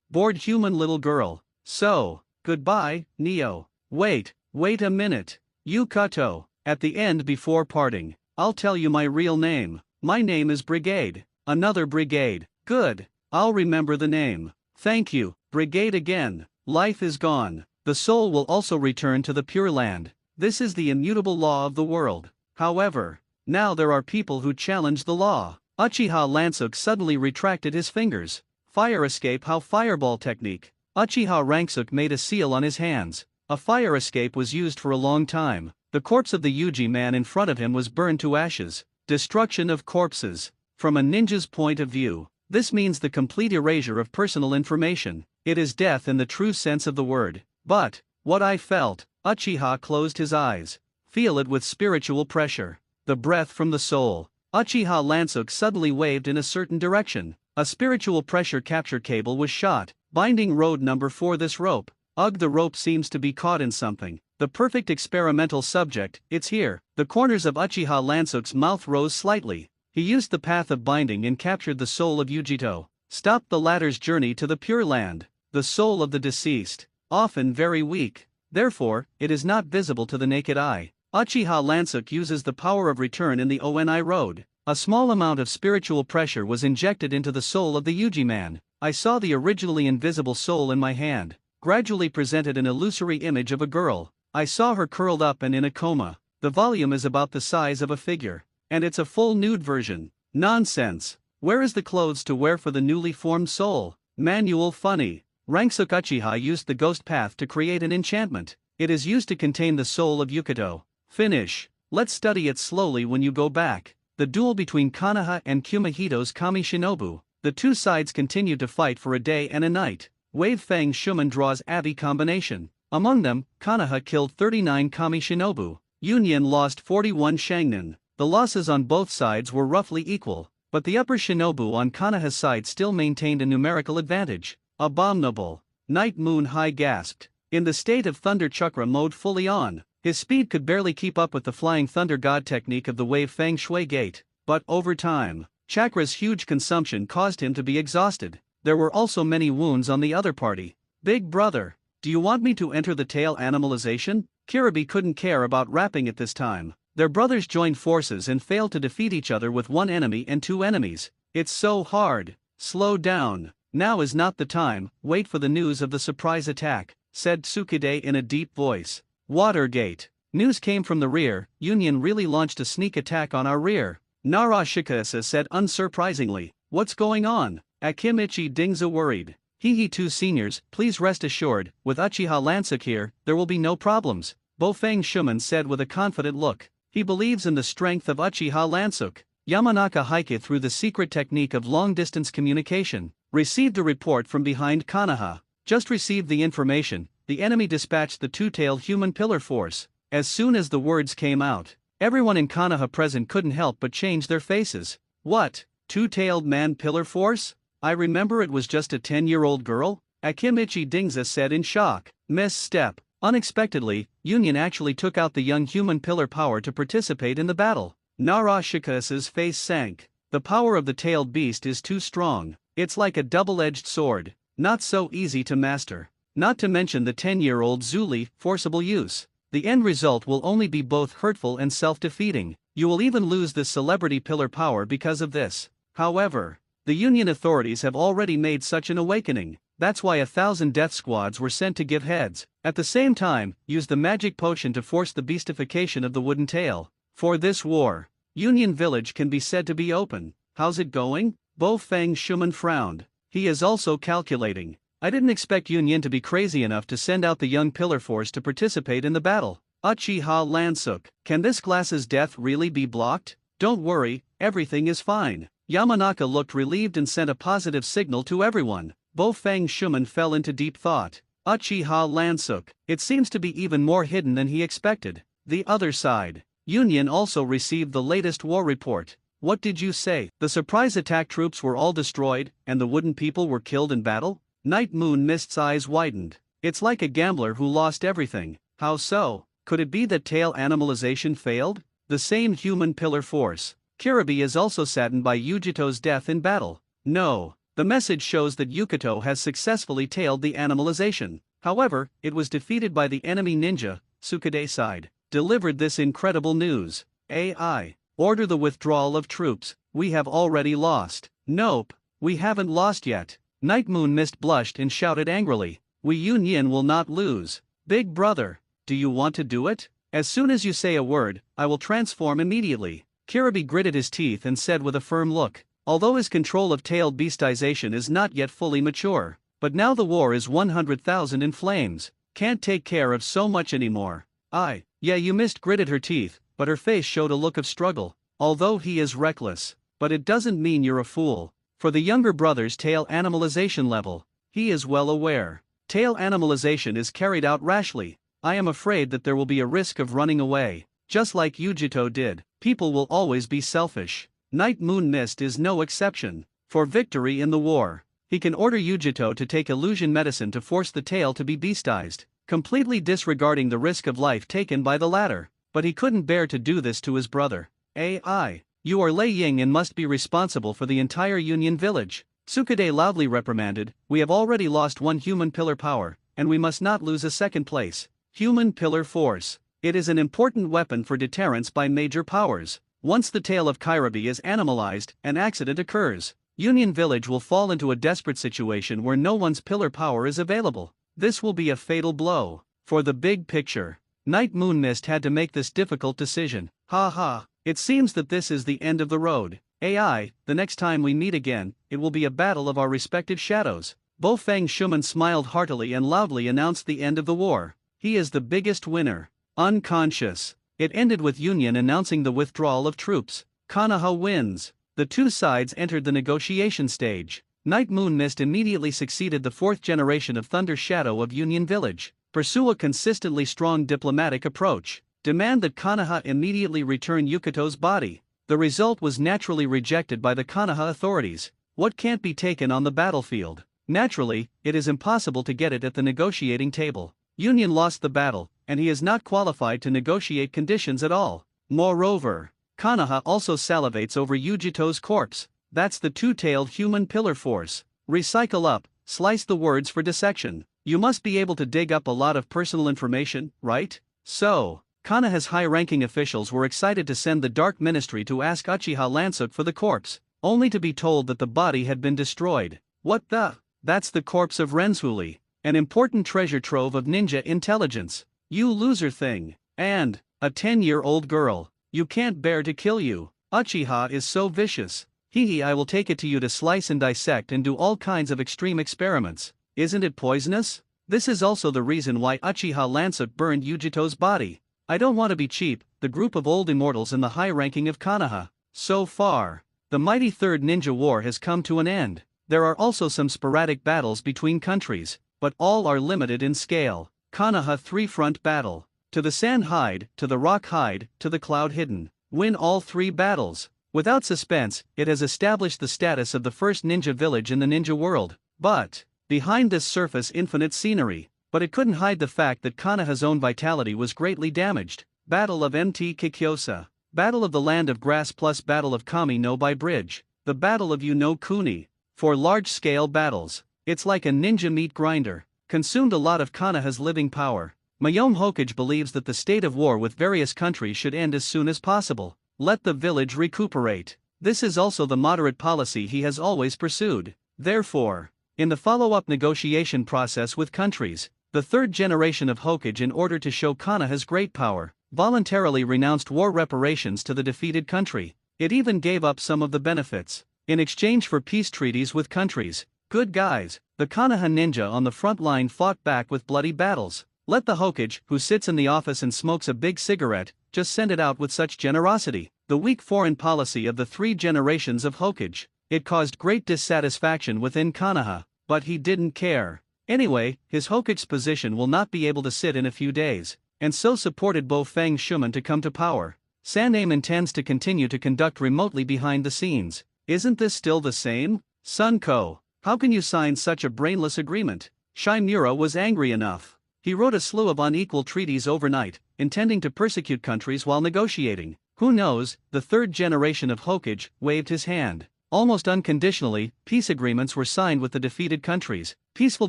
Bored human little girl. So, goodbye, Neo. Wait a minute. Yukato. At the end before parting, I'll tell you my real name. My name is Brigade. Another Brigade. Good. I'll remember the name. Thank you, Brigade again. Life is gone. The soul will also return to the Pure Land. This is the immutable law of the world. However, now there are people who challenge the law. Uchiha Lansuk suddenly retracted his fingers. Fire escape how fireball technique. Uchiha Ranksuk made a seal on his hands. A fire escape was used for a long time. The corpse of the Yuji man in front of him was burned to ashes. Destruction of corpses. From a ninja's point of view, this means the complete erasure of personal information. It is death in the true sense of the word. But, what I felt, Uchiha closed his eyes. Feel it with spiritual pressure. The breath from the soul. Uchiha Lansuk suddenly waved in a certain direction. A spiritual pressure capture cable was shot, binding road number 4 this rope. Ugh, the rope seems to be caught in something. The perfect experimental subject, it's here. The corners of Uchiha Lansuk's mouth rose slightly. He used the path of binding and captured the soul of Yujito. Stopped the latter's journey to the Pure Land. The soul of the deceased. Often very weak. Therefore, it is not visible to the naked eye. Uchiha Lansuk uses the power of return in the Oni road. A small amount of spiritual pressure was injected into the soul of the Yuji man. I saw the originally invisible soul in my hand. Gradually presented an illusory image of a girl. I saw her curled up and in a coma. The volume is about the size of a figure. And it's a full nude version. Nonsense. Where is the clothes to wear for the newly formed soul? Manual funny. Ranksuk Uchiha used the ghost path to create an enchantment. It is used to contain the soul of Yukato. Finish. Let's study it slowly when you go back. The duel between Konoha and Kumahito's Kami Shinobu. The two sides continued to fight for a day and a night. Wave Fang Shuman draws Abi combination. Among them, Konoha killed 39 Kami Shinobu. Union lost 41 Shangnan. The losses on both sides were roughly equal, but the upper Shinobu on Konoha's side still maintained a numerical advantage. Abominable. Night Moon High gasped. In the state of Thunder Chakra mode fully on, his speed could barely keep up with the Flying Thunder God technique of the Wave Feng Shui Gate, but over time, Chakra's huge consumption caused him to be exhausted. There were also many wounds on the other party. Big brother, do you want me to enter the tail animalization? Kiribi couldn't care about rapping it this time. Their brothers joined forces and failed to defeat each other with one enemy and two enemies. It's so hard. Slow down. Now is not the time, wait for the news of the surprise attack, said Tsukide in a deep voice. Watergate. News came from the rear. Union really launched a sneak attack on our rear. Nara Shikasa said unsurprisingly. What's going on? Akimichi Dingza worried. He two seniors, please rest assured, with Uchiha Lansuk here, there will be no problems. Bofeng Shuman said with a confident look. He believes in the strength of Uchiha Lansuk. Yamanaka Heike, through the secret technique of long-distance communication, received a report from behind Konoha. Just received the information, the enemy dispatched the two-tailed human pillar force. As soon as the words came out, everyone in Konoha present couldn't help but change their faces. What? Two-tailed man pillar force? I remember it was just a 10-year-old girl? Akimichi Dingza said in shock. Misstep. Unexpectedly, Union actually took out the young human pillar power to participate in the battle. Narashika's face sank. The power of the tailed beast is too strong. It's like a double-edged sword. Not so easy to master. Not to mention the 10-year-old Zuli forcible use. The end result will only be both hurtful and self-defeating. You will even lose this celebrity pillar power because of this. However, the Union authorities have already made such an awakening. That's why 1,000 death squads were sent to give heads. At the same time, use the magic potion to force the beastification of the wooden tail. For this war, Union Village can be said to be open. How's it going? Bofeng Shuman frowned. He is also calculating. I didn't expect Union to be crazy enough to send out the young pillar force to participate in the battle. Uchiha Lansuk, can this class's death really be blocked? Don't worry, everything is fine. Yamanaka looked relieved and sent a positive signal to everyone. Bofeng Shuman fell into deep thought. Uchiha Lansuk, it seems to be even more hidden than he expected. The other side. Union also received the latest war report. What did you say? The surprise attack troops were all destroyed, and the wooden people were killed in battle? Night Moon Mist's eyes widened. It's like a gambler who lost everything. How so? Could it be that tail animalization failed? The same human pillar force. Kiribi is also saddened by Yujito's death in battle. No. The message shows that Yukito has successfully tailed the animalization. However, it was defeated by the enemy ninja. Tsukude side delivered this incredible news. AI. Order the withdrawal of troops. We have already lost. Nope. We haven't lost yet. Night Moon Mist blushed and shouted angrily. We Union will not lose. Big brother, do you want to do it? As soon as you say a word, I will transform immediately. Kiribi gritted his teeth and said with a firm look. Although his control of tailed beastization is not yet fully mature, but now the war is 100,000 in flames. Can't take care of so much anymore. Yeah, you Mist gritted her teeth, but her face showed a look of struggle. Although he is reckless, but it doesn't mean you're a fool. For the younger brother's tail animalization level, he is well aware. Tail animalization is carried out rashly. I am afraid that there will be a risk of running away. Just like Yujito did, people will always be selfish. Night Moon Mist is no exception. For victory in the war, he can order Yujito to take illusion medicine to force the tail to be beastized, completely disregarding the risk of life taken by the latter. But he couldn't bear to do this to his brother. AI. You are Lei Ying and must be responsible for the entire Union Village. Tsukude loudly reprimanded. We have already lost one human pillar power, and we must not lose a second place. Human pillar force. It is an important weapon for deterrence by major powers. Once the tail of Kiribi is animalized, an accident occurs. Union Village will fall into a desperate situation where no one's pillar power is available. This will be a fatal blow. For the big picture, Night Moon Mist had to make this difficult decision. Ha. It seems that this is the end of the road. AI, the next time we meet again, it will be a battle of our respective shadows. Bofeng Shuman smiled heartily and loudly announced the end of the war. He is the biggest winner. Unconscious. It ended with Union announcing the withdrawal of troops. Konoha wins. The two sides entered the negotiation stage. Night Moon Mist immediately succeeded the fourth generation of Thunder Shadow of Union Village. Pursue a consistently strong diplomatic approach. Demand that Konoha immediately return Yukito's body. The result was naturally rejected by the Konoha authorities. What can't be taken on the battlefield? Naturally, it is impossible to get it at the negotiating table. Union lost the battle, and he is not qualified to negotiate conditions at all. Moreover, Konoha also salivates over Yujito's corpse. That's the two-tailed human pillar force. Recycle up, slice the words for dissection. You must be able to dig up a lot of personal information, right? So, Konoha's high-ranking officials were excited to send the Dark Ministry to ask Uchiha Lansuk for the corpse, only to be told that the body had been destroyed. What the? That's the corpse of Renzhuli, an important treasure trove of ninja intelligence. You loser thing. And a 10-year-old girl. You can't bear to kill you. Uchiha is so vicious. I will take it to you to slice and dissect and do all kinds of extreme experiments. Isn't it poisonous? This is also the reason why Uchiha Lansuk burned Yujito's body. I don't want to be cheap, the group of old immortals in the high ranking of Konoha. So far, the mighty Third Ninja War has come to an end. There are also some sporadic battles between countries, but all are limited in scale. Konoha three-front battle. To the sand hide, to the rock hide, to the cloud hidden. Win all three battles. Without suspense, it has established the status of the first ninja village in the ninja world. But behind this surface infinite scenery. But it couldn't hide the fact that Konoha's own vitality was greatly damaged. Battle of Mt. Kikyosa. Battle of the Land of Grass plus Battle of Kami no by Bridge. The Battle of Kuni. For large-scale battles, it's like a ninja meat grinder. Consumed a lot of Konoha's living power. Mayome Hokage believes that the state of war with various countries should end as soon as possible. Let the village recuperate. This is also the moderate policy he has always pursued. Therefore, in the follow-up negotiation process with countries, the third generation of Hokage, in order to show Konoha's great power, voluntarily renounced war reparations to the defeated country. It even gave up some of the benefits in exchange for peace treaties with countries. Good guys, the Konoha ninja on the front line fought back with bloody battles. Let the Hokage, who sits in the office and smokes a big cigarette, just send it out with such generosity. The weak foreign policy of the three generations of Hokage. It caused great dissatisfaction within Konoha, but he didn't care. Anyway, his Hokage's position will not be able to sit in a few days, and so supported Bo Fang Shuman to come to power. Saname intends to continue to conduct remotely behind the scenes. Isn't this still the same? Sunko, how can you sign such a brainless agreement? Shimura was angry enough. He wrote a slew of unequal treaties overnight, intending to persecute countries while negotiating. Who knows, the third generation of Hokage waved his hand. Almost unconditionally, peace agreements were signed with the defeated countries. Peaceful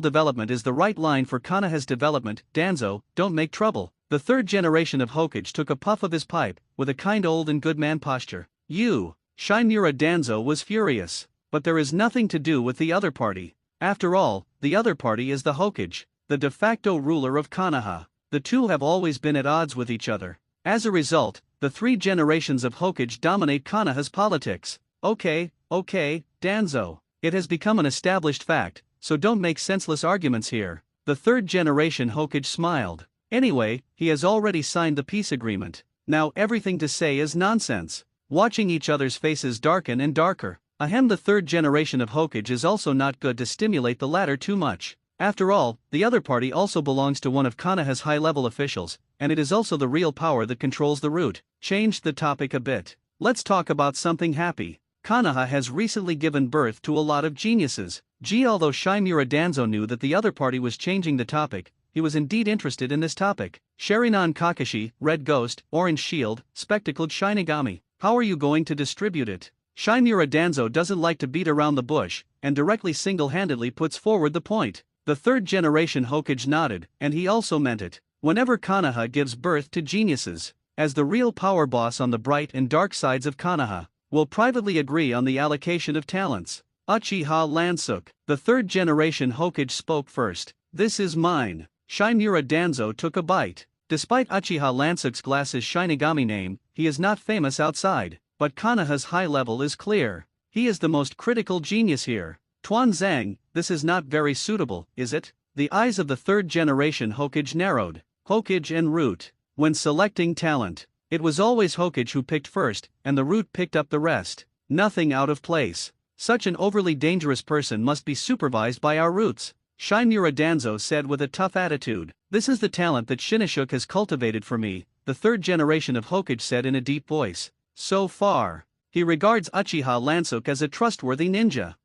development is the right line for Konoha's development. Danzo, don't make trouble. The third generation of Hokage took a puff of his pipe, with a kind old and good man posture. Shimura Danzo was furious. But there is nothing to do with the other party. After all, the other party is the Hokage, the de facto ruler of Konoha. The two have always been at odds with each other. As a result, the three generations of Hokage dominate Konoha's politics. Okay, Danzo. It has become an established fact, so don't make senseless arguments here. The third generation Hokage smiled. Anyway, he has already signed the peace agreement. Now everything to say is nonsense. Watching each other's faces darken and darker. The third generation of Hokage is also not good to stimulate the latter too much. After all, the other party also belongs to one of Konoha's high-level officials, and it is also the real power that controls the root. Changed the topic a bit. Let's talk about something happy. Konoha has recently given birth to a lot of geniuses. Although Shimura Danzo knew that the other party was changing the topic, he was indeed interested in this topic. Sharinan Kakashi, Red Ghost, Orange Shield, Spectacled Shinigami. How are you going to distribute it? Shimura Danzo doesn't like to beat around the bush, and directly single-handedly puts forward the point. The third generation Hokage nodded, and he also meant it. Whenever Konoha gives birth to geniuses, as the real power boss on the bright and dark sides of Konoha, will privately agree on the allocation of talents. Uchiha Lansuk, the third generation Hokage, spoke first. This is mine. Shimura Danzo took a bite. Despite Uchiha Lansuk's glasses Shinigami name, he is not famous outside, but Konoha's high level is clear. He is the most critical genius here. Tuan Zhang, this is not very suitable, is it? The eyes of the third generation Hokage narrowed. Hokage en route. When selecting talent, it was always Hokage who picked first, and the root picked up the rest. Nothing out of place. Such an overly dangerous person must be supervised by our roots. Shimura Danzo said with a tough attitude. This is the talent that Shinishuk has cultivated for me, the third generation of Hokage said in a deep voice. So far, he regards Uchiha Lansuk as a trustworthy ninja.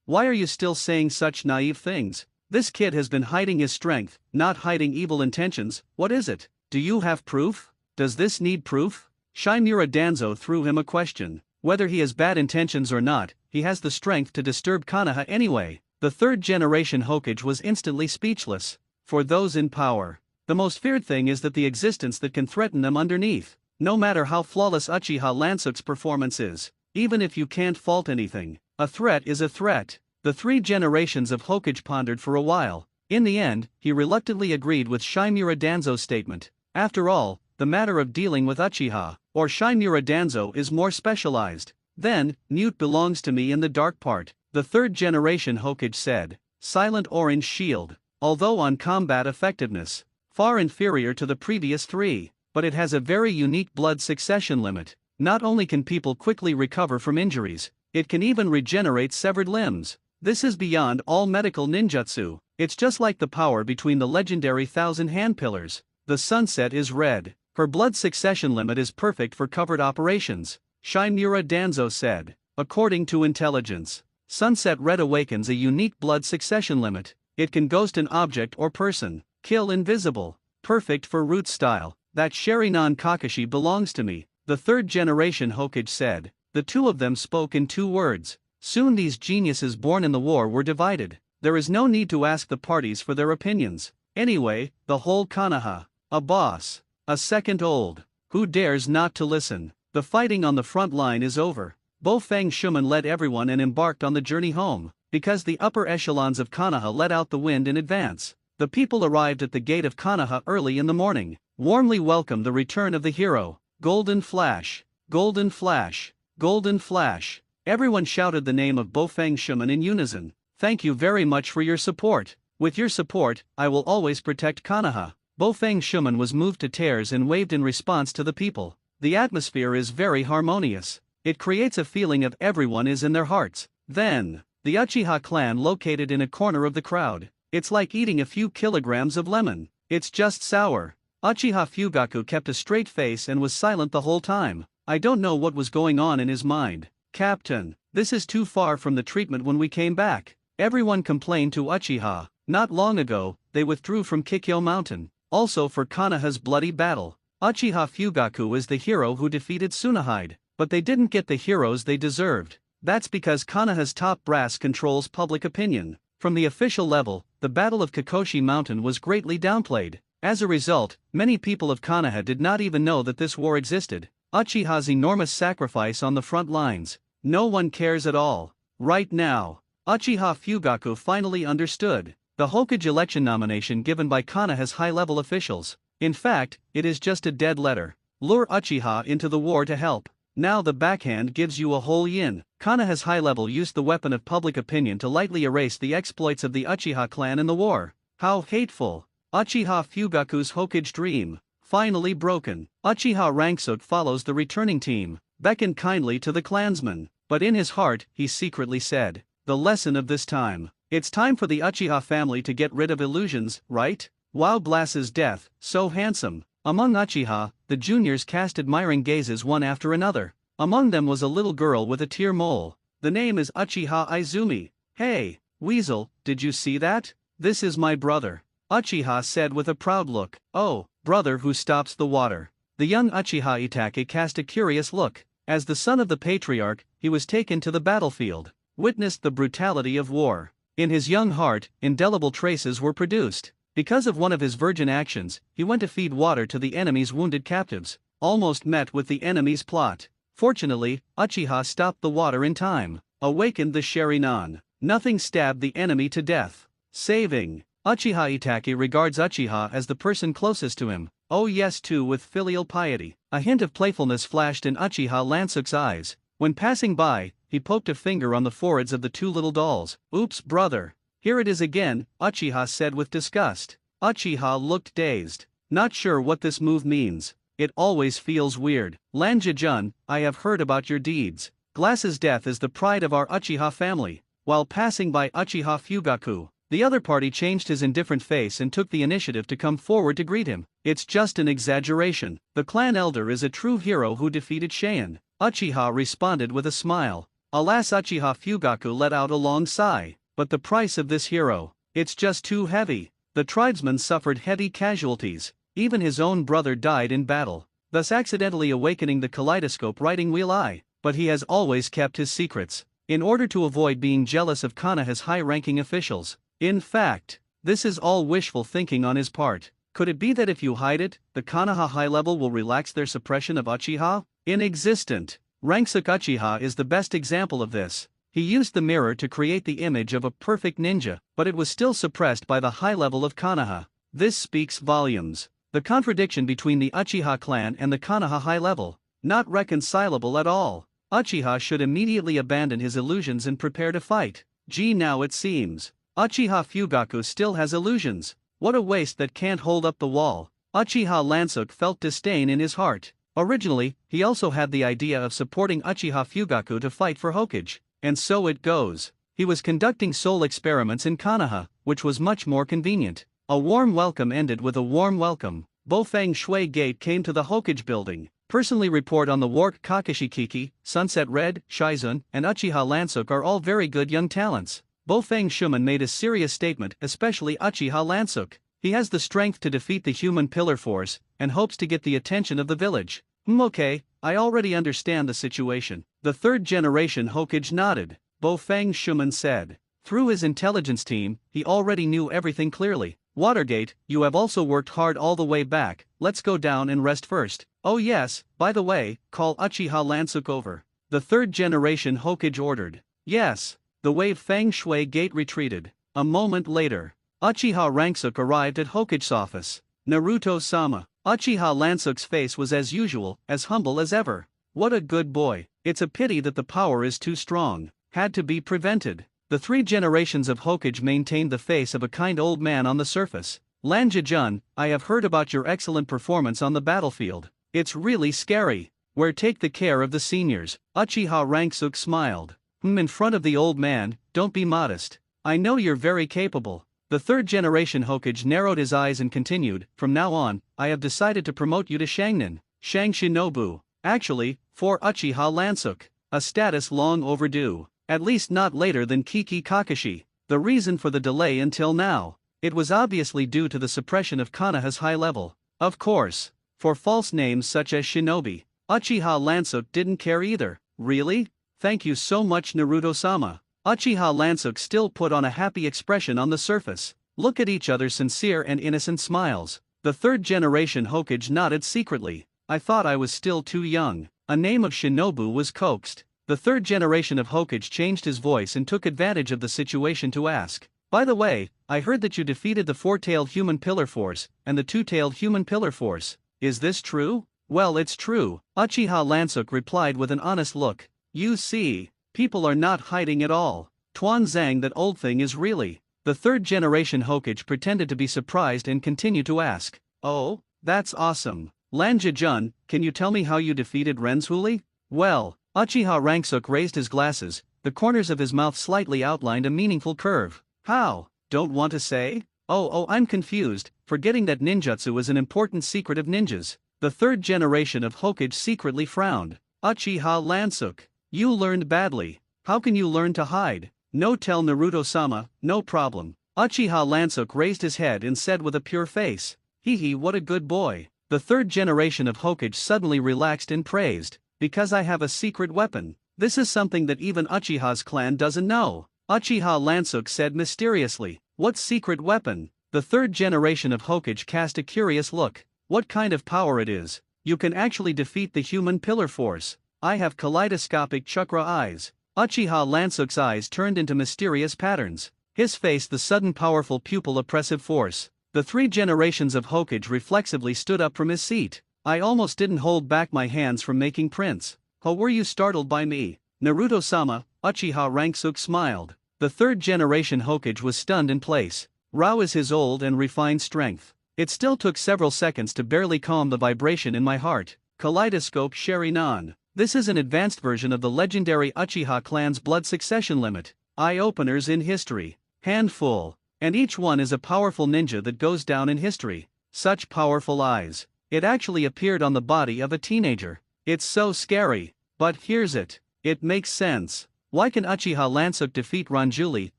Why are you still saying such naive things? This kid has been hiding his strength, not hiding evil intentions. What is it? Do you have proof? Does this need proof? Shimura Danzo threw him a question. Whether he has bad intentions or not, he has the strength to disturb Konoha anyway. The third generation Hokage was instantly speechless. For those in power, the most feared thing is that the existence that can threaten them underneath. No matter how flawless Uchiha Lansuk's performance is, even if you can't fault anything, a threat is a threat. The three generations of Hokage pondered for a while. In the end, he reluctantly agreed with Shimura Danzo's statement. After all, the matter of dealing with Uchiha, or Shimura Danzo, is more specialized. Then, Newt belongs to me in the dark part, the third generation Hokage said. Silent Orange Shield. although on combat effectiveness, far inferior to the previous 3, but it has a very unique blood succession limit. Not only can people quickly recover from injuries, it can even regenerate severed limbs. This is beyond all medical ninjutsu. It's just like the power between the legendary Thousand Hand Pillars. The sunset is red. Her blood succession limit is perfect for covered operations, Shimura Danzo said. According to intelligence, sunset red awakens a unique blood succession limit. It can ghost an object or person, kill invisible. Perfect for root style. That Sharinan Kakashi belongs to me, the third generation Hokage said. The two of them spoke in 2 words. Soon these geniuses born in the war were divided. There is no need to ask the parties for their opinions. Anyway, the whole Konoha. A boss. A second old. Who dares not to listen? The fighting on the front line is over. Bo-Fang Shuman led everyone and embarked on the journey home. Because the upper echelons of Konoha let out the wind in advance, the people arrived at the gate of Konoha early in the morning. Warmly welcomed the return of the hero. Golden Flash. Golden Flash. Golden Flash. Everyone shouted the name of Bo-Fang Shuman in unison. Thank you very much for your support. With your support, I will always protect Konoha. Bo-Fang Shuman was moved to tears and waved in response to the people. The atmosphere is very harmonious. It creates a feeling of everyone is in their hearts. Then, the Uchiha clan located in a corner of the crowd. It's like eating a few kilograms of lemon. It's just sour. Uchiha Fugaku kept a straight face and was silent the whole time. I don't know what was going on in his mind. Captain, this is too far from the treatment when we came back. Everyone complained to Uchiha. Not long ago, they withdrew from Kikyo Mountain. Also for Konoha's bloody battle. Uchiha Fugaku is the hero who defeated Tsunehide, but they didn't get the heroes they deserved. That's because Konoha's top brass controls public opinion. From the official level, the Battle of Kikoshi Mountain was greatly downplayed. As a result, many people of Konoha did not even know that this war existed. Uchiha's enormous sacrifice on the front lines. No one cares at all. Right now, Uchiha Fugaku finally understood. The Hokage election nomination given by Konoha's high-level officials. In fact, it is just a dead letter. Lure Uchiha into the war to help. Now the backhand gives you a whole yin. Konoha's high-level used the weapon of public opinion to lightly erase the exploits of the Uchiha clan in the war. How hateful. Uchiha Fugaku's Hokage dream. Finally broken. Uchiha Ranksuk follows the returning team, beckoned kindly to the clansmen, but in his heart he secretly said, the lesson of this time. It's time for the Uchiha family to get rid of illusions, right? Wow, Blass's death, so handsome. Among Uchiha, the juniors cast admiring gazes one after another. Among them was a little girl with a tear mole. The name is Uchiha Izumi. Hey, Weasel, did you see that? This is my brother. Uchiha said with a proud look. Oh, brother who stops the water. The young Uchiha Itachi cast a curious look. As the son of the patriarch, he was taken to the battlefield, witnessed the brutality of war. In his young heart, indelible traces were produced. Because of one of his virgin actions, he went to feed water to the enemy's wounded captives, almost met with the enemy's plot. Fortunately, Uchiha stopped the water in time, awakened the Sharinan. Nothing stabbed the enemy to death. Saving. Uchiha Itachi regards Uchiha as the person closest to him. Oh yes, too, with filial piety. A hint of playfulness flashed in Uchiha Lansuk's eyes. When passing by, he poked a finger on the foreheads of the 2 little dolls. Oops, brother. Here it is again, Uchiha said with disgust. Uchiha looked dazed. Not sure what this move means. It always feels weird. Lanjijun, I have heard about your deeds. Glass's death is the pride of our Uchiha family. While passing by Uchiha Fugaku, the other party changed his indifferent face and took the initiative to come forward to greet him. It's just an exaggeration. The clan elder is a true hero who defeated Cheyenne. Uchiha responded with a smile. Alas, Uchiha Fugaku let out a long sigh. But the price of this hero, it's just too heavy. The tribesmen suffered heavy casualties. Even his own brother died in battle, thus accidentally awakening the kaleidoscope writing wheel eye. But he has always kept his secrets, in order to avoid being jealous of Konoha's high-ranking officials. In fact, this is all wishful thinking on his part. Could it be that if you hide it, the Konoha high level will relax their suppression of Uchiha? Inexistent. Ranksuk Uchiha is the best example of this. He used the mirror to create the image of a perfect ninja, but it was still suppressed by the high level of Konoha. This speaks volumes. The contradiction between the Uchiha clan and the Konoha high level, not reconcilable at all. Uchiha should immediately abandon his illusions and prepare to fight. Gee, now it seems. Uchiha Fugaku still has illusions. What a waste that can't hold up the wall. Uchiha Lansuk felt disdain in his heart. Originally, he also had the idea of supporting Uchiha Fugaku to fight for Hokage. And so it goes. He was conducting soul experiments in Konoha, which was much more convenient. A warm welcome ended with a warm welcome. Bofang Shui Gate came to the Hokage building. Personally report on the Wart Kakashi Kiki, Sunset Red, Shizun, and Uchiha Lansuk are all very good young talents. Bofang Shuman made a serious statement, especially Uchiha Lansuk. He has the strength to defeat the human pillar force, and hopes to get the attention of the village. Okay, I already understand the situation. The third generation Hokage nodded. Bofang Shuman said. Through his intelligence team, he already knew everything clearly. Watergate, you have also worked hard all the way back, let's go down and rest first. Oh yes, by the way, call Uchiha Lansuk over. The third generation Hokage ordered. Yes. The wave Feng Shui Gate retreated. A moment later, Uchiha Ranksuk arrived at Hokage's office. Naruto-sama. Uchiha Lansuk's face was as usual, as humble as ever. What a good boy. It's a pity that the power is too strong. Had to be prevented. The three generations of Hokage maintained the face of a kind old man on the surface. Lanjajun, I have heard about your excellent performance on the battlefield. It's really scary. Where take the care of the seniors. Uchiha Ranksuk smiled. In front of the old man, don't be modest. I know you're very capable. The third generation Hokage narrowed his eyes and continued, from now on, I have decided to promote you to Shangnin, Shang Shinobu. Actually, for Uchiha Lansuk. A status long overdue. At least not later than Kiki Kakashi. The reason for the delay until now. It was obviously due to the suppression of Konoha's high level. Of course. For false names such as Shinobi. Uchiha Lansuk didn't care either. Really? Thank you so much Naruto-sama. Uchiha Lansuk still put on a happy expression on the surface. Look at each other's sincere and innocent smiles. The third generation Hokage nodded secretly. I thought I was still too young. A name of Shinobu was coaxed. The third generation of Hokage changed his voice and took advantage of the situation to ask. By the way, I heard that you defeated the four-tailed human pillar force, and the two-tailed human pillar force. Is this true? Well, it's true. Uchiha Lansuk replied with an honest look. You see, people are not hiding at all. Tuan Zhang, that old thing is really. The third generation Hokage pretended to be surprised and continued to ask. Oh, that's awesome. Lanjajun, can you tell me how you defeated Renzhuli? Well, Uchiha Ranksuk raised his glasses, the corners of his mouth slightly outlined a meaningful curve. How? Don't want to say? Oh, I'm confused, forgetting that ninjutsu is an important secret of ninjas. The third generation of Hokage secretly frowned. Uchiha Lansuk. You learned badly. How can you learn to hide? No, tell Naruto-sama, no problem. Uchiha Lansuk raised his head and said with a pure face. Hee, what a good boy. The third generation of Hokage suddenly relaxed and praised. Because I have a secret weapon. This is something that even Uchiha's clan doesn't know. Uchiha Lansuk said mysteriously. What secret weapon? The third generation of Hokage cast a curious look. What kind of power it is? You can actually defeat the human pillar force. I have kaleidoscopic chakra eyes. Uchiha Lansuk's eyes turned into mysterious patterns. His face the sudden powerful pupil oppressive force. The three generations of Hokage reflexively stood up from his seat. I almost didn't hold back my hands from making prints. How were you startled by me? Naruto-sama, Uchiha Ranksuk smiled. The third generation Hokage was stunned in place. Raw is his old and refined strength. It still took several seconds to barely calm the vibration in my heart. Kaleidoscope Sharinan. This is an advanced version of the legendary Uchiha clan's blood succession limit. Eye-openers in history. Handful. And each one is a powerful ninja that goes down in history. Such powerful eyes. It actually appeared on the body of a teenager. It's so scary. But here's it. It makes sense. Why can Uchiha Lansuk defeat Ranjuli?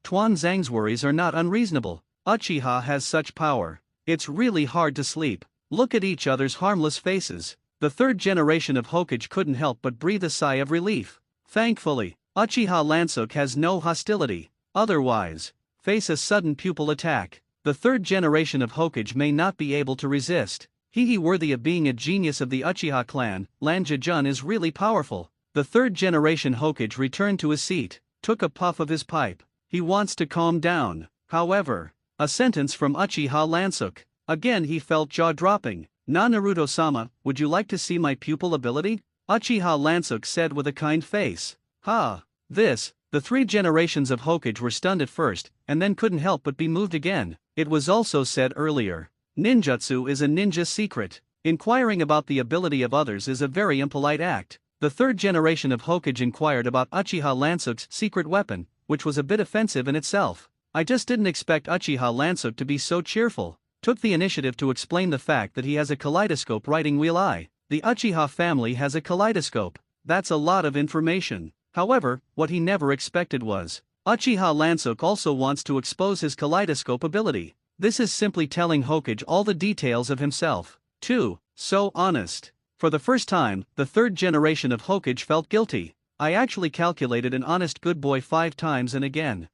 Tuan Zhang's worries are not unreasonable. Uchiha has such power. It's really hard to sleep. Look at each other's harmless faces. The third generation of Hokage couldn't help but breathe a sigh of relief. Thankfully, Uchiha Lansuk has no hostility. Otherwise, face a sudden pupil attack. The third generation of Hokage may not be able to resist. He worthy of being a genius of the Uchiha clan. Lanjajun is really powerful. The third generation Hokage returned to his seat, took a puff of his pipe. He wants to calm down. However, a sentence from Uchiha Lansuk. Again he felt jaw-dropping. Na Naruto-sama, would you like to see my pupil ability? Uchiha Lansuk said with a kind face. Ha! This, the three generations of Hokage were stunned at first, and then couldn't help but be moved again. It was also said earlier, ninjutsu is a ninja secret. Inquiring about the ability of others is a very impolite act. The third generation of Hokage inquired about Uchiha Lansuk's secret weapon, which was a bit offensive in itself. I just didn't expect Uchiha Lansuk to be so cheerful. Took the initiative to explain the fact that he has a kaleidoscope writing wheel eye. The Uchiha family has a kaleidoscope. That's a lot of information. However, what he never expected was, Uchiha Lansuk also wants to expose his kaleidoscope ability. This is simply telling Hokage all the details of himself. 2. So honest. For the first time, the third generation of Hokage felt guilty. I actually calculated an honest good boy 5 times and again.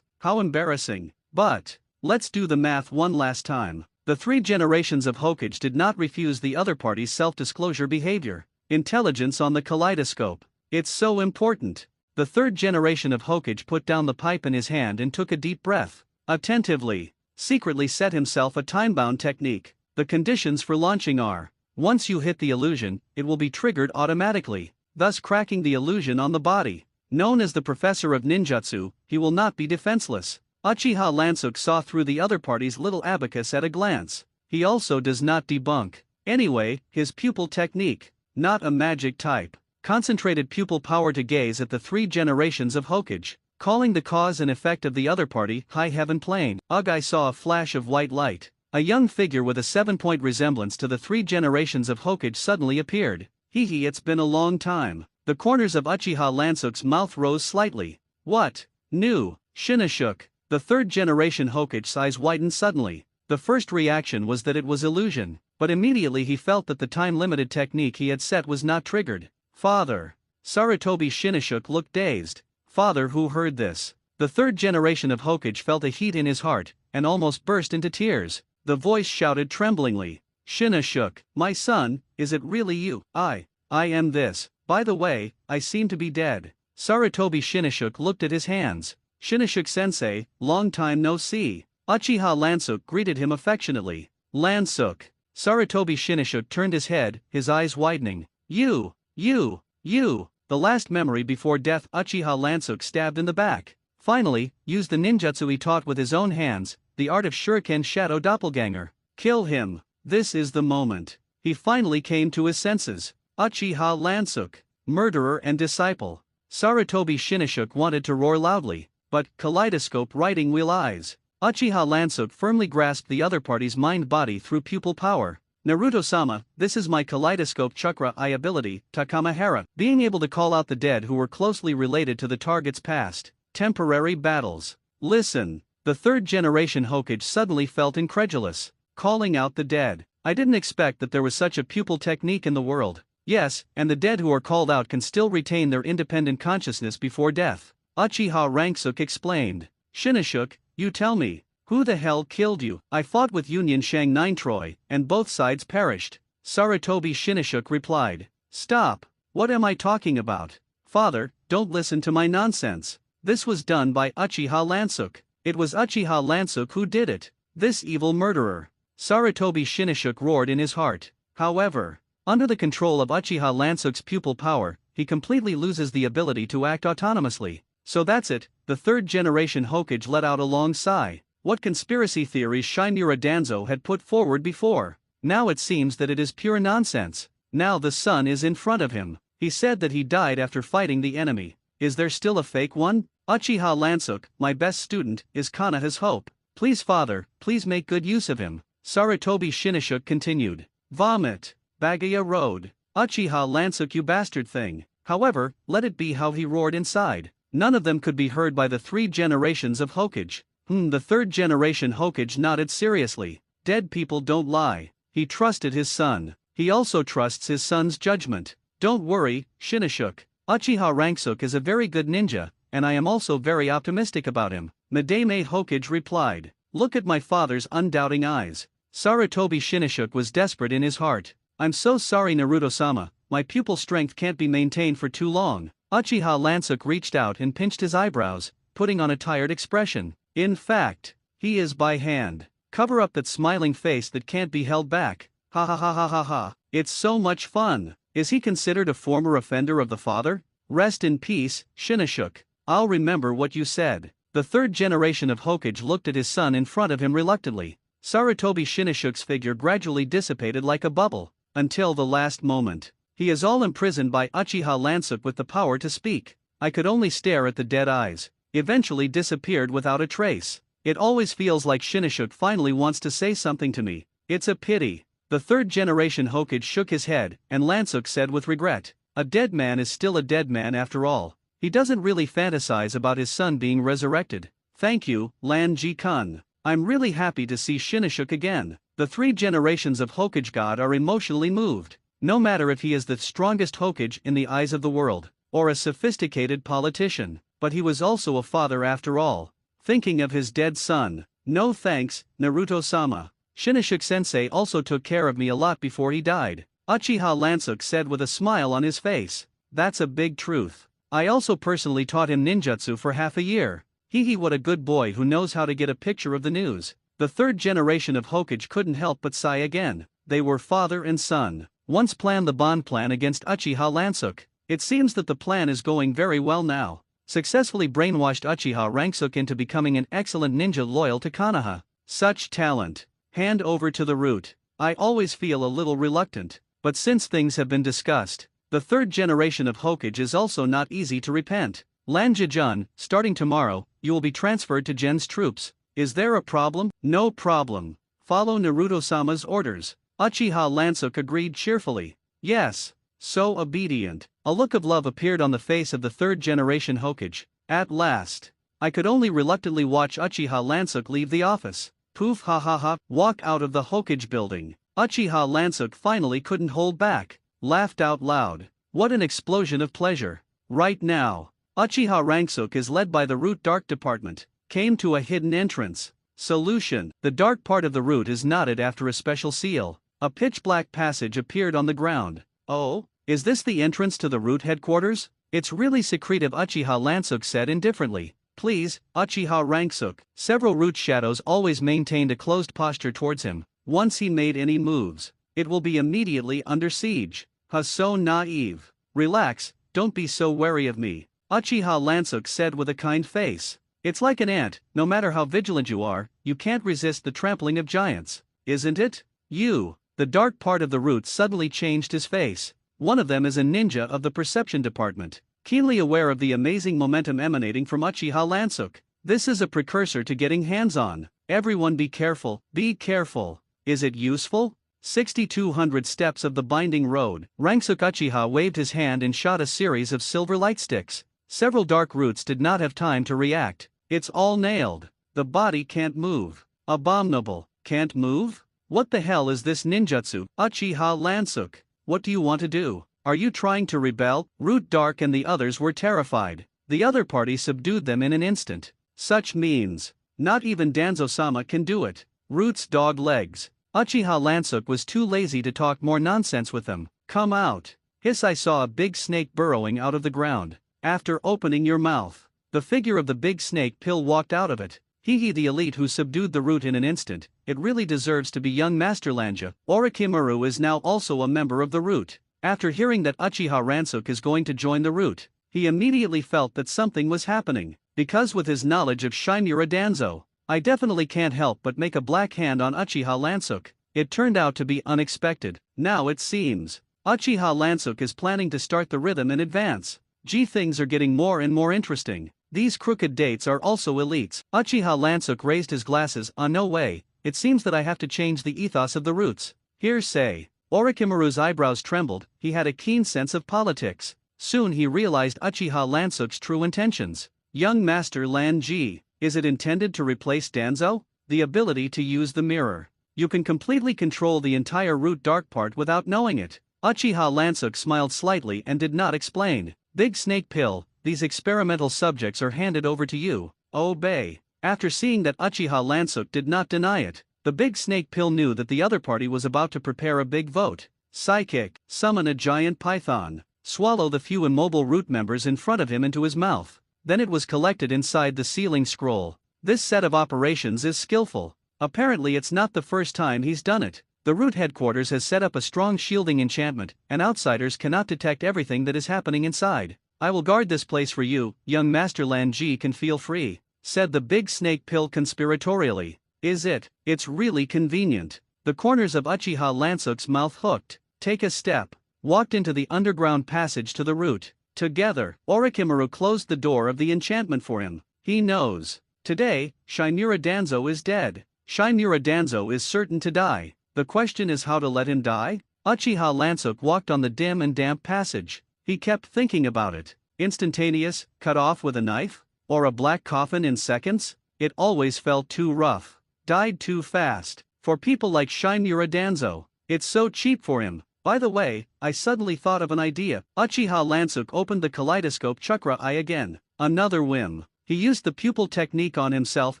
How embarrassing. But, let's do the math one last time. The 3 generations of Hokage did not refuse the other party's self-disclosure behavior. Intelligence on the kaleidoscope. It's so important. The third generation of Hokage put down the pipe in his hand and took a deep breath. Attentively. Secretly set himself a time-bound technique. The conditions for launching are, once you hit the illusion, it will be triggered automatically, thus cracking the illusion on the body. Known as the Professor of Ninjutsu, he will not be defenseless. Uchiha Lansuk saw through the other party's little abacus at a glance. He also does not debunk. Anyway, his pupil technique. Not a magic type. Concentrated pupil power to gaze at the 3 generations of Hokage. Calling the cause and effect of the other party, high heaven plane. I saw a flash of white light. A young figure with a 7-point resemblance to the 3 generations of Hokage suddenly appeared. Hee, it's been a long time. The corners of Uchiha Lansuk's mouth rose slightly. What? New. Shina shook. The third generation Hokage's eyes widened suddenly. The first reaction was that it was illusion, but immediately he felt that the time-limited technique he had set was not triggered. Father. Sarutobi Shinashuk looked dazed. Father, who heard this? The third generation of Hokage felt a heat in his heart, and almost burst into tears. The voice shouted tremblingly. Shinashuk, my son, is it really you? I am this. By the way, I seem to be dead. Sarutobi Shinashuk looked at his hands. Shinashuk-sensei, long time no see. Uchiha Lansuk greeted him affectionately. Lansuk. Sarutobi Shinashuk turned his head, his eyes widening. You. The last memory before death. Uchiha Lansuk stabbed in the back. Finally, used the ninjutsu he taught with his own hands, the art of Shuriken Shadow Doppelganger. Kill him. This is the moment. He finally came to his senses. Uchiha Lansuk. Murderer and disciple. Sarutobi Shinashuk wanted to roar loudly, but, kaleidoscope writing wheel eyes. Uchiha Lansuk firmly grasped the other party's mind-body through pupil power. Naruto-sama, this is my kaleidoscope chakra eye ability, Takamahara, being able to call out the dead who were closely related to the target's past. Temporary battles. Listen. The third generation Hokage suddenly felt incredulous. Calling out the dead. I didn't expect that there was such a pupil technique in the world. Yes, and the dead who are called out can still retain their independent consciousness before death. Uchiha Lansuk explained. Shinashuk, you tell me, who the hell killed you? I fought with Union Shang 9 Troy, and both sides perished. Sarutobi Shinashuk replied. Stop. What am I talking about? Father, don't listen to my nonsense. This was done by Uchiha Lansuk. It was Uchiha Lansuk who did it. This evil murderer. Sarutobi Shinashuk roared in his heart. However, under the control of Uchiha Lansuk's pupil power, he completely loses the ability to act autonomously. So that's it, the third generation Hokage let out a long sigh. What conspiracy theories Shinura Danzo had put forward before. Now it seems that it is pure nonsense. Now the sun is in front of him. He said that he died after fighting the enemy. Is there still a fake one? Uchiha Lansuk, my best student, is Konoha's hope. Please father, please make good use of him. Sarutobi Shinashuk continued. Vomit. Bagaya road. Uchiha Lansuk, you bastard thing. However, let it be how he roared inside. None of them could be heard by the 3 generations of Hokage. The third generation Hokage nodded seriously. Dead people don't lie. He trusted his son. He also trusts his son's judgment. Don't worry, Shinashuk. Uchiha Lansuk is a very good ninja, and I am also very optimistic about him. Madame Hokage replied. Look at my father's undoubting eyes. Sarutobi Shinashuk was desperate in his heart. I'm so sorry Naruto-sama, my pupil strength can't be maintained for too long. Uchiha Lansuk reached out and pinched his eyebrows, putting on a tired expression. In fact, he is by hand. Cover up that smiling face that can't be held back. Ha ha ha ha ha ha. It's so much fun. Is he considered a former offender of the father? Rest in peace, Shinashuk. I'll remember what you said. The third generation of Hokage looked at his son in front of him reluctantly. Sarutobi Shinoshuke's figure gradually dissipated like a bubble, until the last moment. He is all imprisoned by Uchiha Lansuk with the power to speak. I could only stare at the dead eyes. Eventually disappeared without a trace. It always feels like Shinoshuke finally wants to say something to me. It's a pity. The third generation Hokage shook his head, and Lansuk said with regret, "A dead man is still a dead man after all." He doesn't really fantasize about his son being resurrected. Thank you, Lan Ji-kun. I'm really happy to see Shinoshuke again. The three generations of Hokage God are emotionally moved. No matter if he is the strongest Hokage in the eyes of the world, or a sophisticated politician, but he was also a father after all. Thinking of his dead son. No thanks, Naruto-sama. Shinoshuke-sensei also took care of me a lot before he died, Uchiha Lansuk said with a smile on his face. That's a big truth. I also personally taught him ninjutsu for half a year. Hee what a good boy who knows how to get a picture of the news. The third generation of Hokage couldn't help but sigh again. They were father and son. Once planned the bond plan against Uchiha Lansuk. It seems that the plan is going very well now. Successfully brainwashed Uchiha Lansuk into becoming an excellent ninja loyal to Konoha. Such talent. Hand over to the root. I always feel a little reluctant, but since things have been discussed, the third generation of Hokage is also not easy to repent. Lan Jijun, starting tomorrow, you will be transferred to Gen's troops. Is there a problem? No problem. Follow Naruto-sama's orders. Uchiha Lansuk agreed cheerfully. Yes. So obedient. A look of love appeared on the face of the third generation Hokage. At last. I could only reluctantly watch Uchiha Lansuk leave the office. Poof ha ha ha, walk out of the Hokage building. Uchiha Lansuk finally couldn't hold back. Laughed out loud. What an explosion of pleasure. Right now. Uchiha Lansuk is led by the Root Dark Department. Came to a hidden entrance. Solution. The dark part of the root is knotted after a special seal. A pitch-black passage appeared on the ground. Oh? Is this the entrance to the root headquarters? It's really secretive, Uchiha Lansuk said indifferently. Please, Uchiha Lansuk. Several root shadows always maintained a closed posture towards him. Once he made any moves, it will be immediately under siege. So naive. Relax, don't be so wary of me, Uchiha Lansuk said with a kind face. It's like an ant, no matter how vigilant you are, you can't resist the trampling of giants, isn't it? You. The dark part of the root suddenly changed his face. One of them is a ninja of the perception department, keenly aware of the amazing momentum emanating from Uchiha Lansuk. This is a precursor to getting hands-on. Everyone be careful, be careful. Is it useful? 6,200 steps of the binding road. Lansuk Uchiha waved his hand and shot a series of silver light sticks. Several dark roots did not have time to react. It's all nailed. The body can't move. Abominable. Can't move? What the hell is this ninjutsu? Uchiha Lansuk. What do you want to do? Are you trying to rebel? Root Dark and the others were terrified. The other party subdued them in an instant. Such means. Not even Danzo-sama can do it. Root's dog legs. Uchiha Lansuk was too lazy to talk more nonsense with them. Come out. Hiss, I saw a big snake burrowing out of the ground. After opening your mouth. The figure of the big snake pill walked out of it. He the elite who subdued the root in an instant. It really deserves to be young Master Lanja. Orochimaru is now also a member of the root. After hearing that Uchiha Lansuk is going to join the root, he immediately felt that something was happening. Because with his knowledge of Shimura Danzo, I definitely can't help but make a black hand on Uchiha Lansuk. It turned out to be unexpected. Now it seems Uchiha Lansuk is planning to start the rhythm in advance. Gee, things are getting more and more interesting. These crooked dates are also elites. Uchiha Lansuk raised his glasses. No way, it seems that I have to change the ethos of the roots. Hearsay. Orochimaru's eyebrows trembled. He had a keen sense of politics. Soon he realized Uchiha Lansuk's true intentions. Young Master Lan Ji, is it intended to replace Danzo? The ability to use the mirror. You can completely control the entire root dark part without knowing it. Uchiha Lansuk smiled slightly and did not explain. Big Snake Pill, these experimental subjects are handed over to you. Obey. After seeing that Uchiha Lansuk did not deny it, the Big Snake Pill knew that the other party was about to prepare a big vote. Psychic. Summon a giant python. Swallow the few immobile root members in front of him into his mouth. Then it was collected inside the sealing scroll. This set of operations is skillful. Apparently it's not the first time he's done it. The root headquarters has set up a strong shielding enchantment, and outsiders cannot detect everything that is happening inside. I will guard this place for you, young Master Lan Ji can feel free. said the big snake pill conspiratorially. Is it? It's really convenient. The corners of Uchiha Lansook's mouth hooked. Take a step. Walked into the underground passage to the root. Together, Orochimaru closed the door of the enchantment for him. He knows. Today, Shinura Danzo is dead. Shinura Danzo is certain to die. The question is how to let him die? Uchiha Lansook walked on the dim and damp passage. He kept thinking about it. Instantaneous, cut off with a knife? Or a black coffin in seconds? It always felt too rough. Died too fast. For people like Shinura Danzo. It's so cheap for him. By the way, I suddenly thought of an idea. Uchiha Lansook opened the kaleidoscope chakra eye again. Another whim. He used the pupil technique on himself,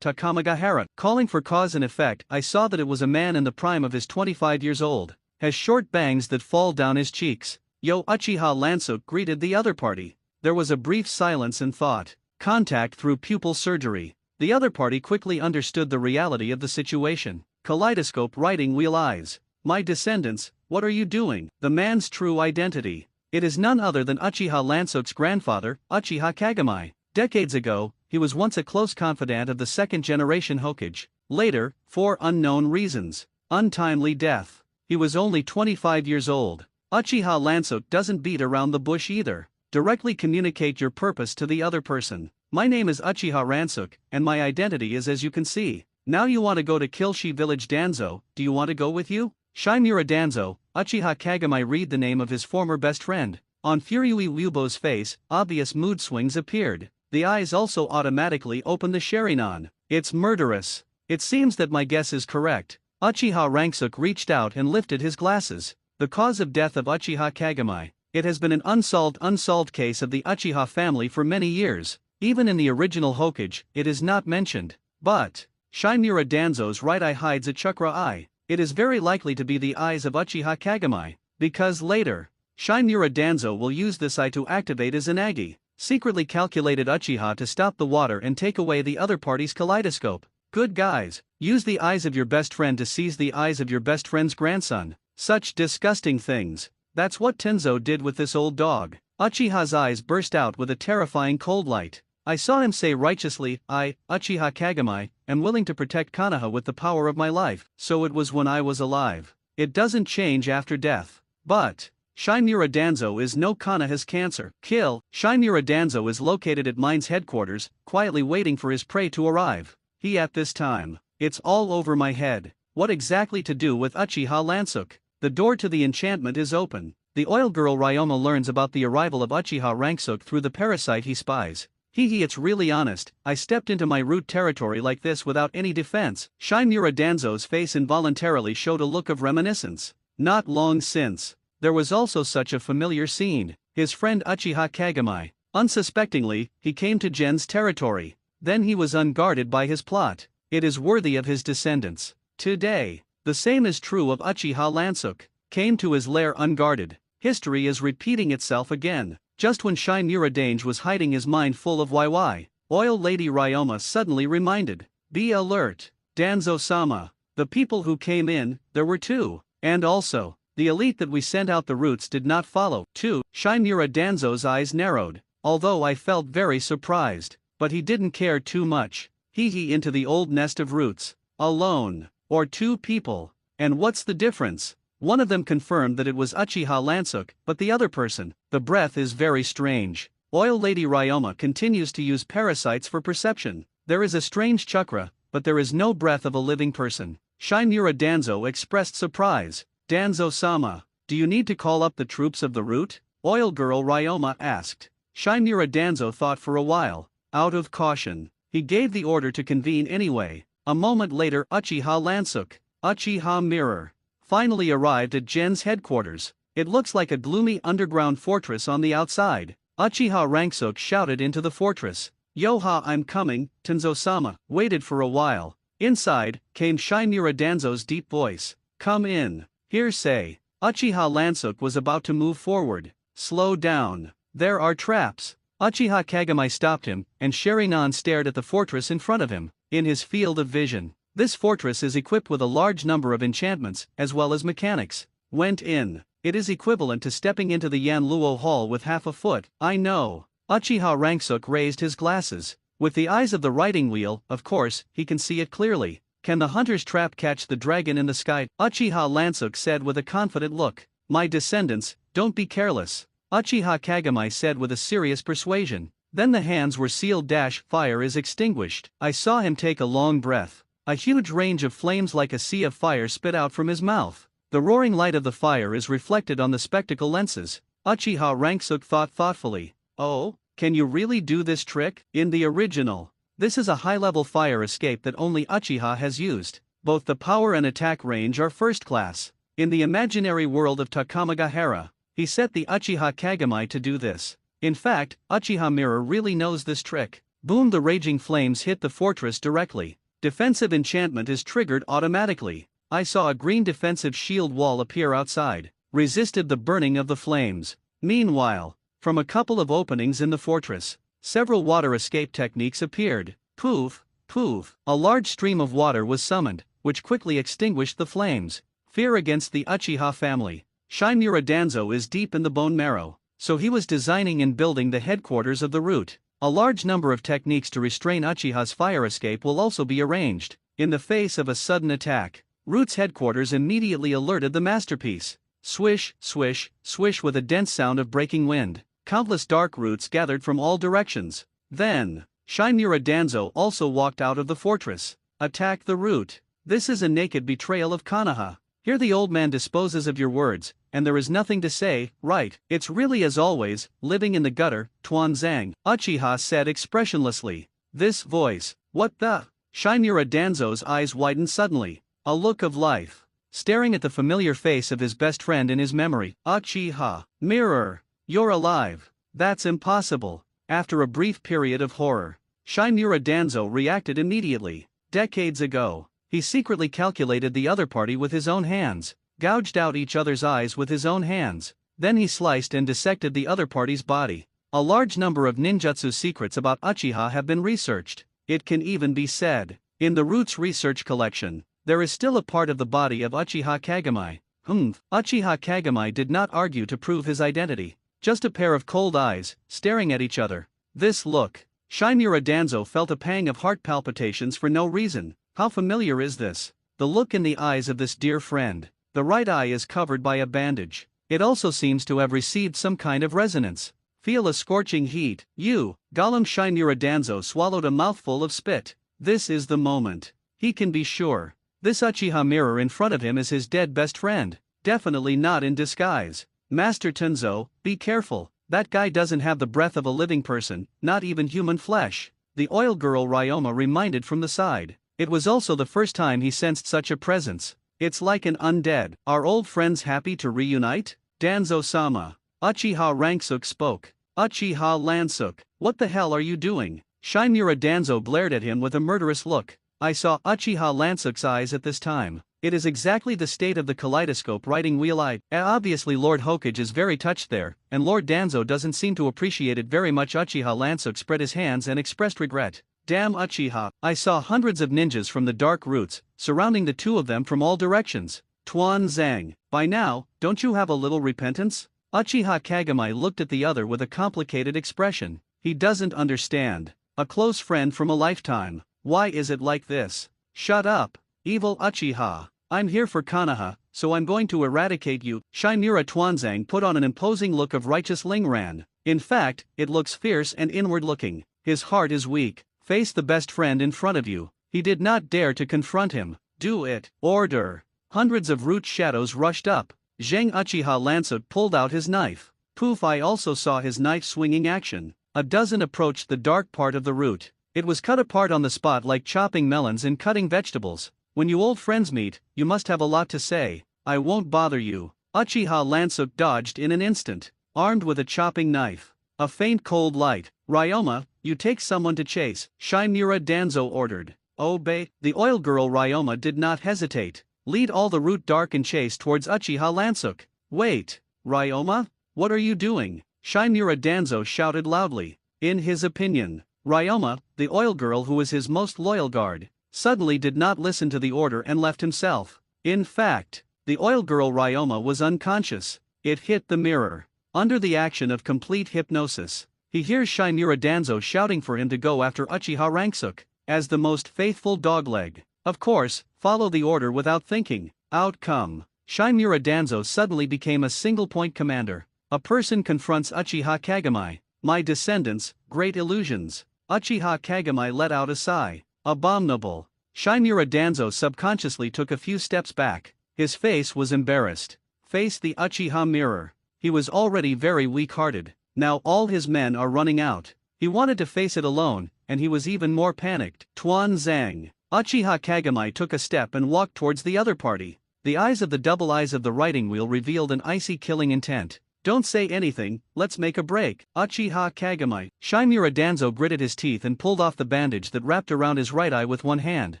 Takamagahara. Calling for cause and effect, I saw that it was a man in the prime of his 25 years old. Has short bangs that fall down his cheeks. Yo, Uchiha Lansook greeted the other party. There was a brief silence and thought. Contact through pupil surgery. The other party quickly understood the reality of the situation. Kaleidoscope writing wheel eyes. My descendants, what are you doing? The man's true identity. It is none other than Uchiha Lansook's grandfather, Uchiha Kagami. Decades ago, he was once a close confidant of the second-generation Hokage. Later, for unknown reasons, untimely death. He was only 25 years old. Uchiha Lansook doesn't beat around the bush either. Directly communicate your purpose to the other person. My name is Uchiha Lansook, and my identity is as you can see. Now you want to go to Kilshi Village Danzo, do you want to go with you? Shinura Danzo, Uchiha Kagami read the name of his former best friend. On Furui Ryubo's face, obvious mood swings appeared. The eyes also automatically opened the Sharingan. It's murderous. It seems that my guess is correct. Uchiha Lansook reached out and lifted his glasses. The cause of death of Uchiha Kagami. It has been an unsolved case of the Uchiha family for many years. Even in the original Hokage, it is not mentioned. But Shinura Danzo's right eye hides a chakra eye. It is very likely to be the eyes of Uchiha Kagami. Because later, Shinura Danzo will use this eye to activate Izanagi. Secretly calculated Uchiha to stop the water and take away the other party's kaleidoscope. Good guys, use the eyes of your best friend to seize the eyes of your best friend's grandson. Such disgusting things. That's what Tenzo did with this old dog. Uchiha's eyes burst out with a terrifying cold light. I saw him say righteously, I, Uchiha Kagami, am willing to protect Konoha with the power of my life. So it was when I was alive. It doesn't change after death. But Shinura Danzo is no Konoha's cancer. Kill. Shinura Danzo is located at mine's headquarters, quietly waiting for his prey to arrive. He at this time. It's all over my head. What exactly to do with Uchiha Lansook? The door to the enchantment is open. The oil girl Ryoma learns about the arrival of Uchiha Lansook through the parasite he spies. It's really honest, I stepped into my root territory like this without any defense. Shinura Danzo's face involuntarily showed a look of reminiscence. Not long since, there was also such a familiar scene. His friend Uchiha Kagami. Unsuspectingly, he came to Gen's territory. Then he was unguarded by his plot. It is worthy of his descendants. Today, the same is true of Uchiha Lansook. Came to his lair unguarded. History is repeating itself again. Just when Shinura Dange was hiding his mind full of YY, Oil Lady Ryoma suddenly reminded. Be alert, Danzo-sama. The people who came in, there were two. And also, the elite that we sent out the roots did not follow. 2. Shinura Danzo's eyes narrowed. Although I felt very surprised. But he didn't care too much. He into the old nest of roots. Alone. Or two people. And what's the difference? One of them confirmed that it was Uchiha Lansook, but the other person, the breath is very strange. Oil Lady Ryoma continues to use parasites for perception. There is a strange chakra, but there is no breath of a living person. Shinura Danzo expressed surprise. Danzo-sama, do you need to call up the troops of the root? Oil girl Ryoma asked. Shinura Danzo thought for a while. Out of caution, he gave the order to convene anyway. A moment later Uchiha Lansook, Uchiha Mirror, finally arrived at Gen's headquarters. It looks like a gloomy underground fortress on the outside. Uchiha Lansook shouted into the fortress. Yoha, I'm coming. Tenzo-sama waited for a while. Inside came Shinura Danzo's deep voice. Come in. Hearsay. Uchiha Lansook was about to move forward. Slow down. There are traps. Uchiha Kagami stopped him, and Sharingan stared at the fortress in front of him. In his field of vision, this fortress is equipped with a large number of enchantments, as well as mechanics. Went in. It is equivalent to stepping into the Yanluo Hall with half a foot. I know. Uchiha Lansook raised his glasses. With the eyes of the riding wheel, of course, he can see it clearly. Can the hunter's trap catch the dragon in the sky? Uchiha Lansuk said with a confident look. My descendants, don't be careless. Uchiha Kagami said with a serious persuasion. Then the hands were sealed. Fire is extinguished. I saw him take a long breath. A huge range of flames like a sea of fire spit out from his mouth. The roaring light of the fire is reflected on the spectacle lenses. Uchiha Ranksuk thought thoughtfully. Oh, can you really do this trick? In the original, this is a high-level fire escape that only Uchiha has used. Both the power and attack range are first class. In the imaginary world of Takamagahara, he set the Uchiha Kagami to do this. In fact, Uchiha Mirror really knows this trick. Boom! The raging flames hit the fortress directly. Defensive enchantment is triggered automatically. I saw a green defensive shield wall appear outside, resisted the burning of the flames. Meanwhile, from a couple of openings in the fortress, several water escape techniques appeared. Poof, poof. A large stream of water was summoned, which quickly extinguished the flames. Fear against the Uchiha family. Shinmura Danzo is deep in the bone marrow, so he was designing and building the headquarters of the root. A large number of techniques to restrain Uchiha's fire escape will also be arranged. In the face of a sudden attack, Root's headquarters immediately alerted the masterpiece. Swish, swish, swish with a dense sound of breaking wind. Countless dark roots gathered from all directions. Then, Shinmura Danzo also walked out of the fortress. Attack the root. This is a naked betrayal of Konoha. Here the old man disposes of your words, and there is nothing to say, right? It's really as always, living in the gutter, Tuanzang, Uchiha said expressionlessly. This voice, what the? Shinmura Danzo's eyes widened suddenly. A look of life. Staring at the familiar face of his best friend in his memory. Uchiha, mirror, you're alive. That's impossible. After a brief period of horror, Shinmura Danzo reacted immediately. Decades ago, he secretly calculated the other party with his own hands, gouged out each other's eyes with his own hands. Then he sliced and dissected the other party's body. A large number of ninjutsu secrets about Uchiha have been researched. It can even be said, in the Roots research collection, there is still a part of the body of Uchiha Kagami. Uchiha Kagami did not argue to prove his identity. Just a pair of cold eyes, staring at each other. This look. Shinmura Danzo felt a pang of heart palpitations for no reason. How familiar is this? The look in the eyes of this dear friend. The right eye is covered by a bandage. It also seems to have received some kind of resonance. Feel a scorching heat. You, Gollum. Shinmura Danzo swallowed a mouthful of spit. This is the moment. He can be sure. This Uchiha mirror in front of him is his dead best friend. Definitely not in disguise. Master Tenzo, be careful. That guy doesn't have the breath of a living person, not even human flesh. The oil girl Ryoma reminded from the side. It was also the first time he sensed such a presence. It's like an undead. Are old friends happy to reunite? Danzo-sama. Uchiha Ranksuk spoke. Uchiha Lansuk, what the hell are you doing? Shinmura Danzo glared at him with a murderous look. I saw Uchiha Lansuk's eyes at this time. It is exactly the state of the kaleidoscope riding wheel-eyed. Obviously Lord Hokage is very touched there, and Lord Danzo doesn't seem to appreciate it very much. Uchiha Lansuk spread his hands and expressed regret. Damn Uchiha, I saw hundreds of ninjas from the dark roots, surrounding the two of them from all directions. Tuanzang, by now, don't you have a little repentance? Uchiha Kagami looked at the other with a complicated expression. He doesn't understand. A close friend from a lifetime. Why is it like this? Shut up, evil Uchiha. I'm here for Konoha, so I'm going to eradicate you. Shinmura Tuanzang put on an imposing look of righteous Lingran. In fact, it looks fierce and inward-looking. His heart is weak. Face the best friend in front of you. He did not dare to confront him. Do it. Order. Hundreds of root shadows rushed up. Zheng Uchiha Lansuk pulled out his knife. Poof! I also saw his knife swinging action. A dozen approached the dark part of the root. It was cut apart on the spot like chopping melons and cutting vegetables. When you old friends meet, you must have a lot to say. I won't bother you. Uchiha Lansuk dodged in an instant, armed with a chopping knife. A faint cold light. Ryoma, you take someone to chase, Shinmura Danzo ordered. Obey. The oil girl Ryoma did not hesitate. Lead all the root dark and chase towards Uchiha Lansuk. Wait, Ryoma? What are you doing? Shinmura Danzo shouted loudly. In his opinion, Ryoma, the oil girl who was his most loyal guard, suddenly did not listen to the order and left himself. In fact, the oil girl Ryoma was unconscious. It hit the mirror. Under the action of complete hypnosis, He hears Shinura Danzo shouting for him to go after Uchiha Ransook, as the most faithful dogleg. Of course, follow the order without thinking. Outcome: Shinura Danzo suddenly became a single-point commander. A person confronts Uchiha Kagami. My descendants, great illusions. Uchiha Kagami let out a sigh. Abominable. Shinura Danzo subconsciously took a few steps back. His face was embarrassed. Face the Uchiha mirror. He was already very weak-hearted. Now all his men are running out. He wanted to face it alone, and he was even more panicked. Tuan Zhang. Uchiha Kagami took a step and walked towards the other party. The eyes of the double eyes of the writing wheel revealed an icy killing intent. Don't say anything, let's make a break. Uchiha Kagami. Shinura Danzo gritted his teeth and pulled off the bandage that wrapped around his right eye with one hand.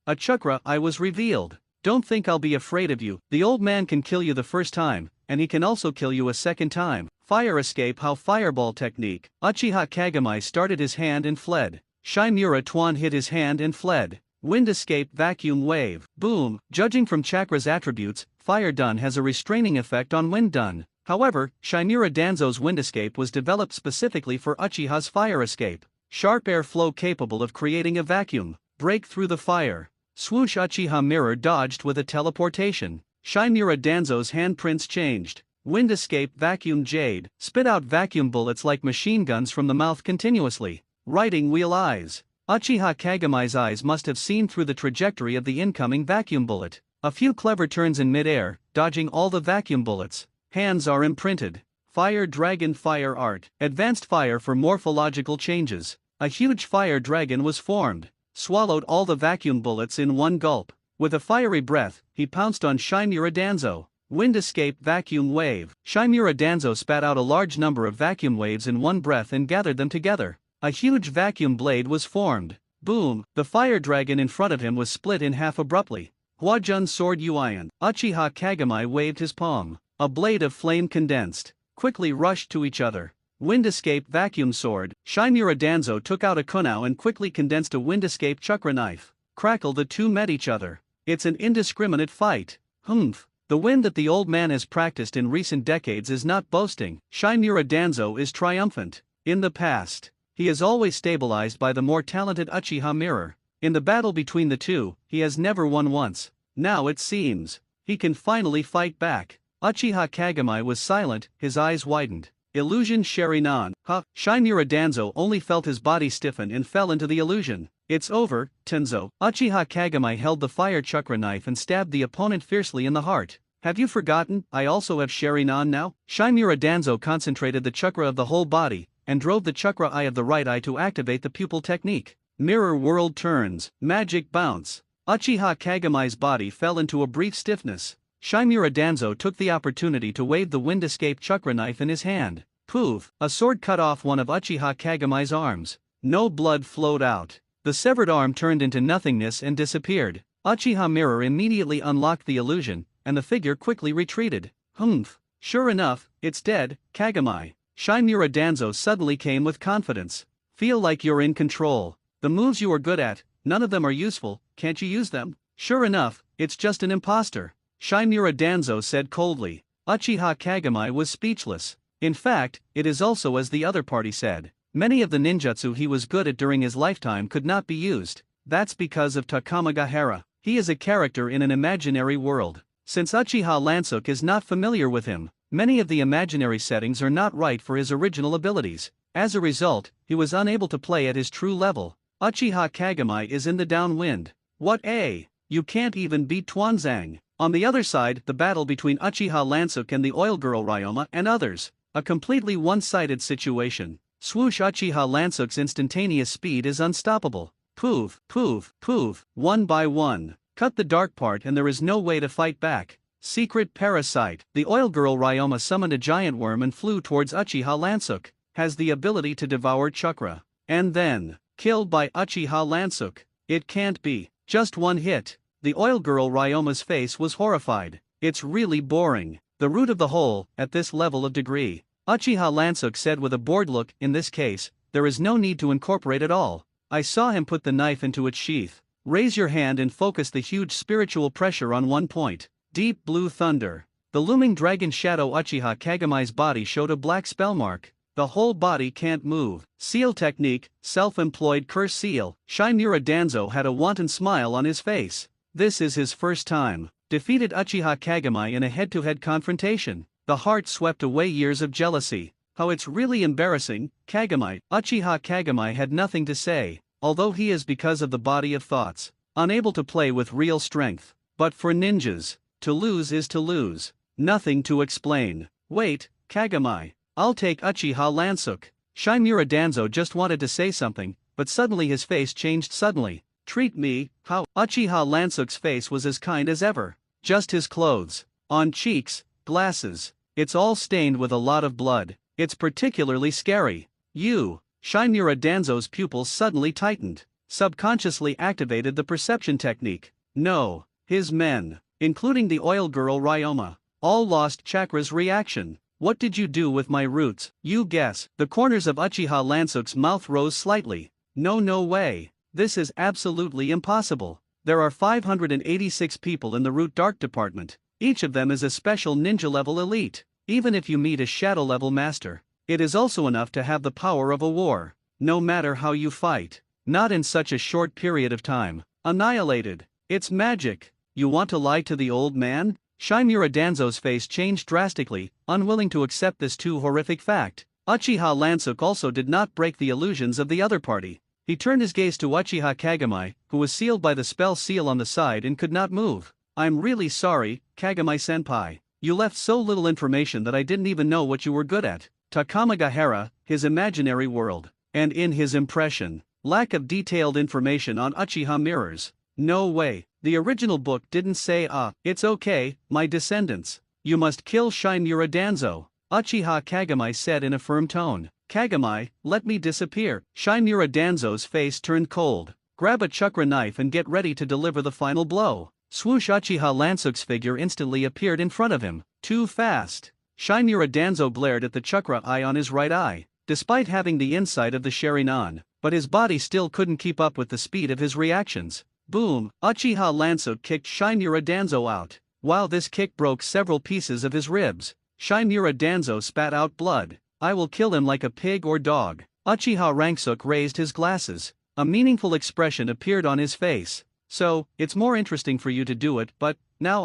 A chakra eye was revealed. Don't think I'll be afraid of you. The old man can kill you the first time, and he can also kill you a second time. Fire escape. How fireball technique. Uchiha Kagami started his hand and fled. Shinura Tuan hit his hand and fled. Wind escape. Vacuum wave. Boom. Judging from chakra's attributes, fire dun has a restraining effect on wind dun. However, Shinura Danzo's wind escape was developed specifically for Uchiha's fire escape. Sharp air flow capable of creating a vacuum. Break through the fire. Swoosh. Uchiha mirror dodged with a teleportation. Shinura Danzo's handprints changed. Wind escape. Vacuum jade. Spit out vacuum bullets like machine guns from the mouth continuously. Writing wheel eyes. Uchiha Kagami's eyes must have seen through the trajectory of the incoming vacuum bullet. A few clever turns in mid-air, dodging all the vacuum bullets. Hands are imprinted. Fire dragon. Fire art. Advanced fire for morphological changes. A huge fire dragon was formed. Swallowed all the vacuum bullets in one gulp. With a fiery breath, he pounced on Shinura Danzo. Wind escape. Vacuum wave. Shinura Danzo spat out a large number of vacuum waves in one breath and gathered them together. A huge vacuum blade was formed. Boom! The fire dragon in front of him was split in half abruptly. Huajun sword Yuan. Uchiha Kagami waved his palm. A blade of flame condensed. Quickly rushed to each other. Wind escape. Vacuum sword. Shinura Danzo took out a kunao and quickly condensed a wind escape chakra knife. Crackle. The two met each other. It's an indiscriminate fight. Humph. The wind that the old man has practiced in recent decades is not boasting. Shinura Danzo is triumphant. In the past, he is always stabilized by the more talented Uchiha mirror. In the battle between the two, he has never won once. Now it seems he can finally fight back. Uchiha Kagami was silent, his eyes widened. Illusion Sharinan. Shinura Danzo only felt his body stiffen and fell into the illusion. It's over, Tenzo. Uchiha Kagami held the fire chakra knife and stabbed the opponent fiercely in the heart. Have you forgotten, I also have Sharinan now? Shinura Danzo concentrated the chakra of the whole body, and drove the chakra eye of the right eye to activate the pupil technique. Mirror world turns. Magic bounce. Uchiha Kagami's body fell into a brief stiffness. Shinura Danzo took the opportunity to wave the wind escape chakra knife in his hand. Poof! A sword cut off one of Uchiha Kagami's arms. No blood flowed out. The severed arm turned into nothingness and disappeared. Uchiha mirror immediately unlocked the illusion, and the figure quickly retreated. Humph! Sure enough, it's dead, Kagami. Shinura Danzo suddenly came with confidence. Feel like you're in control. The moves you are good at, none of them are useful, can't you use them? Sure enough, it's just an imposter. Shinura Danzo said coldly. Uchiha Kagami was speechless. In fact, it is also as the other party said. Many of the ninjutsu he was good at during his lifetime could not be used. That's because of Takamagahara. He is a character in an imaginary world. Since Uchiha Ransook is not familiar with him, many of the imaginary settings are not right for his original abilities. As a result, he was unable to play at his true level. Uchiha Kagami is in the downwind. What a! You can't even beat Tuanzang. On the other side, the battle between Uchiha Ransook and the oil girl Ryoma and others. A completely one-sided situation. Swoosh. Uchiha Ransook's instantaneous speed is unstoppable. Poof, poof, poof, one by one. Cut the dark part and there is no way to fight back. Secret parasite. The oil girl Ryoma summoned a giant worm and flew towards Uchiha Ransook. Has the ability to devour chakra. And then, killed by Uchiha Ransook. It can't be. Just one hit. The oil girl Ryoma's face was horrified. It's really boring. The root of the whole, at this level of degree. Uchiha Ransook said with a bored look, in this case, there is no need to incorporate at all. I saw him put the knife into its sheath. Raise your hand and focus the huge spiritual pressure on one point. Deep blue thunder. The looming dragon shadow Uchiha Kagami's body showed a black spell mark. The whole body can't move. Seal technique, self-employed curse seal. Shinura Danzo had a wanton smile on his face. This is his first time. Defeated Uchiha Kagami in a head-to-head confrontation. The heart swept away years of jealousy. How it's really embarrassing, Kagami. Uchiha Kagami had nothing to say, although he is because of the body of thoughts. Unable to play with real strength. But for ninjas, to lose is to lose. Nothing to explain. Wait, Kagami. I'll take Uchiha Lansuk. Shinura Danzo just wanted to say something, but suddenly his face changed suddenly. Treat me, how? Uchiha Lansuk's face was as kind as ever. Just his clothes. On cheeks, glasses. It's all stained with a lot of blood. It's particularly scary. You. Shinura Danzo's pupils suddenly tightened. Subconsciously activated the perception technique. No. His men, including the oil girl Ryoma, all lost Chakra's reaction. What did you do with my roots? You guess. The corners of Uchiha Lansuk's mouth rose slightly. No way. This is absolutely impossible. There are 586 people in the Root Dark department. Each of them is a special ninja level elite. Even if you meet a shadow level master, it is also enough to have the power of a war. No matter how you fight. Not in such a short period of time. Annihilated. It's magic. You want to lie to the old man? Shinura Danzo's face changed drastically, unwilling to accept this too horrific fact. Uchiha Lansuk also did not break the illusions of the other party. He turned his gaze to Uchiha Kagami, who was sealed by the spell seal on the side and could not move. I'm really sorry, Kagami-senpai. You left so little information that I didn't even know what you were good at. Takamagahara, his imaginary world. And in his impression, lack of detailed information on Uchiha mirrors. No way. The original book didn't say it's okay, my descendants. You must kill Shinura Danzo. Uchiha Kagami said in a firm tone. Kagami, let me disappear. Shinura Danzo's face turned cold. Grab a chakra knife and get ready to deliver the final blow. Swoosh. Uchiha Lansuk's figure instantly appeared in front of him. Too fast. Shinura Danzo glared at the chakra eye on his right eye. Despite having the insight of the Sharingan, but his body still couldn't keep up with the speed of his reactions. Boom! Uchiha Lansuk kicked Shinura Danzo out. While this kick broke several pieces of his ribs, Shinura Danzo spat out blood. I will kill him like a pig or dog. Uchiha Lansuk raised his glasses. A meaningful expression appeared on his face. So, it's more interesting for you to do it, but, now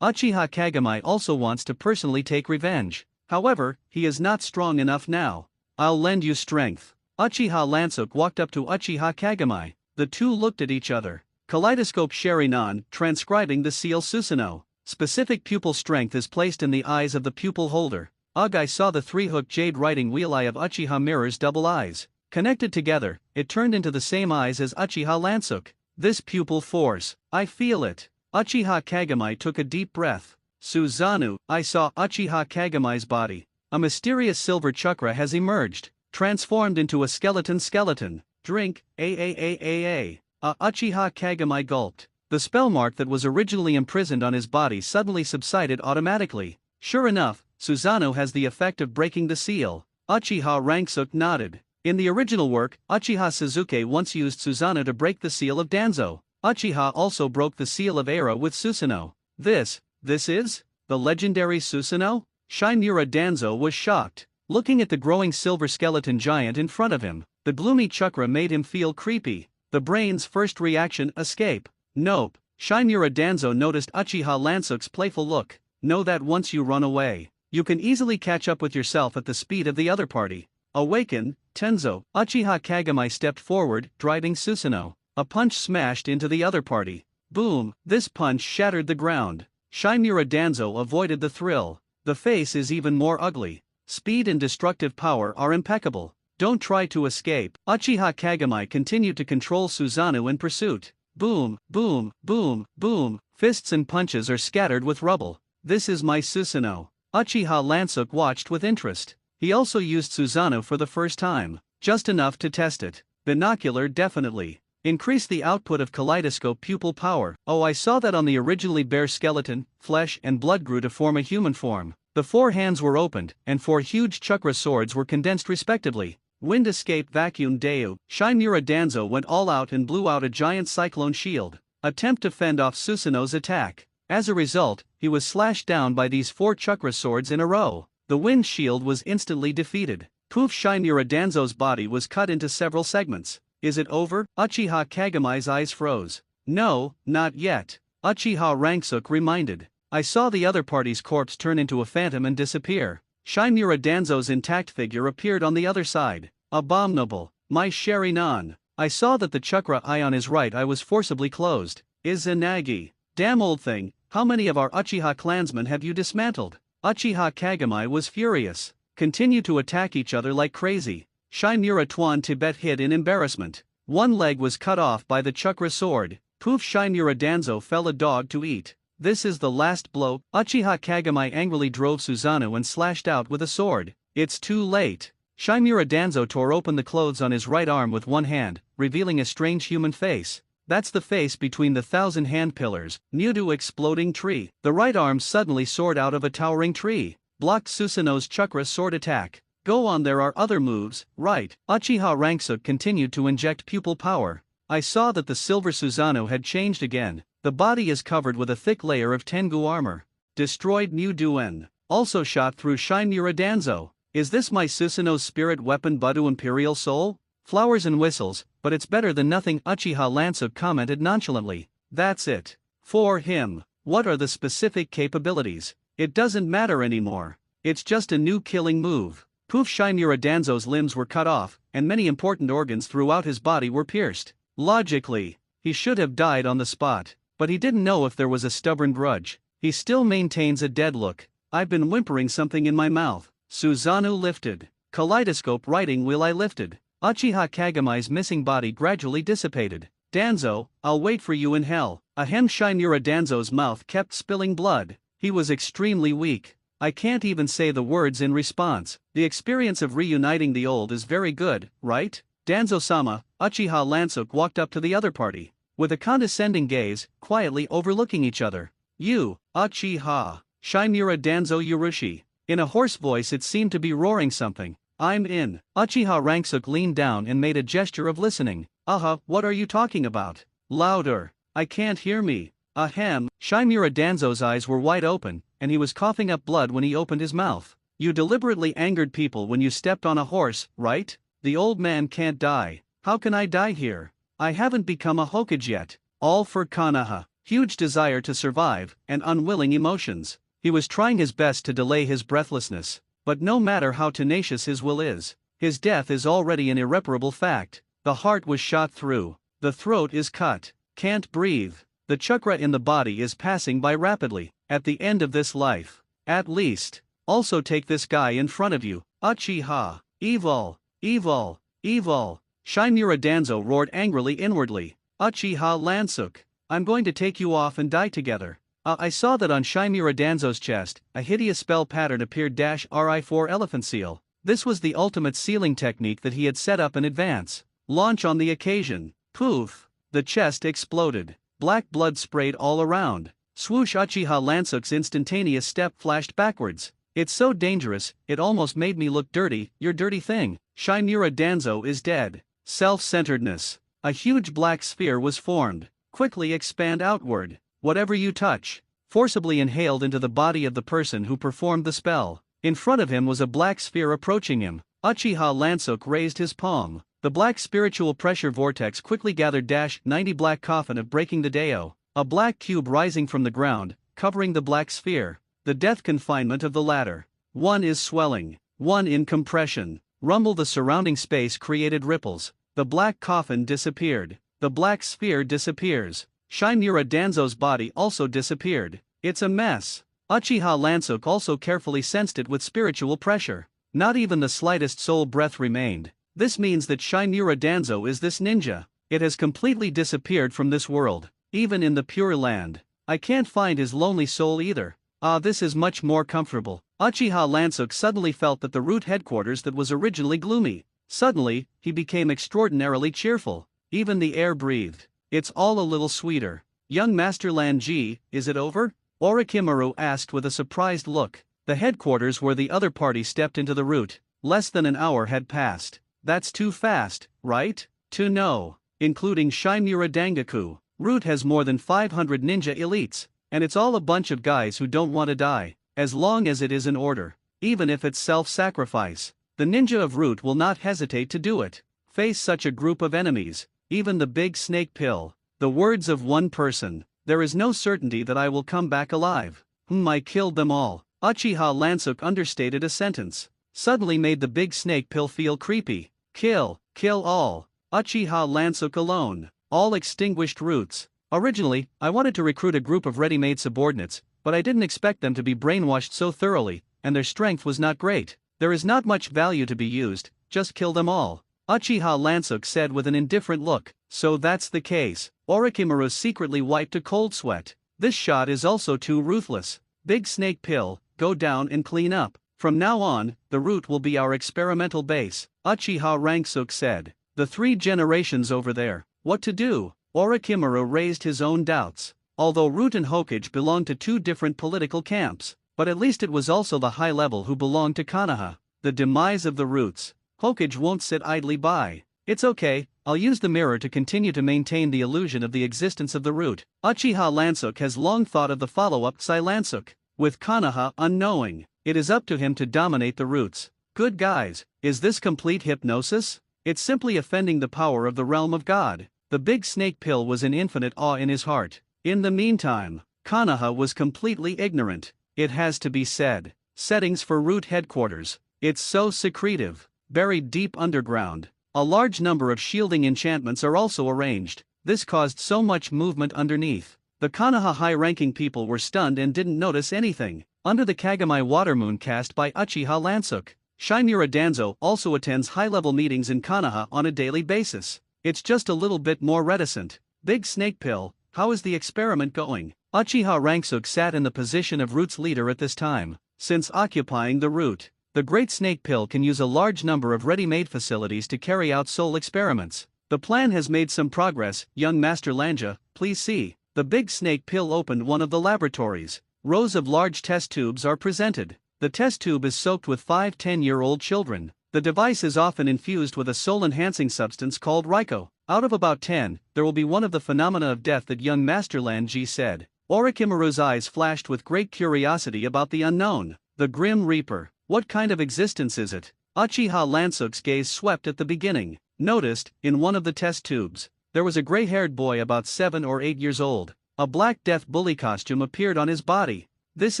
Uchiha Kagami also wants to personally take revenge. However, he is not strong enough now. I'll lend you strength. Uchiha Lansuk walked up to Uchiha Kagami. The two looked at each other. Kaleidoscope Sharingan, transcribing the seal Susanoo. Specific pupil strength is placed in the eyes of the pupil holder. Ugh, I saw the three-hook jade writing wheel eye of Uchiha Mirror's double eyes. Connected together, it turned into the same eyes as Uchiha Lansuk. This pupil force, I feel it. Uchiha Kagami took a deep breath. Susanoo, I saw Uchiha Kagami's body. A mysterious silver chakra has emerged, transformed into a skeleton. Drink, Uchiha Kagami gulped. The spell mark that was originally imprisoned on his body suddenly subsided automatically. Sure enough, Susanoo has the effect of breaking the seal. Uchiha Lansuk nodded. In the original work, Uchiha Suzuki once used Susanoo to break the seal of Danzo. Uchiha also broke the seal of Era with Susanoo. This is? The legendary Susanoo? Shinura Danzo was shocked. Looking at the growing silver skeleton giant in front of him, the gloomy chakra made him feel creepy. The brain's first reaction, escape. Nope. Shinura Danzo noticed Uchiha Lansuk's playful look. Know that once you run away, you can easily catch up with yourself at the speed of the other party. Awaken, Tenzo. Uchiha Kagami stepped forward, driving Susanoo. A punch smashed into the other party. Boom! This punch shattered the ground. Shinura Danzo avoided the thrill. The face is even more ugly. Speed and destructive power are impeccable. Don't try to escape. Uchiha Kagami continued to control Susanoo in pursuit. Boom, boom, boom, boom. Fists and punches are scattered with rubble. This is my Susanoo. Uchiha Lansuk watched with interest. He also used Susanoo for the first time. Just enough to test it. Binocular definitely. Increase the output of kaleidoscope pupil power. Oh, I saw that on the originally bare skeleton, flesh and blood grew to form a human form. The 4 hands were opened, and 4 huge chakra swords were condensed respectively. Wind escape vacuum Deu. Shinura Danzo went all out and blew out a giant cyclone shield. Attempt to fend off Susanoo's attack. As a result, he was slashed down by these 4 chakra swords in a row. The wind shield was instantly defeated. Poof! Shinura Danzo's body was cut into several segments. Is it over? Uchiha Kagami's eyes froze. No, not yet. Uchiha Ranksuk reminded. I saw the other party's corpse turn into a phantom and disappear. Shinura Danzo's intact figure appeared on the other side. Abominable. My Sharinan. I saw that the chakra eye on his right eye was forcibly closed. Izanagi. Damn old thing, how many of our Uchiha clansmen have you dismantled? Uchiha Kagami was furious. Continue to attack each other like crazy. Shinura Tuan Tibet hid in embarrassment. One leg was cut off by the chakra sword. Poof! Shinura Danzo fell a dog to eat. This is the last blow. Uchiha Kagami angrily drove Susanoo and slashed out with a sword. It's too late. Shinura Danzo tore open the clothes on his right arm with one hand, revealing a strange human face. That's the face between the 1,000 hand pillars. Nudu exploding tree. The right arm suddenly soared out of a towering tree. Blocked Susanoo's chakra sword attack. Go on, there are other moves, right? Uchiha Ranksuk continued to inject pupil power. I saw that the silver Susanoo had changed again. The body is covered with a thick layer of Tengu armor. Destroyed Nuduen. Also shot through Shinura Danzo. Is this my Susanoo's spirit weapon Budu Imperial Soul? Flowers and whistles, but it's better than nothing. Uchiha Ranksuk commented nonchalantly. That's it. For him. What are the specific capabilities? It doesn't matter anymore. It's just a new killing move. Poof! Shinura Danzo's limbs were cut off, and many important organs throughout his body were pierced. Logically, he should have died on the spot, but he didn't know if there was a stubborn grudge. He still maintains a dead look. I've been whimpering something in my mouth. Susanoo lifted. Kaleidoscope writing wheel I lifted. Uchiha Kagami's missing body gradually dissipated. Danzo, I'll wait for you in hell. Ahem! Shinura Danzo's mouth kept spilling blood. He was extremely weak. I can't even say the words in response. The experience of reuniting the old is very good, right? Danzo-sama. Uchiha Ranksuk walked up to the other party. With a condescending gaze, quietly overlooking each other. You, Uchiha. Shinura Danzo Urushi. In a hoarse voice it seemed to be roaring something. I'm in. Uchiha Ranksuk leaned down and made a gesture of listening. What are you talking about? Louder. I can't hear me. Ahem. Shinura Danzo's eyes were wide open, and he was coughing up blood when he opened his mouth. You deliberately angered people when you stepped on a horse, right? The old man can't die. How can I die here? I haven't become a Hokage yet. All for Konoha. Huge desire to survive, and unwilling emotions. He was trying his best to delay his breathlessness, but no matter how tenacious his will is, his death is already an irreparable fact. The heart was shot through. The throat is cut. Can't breathe. The chakra in the body is passing by rapidly. At the end of this life. At least. Also take this guy in front of you. Uchiha. Evil. Evil. Evil. Shinura Danzo roared angrily inwardly. Uchiha Ranksuk. I'm going to take you off and die together. I saw that on Shinura Danzo's chest, a hideous spell pattern appeared -RI4 elephant seal. This was the ultimate sealing technique that he had set up in advance. Launch on the occasion. Poof. The chest exploded. Black blood sprayed all around. Swoosh! Uchiha Ranksuk's instantaneous step flashed backwards. It's so dangerous, it almost made me look dirty. You're dirty thing. Shinura Danzo is dead. Self-centeredness. A huge black sphere was formed. Quickly expand outward. Whatever you touch. Forcibly inhaled into the body of the person who performed the spell. In front of him was a black sphere approaching him. Uchiha Ranksuk raised his palm. The black spiritual pressure vortex quickly gathered -90 black coffin of breaking the Dao. A black cube rising from the ground, covering the black sphere. The death confinement of the latter. One is swelling. One in compression. Rumble! The surrounding space created ripples. The black coffin disappeared. The black sphere disappears. Shinura Danzo's body also disappeared. It's a mess. Uchiha Ranksuk also carefully sensed it with spiritual pressure. Not even the slightest soul breath remained. This means that Shinura Danzo is this ninja. It has completely disappeared from this world, even in the Pure Land. I can't find his lonely soul either. This is much more comfortable. Uchiha Ranksuk suddenly felt that the root headquarters that was originally gloomy. Suddenly, he became extraordinarily cheerful. Even the air breathed. It's all a little sweeter. Young Master Lanji, is it over? Orochimaru asked with a surprised look. The headquarters where the other party stepped into the root. Less than an hour had passed. That's too fast, right? To know. Including Shinura Dangaku. Root has more than 500 ninja elites, and it's all a bunch of guys who don't want to die, as long as it is in order. Even if it's self-sacrifice. the ninja of Root will not hesitate to do it. Face such a group of enemies, even the big snake pill. The words of one person, there is no certainty that I will come back alive. I killed them all. Uchiha Lansuk understated a sentence. Suddenly made the big snake pill feel creepy. Kill all. Uchiha Lansuk alone. All extinguished roots. Originally, I wanted to recruit a group of ready-made subordinates, but I didn't expect them to be brainwashed so thoroughly, and their strength was not great. There is not much value to be used, just kill them all. Uchiha Lansuk said with an indifferent look. So that's the case. Orochimaru secretly wiped a cold sweat. This shot is also too ruthless. Big snake pill, go down and clean up. From now on, the root will be our experimental base, Uchiha Ranksuk said. The 3 generations over there, what to do? Orochimaru raised his own doubts. Although Root and Hokage belonged to 2 different political camps, but at least it was also the high level who belonged to Konoha. The demise of the roots. Hokage won't sit idly by. It's okay, I'll use the mirror to continue to maintain the illusion of the existence of the root. Uchiha Lansuk has long thought of the follow-up Sai Lansuk. With Konoha unknowing, it is up to him to dominate the roots. Good guys, is this complete hypnosis? It's simply offending the power of the realm of God. The big snake pill was in infinite awe in his heart. In the meantime, Konoha was completely ignorant. It has to be said. Settings for root headquarters. It's so secretive. Buried deep underground. A large number of shielding enchantments are also arranged. This caused so much movement underneath. The Konoha high-ranking people were stunned and didn't notice anything. Under the Kagami water moon cast by Uchiha Lansuk, Shimura Danzo also attends high-level meetings in Konoha on a daily basis. It's just a little bit more reticent. Big snake pill, how is the experiment going? Uchiha Ranksuk sat in the position of Root's leader at this time. Since occupying the root, the Great Snake Pill can use a large number of ready-made facilities to carry out soul experiments. The plan has made some progress, young Master Lanja, please see. The Big Snake Pill opened one of the laboratories. Rows of large test tubes are presented. The test tube is soaked with 5-10-year-old children. The device is often infused with a soul-enhancing substance called Raiko. Out of about 10, there will be one of the phenomena of death that young Master Lanji said. Orochimaru's eyes flashed with great curiosity about the unknown. The Grim Reaper. What kind of existence is it? Uchiha Lansuk's gaze swept at the beginning. Noticed, in one of the test tubes, there was a gray-haired boy about 7 or 8 years old. A black death bully costume appeared on his body. This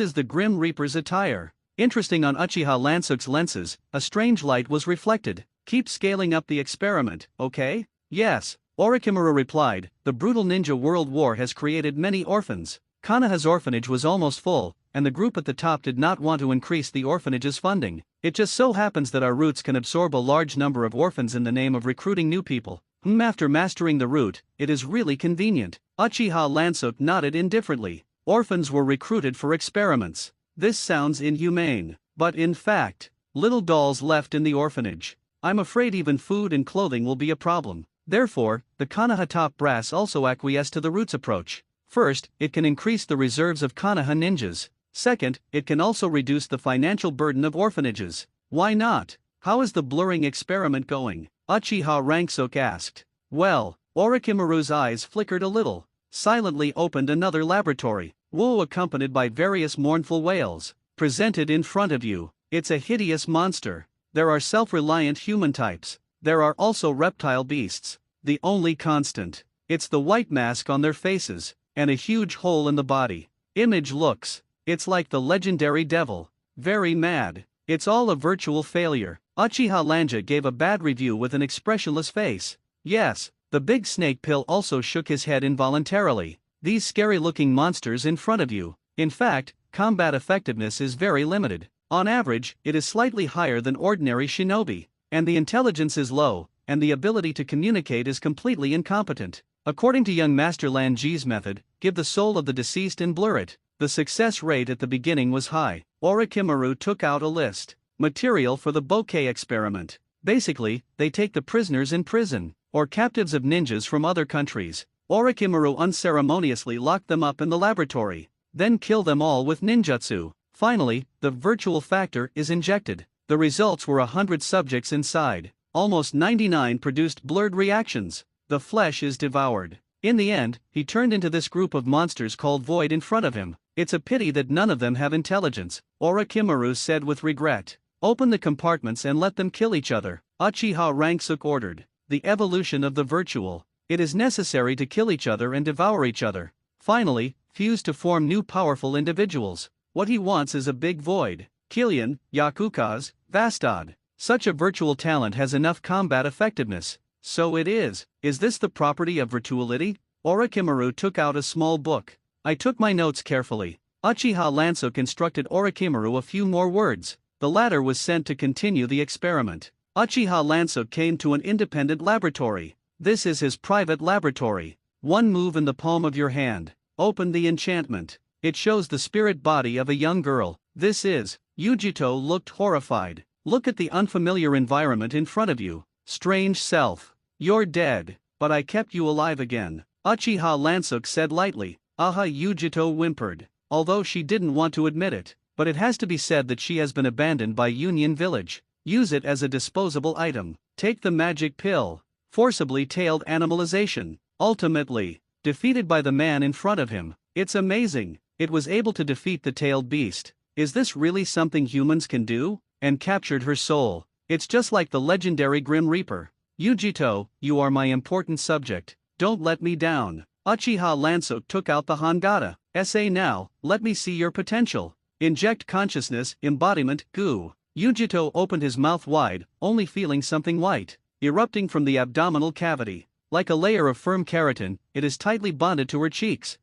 is the Grim Reaper's attire. Interesting, on Uchiha Lansuk's lenses, a strange light was reflected. Keep scaling up the experiment, okay? Yes, Orochimaru replied. The brutal ninja world war has created many orphans. Konoha's orphanage was almost full, and the group at the top did not want to increase the orphanage's funding. It just so happens that our roots can absorb a large number of orphans in the name of recruiting new people. After mastering the root, it is really convenient. Uchiha Lansuk nodded indifferently. Orphans were recruited for experiments. This sounds inhumane, but in fact, little dolls left in the orphanage. I'm afraid even food and clothing will be a problem. Therefore, the Konoha top brass also acquiesced to the root's approach. First, it can increase the reserves of Konoha ninjas. Second, it can also reduce the financial burden of orphanages. Why not? How is the blurring experiment going? Uchiha Ranksuk asked. Well, Orochimaru's eyes flickered a little. Silently opened another laboratory. Whoa, accompanied by various mournful wails. Presented in front of you. It's a hideous monster. There are self-reliant human types. There are also reptile beasts. The only constant. It's the white mask on their faces, and a huge hole in the body. Image looks. It's like the legendary devil. Very mad. It's all a virtual failure. Uchiha Lanja gave a bad review with an expressionless face. Yes, the Big Snake Pill also shook his head involuntarily. These scary-looking monsters in front of you. In fact, combat effectiveness is very limited. On average, it is slightly higher than ordinary shinobi. And the intelligence is low, and the ability to communicate is completely incompetent. According to young Master Lanji's method, give the soul of the deceased and blur it. The success rate at the beginning was high. Orochimaru took out a list. Material for the bouquet experiment. Basically, they take the prisoners in prison, or captives of ninjas from other countries. Orochimaru unceremoniously locked them up in the laboratory, then kill them all with ninjutsu. Finally, the virtual factor is injected. The results were 100 subjects inside. Almost 99 produced blurred reactions. The flesh is devoured. In the end, he turned into this group of monsters called Void in front of him. It's a pity that none of them have intelligence, Orochimaru said with regret. Open the compartments and let them kill each other, Uchiha Ranksuk ordered. The evolution of the virtual. It is necessary to kill each other and devour each other. Finally, fuse to form new powerful individuals. What he wants is a big void. Killian, Yakukaz, Vastad. Such a virtual talent has enough combat effectiveness. So it is. Is this the property of virtuality? Orochimaru took out a small book. I took my notes carefully. Uchiha Lansuk instructed Orochimaru a few more words. The latter was sent to continue the experiment. Uchiha Lansuk came to an independent laboratory. This is his private laboratory. One move in the palm of your hand. Open the enchantment. It shows the spirit body of a young girl. This is. Yujito looked horrified. Look at the unfamiliar environment in front of you. Strange self. You're dead, but I kept you alive again. Uchiha Lansuk said lightly. Aha, Yujito whimpered, although she didn't want to admit it, but it has to be said that she has been abandoned by Union Village. Use it as a disposable item. Take the magic pill. Forcibly tailed animalization. Ultimately, defeated by the man in front of him. It's amazing. It was able to defeat the tailed beast. Is this really something humans can do? And captured her soul. It's just like the legendary Grim Reaper. Yujito, you are my important subject. Don't let me down. Uchiha Lansuk took out the Hangata. Essay now, let me see your potential. Inject consciousness, embodiment, goo. Yujito opened his mouth wide, only feeling something white, erupting from the abdominal cavity. Like a layer of firm keratin, it is tightly bonded to her cheeks.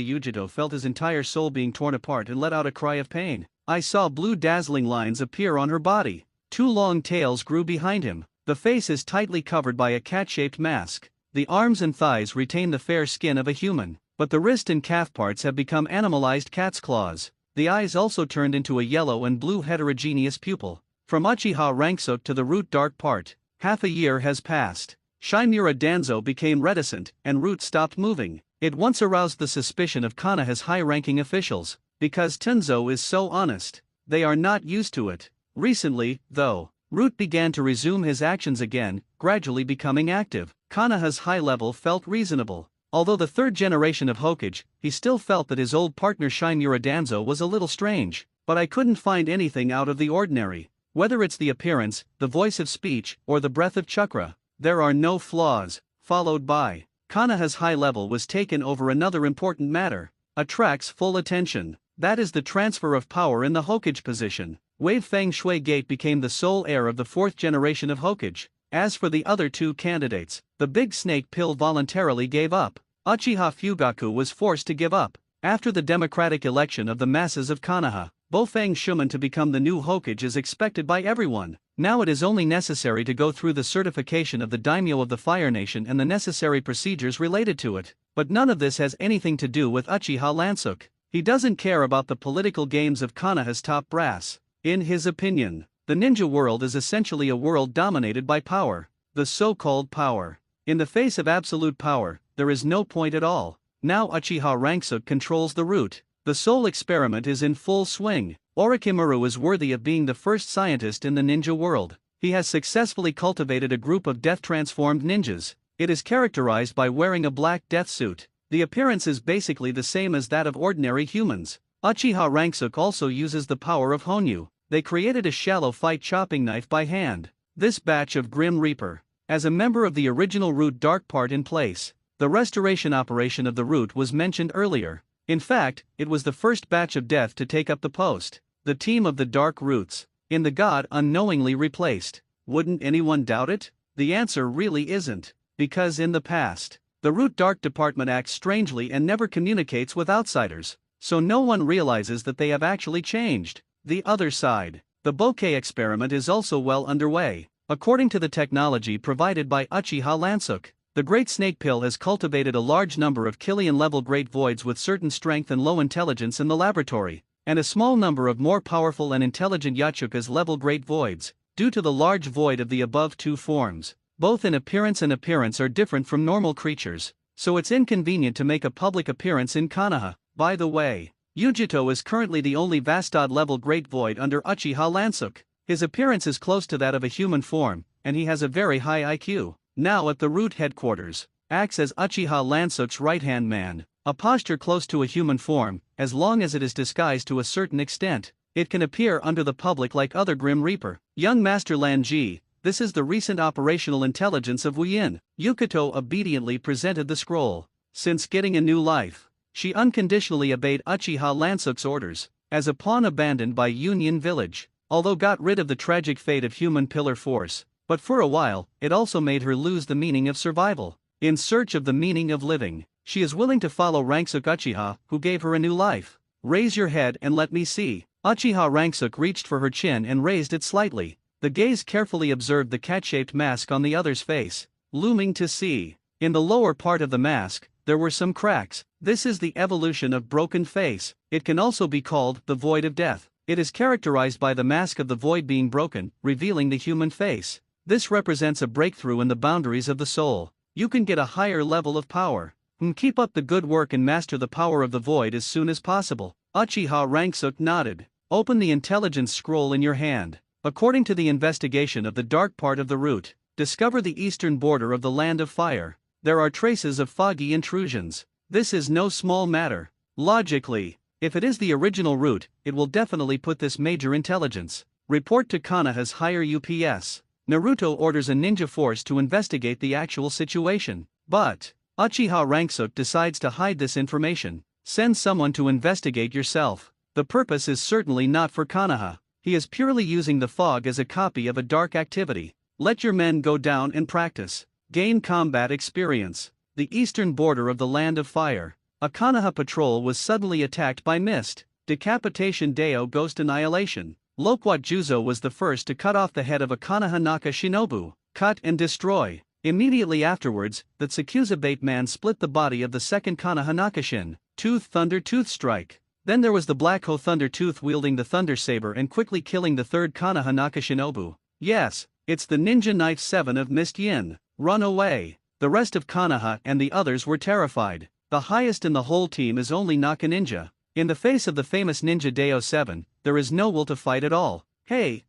Yujito felt his entire soul being torn apart and let out a cry of pain. I saw blue dazzling lines appear on her body. Two long tails grew behind him. The face is tightly covered by a cat-shaped mask. The arms and thighs retain the fair skin of a human, but the wrist and calf parts have become animalized cat's claws. The eyes also turned into a yellow and blue heterogeneous pupil. From Uchiha Ranksuk to the root dark part, half a year has passed. Shimura Danzo became reticent, and Root stopped moving. It once aroused the suspicion of Konoha's high-ranking officials, because Tenzo is so honest. They are not used to it. Recently, though, Root began to resume his actions again, gradually becoming active. Konoha's high level felt reasonable. Although the third generation of Hokage, he still felt that his old partner Shimura Danzo was a little strange, but I couldn't find anything out of the ordinary. Whether it's the appearance, the voice of speech, or the breath of chakra, there are no flaws. Followed by, Konoha's high level was taken over another important matter. Attracts full attention. That is the transfer of power in the Hokage position. Wave Feng Shui Gate became the sole heir of the fourth generation of Hokage. As for the other two candidates, the Big Snake Pill voluntarily gave up. Uchiha Fugaku was forced to give up. After the democratic election of the masses of Konoha, Bofang Shuman to become the new Hokage is expected by everyone. Now it is only necessary to go through the certification of the daimyo of the Fire Nation and the necessary procedures related to it. But none of this has anything to do with Uchiha Lansuk. He doesn't care about the political games of Konoha's top brass. In his opinion, the ninja world is essentially a world dominated by power. The so-called power. In the face of absolute power, there is no point at all. Now Uchiha Ranksuk controls the root. The soul experiment is in full swing. Orochimaru is worthy of being the first scientist in the ninja world. He has successfully cultivated a group of death-transformed ninjas. It is characterized by wearing a black death suit. The appearance is basically the same as that of ordinary humans. Uchiha Ranksuk also uses the power of Honyu. They created a shallow fight chopping knife by hand. This batch of Grim Reaper. As a member of the original root dark part in place, the restoration operation of the root was mentioned earlier. In fact, it was the first batch of death to take up the post. The team of the Dark Roots, in the god unknowingly replaced. Wouldn't anyone doubt it? The answer really isn't. Because in the past, the Root Dark Department acts strangely and never communicates with outsiders. So no one realizes that they have actually changed. The other side. The bokeh experiment is also well underway. According to the technology provided by Uchiha Lansuk, the Great Snake Pill has cultivated a large number of Killian-level Great Voids with certain strength and low intelligence in the laboratory, and a small number of more powerful and intelligent Yachukas-level Great Voids. Due to the large void of the above two forms, both in appearance and appearance are different from normal creatures, so it's inconvenient to make a public appearance in Konoha. By the way, Yujito is currently the only Vastad-level Great Void under Uchiha Lansuk. His appearance is close to that of a human form, and he has a very high IQ. Now at the Root headquarters, acts as Uchiha Lansuk's right-hand man, a posture close to a human form, as long as it is disguised to a certain extent. It can appear under the public like other Grim Reaper. Young Master Lan Ji, this is the recent operational intelligence of Wu Yin. Yukito obediently presented the scroll. Since getting a new life, she unconditionally obeyed Uchiha Lansuk's orders. As a pawn abandoned by Union Village, although got rid of the tragic fate of human pillar force, but for a while, it also made her lose the meaning of survival. In search of the meaning of living, she is willing to follow Rangsuk Uchiha, who gave her a new life. Raise your head and let me see. Uchiha Rangsuk reached for her chin and raised it slightly. The gaze carefully observed the cat-shaped mask on the other's face, looming to see. In the lower part of the mask, there were some cracks. This is the evolution of broken face. It can also be called the void of death. It is characterized by the mask of the void being broken, revealing the human face. This represents a breakthrough in the boundaries of the soul. You can get a higher level of power. Keep up the good work and master the power of the void as soon as possible. Uchiha Rangsuk nodded. Open the intelligence scroll in your hand. According to the investigation of the dark part of the root, discover the eastern border of the land of fire. There are traces of foggy intrusions. This is no small matter. Logically, if it is the original route, it will definitely put this major intelligence. Report to Konoha's higher UPS. Naruto orders a ninja force to investigate the actual situation. But Uchiha Rangsuk decides to hide this information. Send someone to investigate yourself. The purpose is certainly not for Konoha. He is purely using the fog as a copy of a dark activity. Let your men go down and practice. Gain combat experience. The eastern border of the land of fire. A Konoha patrol was suddenly attacked by mist. Decapitation Deo Ghost Annihilation. Loquat Juzo was the first to cut off the head of a Konoha Naka Shinobu. Cut and destroy. Immediately afterwards, the Tsukusa Bait Man split the body of the second Konoha Nakashin. Tooth Thunder Tooth Strike. Then there was the Black Ho Thunder Tooth wielding the Thunder Saber and quickly killing the third Konoha Naka Shinobu. Yes, it's the Ninja Knife 7 of Mist Yin. Run away. The rest of Konoha and the others were terrified. The highest in the whole team is only Naka Ninja. In the face of the famous Ninja Deo 7, there is no will to fight at all. Hey,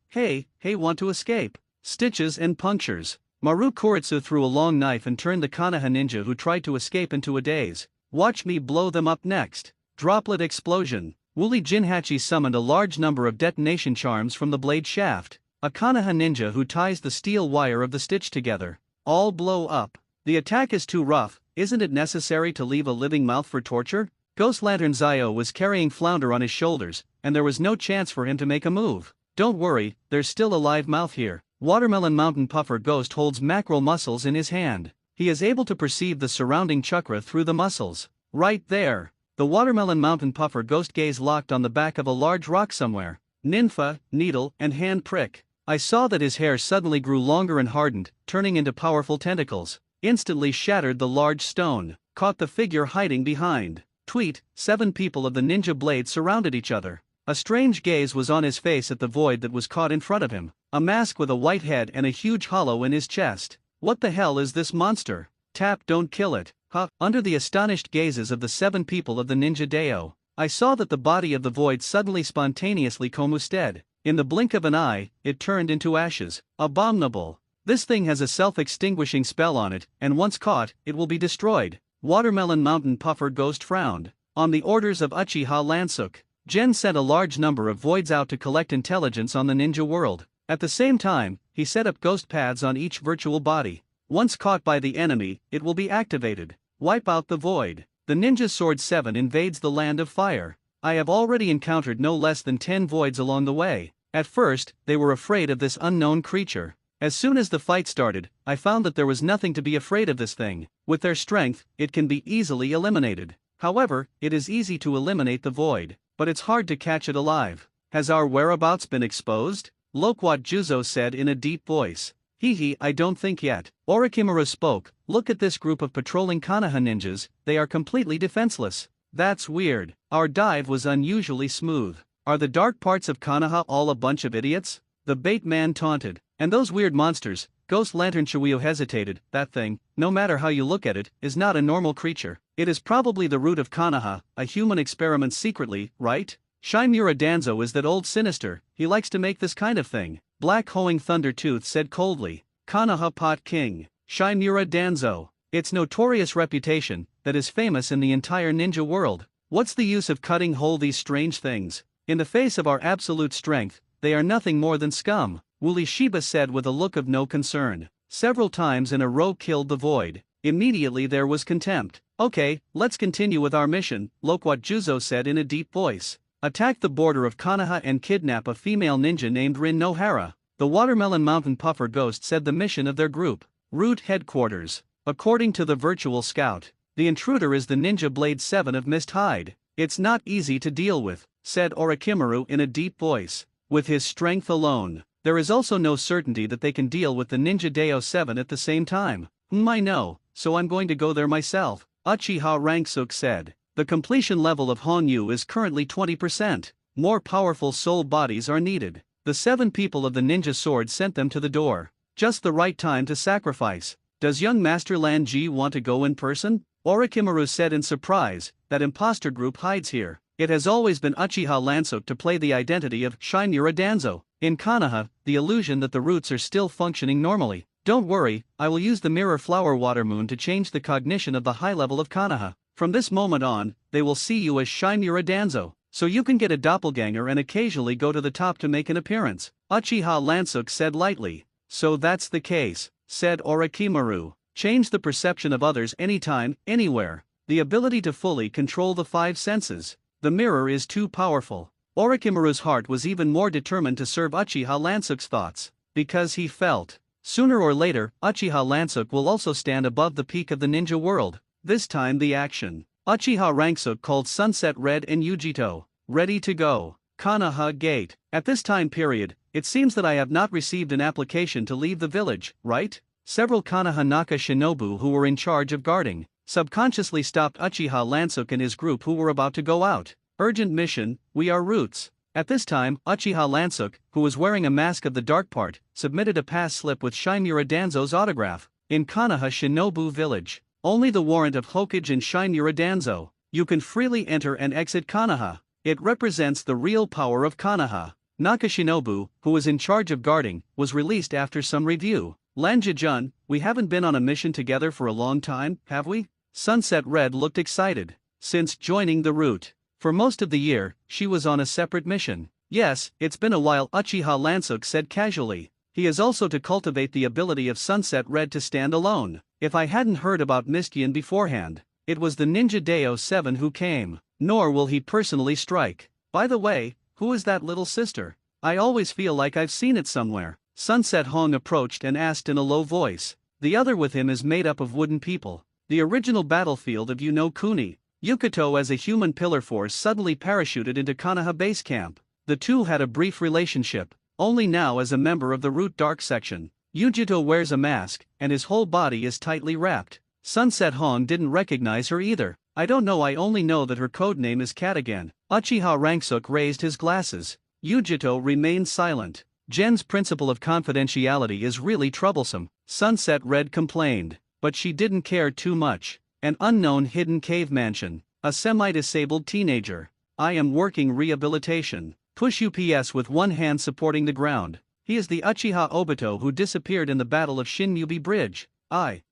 want to escape? Stitches and punctures. Maru Kuritsu threw a long knife and turned the Konoha ninja who tried to escape into a daze. Watch me blow them up next. Droplet explosion. Wooly Jinhachi summoned a large number of detonation charms from the blade shaft. A Konoha ninja who ties the steel wire of the stitch together. All blow up. The attack is too rough. Isn't it necessary to leave a living mouth for torture? Ghost Lantern Zio was carrying Flounder on his shoulders, and there was no chance for him to make a move. Don't worry, there's still a live mouth here. Watermelon Mountain Puffer Ghost holds mackerel muscles in his hand. He is able to perceive the surrounding chakra through the muscles. Right there. The Watermelon Mountain Puffer Ghost gaze locked on the back of a large rock somewhere. Ninfa, needle, and hand prick. I saw that his hair suddenly grew longer and hardened, turning into powerful tentacles. Instantly shattered the large stone, caught the figure hiding behind. Tweet, 7 people of the ninja blade surrounded each other. A strange gaze was on his face at the void that was caught in front of him. A mask with a white head and a huge hollow in his chest. What the hell is this monster? Tap, don't kill it. Huh? Under the astonished gazes of the 7 people of the Ninja Deo, I saw that the body of the void suddenly spontaneously combusted. In the blink of an eye, it turned into ashes. Abominable. This thing has a self-extinguishing spell on it, and once caught, it will be destroyed. Watermelon Mountain Puffer Ghost frowned. On the orders of Uchiha Lansuk, Gen sent a large number of voids out to collect intelligence on the ninja world. At the same time, he set up ghost paths on each virtual body. Once caught by the enemy, it will be activated. Wipe out the void. The Ninja Sword 7 invades the land of fire. I have already encountered no less than 10 voids along the way. At first, they were afraid of this unknown creature. As soon as the fight started, I found that there was nothing to be afraid of this thing. With their strength, it can be easily eliminated. However, it is easy to eliminate the void, but it's hard to catch it alive. Has our whereabouts been exposed? Loquat Juzo said in a deep voice. I don't think yet. Orochimaru spoke. Look at this group of patrolling Konoha ninjas, they are completely defenseless. That's weird. Our dive was unusually smooth. Are the dark parts of Konoha all a bunch of idiots? The bait man taunted. And those weird monsters, Ghost Lantern Chiwio hesitated. That thing, no matter how you look at it, is not a normal creature. It is probably the root of Konoha, a human experiment secretly, right? Shimura Danzo is that old sinister, he likes to make this kind of thing. Black Hoeing Thunder Tooth said coldly. Konoha Pot King. Shimura Danzo. Its notorious reputation, that is famous in the entire ninja world. What's the use of cutting whole these strange things? In the face of our absolute strength, they are nothing more than scum, Wooly Shiba said with a look of no concern. Several times in a row killed the void. Immediately there was contempt. Okay, let's continue with our mission, Loquat Juzo said in a deep voice. Attack the border of Konoha and kidnap a female ninja named Rin Nohara. The Watermelon Mountain Puffer Ghost said the mission of their group. Route Headquarters. According to the virtual scout, the intruder is the Ninja Blade 7 of Mist Hide. It's not easy to deal with, said Orochimaru in a deep voice. With his strength alone, there is also no certainty that they can deal with the Ninja Deo 7 at the same time. I know, so I'm going to go there myself, Uchiha Ranksuk said. The completion level of Honyu is currently 20%. More powerful soul bodies are needed. The 7 people of the ninja sword sent them to the door. Just the right time to sacrifice. Does young Master Lanji want to go in person? Orochimaru said in surprise. That imposter group hides here. It has always been Uchiha Lansuk to play the identity of Shinura Danzo. In Konoha, the illusion that the roots are still functioning normally. Don't worry, I will use the Mirror Flower Water Moon to change the cognition of the high level of Konoha. From this moment on, they will see you as Shinura Danzo, so you can get a doppelganger and occasionally go to the top to make an appearance, Uchiha Lansuk said lightly. So that's the case, said Orochimaru. Change the perception of others anytime, anywhere. The ability to fully control the 5 senses. The mirror is too powerful. Orochimaru's heart was even more determined to serve Uchiha Lansuk's thoughts, because he felt, sooner or later, Uchiha Lansuk will also stand above the peak of the ninja world. This time the action. Uchiha Ranksuk called Sunset Red and Yujito. Ready to go. Konoha Gate. At this time period, it seems that I have not received an application to leave the village, right? Several Konoha Naka shinobu who were in charge of guarding subconsciously stopped Uchiha Lansuk and his group who were about to go out. Urgent mission, we are roots. At this time, Uchiha Lansuk, who was wearing a mask of the dark part, submitted a pass slip with Shinura Danzo's autograph. In Konoha Shinobu Village, only the warrant of Hokage and Shinura Danzo. You can freely enter and exit Konoha. It represents the real power of Konoha. Naka Shinobu, who was in charge of guarding, was released after some review. Lanja-jun, we haven't been on a mission together for a long time, have we? Sunset Red looked excited. Since joining the route. For most of the year, she was on a separate mission. Yes, it's been a while, Uchiha Lansuk said casually. He is also to cultivate the ability of Sunset Red to stand alone. If I hadn't heard about Mistyan beforehand, it was the Ninja Deo 7 who came. Nor will he personally strike. By the way, who is that little sister? I always feel like I've seen it somewhere. Sunset Hong approached and asked in a low voice. The other with him is made up of wooden people. The original battlefield of Kuni. Yukito as a human pillar force suddenly parachuted into Konoha base camp. The two had a brief relationship, only now as a member of the Root Dark section. Yujito wears a mask, and his whole body is tightly wrapped. Sunset Hong didn't recognize her either. I don't know, I only know that her codename is Cat again. Uchiha Ranksuk raised his glasses. Yujito remained silent. Jen's principle of confidentiality is really troublesome, Sunset Red complained. But she didn't care too much. An unknown hidden cave mansion. A semi-disabled teenager. I am working rehabilitation. Push UPS with one hand supporting the ground. He is the Uchiha Obito who disappeared in the Battle of Shinmubi Bridge.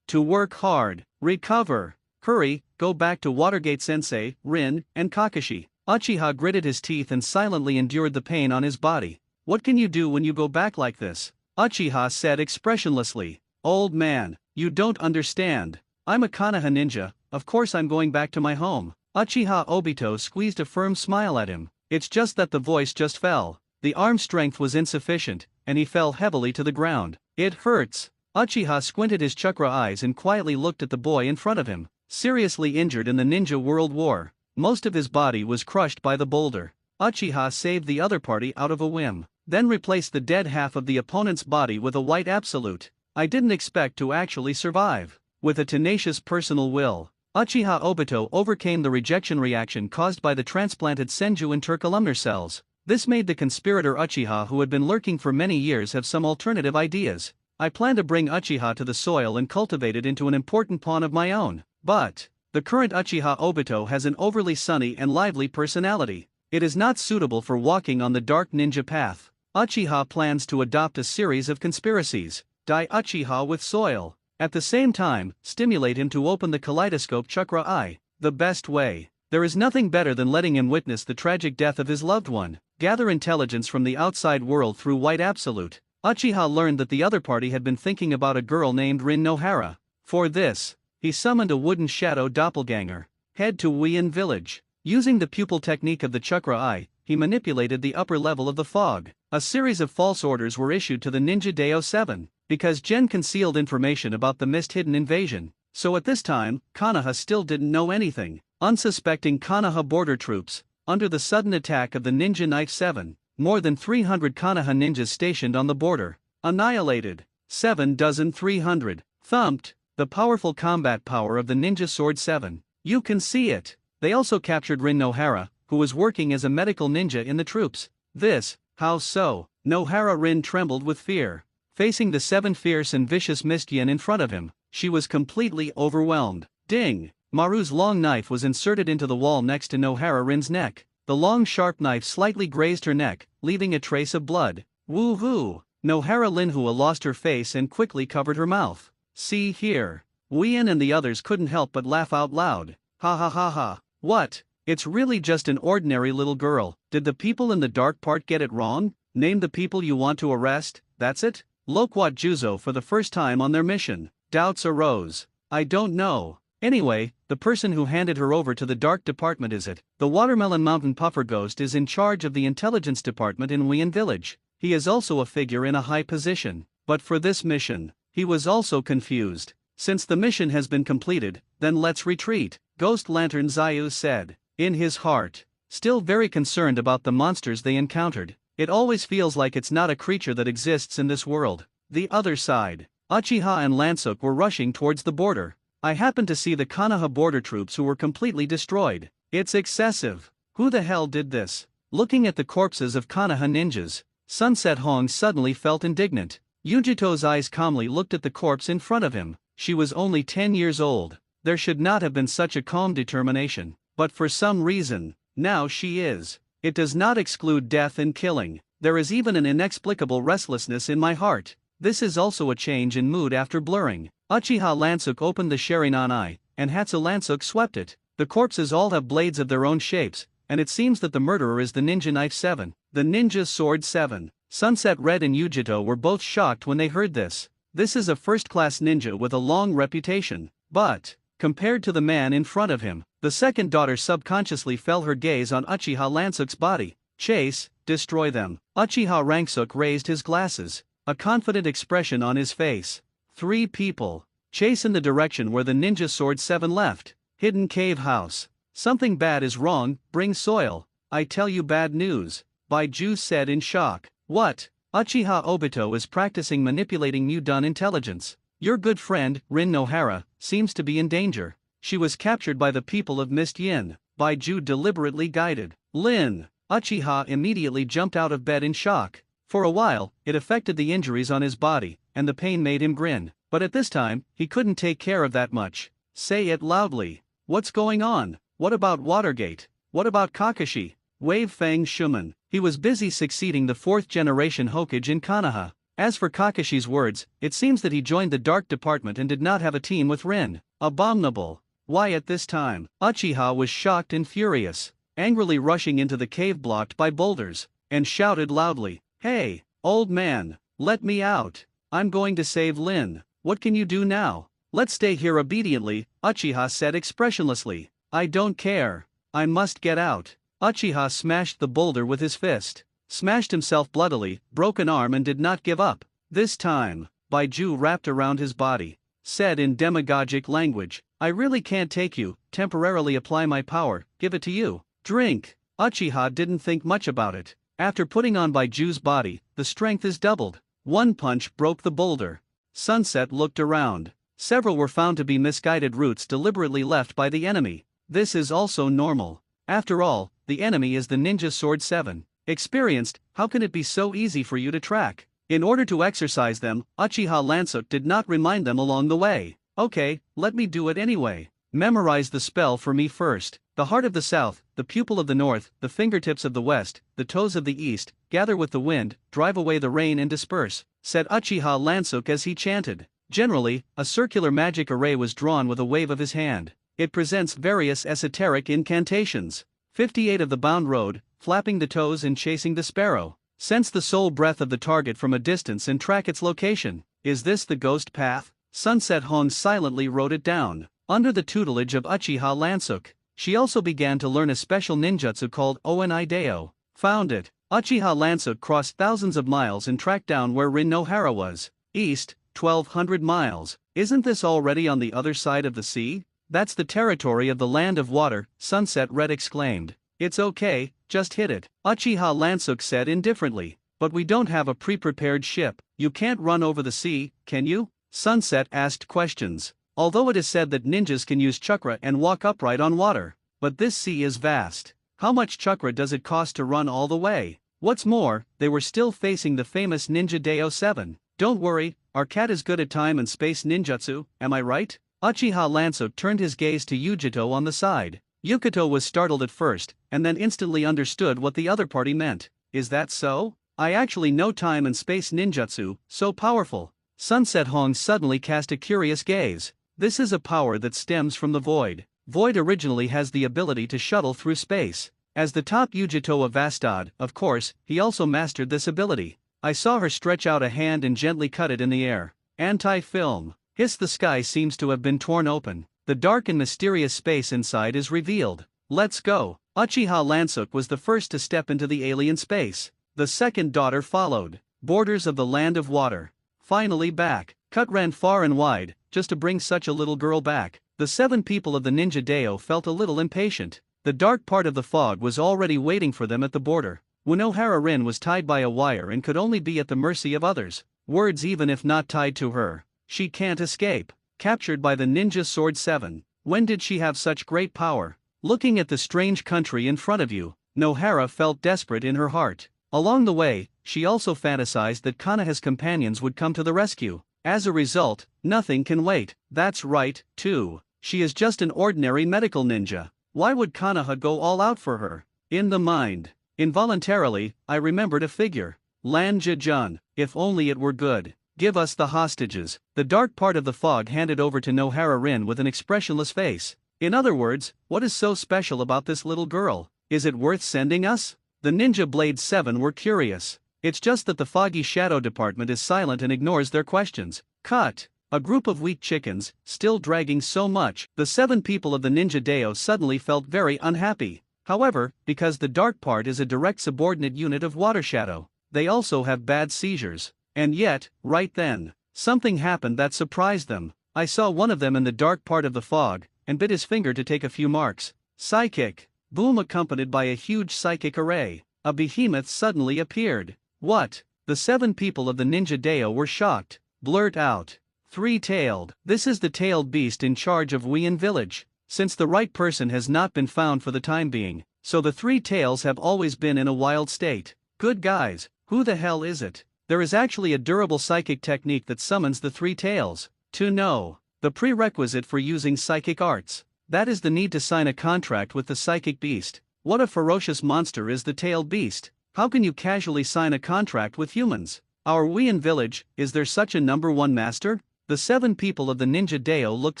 To work hard. Recover. Hurry, go back to Watergate Sensei, Rin, and Kakashi. Uchiha gritted his teeth and silently endured the pain on his body. What can you do when you go back like this? Uchiha said expressionlessly. Old man, you don't understand. I'm a Konoha ninja, of course I'm going back to my home. Uchiha Obito squeezed a firm smile at him. It's just that the voice just fell. The arm strength was insufficient, and he fell heavily to the ground. It hurts. Uchiha squinted his chakra eyes and quietly looked at the boy in front of him. Seriously injured in the Ninja World War. Most of his body was crushed by the boulder. Uchiha saved the other party out of a whim, then replaced the dead half of the opponent's body with a white absolute. I didn't expect to actually survive. With a tenacious personal will, Uchiha Obito overcame the rejection reaction caused by the transplanted Senju intercolumnar cells. This made the conspirator Uchiha who had been lurking for many years have some alternative ideas. I plan to bring Uchiha to the soil and cultivate it into an important pawn of my own. But the current Uchiha Obito has an overly sunny and lively personality. It is not suitable for walking on the dark ninja path. Uchiha plans to adopt a series of conspiracies. Dye Uchiha with soil. At the same time, stimulate him to open the kaleidoscope chakra eye. The best way. There is nothing better than letting him witness the tragic death of his loved one. gather intelligence from the outside world through white absolute. Uchiha learned that the other party had been thinking about a girl named Rin Nohara. For this, he summoned a wooden shadow doppelganger. Head to Wien village. Using the pupil technique of the chakra eye, he manipulated the upper level of the fog. A series of false orders were issued to the Ninja Deo 7, because Gen concealed information about the mist-hidden invasion. So at this time, Konoha still didn't know anything. Unsuspecting Konoha border troops, under the sudden attack of the Ninja Knife 7, more than 300 Konoha ninjas stationed on the border, annihilated. 300. Thumped. The powerful combat power of the Ninja Sword 7. You can see it. They also captured Rin Nohara, who was working as a medical ninja in the troops. This, how so? Nohara Rin trembled with fear. Facing the 7 fierce and vicious mist-yin in front of him, she was completely overwhelmed. Ding! Maru's long knife was inserted into the wall next to Nohara Rin's neck. The long sharp knife slightly grazed her neck, leaving a trace of blood. Woo-hoo! Nohara Linhua lost her face and quickly covered her mouth. See here. Wien and the others couldn't help but laugh out loud. Ha ha ha ha. What? It's really just an ordinary little girl. Did the people in the dark part get it wrong? Name the people you want to arrest, that's it? Loquat Juzo for the first time on their mission. Doubts arose. I don't know. Anyway, the person who handed her over to the dark department is it. The Watermelon Mountain Puffer Ghost is in charge of the intelligence department in Wien village. He is also a figure in a high position. But for this mission, he was also confused. Since the mission has been completed, then let's retreat, Ghost Lantern Zayu said. In his heart, still very concerned about the monsters they encountered. It always feels like it's not a creature that exists in this world. The other side, Uchiha and Lansuk were rushing towards the border. I happened to see the Konoha border troops who were completely destroyed. It's excessive. Who the hell did this? Looking at the corpses of Konoha ninjas, Sunset Hong suddenly felt indignant. Yujito's eyes calmly looked at the corpse in front of him. She was only 10 years old. There should not have been such a calm determination. But for some reason, now she is. It does not exclude death and killing. There is even an inexplicable restlessness in my heart. This is also a change in mood after blurring. Uchiha Lansuk opened the Sharingan eye, and Hatsu Lansuk swept it. The corpses all have blades of their own shapes, and it seems that the murderer is the Ninja Knife 7, the Ninja Sword 7. Sunset Red and Yujito were both shocked when they heard this. This is a first-class ninja with a long reputation, but, compared to the man in front of him, the second daughter subconsciously fell her gaze on Uchiha Lansuk's body. Chase, destroy them. Uchiha Rangsuk raised his glasses, a confident expression on his face. 3 people. Chase in the direction where the Ninja Sword 7 left. Hidden cave house. Something bad is wrong, bring soil. I tell you bad news. Baiju said in shock. What? Uchiha Obito is practicing manipulating Mu-Dun intelligence. Your good friend, Rin Nohara, seems to be in danger. She was captured by the people of Mist Yin. Baiju deliberately guided. Lin. Uchiha immediately jumped out of bed in shock. For a while, it affected the injuries on his body, and the pain made him grin. But at this time, he couldn't take care of that much. Say it loudly. What's going on? What about Watergate? What about Kakashi? Wave Fang Shuman. He was busy succeeding the 4th generation Hokage in Konoha. As for Kakashi's words, it seems that he joined the Dark Department and did not have a team with Rin. Abominable. Why at this time? Uchiha was shocked and furious, angrily rushing into the cave blocked by boulders, and shouted loudly, Hey, old man, let me out. I'm going to save Lin. What can you do now? Let's stay here obediently, Uchiha said expressionlessly. I don't care. I must get out. Uchiha smashed the boulder with his fist, smashed himself bloodily, broke an arm and did not give up. This time, Baiju wrapped around his body, said in demagogic language, I really can't take you, temporarily apply my power, give it to you. Drink. Uchiha didn't think much about it. After putting on Baiju's body, the strength is doubled. One punch broke the boulder. Sunset looked around. Several were found to be misguided routes deliberately left by the enemy. This is also normal. After all, the enemy is the Ninja Sword 7. Experienced, how can it be so easy for you to track? In order to exercise them, Uchiha Lansuk did not remind them along the way. Okay, let me do it anyway. Memorize the spell for me first. The heart of the south, the pupil of the north, the fingertips of the west, the toes of the east, gather with the wind, drive away the rain and disperse, said Uchiha Lansuk as he chanted. Generally, a circular magic array was drawn with a wave of his hand. It presents various esoteric incantations. 58 of the Bound Road, flapping the toes and chasing the sparrow. Sense the soul breath of the target from a distance and track its location. Is this the ghost path? Sunset Hon silently wrote it down. Under the tutelage of Uchiha Lansuk, she also began to learn a special ninjutsu called Onideo. Found it. Uchiha Lansuk crossed thousands of miles and tracked down where Rin Nohara was. East, 1200 miles. Isn't this already on the other side of the sea? That's the territory of the Land of Water, Sunset Red exclaimed. It's okay, just hit it, Uchiha Lansuk said indifferently. But we don't have a pre-prepared ship. You can't run over the sea, can you? Sunset asked questions. Although it is said that ninjas can use chakra and walk upright on water. But this sea is vast. How much chakra does it cost to run all the way? What's more, they were still facing the famous Ninja Deo 7. Don't worry, our cat is good at time and space ninjutsu, am I right? Uchiha Lansuk turned his gaze to Yukito on the side. Yukito was startled at first, and then instantly understood what the other party meant. Is that so? I actually know time and space ninjutsu, so powerful. Sunset Hong suddenly cast a curious gaze. This is a power that stems from the void. Void originally has the ability to shuttle through space. As the top Yukito of Vastad, of course, he also mastered this ability. I saw her stretch out a hand and gently cut it in the air. Anti-film. Hiss, the sky seems to have been torn open. The dark and mysterious space inside is revealed. Let's go. Uchiha Lansuk was the first to step into the alien space. The second daughter followed. Borders of the Land of Water. Finally back. Cut ran far and wide, just to bring such a little girl back. The 7 people of the Ninja Deo felt a little impatient. The dark part of the fog was already waiting for them at the border. Unohara Rin was tied by a wire and could only be at the mercy of others. Words even if not tied to her. She can't escape. Captured by the Ninja Sword 7. When did she have such great power? Looking at the strange country in front of you, Nohara felt desperate in her heart. Along the way, she also fantasized that Konoha's companions would come to the rescue. As a result, nothing can wait. That's right, too. She is just an ordinary medical ninja. Why would Konoha go all out for her? In the mind. Involuntarily, I remembered a figure. Lan Jejun. If only it were good. Give us the hostages. The dark part of the fog handed over to Nohara Rin with an expressionless face. In other words, what is so special about this little girl? Is it worth sending us? The Ninja Blade 7 were curious. It's just that the Foggy Shadow Department is silent and ignores their questions. Cut. A group of weak chickens, still dragging so much. The 7 people of the Ninja Deo suddenly felt very unhappy. However, because the dark part is a direct subordinate unit of Water Shadow, they also have bad seizures. And yet, right then, something happened that surprised them. I saw one of them in the dark part of the fog, and bit his finger to take a few marks. Psychic. Boom, accompanied by a huge psychic array. A behemoth suddenly appeared. What? The 7 people of the Ninja Deo were shocked. Blurt out. 3-tailed. This is the tailed beast in charge of Wien village. Since the right person has not been found for the time being, so the 3 tails have always been in a wild state. Good guys, who the hell is it? There is actually a durable psychic technique that summons the 3 tails. To know. The prerequisite for using psychic arts. That is the need to sign a contract with the psychic beast. What a ferocious monster is the tailed beast. How can you casually sign a contract with humans? Our Wien village, is there such a number 1 master? The 7 people of the Ninja Deo looked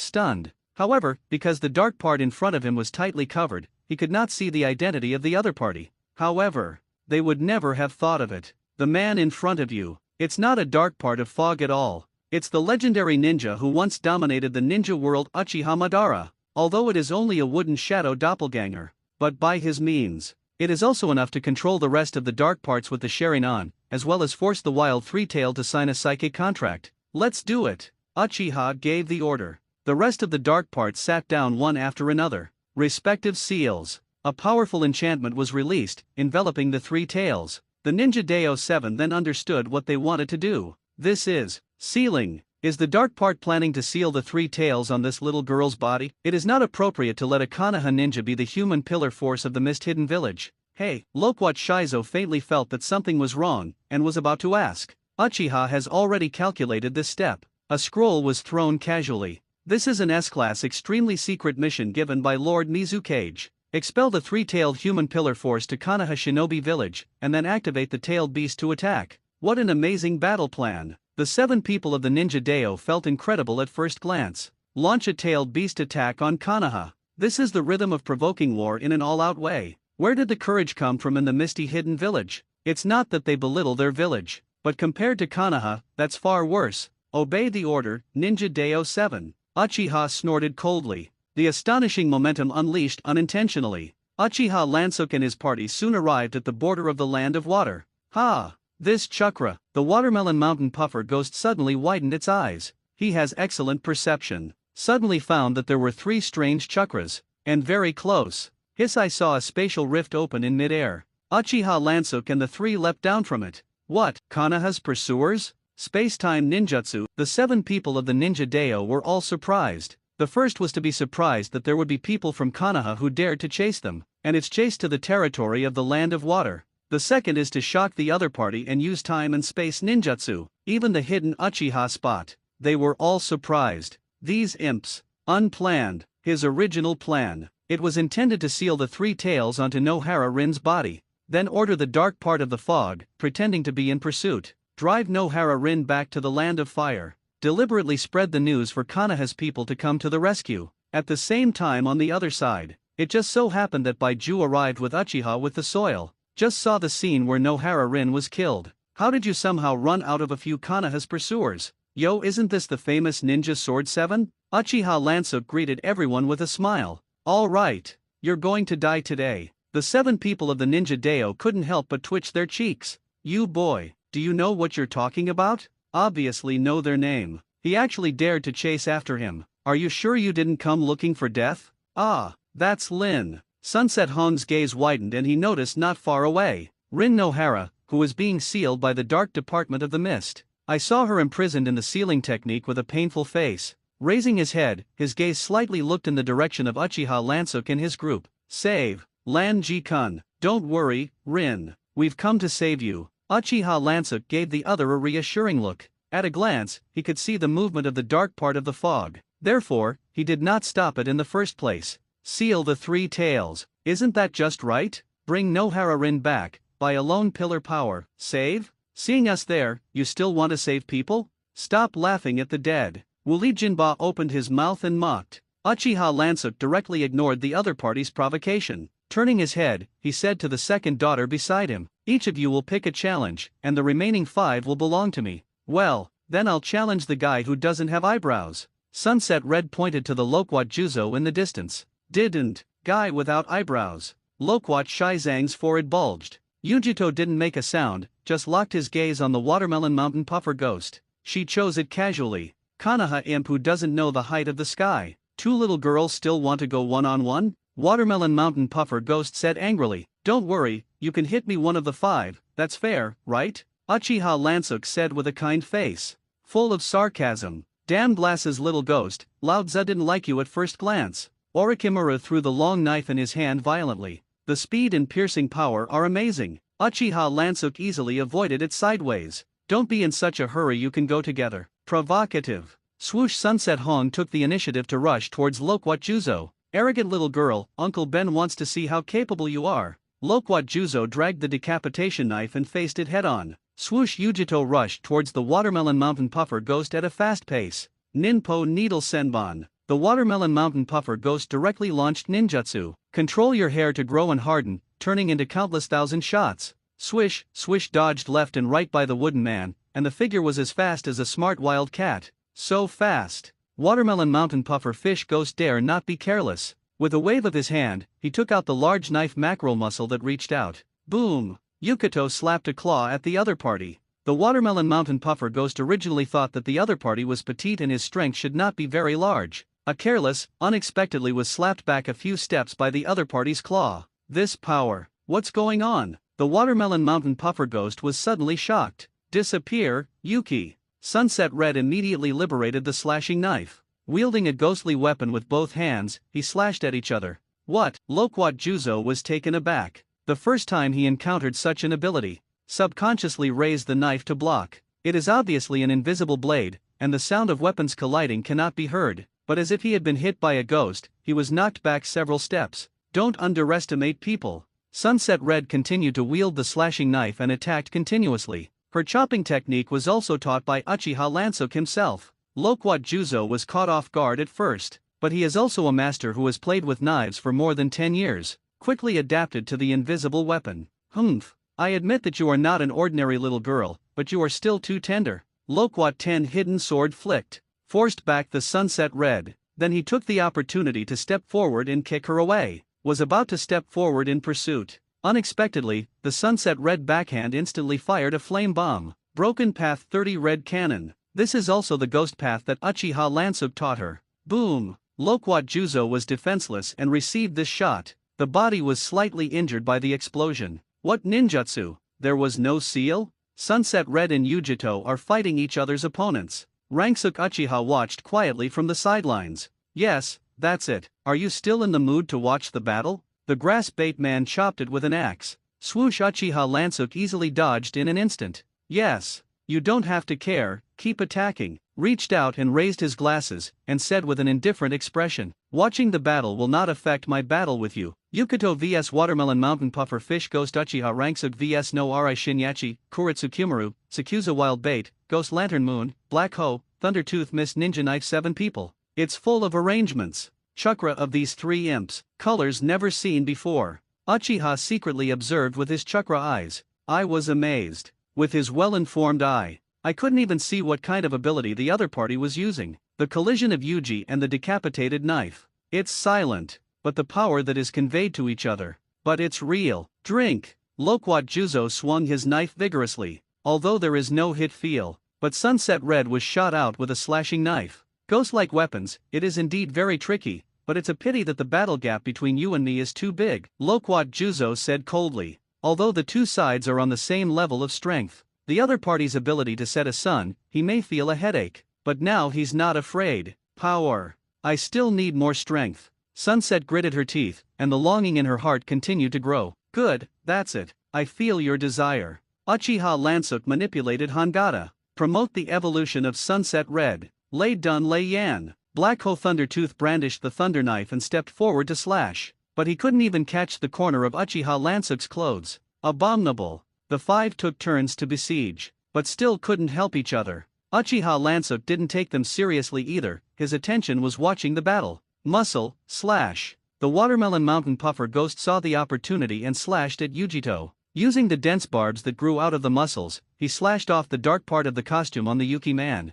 stunned. However, because the dark part in front of him was tightly covered, he could not see the identity of the other party. However, they would never have thought of it. The man in front of you. It's not a dark part of fog at all. It's the legendary ninja who once dominated the ninja world, Uchiha Madara. Although it is only a wooden shadow doppelganger. But by his means, it is also enough to control the rest of the dark parts with the Sharingan, as well as force the wild 3-tail to sign a psychic contract. Let's do it. Uchiha gave the order. The rest of the dark parts sat down one after another. Respective seals. A powerful enchantment was released, enveloping the 3 tails. The Ninja Deo 7 then understood what they wanted to do. This is sealing. Is the dark part planning to seal the 3 tails on this little girl's body? It is not appropriate to let a Konoha ninja be the human pillar force of the mist-hidden village. Hey, Loquat Shizo faintly felt that something was wrong, and was about to ask. Uchiha has already calculated this step. A scroll was thrown casually. This is an S-class extremely secret mission given by Lord Mizukage. Expel the 3-tailed human pillar force to Konoha Shinobi village, and then activate the tailed beast to attack. What an amazing battle plan. The 7 people of the Ninja Deo felt incredible at first glance. Launch a tailed beast attack on Konoha. This is the rhythm of provoking war in an all-out way. Where did the courage come from in the misty hidden village? It's not that they belittle their village, but compared to Konoha, that's far worse. Obey the order, Ninja Deo 7. Uchiha snorted coldly. The astonishing momentum unleashed unintentionally. Uchiha Lansuk and his party soon arrived at the border of the land of water. Ha! This chakra. The watermelon mountain puffer ghost suddenly widened its eyes. He has excellent perception. Suddenly found that there were 3 strange chakras, and very close. I saw a spatial rift open in midair. Uchiha Lansuk and the 3 leapt down from it. What, Konoha's pursuers? Space-time ninjutsu. The 7 people of the Ninja Deo were all surprised. The first was to be surprised that there would be people from Konoha who dared to chase them, and its chase to the territory of the land of water. The second is to shock the other party and use time and space ninjutsu, even the hidden Uchiha spot. They were all surprised. These imps. Unplanned. His original plan. It was intended to seal the 3 tails onto Nohara Rin's body, then order the dark part of the fog, pretending to be in pursuit, drive Nohara Rin back to the land of fire, deliberately spread the news for Konoha's people to come to the rescue. At the same time on the other side, it just so happened that Baiju arrived with Uchiha with the soil. Just saw the scene where Nohara Rin was killed. How did you somehow run out of a few Konoha's pursuers? Yo, isn't this the famous Ninja Sword 7? Uchiha Lansuk greeted everyone with a smile. All right, you're going to die today. The 7 people of the Ninja Deo couldn't help but twitch their cheeks. You boy, do you know what you're talking about? Obviously know their name. He actually dared to chase after him. Are you sure you didn't come looking for death? Ah, that's Lin. Sunset Hong's gaze widened and he noticed not far away Rin Nohara, who was being sealed by the dark department of the mist. I saw her imprisoned in the sealing technique with a painful face. Raising his head, his gaze slightly looked in the direction of Uchiha Lansuk and his group. Save, Lan Ji-kun. Don't worry, Rin. We've come to save you. Uchiha Lansuk gave the other a reassuring look. At a glance, he could see the movement of the dark part of the fog. Therefore, he did not stop it in the first place. Seal the 3 tails. Isn't that just right? Bring Nohara Rin back, by alone pillar power. Save? Seeing us there, you still want to save people? Stop laughing at the dead. Wuli Jinba opened his mouth and mocked. Uchiha Lansuk directly ignored the other party's provocation. Turning his head, he said to the second daughter beside him, each of you will pick a challenge, and the remaining 5 will belong to me. Well, then I'll challenge the guy who doesn't have eyebrows. Sunset Red pointed to the Loquat Juzo in the distance. Didn't, guy without eyebrows. Loquat Shizang's forehead bulged. Yujito didn't make a sound, just locked his gaze on the Watermelon Mountain Puffer ghost. She chose it casually. Konoha imp who doesn't know the height of the sky. 2 little girls still want to go one-on-one? Watermelon Mountain Puffer ghost said angrily. Don't worry, you can hit me one of the 5, that's fair, right? Uchiha Lansuk said with a kind face, full of sarcasm. Damn glasses little ghost, Lao Tzu didn't like you at first glance. Orikimura threw the long knife in his hand violently. The speed and piercing power are amazing. Uchiha Lansuk easily avoided it sideways. Don't be in such a hurry, you can go together. Provocative. Swoosh. Sunset Hong took the initiative to rush towards Loquat Juzo. Arrogant little girl, Uncle Ben wants to see how capable you are. Loquat Juzo dragged the decapitation knife and faced it head-on. Swoosh. Yujito rushed towards the Watermelon Mountain Puffer ghost at a fast pace. Ninpo Needle Senbon. The Watermelon Mountain Puffer ghost directly launched ninjutsu. Control your hair to grow and harden, turning into countless thousand shots. Swish, swish dodged left and right by the wooden man, and the figure was as fast as a smart wild cat. So fast. Watermelon Mountain Puffer fish ghost dare not be careless. With a wave of his hand, he took out the large knife mackerel muscle that reached out. Boom! Yukito slapped a claw at the other party. The Watermelon Mountain Puffer ghost originally thought that the other party was petite and his strength should not be very large. A careless, unexpectedly was slapped back a few steps by the other party's claw. This power. What's going on? The Watermelon Mountain Puffer ghost was suddenly shocked. Disappear, Yuki. Sunset Red immediately liberated the slashing knife. Wielding a ghostly weapon with both hands, he slashed at each other. What? Loquat Juzo was taken aback. The first time he encountered such an ability. Subconsciously raised the knife to block. It is obviously an invisible blade, and the sound of weapons colliding cannot be heard, but as if he had been hit by a ghost, he was knocked back several steps. Don't underestimate people. Sunset Red continued to wield the slashing knife and attacked continuously. Her chopping technique was also taught by Uchiha Lansuk himself. Loquat Juzo was caught off guard at first, but he is also a master who has played with knives for more than 10 years. quickly adapted to the invisible weapon. Humph. I admit that you are not an ordinary little girl, but you are still too tender. Loquat 10 hidden sword flicked, forced back the sunset red. Then he took the opportunity to step forward and kick her away. Was about to step forward in pursuit. Unexpectedly, the sunset red backhand instantly fired a flame bomb. Broken Path 30 red cannon. This is also the ghost path that Uchiha Lansuk taught her. Boom! Loquat Juzo was defenseless and received this shot. The body was slightly injured by the explosion. What ninjutsu? There was no seal? Sunset Red and Yujito are fighting each other's opponents. Rangsuk Uchiha watched quietly from the sidelines. Yes, that's it. Are you still in the mood to watch the battle? The grass bait man chopped it with an axe. Swoosh. Uchiha Lansuk easily dodged in an instant. Yes. You don't have to care, keep attacking. Reached out and raised his glasses, and said with an indifferent expression, watching the battle will not affect my battle with you. Yukito vs Watermelon Mountain Puffer Fish Ghost Uchiha Rangsuk vs No Arai Shinyachi, Kuritsu Kimaru, Sakuza Wild Bait, Ghost Lantern Moon, Black Hoe, Thundertooth Mist Ninja Knife 7 people. It's full of arrangements. Chakra of these 3 imps, colors never seen before. Uchiha secretly observed with his chakra eyes. I was amazed. With his well-informed eye, I couldn't even see what kind of ability the other party was using. The collision of Yuji and the decapitated knife. It's silent, but the power that is conveyed to each other. But it's real. Drink. Loquat Juzo swung his knife vigorously, although there is no hit feel, but Sunset Red was shot out with a slashing knife. Ghost-like weapons, it is indeed very tricky, but it's a pity that the battle gap between you and me is too big, Loquat Juzo said coldly. Although the two sides are on the same level of strength, the other party's ability to set a sun, he may feel a headache, but now he's not afraid. Power. I still need more strength. Sunset gritted her teeth, and the longing in her heart continued to grow. Good, that's it. I feel your desire. Uchiha Lansuk manipulated Hangata. Promote the evolution of Sunset Red. Lei Dun Lei Yan. Black Hoe Thundertooth brandished the thunder knife and stepped forward to slash. But he couldn't even catch the corner of Uchiha Lansuk's clothes. Abominable. The 5 took turns to besiege, but still couldn't help each other. Uchiha Lansuk didn't take them seriously either, his attention was watching the battle. Muscle, slash. The Watermelon Mountain Puffer Ghost saw the opportunity and slashed at Yujito. Using the dense barbs that grew out of the muscles, he slashed off the dark part of the costume on the Yuki man.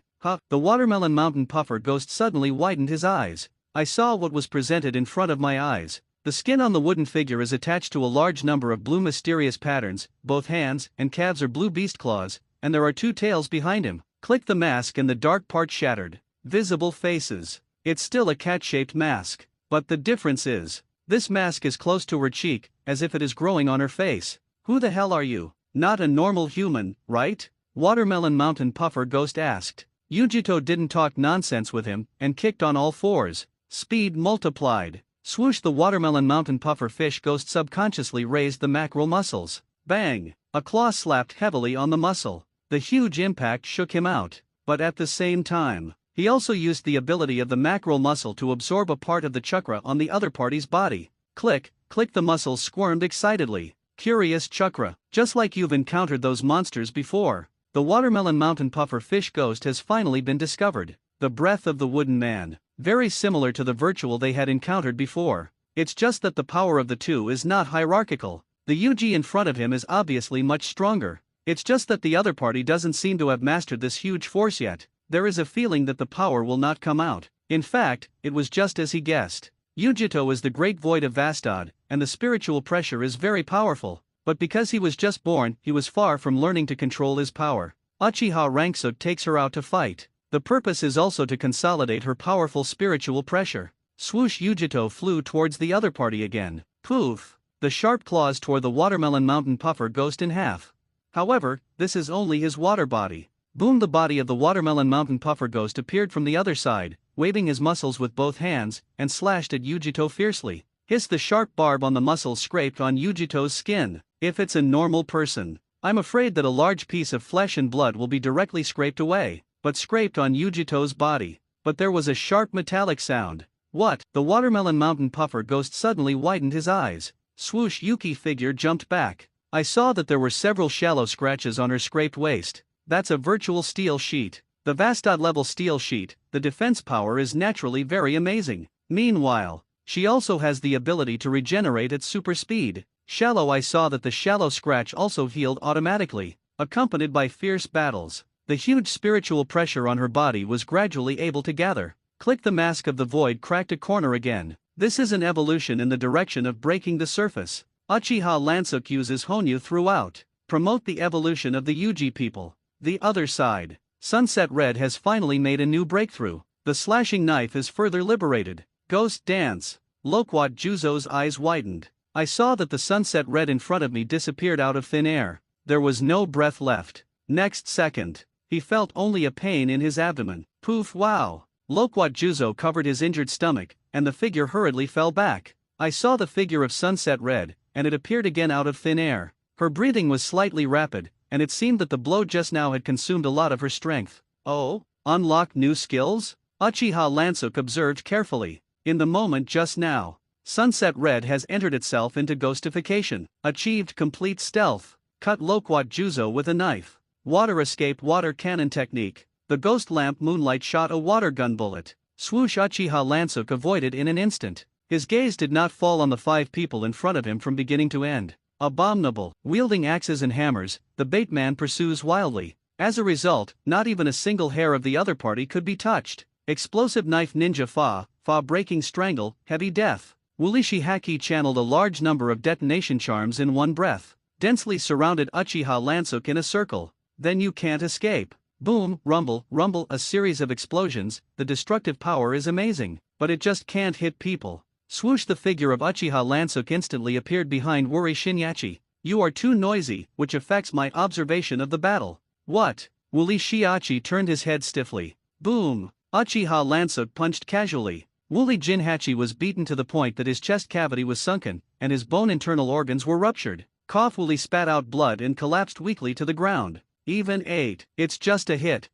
The Watermelon Mountain Puffer Ghost suddenly widened his eyes. I saw what was presented in front of my eyes. The skin on the wooden figure is attached to a large number of blue mysterious patterns, both hands and calves are blue beast claws, and there are 2 tails behind him. Click the mask and the dark part shattered. Visible faces. It's still a cat-shaped mask, but the difference is, this mask is close to her cheek, as if it is growing on her face. Who the hell are you? Not a normal human, right? Watermelon Mountain Puffer Ghost asked. Yujito didn't talk nonsense with him, and kicked on all 4s. Speed multiplied. Swoosh. The Watermelon Mountain Puffer Fish Ghost subconsciously raised the mackerel muscles. Bang! A claw slapped heavily on the muscle. The huge impact shook him out, but at the same time, he also used the ability of the mackerel muscle to absorb a part of the chakra on the other party's body. Click, click. The muscles squirmed excitedly. Curious chakra, just like you've encountered those monsters before. The Watermelon Mountain Puffer Fish Ghost has finally been discovered. The breath of the wooden man. Very similar to the virtual they had encountered before. It's just that the power of the two is not hierarchical. The Yuji in front of him is obviously much stronger. It's just that the other party doesn't seem to have mastered this huge force yet. There is a feeling that the power will not come out. In fact, it was just as he guessed. Yujito is the great void of Vastad, and the spiritual pressure is very powerful. But because he was just born, he was far from learning to control his power. Uchiha Rangsuk takes her out to fight. The purpose is also to consolidate her powerful spiritual pressure. Swoosh. Yujito flew towards the other party again. Poof! The sharp claws tore the Watermelon Mountain Puffer Ghost in half. However, this is only his water body. Boom! The body of the Watermelon Mountain Puffer Ghost appeared from the other side, waving his muscles with both hands, and slashed at Yujito fiercely. Hiss! The sharp barb on the muscle scraped on Yujito's skin. If it's a normal person, I'm afraid that a large piece of flesh and blood will be directly scraped away. But scraped on Yujito's body. But there was a sharp metallic sound. What? The Watermelon Mountain Puffer Ghost suddenly widened his eyes. Swoosh. Yuki figure jumped back. I saw that there were several shallow scratches on her scraped waist. That's a virtual steel sheet. The Vastad level steel sheet. The defense power is naturally very amazing. Meanwhile, She also has the ability to regenerate at super speed. Shallow. I saw that the shallow scratch also healed automatically, accompanied by fierce battles. The huge spiritual pressure on her body was gradually able to gather. Click. The mask of the void cracked a corner again. This is an evolution in the direction of breaking the surface. Uchiha Lansuk uses Honyu throughout. Promote the evolution of the Yuji people. The other side. Sunset Red has finally made a new breakthrough. The slashing knife is further liberated. Ghost Dance. Loquat Juzo's eyes widened. I saw that the Sunset Red in front of me disappeared out of thin air. There was no breath left. Next second, he felt only a pain in his abdomen. Poof. Wow. Loquat Juzo covered his injured stomach, and the figure hurriedly fell back. I saw the figure of Sunset Red, and it appeared again out of thin air. Her breathing was slightly rapid, and it seemed that the blow just now had consumed a lot of her strength. Oh? Unlock new skills? Uchiha Lansuk observed carefully. In the moment just now, Sunset Red has entered itself into ghostification. Achieved complete stealth. Cut Loquat Juzo with a knife. Water escape water cannon technique. The ghost lamp moonlight shot a water gun bullet. Swoosh. Uchiha Lansuk avoided in an instant. His gaze did not fall on the 5 people in front of him from beginning to end. Abominable. Wielding axes and hammers, the bait man pursues wildly. As a result, not even a single hair of the other party could be touched. Explosive knife ninja Fa breaking strangle, heavy death. Wulishi Haki channeled a large number of detonation charms in one breath. Densely surrounded Uchiha Lansuk in a circle. Then you can't escape. Boom, rumble, rumble, a series of explosions. The destructive power is amazing, but it just can't hit people. Swoosh. The figure of Uchiha Lansuk instantly appeared behind Wuri Shinyachi. You are too noisy, which affects my observation of the battle. What? Wuli Shiachi turned his head stiffly. Boom. Uchiha Lansuk punched casually. Wuli Jinhachi was beaten to the point that his chest cavity was sunken, and his bone internal organs were ruptured. Cough. Wuli spat out blood and collapsed weakly to the ground. Even 8. It's just a hit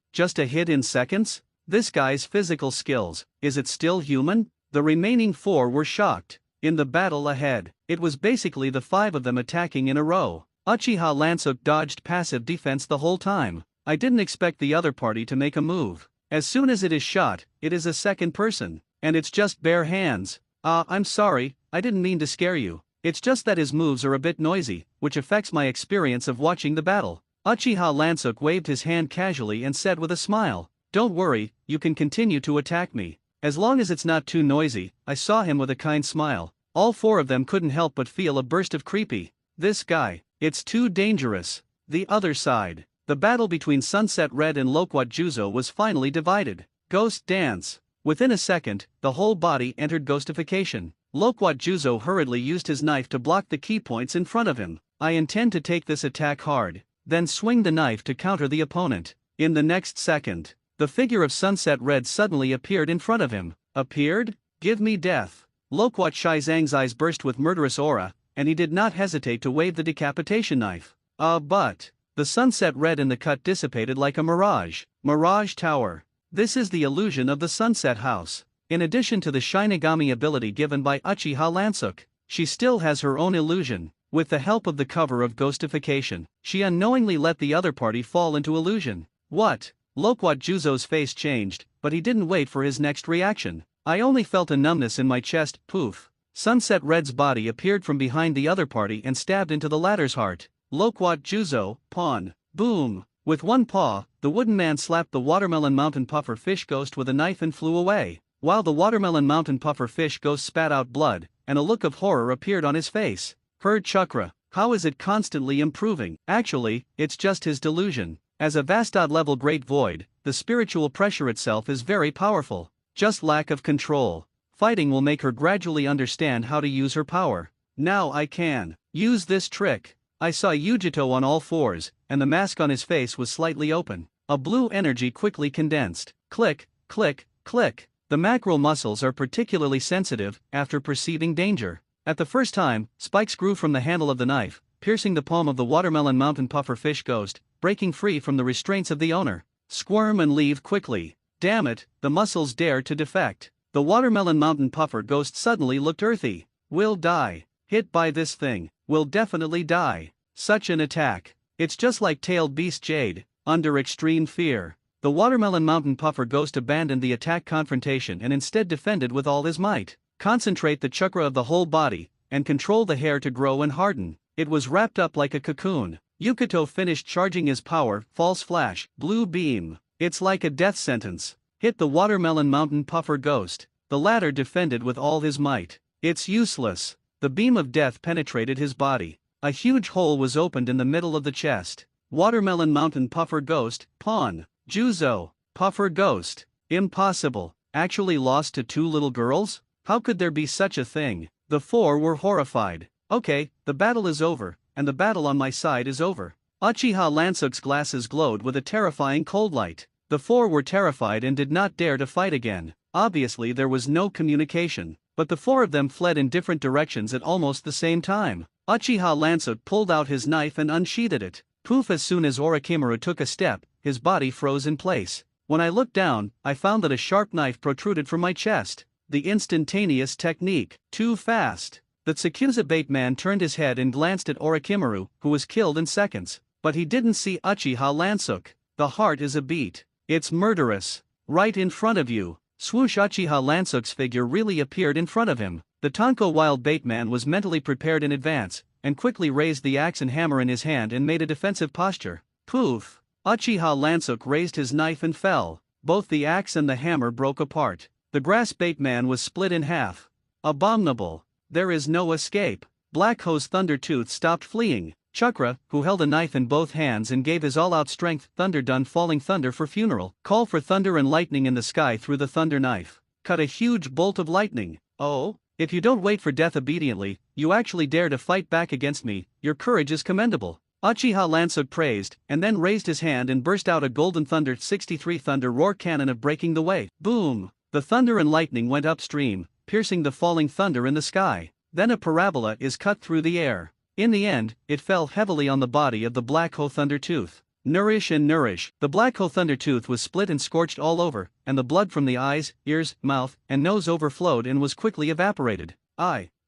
in seconds? This guy's physical skills, is it still human? The remaining 4 were shocked. In the battle ahead, it was basically the 5 of them attacking in a row. Uchiha Lansuk dodged passive defense the whole time. I didn't expect the other party to make a move. As soon as it is shot, it is a second person, and it's just bare hands. I'm sorry, I didn't mean to scare you. It's just that his moves are a bit noisy, which affects my experience of watching the battle. Uchiha Lansuk waved his hand casually and said with a smile, "Don't worry, you can continue to attack me. As long as it's not too noisy." I saw him with a kind smile. All 4 of them couldn't help but feel a burst of creepy. This guy, it's too dangerous. The other side. The battle between Sunset Red and Loquat Juzo was finally divided. Ghost Dance. Within a second, the whole body entered ghostification. Loquat Juzo hurriedly used his knife to block the key points in front of him. I intend to take this attack hard, then swing the knife to counter the opponent. In the next second, the figure of Sunset Red suddenly appeared in front of him. Appeared? Give me death. Loquat Shizang's eyes burst with murderous aura, and he did not hesitate to wave the decapitation knife. But the Sunset Red in the cut dissipated like a mirage. Mirage Tower. This is the illusion of the Sunset House. In addition to the shinigami ability given by Uchiha Lansuk, she still has her own illusion. With the help of the cover of ghostification, she unknowingly let the other party fall into illusion. What? Loquat Juzo's face changed, but he didn't wait for his next reaction. I only felt a numbness in my chest. Poof. Sunset Red's body appeared from behind the other party and stabbed into the latter's heart. Loquat Juzo, pawn. Boom. With one paw, the wooden man slapped the watermelon mountain puffer fish ghost with a knife and flew away. While the watermelon mountain puffer fish ghost spat out blood, and a look of horror appeared on his face. Herd chakra, how is it constantly improving? Actually, it's just his delusion. As a Vastad level great void, the spiritual pressure itself is very powerful. Just lack of control. Fighting will make her gradually understand how to use her power. Now I can use this trick. I saw Yujito on all 4s, and the mask on his face was slightly open. A blue energy quickly condensed. Click, click, click. The macro muscles are particularly sensitive after perceiving danger. At the first time, spikes grew from the handle of the knife, piercing the palm of the watermelon mountain puffer fish ghost, breaking free from the restraints of the owner. Squirm and leave quickly. Damn it, the muscles dare to defect. The watermelon mountain puffer ghost suddenly looked earthy. Will die. Hit by this thing, will definitely die. Such an attack. It's just like tailed beast Jade, under extreme fear. The watermelon mountain puffer ghost abandoned the attack confrontation and instead defended with all his might. Concentrate the chakra of the whole body, and control the hair to grow and harden. It was wrapped up like a cocoon. Yukato finished charging his power, false flash, blue beam. It's like a death sentence. Hit the watermelon mountain puffer ghost. The latter defended with all his might. It's useless. The beam of death penetrated his body. A huge hole was opened in the middle of the chest. Watermelon mountain puffer ghost, pawn. Juzo. Puffer ghost. Impossible. Actually lost to 2 little girls? How could there be such a thing? The 4 were horrified. Okay, the battle is over, and the battle on my side is over. Uchiha Lansuk's glasses glowed with a terrifying cold light. The 4 were terrified and did not dare to fight again. Obviously there was no communication, but the 4 of them fled in different directions at almost the same time. Uchiha Lansuk pulled out his knife and unsheathed it. Poof! As soon as Orochimaru took a step, his body froze in place. When I looked down, I found that a sharp knife protruded from my chest. The instantaneous technique. Too fast. The Tsukuzabate man turned his head and glanced at Orochimaru, who was killed in seconds. But he didn't see Uchiha Lansuk. The heart is a beat. It's murderous. Right in front of you. Swoosh! Uchiha Lansuk's figure really appeared in front of him. The Tonko Wild Bait Man was mentally prepared in advance, and quickly raised the axe and hammer in his hand and made a defensive posture. Poof! Uchiha Lansuk raised his knife and fell. Both the axe and the hammer broke apart. The Grass Bait Man was split in half. Abominable. There is no escape. Black Hose Thunder Tooth stopped fleeing. Chakra, who held a knife in both hands and gave his all-out strength, Thunder done falling thunder for funeral. Call for thunder and lightning in the sky through the thunder knife. Cut a huge bolt of lightning. Oh, if you don't wait for death obediently, you actually dare to fight back against me, your courage is commendable. Uchiha Lansuk praised, and then raised his hand and burst out a golden thunder 63 thunder roar cannon of breaking the way. Boom! The thunder and lightning went upstream, piercing the falling thunder in the sky. Then a parabola is cut through the air. In the end, it fell heavily on the body of the Black Hole Thunder Tooth. Nourish and nourish. The Black Hole Thunder Tooth was split and scorched all over, and the blood from the eyes, ears, mouth, and nose overflowed and was quickly evaporated.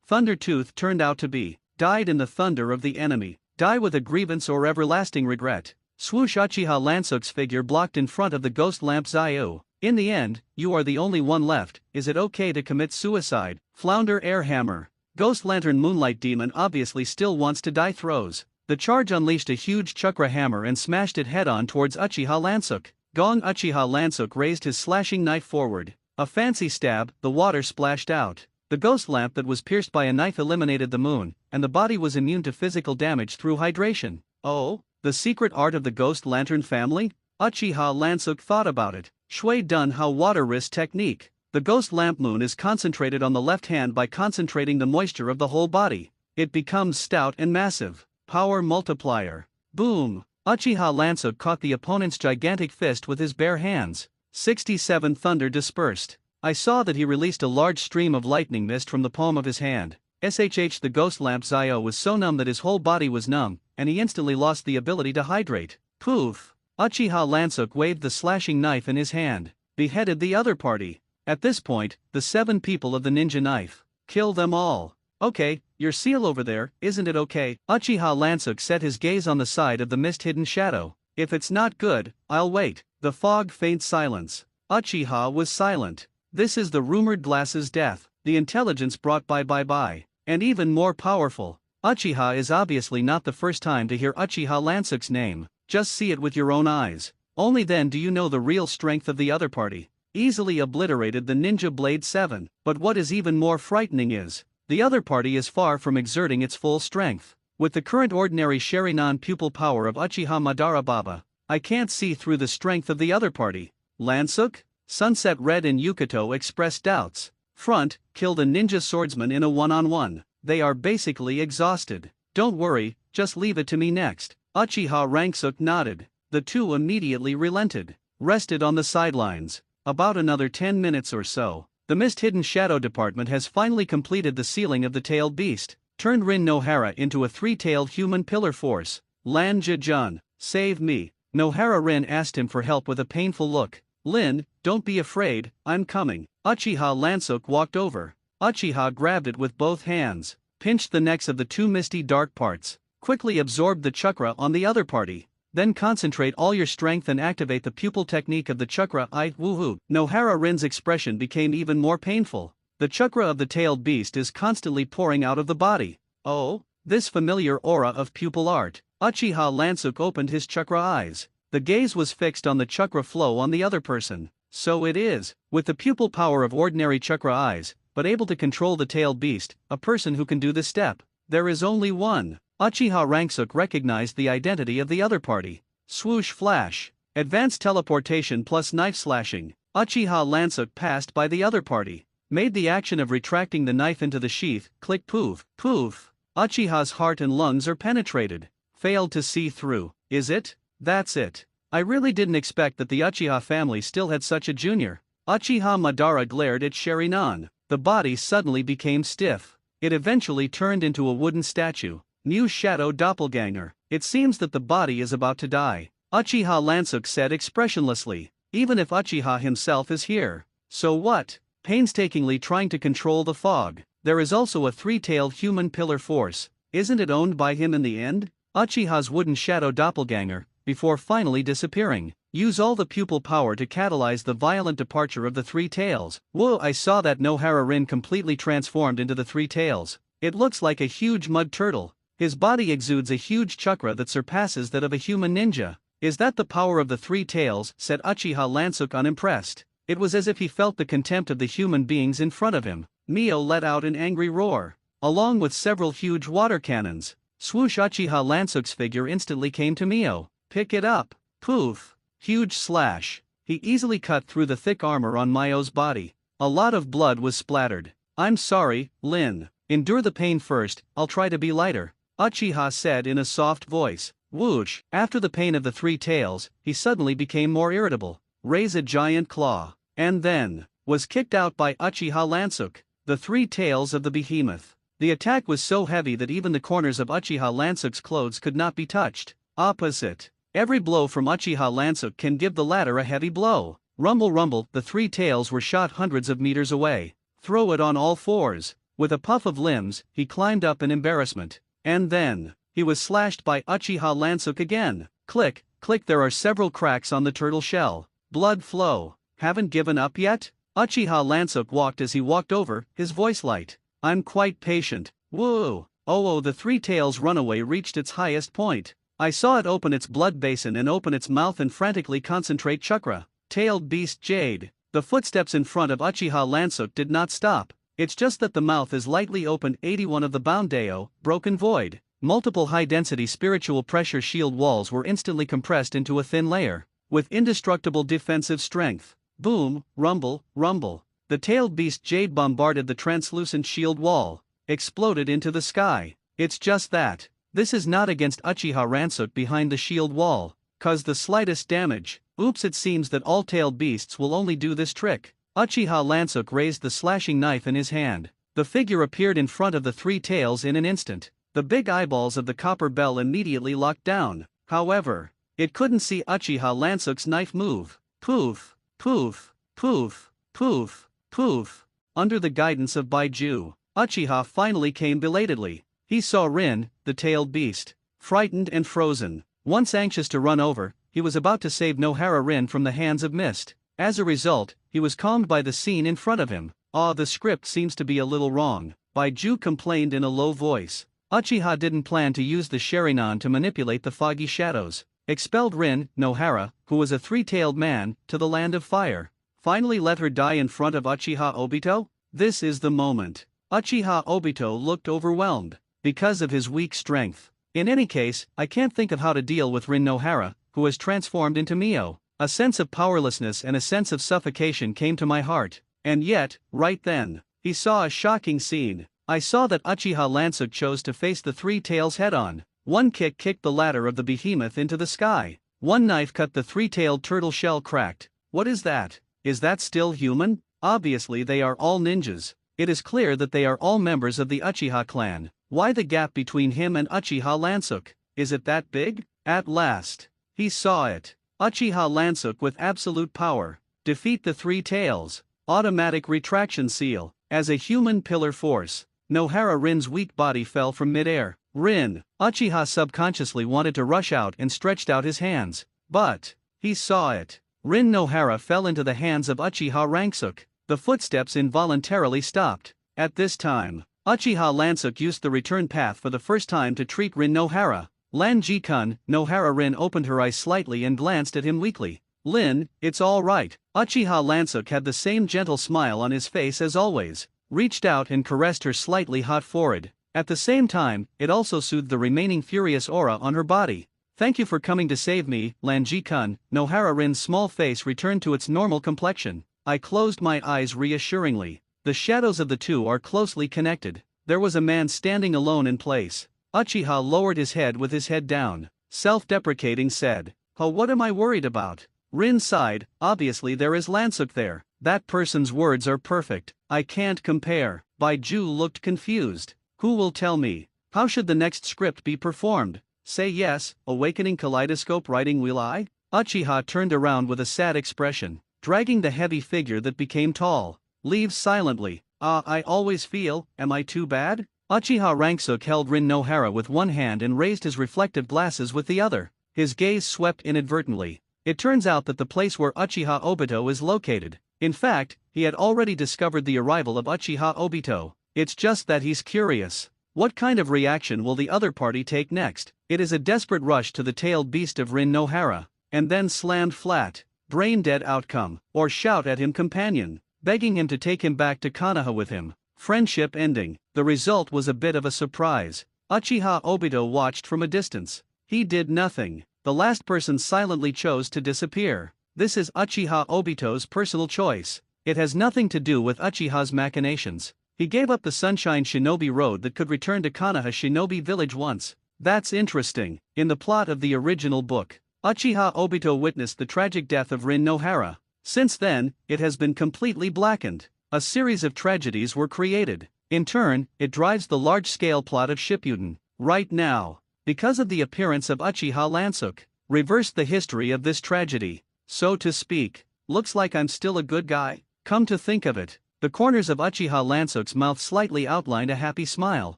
Thunder Tooth turned out to be. Died in the thunder of the enemy. Die with a grievance or everlasting regret. Swoosh! Uchiha Lansuk's figure blocked in front of the ghost lamp Zio. In the end, you are the only one left. Is it okay to commit suicide? Flounder Airhammer. Ghost Lantern Moonlight Demon obviously still wants to die. Throws. The charge unleashed a huge chakra hammer and smashed it head-on towards Uchiha Lansuk. Gong! Uchiha Lansuk raised his slashing knife forward. A fancy stab, the water splashed out. The ghost lamp that was pierced by a knife eliminated the moon, and the body was immune to physical damage through hydration. Oh, the secret art of the Ghost Lantern family? Uchiha Lansuk thought about it. Shui Dun How Water Wrist Technique. The ghost lamp moon is concentrated on the left hand by concentrating the moisture of the whole body. It becomes stout and massive. Power multiplier. Boom! Uchiha Lansuk caught the opponent's gigantic fist with his bare hands. 67 thunder dispersed. I saw that he released a large stream of lightning mist from the palm of his hand. The ghost lamp Zio was so numb that his whole body was numb, and he instantly lost the ability to hydrate. Poof! Uchiha Lansuk waved the slashing knife in his hand. Beheaded the other party. At this point, the 7 people of the ninja knife. Kill them all. Okay, your seal over there, isn't it okay? Uchiha Lansuk set his gaze on the side of the mist-hidden shadow. If it's not good, I'll wait. The fog faint silence. Uchiha was silent. This is the rumored glasses death. The intelligence brought by. And even more powerful. Uchiha is obviously not the first time to hear Uchiha Lansuk's name. Just see it with your own eyes. Only then do you know the real strength of the other party. Easily obliterated the Ninja Blade 7. But what is even more frightening is, the other party is far from exerting its full strength. With the current ordinary Sharingan pupil power of Uchiha Madara Baba, I can't see through the strength of the other party. Lansuk? Sunset Red and Yukato expressed doubts. Front, killed a ninja swordsman in a one-on-one. They are basically exhausted. Don't worry, just leave it to me next. Uchiha Ranksuk nodded. The two immediately relented. Rested on the sidelines. About another 10 minutes or so, the Mist-Hidden Shadow Department has finally completed the sealing of the tailed beast, turned Rin Nohara into a 3-tailed human pillar force. Lan Jejun, save me. Nohara Rin asked him for help with a painful look. Lin, don't be afraid, I'm coming. Uchiha Lansuk walked over. Uchiha grabbed it with both hands, pinched the necks of the 2 misty dark parts, quickly absorbed the chakra on the other party. Then concentrate all your strength and activate the pupil technique of the chakra. Woohoo! Nohara Rin's expression became even more painful. The chakra of the tailed beast is constantly pouring out of the body. Oh, this familiar aura of pupil art. Uchiha Lansuk opened his chakra eyes. The gaze was fixed on the chakra flow on the other person. So it is, with the pupil power of ordinary chakra eyes, but able to control the tailed beast, a person who can do this step. There is only one. Uchiha Lansuk recognized the identity of the other party. Swoosh flash. Advanced teleportation plus knife slashing. Uchiha Lansuk passed by the other party. Made the action of retracting the knife into the sheath, click poof, poof. Uchiha's heart and lungs are penetrated. Failed to see through. Is it? That's it. I really didn't expect that the Uchiha family still had such a junior. Uchiha Madara glared at Sharinan. The body suddenly became stiff. It eventually turned into a wooden statue. New shadow doppelganger. It seems that the body is about to die. Uchiha Lansuk said expressionlessly. Even if Uchiha himself is here. So what? Painstakingly trying to control the fog. There is also a three-tailed human pillar force. Isn't it owned by him in the end? Uchiha's wooden shadow doppelganger, before finally disappearing. Use all the pupil power to catalyze the violent departure of the three tails. Whoa, I saw that Nohara Rin completely transformed into the three tails. It looks like a huge mud turtle. His body exudes a huge chakra that surpasses that of a human ninja. Is that the power of the three tails? Said Uchiha Lansuk unimpressed. It was as if he felt the contempt of the human beings in front of him. Mio let out an angry roar, along with several huge water cannons. Swoosh! Uchiha Lansuk's figure instantly came to Mio. Pick it up. Poof. Huge slash. He easily cut through the thick armor on Mio's body. A lot of blood was splattered. I'm sorry, Lin. Endure the pain first, I'll try to be lighter. Uchiha said in a soft voice. Whoosh. After the pain of the three tails, he suddenly became more irritable. Raise a giant claw. And then, was kicked out by Uchiha Lansuk. The three tails of the behemoth. The attack was so heavy that even the corners of Uchiha Lansuk's clothes could not be touched. Opposite. Every blow from Uchiha Lansuk can give the latter a heavy blow. Rumble rumble, the three tails were shot hundreds of meters away. Throw it on all fours. With a puff of limbs, he climbed up in embarrassment. And then, he was slashed by Uchiha Lansuk again. Click, click, there are several cracks on the turtle shell. Blood flow. Haven't given up yet? Uchiha Lansuk walked as he walked over, his voice light. I'm quite patient. Whoa. Oh, the three tails runaway reached its highest point. I saw it open its blood basin and open its mouth and frantically concentrate chakra. Tailed beast Jade. The footsteps in front of Uchiha Lansuk did not stop. It's just that the mouth is lightly opened. 81 of the Boundeo, broken void. Multiple high-density spiritual pressure shield walls were instantly compressed into a thin layer. With indestructible defensive strength. Boom, rumble, rumble. The tailed beast Jade bombarded the translucent shield wall. Exploded into the sky. It's just that. This is not against Uchiha Lansuk behind the shield wall. Cause the slightest damage. Oops, it seems that all tailed beasts will only do this trick. Uchiha Lansuk raised the slashing knife in his hand. The figure appeared in front of the three tails in an instant. The big eyeballs of the copper bell immediately locked down. However, it couldn't see Uchiha Lansuk's knife move. Poof, poof, poof, poof, poof. Under the guidance of Baiju, Uchiha finally came belatedly. He saw Rin, the tailed beast, frightened and frozen. Once anxious to run over, he was about to save Nohara Rin from the hands of mist. As a result, he was calmed by the scene in front of him. The script seems to be a little wrong, Baiju complained in a low voice. Uchiha didn't plan to use the Sharinan to manipulate the foggy shadows. Expelled Rin, Nohara, who was a three-tailed man, to the land of fire. Finally let her die in front of Uchiha Obito? This is the moment. Uchiha Obito looked overwhelmed. Because of his weak strength. In any case, I can't think of how to deal with Rin Nohara, who has transformed into Mio. A sense of powerlessness and a sense of suffocation came to my heart. And yet, right then, he saw a shocking scene. I saw that Uchiha Lansuk chose to face the three tails head-on. One kick kicked the ladder of the behemoth into the sky. One knife cut the three-tailed turtle shell cracked. What is that? Is that still human? Obviously they are all ninjas. It is clear that they are all members of the Uchiha clan. Why the gap between him and Uchiha Lansuk? Is it that big? At last, he saw it. Uchiha Lansuk with absolute power. Defeat the three tails. Automatic retraction seal. As a human pillar force, Nohara Rin's weak body fell from midair. Rin. Uchiha subconsciously wanted to rush out and stretched out his hands. But, he saw it. Rin Nohara fell into the hands of Uchiha Lansuk. The footsteps involuntarily stopped. At this time, Uchiha Lansuk used the return path for the first time to treat Rin Nohara. Lan-ji-kun, Nohara Rin opened her eyes slightly and glanced at him weakly. Lin, it's all right. Uchiha Lansuk had the same gentle smile on his face as always, reached out and caressed her slightly hot forehead. At the same time, it also soothed the remaining furious aura on her body. Thank you for coming to save me, Lan-ji-kun. Nohara Rin's small face returned to its normal complexion. I closed my eyes reassuringly. The shadows of the two are closely connected. There was a man standing alone in place. Uchiha lowered his head with his head down. Self-deprecating said, "Oh, what am I worried about?" Rin sighed, obviously there is Lansuk there. That person's words are perfect. I can't compare. Baiju looked confused. Who will tell me? How should the next script be performed? Say yes, awakening kaleidoscope writing will I? Uchiha turned around with a sad expression, dragging the heavy figure that became tall. Leaves silently. I always feel, am I too bad? Uchiha Ranksuk held Rin Nohara with one hand and raised his reflective glasses with the other. His gaze swept inadvertently. It turns out that the place where Uchiha Obito is located. In fact, he had already discovered the arrival of Uchiha Obito. It's just that he's curious. What kind of reaction will the other party take next? It is a desperate rush to the tailed beast of Rin Nohara, and then slammed flat. Brain-dead outcome, or shout at him companion, begging him to take him back to Konoha with him. Friendship ending. The result was a bit of a surprise. Uchiha Obito watched from a distance. He did nothing. The last person silently chose to disappear. This is Uchiha Obito's personal choice. It has nothing to do with Uchiha's machinations. He gave up the Sunshine Shinobi Road that could return to Konoha Shinobi Village once. That's interesting. In the plot of the original book, Uchiha Obito witnessed the tragic death of Rin Nohara. Since then, it has been completely blackened. A series of tragedies were created. In turn, it drives the large-scale plot of Shippuden. Right now, because of the appearance of Uchiha Lansuk, reversed the history of this tragedy. So to speak, looks like I'm still a good guy. Come to think of it, the corners of Uchiha Lansuk's mouth slightly outlined a happy smile.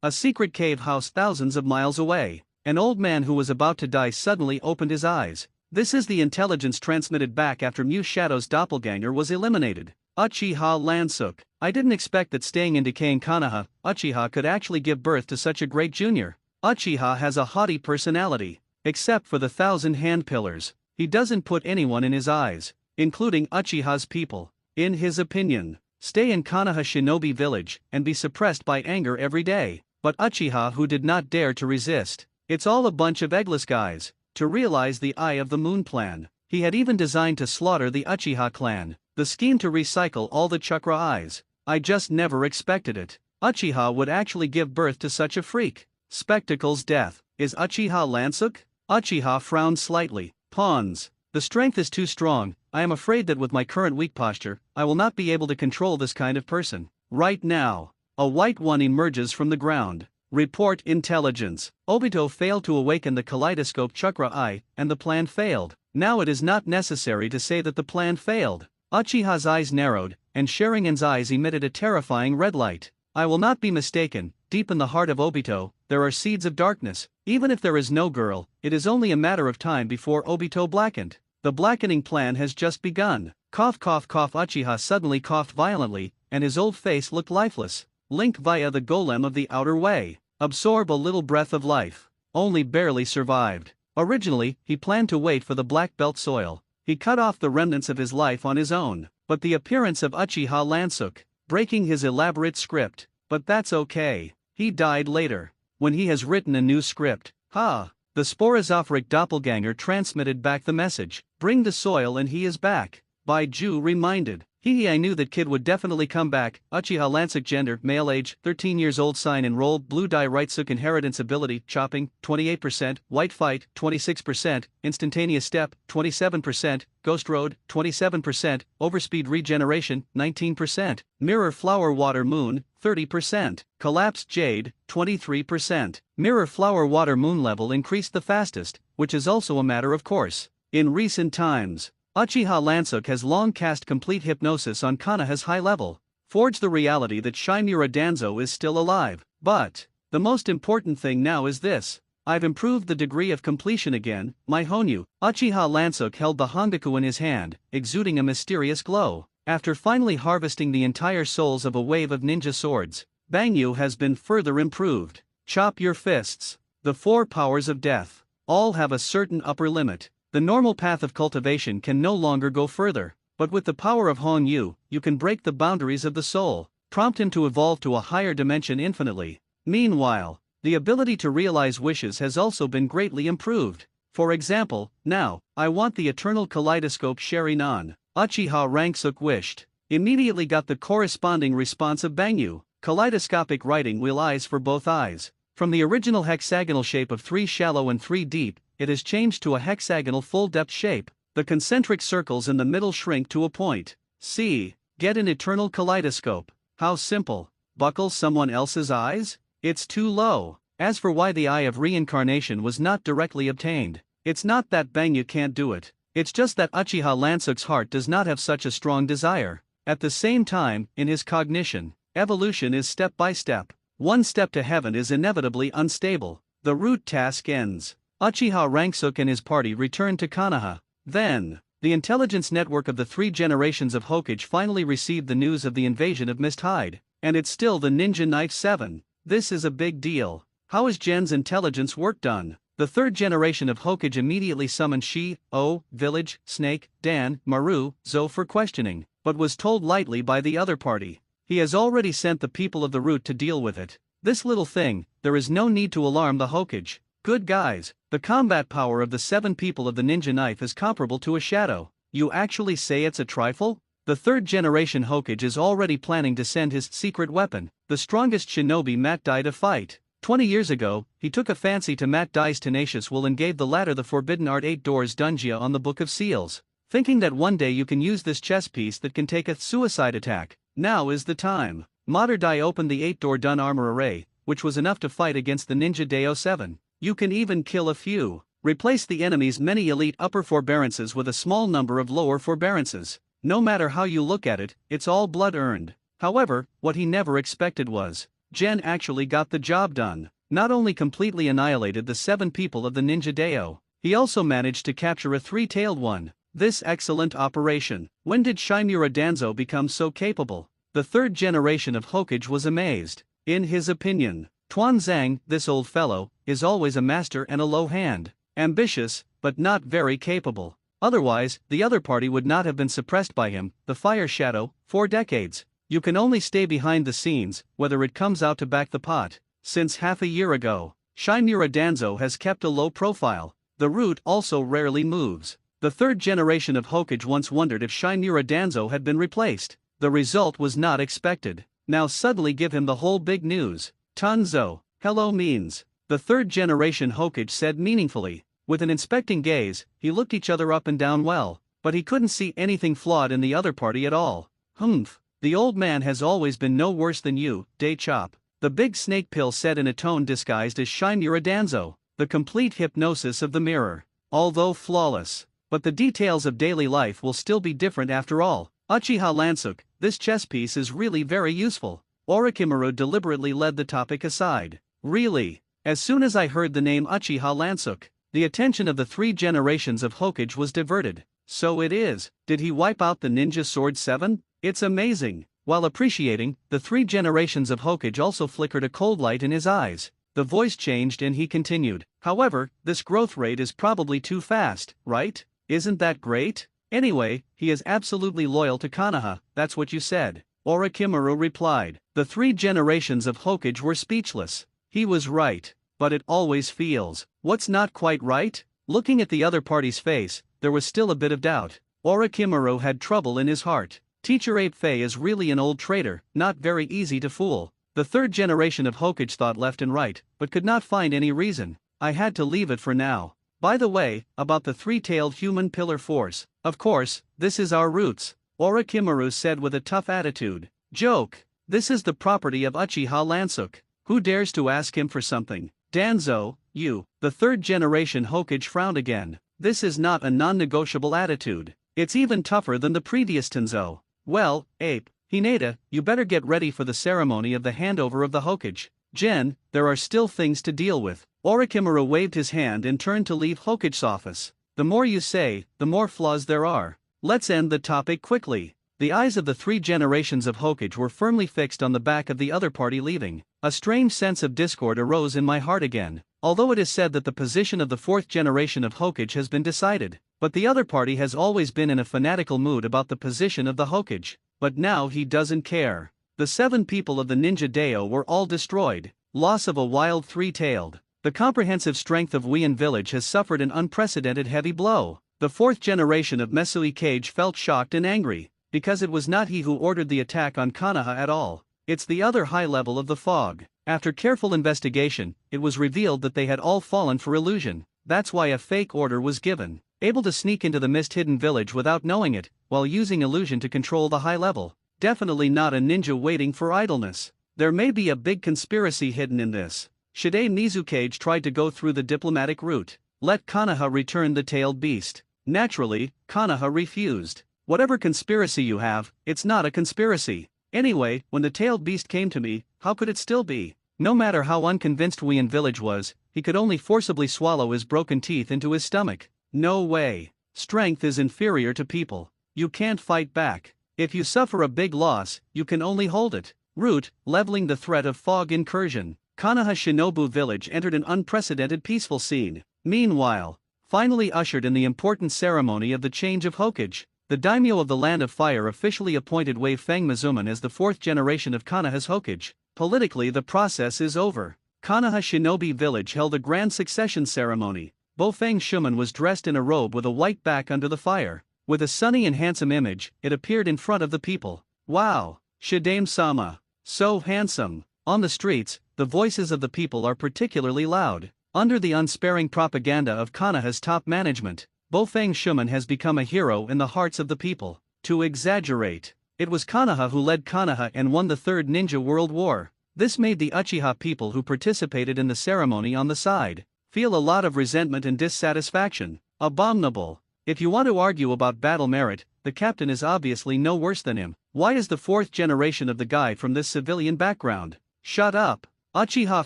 A secret cave house thousands of miles away. An old man who was about to die suddenly opened his eyes. This is the intelligence transmitted back after Mu Shadow's doppelganger was eliminated. Uchiha Lansuk. I didn't expect that staying in decaying Konoha, Uchiha could actually give birth to such a great junior. Uchiha has a haughty personality. Except for the 1,000 hand pillars, he doesn't put anyone in his eyes, including Uchiha's people. In his opinion, stay in Konoha Shinobi Village and be suppressed by anger every day. But Uchiha, who did not dare to resist, it's all a bunch of eggless guys, to realize the Eye of the Moon plan. He had even designed to slaughter the Uchiha clan, the scheme to recycle all the chakra eyes. I just never expected it. Uchiha would actually give birth to such a freak. Spectacle's death. Is Uchiha Lansuk? Uchiha frowned slightly. Pawns. The strength is too strong. I am afraid that with my current weak posture, I will not be able to control this kind of person. Right now, a white one emerges from the ground. Report intelligence. Obito failed to awaken the kaleidoscope chakra eye, and the plan failed. Now it is not necessary to say that the plan failed. Uchiha's eyes narrowed, and Sharingan's eyes emitted a terrifying red light. I will not be mistaken, deep in the heart of Obito, there are seeds of darkness. Even if there is no girl, it is only a matter of time before Obito blackened. The blackening plan has just begun. Cough cough cough. Uchiha suddenly coughed violently, and his old face looked lifeless. Link via the golem of the outer way. Absorb a little breath of life. Only barely survived. Originally, he planned to wait for the black belt soil. He cut off the remnants of his life on his own. But the appearance of Uchiha Lansuk, breaking his elaborate script. But that's okay. He died later. When he has written a new script. The sporozophoric doppelganger transmitted back the message. Bring the soil and he is back. Baiju reminded. I knew that kid would definitely come back. Uchiha Lansuk. Gender, male, age, 13 years old. Sign enrolled. Blue dye right. Suk inheritance ability, chopping, 28%, white fight, 26%, instantaneous step, 27%, ghost road, 27%, overspeed regeneration, 19%, mirror flower water moon, 30%, collapsed jade, 23%. Mirror flower water moon level increased the fastest, which is also a matter of course. In recent times, Uchiha Lansuk has long cast complete hypnosis on Konoha's high level, forged the reality that Shimura Danzo is still alive. But the most important thing now is this. I've improved the degree of completion again, my Honyu. Uchiha Lansuk held the Hongaku in his hand, exuding a mysterious glow. After finally harvesting the entire souls of a wave of ninja swords, Bangyu has been further improved. Chop your fists. The 4 powers of death. All have a certain upper limit. The normal path of cultivation can no longer go further, but with the power of Hong Yu, you can break the boundaries of the soul, prompt him to evolve to a higher dimension infinitely. Meanwhile, the ability to realize wishes has also been greatly improved. For example, now, I want the eternal kaleidoscope Sharinan. Uchiha Ranksuk wished. Immediately got the corresponding response of Bangyu. Kaleidoscopic writing will eyes for both eyes. From the original hexagonal shape of 3 shallow and 3 deep, it has changed to a hexagonal full-depth shape. The concentric circles in the middle shrink to a point. See, get an eternal kaleidoscope. How simple. Buckle someone else's eyes? It's too low. As for why the eye of reincarnation was not directly obtained, it's not that Bangyu can't do it. It's just that Uchiha Lansuk's heart does not have such a strong desire. At the same time, in his cognition, evolution is step by step. One step to heaven is inevitably unstable. The root task ends. Uchiha Ranksuk and his party return to Konoha. Then, the intelligence network of the 3 generations of Hokage finally received the news of the invasion of Mist Hide, and it's still the Ninja Knife 7. This is a big deal. How is Gen's intelligence work done? The 3rd generation of Hokage immediately summoned Shi-Oh, Village, Snake, Dan, Maru, Zo for questioning, but was told lightly by the other party. He has already sent the people of the root to deal with it. This little thing, there is no need to alarm the Hokage. Good guys, the combat power of the 7 people of the ninja knife is comparable to a shadow. You actually say it's a trifle? The 3rd generation Hokage is already planning to send his secret weapon, the strongest shinobi Mat Dai, to fight. 20 years ago, he took a fancy to Mat Dai's tenacious will and gave the latter the forbidden art 8 doors Dunjia on the Book of Seals, thinking that one day you can use this chess piece that can take a suicide attack. Now is the time. Mater Dai opened the 8-door Dun armor array, which was enough to fight against the Ninja Deo 7. You can even kill a few. Replace the enemy's many elite upper forbearances with a small number of lower forbearances. No matter how you look at it, it's all blood earned. However, what he never expected was, Gen actually got the job done. Not only completely annihilated the 7 people of the Ninja Deo, he also managed to capture a 3-tailed one. This excellent operation. When did Shimura Danzo become so capable? The 3rd generation of Hokage was amazed. In his opinion, Tuanzang, this old fellow, is always a master and a low hand. Ambitious, but not very capable. Otherwise, the other party would not have been suppressed by him, the Fire Shadow, 4 decades. You can only stay behind the scenes, whether it comes out to back the pot. Since half a year ago, Shimura Danzo has kept a low profile. The root also rarely moves. The 3rd generation of Hokage once wondered if Shimura Danzo had been replaced. The result was not expected. Now suddenly give him the whole big news. Tanzo, hello means. The 3rd generation Hokage said meaningfully. With an inspecting gaze, he looked each other up and down well, but he couldn't see anything flawed in the other party at all. Humph, the old man has always been no worse than you, Day Chop. The big snake pill said in a tone disguised as Shimura Danzo. The complete hypnosis of the mirror. Although flawless, but the details of daily life will still be different after all. Uchiha Lansuk, this chess piece is really very useful. Orochimaru deliberately led the topic aside. Really? As soon as I heard the name Uchiha Lansuk, the attention of the 3 generations of Hokage was diverted. So it is. Did he wipe out the Ninja Sword 7? It's amazing. While appreciating, the 3 generations of Hokage also flickered a cold light in his eyes. The voice changed and he continued. However, this growth rate is probably too fast, right? Isn't that great? Anyway, he is absolutely loyal to Konoha, that's what you said. Orochimaru replied. The 3 generations of Hokage were speechless. He was right. But it always feels. What's not quite right? Looking at the other party's face, there was still a bit of doubt. Orochimaru had trouble in his heart. Teacher Ape Fei is really an old traitor, not very easy to fool. The 3rd generation of Hokage thought left and right, but could not find any reason. I had to leave it for now. By the way, about the 3-tailed human pillar force, of course, this is our roots, Orochimaru said with a tough attitude. Joke. This is the property of Uchiha Lansuk. Who dares to ask him for something? Danzo, you. The 3rd generation Hokage frowned again. This is not a non-negotiable attitude. It's even tougher than the previous Tenzo. Well, Ape, Hinata, you better get ready for the ceremony of the handover of the Hokage. Gen, there are still things to deal with. Orochimaru waved his hand and turned to leave Hokage's office. The more you say, the more flaws there are. Let's end the topic quickly. The eyes of the 3 generations of Hokage were firmly fixed on the back of the other party leaving. A strange sense of discord arose in my heart again. Although it is said that the position of the 4th generation of Hokage has been decided, but the other party has always been in a fanatical mood about the position of the Hokage. But now he doesn't care. The 7 people of the Ninja Dao were all destroyed. Loss of a wild 3-tailed. The comprehensive strength of Wien village has suffered an unprecedented heavy blow. The 4th generation of Mesui Kage felt shocked and angry, because it was not he who ordered the attack on Konoha at all. It's the other high level of the fog. After careful investigation, it was revealed that they had all fallen for illusion. That's why a fake order was given. Able to sneak into the mist-hidden village without knowing it, while using illusion to control the high level. Definitely not a ninja waiting for idleness. There may be a big conspiracy hidden in this. Shide Mizukage tried to go through the diplomatic route. Let Konoha return the tailed beast. Naturally, Konoha refused. Whatever conspiracy you have, it's not a conspiracy. Anyway, when the tailed beast came to me, how could it still be? No matter how unconvinced Wien village was, he could only forcibly swallow his broken teeth into his stomach. No way. Strength is inferior to people. You can't fight back. If you suffer a big loss, you can only hold it. Root, leveling the threat of fog incursion. Konoha Shinobu village entered an unprecedented peaceful scene. Meanwhile, finally ushered in the important ceremony of the change of Hokage. The daimyo of the Land of Fire officially appointed Wei Feng Mizuman as the 4th generation of Konoha's Hokage. Politically, the process is over. Konoha Shinobi village held a grand succession ceremony. Bofeng Shuman was dressed in a robe with a white back under the fire. With a sunny and handsome image, it appeared in front of the people. Wow! Shidame-sama. So handsome. On the streets, the voices of the people are particularly loud. Under the unsparing propaganda of Konoha's top management, Bofeng Shuman has become a hero in the hearts of the people. To exaggerate, it was Konoha who led Konoha and won the Third Ninja World War. This made the Uchiha people who participated in the ceremony on the side feel a lot of resentment and dissatisfaction. Abominable. If you want to argue about battle merit, the captain is obviously no worse than him. Why is the 4th generation of the guy from this civilian background? Shut up. Uchiha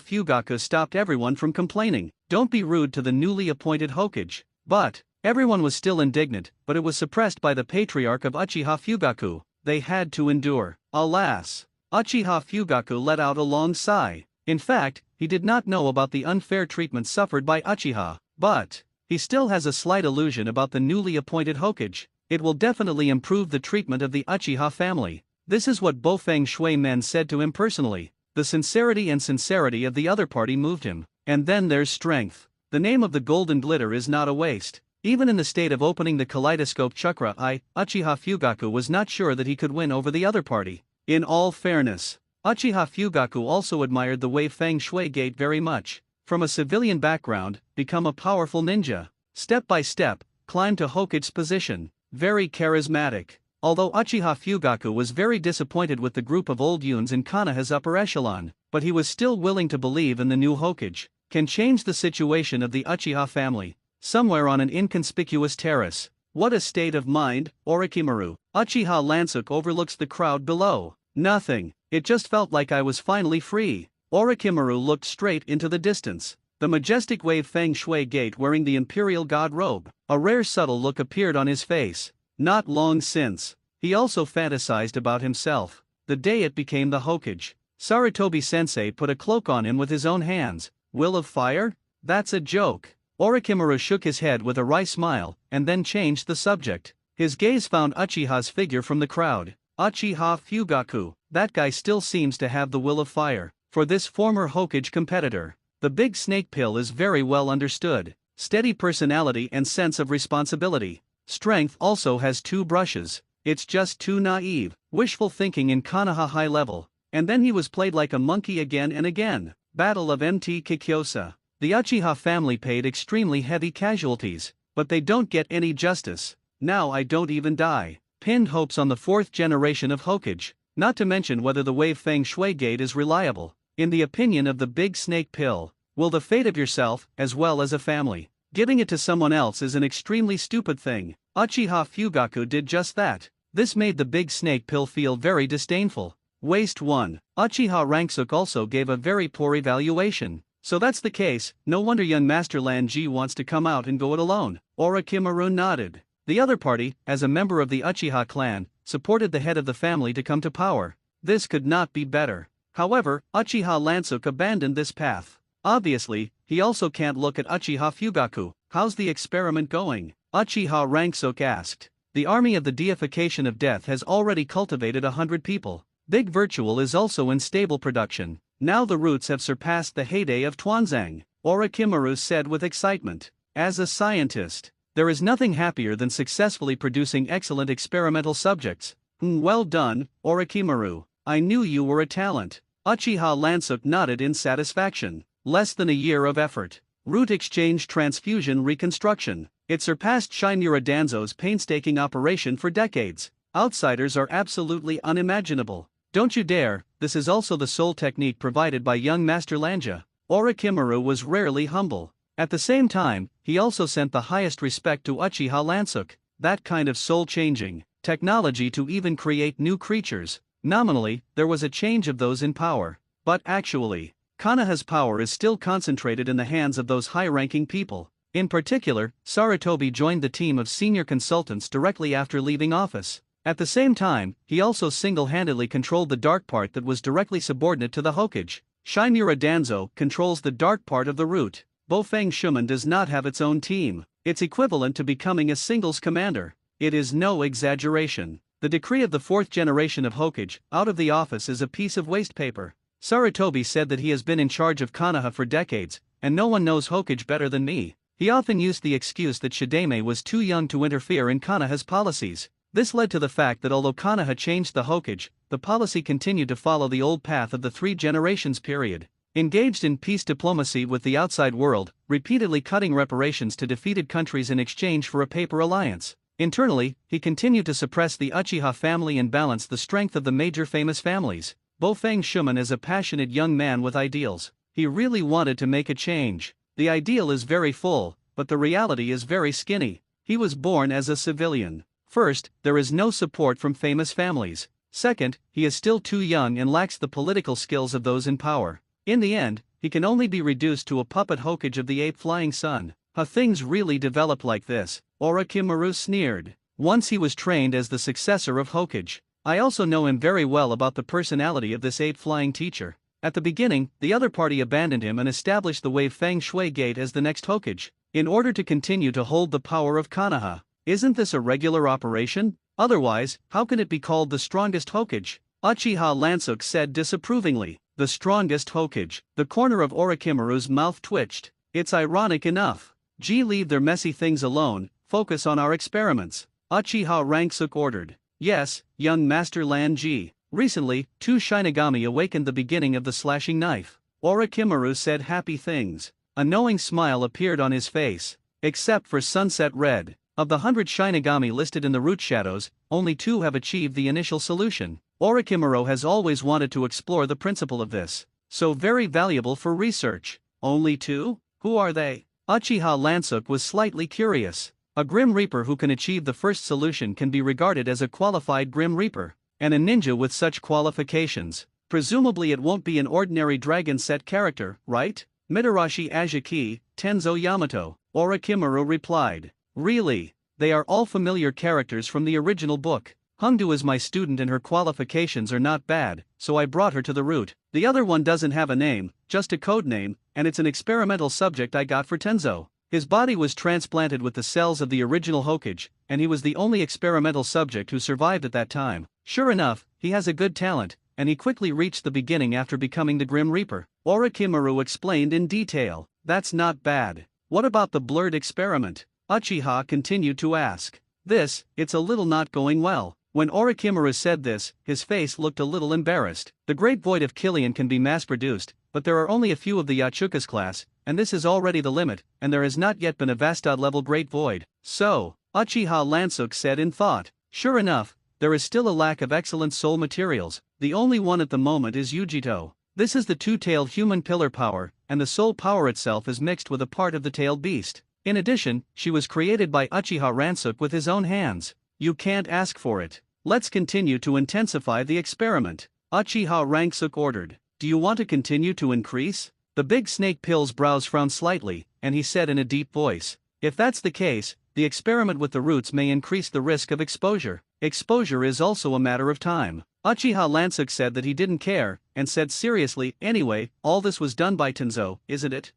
Fugaku stopped everyone from complaining. Don't be rude to the newly appointed Hokage. But everyone was still indignant, but it was suppressed by the patriarch of Uchiha Fugaku. They had to endure. Alas. Uchiha Fugaku let out a long sigh. In fact, he did not know about the unfair treatment suffered by Uchiha, but he still has a slight illusion about the newly appointed Hokage. It will definitely improve the treatment of the Uchiha family. This is what Bofeng Shui Men said to him personally. The sincerity of the other party moved him. And then there's strength. The name of the golden glitter is not a waste. Even in the state of opening the kaleidoscope chakra, Uchiha Fugaku was not sure that he could win over the other party. In all fairness, Uchiha Fugaku also admired the Wei Feng Shui gate very much. From a civilian background, become a powerful ninja. Step by step, climb to Hokage's position. Very charismatic. Although Uchiha Fugaku was very disappointed with the group of old Yuns in Konoha's upper echelon, but he was still willing to believe in the new Hokage can change the situation of the Uchiha family. Somewhere on an inconspicuous terrace. What a state of mind, Orochimaru. Uchiha Lansuk overlooks the crowd below. Nothing. It just felt like I was finally free. Orochimaru looked straight into the distance. The majestic Wei Feng Shui gate wearing the imperial god robe. A rare subtle look appeared on his face. Not long since, he also fantasized about himself. The day it became the Hokage. Sarutobi-sensei put a cloak on him with his own hands. Will of fire? That's a joke. Orochimaru shook his head with a wry smile, and then changed the subject. His gaze found Uchiha's figure from the crowd. Uchiha Fugaku. That guy still seems to have the will of fire. For this former Hokage competitor, the big snake pill is very well understood. Steady personality and sense of responsibility. Strength also has 2 brushes. It's just too naive. Wishful thinking in Konoha high level. And then he was played like a monkey again and again. Battle of Mt. Kikyosa. The Uchiha family paid extremely heavy casualties, but they don't get any justice. Now I don't even die. Pinned hopes on the 4th generation of Hokage, not to mention whether the Wei Feng Shui gate is reliable. In the opinion of the big snake pill, will the fate of yourself, as well as a family. Giving it to someone else is an extremely stupid thing. Uchiha Fugaku did just that. This made the big snake pill feel very disdainful. Waste 1. Uchiha Ranksuk also gave a very poor evaluation. So that's the case, no wonder young Master Lan Ji wants to come out and go it alone. Orochimaru nodded. The other party, as a member of the Uchiha clan, supported the head of the family to come to power. This could not be better. However, Uchiha Lansuk abandoned this path. Obviously, he also can't look at Uchiha Fugaku. How's the experiment going? Uchiha Ranksuk asked. The army of the deification of death has already cultivated 100 people. Big Virtual is also in stable production. Now the roots have surpassed the heyday of Tuanzang, Orochimaru said with excitement. As a scientist, there is nothing happier than successfully producing excellent experimental subjects. Well done, Orochimaru. I knew you were a talent. Uchiha Lansuk nodded in satisfaction. Less than a year of effort. Root exchange transfusion reconstruction. It surpassed Shinura Danzo's painstaking operation for decades. Outsiders are absolutely unimaginable. Don't you dare, this is also the sole technique provided by young Master Lanja. Orochimaru was rarely humble. At the same time, he also sent the highest respect to Uchiha Lansuk. That kind of soul-changing technology to even create new creatures. Nominally, there was a change of those in power. But actually, Konoha's power is still concentrated in the hands of those high-ranking people. In particular, Sarutobi joined the team of senior consultants directly after leaving office. At the same time, he also single-handedly controlled the dark part that was directly subordinate to the Hokage. Shinura Danzo controls the dark part of the root. Bofeng Shuman does not have its own team. It's equivalent to becoming a singles commander. It is no exaggeration. The decree of the fourth generation of Hokage out of the office is a piece of waste paper. Sarutobi said that he has been in charge of Konoha for decades, and no one knows Hokage better than me. He often used the excuse that Shidame was too young to interfere in Konoha's policies. This led to the fact that although Konoha changed the Hokage, the policy continued to follow the old path of the 3 generations period. Engaged in peace diplomacy with the outside world, repeatedly cutting reparations to defeated countries in exchange for a paper alliance. Internally, he continued to suppress the Uchiha family and balance the strength of the major famous families. Bofeng Shuman is a passionate young man with ideals. He really wanted to make a change. The ideal is very full, but the reality is very skinny. He was born as a civilian. First, there is no support from famous families. Second, he is still too young and lacks the political skills of those in power. In the end, he can only be reduced to a puppet Hokage of the 8th Flying Sun. How things really develop like this, Orochimaru sneered. Once he was trained as the successor of Hokage. I also know him very well about the personality of this 8th Flying teacher. At the beginning, the other party abandoned him and established the Wave Feng Shui Gate as the next Hokage, in order to continue to hold the power of Konoha. Isn't this a regular operation? Otherwise, how can it be called the strongest Hokage? Uchiha Lansuk said disapprovingly. The strongest Hokage. The corner of Orochimaru's mouth twitched. It's ironic enough. Leave their messy things alone, focus on our experiments. Uchiha Ranksuk ordered. Yes, young Master Lan Ji. Recently, 2 shinigami awakened the beginning of the slashing knife. Orochimaru said happy things. A knowing smile appeared on his face. Except for Sunset Red. Of the 100 shinigami listed in the root shadows, only 2 have achieved the initial solution. Orochimaru has always wanted to explore the principle of this. So very valuable for research. Only 2? Who are they? Uchiha Lansuk was slightly curious. A Grim Reaper who can achieve the first solution can be regarded as a qualified Grim Reaper. And a ninja with such qualifications. Presumably it won't be an ordinary dragon set character, right? Mitarashi Ajiki, Tenzo Yamato, Orochimaru replied. Really? They are all familiar characters from the original book. Hongdu is my student and her qualifications are not bad, so I brought her to the root. The other one doesn't have a name, just a code name, and it's an experimental subject I got for Tenzo. His body was transplanted with the cells of the original Hokage, and he was the only experimental subject who survived at that time. Sure enough, he has a good talent, and he quickly reached the beginning after becoming the Grim Reaper. Orochimaru explained in detail. That's not bad. What about the blurred experiment? Uchiha continued to ask. It's a little not going well. When Orochimaru said this, his face looked a little embarrassed. The Great Void of Killian can be mass-produced, but there are only a few of the Yachukas class, and this is already the limit, and there has not yet been a Vastad-level Great Void. So, Uchiha Lansuk said in thought. Sure enough, there is still a lack of excellent soul materials. The only one at the moment is Yujito. This is the two-tailed human pillar power, and the soul power itself is mixed with a part of the tailed beast. In addition, she was created by Uchiha Lansuk with his own hands. You can't ask for it. Let's continue to intensify the experiment. Uchiha Ranksuk ordered. Do you want to continue to increase? The big snake pill's brows frowned slightly, and he said in a deep voice. If that's the case, the experiment with the roots may increase the risk of exposure. Exposure is also a matter of time. Uchiha Lansuk said that he didn't care, and said seriously, anyway, all this was done by Tenzo, isn't it?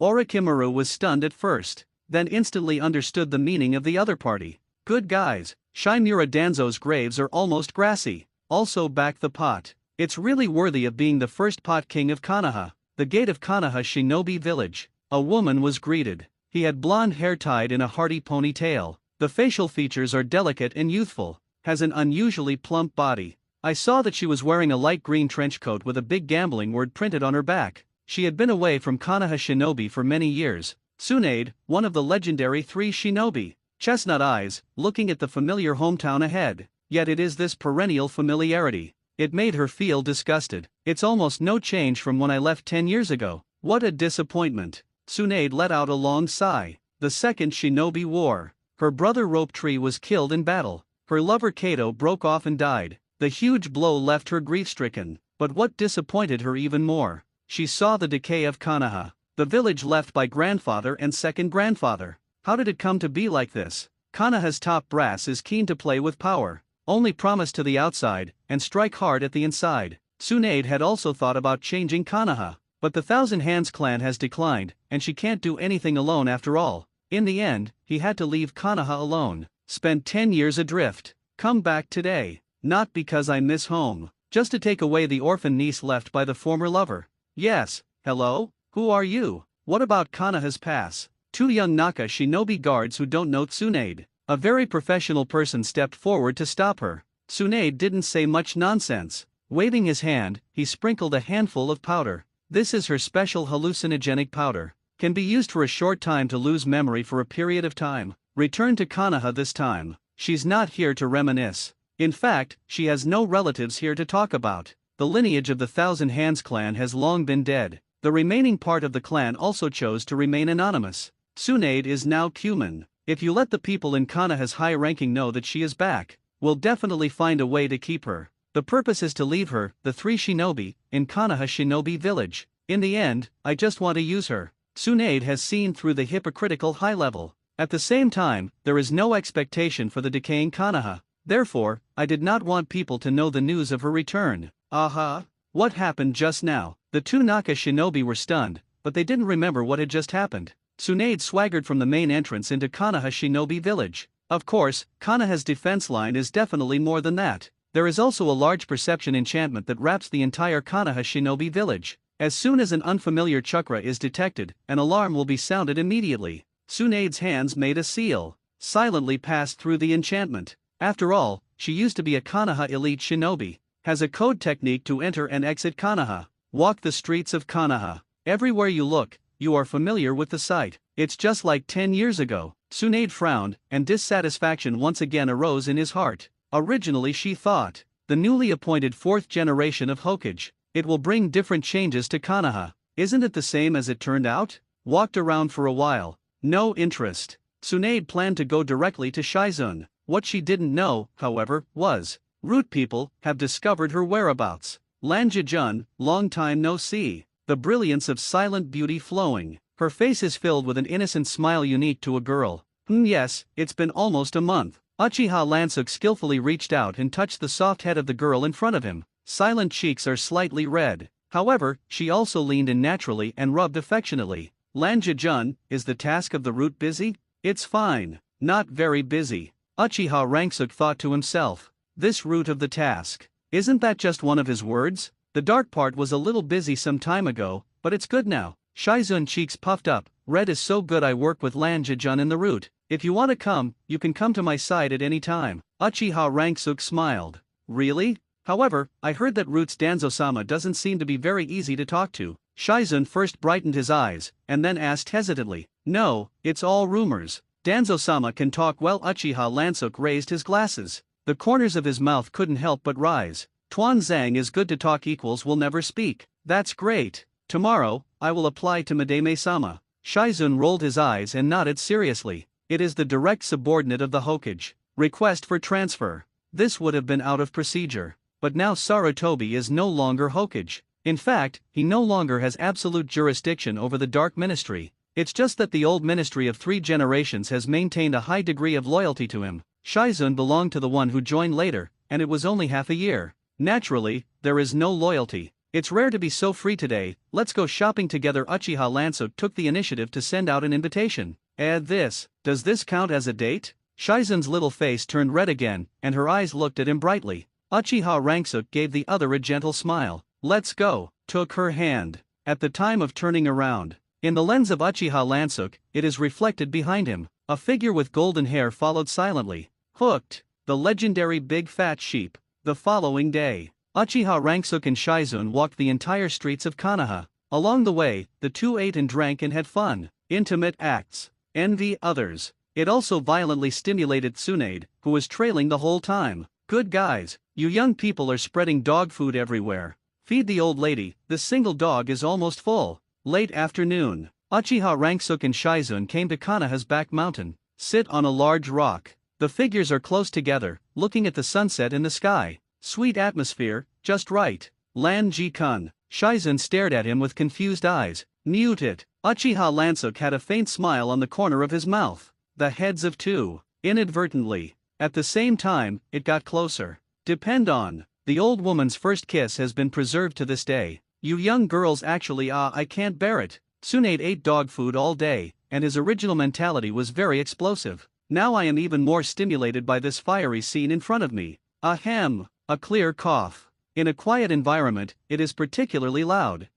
Orochimaru was stunned at first, then instantly understood the meaning of the other party. Good guys, Shimura Danzo's graves are almost grassy. Also back the pot. It's really worthy of being the first pot king of Konoha. The gate of Konoha Shinobi Village. A woman was greeted. He had blonde hair tied in a hearty ponytail. The facial features are delicate and youthful. Has an unusually plump body. I saw that she was wearing a light green trench coat with a big gambling word printed on her back. She had been away from Konoha Shinobi for many years. Tsunade, one of the legendary 3 shinobi. Chestnut eyes, looking at the familiar hometown ahead. Yet it is this perennial familiarity. It made her feel disgusted. It's almost no change from when I left 10 years ago. What a disappointment. Tsunade let out a long sigh. The second shinobi war. Her brother Rope Tree was killed in battle. Her lover Kato broke off and died. The huge blow left her grief-stricken. But what disappointed her even more? She saw the decay of Konoha. The village left by grandfather and second grandfather. How did it come to be like this? Konoha's top brass is keen to play with power. Only promise to the outside, and strike hard at the inside. Tsunade had also thought about changing Konoha. But the Thousand Hands clan has declined, and she can't do anything alone after all. In the end, he had to leave Konoha alone. Spent 10 years adrift. Come back today. Not because I miss home. Just to take away the orphan niece left by the former lover. Yes, hello? Who are you? What about Konoha's pass? 2 young Naka shinobi guards who don't know Tsunade. A very professional person stepped forward to stop her. Tsunade didn't say much nonsense. Waving his hand, he sprinkled a handful of powder. This is her special hallucinogenic powder. Can be used for a short time to lose memory for a period of time. Return to Konoha this time. She's not here to reminisce. In fact, she has no relatives here to talk about. The lineage of the Thousand Hands clan has long been dead. The remaining part of the clan also chose to remain anonymous. Tsunade is now cumin. If you let the people in Konoha's high ranking know that she is back, we'll definitely find a way to keep her. The purpose is to leave her, the 3 shinobi, in Konoha Shinobi Village. In the end, I just want to use her. Tsunade has seen through the hypocritical high level. At the same time, there is no expectation for the decaying Konoha. Therefore, I did not want people to know the news of her return. Aha! What happened just now? The 2 Naka shinobi were stunned, but they didn't remember what had just happened. Tsunade swaggered from the main entrance into Konoha Shinobi Village. Of course, Konoha's defense line is definitely more than that. There is also a large perception enchantment that wraps the entire Konoha Shinobi Village. As soon as an unfamiliar chakra is detected, an alarm will be sounded immediately. Tsunade's hands made a seal. Silently passed through the enchantment. After all, she used to be a Konoha elite shinobi. Has a code technique to enter and exit Konoha. Walk the streets of Konoha. Everywhere you look, you are familiar with the sight. It's just like 10 years ago. Tsunade frowned, and dissatisfaction once again arose in his heart. Originally she thought, the newly appointed 4th generation of Hokage. It will bring different changes to Konoha. Isn't it the same as it turned out? Walked around for a while. No interest. Tsunade planned to go directly to Shizun. What she didn't know, however, was, root people have discovered her whereabouts. Lanjijun, long time no see. The brilliance of silent beauty flowing. Her face is filled with an innocent smile unique to a girl. Yes, it's been almost a month. Uchiha Lansuk skillfully reached out and touched the soft head of the girl in front of him. Silent cheeks are slightly red. However, she also leaned in naturally and rubbed affectionately. Lanjijun, is the task of the root busy? It's fine. Not very busy. Uchiha Lansuk thought to himself. This root of the task. Isn't that just one of his words? The dark part was a little busy some time ago, but it's good now. Shizun cheeks puffed up. Red is so good I work with Lanjijun in the root. If you want to come, you can come to my side at any time. Uchiha Lansuk smiled. Really? However, I heard that Root's Danzo-sama doesn't seem to be very easy to talk to. Shizun first brightened his eyes, and then asked hesitantly. No, it's all rumors. Danzo-sama can talk well. Uchiha Lansuk raised his glasses. The corners of his mouth couldn't help but rise. Tuan Zhang is good to talk equals will never speak. That's great. Tomorrow, I will apply to Madame-sama. Shizun rolled his eyes and nodded seriously. It is the direct subordinate of the Hokage. Request for transfer. This would have been out of procedure. But now Sarutobi is no longer Hokage. In fact, he no longer has absolute jurisdiction over the Dark Ministry. It's just that the old ministry of 3 generations has maintained a high degree of loyalty to him. Shizun belonged to the one who joined later, and it was only half a year. Naturally, there is no loyalty. It's rare to be so free today. Let's go shopping together. Uchiha Lanzo took the initiative to send out an invitation. Does this count as a date? Shizun's little face turned red again, and her eyes looked at him brightly. Uchiha Rangsuk gave the other a gentle smile. Let's go, took her hand. At the time of turning around, in the lens of Uchiha Lansuk, it is reflected behind him. A figure with golden hair followed silently. Hooked, the legendary big fat sheep. The following day, Uchiha Rangsuk and Shizun walked the entire streets of Konoha. Along the way, the two ate and drank and had fun. Intimate acts. Envy others. It also violently stimulated Tsunade, who was trailing the whole time. Good guys, you young people are spreading dog food everywhere. Feed the old lady, this single dog is almost full. Late afternoon, Uchiha Rangsuk and Shizun came to Konoha's back mountain. Sit on a large rock. The figures are close together, looking at the sunset in the sky. Sweet atmosphere, just right. Lan Ji-kun. Shizun stared at him with confused eyes. Mute it. Uchiha Lansuk had a faint smile on the corner of his mouth. The heads of two. Inadvertently. At the same time, it got closer. Depend on. The old woman's first kiss has been preserved to this day. You young girls actually I can't bear it. Tsunade ate dog food all day, and his original mentality was very explosive. Now I am even more stimulated by this fiery scene in front of me. Ahem. A clear cough. In a quiet environment, it is particularly loud.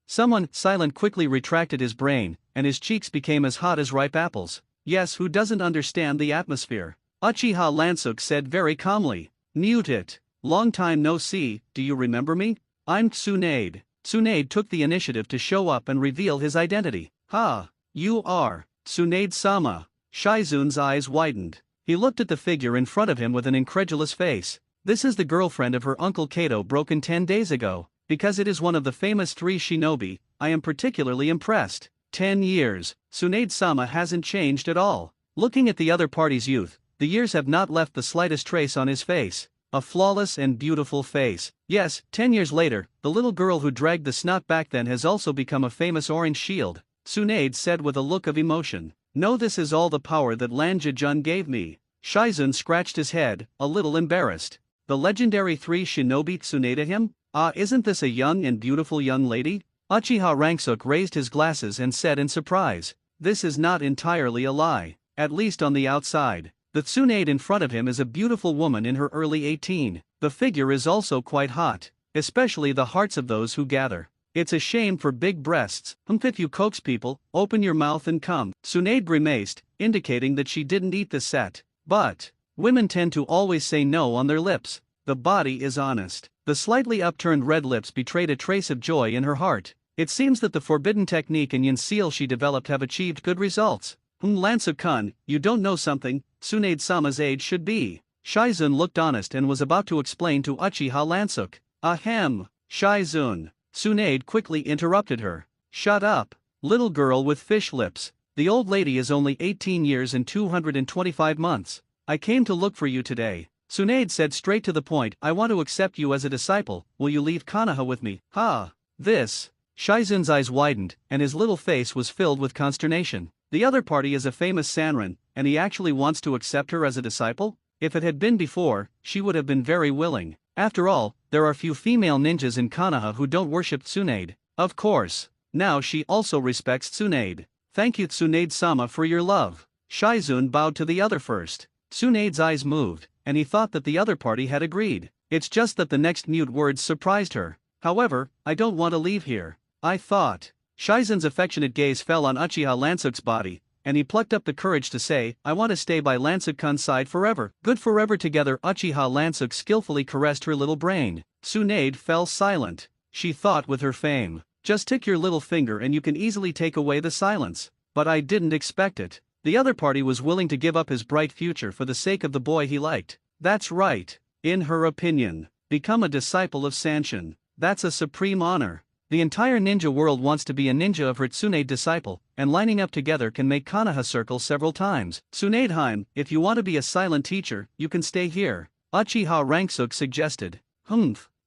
Someone silent quickly retracted his brain, and his cheeks became as hot as ripe apples. Yes, who doesn't understand the atmosphere? Uchiha Lansuk said very calmly. Mute it. Long time no see, do you remember me? I'm Tsunade. Tsunade took the initiative to show up and reveal his identity. You are Tsunade-sama. Shizun's eyes widened. He looked at the figure in front of him with an incredulous face. This is the girlfriend of her uncle Kato, broken 10 days ago. Because it is one of the famous 3 shinobi, I am particularly impressed. 10 years, Tsunade-sama hasn't changed at all. Looking at the other party's youth, the years have not left the slightest trace on his face. A flawless and beautiful face. Yes, 10 years later, the little girl who dragged the snot back then has also become a famous orange shield. Tsunade said with a look of emotion. No, this is all the power that Lanja-jun gave me. Shizun scratched his head, a little embarrassed. The legendary 3 shinobi Tsunade him? Isn't this a young and beautiful young lady? Uchiha Rangsuk raised his glasses and said in surprise. This is not entirely a lie, at least on the outside. The Tsunade in front of him is a beautiful woman in her early 18. The figure is also quite hot, especially the hearts of those who gather. It's a shame for big breasts. If you coax people, open your mouth and come. Tsunade grimaced, indicating that she didn't eat the set. But women tend to always say no on their lips. The body is honest. The slightly upturned red lips betrayed a trace of joy in her heart. It seems that the forbidden technique and yin seal she developed have achieved good results. Lansuk-kun, you don't know something. Tsunade-sama's age should be. Shizun looked honest and was about to explain to Uchiha Lansuk. Ahem. Shizun. Tsunade quickly interrupted her. Shut up. Little girl with fish lips. The old lady is only 18 years and 225 months. I came to look for you today. Tsunade said straight to the point. I want to accept you as a disciple. Will you leave Konoha with me? This. Shizun's eyes widened, and his little face was filled with consternation. The other party is a famous Sanrin, and he actually wants to accept her as a disciple? If it had been before, she would have been very willing. After all, there are few female ninjas in Konoha who don't worship Tsunade. Of course. Now she also respects Tsunade. Thank you Tsunade-sama for your love. Shizun bowed to the other first. Tsunade's eyes moved, and he thought that the other party had agreed. It's just that the next mute words surprised her. However, I don't want to leave here. I thought. Shizun's affectionate gaze fell on Uchiha Lansuk's body, and he plucked up the courage to say, I want to stay by Lansuk-kun's side forever. Good forever together. Uchiha Lansuk skillfully caressed her little brain. Tsunade fell silent. She thought with her fame. Just tick your little finger and you can easily take away the silence. But I didn't expect it. The other party was willing to give up his bright future for the sake of the boy he liked. That's right. In her opinion, become a disciple of Sanshin. That's a supreme honor. The entire ninja world wants to be a ninja of her Tsunade disciple, and lining up together can make Konoha circle several times. Tsunadeheim, if you want to be a silent teacher, you can stay here. Uchiha Rangsuk suggested.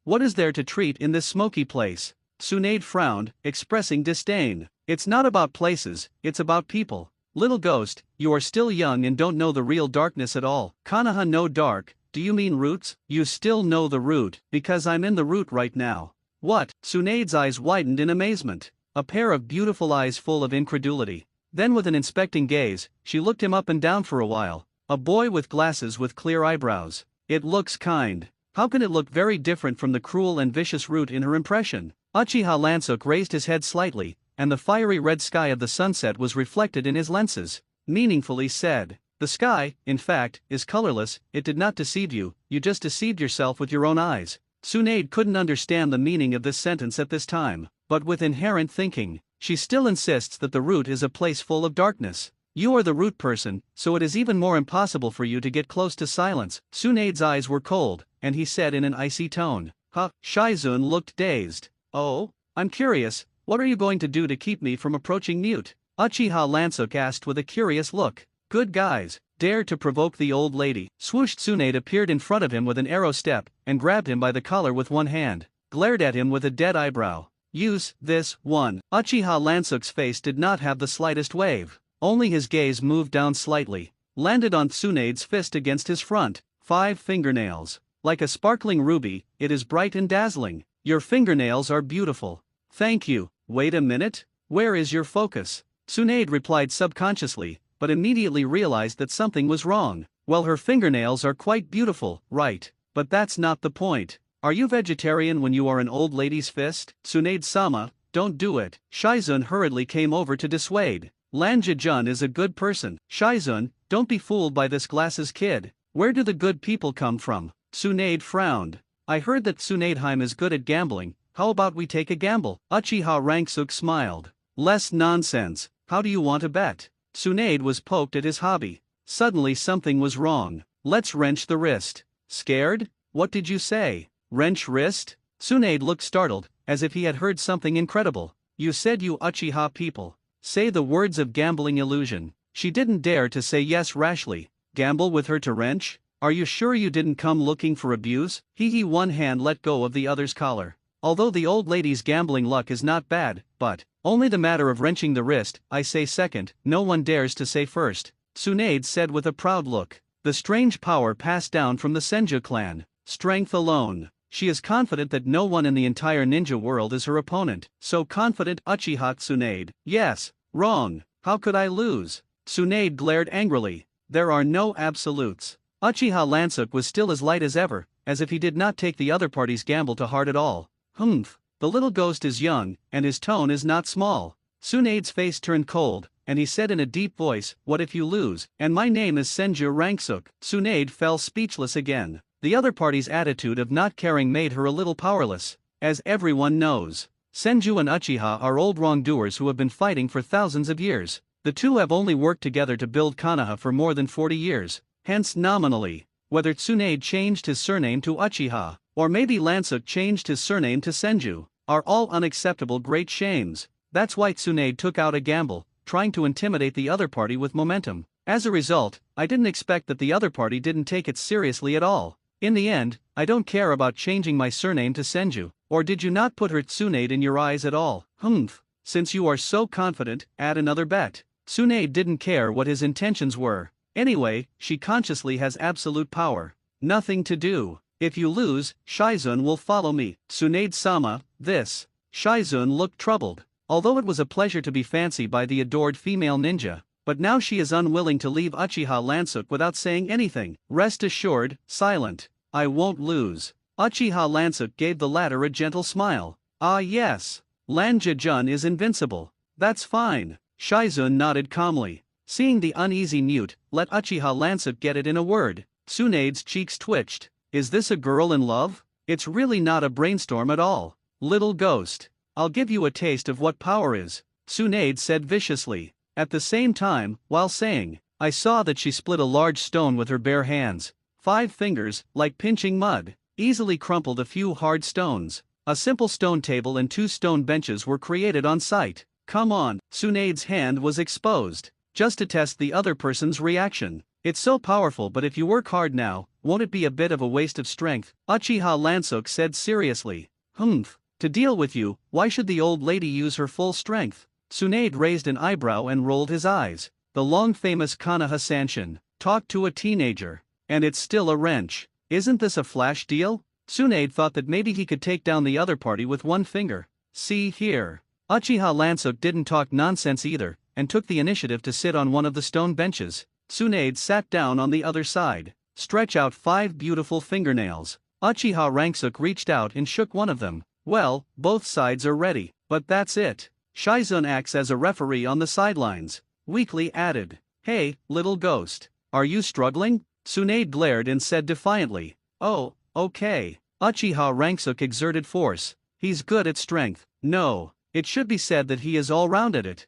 What is there to treat in this smoky place? Tsunade frowned, expressing disdain. It's not about places, it's about people. Little ghost, you are still young and don't know the real darkness at all. Konoha no dark, do you mean roots? You still know the root, because I'm in the root right now. What? Tsunade's eyes widened in amazement. A pair of beautiful eyes full of incredulity. Then with an inspecting gaze, she looked him up and down for a while. A boy with glasses with clear eyebrows. It looks kind. How can it look very different from the cruel and vicious root in her impression? Uchiha Lansuk raised his head slightly, and the fiery red sky of the sunset was reflected in his lenses. Meaningfully said, the sky, in fact, is colorless. It did not deceive you, you just deceived yourself with your own eyes. Tsunade couldn't understand the meaning of this sentence at this time, but with inherent thinking, she still insists that the root is a place full of darkness. You are the root person, so it is even more impossible for you to get close to silence. Tsunade's eyes were cold, and he said in an icy tone. Huh? Shizun looked dazed. Oh? I'm curious, what are you going to do to keep me from approaching mute? Uchiha Lansuk asked with a curious look. Good guys, dare to provoke the old lady. Swoosh! Tsunade appeared in front of him with an arrow step, and grabbed him by the collar with one hand, glared at him with a dead eyebrow. Use this one. Uchiha Lansuk's face did not have the slightest wave. Only his gaze moved down slightly, landed on Tsunade's fist against his front, 5 fingernails. Like a sparkling ruby, it is bright and dazzling. Your fingernails are beautiful. Thank you. Wait a minute, where is your focus? Tsunade replied subconsciously, but immediately realized that something was wrong. Well, her fingernails are quite beautiful, right? But that's not the point. Are you vegetarian when you are an old lady's fist? Tsunade-sama, don't do it. Shizun hurriedly came over to dissuade. Lanja-jun is a good person. Shizun, don't be fooled by this glasses kid. Where do the good people come from? Tsunade frowned. I heard that Tsunadeheim is good at gambling. How about we take a gamble? Uchiha Ranksuk smiled. Less nonsense. How do you want to bet? Tsunade was poked at his hobby. Suddenly something was wrong. Let's wrench the wrist. Scared? What did you say? Wrench wrist? Tsunade looked startled, as if he had heard something incredible. You said you Uchiha people. Say the words of gambling illusion. She didn't dare to say yes rashly. Gamble with her to wrench? Are you sure you didn't come looking for abuse? He one hand let go of the other's collar. Although the old lady's gambling luck is not bad, but only the matter of wrenching the wrist, I say second, no one dares to say first. Tsunade said with a proud look. The strange power passed down from the Senju clan. Strength alone. She is confident that no one in the entire ninja world is her opponent. So confident. Uchiha Tsunade. Yes, wrong. How could I lose? Tsunade glared angrily. There are no absolutes. Uchiha Lansuk was still as light as ever, as if he did not take the other party's gamble to heart at all. Humph. The little ghost is young, and his tone is not small. Tsunade's face turned cold, and he said in a deep voice, what if you lose? And my name is Senju Ranksuk. Tsunade fell speechless again. The other party's attitude of not caring made her a little powerless. As everyone knows, Senju and Uchiha are old wrongdoers who have been fighting for thousands of years. The two have only worked together to build Konoha for more than 40 years. Hence nominally, whether Tsunade changed his surname to Uchiha, or maybe Lansuk changed his surname to Senju, are all unacceptable great shames. That's why Tsunade took out a gamble, trying to intimidate the other party with momentum. As a result, I didn't expect that the other party didn't take it seriously at all. In the end, I don't care about changing my surname to Senju. Or did you not put her Tsunade in your eyes at all? Humph. Since you are so confident, add another bet. Tsunade didn't care what his intentions were. Anyway, she consciously has absolute power. Nothing to do. If you lose, Shizun will follow me. Tsunade-sama, this. Shizun looked troubled. Although it was a pleasure to be fancied by the adored female ninja, but now she is unwilling to leave Uchiha Lansuk without saying anything. Rest assured, silent. I won't lose. Uchiha Lansuk gave the latter a gentle smile. Ah yes. Lanja-jun is invincible. That's fine. Shizun nodded calmly. Seeing the uneasy mute, let Uchiha Lansuk get it in a word. Tsunade's cheeks twitched. Is this a girl in love? It's really not a brainstorm at all. Little ghost. I'll give you a taste of what power is. Tsunade said viciously. At the same time, while saying, I saw that she split a large stone with her bare hands. 5 fingers, like pinching mud, easily crumpled a few hard stones. A simple stone table and 2 stone benches were created on site. Come on. Tsunade's hand was exposed, just to test the other person's reaction. It's so powerful, but if you work hard now, won't it be a bit of a waste of strength? Uchiha Lansuk said seriously. Humph. To deal with you, why should the old lady use her full strength? Tsunade raised an eyebrow and rolled his eyes. the long-famous Konoha Sanshin. Talk to a teenager. And it's still a wrench. Isn't this a flash deal? Tsunade thought that maybe he could take down the other party with one finger. See here. Uchiha Lansuk didn't talk nonsense either, and took the initiative to sit on one of the stone benches. Tsunade sat down on the other side. Stretch out 5 beautiful fingernails. Uchiha Ranksuk reached out and shook one of them. Well, both sides are ready, but that's it. Shizun acts as a referee on the sidelines. Weakly added, "Hey, little ghost. Are you struggling?" Tsunade glared and said defiantly, "Oh, okay." Uchiha Ranksuk exerted force. He's good at strength. No, it should be said that he is all round at it.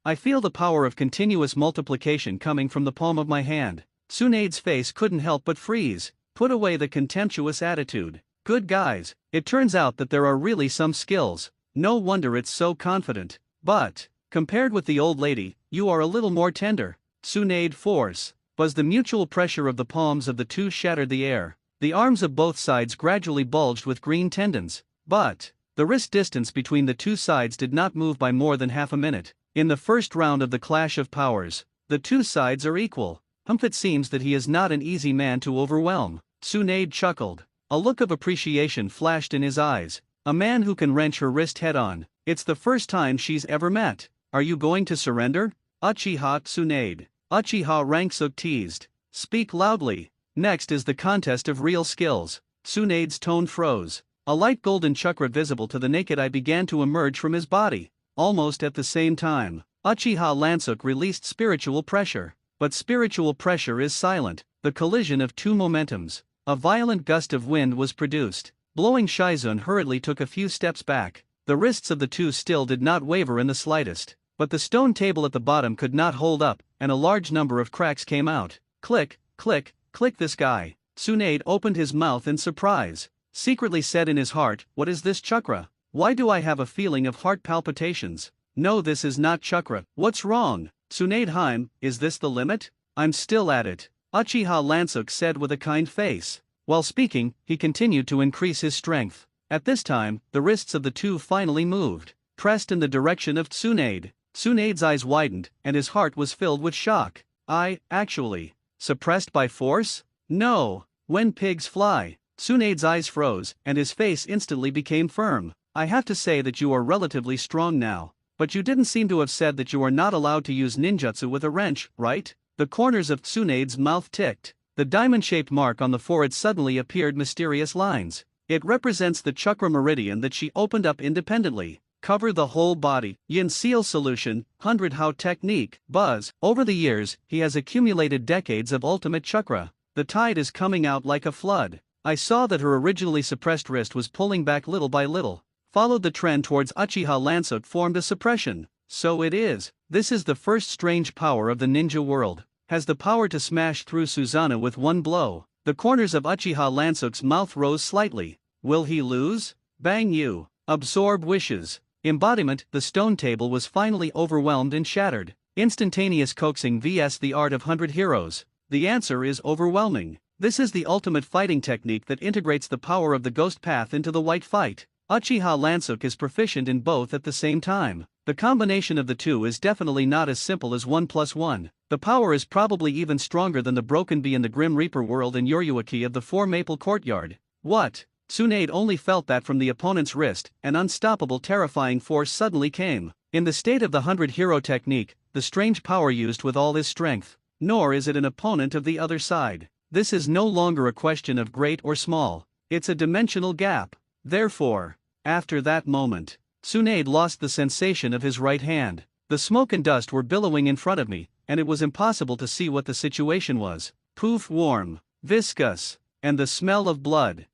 I feel the power of continuous multiplication coming from the palm of my hand. Tsunade's face couldn't help but freeze. Put away the contemptuous attitude. Good guys, it turns out that there are really some skills. No wonder it's so confident. But, compared with the old lady, you are a little more tender. Tsunade force. Was the mutual pressure of the palms of the two shattered the air. The arms of both sides gradually bulged with green tendons. But, the wrist distance between the two sides did not move by more than half a minute. In the first round of the clash of powers, the two sides are equal. It seems that he is not an easy man to overwhelm. Tsunade chuckled. A look of appreciation flashed in his eyes. A man who can wrench her wrist head-on. It's the first time she's ever met. Are you going to surrender? Uchiha Tsunade. Uchiha Ranksuk teased. Speak loudly. Next is the contest of real skills. Tsunade's tone froze. A light golden chakra visible to the naked eye began to emerge from his body. Almost at the same time, Uchiha Lansuk released spiritual pressure. But spiritual pressure is silent. The collision of two momentums. A violent gust of wind was produced. Blowing Shizun hurriedly took a few steps back. The wrists of the two still did not waver in the slightest. But the stone table at the bottom could not hold up, and a large number of cracks came out. Click, click, click this guy. Tsunade opened his mouth in surprise. Secretly said in his heart, what is this chakra? Why do I have a feeling of heart palpitations? No, this is not chakra. What's wrong? Tsunade Heim, is this the limit? I'm still at it. Uchiha Lansuk said with a kind face. While speaking, he continued to increase his strength. At this time, the wrists of the two finally moved, pressed in the direction of Tsunade. Tsunade's eyes widened, and his heart was filled with shock. Actually, suppressed by force? No. When pigs fly. Tsunade's eyes froze, and his face instantly became firm. I have to say that you are relatively strong now. But you didn't seem to have said that you are not allowed to use ninjutsu with a wrench, right? The corners of Tsunade's mouth ticked. The diamond-shaped mark on the forehead suddenly appeared mysterious lines. It represents the chakra meridian that she opened up independently. Cover the whole body. Yin seal solution, 100 how technique. Buzz. Over the years, he has accumulated decades of ultimate chakra. The tide is coming out like a flood. I saw that her originally suppressed wrist was pulling back little by little. Followed the trend towards Uchiha Lansuk formed a suppression. So it is. This is the first strange power of the ninja world. Has the power to smash through Susanoo with one blow. The corners of Uchiha Lansuk's mouth rose slightly. Will he lose? Bang you. Absorb wishes. Embodiment. The stone table was finally overwhelmed and shattered. Instantaneous coaxing vs the art of 100 heroes. The answer is overwhelming. This is the ultimate fighting technique that integrates the power of the ghost path into the white fight. Uchiha Lansuk is proficient in both at the same time. The combination of the two is definitely not as simple as 1 + 1. The power is probably even stronger than the Broken Bee in the Grim Reaper world and Yoryuaki of the Four Maple Courtyard. What? Tsunade only felt that from the opponent's wrist, an unstoppable terrifying force suddenly came. In the state of the 100 hero technique, the strange power used with all his strength. Nor is it an opponent of the other side. This is no longer a question of great or small. It's a dimensional gap. Therefore, after that moment, Tsunade lost the sensation of his right hand. The smoke and dust were billowing in front of me, and it was impossible to see what the situation was. Poof, warm, viscous, and the smell of blood.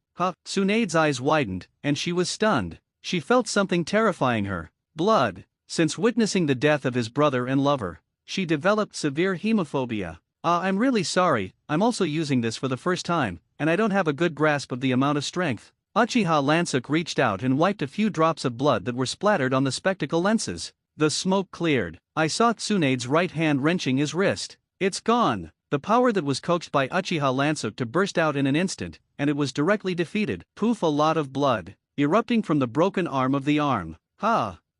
Tsunade's eyes widened, and she was stunned. She felt something terrifying her. Blood. Since witnessing the death of his brother and lover, she developed severe hemophobia. I'm really sorry, I'm also using this for the first time, and I don't have a good grasp of the amount of strength. Uchiha Lansuk reached out and wiped a few drops of blood that were splattered on the spectacle lenses. The smoke cleared. I saw Tsunade's right hand wrenching his wrist. It's gone. The power that was coaxed by Uchiha Lansuk to burst out in an instant, and it was directly defeated. Poof, a lot of blood, erupting from the broken arm of the arm.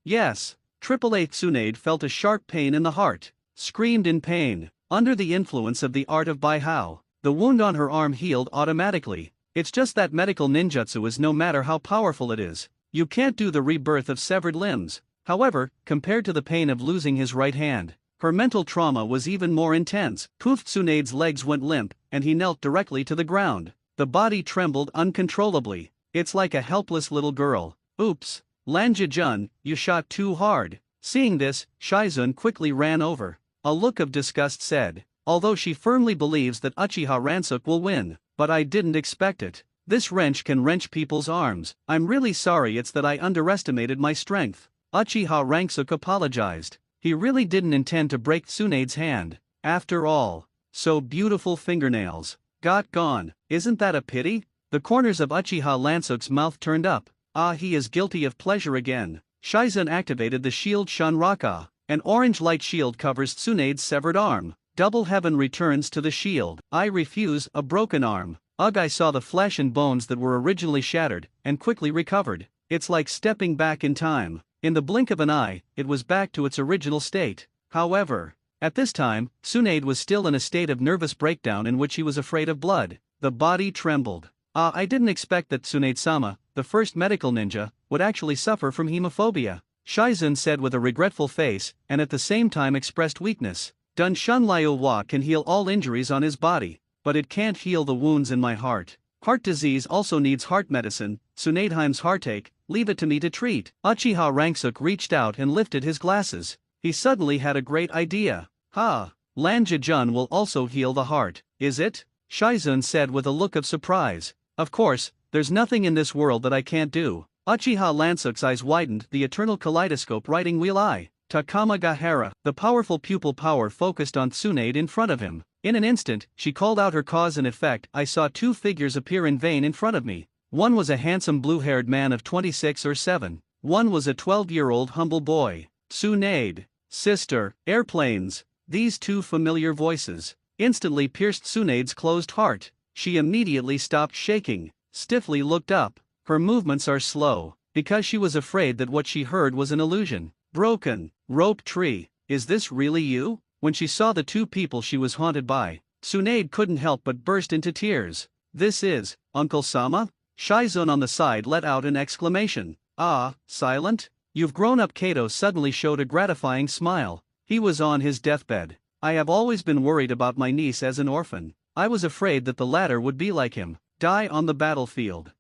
Yes. AAA Tsunade felt a sharp pain in the heart. screamed in pain. Under the influence of the art of Baihao, the wound on her arm healed automatically. It's just that medical ninjutsu is no matter how powerful it is, you can't do the rebirth of severed limbs. However, compared to the pain of losing his right hand, her mental trauma was even more intense. Poof! Tsunade's legs went limp, and he knelt directly to the ground. The body trembled uncontrollably. It's like a helpless little girl. Oops, Lanja-jun, you shot too hard. Seeing this, Shizun quickly ran over. A look of disgust said, although she firmly believes that Uchiha Ransook will win, but I didn't expect it. This wrench can wrench people's arms. I'm really sorry, it's that I underestimated my strength. Uchiha Ransook apologized. He really didn't intend to break Tsunade's hand. After all, so beautiful fingernails. Got gone. Isn't that a pity? The corners of Uchiha Ransook's mouth turned up. Ah, he is guilty of pleasure again. Shizun activated the shield Shunraka. An orange light shield covers Tsunade's severed arm. Double heaven returns to the shield. I refuse a broken arm. Ugh, I saw the flesh and bones that were originally shattered, and quickly recovered. It's like stepping back in time. In the blink of an eye, it was back to its original state. However, at this time, Tsunade was still in a state of nervous breakdown in which he was afraid of blood. The body trembled. I didn't expect that Tsunade-sama, the first medical ninja, would actually suffer from hemophobia, Shizun said with a regretful face, and at the same time expressed weakness. Dun Shun Liu Hua can heal all injuries on his body, but it can't heal the wounds in my heart. Heart disease also needs heart medicine. Tsunadeheim's heartache, leave it to me to treat. Uchiha Ransook reached out and lifted his glasses. He suddenly had a great idea. Lanja-jun will also heal the heart, is it? Shizun said with a look of surprise. Of course, there's nothing in this world that I can't do. Uchiha Ransook's eyes widened, the eternal kaleidoscope writing wheel eye. Takamagahara, the powerful pupil power focused on Tsunade in front of him. In an instant, she called out her cause and effect. I saw two figures appear in vain in front of me. One was a handsome blue-haired man of 26 or 7. One was a 12-year-old humble boy. Tsunade, sister, airplanes. These two familiar voices instantly pierced Tsunade's closed heart. She immediately stopped shaking, stiffly looked up. Her movements are slow, because she was afraid that what she heard was an illusion. Broken rope tree, is this really you? When she saw the two people she was haunted by, Tsunade couldn't help but burst into tears. This is Uncle-sama? Shizun on the side let out an exclamation. Silent? You've grown up. Kato suddenly showed a gratifying smile. He was on his deathbed. I have always been worried about my niece as an orphan. I was afraid that the latter would be like him, die on the battlefield.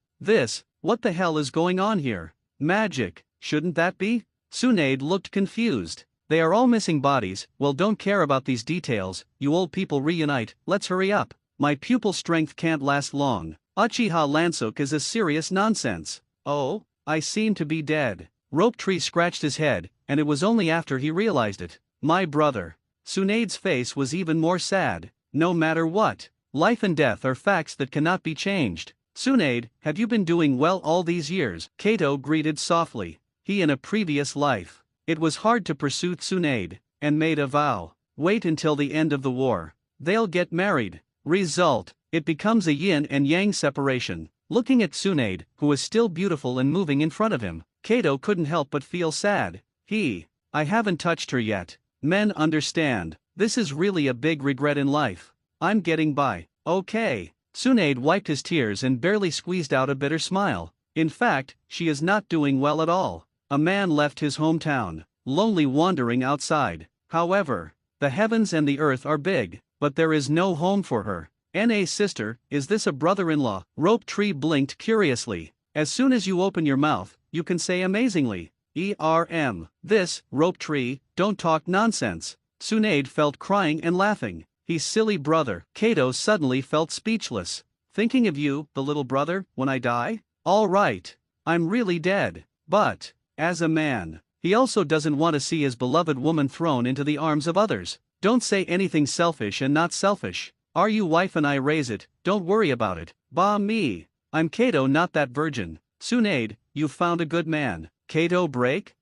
What the hell is going on here? Magic, shouldn't that be? Tsunade looked confused. They are all missing bodies. Well, don't care about these details. You old people reunite, let's hurry up. My pupil strength can't last long. Uchiha Ransook is a serious nonsense. Oh, I seem to be dead. Rope Tree scratched his head, and it was only after he realized it. My brother. Tsunade's face was even more sad. No matter what, life and death are facts that cannot be changed. Tsunade, have you been doing well all these years? Kato greeted softly. He in a previous life. It was hard to pursue Tsunade, and made a vow. Wait until the end of the war. They'll get married. Result, it becomes a yin and yang separation. Looking at Tsunade, who was still beautiful and moving in front of him, Kato couldn't help but feel sad. I haven't touched her yet. Men understand. This is really a big regret in life. I'm getting by. Okay. Tsunade wiped his tears and barely squeezed out a bitter smile. In fact, she is not doing well at all. A man left his hometown, lonely wandering outside. However, the heavens and the earth are big, but there is no home for her. Na's sister, is this a brother-in-law? Rope Tree blinked curiously. As soon as you open your mouth, you can say amazingly. This, Rope Tree, don't talk nonsense. Tsunade felt crying and laughing. He's silly brother. Kato suddenly felt speechless. Thinking of you, the little brother, when I die? All right. I'm really dead. But, as a man, he also doesn't want to see his beloved woman thrown into the arms of others. Don't say anything selfish and not selfish. Are you wife and I raise it, don't worry about it. Bah me. I'm Kato, not that virgin. Tsunade, you've found a good man. Kato break?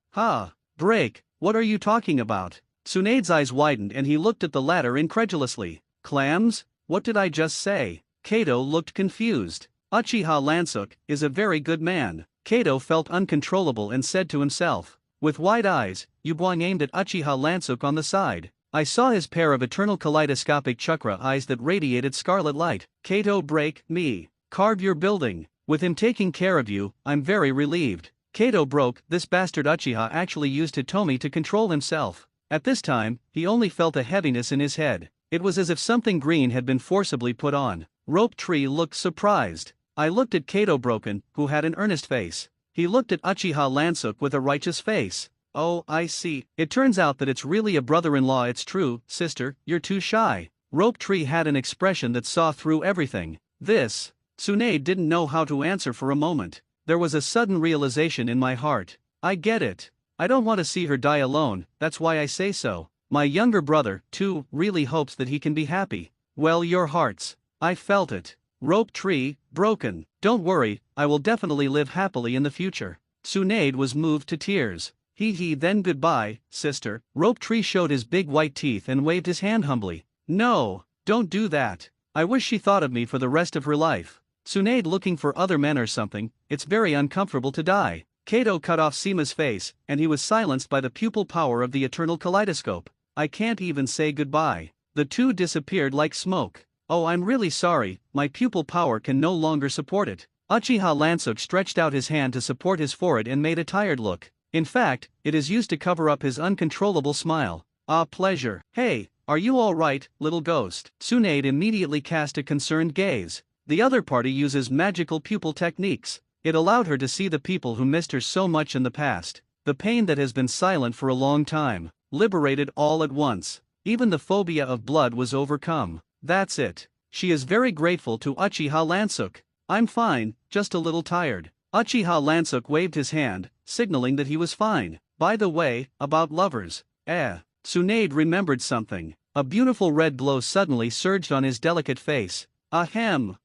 Break, what are you talking about? Tsunade's eyes widened and he looked at the latter incredulously. Clams? What did I just say? Kato looked confused. Uchiha Ransook is a very good man. Kato felt uncontrollable and said to himself. With wide eyes, Yubuang aimed at Uchiha Ransook on the side. I saw his pair of eternal kaleidoscopic chakra eyes that radiated scarlet light. Kato break me. Carve your building. With him taking care of you, I'm very relieved. Kato broke, this bastard Uchiha actually used Hitomi to control himself. At this time, he only felt a heaviness in his head. It was as if something green had been forcibly put on. Rope Tree looked surprised. I looked at Kato Broken, who had an earnest face. He looked at Uchiha Lansuk with a righteous face. Oh, I see. It turns out that it's really a brother-in-law. It's true, sister, you're too shy. Rope Tree had an expression that saw through everything. This. Tsunade didn't know how to answer for a moment. There was a sudden realization in my heart. I get it. I don't want to see her die alone, that's why I say so. My younger brother, too, really hopes that he can be happy. Well, your hearts. I felt it. Rope Tree, broken. Don't worry, I will definitely live happily in the future. Tsunade was moved to tears. Then goodbye, sister. Rope Tree showed his big white teeth and waved his hand humbly. No, don't do that. I wish she thought of me for the rest of her life. Tsunade looking for other men or something, it's very uncomfortable to die. Kato cut off Seema's face, and he was silenced by the pupil power of the eternal kaleidoscope. I can't even say goodbye. The two disappeared like smoke. Oh, I'm really sorry, my pupil power can no longer support it. Uchiha Lansuk stretched out his hand to support his forehead and made a tired look. In fact, it is used to cover up his uncontrollable smile. Ah, pleasure. Hey, are you all right, little ghost? Tsunade immediately cast a concerned gaze. The other party uses magical pupil techniques. It allowed her to see the people who missed her so much in the past. The pain that has been silent for a long time, liberated all at once. Even the phobia of blood was overcome. That's it. She is very grateful to Uchiha Lansuk. I'm fine, just a little tired. Uchiha Lansuk waved his hand, signaling that he was fine. By the way, about lovers. Tsunade remembered something. A beautiful red glow suddenly surged on his delicate face. Ahem.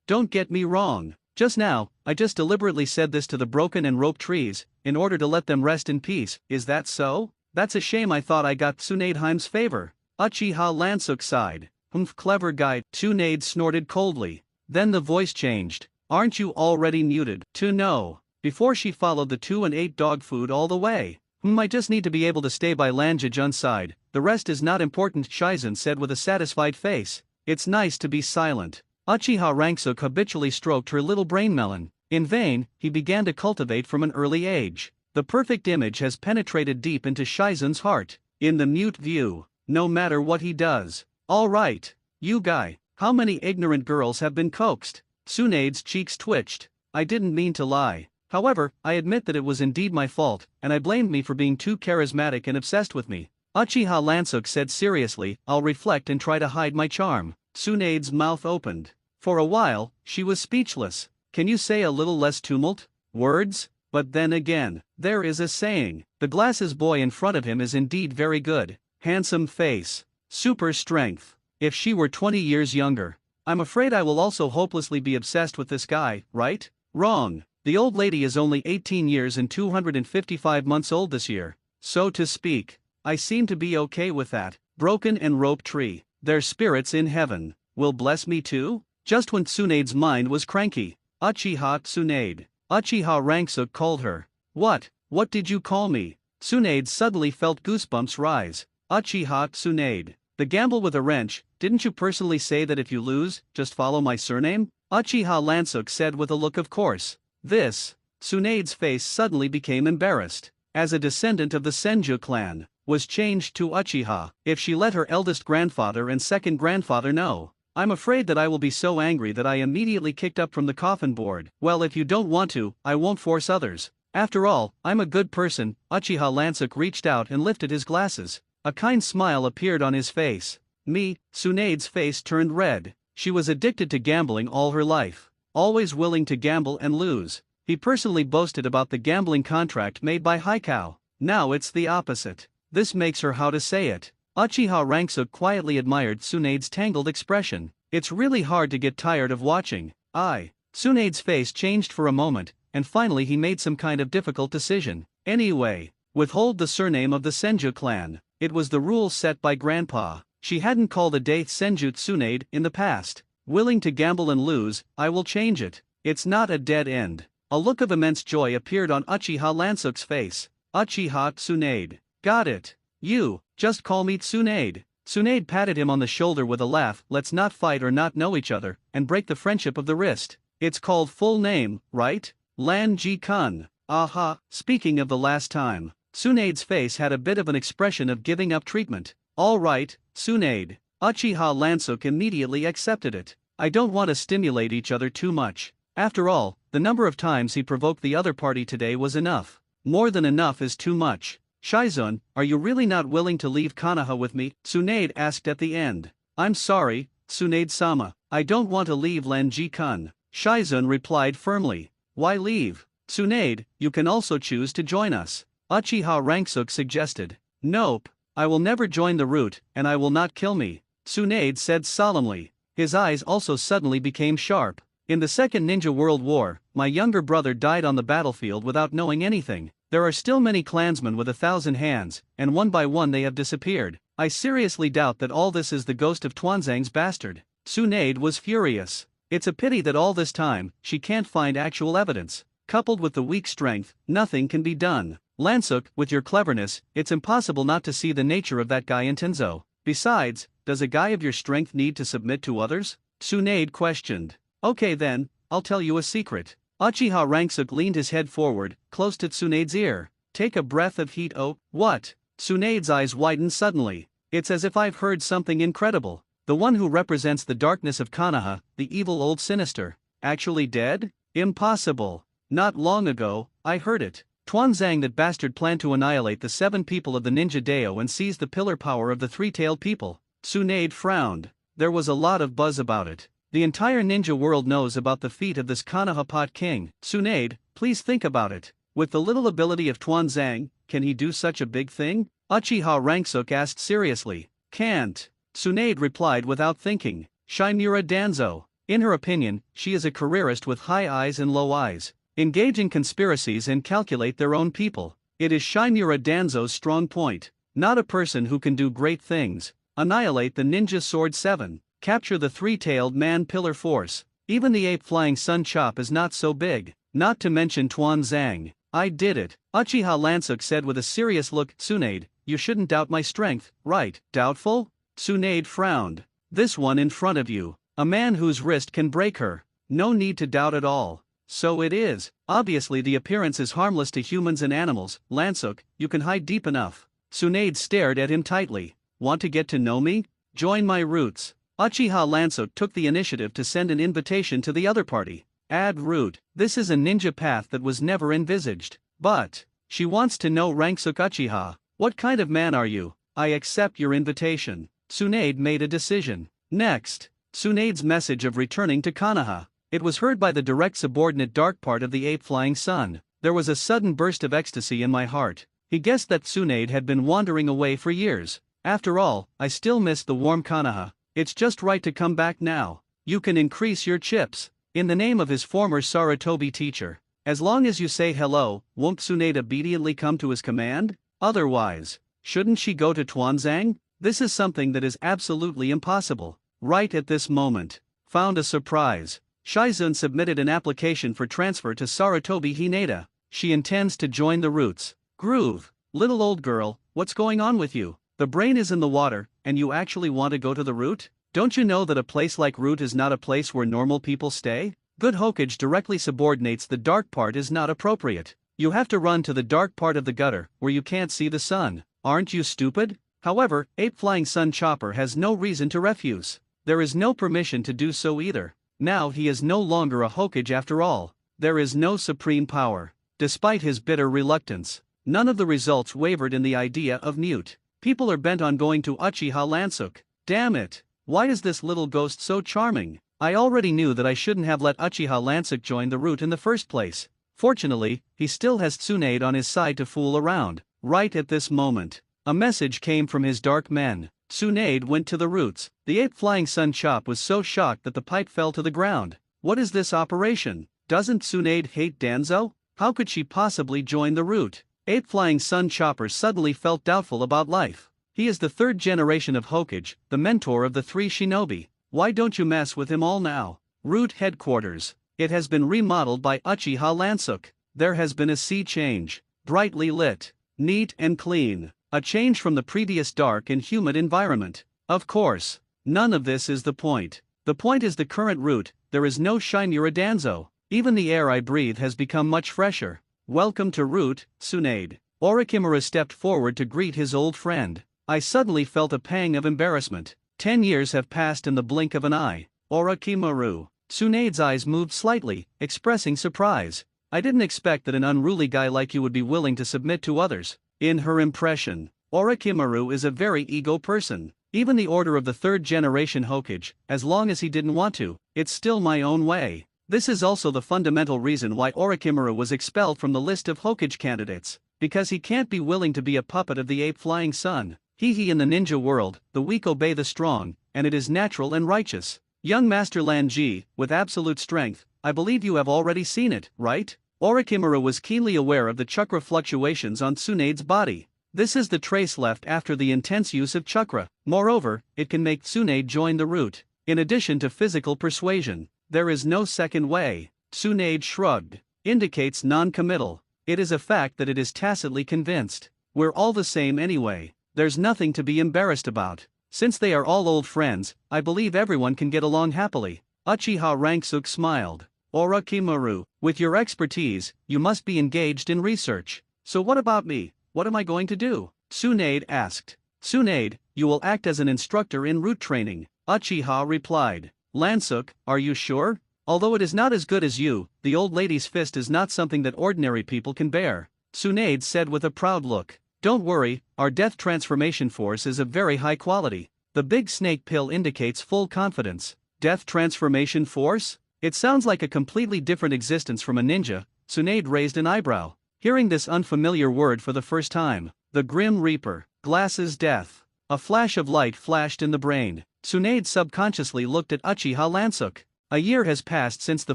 Don't get me wrong. Just now, I just deliberately said this to the broken and rope trees, in order to let them rest in peace. Is that so? That's a shame. I thought I got Tsunadeheim's favor. Uchiha Lansuk sighed. Clever guy. Tsunade snorted coldly. Then the voice changed. Aren't you already muted? To know. Before she followed the two and ate dog food all the way. I just need to be able to stay by Lanjajun's side. The rest is not important, Shizen said with a satisfied face. It's nice to be silent. Uchiha Lansuk habitually stroked her little brain melon. In vain, he began to cultivate from an early age. The perfect image has penetrated deep into Shizen's heart. In the mute view, no matter what he does. All right, you guy, how many ignorant girls have been coaxed? Tsunade's cheeks twitched. I didn't mean to lie. However, I admit that it was indeed my fault, and I blamed me for being too charismatic and obsessed with me. Uchiha Lansuk said seriously, I'll reflect and try to hide my charm. Tsunade's mouth opened. For a while, she was speechless. Can you say a little less tumult? Words? But then again, there is a saying. The glasses boy in front of him is indeed very good. Handsome face. Super strength. If she were 20 years younger. I'm afraid I will also hopelessly be obsessed with this guy, right? Wrong. The old lady is only 18 years and 255 months old this year. So to speak. I seem to be okay with that. Broken and rope tree. Their spirits in heaven will bless me too? Just when Tsunade's mind was cranky. Uchiha Tsunade. Uchiha Lansuk called her. What did you call me? Tsunade suddenly felt goosebumps rise. Uchiha Tsunade. The gamble with a wrench, didn't you personally say that if you lose, just follow my surname? Uchiha Lansuk said with a look of course. Tsunade's face suddenly became embarrassed. As a descendant of the Senju clan, was changed to Uchiha. If she let her eldest grandfather and second grandfather know, I'm afraid that I will be so angry that I immediately kicked up from the coffin board. Well, if you don't want to, I won't force others. After all, I'm a good person. Uchiha Lansuk reached out and lifted his glasses. A kind smile appeared on his face. Tsunade's face turned red. She was addicted to gambling all her life. Always willing to gamble and lose. He personally boasted about the gambling contract made by Haikao. Now it's the opposite. This makes her how to say it. Uchiha Lansuk quietly admired Tsunade's tangled expression. It's really hard to get tired of watching. Tsunade's face changed for a moment, and finally he made some kind of difficult decision. Anyway, withhold the surname of the Senju clan. It was the rule set by Grandpa. She hadn't called a date Senju Tsunade in the past. Willing to gamble and lose, I will change it. It's not a dead end. A look of immense joy appeared on Uchiha Lansuk's face. Uchiha Tsunade. Got it. You, just call me Tsunade. Tsunade patted him on the shoulder with a laugh. Let's not fight or not know each other, and break the friendship of the wrist. It's called full name, right? Lan Ji Kun. Aha, speaking of the last time. Tsunade's face had a bit of an expression of giving up treatment. All right, Tsunade. Uchiha Lansuk immediately accepted it. I don't want to stimulate each other too much. After all, the number of times he provoked the other party today was enough. More than enough is too much. Shizun, are you really not willing to leave Konoha with me? Tsunade asked at the end. I'm sorry, Tsunade-sama, I don't want to leave Lanji-kun. Shizun replied firmly. Why leave? Tsunade, you can also choose to join us. Uchiha Ranksuk suggested. Nope, I will never join the route, and I will not kill me, Tsunade said solemnly. His eyes also suddenly became sharp. In the Second Ninja World War, my younger brother died on the battlefield without knowing anything. There are still many clansmen with 1,000 hands, and one by one they have disappeared. I seriously doubt that all this is the ghost of Tuanzang's bastard. Tsunade was furious. It's a pity that all this time, she can't find actual evidence. Coupled with the weak strength, nothing can be done. Lansuk, with your cleverness, it's impossible not to see the nature of that guy in Tenzo. Besides, does a guy of your strength need to submit to others? Tsunade questioned. Okay then, I'll tell you a secret. Uchiha Ranksuk leaned his head forward, close to Tsunade's ear. Take a breath of heat. Oh, what? Tsunade's eyes widened suddenly. It's as if I've heard something incredible. The one who represents the darkness of Konoha, the evil old sinister, actually dead? Impossible. Not long ago, I heard it. Tuanzang, that bastard, planned to annihilate the 7 people of the Ninja Dao and seize the pillar power of the 3-tailed people. Tsunade frowned. There was a lot of buzz about it. The entire ninja world knows about the feat of this Konoha Pot King. Tsunade, please think about it. With the little ability of Tuanzang, can he do such a big thing? Uchiha Ranksuk asked seriously. Can't. Tsunade replied without thinking. Shimura Danzo. In her opinion, she is a careerist with high eyes and low eyes. Engage in conspiracies and calculate their own people. It is Shimura Danzo's strong point. Not a person who can do great things. Annihilate the Ninja Sword 7. Capture the 3-tailed man pillar force. Even the ape flying sun chop is not so big. Not to mention Tuanzang. I did it, Uchiha Lansuk said with a serious look. Tsunade, you shouldn't doubt my strength, right? Doubtful? Tsunade frowned. This one in front of you. A man whose wrist can break her. No need to doubt at all. So it is. Obviously the appearance is harmless to humans and animals. Lansuk, you can hide deep enough. Tsunade stared at him tightly. Want to get to know me? Join my roots. Uchiha Lansuk took the initiative to send an invitation to the other party. Add route. This is a ninja path that was never envisaged. But she wants to know Ranksuk Uchiha. What kind of man are you? I accept your invitation. Tsunade made a decision. Next, Tsunade's message of returning to Konoha. It was heard by the direct subordinate dark part of the ape flying sun. There was a sudden burst of ecstasy in my heart. He guessed that Tsunade had been wandering away for years. After all, I still miss the warm Konoha. It's just right to come back now. You can increase your chips. In the name of his former Sarutobi teacher. As long as you say hello, won't Tsunade obediently come to his command? Otherwise, shouldn't she go to Tuanzang? This is something that is absolutely impossible. Right at this moment. Found a surprise. Shizun submitted an application for transfer to Sarutobi Hinata. She intends to join the roots. Groove. Little old girl, what's going on with you? The brain is in the water, and you actually want to go to the root? Don't you know that a place like root is not a place where normal people stay? Good Hokage directly subordinates the dark part is not appropriate. You have to run to the dark part of the gutter, where you can't see the sun. Aren't you stupid? However, Ape Flying Sun Chopper has no reason to refuse. There is no permission to do so either. Now he is no longer a Hokage after all. There is no supreme power. Despite his bitter reluctance, none of the results wavered in the idea of mute. People are bent on going to Uchiha Lansuk. Damn it. Why is this little ghost so charming? I already knew that I shouldn't have let Uchiha Lansuk join the route in the first place. Fortunately, he still has Tsunade on his side to fool around. Right at this moment, a message came from his dark men. Tsunade went to the roots. The ape flying sun chop was so shocked that the pipe fell to the ground. What is this operation? Doesn't Tsunade hate Danzo? How could she possibly join the route? Ape flying sun chopper suddenly felt doubtful about life. He is the 3rd generation of Hokage, the mentor of the 3 shinobi. Why don't you mess with him all now? Route headquarters. It has been remodeled by Uchiha Lansuk. There has been a sea change. Brightly lit. Neat and clean. A change from the previous dark and humid environment. Of course, none of this is the point. The point is the current route. There is no shinier danzo. Even the air I breathe has become much fresher. Welcome to Route, Tsunade. Orochimaru stepped forward to greet his old friend. I suddenly felt a pang of embarrassment. 10 years have passed in the blink of an eye. Orochimaru. Tsunade's eyes moved slightly, expressing surprise. I didn't expect that an unruly guy like you would be willing to submit to others. In her impression, Orochimaru is a very ego person. Even the order of the third generation Hokage, as long as he didn't want to, it's still my own way. This is also the fundamental reason why Orochimaru was expelled from the list of Hokage candidates, because he can't be willing to be a puppet of the ape flying sun. In the ninja world, the weak obey the strong, and it is natural and righteous. Young Master Lan Ji, with absolute strength, I believe you have already seen it, right? Orochimaru was keenly aware of the chakra fluctuations on Tsunade's body. This is the trace left after the intense use of chakra. Moreover, it can make Tsunade join the route. In addition to physical persuasion, there is no second way. Tsunade shrugged. Indicates non-committal. It is a fact that it is tacitly convinced. We're all the same anyway. There's nothing to be embarrassed about. Since they are all old friends, I believe everyone can get along happily. Uchiha Ranksuk smiled. Orochimaru, with your expertise, you must be engaged in research. So what about me? What am I going to do? Tsunade asked. Tsunade, you will act as an instructor in route training. Uchiha replied. Lansuk, are you sure? Although it is not as good as you, the old lady's fist is not something that ordinary people can bear. Tsunade said with a proud look. Don't worry, our death transformation force is of very high quality. The big snake pill indicates full confidence. Death transformation force? It sounds like a completely different existence from a ninja. Tsunade raised an eyebrow, hearing this unfamiliar word for the first time. The Grim Reaper. Glasses death. A flash of light flashed in the brain. Tsunade subconsciously looked at Uchiha Lansuk. A year has passed since the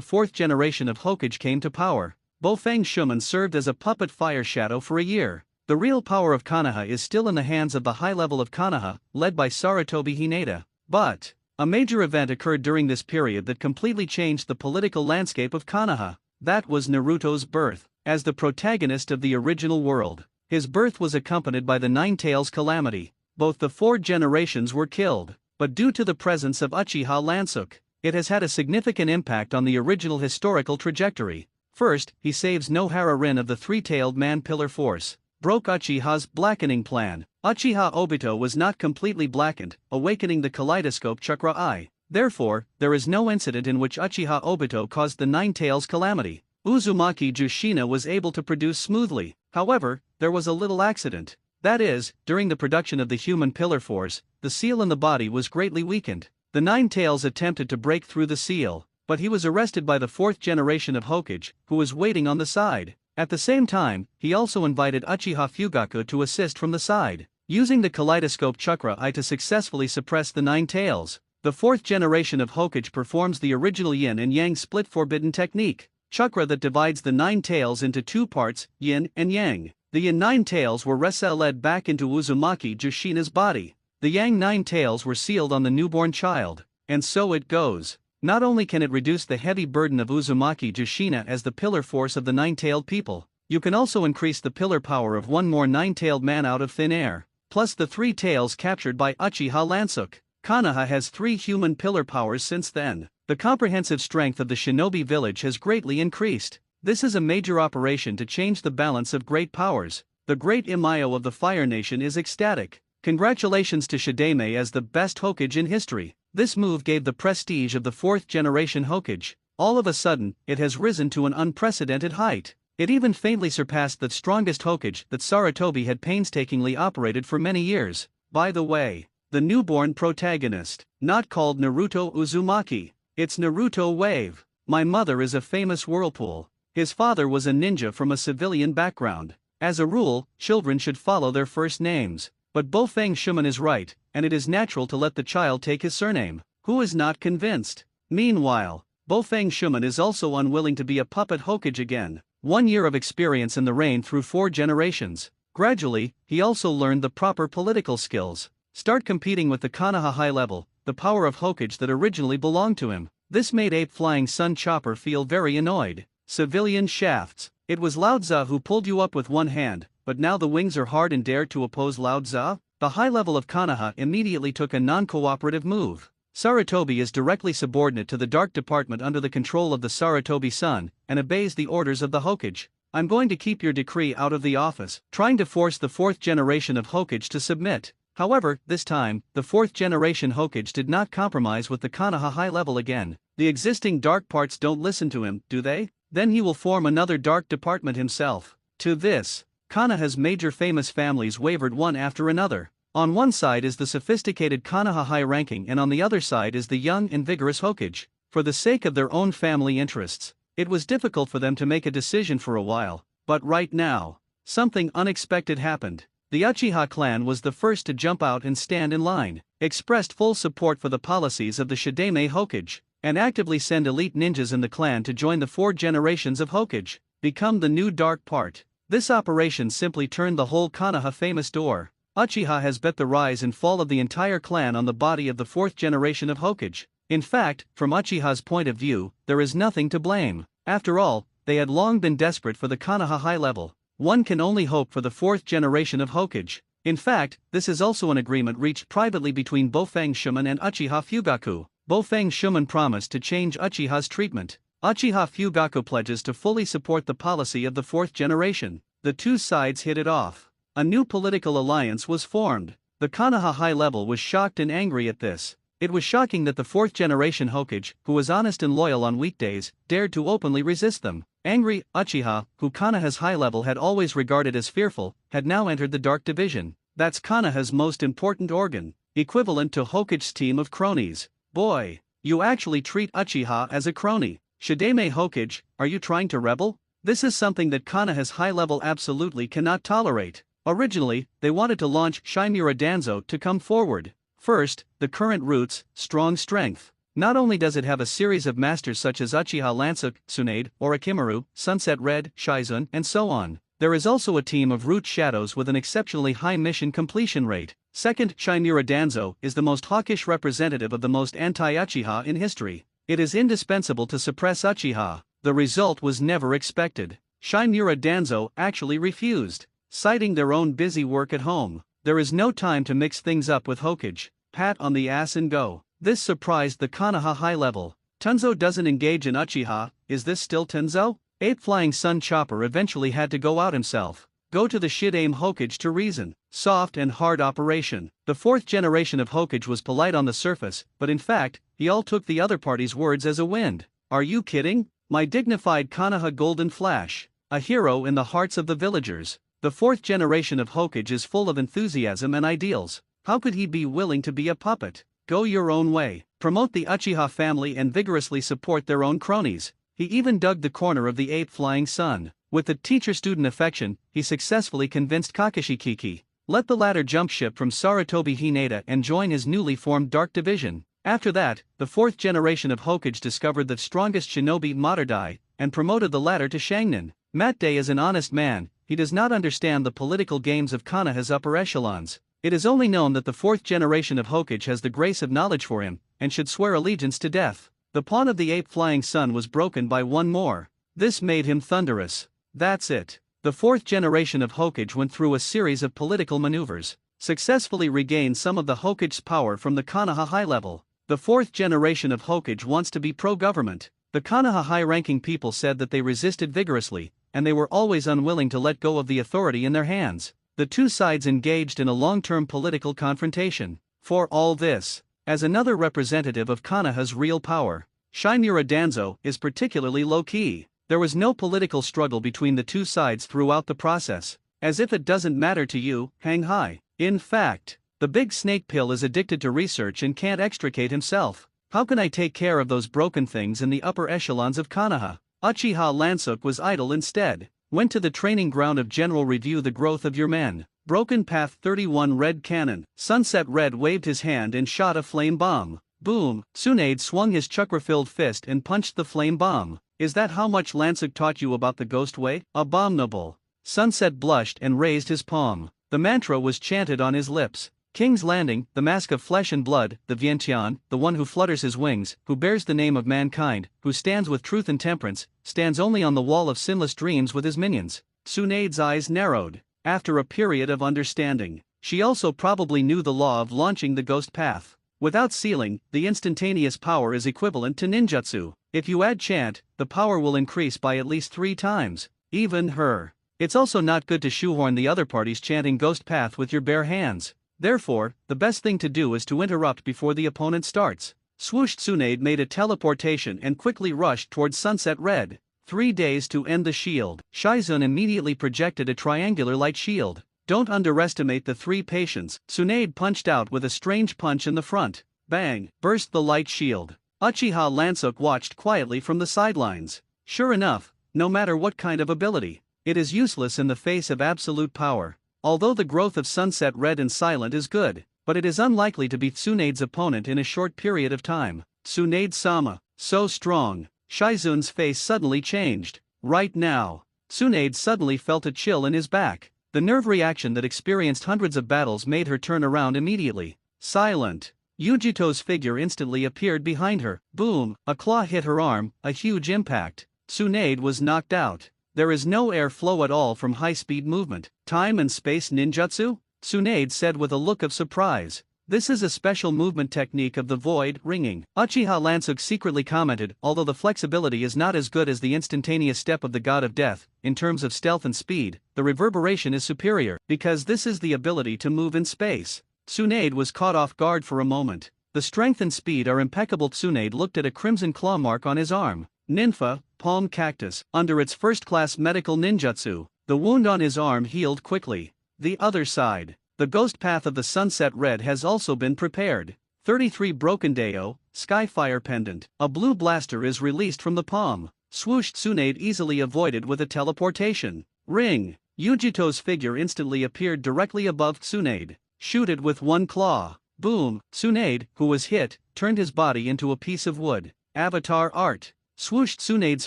fourth generation of Hokage came to power. Bofeng Shuman served as a puppet fire shadow for a year. The real power of Konoha is still in the hands of the high level of Konoha, led by Sarutobi Hinata. But a major event occurred during this period that completely changed the political landscape of Konoha. That was Naruto's birth. As the protagonist of the original world, his birth was accompanied by the Nine Tails calamity. Both the four generations were killed, but due to the presence of Uchiha Lansuk, it has had a significant impact on the original historical trajectory. First, he saves Nohara Rin of the three-tailed man pillar force, broke Uchiha's blackening plan. Uchiha Obito was not completely blackened, awakening the kaleidoscope chakra eye. Therefore, there is no incident in which Uchiha Obito caused the Nine Tails calamity. Uzumaki Jushina was able to produce smoothly. However, there was a little accident. That is, during the production of the human pillar force, the seal in the body was greatly weakened. The Nine Tails attempted to break through the seal, but he was arrested by the fourth generation of Hokage, who was waiting on the side. At the same time, he also invited Uchiha Fugaku to assist from the side, using the kaleidoscope chakra eye to successfully suppress the Nine Tails. The fourth generation of Hokage performs the original yin and yang split forbidden technique, chakra that divides the Nine Tails into two parts, yin and yang. The yin Nine Tails were led back into Uzumaki Jushina's body. The yang Nine Tails were sealed on the newborn child, and so it goes. Not only can it reduce the heavy burden of Uzumaki Jushina as the pillar force of the nine-tailed people, you can also increase the pillar power of one more nine-tailed man out of thin air, plus the three tails captured by Uchiha Lansuk. Konoha has 3 human pillar powers since then. The comprehensive strength of the shinobi village has greatly increased. This is a major operation to change the balance of great powers. The great Imayo of the Fire Nation is ecstatic. Congratulations to Shidame as the best Hokage in history. This move gave the prestige of the fourth generation Hokage. All of a sudden, it has risen to an unprecedented height. It even faintly surpassed the strongest Hokage that Sarutobi had painstakingly operated for many years. By the way, the newborn protagonist, not called Naruto Uzumaki, it's Naruto Wave. My mother is a famous whirlpool. His father was a ninja from a civilian background. As a rule, children should follow their first names. But Bofeng Shuman is right, and it is natural to let the child take his surname. Who is not convinced? Meanwhile, Bofeng Shuman is also unwilling to be a puppet Hokage again. 1 year of experience in the reign through 4 generations. Gradually, he also learned the proper political skills. Start competing with the Konoha high level, the power of Hokage that originally belonged to him. This made Ape Flying Sun Chopper feel very annoyed. Civilian shafts. It was Lao Tzu who pulled you up with one hand, but now the wings are hard and dare to oppose Lao Tzu? The high level of Konoha immediately took a non-cooperative move. Sarutobi is directly subordinate to the Dark Department under the control of the Sarutobi Sun, and obeys the orders of the Hokage. I'm going to keep your decree out of the office, trying to force the fourth generation of Hokage to submit. However, this time, the fourth generation Hokage did not compromise with the Konoha high level again. The existing dark parts don't listen to him, do they? Then he will form another dark department himself. To this, Konoha's major famous families wavered one after another. On one side is the sophisticated Konoha high ranking, and on the other side is the young and vigorous Hokage. For the sake of their own family interests, it was difficult for them to make a decision for a while. But right now, something unexpected happened. The Uchiha clan was the first to jump out and stand in line, expressed full support for the policies of the Shidame Hokage, and actively send elite ninjas in the clan to join the 4 generations of Hokage, become the new dark part. This operation simply turned the whole Konoha famous door. Uchiha has bet the rise and fall of the entire clan on the body of the 4th generation of Hokage. In fact, from Uchiha's point of view, there is nothing to blame. After all, they had long been desperate for the Konoha high level. One can only hope for the 4th generation of Hokage. In fact, this is also an agreement reached privately between Bofang Shuman and Uchiha Fugaku. Bofang Shuman promised to change Uchiha's treatment. Uchiha Fugaku pledges to fully support the policy of the 4th generation. The two sides hit it off. A new political alliance was formed. The Konoha high level was shocked and angry at this. It was shocking that the 4th generation Hokage, who was honest and loyal on weekdays, dared to openly resist them. Angry, Uchiha, who Konoha's high level had always regarded as fearful, had now entered the Dark Division. That's Konoha's most important organ, equivalent to Hokage's team of cronies. Boy, you actually treat Uchiha as a crony. Shidame Hokage, are you trying to rebel? This is something that Konoha's high level absolutely cannot tolerate. Originally, they wanted to launch Shimura Danzo to come forward. First, the current roots, strong strength. Not only does it have a series of masters such as Uchiha Lansuk, Tsunade, Orochimaru, Sunset Red, Shizun, and so on, there is also a team of root shadows with an exceptionally high mission completion rate. Second, Shimura Danzo is the most hawkish representative of the most anti-Uchiha in history. It is indispensable to suppress Uchiha. The result was never expected. Shimura Danzo actually refused, citing their own busy work at home. There is no time to mix things up with Hokage. Pat on the ass and go. This surprised the Konoha high level. Tenzo doesn't engage in Uchiha, is this still Tenzo? Ape Flying Sun Chopper eventually had to go out himself. Go to the Shidame Hokage to reason. Soft and hard operation. The 4th generation of Hokage was polite on the surface, but in fact, he all took the other party's words as a wind. Are you kidding? My dignified Konoha Golden Flash. A hero in the hearts of the villagers. The 4th generation of Hokage is full of enthusiasm and ideals. How could he be willing to be a puppet? Go your own way. Promote the Uchiha family and vigorously support their own cronies. He even dug the corner of the Ape Flying Sun. With the teacher-student affection, he successfully convinced Kakashi Kiki. Let the latter jump ship from Sarutobi Hinata and join his newly formed Dark Division. After that, the 4th generation of Hokage discovered the strongest shinobi Matardai, and promoted the latter to Shangnin. Matdai is an honest man. He does not understand the political games of Konoha's upper echelons. It is only known that the 4th generation of Hokage has the grace of knowledge for him, and should swear allegiance to death. The pawn of the Ape Flying Sun was broken by one more. This made him thunderous. That's it. The 4th generation of Hokage went through a series of political maneuvers, successfully regained some of the Hokage's power from the Konoha high level. The 4th generation of Hokage wants to be pro-government. The Konoha high-ranking people said that they resisted vigorously, and they were always unwilling to let go of the authority in their hands. The two sides engaged in a long-term political confrontation. For all this, as another representative of Konoha's real power, Shimura Danzo is particularly low-key. There was no political struggle between the two sides throughout the process. As if it doesn't matter to you, hang high. In fact, the big snake pill is addicted to research and can't extricate himself. How can I take care of those broken things in the upper echelons of Konoha? Uchiha Lansuk was idle instead. Went to the training ground of General Review the growth of your men. Broken Path 31 Red Cannon. Sunset Red waved his hand and shot a flame bomb. Boom! Tsunade swung his chakra-filled fist and punched the flame bomb. Is that how much Lansuk taught you about the ghost way? Abominable. Sunset blushed and raised his palm. The mantra was chanted on his lips. King's Landing, the mask of flesh and blood, the Vientiane, the one who flutters his wings, who bears the name of mankind, who stands with truth and temperance, stands only on the wall of sinless dreams with his minions. Tsunade's eyes narrowed. after a period of understanding. She also probably knew the law of launching the ghost path. Without sealing, the instantaneous power is equivalent to ninjutsu. If you add chant, the power will increase by at least 3 times, even her. It's also not good to shoehorn the other party's chanting ghost path with your bare hands. Therefore, the best thing to do is to interrupt before the opponent starts. Swoosh! Tsunade made a teleportation and quickly rushed towards Sunset Red. 3 days to end the shield. Shizun immediately projected a triangular light shield. Don't underestimate the 3 patients. Tsunade punched out with a strange punch in the front. Bang! Burst the light shield. Uchiha Lansuk watched quietly from the sidelines. Sure enough, no matter what kind of ability, it is useless in the face of absolute power. Although the growth of Sunset Red and Silent is good, but it is unlikely to be Tsunade's opponent in a short period of time. Tsunade-sama, so strong. Shizun's face suddenly changed. Right now, Tsunade suddenly felt a chill in his back. The nerve reaction that experienced hundreds of battles made her turn around immediately. Silent. Yujito's figure instantly appeared behind her. Boom! A claw hit her arm, a huge impact. Tsunade was knocked out. There is no air flow at all from high-speed movement. Time and space ninjutsu? Tsunade said with a look of surprise. This is a special movement technique of the void, ringing. Uchiha Lansuk secretly commented, although the flexibility is not as good as the instantaneous step of the God of Death, in terms of stealth and speed, the reverberation is superior, because this is the ability to move in space. Tsunade was caught off guard for a moment. The strength and speed are impeccable. Tsunade looked at a crimson claw mark on his arm. Ninfa, palm cactus, under its first-class medical ninjutsu. The wound on his arm healed quickly. The other side. The ghost path of the Sunset Red has also been prepared. 33 Broken Deo, Skyfire Pendant. A blue blaster is released from the palm. Swoosh! Tsunade easily avoided with a teleportation. Ring! Yujito's figure instantly appeared directly above Tsunade. Shoot it with one claw. Boom! Tsunade, who was hit, turned his body into a piece of wood. Avatar art. Swoosh! Tsunade's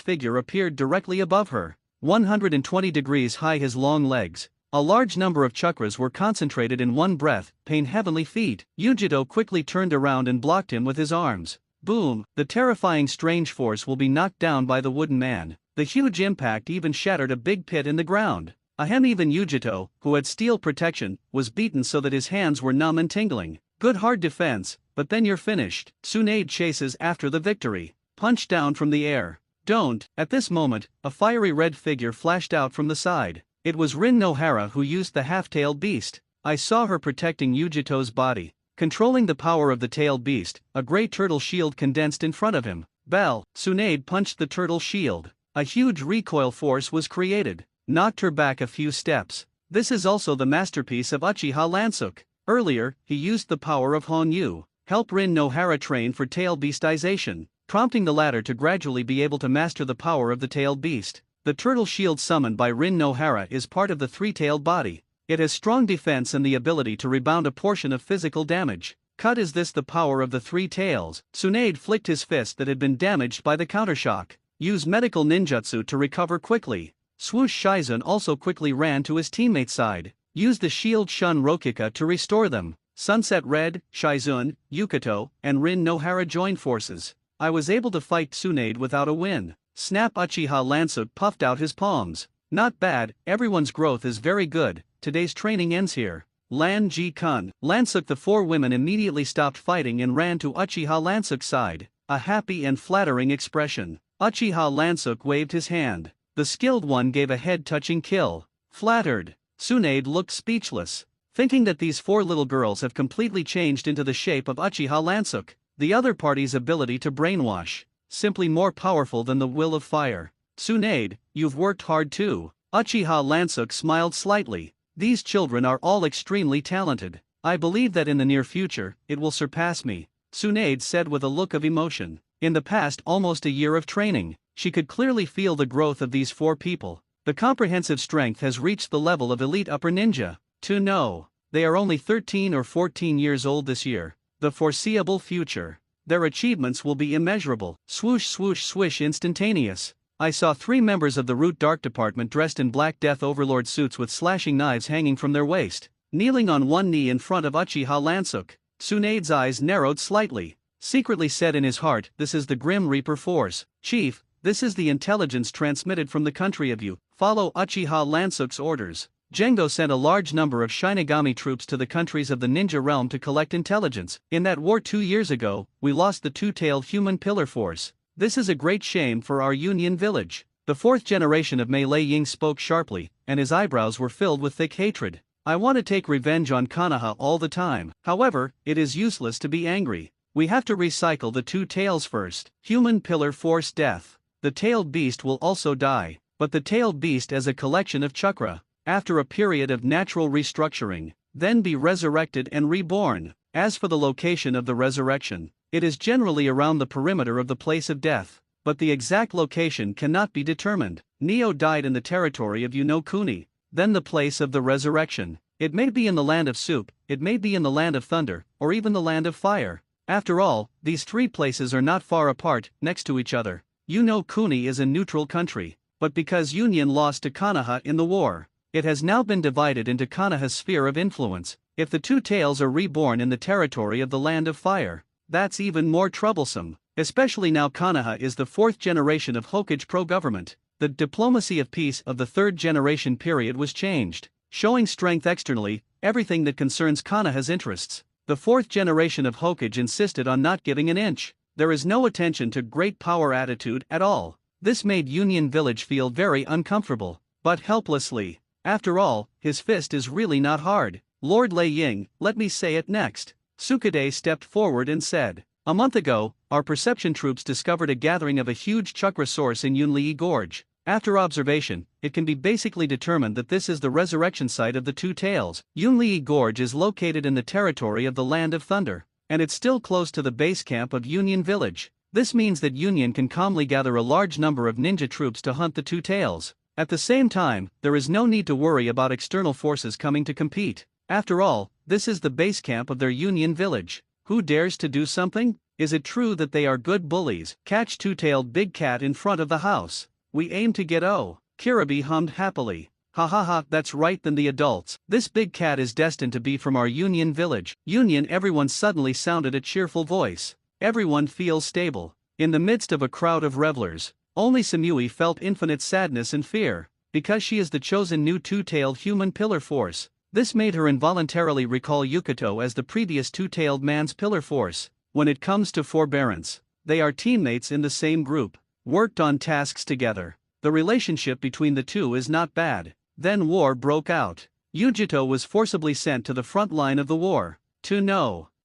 figure appeared directly above her. 120 degrees high his long legs. A large number of chakras were concentrated in one breath. Pain heavenly feet. Yujito quickly turned around and blocked him with his arms. Boom! The terrifying strange force will be knocked down by the wooden man. The huge impact even shattered a big pit in the ground. Ahem! Even Yujito, who had steel protection, was beaten so that his hands were numb and tingling. Good hard defense, but then you're finished. Tsunade chases after the victory. Punch down from the air. Don't. At this moment, a fiery red figure flashed out from the side. It was Rin Nohara who used the half-tailed beast. I saw her protecting Yujito's body. Controlling the power of the tailed beast, a grey turtle shield condensed in front of him. Bell! Tsunade punched the turtle shield. A huge recoil force was created. Knocked her back a few steps. This is also the masterpiece of Uchiha Lansuk. Earlier, he used the power of Honyu. Help Rin Nohara train for tail beastization, prompting the latter to gradually be able to master the power of the tailed beast. The turtle shield summoned by Rin Nohara is part of the three-tailed body. It has strong defense and the ability to rebound a portion of physical damage. Cut! Is this the power of the three tails? Tsunade flicked his fist that had been damaged by the countershock. Use medical ninjutsu to recover quickly. Swoosh! Shizun also quickly ran to his teammate's side. Use the shield Shun Rokika to restore them. Sunset Red, Shizun, Yukito, and Rin Nohara joined forces. I was able to fight Tsunade without a win. Snap! Uchiha Lansuk puffed out his palms. Not bad, everyone's growth is very good. Today's training ends here. Lan Ji Kun. Lansuk. The 4 women immediately stopped fighting and ran to Uchiha Lansuk's side. A happy and flattering expression. Uchiha Lansuk waved his hand. The skilled one gave a head-touching kill. Flattered. Tsunade looked speechless, thinking that these 4 little girls have completely changed into the shape of Uchiha Lansuk. The other party's ability to brainwash. Simply more powerful than the will of fire. Tsunade, you've worked hard too. Uchiha Lansuk smiled slightly. These children are all extremely talented. I believe that in the near future, it will surpass me, Tsunade said with a look of emotion. In the past almost a year of training, she could clearly feel the growth of these 4 people. The comprehensive strength has reached the level of elite upper ninja. To know, they are only 13 or 14 years old this year. The foreseeable future. Their achievements will be immeasurable. Swoosh! Swoosh! Swish! Instantaneous. I saw 3 members of the Root Dark Department dressed in Black Death Overlord suits with slashing knives hanging from their waist, kneeling on one knee in front of Uchiha Lansuk. Tsunade's eyes narrowed slightly. Secretly said in his heart, this is the Grim Reaper Force. Chief, this is the intelligence transmitted from the country of you. Follow Uchiha Lansuk's orders. Gengo sent a large number of shinigami troops to the countries of the ninja realm to collect intelligence. In that war 2 years ago, we lost the two-tailed human pillar force. This is a great shame for our Union village. The fourth generation of Mei Lei Ying spoke sharply, and his eyebrows were filled with thick hatred. I want to take revenge on Konoha all the time. However, it is useless to be angry. We have to recycle the two tails first. Human pillar force death. The tailed beast will also die, but the tailed beast as a collection of chakra, after a period of natural restructuring, then be resurrected and reborn. As for the location of the resurrection, it is generally around the perimeter of the place of death, but the exact location cannot be determined. Neo died in the territory of Kuni, then the place of the resurrection. It may be in the land of soup, it may be in the land of thunder, or even the land of fire. After all, these three places are not far apart, next to each other. Kuni is a neutral country, but because Union lost to Konoha in the war, it has now been divided into Konoha's sphere of influence. If the two tails are reborn in the territory of the land of fire, that's even more troublesome, especially now Konoha is the fourth generation of Hokage pro-government. The diplomacy of peace of the third generation period was changed, showing strength externally, everything that concerns Konoha's interests. The fourth generation of Hokage insisted on not giving an inch. There is no attention to great power attitude at all. This made Union Village feel very uncomfortable, but helplessly. After all, his fist is really not hard. Lord Lei Ying, let me say it next. Sukade stepped forward and said, "A month ago, our perception troops discovered a gathering of a huge chakra source in Yunlei Gorge. After observation, it can be basically determined that this is the resurrection site of the two tails. Yunlei Gorge is located in the territory of the Land of Thunder, and it's still close to the base camp of Union Village. This means that Union can calmly gather a large number of ninja troops to hunt the two tails. At the same time, there is no need to worry about external forces coming to compete. After all, this is the base camp of their Union Village. Who dares to do something? Is it true that they are good bullies? Catch two-tailed big cat in front of the house. We aim to get O." Kirabi hummed happily. "Ha ha ha, that's right, then the adults. This big cat is destined to be from our Union Village." Union everyone suddenly sounded a cheerful voice. Everyone feels stable. In the midst of a crowd of revelers, only Samui felt infinite sadness and fear, because she is the chosen new two-tailed human pillar force. This made her involuntarily recall Yukato as the previous two-tailed man's pillar force. When it comes to forbearance, they are teammates in the same group, worked on tasks together. The relationship between the two is not bad. Then war broke out. Yujito was forcibly sent to the front line of the war.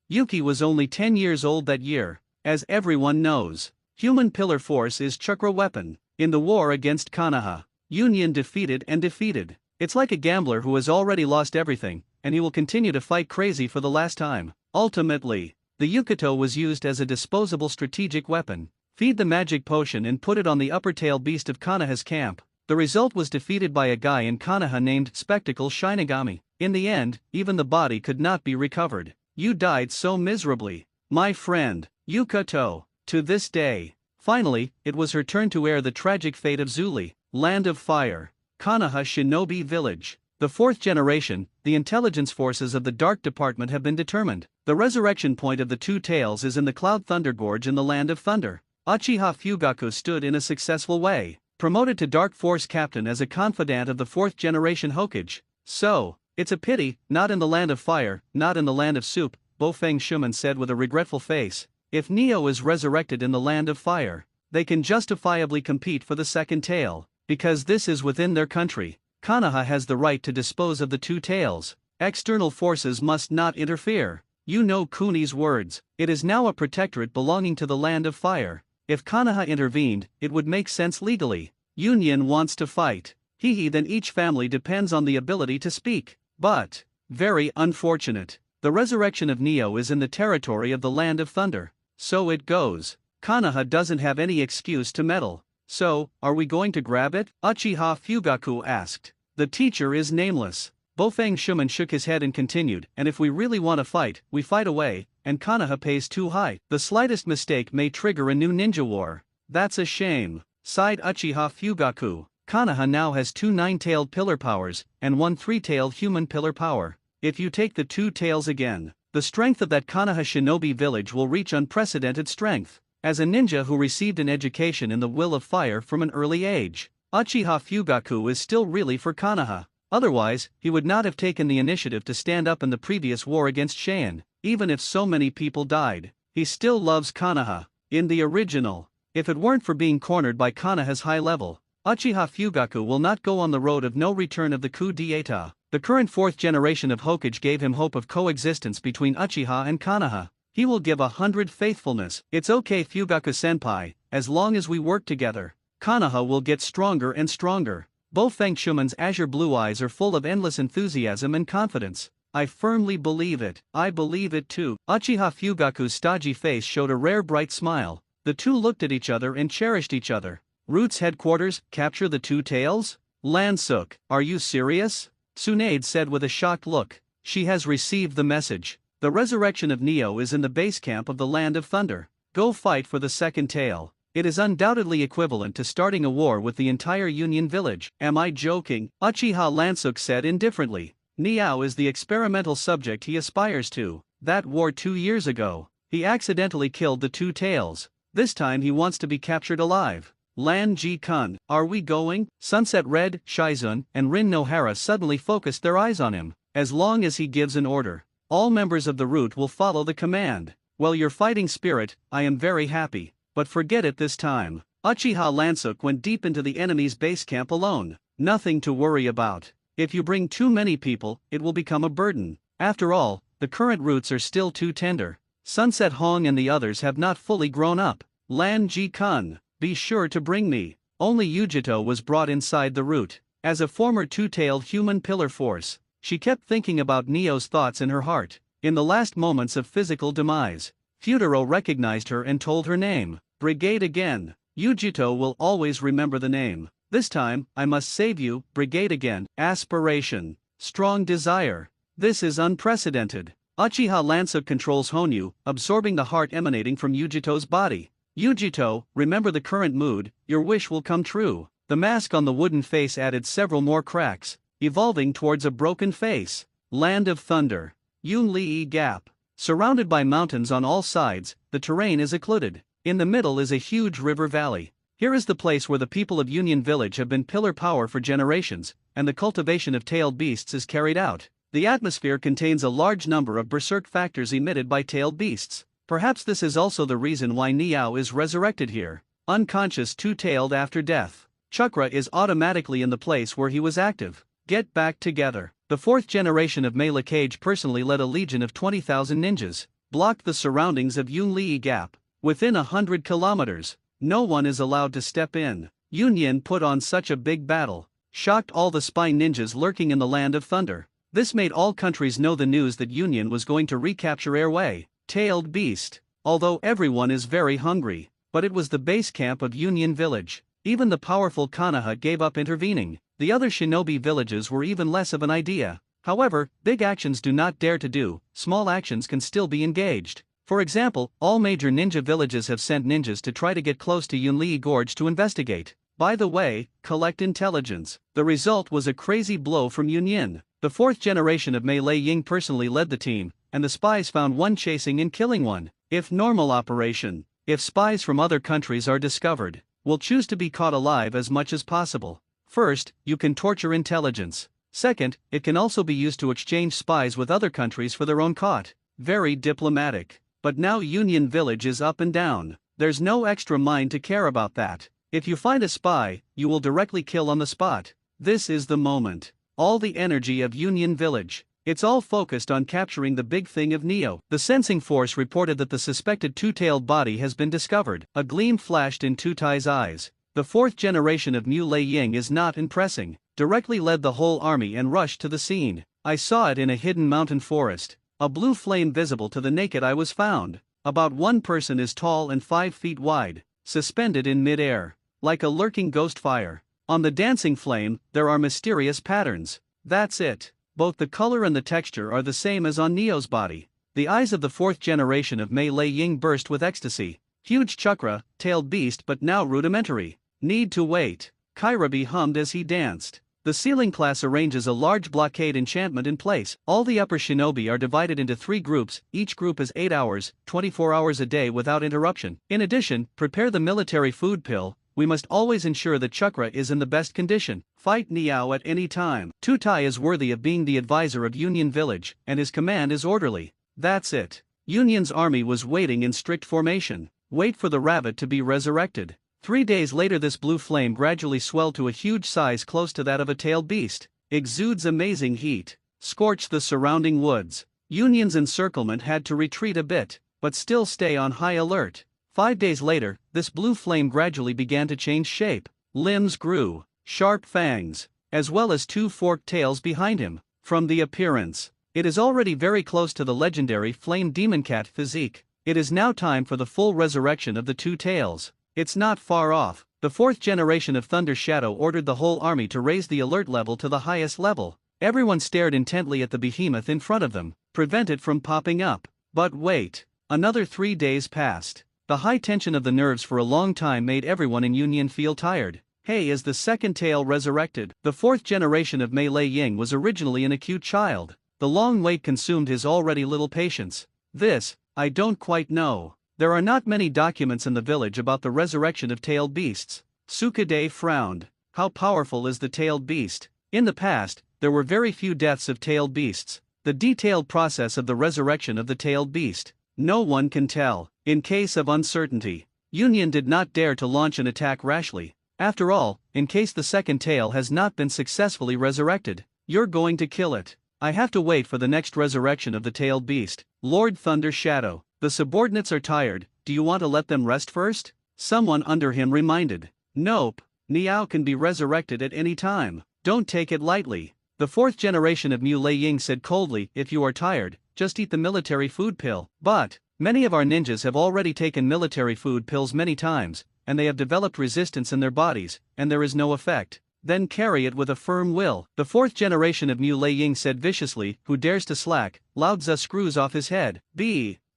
Yuki was only 10 years old that year. As everyone knows, human pillar force is chakra weapon. In the war against Konoha, Union defeated and defeated. It's like a gambler who has already lost everything, and he will continue to fight crazy for the last time. Ultimately, the Yukato was used as a disposable strategic weapon. Feed the magic potion and put it on the upper tail beast of Konoha's camp. The result was defeated by a guy in Konoha named Spectacle Shinigami. In the end, even the body could not be recovered. You died so miserably, my friend, Yukato. To this day. Finally, it was her turn to air the tragic fate of Zuli, Land of Fire, Konoha Shinobi Village. The fourth generation, the intelligence forces of the Dark Department have been determined. The resurrection point of the two tails is in the Cloud Thunder Gorge in the Land of Thunder. Uchiha Fugaku stood in a successful way, promoted to Dark Force Captain as a confidant of the fourth generation Hokage. So, it's a pity, not in the Land of Fire, not in the Land of Soup, Bofeng Shuman said with a regretful face. If Neo is resurrected in the Land of Fire, they can justifiably compete for the second tail, because this is within their country. Konoha has the right to dispose of the two tails. External forces must not interfere. Kuni's words. It is now a protectorate belonging to the Land of Fire. If Konoha intervened, it would make sense legally. Union wants to fight. Then each family depends on the ability to speak. But, very unfortunate, the resurrection of Neo is in the territory of the Land of Thunder. So it goes. Konoha doesn't have any excuse to meddle. So, are we going to grab it? Uchiha Fugaku asked. The teacher is nameless. Bofeng Shuman shook his head and continued, and if we really want to fight, we fight away, and Konoha pays too high. The slightest mistake may trigger a new ninja war. That's a shame, sighed Uchiha Fugaku. Konoha now has 2 9-tailed pillar powers, and 1 3-tailed human pillar power. If you take the 2 tails again, the strength of that Konoha Shinobi village will reach unprecedented strength. As a ninja who received an education in the will of fire from an early age, Uchiha Fugaku is still really for Konoha. Otherwise, he would not have taken the initiative to stand up in the previous war against Shane. Even if so many people died, he still loves Konoha. In the original, if it weren't for being cornered by Konoha's high level, Uchiha Fugaku will not go on the road of no return of the coup d'etat. The current fourth generation of Hokage gave him hope of coexistence between Uchiha and Konoha. He will give 100 faithfulness. It's okay Fugaku-senpai, as long as we work together. Konoha will get stronger and stronger. Bofeng Shuman's azure blue eyes are full of endless enthusiasm and confidence. I firmly believe it. I believe it too. Uchiha Fugaku's stodgy face showed a rare bright smile. The two looked at each other and cherished each other. Roots headquarters, capture the two tails? Lansuk, are you serious? Tsunade said with a shocked look. She has received the message. The resurrection of Neo is in the base camp of the Land of Thunder. Go fight for the second tail. It is undoubtedly equivalent to starting a war with the entire Union village. Am I joking? Uchiha Lansuk said indifferently. Neo is the experimental subject he aspires to. That war 2 years ago, he accidentally killed the two tails. This time he wants to be captured alive. Lan Ji-kun, are we going? Sunset Red, Shizun, and Rin Nohara suddenly focused their eyes on him. As long as he gives an order, all members of the route will follow the command. Well, your fighting spirit, I am very happy. But forget it this time. Uchiha Lansuk went deep into the enemy's base camp alone. Nothing to worry about. If you bring too many people, it will become a burden. After all, the current roots are still too tender. Sunset Hong and the others have not fully grown up. Lan Ji-kun, be sure to bring me. Only Yujito was brought inside the root. As a former two-tailed human pillar force, she kept thinking about Neo's thoughts in her heart. In the last moments of physical demise, Futaro recognized her and told her name. Brigade again. Yujito will always remember the name. This time, I must save you. Brigade again. Aspiration. Strong desire. This is unprecedented. Uchiha Lansuk controls Honyu, absorbing the heart emanating from Yujito's body. Yujito, remember the current mood, your wish will come true. The mask on the wooden face added several more cracks, evolving towards a broken face. Land of Thunder. Yunli Gap. Surrounded by mountains on all sides, the terrain is occluded. In the middle is a huge river valley. Here is the place where the people of Union Village have been pillar power for generations, and the cultivation of tailed beasts is carried out. The atmosphere contains a large number of berserk factors emitted by tailed beasts. Perhaps this is also the reason why Niao is resurrected here. Unconscious two-tailed after death. Chakra is automatically in the place where he was active. Get back together. The fourth generation of Mela Cage personally led a legion of 20,000 ninjas, blocked the surroundings of Yunli Gap. Within 100 kilometers, no one is allowed to step in. Union put on such a big battle, shocked all the spy ninjas lurking in the Land of Thunder. This made all countries know the news that Union was going to recapture Airway. Tailed beast. Although everyone is very hungry, but it was the base camp of Union Village. Even the powerful Konoha gave up intervening. The other shinobi villages were even less of an idea. However, big actions do not dare to do, small actions can still be engaged. For example, all major ninja villages have sent ninjas to try to get close to Yunli Gorge to investigate. By the way, collect intelligence. The result was a crazy blow from Union. The fourth generation of Mei Lei Ying personally led the team, and the spies found one chasing and killing one. If normal operation, if spies from other countries are discovered, will choose to be caught alive as much as possible. First, you can torture intelligence. Second, it can also be used to exchange spies with other countries for their own caught. Very diplomatic. But now Union Village is up and down. There's no extra mind to care about that. If you find a spy, you will directly kill on the spot. This is the moment. All the energy of Union Village. It's all focused on capturing the big thing of Neo. The sensing force reported that the suspected two-tailed body has been discovered. A gleam flashed in Tutai's eyes. The fourth generation of Mu Lei Ying is not impressing. Directly led the whole army and rushed to the scene. I saw it in a hidden mountain forest. A blue flame visible to the naked eye was found. About one person is tall and 5 feet wide, suspended in mid-air, like a lurking ghost fire. On the dancing flame, there are mysterious patterns. That's it. Both the color and the texture are the same as on Neo's body. The eyes of the fourth generation of Mei Lei Ying burst with ecstasy. Huge chakra, tailed beast but now rudimentary. Need to wait. Kairabi hummed as he danced. The ceiling class arranges a large blockade enchantment in place. All the upper shinobi are divided into 3 groups, each group is 8 hours, 24 hours a day without interruption. In addition, prepare the military food pill, we must always ensure that chakra is in the best condition. Fight Niao at any time. Tutai is worthy of being the advisor of Union Village, and his command is orderly. That's it. Union's army was waiting in strict formation. Wait for the rabbit to be resurrected. 3 days later, this blue flame gradually swelled to a huge size close to that of a tailed beast. Exudes amazing heat. Scorched the surrounding woods. Union's encirclement had to retreat a bit, but still stay on high alert. 5 days later, this blue flame gradually began to change shape. Limbs grew, sharp fangs, as well as 2 forked tails behind him. From the appearance, it is already very close to the legendary Flame Demon Cat physique. It is now time for the full resurrection of the 2 tails. It's not far off. The 4th generation of Thunder Shadow ordered the whole army to raise the alert level to the highest level. Everyone stared intently at the behemoth in front of them, prevent it from popping up. But wait, another 3 days passed. The high tension of the nerves for a long time made everyone in Union feel tired. Hey, is the 2nd tail resurrected? The 4th generation of Mei Lei Ying was originally an acute child. The long wait consumed his already little patience. This, I don't quite know. There are not many documents in the village about the resurrection of tailed beasts. Sukade frowned. How powerful is the tailed beast? In the past, there were very few deaths of tailed beasts. The detailed process of the resurrection of the tailed beast, no one can tell. In case of uncertainty, Union did not dare to launch an attack rashly. After all, in case the 2nd tail has not been successfully resurrected, you're going to kill it. I have to wait for the next resurrection of the tailed beast. Lord Thunder Shadow, the subordinates are tired, do you want to let them rest first? Someone under him reminded. Nope, Niao can be resurrected at any time. Don't take it lightly. The 4th generation of Mu Lei Ying said coldly, if you are tired, just eat the military food pill. But many of our ninjas have already taken military food pills many times, and they have developed resistance in their bodies, and there is no effect. Then carry it with a firm will. The 4th generation of Mu Lei Ying said viciously, who dares to slack? Lao Tzu screws off his head.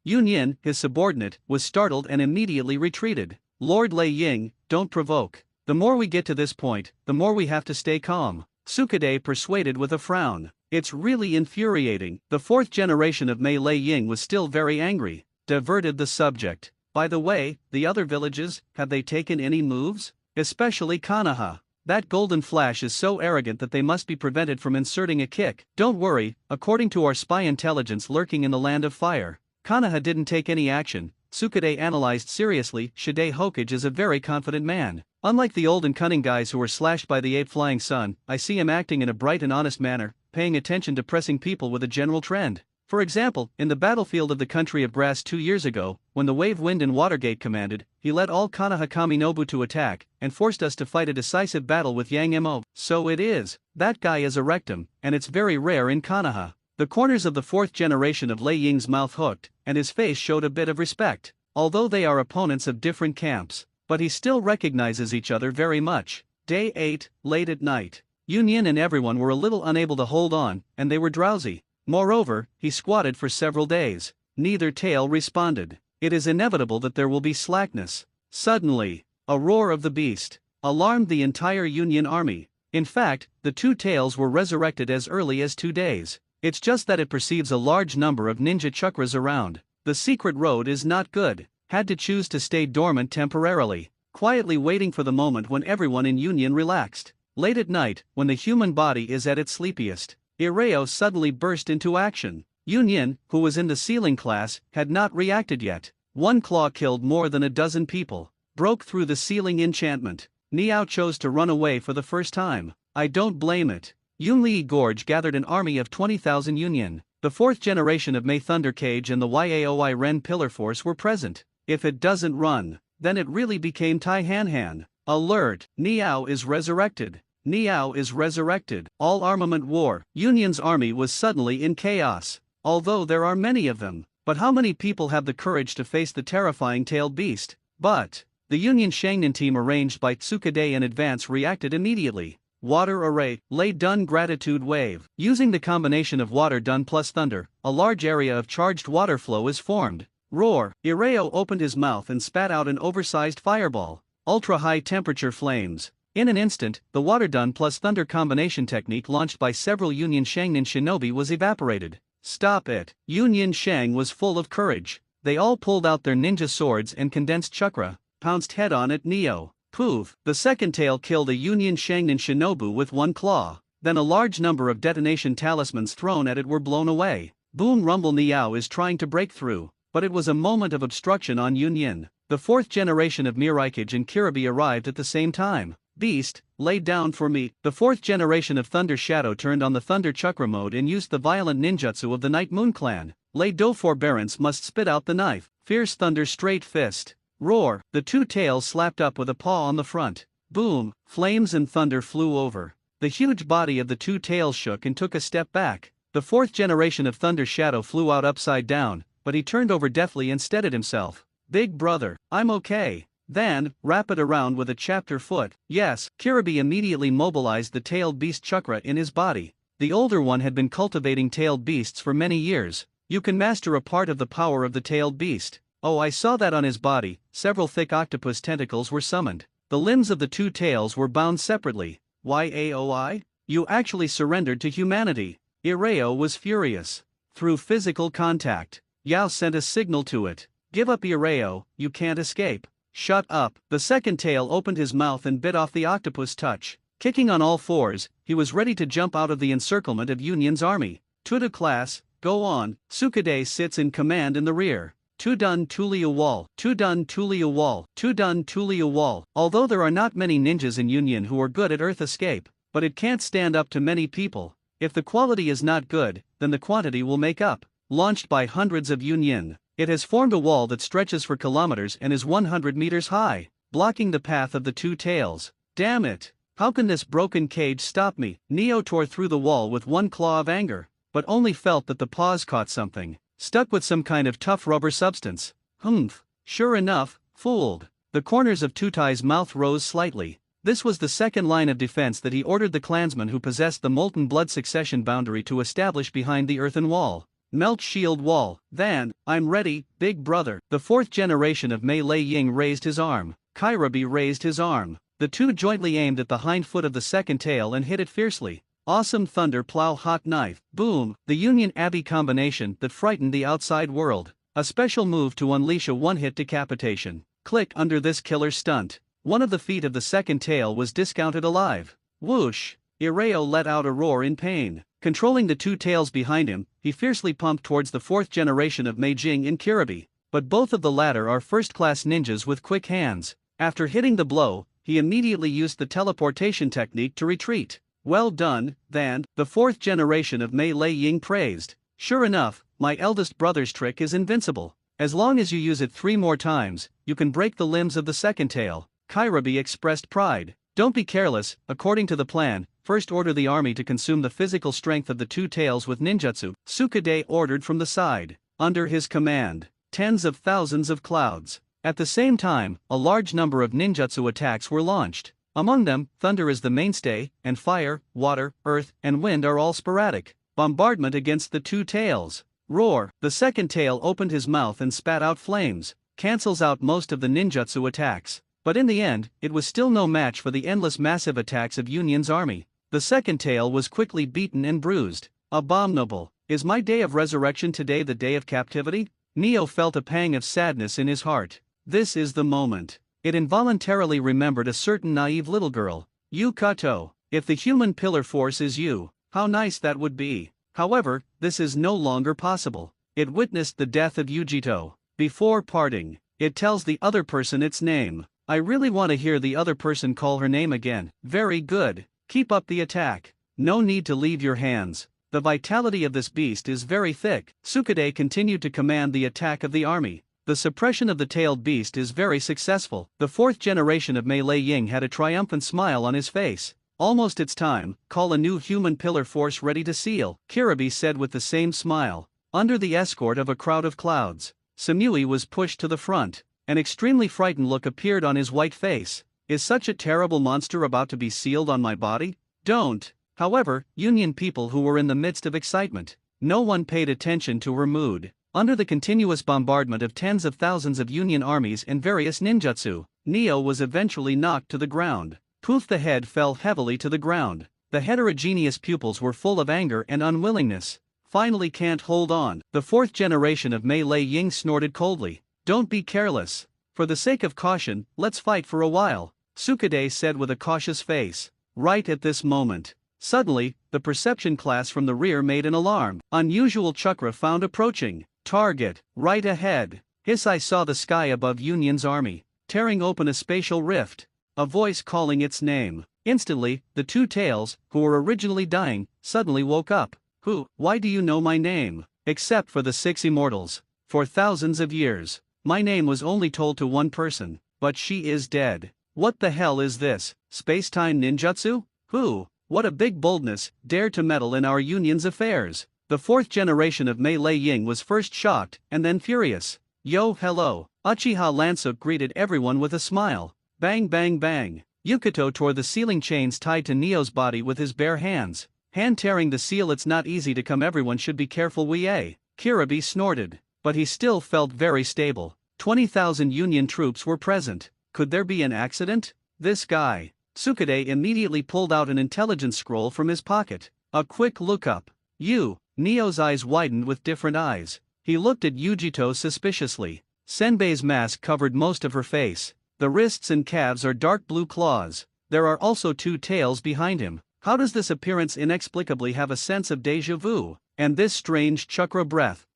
Union, his subordinate, was startled and immediately retreated. Lord Lei Ying, don't provoke. The more we get to this point, the more we have to stay calm. Sukade persuaded with a frown. It's really infuriating. The 4th generation of Mei Lei Ying was still very angry. Diverted the subject. By the way, the other villages, have they taken any moves? Especially Kanaha. That golden flash is so arrogant that they must be prevented from inserting a kick. Don't worry, according to our spy intelligence lurking in the land of fire, Kanaha didn't take any action. Sukade analyzed seriously. Shide Hokage is a very confident man. Unlike the old and cunning guys who were slashed by the ape flying sun, I see him acting in a bright and honest manner, paying attention to pressing people with a general trend. For example, in the battlefield of the country of brass 2 years ago, when the Wave Wind and Watergate commanded, he led all Kanaha Kaminobu to attack, and forced us to fight a decisive battle with Yang Mo. So it is. That guy is a rectum, and it's very rare in Kanaha. The corners of the 4th generation of Lei Ying's mouth hooked, and his face showed a bit of respect. Although they are opponents of different camps, but he still recognizes each other very much. Day 8, late at night. Union and everyone were a little unable to hold on, and they were drowsy. Moreover, he squatted for several days. Neither tail responded. It is inevitable that there will be slackness. Suddenly, a roar of the beast alarmed the entire Union army. In fact, the 2 tails were resurrected as early as 2 days. It's just that it perceives a large number of ninja chakras around. The secret road is not good. Had to choose to stay dormant temporarily, quietly waiting for the moment when everyone in Union relaxed. Late at night, when the human body is at its sleepiest, Ireo suddenly burst into action. Union, who was in the sealing class, had not reacted yet. One claw killed more than a dozen people. Broke through the sealing enchantment. Niao chose to run away for the first time. I don't blame it. Yunli Gorge gathered an army of 20,000 Union. The 4th generation of Mei Thunder Cage and the Yaoi Ren Pillar Force were present. If it doesn't run, then it really became Tai Han Han. Alert! Niao is resurrected. Niao is resurrected. All armament war. Union's army was suddenly in chaos. Although there are many of them, but how many people have the courage to face the terrifying tailed beast? But the Union Shangnan team arranged by Tsukade in advance reacted immediately. Water array, lay done gratitude wave. Using the combination of water done plus thunder, a large area of charged water flow is formed. Roar! Ireo opened his mouth and spat out an oversized fireball. Ultra-high temperature flames. In an instant, the water done plus thunder combination technique launched by several Union Shangnan shinobi was evaporated. Stop it! Union Shang was full of courage. They all pulled out their ninja swords and condensed chakra, pounced head-on at Neo. Poof! The second tail killed a Union Shangnin Shinobu with one claw. Then a large number of detonation talismans thrown at it were blown away. Boom! Rumble Niao is trying to break through, but it was a moment of obstruction on Union. The fourth generation of Miraikage and Kiribi arrived at the same time. Beast, lay down for me. The fourth generation of Thunder Shadow turned on the Thunder Chakra mode and used the violent ninjutsu of the Night Moon clan. Lay do forbearance must spit out the knife. Fierce Thunder Straight Fist. Roar! The two tails slapped up with a paw on the front. Boom! Flames and thunder flew over. The huge body of the two tails shook and took a step back. The fourth generation of Thunder Shadow flew out upside down, but he turned over deftly and steadied himself. Big brother, I'm okay. Then, wrap it around with a chapter foot. Yes, Kiribi immediately mobilized the tailed beast chakra in his body. The older one had been cultivating tailed beasts for many years. You can master a part of the power of the tailed beast. Oh, I saw that on his body. Several thick octopus tentacles were summoned. The limbs of the two tails were bound separately. Yaoi? You actually surrendered to humanity. Ireo was furious. Through physical contact, Yao sent a signal to it. Give up Ireo, you can't escape. Shut up. The second tail opened his mouth and bit off the octopus touch. Kicking on all fours, he was ready to jump out of the encirclement of Union's army. Tuda class, go on. Sukade sits in command in the rear. Tudun Tulia Wall, Tudun Tulia Wall, Tudun Tulia Wall. Although there are not many ninjas in Union who are good at earth escape, but it can't stand up to many people. If the quality is not good, then the quantity will make up. Launched by hundreds of Union, it has formed a wall that stretches for kilometers and is 100 meters high, blocking the path of the two tails. Damn it! How can this broken cage stop me? Neo tore through the wall with one claw of anger, but only felt that the paws caught something. Stuck with some kind of tough rubber substance. Humph. Sure enough, fooled. The corners of Tutai's mouth rose slightly. This was the second line of defense that he ordered the clansmen who possessed the molten blood succession boundary to establish behind the earthen wall. Melt shield wall. Then, I'm ready, big brother. The fourth generation of Mei Lei Ying raised his arm. Kairabi raised his arm. The two jointly aimed at the hind foot of the second tail and hit it fiercely. Awesome Thunder Plow Hot Knife. Boom! The Union Abbey combination that frightened the outside world. A special move to unleash a one-hit decapitation. Click under this killer stunt. One of the feet of the second tail was discounted alive. Whoosh! Ireo let out a roar in pain. Controlling the two tails behind him, he fiercely pumped towards the fourth generation of Meijing and Kiribi. But both of the latter are first-class ninjas with quick hands. After hitting the blow, he immediately used the teleportation technique to retreat. Well done, then, the fourth generation of Mei Lei Ying praised. Sure enough, my eldest brother's trick is invincible. As long as you use it 3 more times, you can break the limbs of the second tail. Kairabi expressed pride. Don't be careless. According to the plan, first order the army to consume the physical strength of the two tails with ninjutsu. Sukade ordered from the side. Under his command, tens of thousands of clouds. At the same time, a large number of ninjutsu attacks were launched. Among them, thunder is the mainstay, and fire, water, earth, and wind are all sporadic. Bombardment against the two tails. Roar! The second tail opened his mouth and spat out flames. Cancels out most of the ninjutsu attacks. But in the end, it was still no match for the endless massive attacks of Union's army. The second tail was quickly beaten and bruised. Abominable. Is my day of resurrection today the day of captivity? Neo felt a pang of sadness in his heart. This is the moment. It involuntarily remembered a certain naive little girl. Yu Kato. If the human pillar force is you, how nice that would be. However, this is no longer possible. It witnessed the death of Yujito. Before parting, it tells the other person its name. I really want to hear the other person call her name again. Very good. Keep up the attack. No need to leave your hands. The vitality of this beast is very thick. Sukade continued to command the attack of the army. The suppression of the tailed beast is very successful. The fourth generation of Mei Lei Ying had a triumphant smile on his face. Almost it's time. Call a new human pillar force ready to seal, Kiribi said with the same smile. Under the escort of a crowd of clouds, Samui was pushed to the front. An extremely frightened look appeared on his white face. Is such a terrible monster about to be sealed on my body? Don't. However, Union people who were in the midst of excitement. No one paid attention to her mood. Under the continuous bombardment of tens of thousands of Union armies and various ninjutsu, Neo was eventually knocked to the ground. Poof! The head fell heavily to the ground. The heterogeneous pupils were full of anger and unwillingness. Finally can't hold on. The fourth generation of Mei Lei Ying snorted coldly. Don't be careless. For the sake of caution, let's fight for a while. Sukade said with a cautious face. Right at this moment. Suddenly, the perception class from the rear made an alarm. Unusual chakra found approaching. Target, right ahead. I saw the sky above Union's army, tearing open a spatial rift. A voice calling its name. Instantly, the two tails, who were originally dying, suddenly woke up. Who? Why do you know my name? Except for the 6 immortals. For thousands of years, my name was only told to one person, but she is dead. What the hell is this? Space-time ninjutsu? Who? What a big boldness, dare to meddle in our Union's affairs. The 4th generation of Mei Lei Ying was first shocked, and then furious. Yo, hello. Uchiha Lansuk greeted everyone with a smile. Bang bang bang. Yukito tore the sealing chains tied to Neo's body with his bare hands. Hand tearing the seal. It's not easy to come. Everyone should be careful. Kirabi snorted. But he still felt very stable. 20,000 Union troops were present. Could there be an accident? This guy. Sukade immediately pulled out an intelligence scroll from his pocket. A quick look up. You. Neo's eyes widened with different eyes. He looked at Yujito suspiciously. Senbei's mask covered most of her face. The wrists and calves are dark blue claws. There are also 2 tails behind him. How does this appearance inexplicably have a sense of déjà vu? And this strange chakra breath?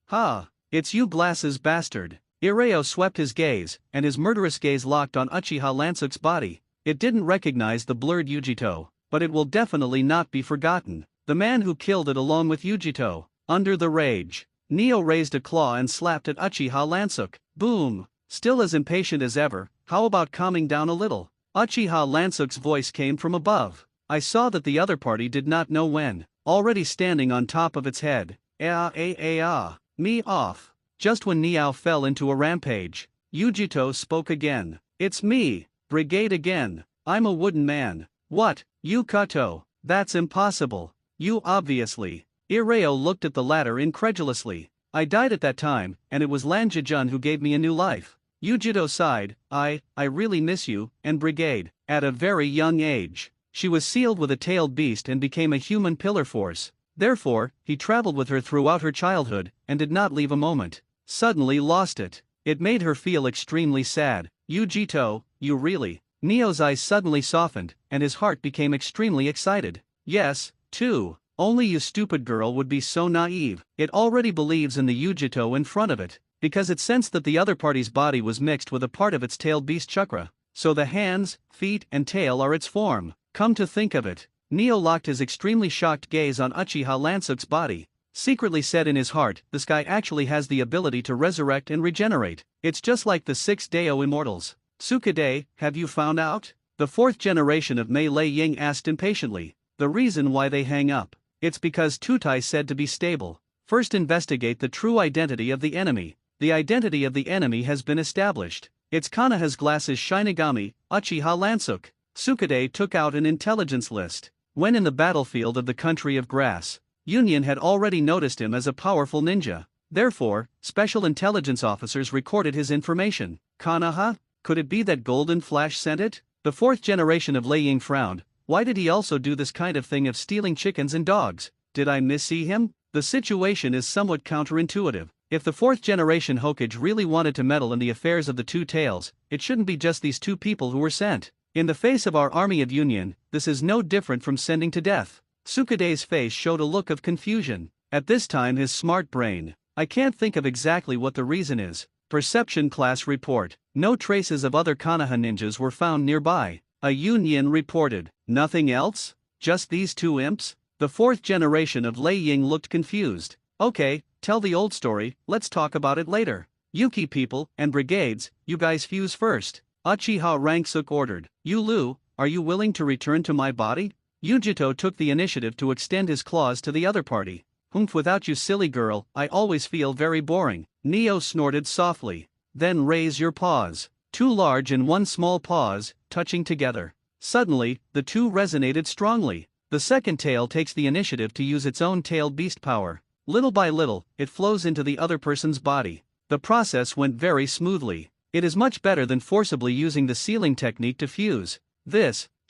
It's you, glasses bastard. Ireo swept his gaze, and his murderous gaze locked on Uchiha Lansuk's body. It didn't recognize the blurred Yujito, but it will definitely not be forgotten. The man who killed it along with Yujito. Under the rage, Neo raised a claw and slapped at Uchiha Lansuk. Boom! Still as impatient as ever. How about calming down a little? Uchiha Lansuk's voice came from above. I saw that the other party did not know when. Already standing on top of its head. Me off. Just when Niao fell into a rampage, Yujito spoke again. It's me, Brigade again. I'm a wooden man. What? You Kato? That's impossible. You obviously. Ireo looked at the latter incredulously. I died at that time, and it was Lan Jijun who gave me a new life. Yujito sighed. I really miss you, and Brigade. At a very young age, she was sealed with a tailed beast and became a human pillar force. Therefore, he traveled with her throughout her childhood, and did not leave a moment. Suddenly lost it. It made her feel extremely sad. Yujito, you really? Neo's eyes suddenly softened, and his heart became extremely excited. Yes, too. Only you stupid girl would be so naive. It already believes in the Yujito in front of it, because it sensed that the other party's body was mixed with a part of its tailed beast chakra. So the hands, feet, and tail are its form. Come to think of it. Neo locked his extremely shocked gaze on Uchiha Lansuk's body. Secretly said in his heart, this guy actually has the ability to resurrect and regenerate. It's just like the 6 Dao immortals. Sukade, have you found out? The 4th generation of Mei Lei Ying asked impatiently. The reason why they hang up. It's because Tutai said to be stable. First investigate the true identity of the enemy. The identity of the enemy has been established. It's Konoha's glasses shinigami, Uchiha Lansuk. Sukade took out an intelligence list. When in the battlefield of the country of grass, Union had already noticed him as a powerful ninja. Therefore, special intelligence officers recorded his information. Konoha? Could it be that Golden Flash sent it? The 4th generation of Lei Ying frowned. Why did he also do this kind of thing of stealing chickens and dogs? Did I missee him? The situation is somewhat counterintuitive. If the 4th generation Hokage really wanted to meddle in the affairs of the 2 tails, it shouldn't be just these 2 people who were sent. In the face of our army of Union, this is no different from sending to death. Sukade's face showed a look of confusion. At this time his smart brain. I can't think of exactly what the reason is. Perception class report. No traces of other Konoha ninjas were found nearby. A Union reported. Nothing else? Just these 2 imps? The 4th generation of Lei Ying looked confused. Okay, tell the old story, let's talk about it later. Yuki people and brigades, you guys fuse first. Uchiha Ranksuk ordered. Yu Lu, are you willing to return to my body? Yujito took the initiative to extend his claws to the other party. Humph, without you silly girl, I always feel very boring. Neo snorted softly. Then raise your paws. 2 large and 1 small paws, touching together. Suddenly, the 2 resonated strongly. The second tail takes the initiative to use its own tailed beast power. Little by little, it flows into the other person's body. The process went very smoothly. It is much better than forcibly using the sealing technique to fuse.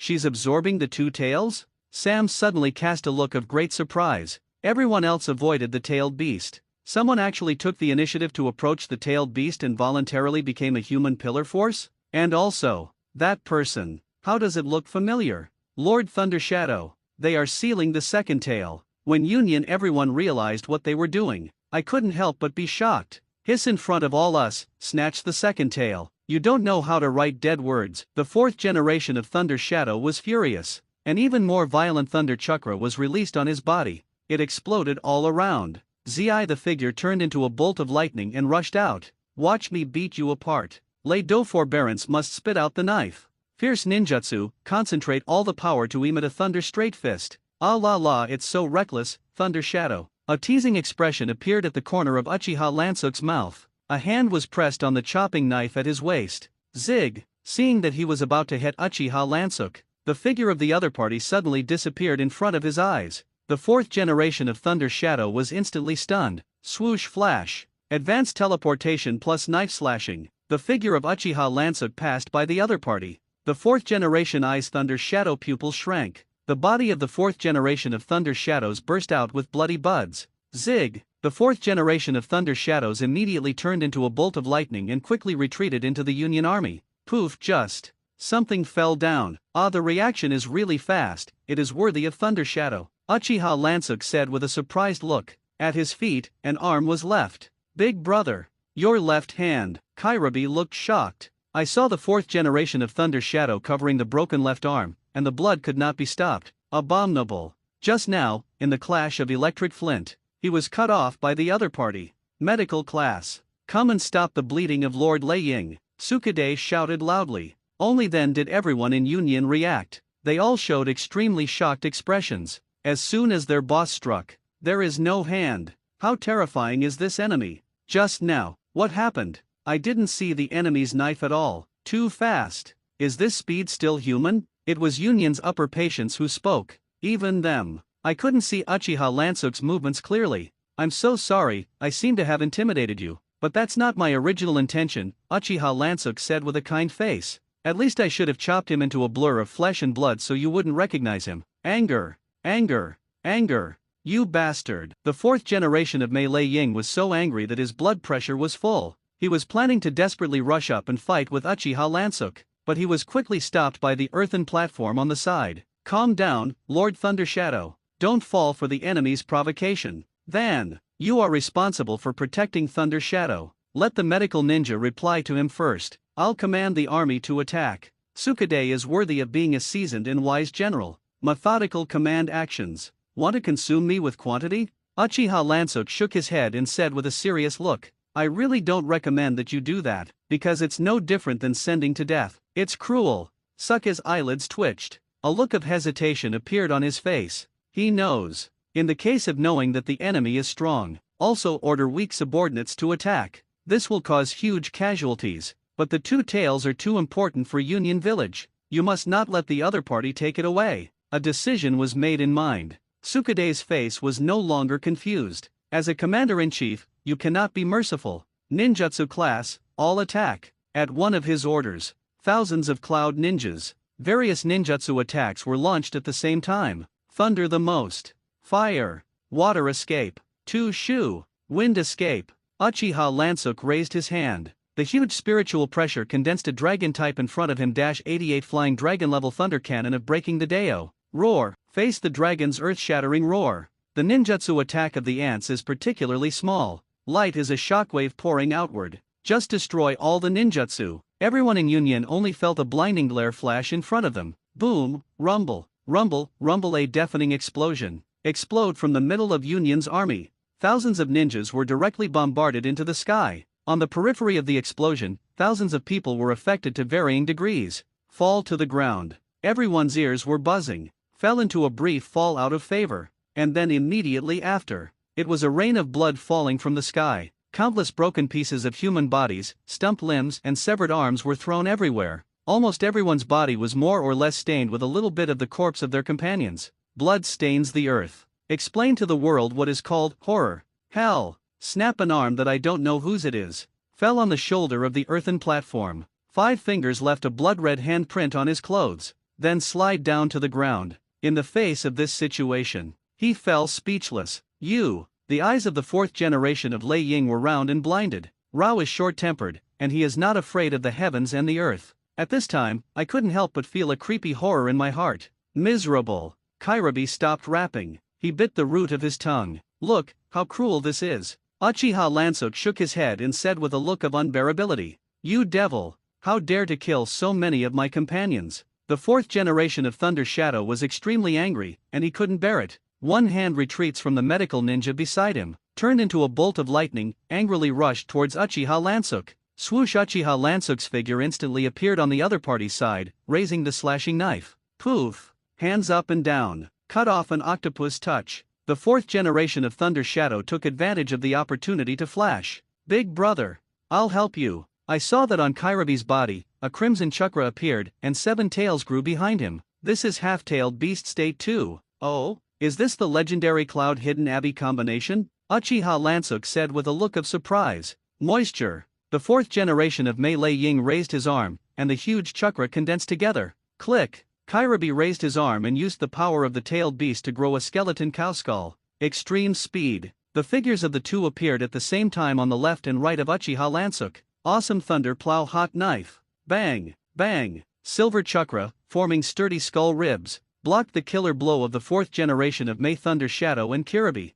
She's absorbing the 2 tails? Sam suddenly cast a look of great surprise. Everyone else avoided the tailed beast. Someone actually took the initiative to approach the tailed beast and voluntarily became a human pillar force? And also, that person. How does it look familiar? Lord Thunder Shadow. They are sealing the second tail. When Union everyone realized what they were doing. I couldn't help but be shocked. Hiss in front of all us, snatch the second tail. You don't know how to write dead words. The fourth generation of Thunder Shadow was furious. An even more violent Thunder Chakra was released on his body. It exploded all around. Zi the figure turned into a bolt of lightning and rushed out. Watch me beat you apart. Lei Do forbearance must spit out the knife. Fierce ninjutsu, concentrate all the power to emit a thunder straight fist. Ah la la, it's so reckless, Thunder Shadow. A teasing expression appeared at the corner of Uchiha Lansook's mouth. A hand was pressed on the chopping knife at his waist. Zig, seeing that he was about to hit Uchiha Lansook, the figure of the other party suddenly disappeared in front of his eyes. The fourth generation of Thunder Shadow was instantly stunned. Swoosh flash. Advanced teleportation plus knife slashing. The figure of Uchiha Lansook passed by the other party. The fourth generation Eyes Thunder Shadow pupils shrank. The body of the fourth generation of Thunder Shadows burst out with bloody buds. Zig. The fourth generation of Thunder Shadows immediately turned into a bolt of lightning and quickly retreated into the Union army. Poof, just. Something fell down. Ah, the reaction is really fast. It is worthy of Thunder Shadow. Uchiha Lansook said with a surprised look. At his feet, an arm was left. Big brother. Your left hand. Kairabi looked shocked. I saw the fourth generation of Thunder Shadow covering the broken left arm, and the blood could not be stopped. Abominable. Just now, in the clash of electric flint, he was cut off by the other party. Medical class. Come and stop the bleeding of Lord Lei Ying. Sukade shouted loudly. Only then did everyone in Union react. They all showed extremely shocked expressions. As soon as their boss struck, there is no hand. How terrifying is this enemy? Just now, what happened? I didn't see the enemy's knife at all. Too fast. Is this speed still human? It was Union's upper patients who spoke. Even them. I couldn't see Uchiha Lansook's movements clearly. I'm so sorry, I seem to have intimidated you. But that's not my original intention, Uchiha Lansook said with a kind face. At least I should have chopped him into a blur of flesh and blood so you wouldn't recognize him. Anger. Anger. Anger. You bastard. The fourth generation of Mei Lei Ying was so angry that his blood pressure was full. He was planning to desperately rush up and fight with Uchiha Lansook, but he was quickly stopped by the earthen platform on the side. Calm down, Lord Thunder Shadow. Don't fall for the enemy's provocation. Then, you are responsible for protecting Thunder Shadow. Let the medical ninja reply to him first. I'll command the army to attack. Sukade is worthy of being a seasoned and wise general. Methodical command actions. Want to consume me with quantity? Uchiha Lansook shook his head and said with a serious look. I really don't recommend that you do that, because it's no different than sending to death. It's cruel. Suka's eyelids twitched. A look of hesitation appeared on his face. He knows. In the case of knowing that the enemy is strong, also order weak subordinates to attack. This will cause huge casualties, but the two tails are too important for Union Village. You must not let the other party take it away. A decision was made in mind. Sukade's face was no longer confused. As a commander-in-chief, you cannot be merciful. Ninjutsu class, all attack. At one of his orders, thousands of cloud ninjas. Various ninjutsu attacks were launched at the same time. Thunder the most. Fire. Water escape. Two shu. Wind escape. Uchiha Lansook raised his hand. The huge spiritual pressure condensed a dragon type in front of him. 88 flying dragon level thunder cannon of breaking the Deo. Roar. Face the dragon's earth-shattering roar. The ninjutsu attack of the ants is particularly small. Light is a shockwave pouring outward. Just destroy all the ninjutsu. Everyone in Union only felt a blinding glare flash in front of them. Boom, rumble, rumble, rumble, a deafening explosion. Explode from the middle of Union's army. Thousands of ninjas were directly bombarded into the sky. On the periphery of the explosion, thousands of people were affected to varying degrees. Fall to the ground. Everyone's ears were buzzing. Fell into a brief fall out of favor. And then immediately after, it was a rain of blood falling from the sky. Countless broken pieces of human bodies, stumped limbs and severed arms were thrown everywhere. Almost everyone's body was more or less stained with a little bit of the corpse of their companions. Blood stains the earth. Explain to the world what is called horror. Hell. Snap an arm that I don't know whose it is. Fell on the shoulder of the earthen platform. 5 fingers left a blood-red handprint on his clothes. Then slide down to the ground. In the face of this situation, he fell speechless. The eyes of the fourth generation of Lei Ying were round and blinded. Rao is short-tempered, and he is not afraid of the heavens and the earth. At this time, I couldn't help but feel a creepy horror in my heart. Miserable. Kirabi stopped rapping. He bit the root of his tongue. Look, how cruel this is. Uchiha Lansuk shook his head and said with a look of unbearability, "You devil! How dare to kill so many of my companions?" The fourth generation of Thunder Shadow was extremely angry, and he couldn't bear it. One hand retreats from the medical ninja beside him, turned into a bolt of lightning, angrily rushed towards Uchiha Lansuk. Swoosh! Uchiha Lansuk's figure instantly appeared on the other party's side, raising the slashing knife. Poof! Hands up and down. Cut off an octopus touch. The fourth generation of Thunder Shadow took advantage of the opportunity to flash. Big brother, I'll help you. I saw that on Kirabi's body, a crimson chakra appeared, and 7 tails grew behind him. This is half-tailed beast state 2. Oh, is this the legendary Cloud Hidden Abbey combination? Uchiha Lansuk said with a look of surprise. Moisture. The fourth generation of Mei Lei Ying raised his arm, and the huge chakra condensed together. Click. Kirabi raised his arm and used the power of the tailed beast to grow a skeleton cow skull. Extreme speed. The figures of the two appeared at the same time on the left and right of Uchiha Lansuk. Awesome thunder plow hot knife. Bang, bang. Silver chakra, forming sturdy skull ribs, blocked the killer blow of the fourth generation of Mei Thunder Shadow and Kirabi.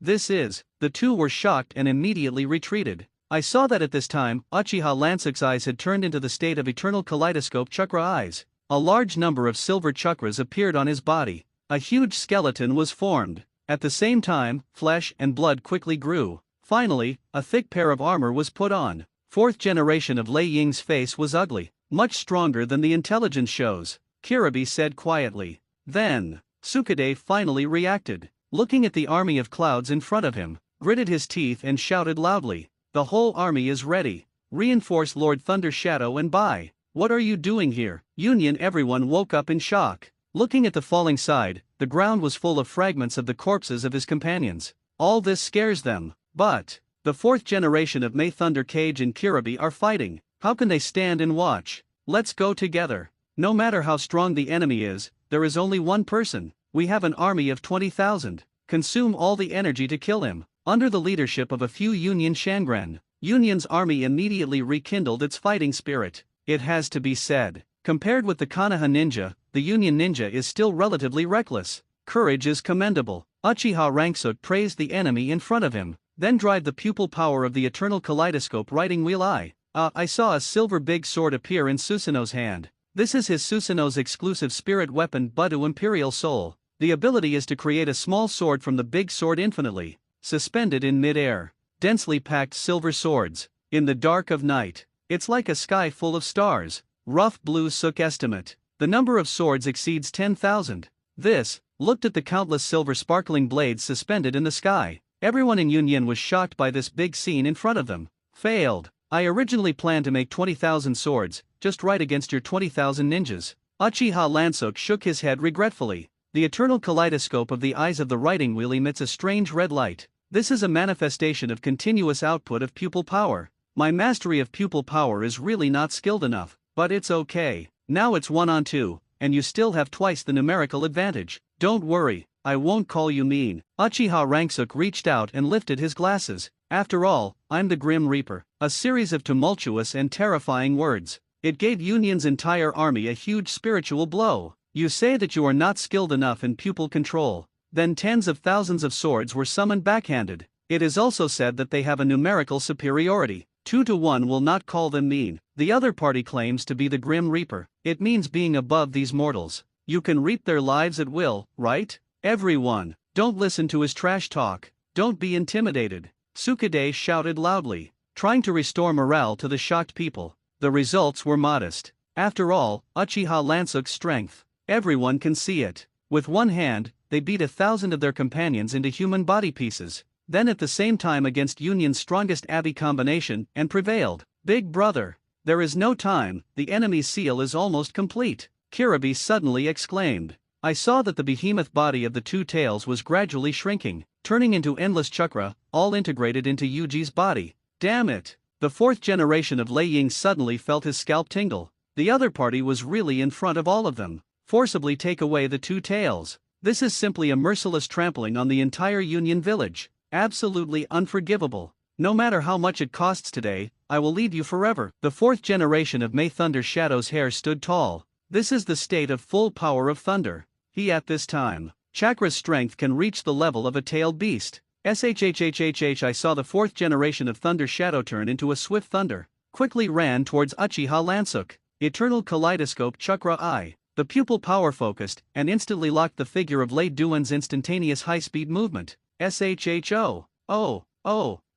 This is. The two were shocked and immediately retreated. I saw that at this time, Uchiha Lansuk's eyes had turned into the state of eternal kaleidoscope chakra eyes. A large number of silver chakras appeared on his body. A huge skeleton was formed. At the same time, flesh and blood quickly grew. Finally, a thick pair of armor was put on. Fourth generation of Lei Ying's face was ugly, much stronger than the intelligence shows. Kirabi said quietly. Then, Sukade finally reacted. Looking at the army of clouds in front of him, gritted his teeth and shouted loudly. The whole army is ready. Reinforce Lord Thunder Shadow and Bai. What are you doing here? Union! Everyone woke up in shock. Looking at the falling side, the ground was full of fragments of the corpses of his companions. All this scares them. But the fourth generation of Mei Thunder Cage and Kirabi are fighting. How can they stand and watch? Let's go together. No matter how strong the enemy is, there is only one person. We have an army of 20,000. Consume all the energy to kill him. Under the leadership of a few Union Shangren, Union's army immediately rekindled its fighting spirit. It has to be said, compared with the Konoha ninja, the Union ninja is still relatively reckless. Courage is commendable. Uchiha Lansuk praised the enemy in front of him, then drive the pupil power of the eternal kaleidoscope writing wheel eye. I saw a silver big sword appear in Susanoo's hand. This is his Susanoo's exclusive spirit weapon Budu Imperial Soul. The ability is to create a small sword from the big sword infinitely, suspended in mid-air. Densely packed silver swords. In the dark of night. It's like a sky full of stars. Rough blue Sook estimate. The number of swords exceeds 10,000. This, looked at the countless silver sparkling blades suspended in the sky. Everyone in Union was shocked by this big scene in front of them. Failed. I originally planned to make 20,000 swords, just right against your 20,000 ninjas. Uchiha Lansuk shook his head regretfully. The eternal kaleidoscope of the eyes of the writing wheel emits a strange red light. This is a manifestation of continuous output of pupil power. My mastery of pupil power is really not skilled enough, but it's okay. Now it's 1-on-2, and you still have twice the numerical advantage. Don't worry, I won't call you mean. Uchiha Lansuk reached out and lifted his glasses. After all, I'm the Grim Reaper. A series of tumultuous and terrifying words. It gave Union's entire army a huge spiritual blow. You say that you are not skilled enough in pupil control. Then tens of thousands of swords were summoned backhanded. It is also said that they have a numerical superiority. 2-to-1 will not call them mean. The other party claims to be the Grim Reaper. It means being above these mortals. You can reap their lives at will, right? Everyone, don't listen to his trash talk. Don't be intimidated. Sukade shouted loudly, trying to restore morale to the shocked people. The results were modest. After all, Uchiha Lansuk's strength. Everyone can see it. With one hand, they beat 1,000 of their companions into human body pieces. Then at the same time against Union's strongest Abbey combination, and prevailed. Big brother, there is no time, the enemy's seal is almost complete. Kirabi suddenly exclaimed. I saw that the behemoth body of the two tails was gradually shrinking, turning into endless chakra, all integrated into Yuji's body. Damn it! The fourth generation of Lei Ying suddenly felt his scalp tingle. The other party was really in front of all of them. Forcibly take away the two tails. This is simply a merciless trampling on the entire Union village. Absolutely unforgivable. No matter how much it costs today, I will leave you forever. The fourth generation of May Thunder Shadow's hair stood tall. This is the state of full power of thunder. He at this time, Chakra's strength can reach the level of a tailed beast. Shhhhhh I saw the fourth generation of Thunder Shadow turn into a swift thunder. Quickly ran towards Uchiha Lansuk. Eternal Kaleidoscope Chakra Eye. The pupil power focused, and instantly locked the figure of Lei Duan's instantaneous high-speed movement. Shho.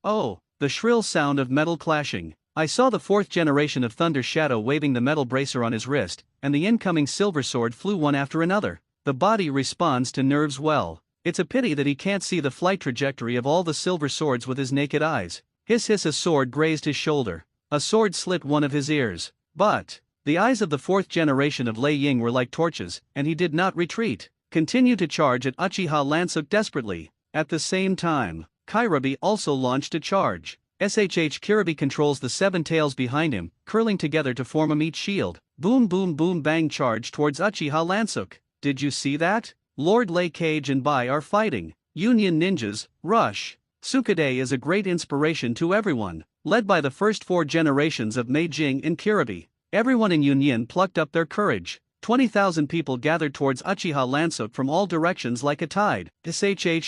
Oh. The shrill sound of metal clashing. I saw the fourth generation of Thunder Shadow waving the metal bracer on his wrist, and the incoming silver sword flew one after another. The body responds to nerves well. It's a pity that he can't see the flight trajectory of all the silver swords with his naked eyes. Hiss a sword grazed his shoulder. A sword slit one of his ears. But the eyes of the fourth generation of Lei Ying were like torches, and he did not retreat. Continue to charge at Uchiha Lansuk desperately. At the same time, Kirabi also launched a charge. Kirabi controls the seven tails behind him, curling together to form a meat shield. Boom bang charge towards Uchiha Lansuk. Did you see that? Lord Lei Cage and Bai are fighting. Union ninjas, rush. Sukade is a great inspiration to everyone. Led by the first four generations of Mei Jing and Kirabi, everyone in Union plucked up their courage. 20,000 people gathered towards Uchiha Lansuk from all directions like a tide.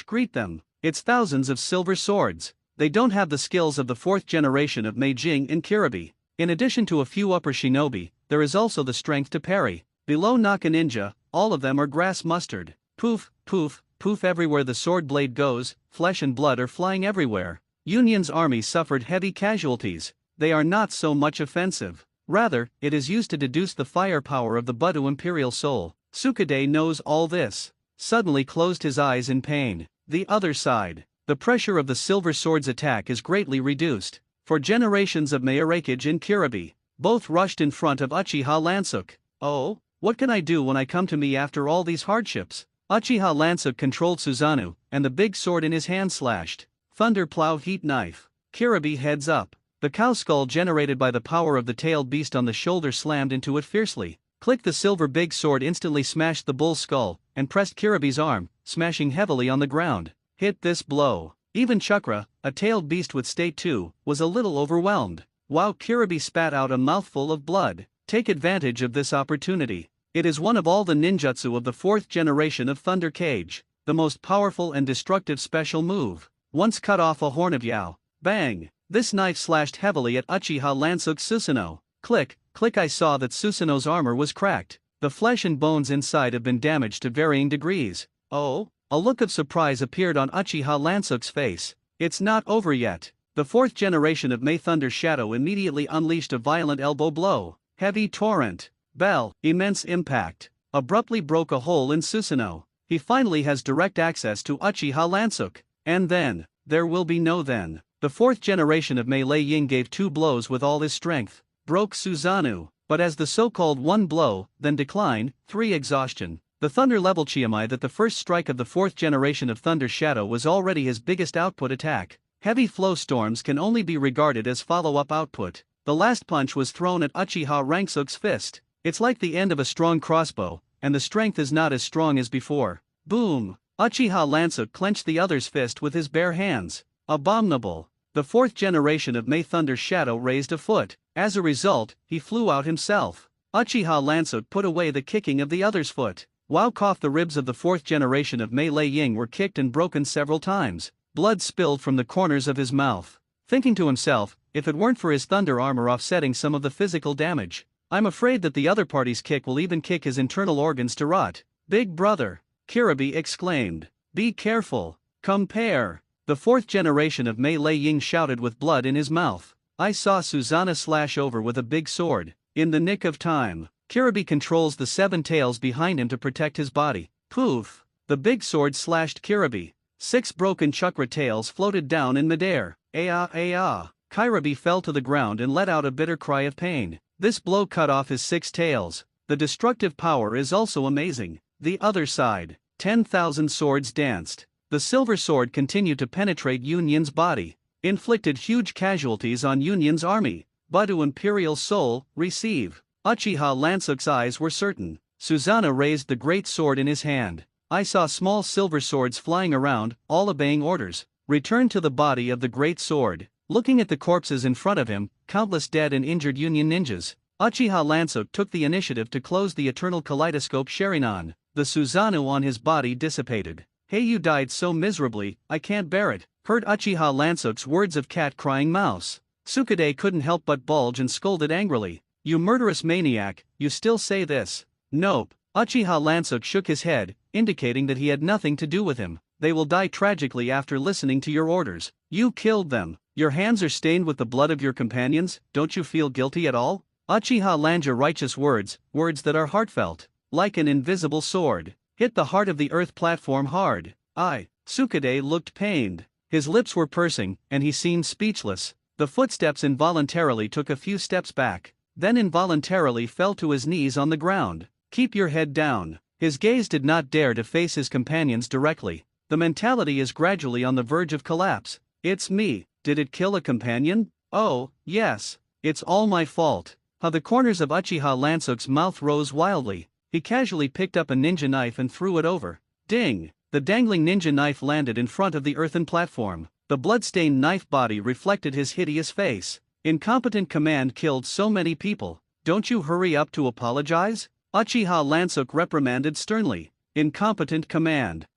Greet them. It's thousands of silver swords. They don't have the skills of the fourth generation of Mei Jing and Kirabi. In addition to a few upper shinobi, there is also the strength to parry. Below Naka Ninja, all of them are grass mustard. Poof everywhere the sword blade goes, flesh and blood are flying everywhere. Union's army suffered heavy casualties. They are not so much offensive. Rather, it is used to deduce the firepower of the Budu Imperial Soul. Sukade knows all this. Suddenly closed his eyes in pain. The other side. The pressure of the silver sword's attack is greatly reduced. For generations of Mayurakage and Kirabi, both rushed in front of Uchiha Lansuk. Oh, what can I do when I come to me after all these hardships? Uchiha Lansuk controlled Susanoo, and the big sword in his hand slashed. Thunder plow heat knife. Kirabi heads up. The cow skull generated by the power of the tailed beast on the shoulder slammed into it fiercely. Click the silver big sword instantly smashed the bull's skull, and pressed Kirabi's arm, smashing heavily on the ground. Hit this blow. Even Chakra, a tailed beast with state 2, was a little overwhelmed. Wow, Kirabi spat out a mouthful of blood. Take advantage of this opportunity. It is one of all the ninjutsu of the fourth generation of Thunder Cage, the most powerful and destructive special move. Once cut off a horn of Yao. Bang! This knife slashed heavily at Uchiha Lansuk's Susanoo. Click, I saw that Susanoo's armor was cracked. The flesh and bones inside have been damaged to varying degrees. Oh? A look of surprise appeared on Uchiha Lansuk's face. It's not over yet. The fourth generation of Mei Thunder Shadow immediately unleashed a violent elbow blow. Heavy torrent. Bell, immense impact. Abruptly broke a hole in Susanoo. He finally has direct access to Uchiha Lansuk. And then, there will be no then. The fourth generation of Mei Lei Ying gave 2 blows with all his strength. Broke Susanoo. But as the so-called 1 blow, then decline, 3 exhaustion. The thunder level Chiamai that the first strike of the fourth generation of Thunder Shadow was already his biggest output attack. Heavy flow storms can only be regarded as follow-up output. The last punch was thrown at Uchiha Lansuk's fist. It's like the end of a strong crossbow, and the strength is not as strong as before. Boom! Uchiha Lansuk clenched the other's fist with his bare hands. Abominable. The fourth generation of Mei Thunder Shadow raised a foot. As a result, he flew out himself. Uchiha Lansuk put away the kicking of the other's foot. Wow! The ribs of the fourth generation of Mei Lei Ying were kicked and broken several times. Blood spilled from the corners of his mouth. Thinking to himself, if it weren't for his thunder armor offsetting some of the physical damage, I'm afraid that the other party's kick will even kick his internal organs to rot. Big brother! Kirabi exclaimed. Be careful. Compare. The fourth generation of Mei Lei Ying shouted with blood in his mouth. I saw Susanoo slash over with a big sword. In the nick of time, Kirabi controls the 7 tails behind him to protect his body. Poof! The big sword slashed Kirabi. 6 broken chakra tails floated down in midair. Kirabi fell to the ground and let out a bitter cry of pain. This blow cut off his 6 tails. The destructive power is also amazing. The other side. 10,000 swords danced. The silver sword continued to penetrate Union's body. Inflicted huge casualties on Union's army. Budu Imperial Soul, receive. Uchiha Lansuk's eyes were certain. Susanoo raised the great sword in his hand. I saw small silver swords flying around, all obeying orders. Return to the body of the great sword. Looking at the corpses in front of him, countless dead and injured Union ninjas, Uchiha Lansuk took the initiative to close the eternal kaleidoscope Sharingan. The Susanoo on his body dissipated. "Hey, you died so miserably, I can't bear it," heard Uchiha Lansuk's words of cat crying mouse. Sukade couldn't help but bulge and scolded angrily. "You murderous maniac, you still say this?" "Nope." Uchiha Lansuk shook his head, indicating that he had nothing to do with him. "They will die tragically after listening to your orders. You killed them. Your hands are stained with the blood of your companions, don't you feel guilty at all?" Uchiha Lanja righteous words that are heartfelt. Like an invisible sword, hit the heart of the earth platform hard. Sukade looked pained. His lips were pursing, and he seemed speechless. The footsteps involuntarily took a few steps back, then involuntarily fell to his knees on the ground. "Keep your head down." His gaze did not dare to face his companions directly. The mentality is gradually on the verge of collapse. "It's me. Did it kill a companion? Oh, yes. It's all my fault." How the corners of Uchiha Lansuk's mouth rose wildly. He casually picked up a ninja knife and threw it over. Ding! The dangling ninja knife landed in front of the earthen platform. The blood-stained knife body reflected his hideous face. "Incompetent command killed so many people. Don't you hurry up to apologize?" Uchiha Lansuk reprimanded sternly. "Incompetent command.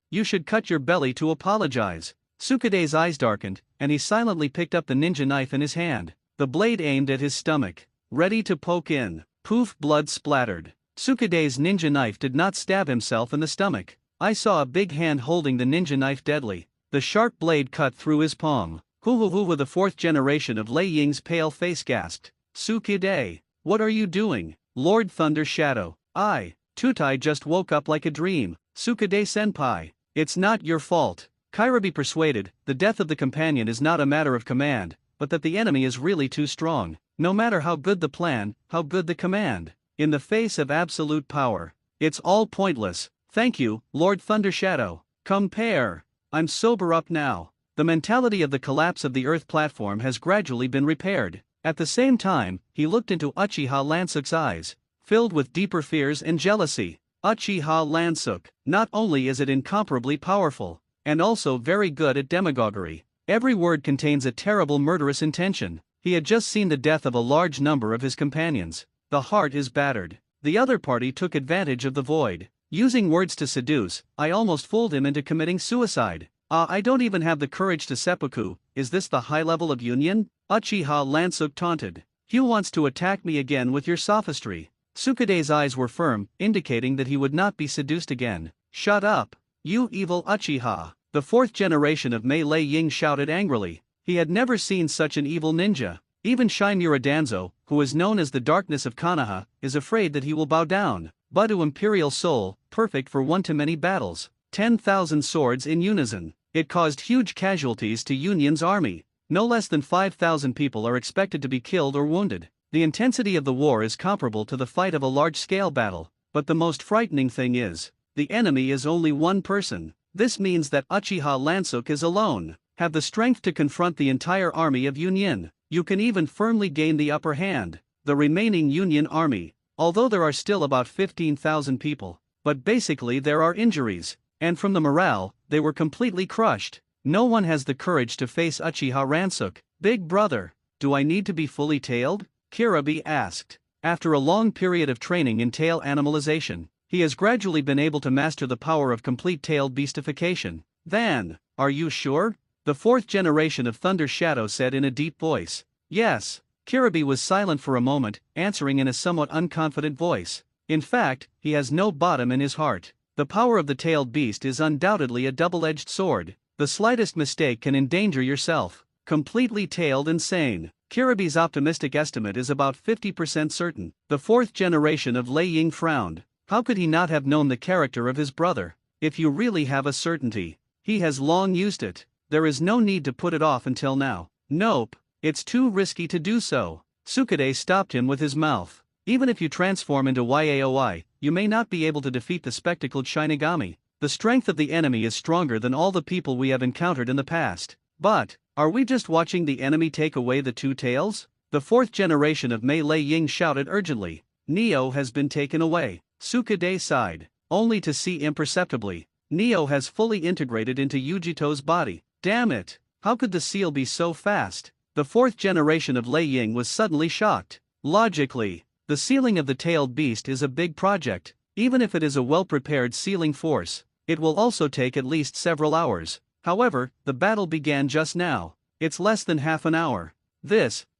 You should cut your belly to apologize." Sukade's eyes darkened, and he silently picked up the ninja knife in his hand. The blade aimed at his stomach, ready to poke in. Poof! Blood splattered. Sukade's ninja knife did not stab himself in the stomach. I saw a big hand holding the ninja knife deadly. The sharp blade cut through his palm. Hoo, the fourth generation of Lei Ying's pale face gasped. "Sukade, what are you doing?" "Lord Thunder Shadow, Tutai just woke up like a dream." "Sukade-senpai, it's not your fault." Kairabe persuaded, the death of the companion is not a matter of command, but that the enemy is really too strong. No matter how good the plan, how good the command. In the face of absolute power, it's all pointless. "Thank you, Lord Thunder Shadow." Compare. I'm sober up now. The mentality of the collapse of the Earth platform has gradually been repaired. At the same time, he looked into Uchiha Lansuk's eyes, filled with deeper fears and jealousy. Uchiha Lansuk, not only is it incomparably powerful, and also very good at demagoguery. Every word contains a terrible murderous intention. He had just seen the death of a large number of his companions. The heart is battered. The other party took advantage of the void. Using words to seduce, I almost fooled him into committing suicide. I don't even have the courage to seppuku. Is this the high level of union? Uchiha Lansuk taunted. "You wants to attack me again with your sophistry." Sukade's eyes were firm, indicating that he would not be seduced again. "Shut up, you evil Uchiha." The fourth generation of Mei Lei Ying shouted angrily. He had never seen such an evil ninja. Even Shinura Danzo, who is known as the darkness of Konoha, is afraid that he will bow down. Budu Imperial Soul, perfect for one-to-many battles. 10,000 swords in unison. It caused huge casualties to Union's army. No less than 5,000 people are expected to be killed or wounded. The intensity of the war is comparable to the fight of a large-scale battle. But the most frightening thing is, the enemy is only one person. This means that Uchiha Lansuk is alone. Have the strength to confront the entire army of Union. You can even firmly gain the upper hand. The remaining Union army, although there are still about 15,000 people, but basically there are injuries, and from the morale, they were completely crushed. No one has the courage to face Uchiha Lansuk. "Big brother, do I need to be fully tailed?" Kirabe asked. After a long period of training in tail animalization, he has gradually been able to master the power of complete tailed beastification. "Then, are you sure?" The fourth generation of Thunder Shadow said in a deep voice. "Yes." Kirabe was silent for a moment, answering in a somewhat unconfident voice. In fact, he has no bottom in his heart. The power of the tailed beast is undoubtedly a double-edged sword. The slightest mistake can endanger yourself. Completely tailed and sane. Kirabe's optimistic estimate is about 50% certain. The fourth generation of Lei Ying frowned. How could he not have known the character of his brother? If you really have a certainty, he has long used it. There is no need to put it off until now. Nope, it's too risky to do so. Sukade stopped him with his mouth. Even if you transform into Yaoi, you may not be able to defeat the spectacled Shinigami. The strength of the enemy is stronger than all the people we have encountered in the past. But, are we just watching the enemy take away the two tails? The fourth generation of Mei Lei Ying shouted urgently. Neo has been taken away. Sukade sighed, only to see imperceptibly. Neo has fully integrated into Yujito's body. Damn it! How could the seal be so fast? The fourth generation of Lei Ying was suddenly shocked. Logically, the sealing of the tailed beast is a big project. Even if it is a well-prepared sealing force, it will also take at least several hours. However, the battle began just now. It's less than half an hour.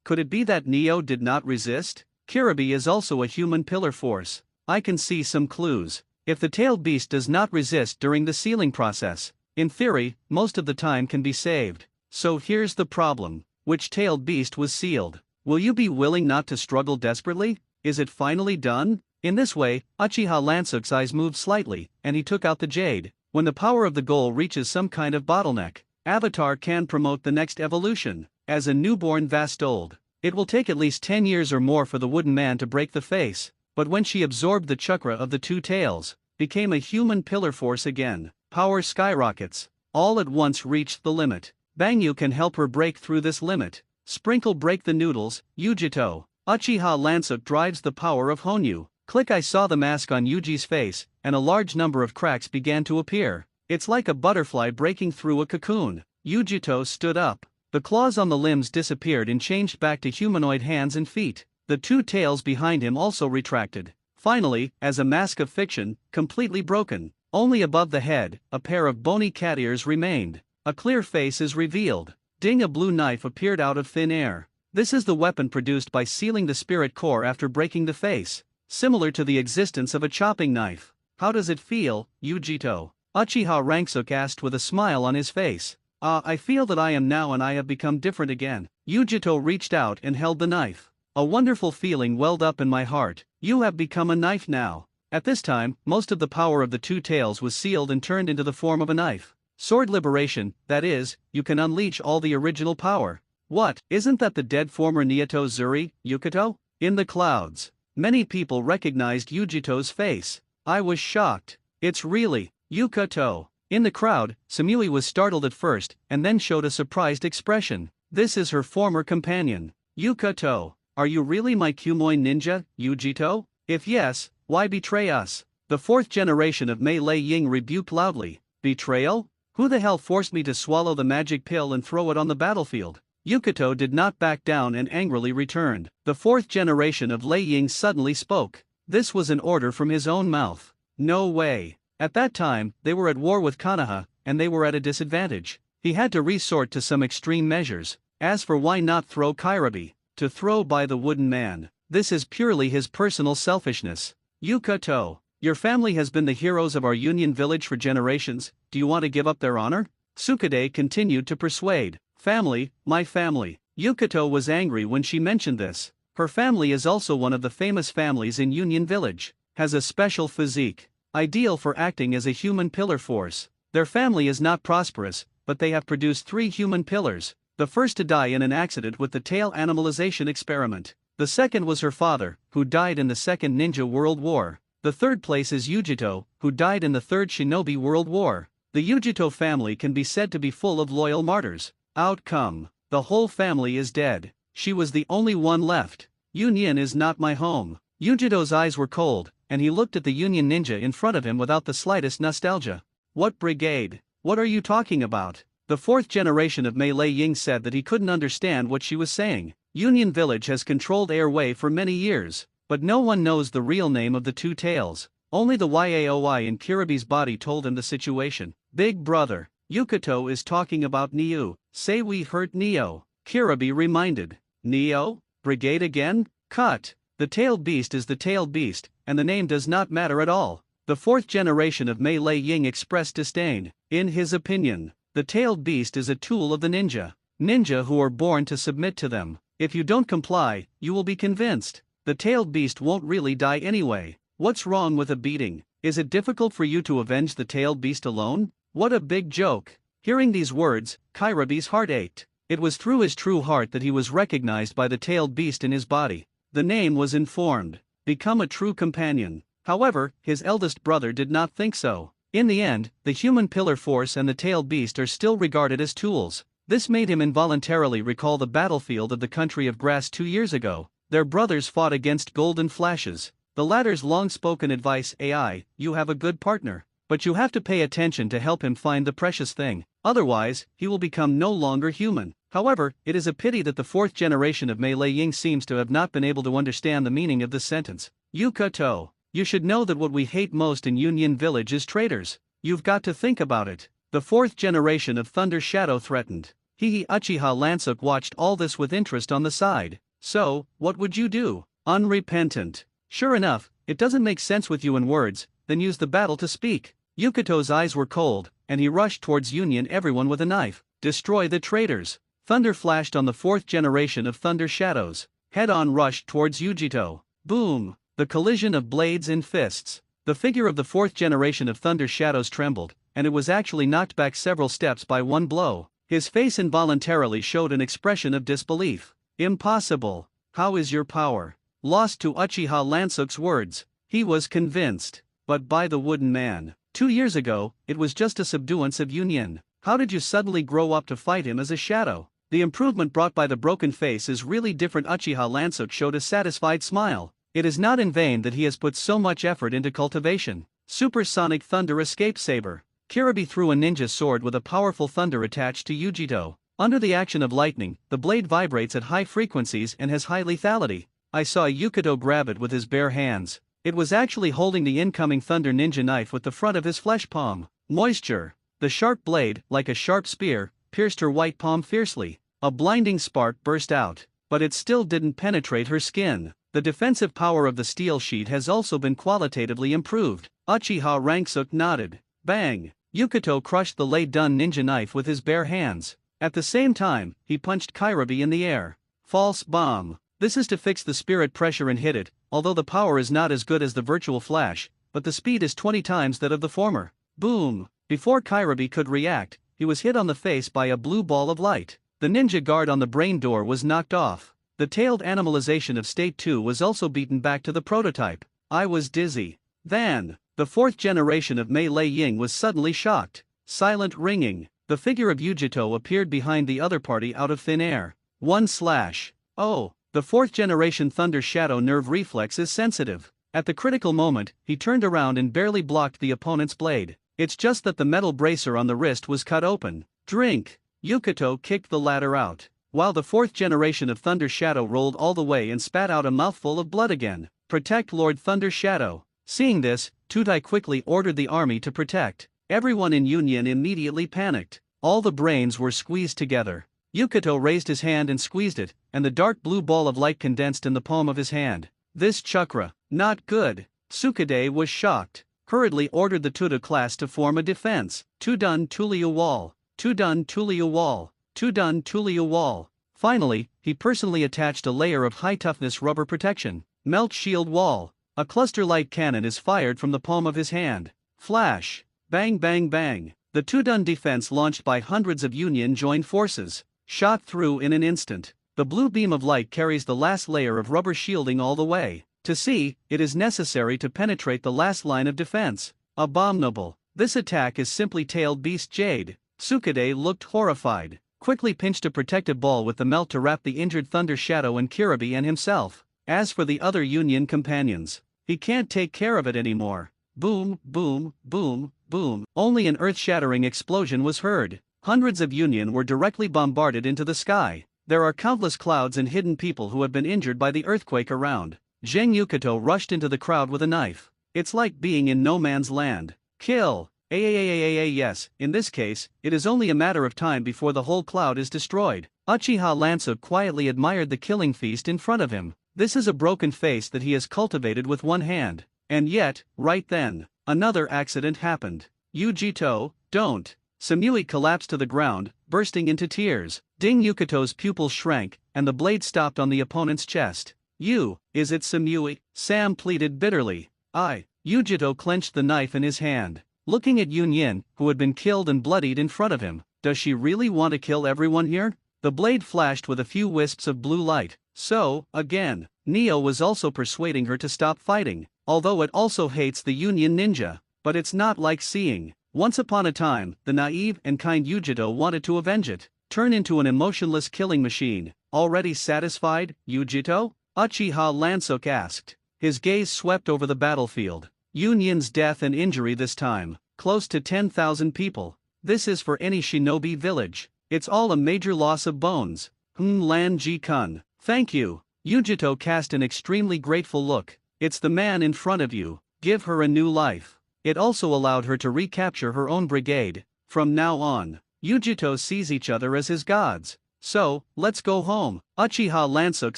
Could it be that Neo did not resist? Kiribi is also a human pillar force. I can see some clues. If the tailed beast does not resist during the sealing process, in theory, most of the time can be saved. So here's the problem. Which tailed beast was sealed? Will you be willing not to struggle desperately? Is it finally done? In this way, Uchiha Lansuk's eyes moved slightly, and he took out the jade. When the power of the goal reaches some kind of bottleneck, Avatar can promote the next evolution. As a newborn Vastold, it will take at least 10 years or more for the wooden man to break the face, but when she absorbed the chakra of the two tails, became a human pillar force again, power skyrockets, all at once reached the limit. Bangyu can help her break through this limit. Sprinkle break the noodles, Yujito. Uchiha Lansuk drives the power of Honyu. Click. I saw the mask on Yuji's face, and a large number of cracks began to appear. It's like a butterfly breaking through a cocoon. Yujito stood up. The claws on the limbs disappeared and changed back to humanoid hands and feet. The two tails behind him also retracted. Finally, as a mask of fiction, completely broken, only above the head, a pair of bony cat ears remained. A clear face is revealed. Ding! A blue knife appeared out of thin air. This is the weapon produced by sealing the spirit core after breaking the face, similar to the existence of a chopping knife. How does it feel, Yujito? Uchiha Lansuk asked with a smile on his face. I feel that I am now and I have become different again. Yujito reached out and held the knife. A wonderful feeling welled up in my heart. You have become a knife now. At this time, most of the power of the two tails was sealed and turned into the form of a knife. Sword liberation, that is, you can unleash all the original power. What, isn't that the dead former Nioto Zuri, Yukito? In the clouds, many people recognized Yujito's face. I was shocked. It's really Yukito. In the crowd, Samui was startled at first, and then showed a surprised expression. This is her former companion. Yukito, are you really my Kumoi ninja, Yujito? If yes, why betray us? The fourth generation of Mei Lei Ying rebuked loudly. Betrayal? Who the hell forced me to swallow the magic pill and throw it on the battlefield? Yukito did not back down and angrily returned. The fourth generation of Lei Ying suddenly spoke. This was an order from his own mouth. No way. At that time, they were at war with Konoha, and they were at a disadvantage. He had to resort to some extreme measures. As for why not throw Kiribi, to throw by the wooden man, this is purely his personal selfishness. Yukito, your family has been the heroes of our Union village for generations. Do you want to give up their honor? Sukade continued to persuade. Family, my family. Yukito was angry when she mentioned this. Her family is also one of the famous families in Union Village, has a special physique, ideal for acting as a human pillar force. Their family is not prosperous, but they have produced 3 human pillars. The first to die in an accident with the tail animalization experiment. The second was her father, who died in the Second Ninja World War. The third place is Yujito, who died in the Third Shinobi World War. The Yujito family can be said to be full of loyal martyrs. Outcome: the whole family is dead. She was the only one left. Union is not my home. Yujito's eyes were cold, and he looked at the Union ninja in front of him without the slightest nostalgia. What brigade? What are you talking about? The fourth generation of Mei Lei Ying said that he couldn't understand what she was saying. Union Village has controlled Airway for many years, but no one knows the real name of the two tails. Only the Yaoi in Kiribi's body told him the situation. Big brother, Yukito is talking about Neo. Say we hurt Neo. Kiribi reminded. Neo? Brigade again? Cut. The tailed beast is the tailed beast, and the name does not matter at all. The fourth generation of Mei Lei Ying expressed disdain. In his opinion, the tailed beast is a tool of the ninja. Ninja who are born to submit to them. If you don't comply, you will be convinced. The tailed beast won't really die anyway. What's wrong with a beating? Is it difficult for you to avenge the tailed beast alone? What a big joke. Hearing these words, Kiribi's heart ached. It was through his true heart that he was recognized by the tailed beast in his body. The name was informed. Become a true companion. However, his eldest brother did not think so. In the end, the human pillar force and the tailed beast are still regarded as tools. This made him involuntarily recall the battlefield of the country of grass 2 years ago. Their brothers fought against golden flashes. The latter's long-spoken advice, AI, you have a good partner. but you have to pay attention to help him find the precious thing, otherwise, he will become no longer human. However, it is a pity that the fourth generation of Mei Lei Ying seems to have not been able to understand the meaning of this sentence. Yukato, you should know that what we hate most in Union Village is traitors. You've got to think about it. The fourth generation of Thunder Shadow threatened. Uchiha Lansuk watched all this with interest on the side. So, what would you do? Unrepentant. Sure enough, it doesn't make sense with you in words, then use the battle to speak. Yukito's eyes were cold, and he rushed towards Union everyone with a knife. Destroy the traitors. Thunder flashed on the fourth generation of Thunder Shadows. Head-on rushed towards Yujito. Boom! The collision of blades and fists. The figure of the fourth generation of Thunder Shadows trembled, and it was actually knocked back several steps by one blow. His face involuntarily showed an expression of disbelief. Impossible. How is your power? Lost to Uchiha Lansuk's words. He was convinced. But by the wooden man. 2 years ago, it was just a subduance of Union. How did you suddenly grow up to fight him as a shadow? The improvement brought by the broken face is really different. Uchiha Lansuk showed a satisfied smile. It is not in vain that he has put so much effort into cultivation. Supersonic Thunder Escape Saber. Kiribi threw a ninja sword with a powerful thunder attached to Yujito. Under the action of lightning, the blade vibrates at high frequencies and has high lethality. I saw Yukito grab it with his bare hands. It was actually holding the incoming Thunder Ninja knife with the front of his flesh palm. Moisture. The sharp blade, like a sharp spear, pierced her white palm fiercely. A blinding spark burst out, but it still didn't penetrate her skin. The defensive power of the steel sheet has also been qualitatively improved. Uchiha Lansuk nodded. Bang! Yukito crushed the laid-done ninja knife with his bare hands. At the same time, he punched Kiribi in the air. False bomb. This is to fix the spirit pressure and hit it, although the power is not as good as the virtual flash, but the speed is 20 times that of the former. Boom! Before Kiribi could react, he was hit on the face by a blue ball of light. The ninja guard on the brain door was knocked off. The tailed animalization of State 2 was also beaten back to the prototype. I was dizzy. Then, the fourth generation of Mei Lei Ying was suddenly shocked. Silent ringing. The figure of Yujito appeared behind the other party out of thin air. One slash. Oh, the fourth generation Thunder Shadow nerve reflex is sensitive. At the critical moment, he turned around and barely blocked the opponent's blade. It's just that the metal bracer on the wrist was cut open. Drink. Yukito kicked the ladder out, while the fourth generation of Thunder Shadow rolled all the way and spat out a mouthful of blood again. Protect Lord Thunder Shadow. Seeing this, Tutai quickly ordered the army to protect. Everyone in Union immediately panicked. All the brains were squeezed together. Yukito raised his hand and squeezed it, and the dark blue ball of light condensed in the palm of his hand. This chakra, not good. Tsukade was shocked. Hurriedly ordered the Tuda class to form a defense. Tudun Tuliu Wall. Tudun Tuliu Wall. Tudun Tuliu Wall. Finally, he personally attached a layer of high-toughness rubber protection. Melt Shield Wall. A cluster light cannon is fired from the palm of his hand. Flash. Bang bang bang. The Tudun defense launched by hundreds of Union joined forces. Shot through in an instant. The blue beam of light carries the last layer of rubber shielding all the way. To see, it is necessary to penetrate the last line of defense. Abominable. This attack is simply tailed beast Jade. Tsukade looked horrified. Quickly pinched a protective ball with the melt to wrap the injured Thunder Shadow and Kiribi and himself. As for the other Union companions, he can't take care of it anymore. Boom, boom, boom, boom. Only an earth-shattering explosion was heard. Hundreds of Union were directly bombarded into the sky. There are countless clouds and hidden people who have been injured by the earthquake around. Zheng Yukito rushed into the crowd with a knife. It's like being in no man's land. Kill. Yes, in this case, it is only a matter of time before the whole cloud is destroyed. Uchiha Lansuk quietly admired the killing feast in front of him. This is a broken face that he has cultivated with one hand. And yet, right then, another accident happened. Yujito, don't. Samui collapsed to the ground, bursting into tears. Ding Yukito's pupils shrank, and the blade stopped on the opponent's chest. Is it Samui? Sam pleaded bitterly. Yujito clenched the knife in his hand. Looking at Yunyin, who had been killed and bloodied in front of him. Does she really want to kill everyone here? The blade flashed with a few wisps of blue light. So, again, Neo was also persuading her to stop fighting, although it also hates the Union ninja. But it's not like seeing. Once upon a time, the naive and kind Yujito wanted to avenge it. Turn into an emotionless killing machine. Already satisfied, Yujito? Uchiha Lansuk asked. His gaze swept over the battlefield. Union's death and injury this time. close to 10,000 people. This is for any shinobi village. It's all a major loss of bones. Lan Ji Kun. Thank you. Yujito cast an extremely grateful look. It's the man in front of you. Give her a new life. It also allowed her to recapture her own brigade. From now on, Yujito sees each other as his gods. So, let's go home. Uchiha Lansuk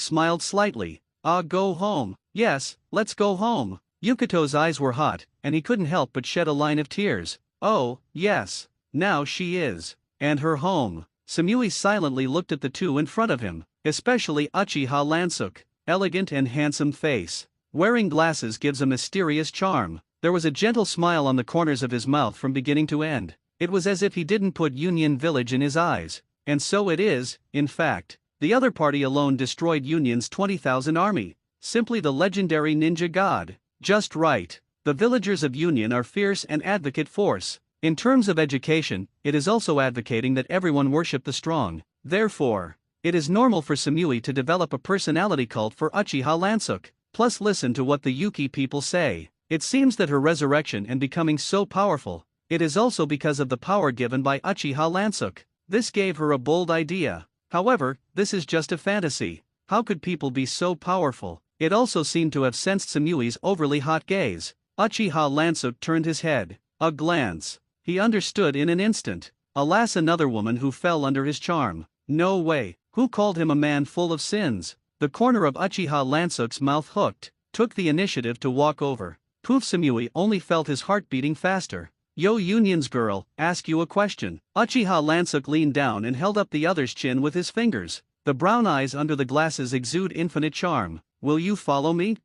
smiled slightly. Go home. Yes, let's go home. Yukito's eyes were hot, and he couldn't help but shed a line of tears. Oh, yes. Now she is. And her home. Samui silently looked at the two in front of him, especially Uchiha Lansuk. Elegant and handsome face. Wearing glasses gives a mysterious charm. There was a gentle smile on the corners of his mouth from beginning to end. It was as if he didn't put Union Village in his eyes. And so it is, in fact. The other party alone destroyed Union's 20,000 army. Simply the legendary ninja god. Just right. The villagers of Union are fierce and advocate force. In terms of education, it is also advocating that everyone worship the strong. Therefore, it is normal for Samui to develop a personality cult for Uchiha Lansuk. Plus listen to what the Yuki people say. It seems that her resurrection and becoming so powerful, it is also because of the power given by Uchiha Lansuk. This gave her a bold idea. However, this is just a fantasy. How could people be so powerful? It also seemed to have sensed Samui's overly hot gaze. Uchiha Lansuk turned his head. A glance. He understood in an instant. Alas, another woman who fell under his charm. No way. Who called him a man full of sins? The corner of Uchiha Lansuk's mouth hooked. Took the initiative to walk over. Poof. Samui only felt his heart beating faster. Yo, Union's girl, ask you a question. Uchiha Lansuk leaned down and held up the other's chin with his fingers. The brown eyes under the glasses exude infinite charm. Will you follow me?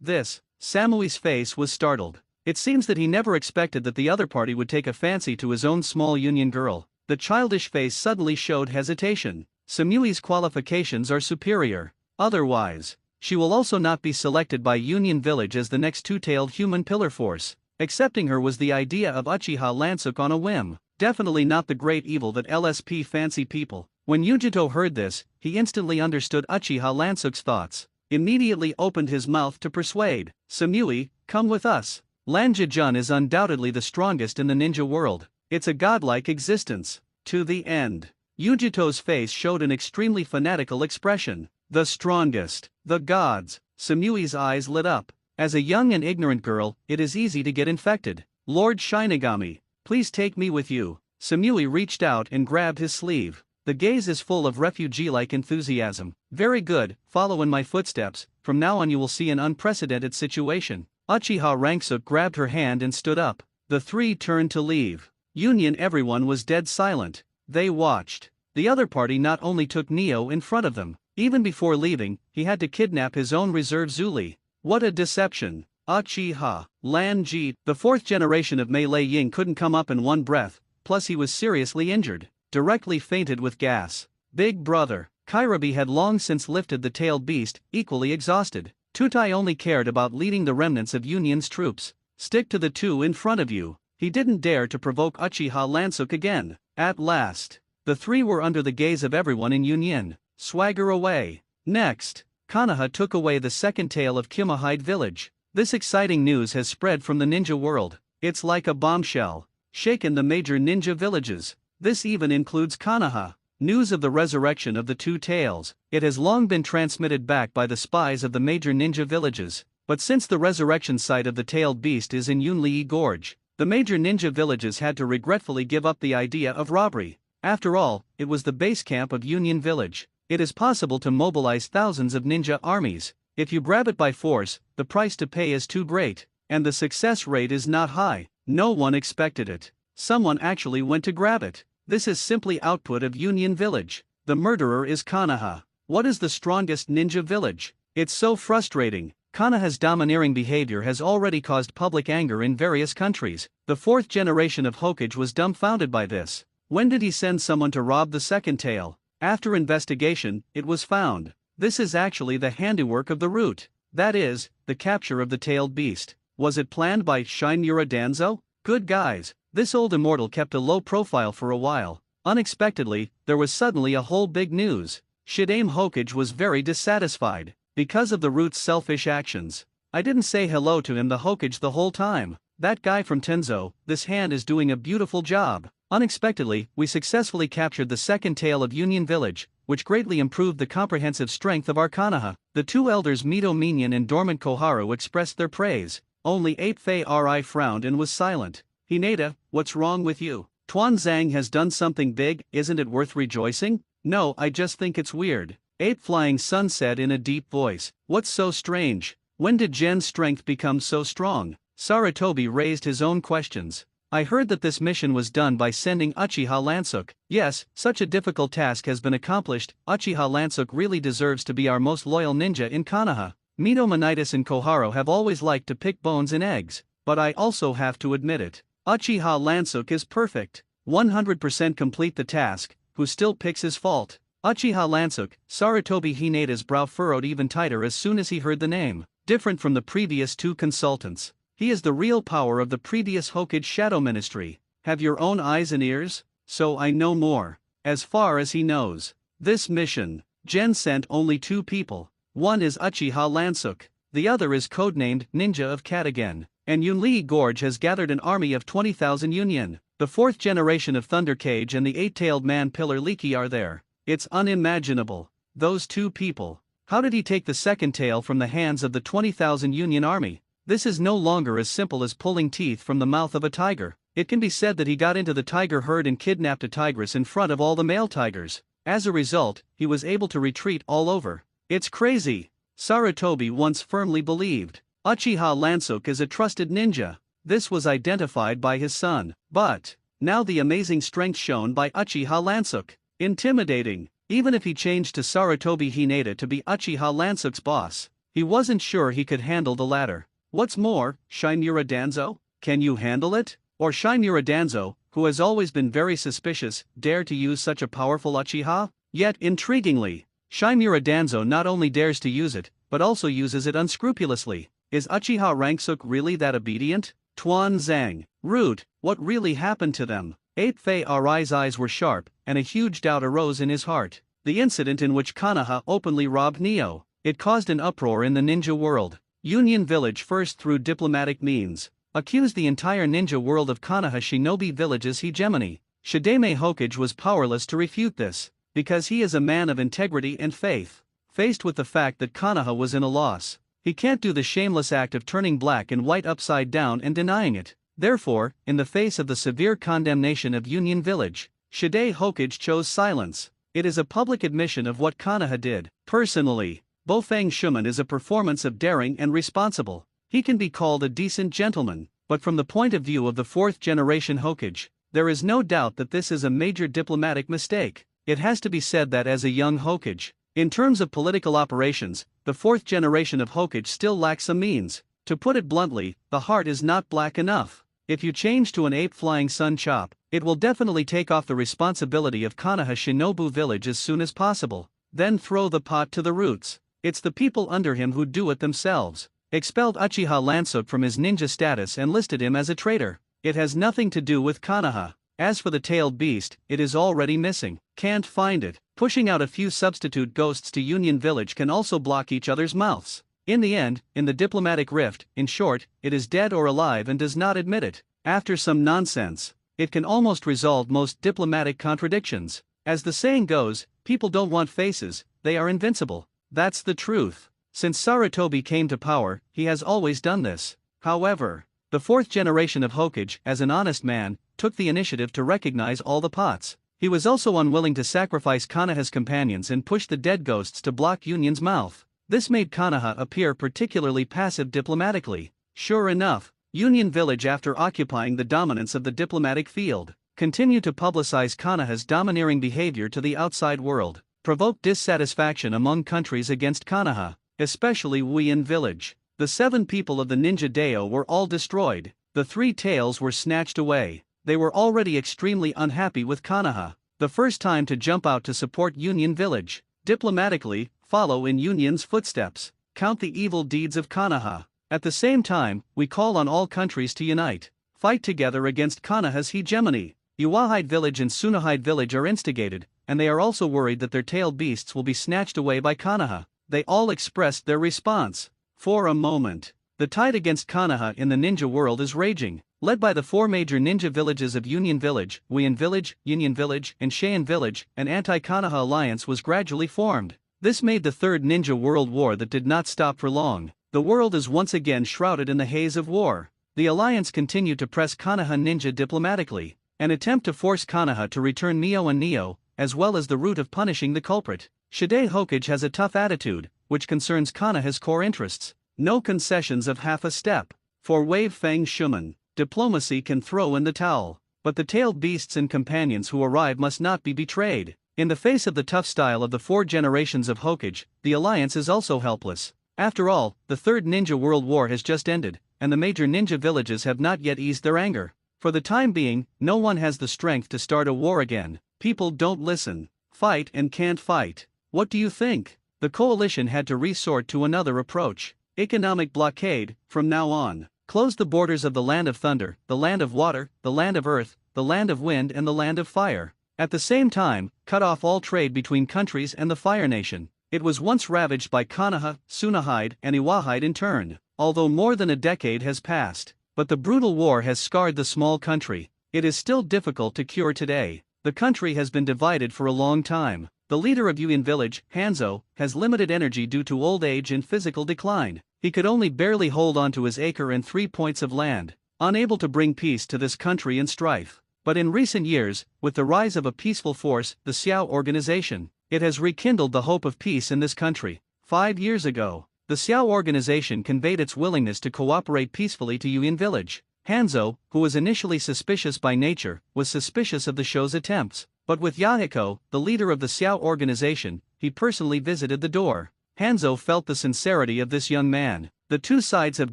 This. Samui's face was startled. It seems that he never expected that the other party would take a fancy to his own small Union girl. The childish face suddenly showed hesitation. Samui's qualifications are superior. Otherwise, she will also not be selected by Union Village as the next two-tailed human pillar force. Accepting her was the idea of Uchiha Lansuk on a whim. Definitely not the great evil that LSP fancy people. When Yujito heard this, he instantly understood Uchiha Lansuk's thoughts. Immediately opened his mouth to persuade. Samui, come with us. Lanjijun is undoubtedly the strongest in the ninja world. It's a godlike existence. To the end. Yujito's face showed an extremely fanatical expression. The strongest. The gods. Samui's eyes lit up. As a young and ignorant girl, it is easy to get infected. Lord Shinigami, please take me with you. Samui reached out and grabbed his sleeve. The gaze is full of refugee-like enthusiasm. Very good, follow in my footsteps. From now on you will see an unprecedented situation. Uchiha Lansuk grabbed her hand and stood up. The three turned to leave. Union everyone was dead silent. They watched. The other party not only took Neo in front of them, even before leaving, he had to kidnap his own reserve Zuli. What a deception. Uchiha Lanji, the fourth generation of Melee Ying, couldn't come up in one breath, plus he was seriously injured. Directly fainted with gas. Big brother. Kairabi had long since lifted the tailed beast, equally exhausted. Tutai only cared about leading the remnants of Union's troops. Stick to the two in front of you. He didn't dare to provoke Uchiha Lansuk again. At last, the three were under the gaze of everyone in Union. Swagger away. Next, Konoha took away the second tail of Kimahide village. This exciting news has spread from the ninja world. It's like a bombshell. Shaken the major ninja villages. This even includes Konoha. News of the resurrection of the two tails. It has long been transmitted back by the spies of the major ninja villages. But since the resurrection site of the tailed beast is in Yunlii Gorge, the major ninja villages had to regretfully give up the idea of robbery. After all, it was the base camp of Union Village. It is possible to mobilize thousands of ninja armies. If you grab it by force, the price to pay is too great, and the success rate is not high. No one expected it. Someone actually went to grab it. This is simply output of Union Village. The murderer is Konoha. What is the strongest ninja village? It's so frustrating. Konoha's domineering behavior has already caused public anger in various countries. The fourth generation of Hokage was dumbfounded by this. When did he send someone to rob the second tail? After investigation, it was found. This is actually the handiwork of the root. That is, the capture of the tailed beast. Was it planned by Shinura Danzo? Good guys. This old immortal kept a low profile for a while. Unexpectedly, there was suddenly a whole big news. Shidame Hokage was very dissatisfied. Because of the root's selfish actions. I didn't say hello to him the Hokage the whole time. That guy from Tenzo, this hand is doing a beautiful job. Unexpectedly, we successfully captured the second tail of Union Village, which greatly improved the comprehensive strength of our Konoha. The two elders Mito Minion and Dormant Koharu expressed their praise. Only Ape Fei Ri frowned and was silent. Hinata, what's wrong with you? Tuan Zhang has done something big, isn't it worth rejoicing? No, I just think it's weird. Ape Flying Sun said in a deep voice. What's so strange? When did Gen's strength become so strong? Sarutobi raised his own questions. I heard that this mission was done by sending Uchiha Lansuk. Yes, such a difficult task has been accomplished. Uchiha Lansuk really deserves to be our most loyal ninja in Konoha. Mito Monitis and Koharu have always liked to pick bones in eggs, but I also have to admit it. Uchiha Lansuk is perfect. 100% complete the task, who still picks his fault? Uchiha Lansuk. Sarutobi Hinata's brow furrowed even tighter as soon as he heard the name. Different from the previous two consultants. He is the real power of the previous Hokage Shadow Ministry. Have your own eyes and ears? So I know more. As far as he knows. This mission, Gen sent only two people. One is Uchiha Lansuk. The other is codenamed Ninja of Katagen. And Yunli Gorge has gathered an army of 20,000 Union. The fourth generation of Thunder Cage and the eight-tailed man Pillar Leaky are there. It's unimaginable. Those two people. How did he take the second tail from the hands of the 20,000 Union army? This is no longer as simple as pulling teeth from the mouth of a tiger. It can be said that he got into the tiger herd and kidnapped a tigress in front of all the male tigers. As a result, he was able to retreat all over. It's crazy. Sarutobi once firmly believed. Uchiha Lansuk is a trusted ninja. This was identified by his son. But now the amazing strength shown by Uchiha Lansuk. Intimidating. Even if he changed to Sarutobi Hinata to be Uchiha Lansuk's boss, he wasn't sure he could handle the latter. What's more, Shinura Danzo? Can you handle it? Or Shinura Danzo, who has always been very suspicious, dare to use such a powerful Uchiha? Yet, intriguingly, Shinura Danzo not only dares to use it, but also uses it unscrupulously. Is Uchiha Lansuk really that obedient? Tuan Zhang. Root, what really happened to them? Ape Fei Ri's eyes were sharp, and a huge doubt arose in his heart. The incident in which Konoha openly robbed Neo. It caused an uproar in the ninja world. Union Village first through diplomatic means accused the entire ninja world of Konoha Shinobi Village's hegemony. Shidame Hokage was powerless to refute this, because he is a man of integrity and faith. Faced with the fact that Konoha was in a loss, he can't do the shameless act of turning black and white upside down and denying it. Therefore, in the face of the severe condemnation of Union Village, Shidame Hokage chose silence. It is a public admission of what Konoha did. Personally, Bofang Shuman is a performance of daring and responsible. He can be called a decent gentleman, but from the point of view of the fourth generation Hokage, there is no doubt that this is a major diplomatic mistake. It has to be said that as a young Hokage, in terms of political operations, the fourth generation of Hokage still lacks some means. To put it bluntly, the heart is not black enough. If you change to an Ape Flying Sun chop, it will definitely take off the responsibility of Konoha Shinobu Village as soon as possible. Then throw the pot to the roots. It's the people under him who do it themselves. Expelled Uchiha Lansuk from his ninja status and listed him as a traitor. It has nothing to do with Konoha. As for the tailed beast, it is already missing. Can't find it. Pushing out a few substitute ghosts to Union Village can also block each other's mouths. In the end, in the diplomatic rift, in short, it is dead or alive and does not admit it. After some nonsense, it can almost resolve most diplomatic contradictions. As the saying goes, people don't want faces, they are invincible. That's the truth. Since Sarutobi came to power, he has always done this. However, the fourth generation of Hokage, as an honest man, took the initiative to recognize all the pots. He was also unwilling to sacrifice Konoha's companions and push the dead ghosts to block Union's mouth. This made Konoha appear particularly passive diplomatically. Sure enough, Union Village, after occupying the dominance of the diplomatic field, continued to publicize Konoha's domineering behavior to the outside world, provoked dissatisfaction among countries against Konoha, especially Wuyin Village. The 7 people of the Ninja Dao were all destroyed. The 3 tails were snatched away. They were already extremely unhappy with Konoha. The first time to jump out to support Union Village. Diplomatically, follow in Union's footsteps. Count the evil deeds of Konoha. At the same time, we call on all countries to unite. Fight together against Konoha's hegemony. Iwahide Village and Tsunohide Village are instigated, and they are also worried that their tailed beasts will be snatched away by Konoha. They all expressed their response. For a moment, The tide against Konoha in the ninja world is raging. Led by the four major ninja villages of Union Village, Wien Village, Union Village, and Cheyenne Village, an anti-Konoha alliance was gradually formed. This made the Third Ninja World War that did not stop for long. The world is once again shrouded in the haze of war. The alliance continued to press Konoha ninja diplomatically, an attempt to force Konoha to return Mio and Neo, as well as the route of punishing the culprit. Shide Hokage has a tough attitude, which concerns Konoha's core interests. No concessions of half a step. For Wave Fang Shuman, diplomacy can throw in the towel, but the tailed beasts and companions who arrive must not be betrayed. In the face of the tough style of the four generations of Hokage, the alliance is also helpless. After all, the Third Ninja World War has just ended, and the major ninja villages have not yet eased their anger. For the time being, no one has the strength to start a war again. People don't listen, fight and can't fight. What do you think? The coalition had to resort to another approach. Economic blockade, from now on. Close the borders of the land of thunder, the land of water, the land of earth, the land of wind and the land of fire. At the same time, cut off all trade between countries and the Fire Nation. It was once ravaged by Konoha, Tsunahide and Iwahide in turn, although more than a decade has passed. But the brutal war has scarred the small country. It is still difficult to cure today. The country has been divided for a long time. The leader of Yuin Village, Hanzo, has limited energy due to old age and physical decline. He could only barely hold on to his acre and 3 points of land, unable to bring peace to this country in strife. But in recent years, with the rise of a peaceful force, the Xiao organization, it has rekindled the hope of peace in this country. 5 years ago, the Xiao organization conveyed its willingness to cooperate peacefully to Yuin Village. Hanzo, who was initially suspicious by nature, was suspicious of the show's attempts. But with Yahiko, the leader of the Xiao organization, he personally visited the door. Hanzo felt the sincerity of this young man. The two sides have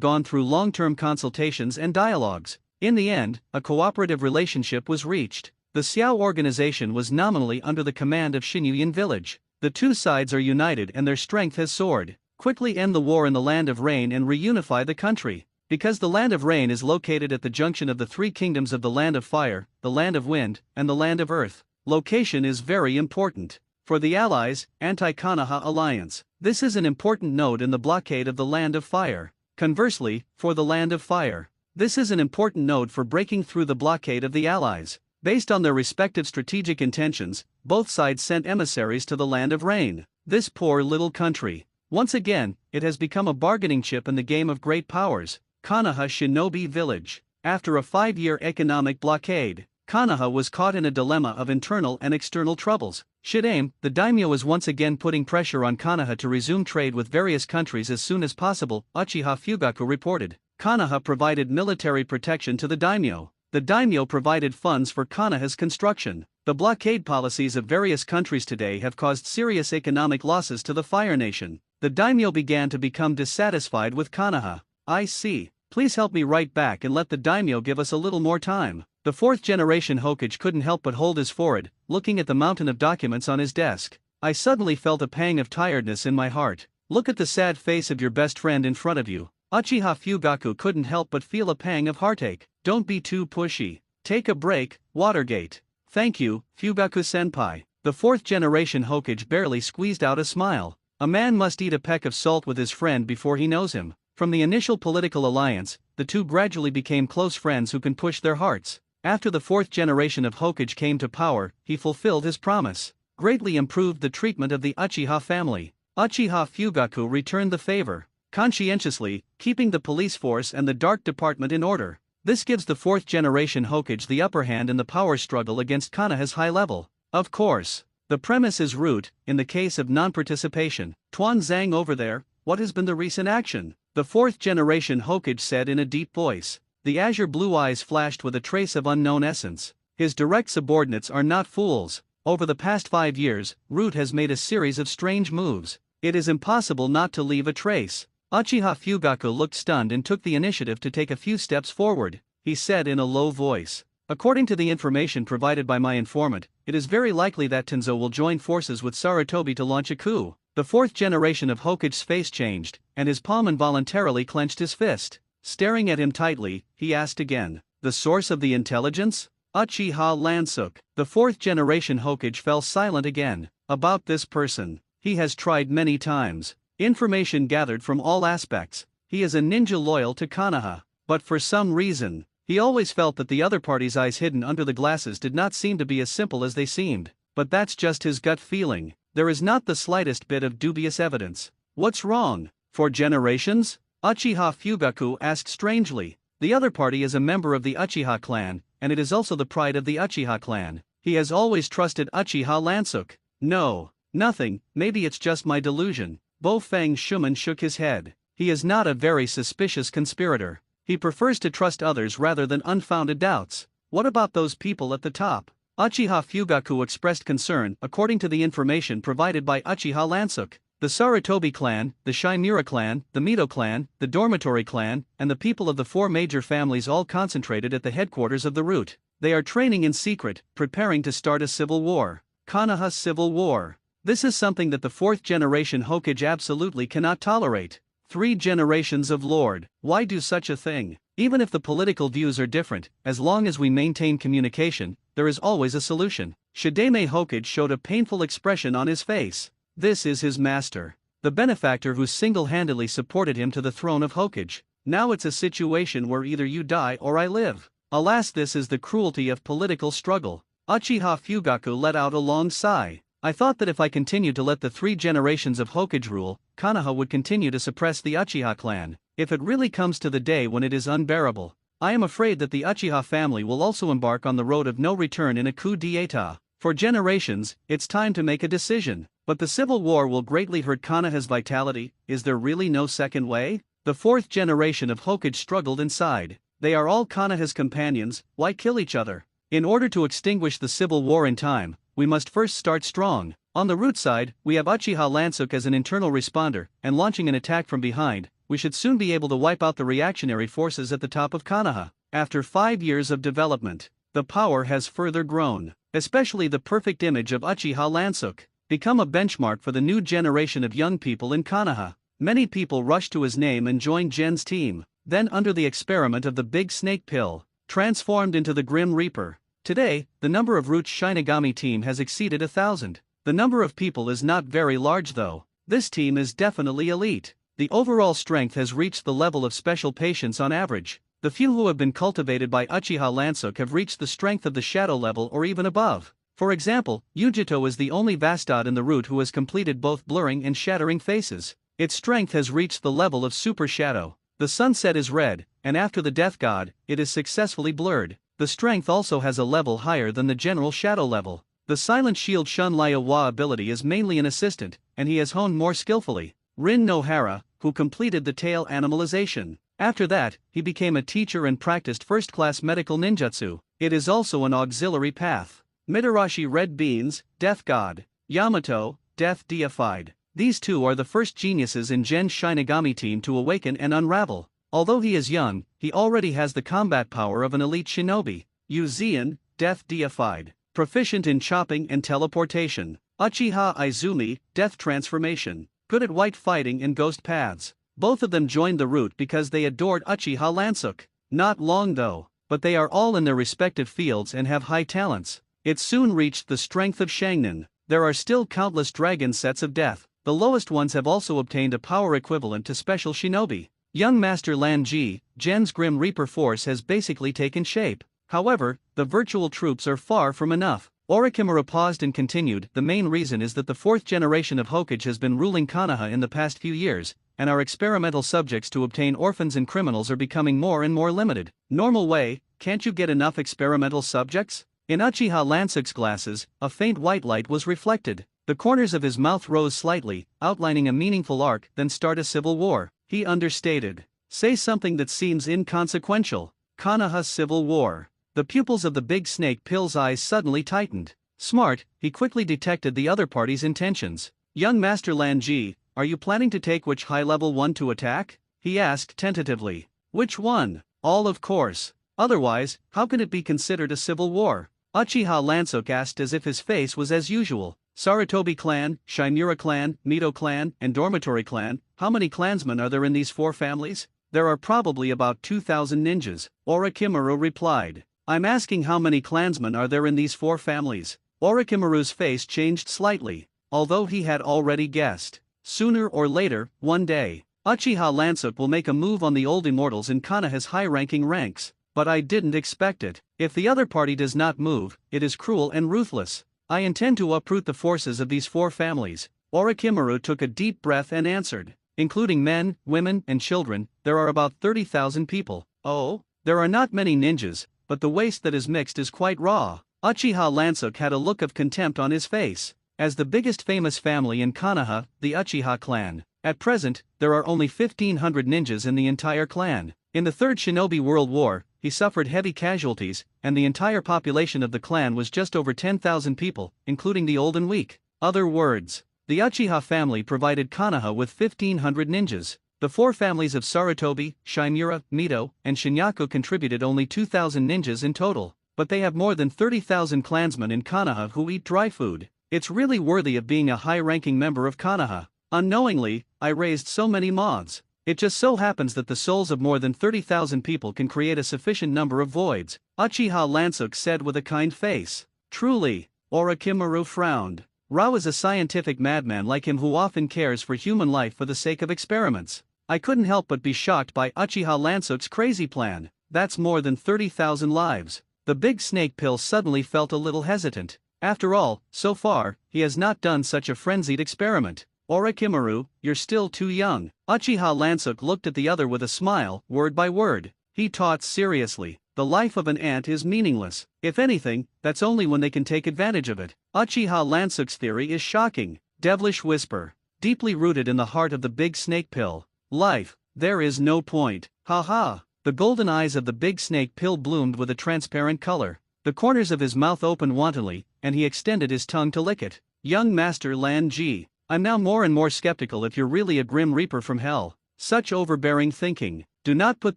gone through long-term consultations and dialogues. In the end, a cooperative relationship was reached. The Xiao organization was nominally under the command of Shinyuyan Village. The two sides are united and their strength has soared. Quickly end the war in the Land of Rain and reunify the country. Because the Land of Rain is located at the junction of the three kingdoms of the Land of Fire, the Land of Wind, and the Land of Earth, location is very important. For the Allies, Anti-Konoha Alliance, this is an important node in the blockade of the Land of Fire. Conversely, for the Land of Fire, this is an important node for breaking through the blockade of the Allies. Based on their respective strategic intentions, both sides sent emissaries to the Land of Rain. This poor little country. Once again, it has become a bargaining chip in the game of great powers. Konoha Shinobi Village. After a 5-year economic blockade, Konoha was caught in a dilemma of internal and external troubles. Shidame, the daimyo, is once again putting pressure on Konoha to resume trade with various countries as soon as possible, Uchiha Fugaku reported. Konoha provided military protection to the daimyo. The daimyo provided funds for Konoha's construction. The blockade policies of various countries today have caused serious economic losses to the Fire Nation. The daimyo began to become dissatisfied with Konoha. I see. Please help me write back and let the daimyo give us a little more time. The fourth generation Hokage couldn't help but hold his forehead, looking at the mountain of documents on his desk. I suddenly felt a pang of tiredness in my heart. Look at the sad face of your best friend in front of you. Uchiha Fugaku couldn't help but feel a pang of heartache. Don't be too pushy. Take a break, Watergate. Thank you, Fugaku-senpai. The fourth generation Hokage barely squeezed out a smile. A man must eat a peck of salt with his friend before he knows him. From the initial political alliance, the two gradually became close friends who can push their hearts. After the fourth generation of Hokage came to power, he fulfilled his promise. Greatly improved the treatment of the Uchiha family. Uchiha Fugaku returned the favor, conscientiously, keeping the police force and the dark department in order. This gives the fourth generation Hokage the upper hand in the power struggle against Konoha's high level. Of course, the premise is root, in the case of non-participation. Tuan Zhang over there, what has been the recent action? The fourth generation Hokage said in a deep voice. The azure blue eyes flashed with a trace of unknown essence. His direct subordinates are not fools. Over the past 5 years, Root has made a series of strange moves. It is impossible not to leave a trace. Uchiha Fugaku looked stunned and took the initiative to take a few steps forward. He said in a low voice. According to the information provided by my informant, it is very likely that Tenzo will join forces with Sarutobi to launch a coup. The fourth generation of Hokage's face changed, and his palm involuntarily clenched his fist. Staring at him tightly, he asked again, the source of the intelligence? Uchiha Lansuk. The fourth generation Hokage fell silent again. About this person, he has tried many times. Information gathered from all aspects. he is a ninja loyal to Konoha. But for some reason, he always felt that the other party's eyes hidden under the glasses did not seem to be as simple as they seemed. But that's just his gut feeling. There is not the slightest bit of dubious evidence. What's wrong? For generations? Uchiha Fugaku asked strangely. The other party is a member of the Uchiha clan, and it is also the pride of the Uchiha clan. He has always trusted Uchiha Lansuk. No, nothing, maybe it's just my delusion. Bo Feng Shuman shook his head. He is not a very suspicious conspirator. He prefers to trust others rather than unfounded doubts. What about those people at the top? Uchiha Fugaku expressed concern. According to the information provided by Uchiha Lansuk, the Sarutobi clan, the Shimura clan, the Mito clan, the Dormitory clan, and the people of the four major families all concentrated at the headquarters of the root. They are training in secret, preparing to start a civil war. Konoha Civil War. This is something that the fourth generation Hokage absolutely cannot tolerate. 3 generations of Lord. Why do such a thing? Even if the political views are different, as long as we maintain communication, there is always a solution. Shidame Hokage showed a painful expression on his face. This is his master, the benefactor who single-handedly supported him to the throne of Hokage. Now it's a situation where either you die or I live. Alas, this is the cruelty of political struggle. Uchiha Fugaku let out a long sigh. I thought that if I continued to let the 3 generations of Hokage rule, Konoha would continue to suppress the Uchiha clan. If it really comes to the day when it is unbearable, I am afraid that the Uchiha family will also embark on the road of no return in a coup d'état. For generations, it's time to make a decision. But the civil war will greatly hurt Konoha's vitality. Is there really no second way? The 4th generation of Hokage struggled inside. They are all Konoha's companions. Why kill each other? In order to extinguish the civil war in time, we must first start strong. On the root side, we have Uchiha Lansuk as an internal responder, and launching an attack from behind, we should soon be able to wipe out the reactionary forces at the top of Konoha. After 5 years of development, the power has further grown, especially the perfect image of Uchiha Lansuk. Become a benchmark for the new generation of young people in Konoha. Many people rushed to his name and joined Gen's team. Then under the experiment of the Big Snake Pill, transformed into the Grim Reaper. Today, the number of Root's Shinigami team has exceeded 1,000. The number of people is not very large though. This team is definitely elite. The overall strength has reached the level of special patience on average. The few who have been cultivated by Uchiha Lansuk have reached the strength of the shadow level or even above. For example, Yujito is the only Vastad in the root who has completed both blurring and shattering faces. Its strength has reached the level of Super Shadow. The sunset is red, and after the Death God, it is successfully blurred. The strength also has a level higher than the general shadow level. The Silent Shield Shun Laya Wa ability is mainly an assistant, and he has honed more skillfully. Rin Nohara, who completed the tail animalization. After that, he became a teacher and practiced first-class medical ninjutsu. It is also an auxiliary path. Mitarashi Red Beans, Death God. Yamato, Death Deified. These two are the first geniuses in Gen's Shinigami team to awaken and unravel. Although he is young, he already has the combat power of an elite shinobi. Uzian, Death Deified. Proficient in chopping and teleportation. Uchiha Izumi, Death Transformation. Good at white fighting and ghost paths. Both of them joined the root because they adored Uchiha Lansuk. Not long though, but they are all in their respective fields and have high talents. It soon reached the strength of Shangnan. There are still countless dragon sets of death. The lowest ones have also obtained a power equivalent to special shinobi. Young Master Lan Ji, Gen's Grim Reaper force has basically taken shape. However, the virtual troops are far from enough. Orochimaru paused and continued. The main reason is that the 4th generation of Hokage has been ruling Konoha in the past few years, and our experimental subjects to obtain orphans and criminals are becoming more and more limited. Normal way, can't you get enough experimental subjects? In Uchiha Lansuk's glasses, a faint white light was reflected. The corners of his mouth rose slightly, outlining a meaningful arc. Then start a civil war. He understated. Say something that seems inconsequential. Konoha Civil War. The pupils of the Big Snake Pill's eyes suddenly tightened. Smart, he quickly detected the other party's intentions. Young Master Lan Ji, are you planning to take which high-level one to attack? He asked tentatively. Which one? All of course. Otherwise, how can it be considered a civil war? Uchiha Lansuk asked as if his face was as usual. Sarutobi clan, Shimura clan, Mito clan, and Dormitory clan. How many clansmen are there in these 4 families? There are probably about 2,000 ninjas, Orochimaru replied. I'm asking how many clansmen are there in these 4 families. Orochimaru's face changed slightly, although he had already guessed. Sooner or later, one day, Uchiha Lansuk will make a move on the old immortals in Konoha's high-ranking ranks, but I didn't expect it. If the other party does not move, it is cruel and ruthless. I intend to uproot the forces of these four families. Orochimaru took a deep breath and answered. Including men, women, and children, there are about 30,000 people. Oh? There are not many ninjas, but the waste that is mixed is quite raw. Uchiha Lansuk had a look of contempt on his face. As the biggest famous family in Konoha, the Uchiha clan, at present, there are only 1,500 ninjas in the entire clan. In the Third Shinobi World War, he suffered heavy casualties, and the entire population of the clan was just over 10,000 people, including the old and weak. Other words, the Uchiha family provided Konoha with 1,500 ninjas. The four families of Sarutobi, Shimura, Mito, and Shinyaku contributed only 2,000 ninjas in total, but they have more than 30,000 clansmen in Konoha who eat dry food. It's really worthy of being a high-ranking member of Konoha. Unknowingly, I raised so many mods. It just so happens that the souls of more than 30,000 people can create a sufficient number of voids, Uchiha Lansuk said with a kind face. Truly, Orochimaru frowned. Rao is a scientific madman like him who often cares for human life for the sake of experiments. I couldn't help but be shocked by Uchiha Lansuk's crazy plan. That's more than 30,000 lives. The big snake pill suddenly felt a little hesitant. After all, so far, he has not done such a frenzied experiment. Orochimaru, you're still too young. Uchiha Lansuk looked at the other with a smile, word by word. He taught seriously. The life of an ant is meaningless. If anything, that's only when they can take advantage of it. Uchiha Lansuk's theory is shocking. Devilish whisper. Deeply rooted in the heart of the big snake pill. Life, there is no point. Ha ha. The golden eyes of the big snake pill bloomed with a transparent color. The corners of his mouth opened wantonly, and he extended his tongue to lick it. Young Master Lan Ji, I'm now more and more skeptical if you're really a grim reaper from hell. Such overbearing thinking. Do not put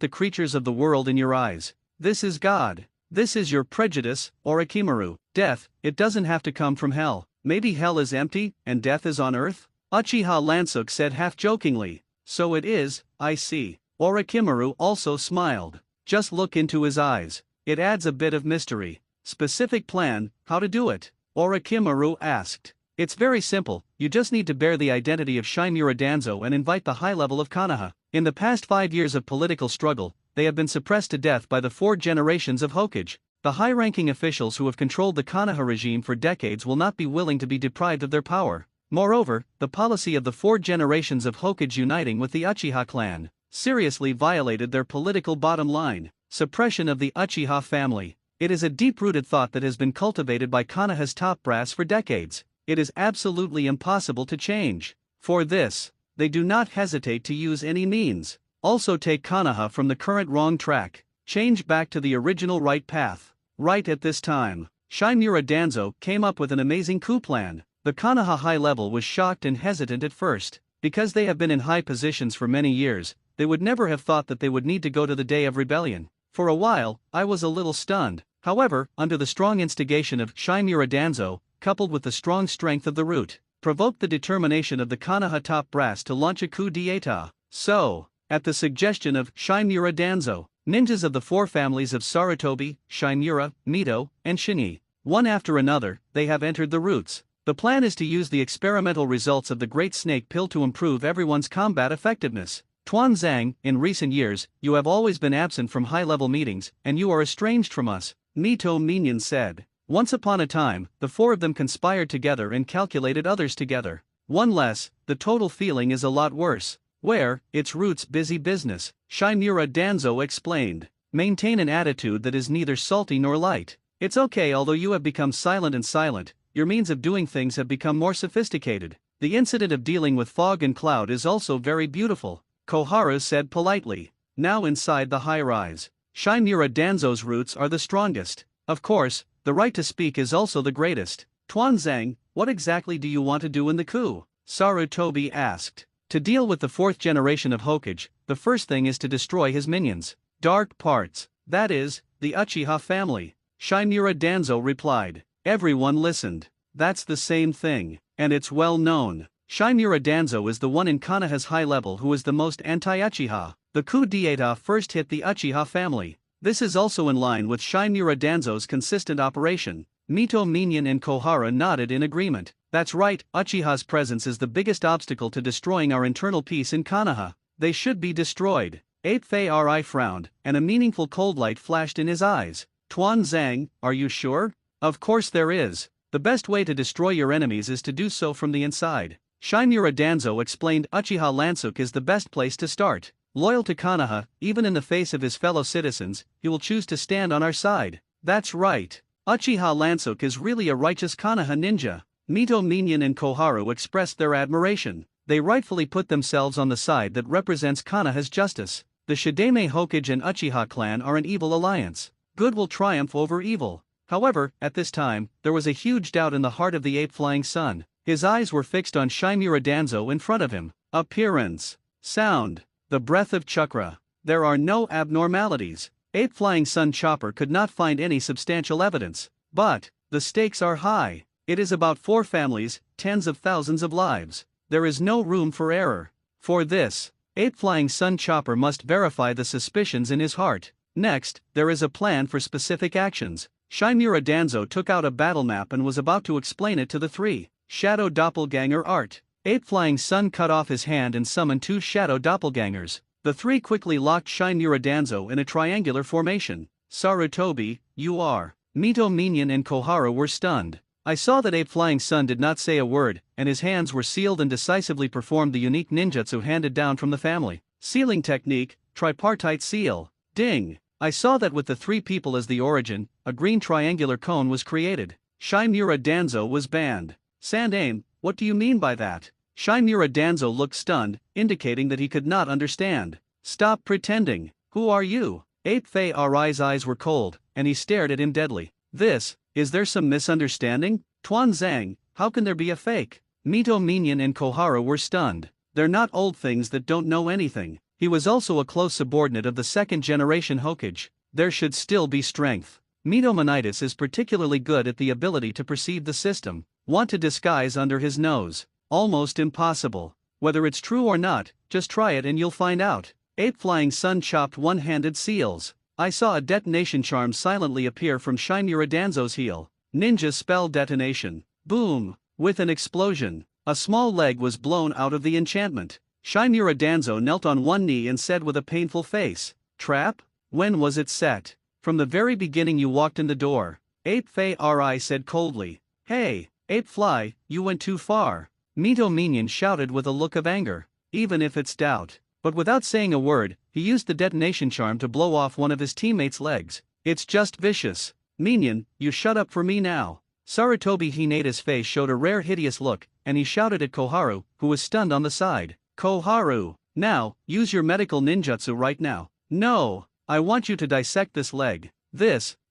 the creatures of the world in your eyes. This is God. This is your prejudice, Orochimaru. Death, it doesn't have to come from hell. Maybe hell is empty, and death is on earth? Uchiha Lansuk said half-jokingly. So it is, I see. Orochimaru also smiled. Just look into his eyes. It adds a bit of mystery. Specific plan, how to do it? Orochimaru asked. It's very simple, you just need to bear the identity of Shimura Danzo and invite the high level of Konoha. In the past 5 years of political struggle, they have been suppressed to death by the 4 generations of Hokage. The high-ranking officials who have controlled the Konoha regime for decades will not be willing to be deprived of their power. Moreover, the policy of the 4 generations of Hokage uniting with the Uchiha clan seriously violated their political bottom line, suppression of the Uchiha family. It is a deep-rooted thought that has been cultivated by Konoha's top brass for decades. It is absolutely impossible to change. For this, they do not hesitate to use any means. Also take Konoha from the current wrong track, change back to the original right path. Right at this time, Shimura Danzo came up with an amazing coup plan. The Konoha high level was shocked and hesitant at first. Because they have been in high positions for many years, they would never have thought that they would need to go to the day of rebellion. For a while, I was a little stunned. However, under the strong instigation of Shimura Danzo, coupled with the strong strength of the root, provoked the determination of the Konoha top brass to launch a coup d'état. So, at the suggestion of Shimura Danzo, ninjas of the 4 families of Sarutobi, Shimura, Mito, and Shinyi, one after another, they have entered the roots. The plan is to use the experimental results of the Great Snake Pill to improve everyone's combat effectiveness. Tuanzang, in recent years, you have always been absent from high-level meetings, and you are estranged from us, Mito Minion said. Once upon a time, the 4 of them conspired together and calculated others together. One less, the total feeling is a lot worse. Where, its roots busy business, Shimura Danzo explained. Maintain an attitude that is neither salty nor light. It's okay although you have become silent, your means of doing things have become more sophisticated. The incident of dealing with fog and cloud is also very beautiful, Koharu said politely. Now inside the high-rise, Shimura Danzo's roots are the strongest. Of course, the right to speak is also the greatest. Tuanzang, what exactly do you want to do in the coup? Sarutobi asked. To deal with the 4th generation of Hokage, the first thing is to destroy his minions. Dark parts, that is, the Uchiha family. Shimura Danzo replied. Everyone listened. That's the same thing, and it's well known. Shimura Danzo is the one in Konoha's high level who is the most anti-Uchiha. The coup d'état first hit the Uchiha family. This is also in line with Shimura Danzo's consistent operation. Mito Minion and Kohara nodded in agreement. That's right, Uchiha's presence is the biggest obstacle to destroying our internal peace in Konoha. They should be destroyed. Ape Fei Ri frowned, and a meaningful cold light flashed in his eyes. Tuan Zhang, are you sure? Of course there is. The best way to destroy your enemies is to do so from the inside. Shimura Danzo explained Uchiha Lansuk is the best place to start. Loyal to Konoha, even in the face of his fellow citizens, he will choose to stand on our side. That's right. Uchiha Lansuk is really a righteous Konoha ninja. Mito Minion and Koharu expressed their admiration. They rightfully put themselves on the side that represents Konoha's justice. The Shidame Hokage and Uchiha clan are an evil alliance. Good will triumph over evil. However, at this time, there was a huge doubt in the heart of the ape flying sun. His eyes were fixed on Shimura Danzo in front of him. Appearance. Sound. The breath of chakra. There are no abnormalities. Ape Flying Sun Chopper could not find any substantial evidence. But the stakes are high. It is about 4 families, tens of thousands of lives. There is no room for error. For this, Ape Flying Sun Chopper must verify the suspicions in his heart. Next, there is a plan for specific actions. Shimura Danzo took out a battle map and was about to explain it to the 3. Shadow Doppelganger Art. Ape Flying Sun cut off his hand and summoned 2 shadow doppelgangers. The 3 quickly locked Shimura Danzo in a triangular formation. Sarutobi, you are. Mito Minion and Koharu were stunned. I saw that Ape Flying Sun did not say a word, and his hands were sealed and decisively performed the unique ninjutsu handed down from the family. Sealing technique, tripartite seal. Ding! I saw that with the 3 people as the origin, a green triangular cone was created. Shimura Danzo was banned. Sandaime, what do you mean by that? Shimura Danzo looked stunned, indicating that he could not understand. Stop pretending. Who are you? Ape Fei Ri's eyes were cold, and he stared at him deadly. Is there some misunderstanding? Tuan Zhang, how can there be a fake? Mito Minion and Koharu were stunned. They're not old things that don't know anything. He was also a close subordinate of the 2nd generation Hokage. There should still be strength. Mito Monitis is particularly good at the ability to perceive the system. Want to disguise under his nose. Almost impossible. Whether it's true or not, just try it and you'll find out. Ape Flying Sun chopped one-handed seals. I saw a detonation charm silently appear from Shimura Danzo's heel. Ninja spell detonation. Boom! With an explosion, a small leg was blown out of the enchantment. Shimura Danzo knelt on one knee and said with a painful face, "Trap? When was it set?" "From the very beginning you walked in the door." Ape Fei Ri said coldly. "Hey, Ape Fly, you went too far." Mito Minion shouted with a look of anger. Even if it's doubt. But without saying a word, he used the detonation charm to blow off one of his teammates' legs. It's just vicious. Minion, you shut up for me now. Sarutobi Hinata's face showed a rare hideous look, and he shouted at Koharu, who was stunned on the side. Koharu, now, use your medical ninjutsu right now. No, I want you to dissect this leg.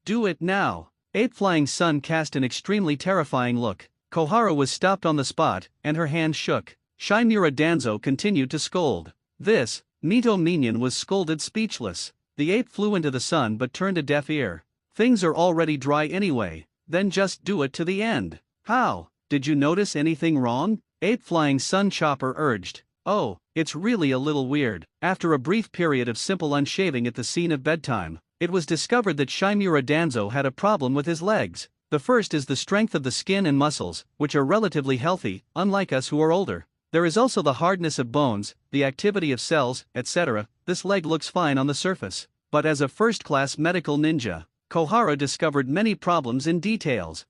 Do it now. Ape Flying Sun cast an extremely terrifying look. Koharu was stopped on the spot, and her hand shook. Shimura Danzo continued to scold. Mito Minion was scolded speechless. The ape flew into the sun but turned a deaf ear. Things are already dry anyway, then just do it to the end. How? Did you notice anything wrong? Ape Flying Sun Chopper urged. Oh, it's really a little weird. After a brief period of simple unshaving at the scene of bedtime, it was discovered that Shimura Danzo had a problem with his legs. The first is the strength of the skin and muscles, which are relatively healthy, unlike us who are older. There is also the hardness of bones, the activity of cells, etc. This leg looks fine on the surface. But as a first-class medical ninja, Koharu discovered many problems in details.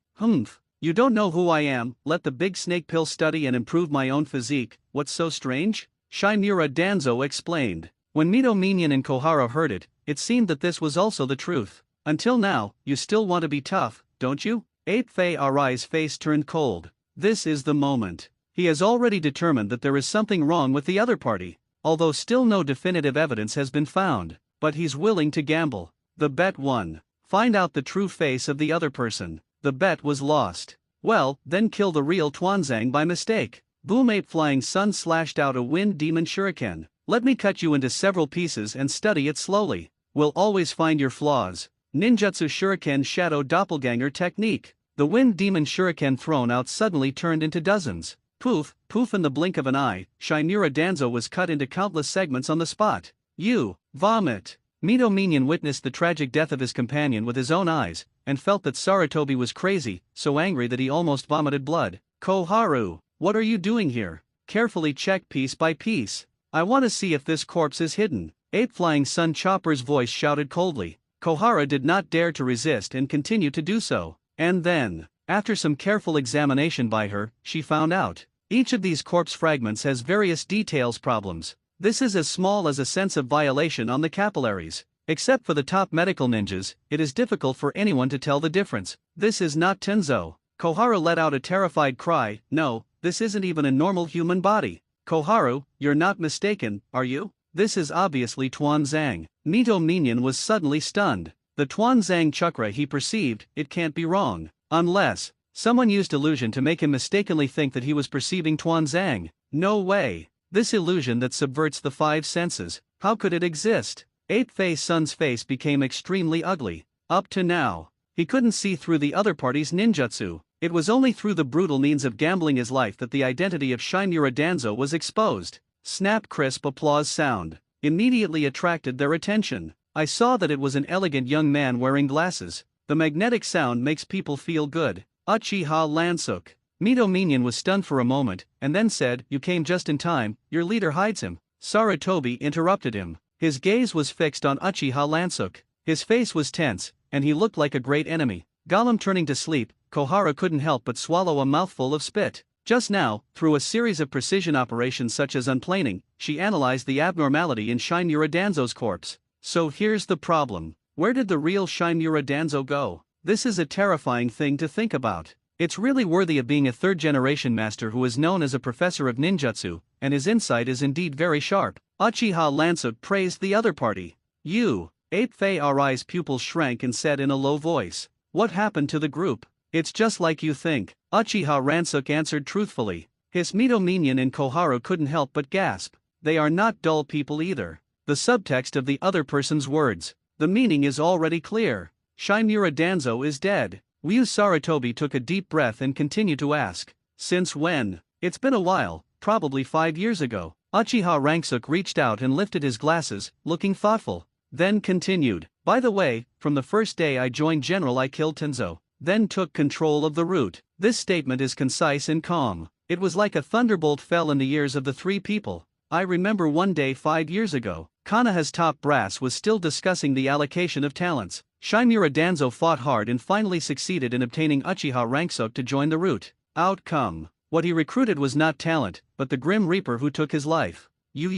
You don't know who I am, let the big snake pill study and improve my own physique, what's so strange? Shimura Danzo explained. When Mito Minion and Koharu heard it, it seemed that this was also the truth. Until now, you still want to be tough, don't you? Ape Fei Ri's face turned cold. This is the moment. He has already determined that there is something wrong with the other party, although still no definitive evidence has been found, but he's willing to gamble. The bet won. Find out the true face of the other person. The bet was lost. Well, then kill the real Tuanzang by mistake. Boom! Ape Flying Sun slashed out a wind demon shuriken. Let me cut you into several pieces and study it slowly. We'll always find your flaws. Ninjutsu Shuriken Shadow Doppelganger Technique. The wind demon shuriken thrown out suddenly turned into dozens. Poof, poof! In the blink of an eye, Shimura Danzo was cut into countless segments on the spot. You, vomit! Mito Minion witnessed the tragic death of his companion with his own eyes, and felt that Sarutobi was crazy, so angry that he almost vomited blood. Koharu, what are you doing here? Carefully check piece by piece. I want to see if this corpse is hidden. Ape Flying Sun Chopper's voice shouted coldly. Kohara did not dare to resist and continued to do so. And then, after some careful examination by her, she found out. Each of these corpse fragments has various details problems. This is as small as a sense of violation on the capillaries. Except for the top medical ninjas, it is difficult for anyone to tell the difference. This is not Tenzo. Kohara let out a terrified cry. No, this isn't even a normal human body. Koharu, you're not mistaken, are you? This is obviously Tuanzang. Mito Minion was suddenly stunned. The Tuanzang chakra he perceived, it can't be wrong. Unless someone used illusion to make him mistakenly think that he was perceiving Tuanzang. No way. This illusion that subverts the five senses, how could it exist? Ape Face Sun's face became extremely ugly. Up to now, he couldn't see through the other party's ninjutsu. It was only through the brutal means of gambling his life that the identity of Shinura Danzo was exposed. Snap crisp applause sound immediately attracted their attention. I saw that it was an elegant young man wearing glasses. The magnetic sound makes people feel good. Uchiha Lansuk. Mito Minion was stunned for a moment, and then said, "You came just in time, your leader hides him." Sarutobi interrupted him. His gaze was fixed on Uchiha Lansuk. His face was tense, and he looked like a great enemy. Gollum turning to sleep, Kohara couldn't help but swallow a mouthful of spit. Just now, through a series of precision operations such as unplaning, she analyzed the abnormality in Shinura Danzo's corpse. So here's the problem. Where did the real Shinura Danzo go? This is a terrifying thing to think about. It's really worthy of being a third-generation master who is known as a professor of ninjutsu, and his insight is indeed very sharp. Uchiha Lansuk praised the other party. You, Ape Fei Arai's pupils shrank and said in a low voice, "What happened to the group?" "It's just like you think," Uchiha Lansuk answered truthfully. His Mito Minion and Koharu couldn't help but gasp. They are not dull people either. The subtext of the other person's words. The meaning is already clear. Shinura Danzo is dead. Ryu Sarutobi took a deep breath and continued to ask, "Since when?" "It's been a while, probably 5 years ago." Uchiha Lansuk reached out and lifted his glasses, looking thoughtful. Then continued, "By the way, from the first day I joined General I killed Tenzo, then took control of the route." This statement is concise and calm. It was like a thunderbolt fell in the ears of the three people. I remember one day 5 years ago, Kanaha's top brass was still discussing the allocation of talents. Shinura Danzo fought hard and finally succeeded in obtaining Uchiha Lansuk to join the route. Outcome. What he recruited was not talent, but the Grim Reaper who took his life. You.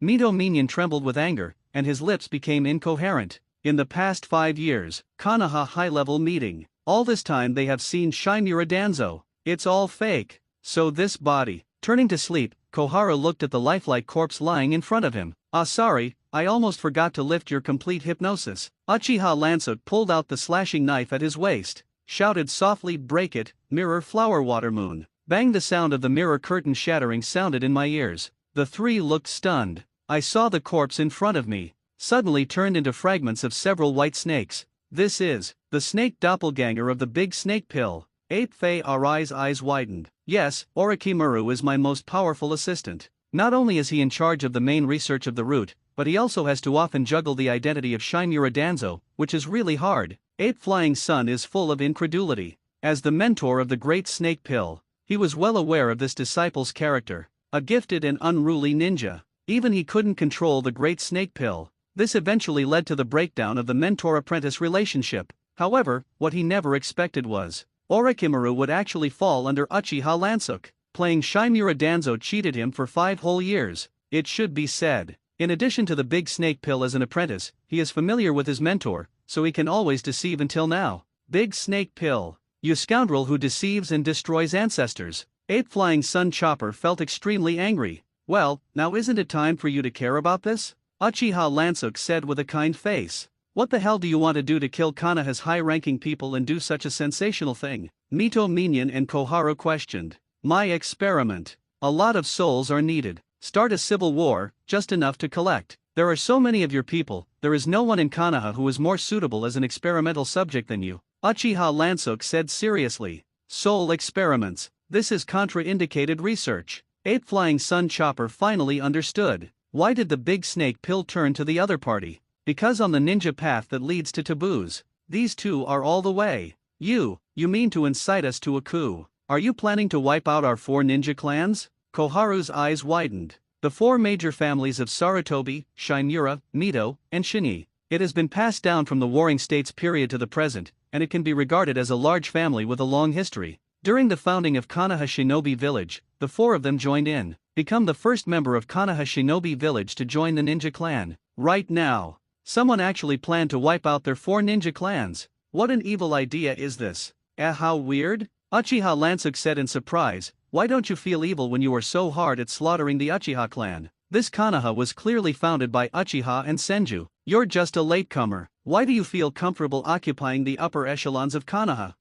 Mito Minion trembled with anger, and his lips became incoherent. In the past 5 years, Kanaha high-level meeting. All this time they have seen Shinura Danzo. It's all fake. So this body. Turning to sleep, Kohara looked at the lifelike corpse lying in front of him. "Ah, sorry, I almost forgot to lift your complete hypnosis." Uchiha Lansuk pulled out the slashing knife at his waist, shouted softly, "Break it, mirror flower water moon." Bang! The sound of the mirror curtain shattering sounded in my ears. The three looked stunned. I saw the corpse in front of me suddenly turned into fragments of several white snakes. This is the snake doppelganger of the big snake pill. Ape Fei Arai's eyes widened. Yes, Orochimaru is my most powerful assistant. Not only is he in charge of the main research of the route, but he also has to often juggle the identity of Shinura Danzo, which is really hard. Ape Flying Sun is full of incredulity. As the mentor of the great snake pill, he was well aware of this disciple's character. A gifted and unruly ninja. Even he couldn't control the great snake pill. This eventually led to the breakdown of the mentor-apprentice relationship. However, what he never expected was Orochimaru would actually fall under Uchiha Lansuk. Playing Shinura Danzo cheated him for 5 whole years. It should be said, in addition to the big snake pill as an apprentice, he is familiar with his mentor, so he can always deceive until now. Big snake pill. You scoundrel who deceives and destroys ancestors. Ape Flying Sun Chopper felt extremely angry. Well, now isn't it time for you to care about this? Uchiha Lansuk said with a kind face. What the hell do you want to do to kill Kanaha's high-ranking people and do such a sensational thing? Mito Minion and Koharu questioned. My experiment. A lot of souls are needed. Start a civil war, just enough to collect. There are so many of your people, there is no one in Kanaha who is more suitable as an experimental subject than you. Uchiha Lansuk said seriously. Soul experiments. This is contraindicated research. Ape Flying Sun Chopper finally understood. Why did the big snake pill turn to the other party? Because on the ninja path that leads to taboos, these two are all the way. You mean to incite us to a coup? Are you planning to wipe out our 4 ninja clans? Koharu's eyes widened. The four major families of Sarutobi, Shinura, Mito, and Shinji. It has been passed down from the Warring States period to the present, and it can be regarded as a large family with a long history. During the founding of Konoha Shinobi Village, the four of them joined in, become the first member of Konoha Shinobi Village to join the ninja clan. Right now, someone actually planned to wipe out their four ninja clans. What an evil idea is this? How weird? Uchiha Lansuk said in surprise, why don't you feel evil when you were so hard at slaughtering the Uchiha clan? This Konoha was clearly founded by Uchiha and Senju. You're just a latecomer. Why do you feel comfortable occupying the upper echelons of Konoha?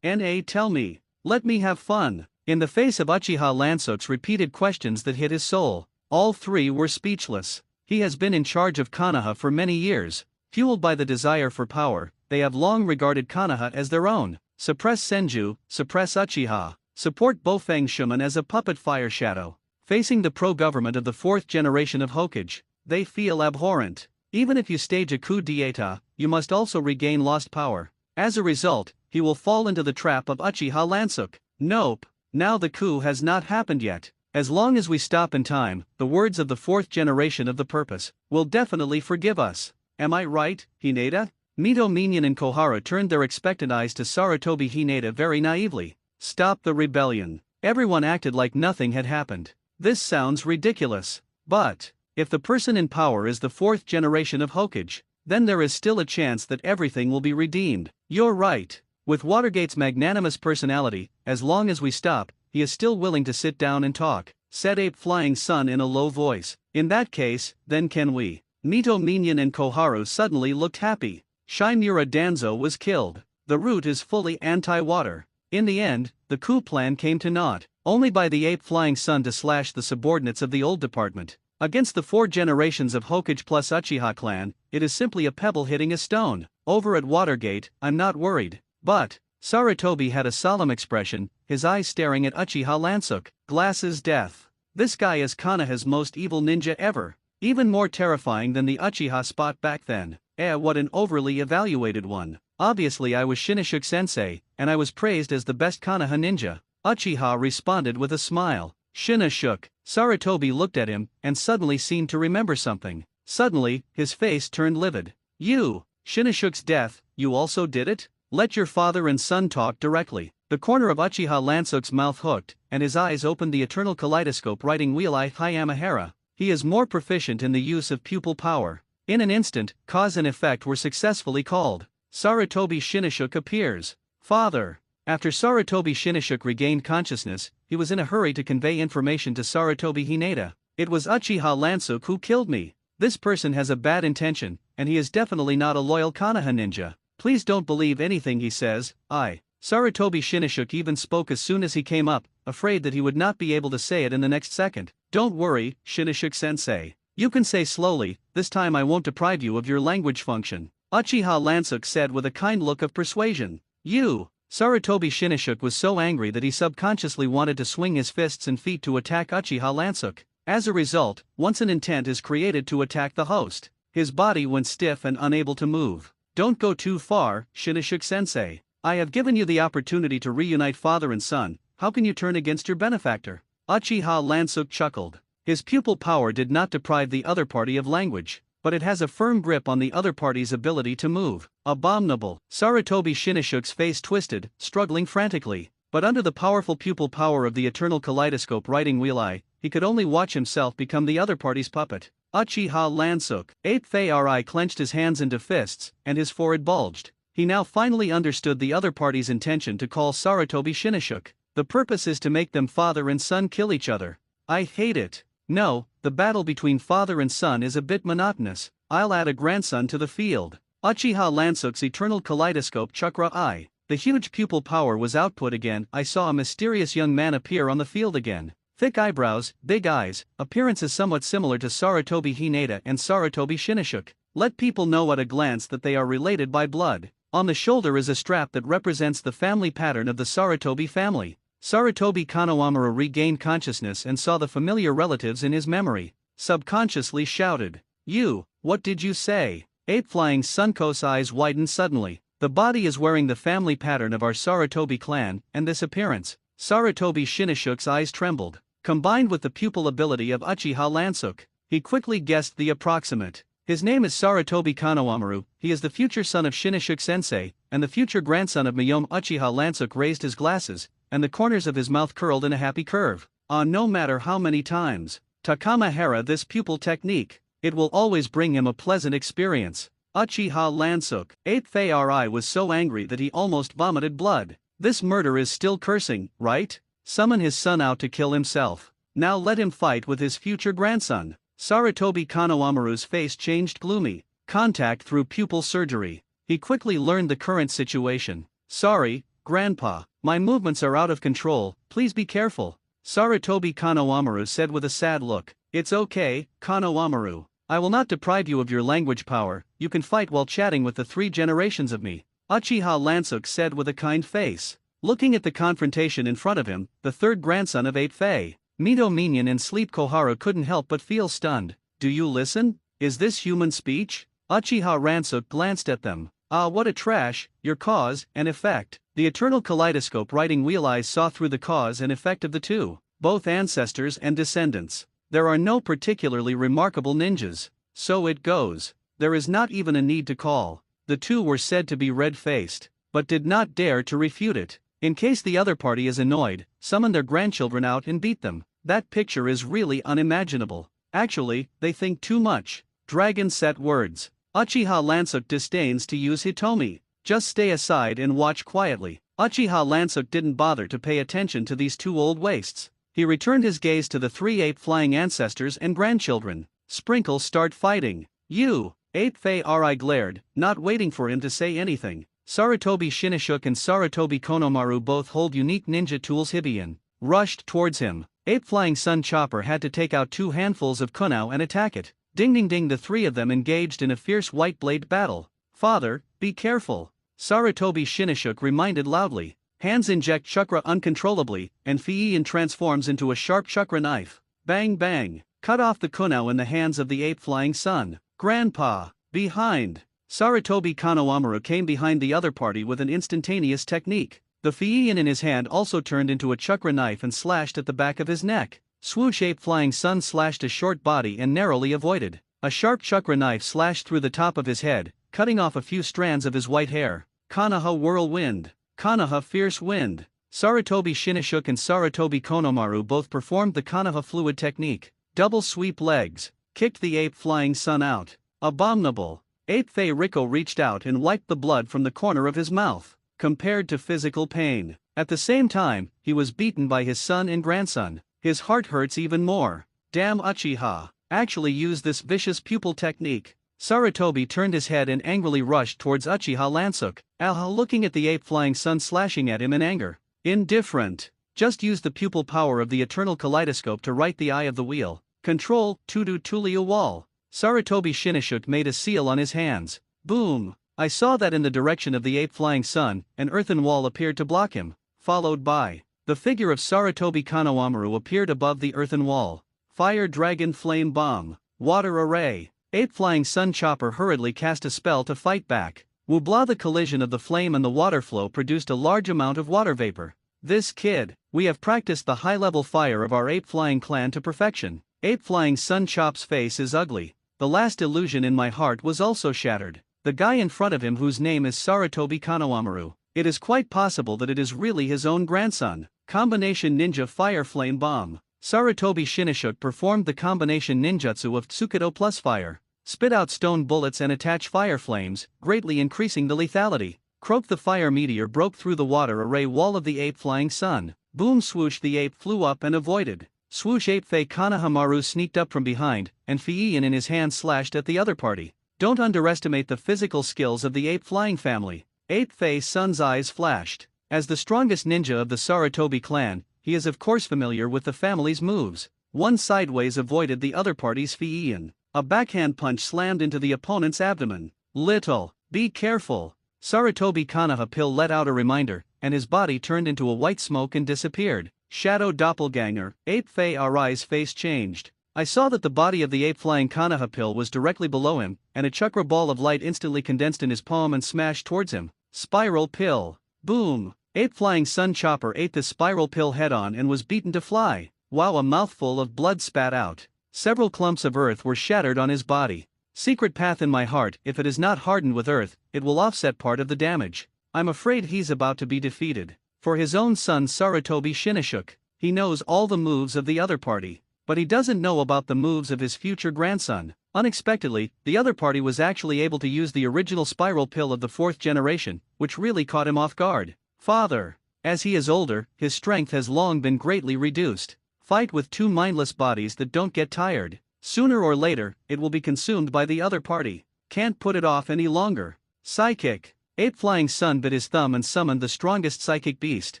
Tell me. Let me have fun. In the face of Uchiha Lansuk's repeated questions that hit his soul, all three were speechless. He has been in charge of Konoha for many years. Fueled by the desire for power, they have long regarded Konoha as their own. Suppress Senju, suppress Uchiha, support Bofang Shuman as a puppet fire shadow. Facing the pro-government of the fourth generation of Hokage, they feel abhorrent. Even if you stage a coup d'etat, you must also regain lost power. As a result, he will fall into the trap of Uchiha Lansuk. Nope, now the coup has not happened yet. As long as we stop in time, the words of the fourth generation of the purpose will definitely forgive us. Am I right, Hinata? Mito, Minion and Koharu turned their expectant eyes to Sarutobi Hinata very naively. Stop the rebellion. Everyone acted like nothing had happened. This sounds ridiculous. But if the person in power is the fourth generation of Hokage, then there is still a chance that everything will be redeemed. You're right. With Watergate's magnanimous personality, as long as we stop, he is still willing to sit down and talk, said Ape Flying Sun in a low voice. In that case, then can we? Mito, Minion and Koharu suddenly looked happy. Shinura Danzo was killed. The route is fully anti-water. In the end, the coup plan came to naught, only by the Ape Flying Sun to slash the subordinates of the old department. Against the four generations of Hokage plus Uchiha clan, it is simply a pebble hitting a stone. Over at Watergate, I'm not worried. But Sarutobi had a solemn expression, his eyes staring at Uchiha Lansuk. Glasses death. This guy is Konoha's most evil ninja ever. Even more terrifying than the Uchiha spot back then. What an overly evaluated one. Obviously I was Shinichuk sensei, and I was praised as the best Konoha ninja. Uchiha responded with a smile. Shinichuk. Sarutobi looked at him, and suddenly seemed to remember something. Suddenly, his face turned livid. You, Shinichuk's death, you also did it? Let your father and son talk directly. The corner of Uchiha Lansuk's mouth hooked, and his eyes opened the eternal kaleidoscope writing Wheel-I Hayamahara. He is more proficient in the use of pupil power. In an instant, cause and effect were successfully called. Sarutobi Shinichuk appears. Father. After Sarutobi Shinichuk regained consciousness, he was in a hurry to convey information to Sarutobi Hinata. It was Uchiha Lansuk who killed me. This person has a bad intention, and he is definitely not a loyal Konoha ninja. Please don't believe anything he says. Sarutobi Shinichuk even spoke as soon as he came up, afraid that he would not be able to say it in the next second. Don't worry, Shinichuk-sensei. You can say slowly, this time I won't deprive you of your language function. Uchiha Lansuk said with a kind look of persuasion. You. Sarutobi Shinichuk was so angry that he subconsciously wanted to swing his fists and feet to attack Uchiha Lansuk. As a result, once an intent is created to attack the host, his body went stiff and unable to move. Don't go too far, Shinichuk-sensei. I have given you the opportunity to reunite father and son, how can you turn against your benefactor? Uchiha Lansuk chuckled. His pupil power did not deprive the other party of language, but it has a firm grip on the other party's ability to move. Abominable. Sarutobi Shinichuk's face twisted, struggling frantically, but under the powerful pupil power of the eternal kaleidoscope writing Wheel-I, he could only watch himself become the other party's puppet. Uchiha Lansuk. Ape Fei clenched his hands into fists, and his forehead bulged. He now finally understood the other party's intention to call Sarutobi Shinichuk. The purpose is to make them father and son kill each other. I hate it. No, the battle between father and son is a bit monotonous. I'll add a grandson to the field. Uchiha Lansuk's eternal kaleidoscope chakra I. The huge pupil power was output again. I saw a mysterious young man appear on the field again. Thick eyebrows, big eyes, appearance is somewhat similar to Sarutobi Hinata and Sarutobi Shinichuk. Let people know at a glance that they are related by blood. On the shoulder is a strap that represents the family pattern of the Sarutobi family. Sarutobi Konohamaru regained consciousness and saw the familiar relatives in his memory. Subconsciously shouted. You, what did you say? Ape Flying Sunko's eyes widened suddenly. The body is wearing the family pattern of our Sarutobi clan, and this appearance. Sarutobi Shinichuk's eyes trembled. combined with the pupil ability of Uchiha Lansuk, he quickly guessed the approximate. His name is Sarutobi Kanoamaru. He is the future son of Shinichuk Sensei, and the future grandson of Miyome. Uchiha Lansuk raised his glasses, and the corners of his mouth curled in a happy curve. No matter how many times Takama Hara this pupil technique, it will always bring him a pleasant experience. Uchiha Lansuk. 8th Fari was so angry that he almost vomited blood. This murder is still cursing, right? Summon his son out to kill himself. Now let him fight with his future grandson. Sarutobi Kanoamaru's face changed gloomy. Contact through pupil surgery. He quickly learned the current situation. Sorry, Grandpa, my movements are out of control, please be careful. Sarutobi Kanoamaru said with a sad look. It's okay, Kanoamaru. I will not deprive you of your language power, you can fight while chatting with the 3 generations of me. Uchiha Lansuk said with a kind face. Looking at the confrontation in front of him, the 3rd grandson of 8 Fei, Mito Minion and Sleep Koharu couldn't help but feel stunned. Do you listen? Is this human speech? Uchiha Lansuk glanced at them. What a trash, your cause and effect. The eternal kaleidoscope writing wheel eyes saw through the cause and effect of the two, both ancestors and descendants. There are no particularly remarkable ninjas. So it goes. There is not even a need to call. The two were said to be red-faced, but did not dare to refute it. In case the other party is annoyed, summon their grandchildren out and beat them. That picture is really unimaginable. Actually, they think too much. Dragon set words. Uchiha Lansuk disdains to use Hitomi. Just stay aside and watch quietly. Uchiha Lansuk didn't bother to pay attention to these 2 old wastes. He returned his gaze to the 3 ape-flying ancestors and grandchildren. Sprinkle start fighting. You! 8 Fei glared, not waiting for him to say anything. Sarutobi Shinichuk and Sarutobi Konomaru both hold unique ninja tools. Hibian rushed towards him. Ape-flying Sun Chopper had to take out 2 handfuls of kunao and attack it. Ding ding ding, the 3 of them engaged in a fierce white blade battle. Father, be careful. Sarutobi Shinichuk reminded loudly. Hands inject chakra uncontrollably, and Fiian transforms into a sharp chakra knife. Bang bang, cut off the kunao in the hands of the ape-flying son. Grandpa, behind. Sarutobi Kanoamaru came behind the other party with an instantaneous technique. The Fiian in his hand also turned into a chakra knife and slashed at the back of his neck. Swoosh, ape-flying son slashed a short body and narrowly avoided. A sharp chakra knife slashed through the top of his head, cutting off a few strands of his white hair. Kanaha whirlwind. Kanaha fierce wind. Sarutobi Shinichuk and Sarutobi Konomaru both performed the Kanaha fluid technique. Double sweep legs. Kicked the ape-flying son out. Abominable. Ape Fei Riko reached out and wiped the blood from the corner of his mouth. Compared to physical pain. At the same time, he was beaten by his son and grandson. His heart hurts even more. Damn, Uchiha actually used this vicious pupil technique. Sarutobi turned his head and angrily rushed towards Uchiha Lansuk, looking at the ape-flying son slashing at him in anger. Indifferent. Just use the pupil power of the eternal kaleidoscope to right the eye of the wheel. Control, Tudu Tuliu wall. Sarutobi Shinichuk made a seal on his hands. Boom. I saw that in the direction of the ape-flying son, an earthen wall appeared to block him, followed by the figure of Sarutobi Kanoamaru appeared above the earthen wall. Fire Dragon Flame Bomb. Water Array. Ape-flying Sun Chopper hurriedly cast a spell to fight back. Woobla, the collision of the flame and the water flow produced a large amount of water vapor. This kid, we have practiced the high-level fire of our ape-flying clan to perfection. Ape-flying Sun Chop's face is ugly. The last illusion in my heart was also shattered. The guy in front of him whose name is Sarutobi Kanoamaru. It is quite possible that it is really his own grandson. Combination Ninja Fire Flame Bomb. Sarutobi Shinichuk performed the combination ninjutsu of Tsukido plus fire. Spit out stone bullets and attach fire flames, greatly increasing the lethality. Croak, the fire meteor broke through the water array wall of the ape-flying sun. Boom, swoosh, the ape flew up and avoided. Swoosh, Ape Fei Kanahamaru sneaked up from behind, and Fiian in his hand slashed at the other party. Don't underestimate the physical skills of the ape-flying family. Ape Fei Sun's eyes flashed. As the strongest ninja of the Sarutobi clan, he is of course familiar with the family's moves. One sideways avoided the other party's Fiian. A backhand punch slammed into the opponent's abdomen. Little, be careful. Sarutobi Kanaha Pill let out a reminder, and his body turned into a white smoke and disappeared. Shadow Doppelganger. Ape Fei Arai's face changed. I saw that the body of the ape-flying Kanaha Pill was directly below him, and a chakra ball of light instantly condensed in his palm and smashed towards him. Spiral Pill. Boom. Ape-flying Sun Chopper ate the spiral pill head-on and was beaten to fly. Wow, a mouthful of blood spat out. Several clumps of earth were shattered on his body. Secret path in my heart, if it is not hardened with earth, it will offset part of the damage. I'm afraid he's about to be defeated. For his own son Sarutobi Shinishook, he knows all the moves of the other party, but he doesn't know about the moves of his future grandson. Unexpectedly, the other party was actually able to use the original spiral pill of the 4th generation, which really caught him off guard. Father. As he is older, his strength has long been greatly reduced. Fight with two mindless bodies that don't get tired. Sooner or later, it will be consumed by the other party. Can't put it off any longer. Psychic. Ape Flying Sun bit his thumb and summoned the strongest psychic beast.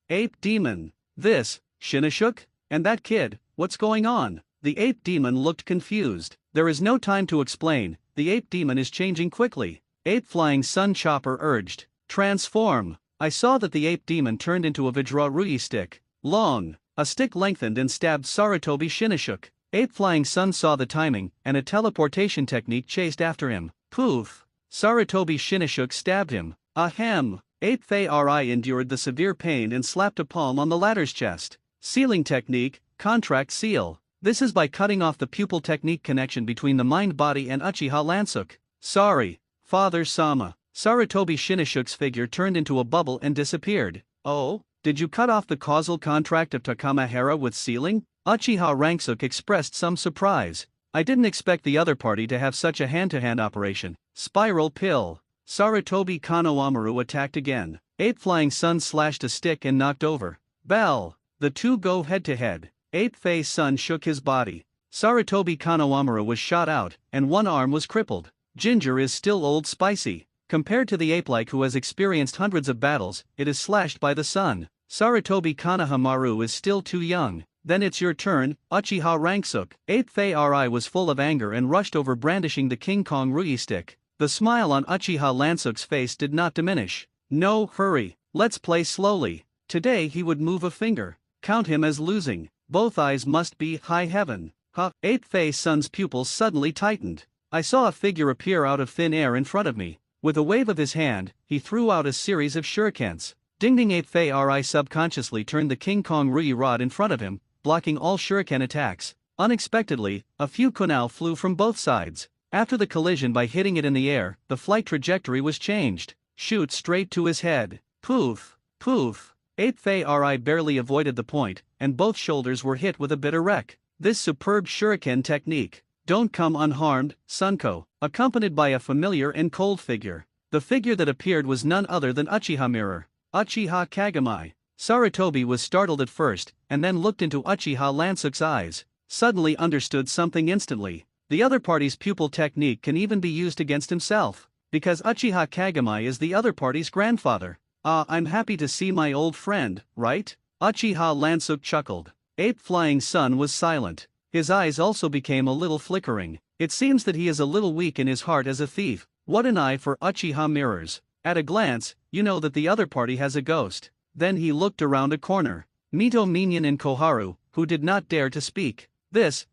Ape Demon. This, Shinishook? And that kid, what's going on? The Ape Demon looked confused. There is no time to explain, the Ape Demon is changing quickly. Ape Flying Sun Chopper urged. Transform. I saw that the Ape Demon turned into a Vajrarui stick. Long. A stick lengthened and stabbed Sarutobi Shinishook. Ape Flying Sun saw the timing, and a teleportation technique chased after him. Poof. Sarutobi Shinishook stabbed him. Ahem. Ape Fei endured the severe pain and slapped a palm on the latter's chest. Sealing technique, contract seal. This is by cutting off the pupil technique connection between the mind-body and Uchiha Lansuk. Sorry, Father Sama. Sarutobi Shinishook's figure turned into a bubble and disappeared. Oh, did you cut off the causal contract of Takamahara with sealing? Uchiha Ranksuk expressed some surprise. I didn't expect the other party to have such a hand-to-hand operation. Spiral pill. Sarutobi Kanoamaru attacked again. Ape Flying Sun slashed a stick and knocked over. Bell. The two go head-to-head. Ape Fei Sun shook his body. Sarutobi Kanoamaru was shot out, and one arm was crippled. Ginger is still Old Spicy. Compared to the ape-like who has experienced hundreds of battles, it is slashed by the sun. Sarutobi Kanahamaru is still too young. Then it's your turn, Uchiha Ranksuk. Ape Fei was full of anger and rushed over brandishing the King Kong Rui stick. The smile on Uchiha Lansuk's face did not diminish. No, hurry, let's play slowly. Today he would move a finger. Count him as losing. Both eyes must be high heaven. Huh? Ape Fei Sun's pupils suddenly tightened. I saw a figure appear out of thin air in front of me. With a wave of his hand, he threw out a series of shurikens. Ding Ape Fei subconsciously turned the King Kong Rui rod in front of him, blocking all shuriken attacks. Unexpectedly, a few kunai flew from both sides. After the collision by hitting it in the air, the flight trajectory was changed. Shoot straight to his head. Poof, poof. Ape Fei barely avoided the point, and both shoulders were hit with a bitter wreck. This superb shuriken technique. Don't come unharmed, Sunko, accompanied by a familiar and cold figure. The figure that appeared was none other than Uchiha Mirror. Uchiha Kagami. Sarutobi was startled at first, and then looked into Uchiha Lansuk's eyes. Suddenly understood something instantly. The other party's pupil technique can even be used against himself. Because Uchiha Kagami is the other party's grandfather. I'm happy to see my old friend, right? Uchiha Lansuk chuckled. Ape Flying Sun was silent. His eyes also became a little flickering. It seems that he is a little weak in his heart as a thief. What an eye for Uchiha mirrors. At a glance, you know that the other party has a ghost. Then he looked around a corner. Mito Minion and Koharu, who did not dare to speak.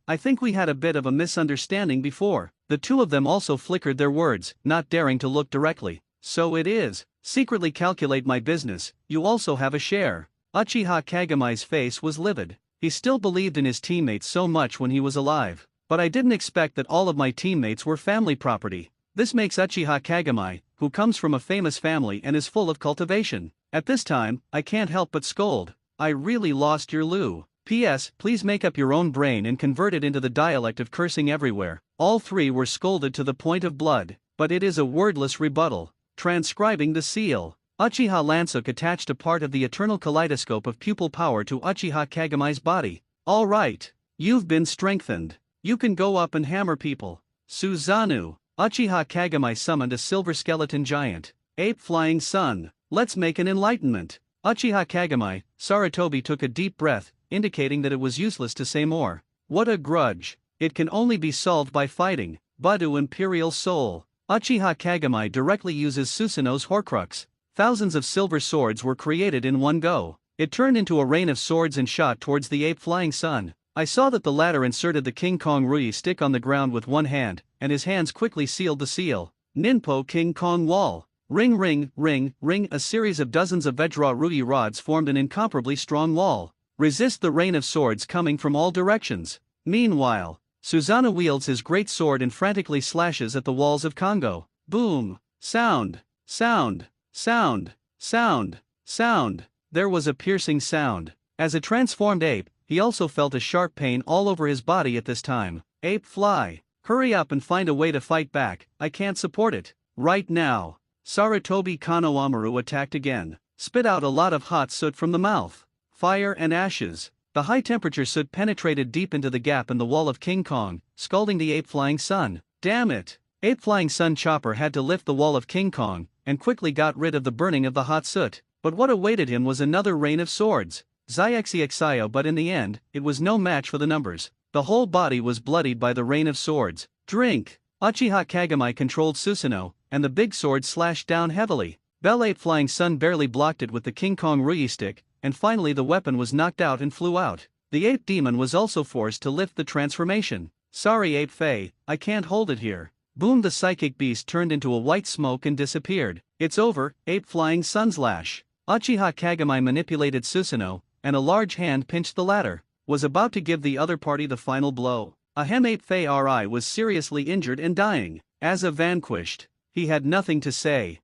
I think we had a bit of a misunderstanding before. The two of them also flickered their words, not daring to look directly. So it is. Secretly calculate my business, you also have a share. Uchiha Kagami's face was livid. He still believed in his teammates so much when he was alive. But I didn't expect that all of my teammates were family property. This makes Uchiha Kagami, who comes from a famous family and is full of cultivation. At this time, I can't help but scold. I really lost your Lou. P.S. Please make up your own brain and convert it into the dialect of cursing everywhere. All three were scolded to the point of blood, but it is a wordless rebuttal. Transcribing the seal. Uchiha Lansuk attached a part of the eternal kaleidoscope of pupil power to Uchiha Kagami's body. All right. You've been strengthened. You can go up and hammer people. Suzanu. Uchiha Kagami summoned a silver skeleton giant. Ape Flying Sun. Let's make an enlightenment. Uchiha Kagami. Sarutobi took a deep breath, indicating that it was useless to say more. What a grudge. It can only be solved by fighting. Budu Imperial Soul. Uchiha Kagami directly uses Susanoo's Horcrux. Thousands of silver swords were created in one go. It turned into a rain of swords and shot towards the Ape Flying Sun. I saw that the latter inserted the King Kong Rui stick on the ground with one hand, and his hands quickly sealed the seal. Ninpo King Kong Wall. Ring ring, ring, ring. A series of dozens of Vajra Rui rods formed an incomparably strong wall. Resist the rain of swords coming from all directions. Meanwhile, Susanoo wields his great sword and frantically slashes at the walls of Congo. Boom! Sound! Sound! Sound! Sound! Sound! There was a piercing sound. As a transformed ape, he also felt a sharp pain all over his body at this time. Ape fly! Hurry up and find a way to fight back, I can't support it. Right now. Sarutobi Kano Amaru attacked again. Spit out a lot of hot soot from the mouth. Fire and ashes. The high-temperature soot penetrated deep into the gap in the wall of King Kong, scalding the Ape Flying Sun. Damn it! Ape Flying Sun Chopper had to lift the wall of King Kong, and quickly got rid of the burning of the hot soot. But what awaited him was another rain of swords. Zyexio, but in the end, it was no match for the numbers. The whole body was bloodied by the rain of swords. Drink! Uchiha Kagami controlled Susanoo, and the big sword slashed down heavily. Bell Ape Flying Sun barely blocked it with the King Kong Rui stick, and finally the weapon was knocked out and flew out. The ape demon was also forced to lift the transformation. Sorry Ape Faye, I can't hold it here. Boom! The psychic beast turned into a white smoke and disappeared. It's over, Ape Flying Sunslash. Uchiha Kagami manipulated Susanoo, and a large hand pinched the latter. Was about to give the other party the final blow. Ahem! Ape Faye Ri was seriously injured and dying. As a vanquished, he had nothing to say.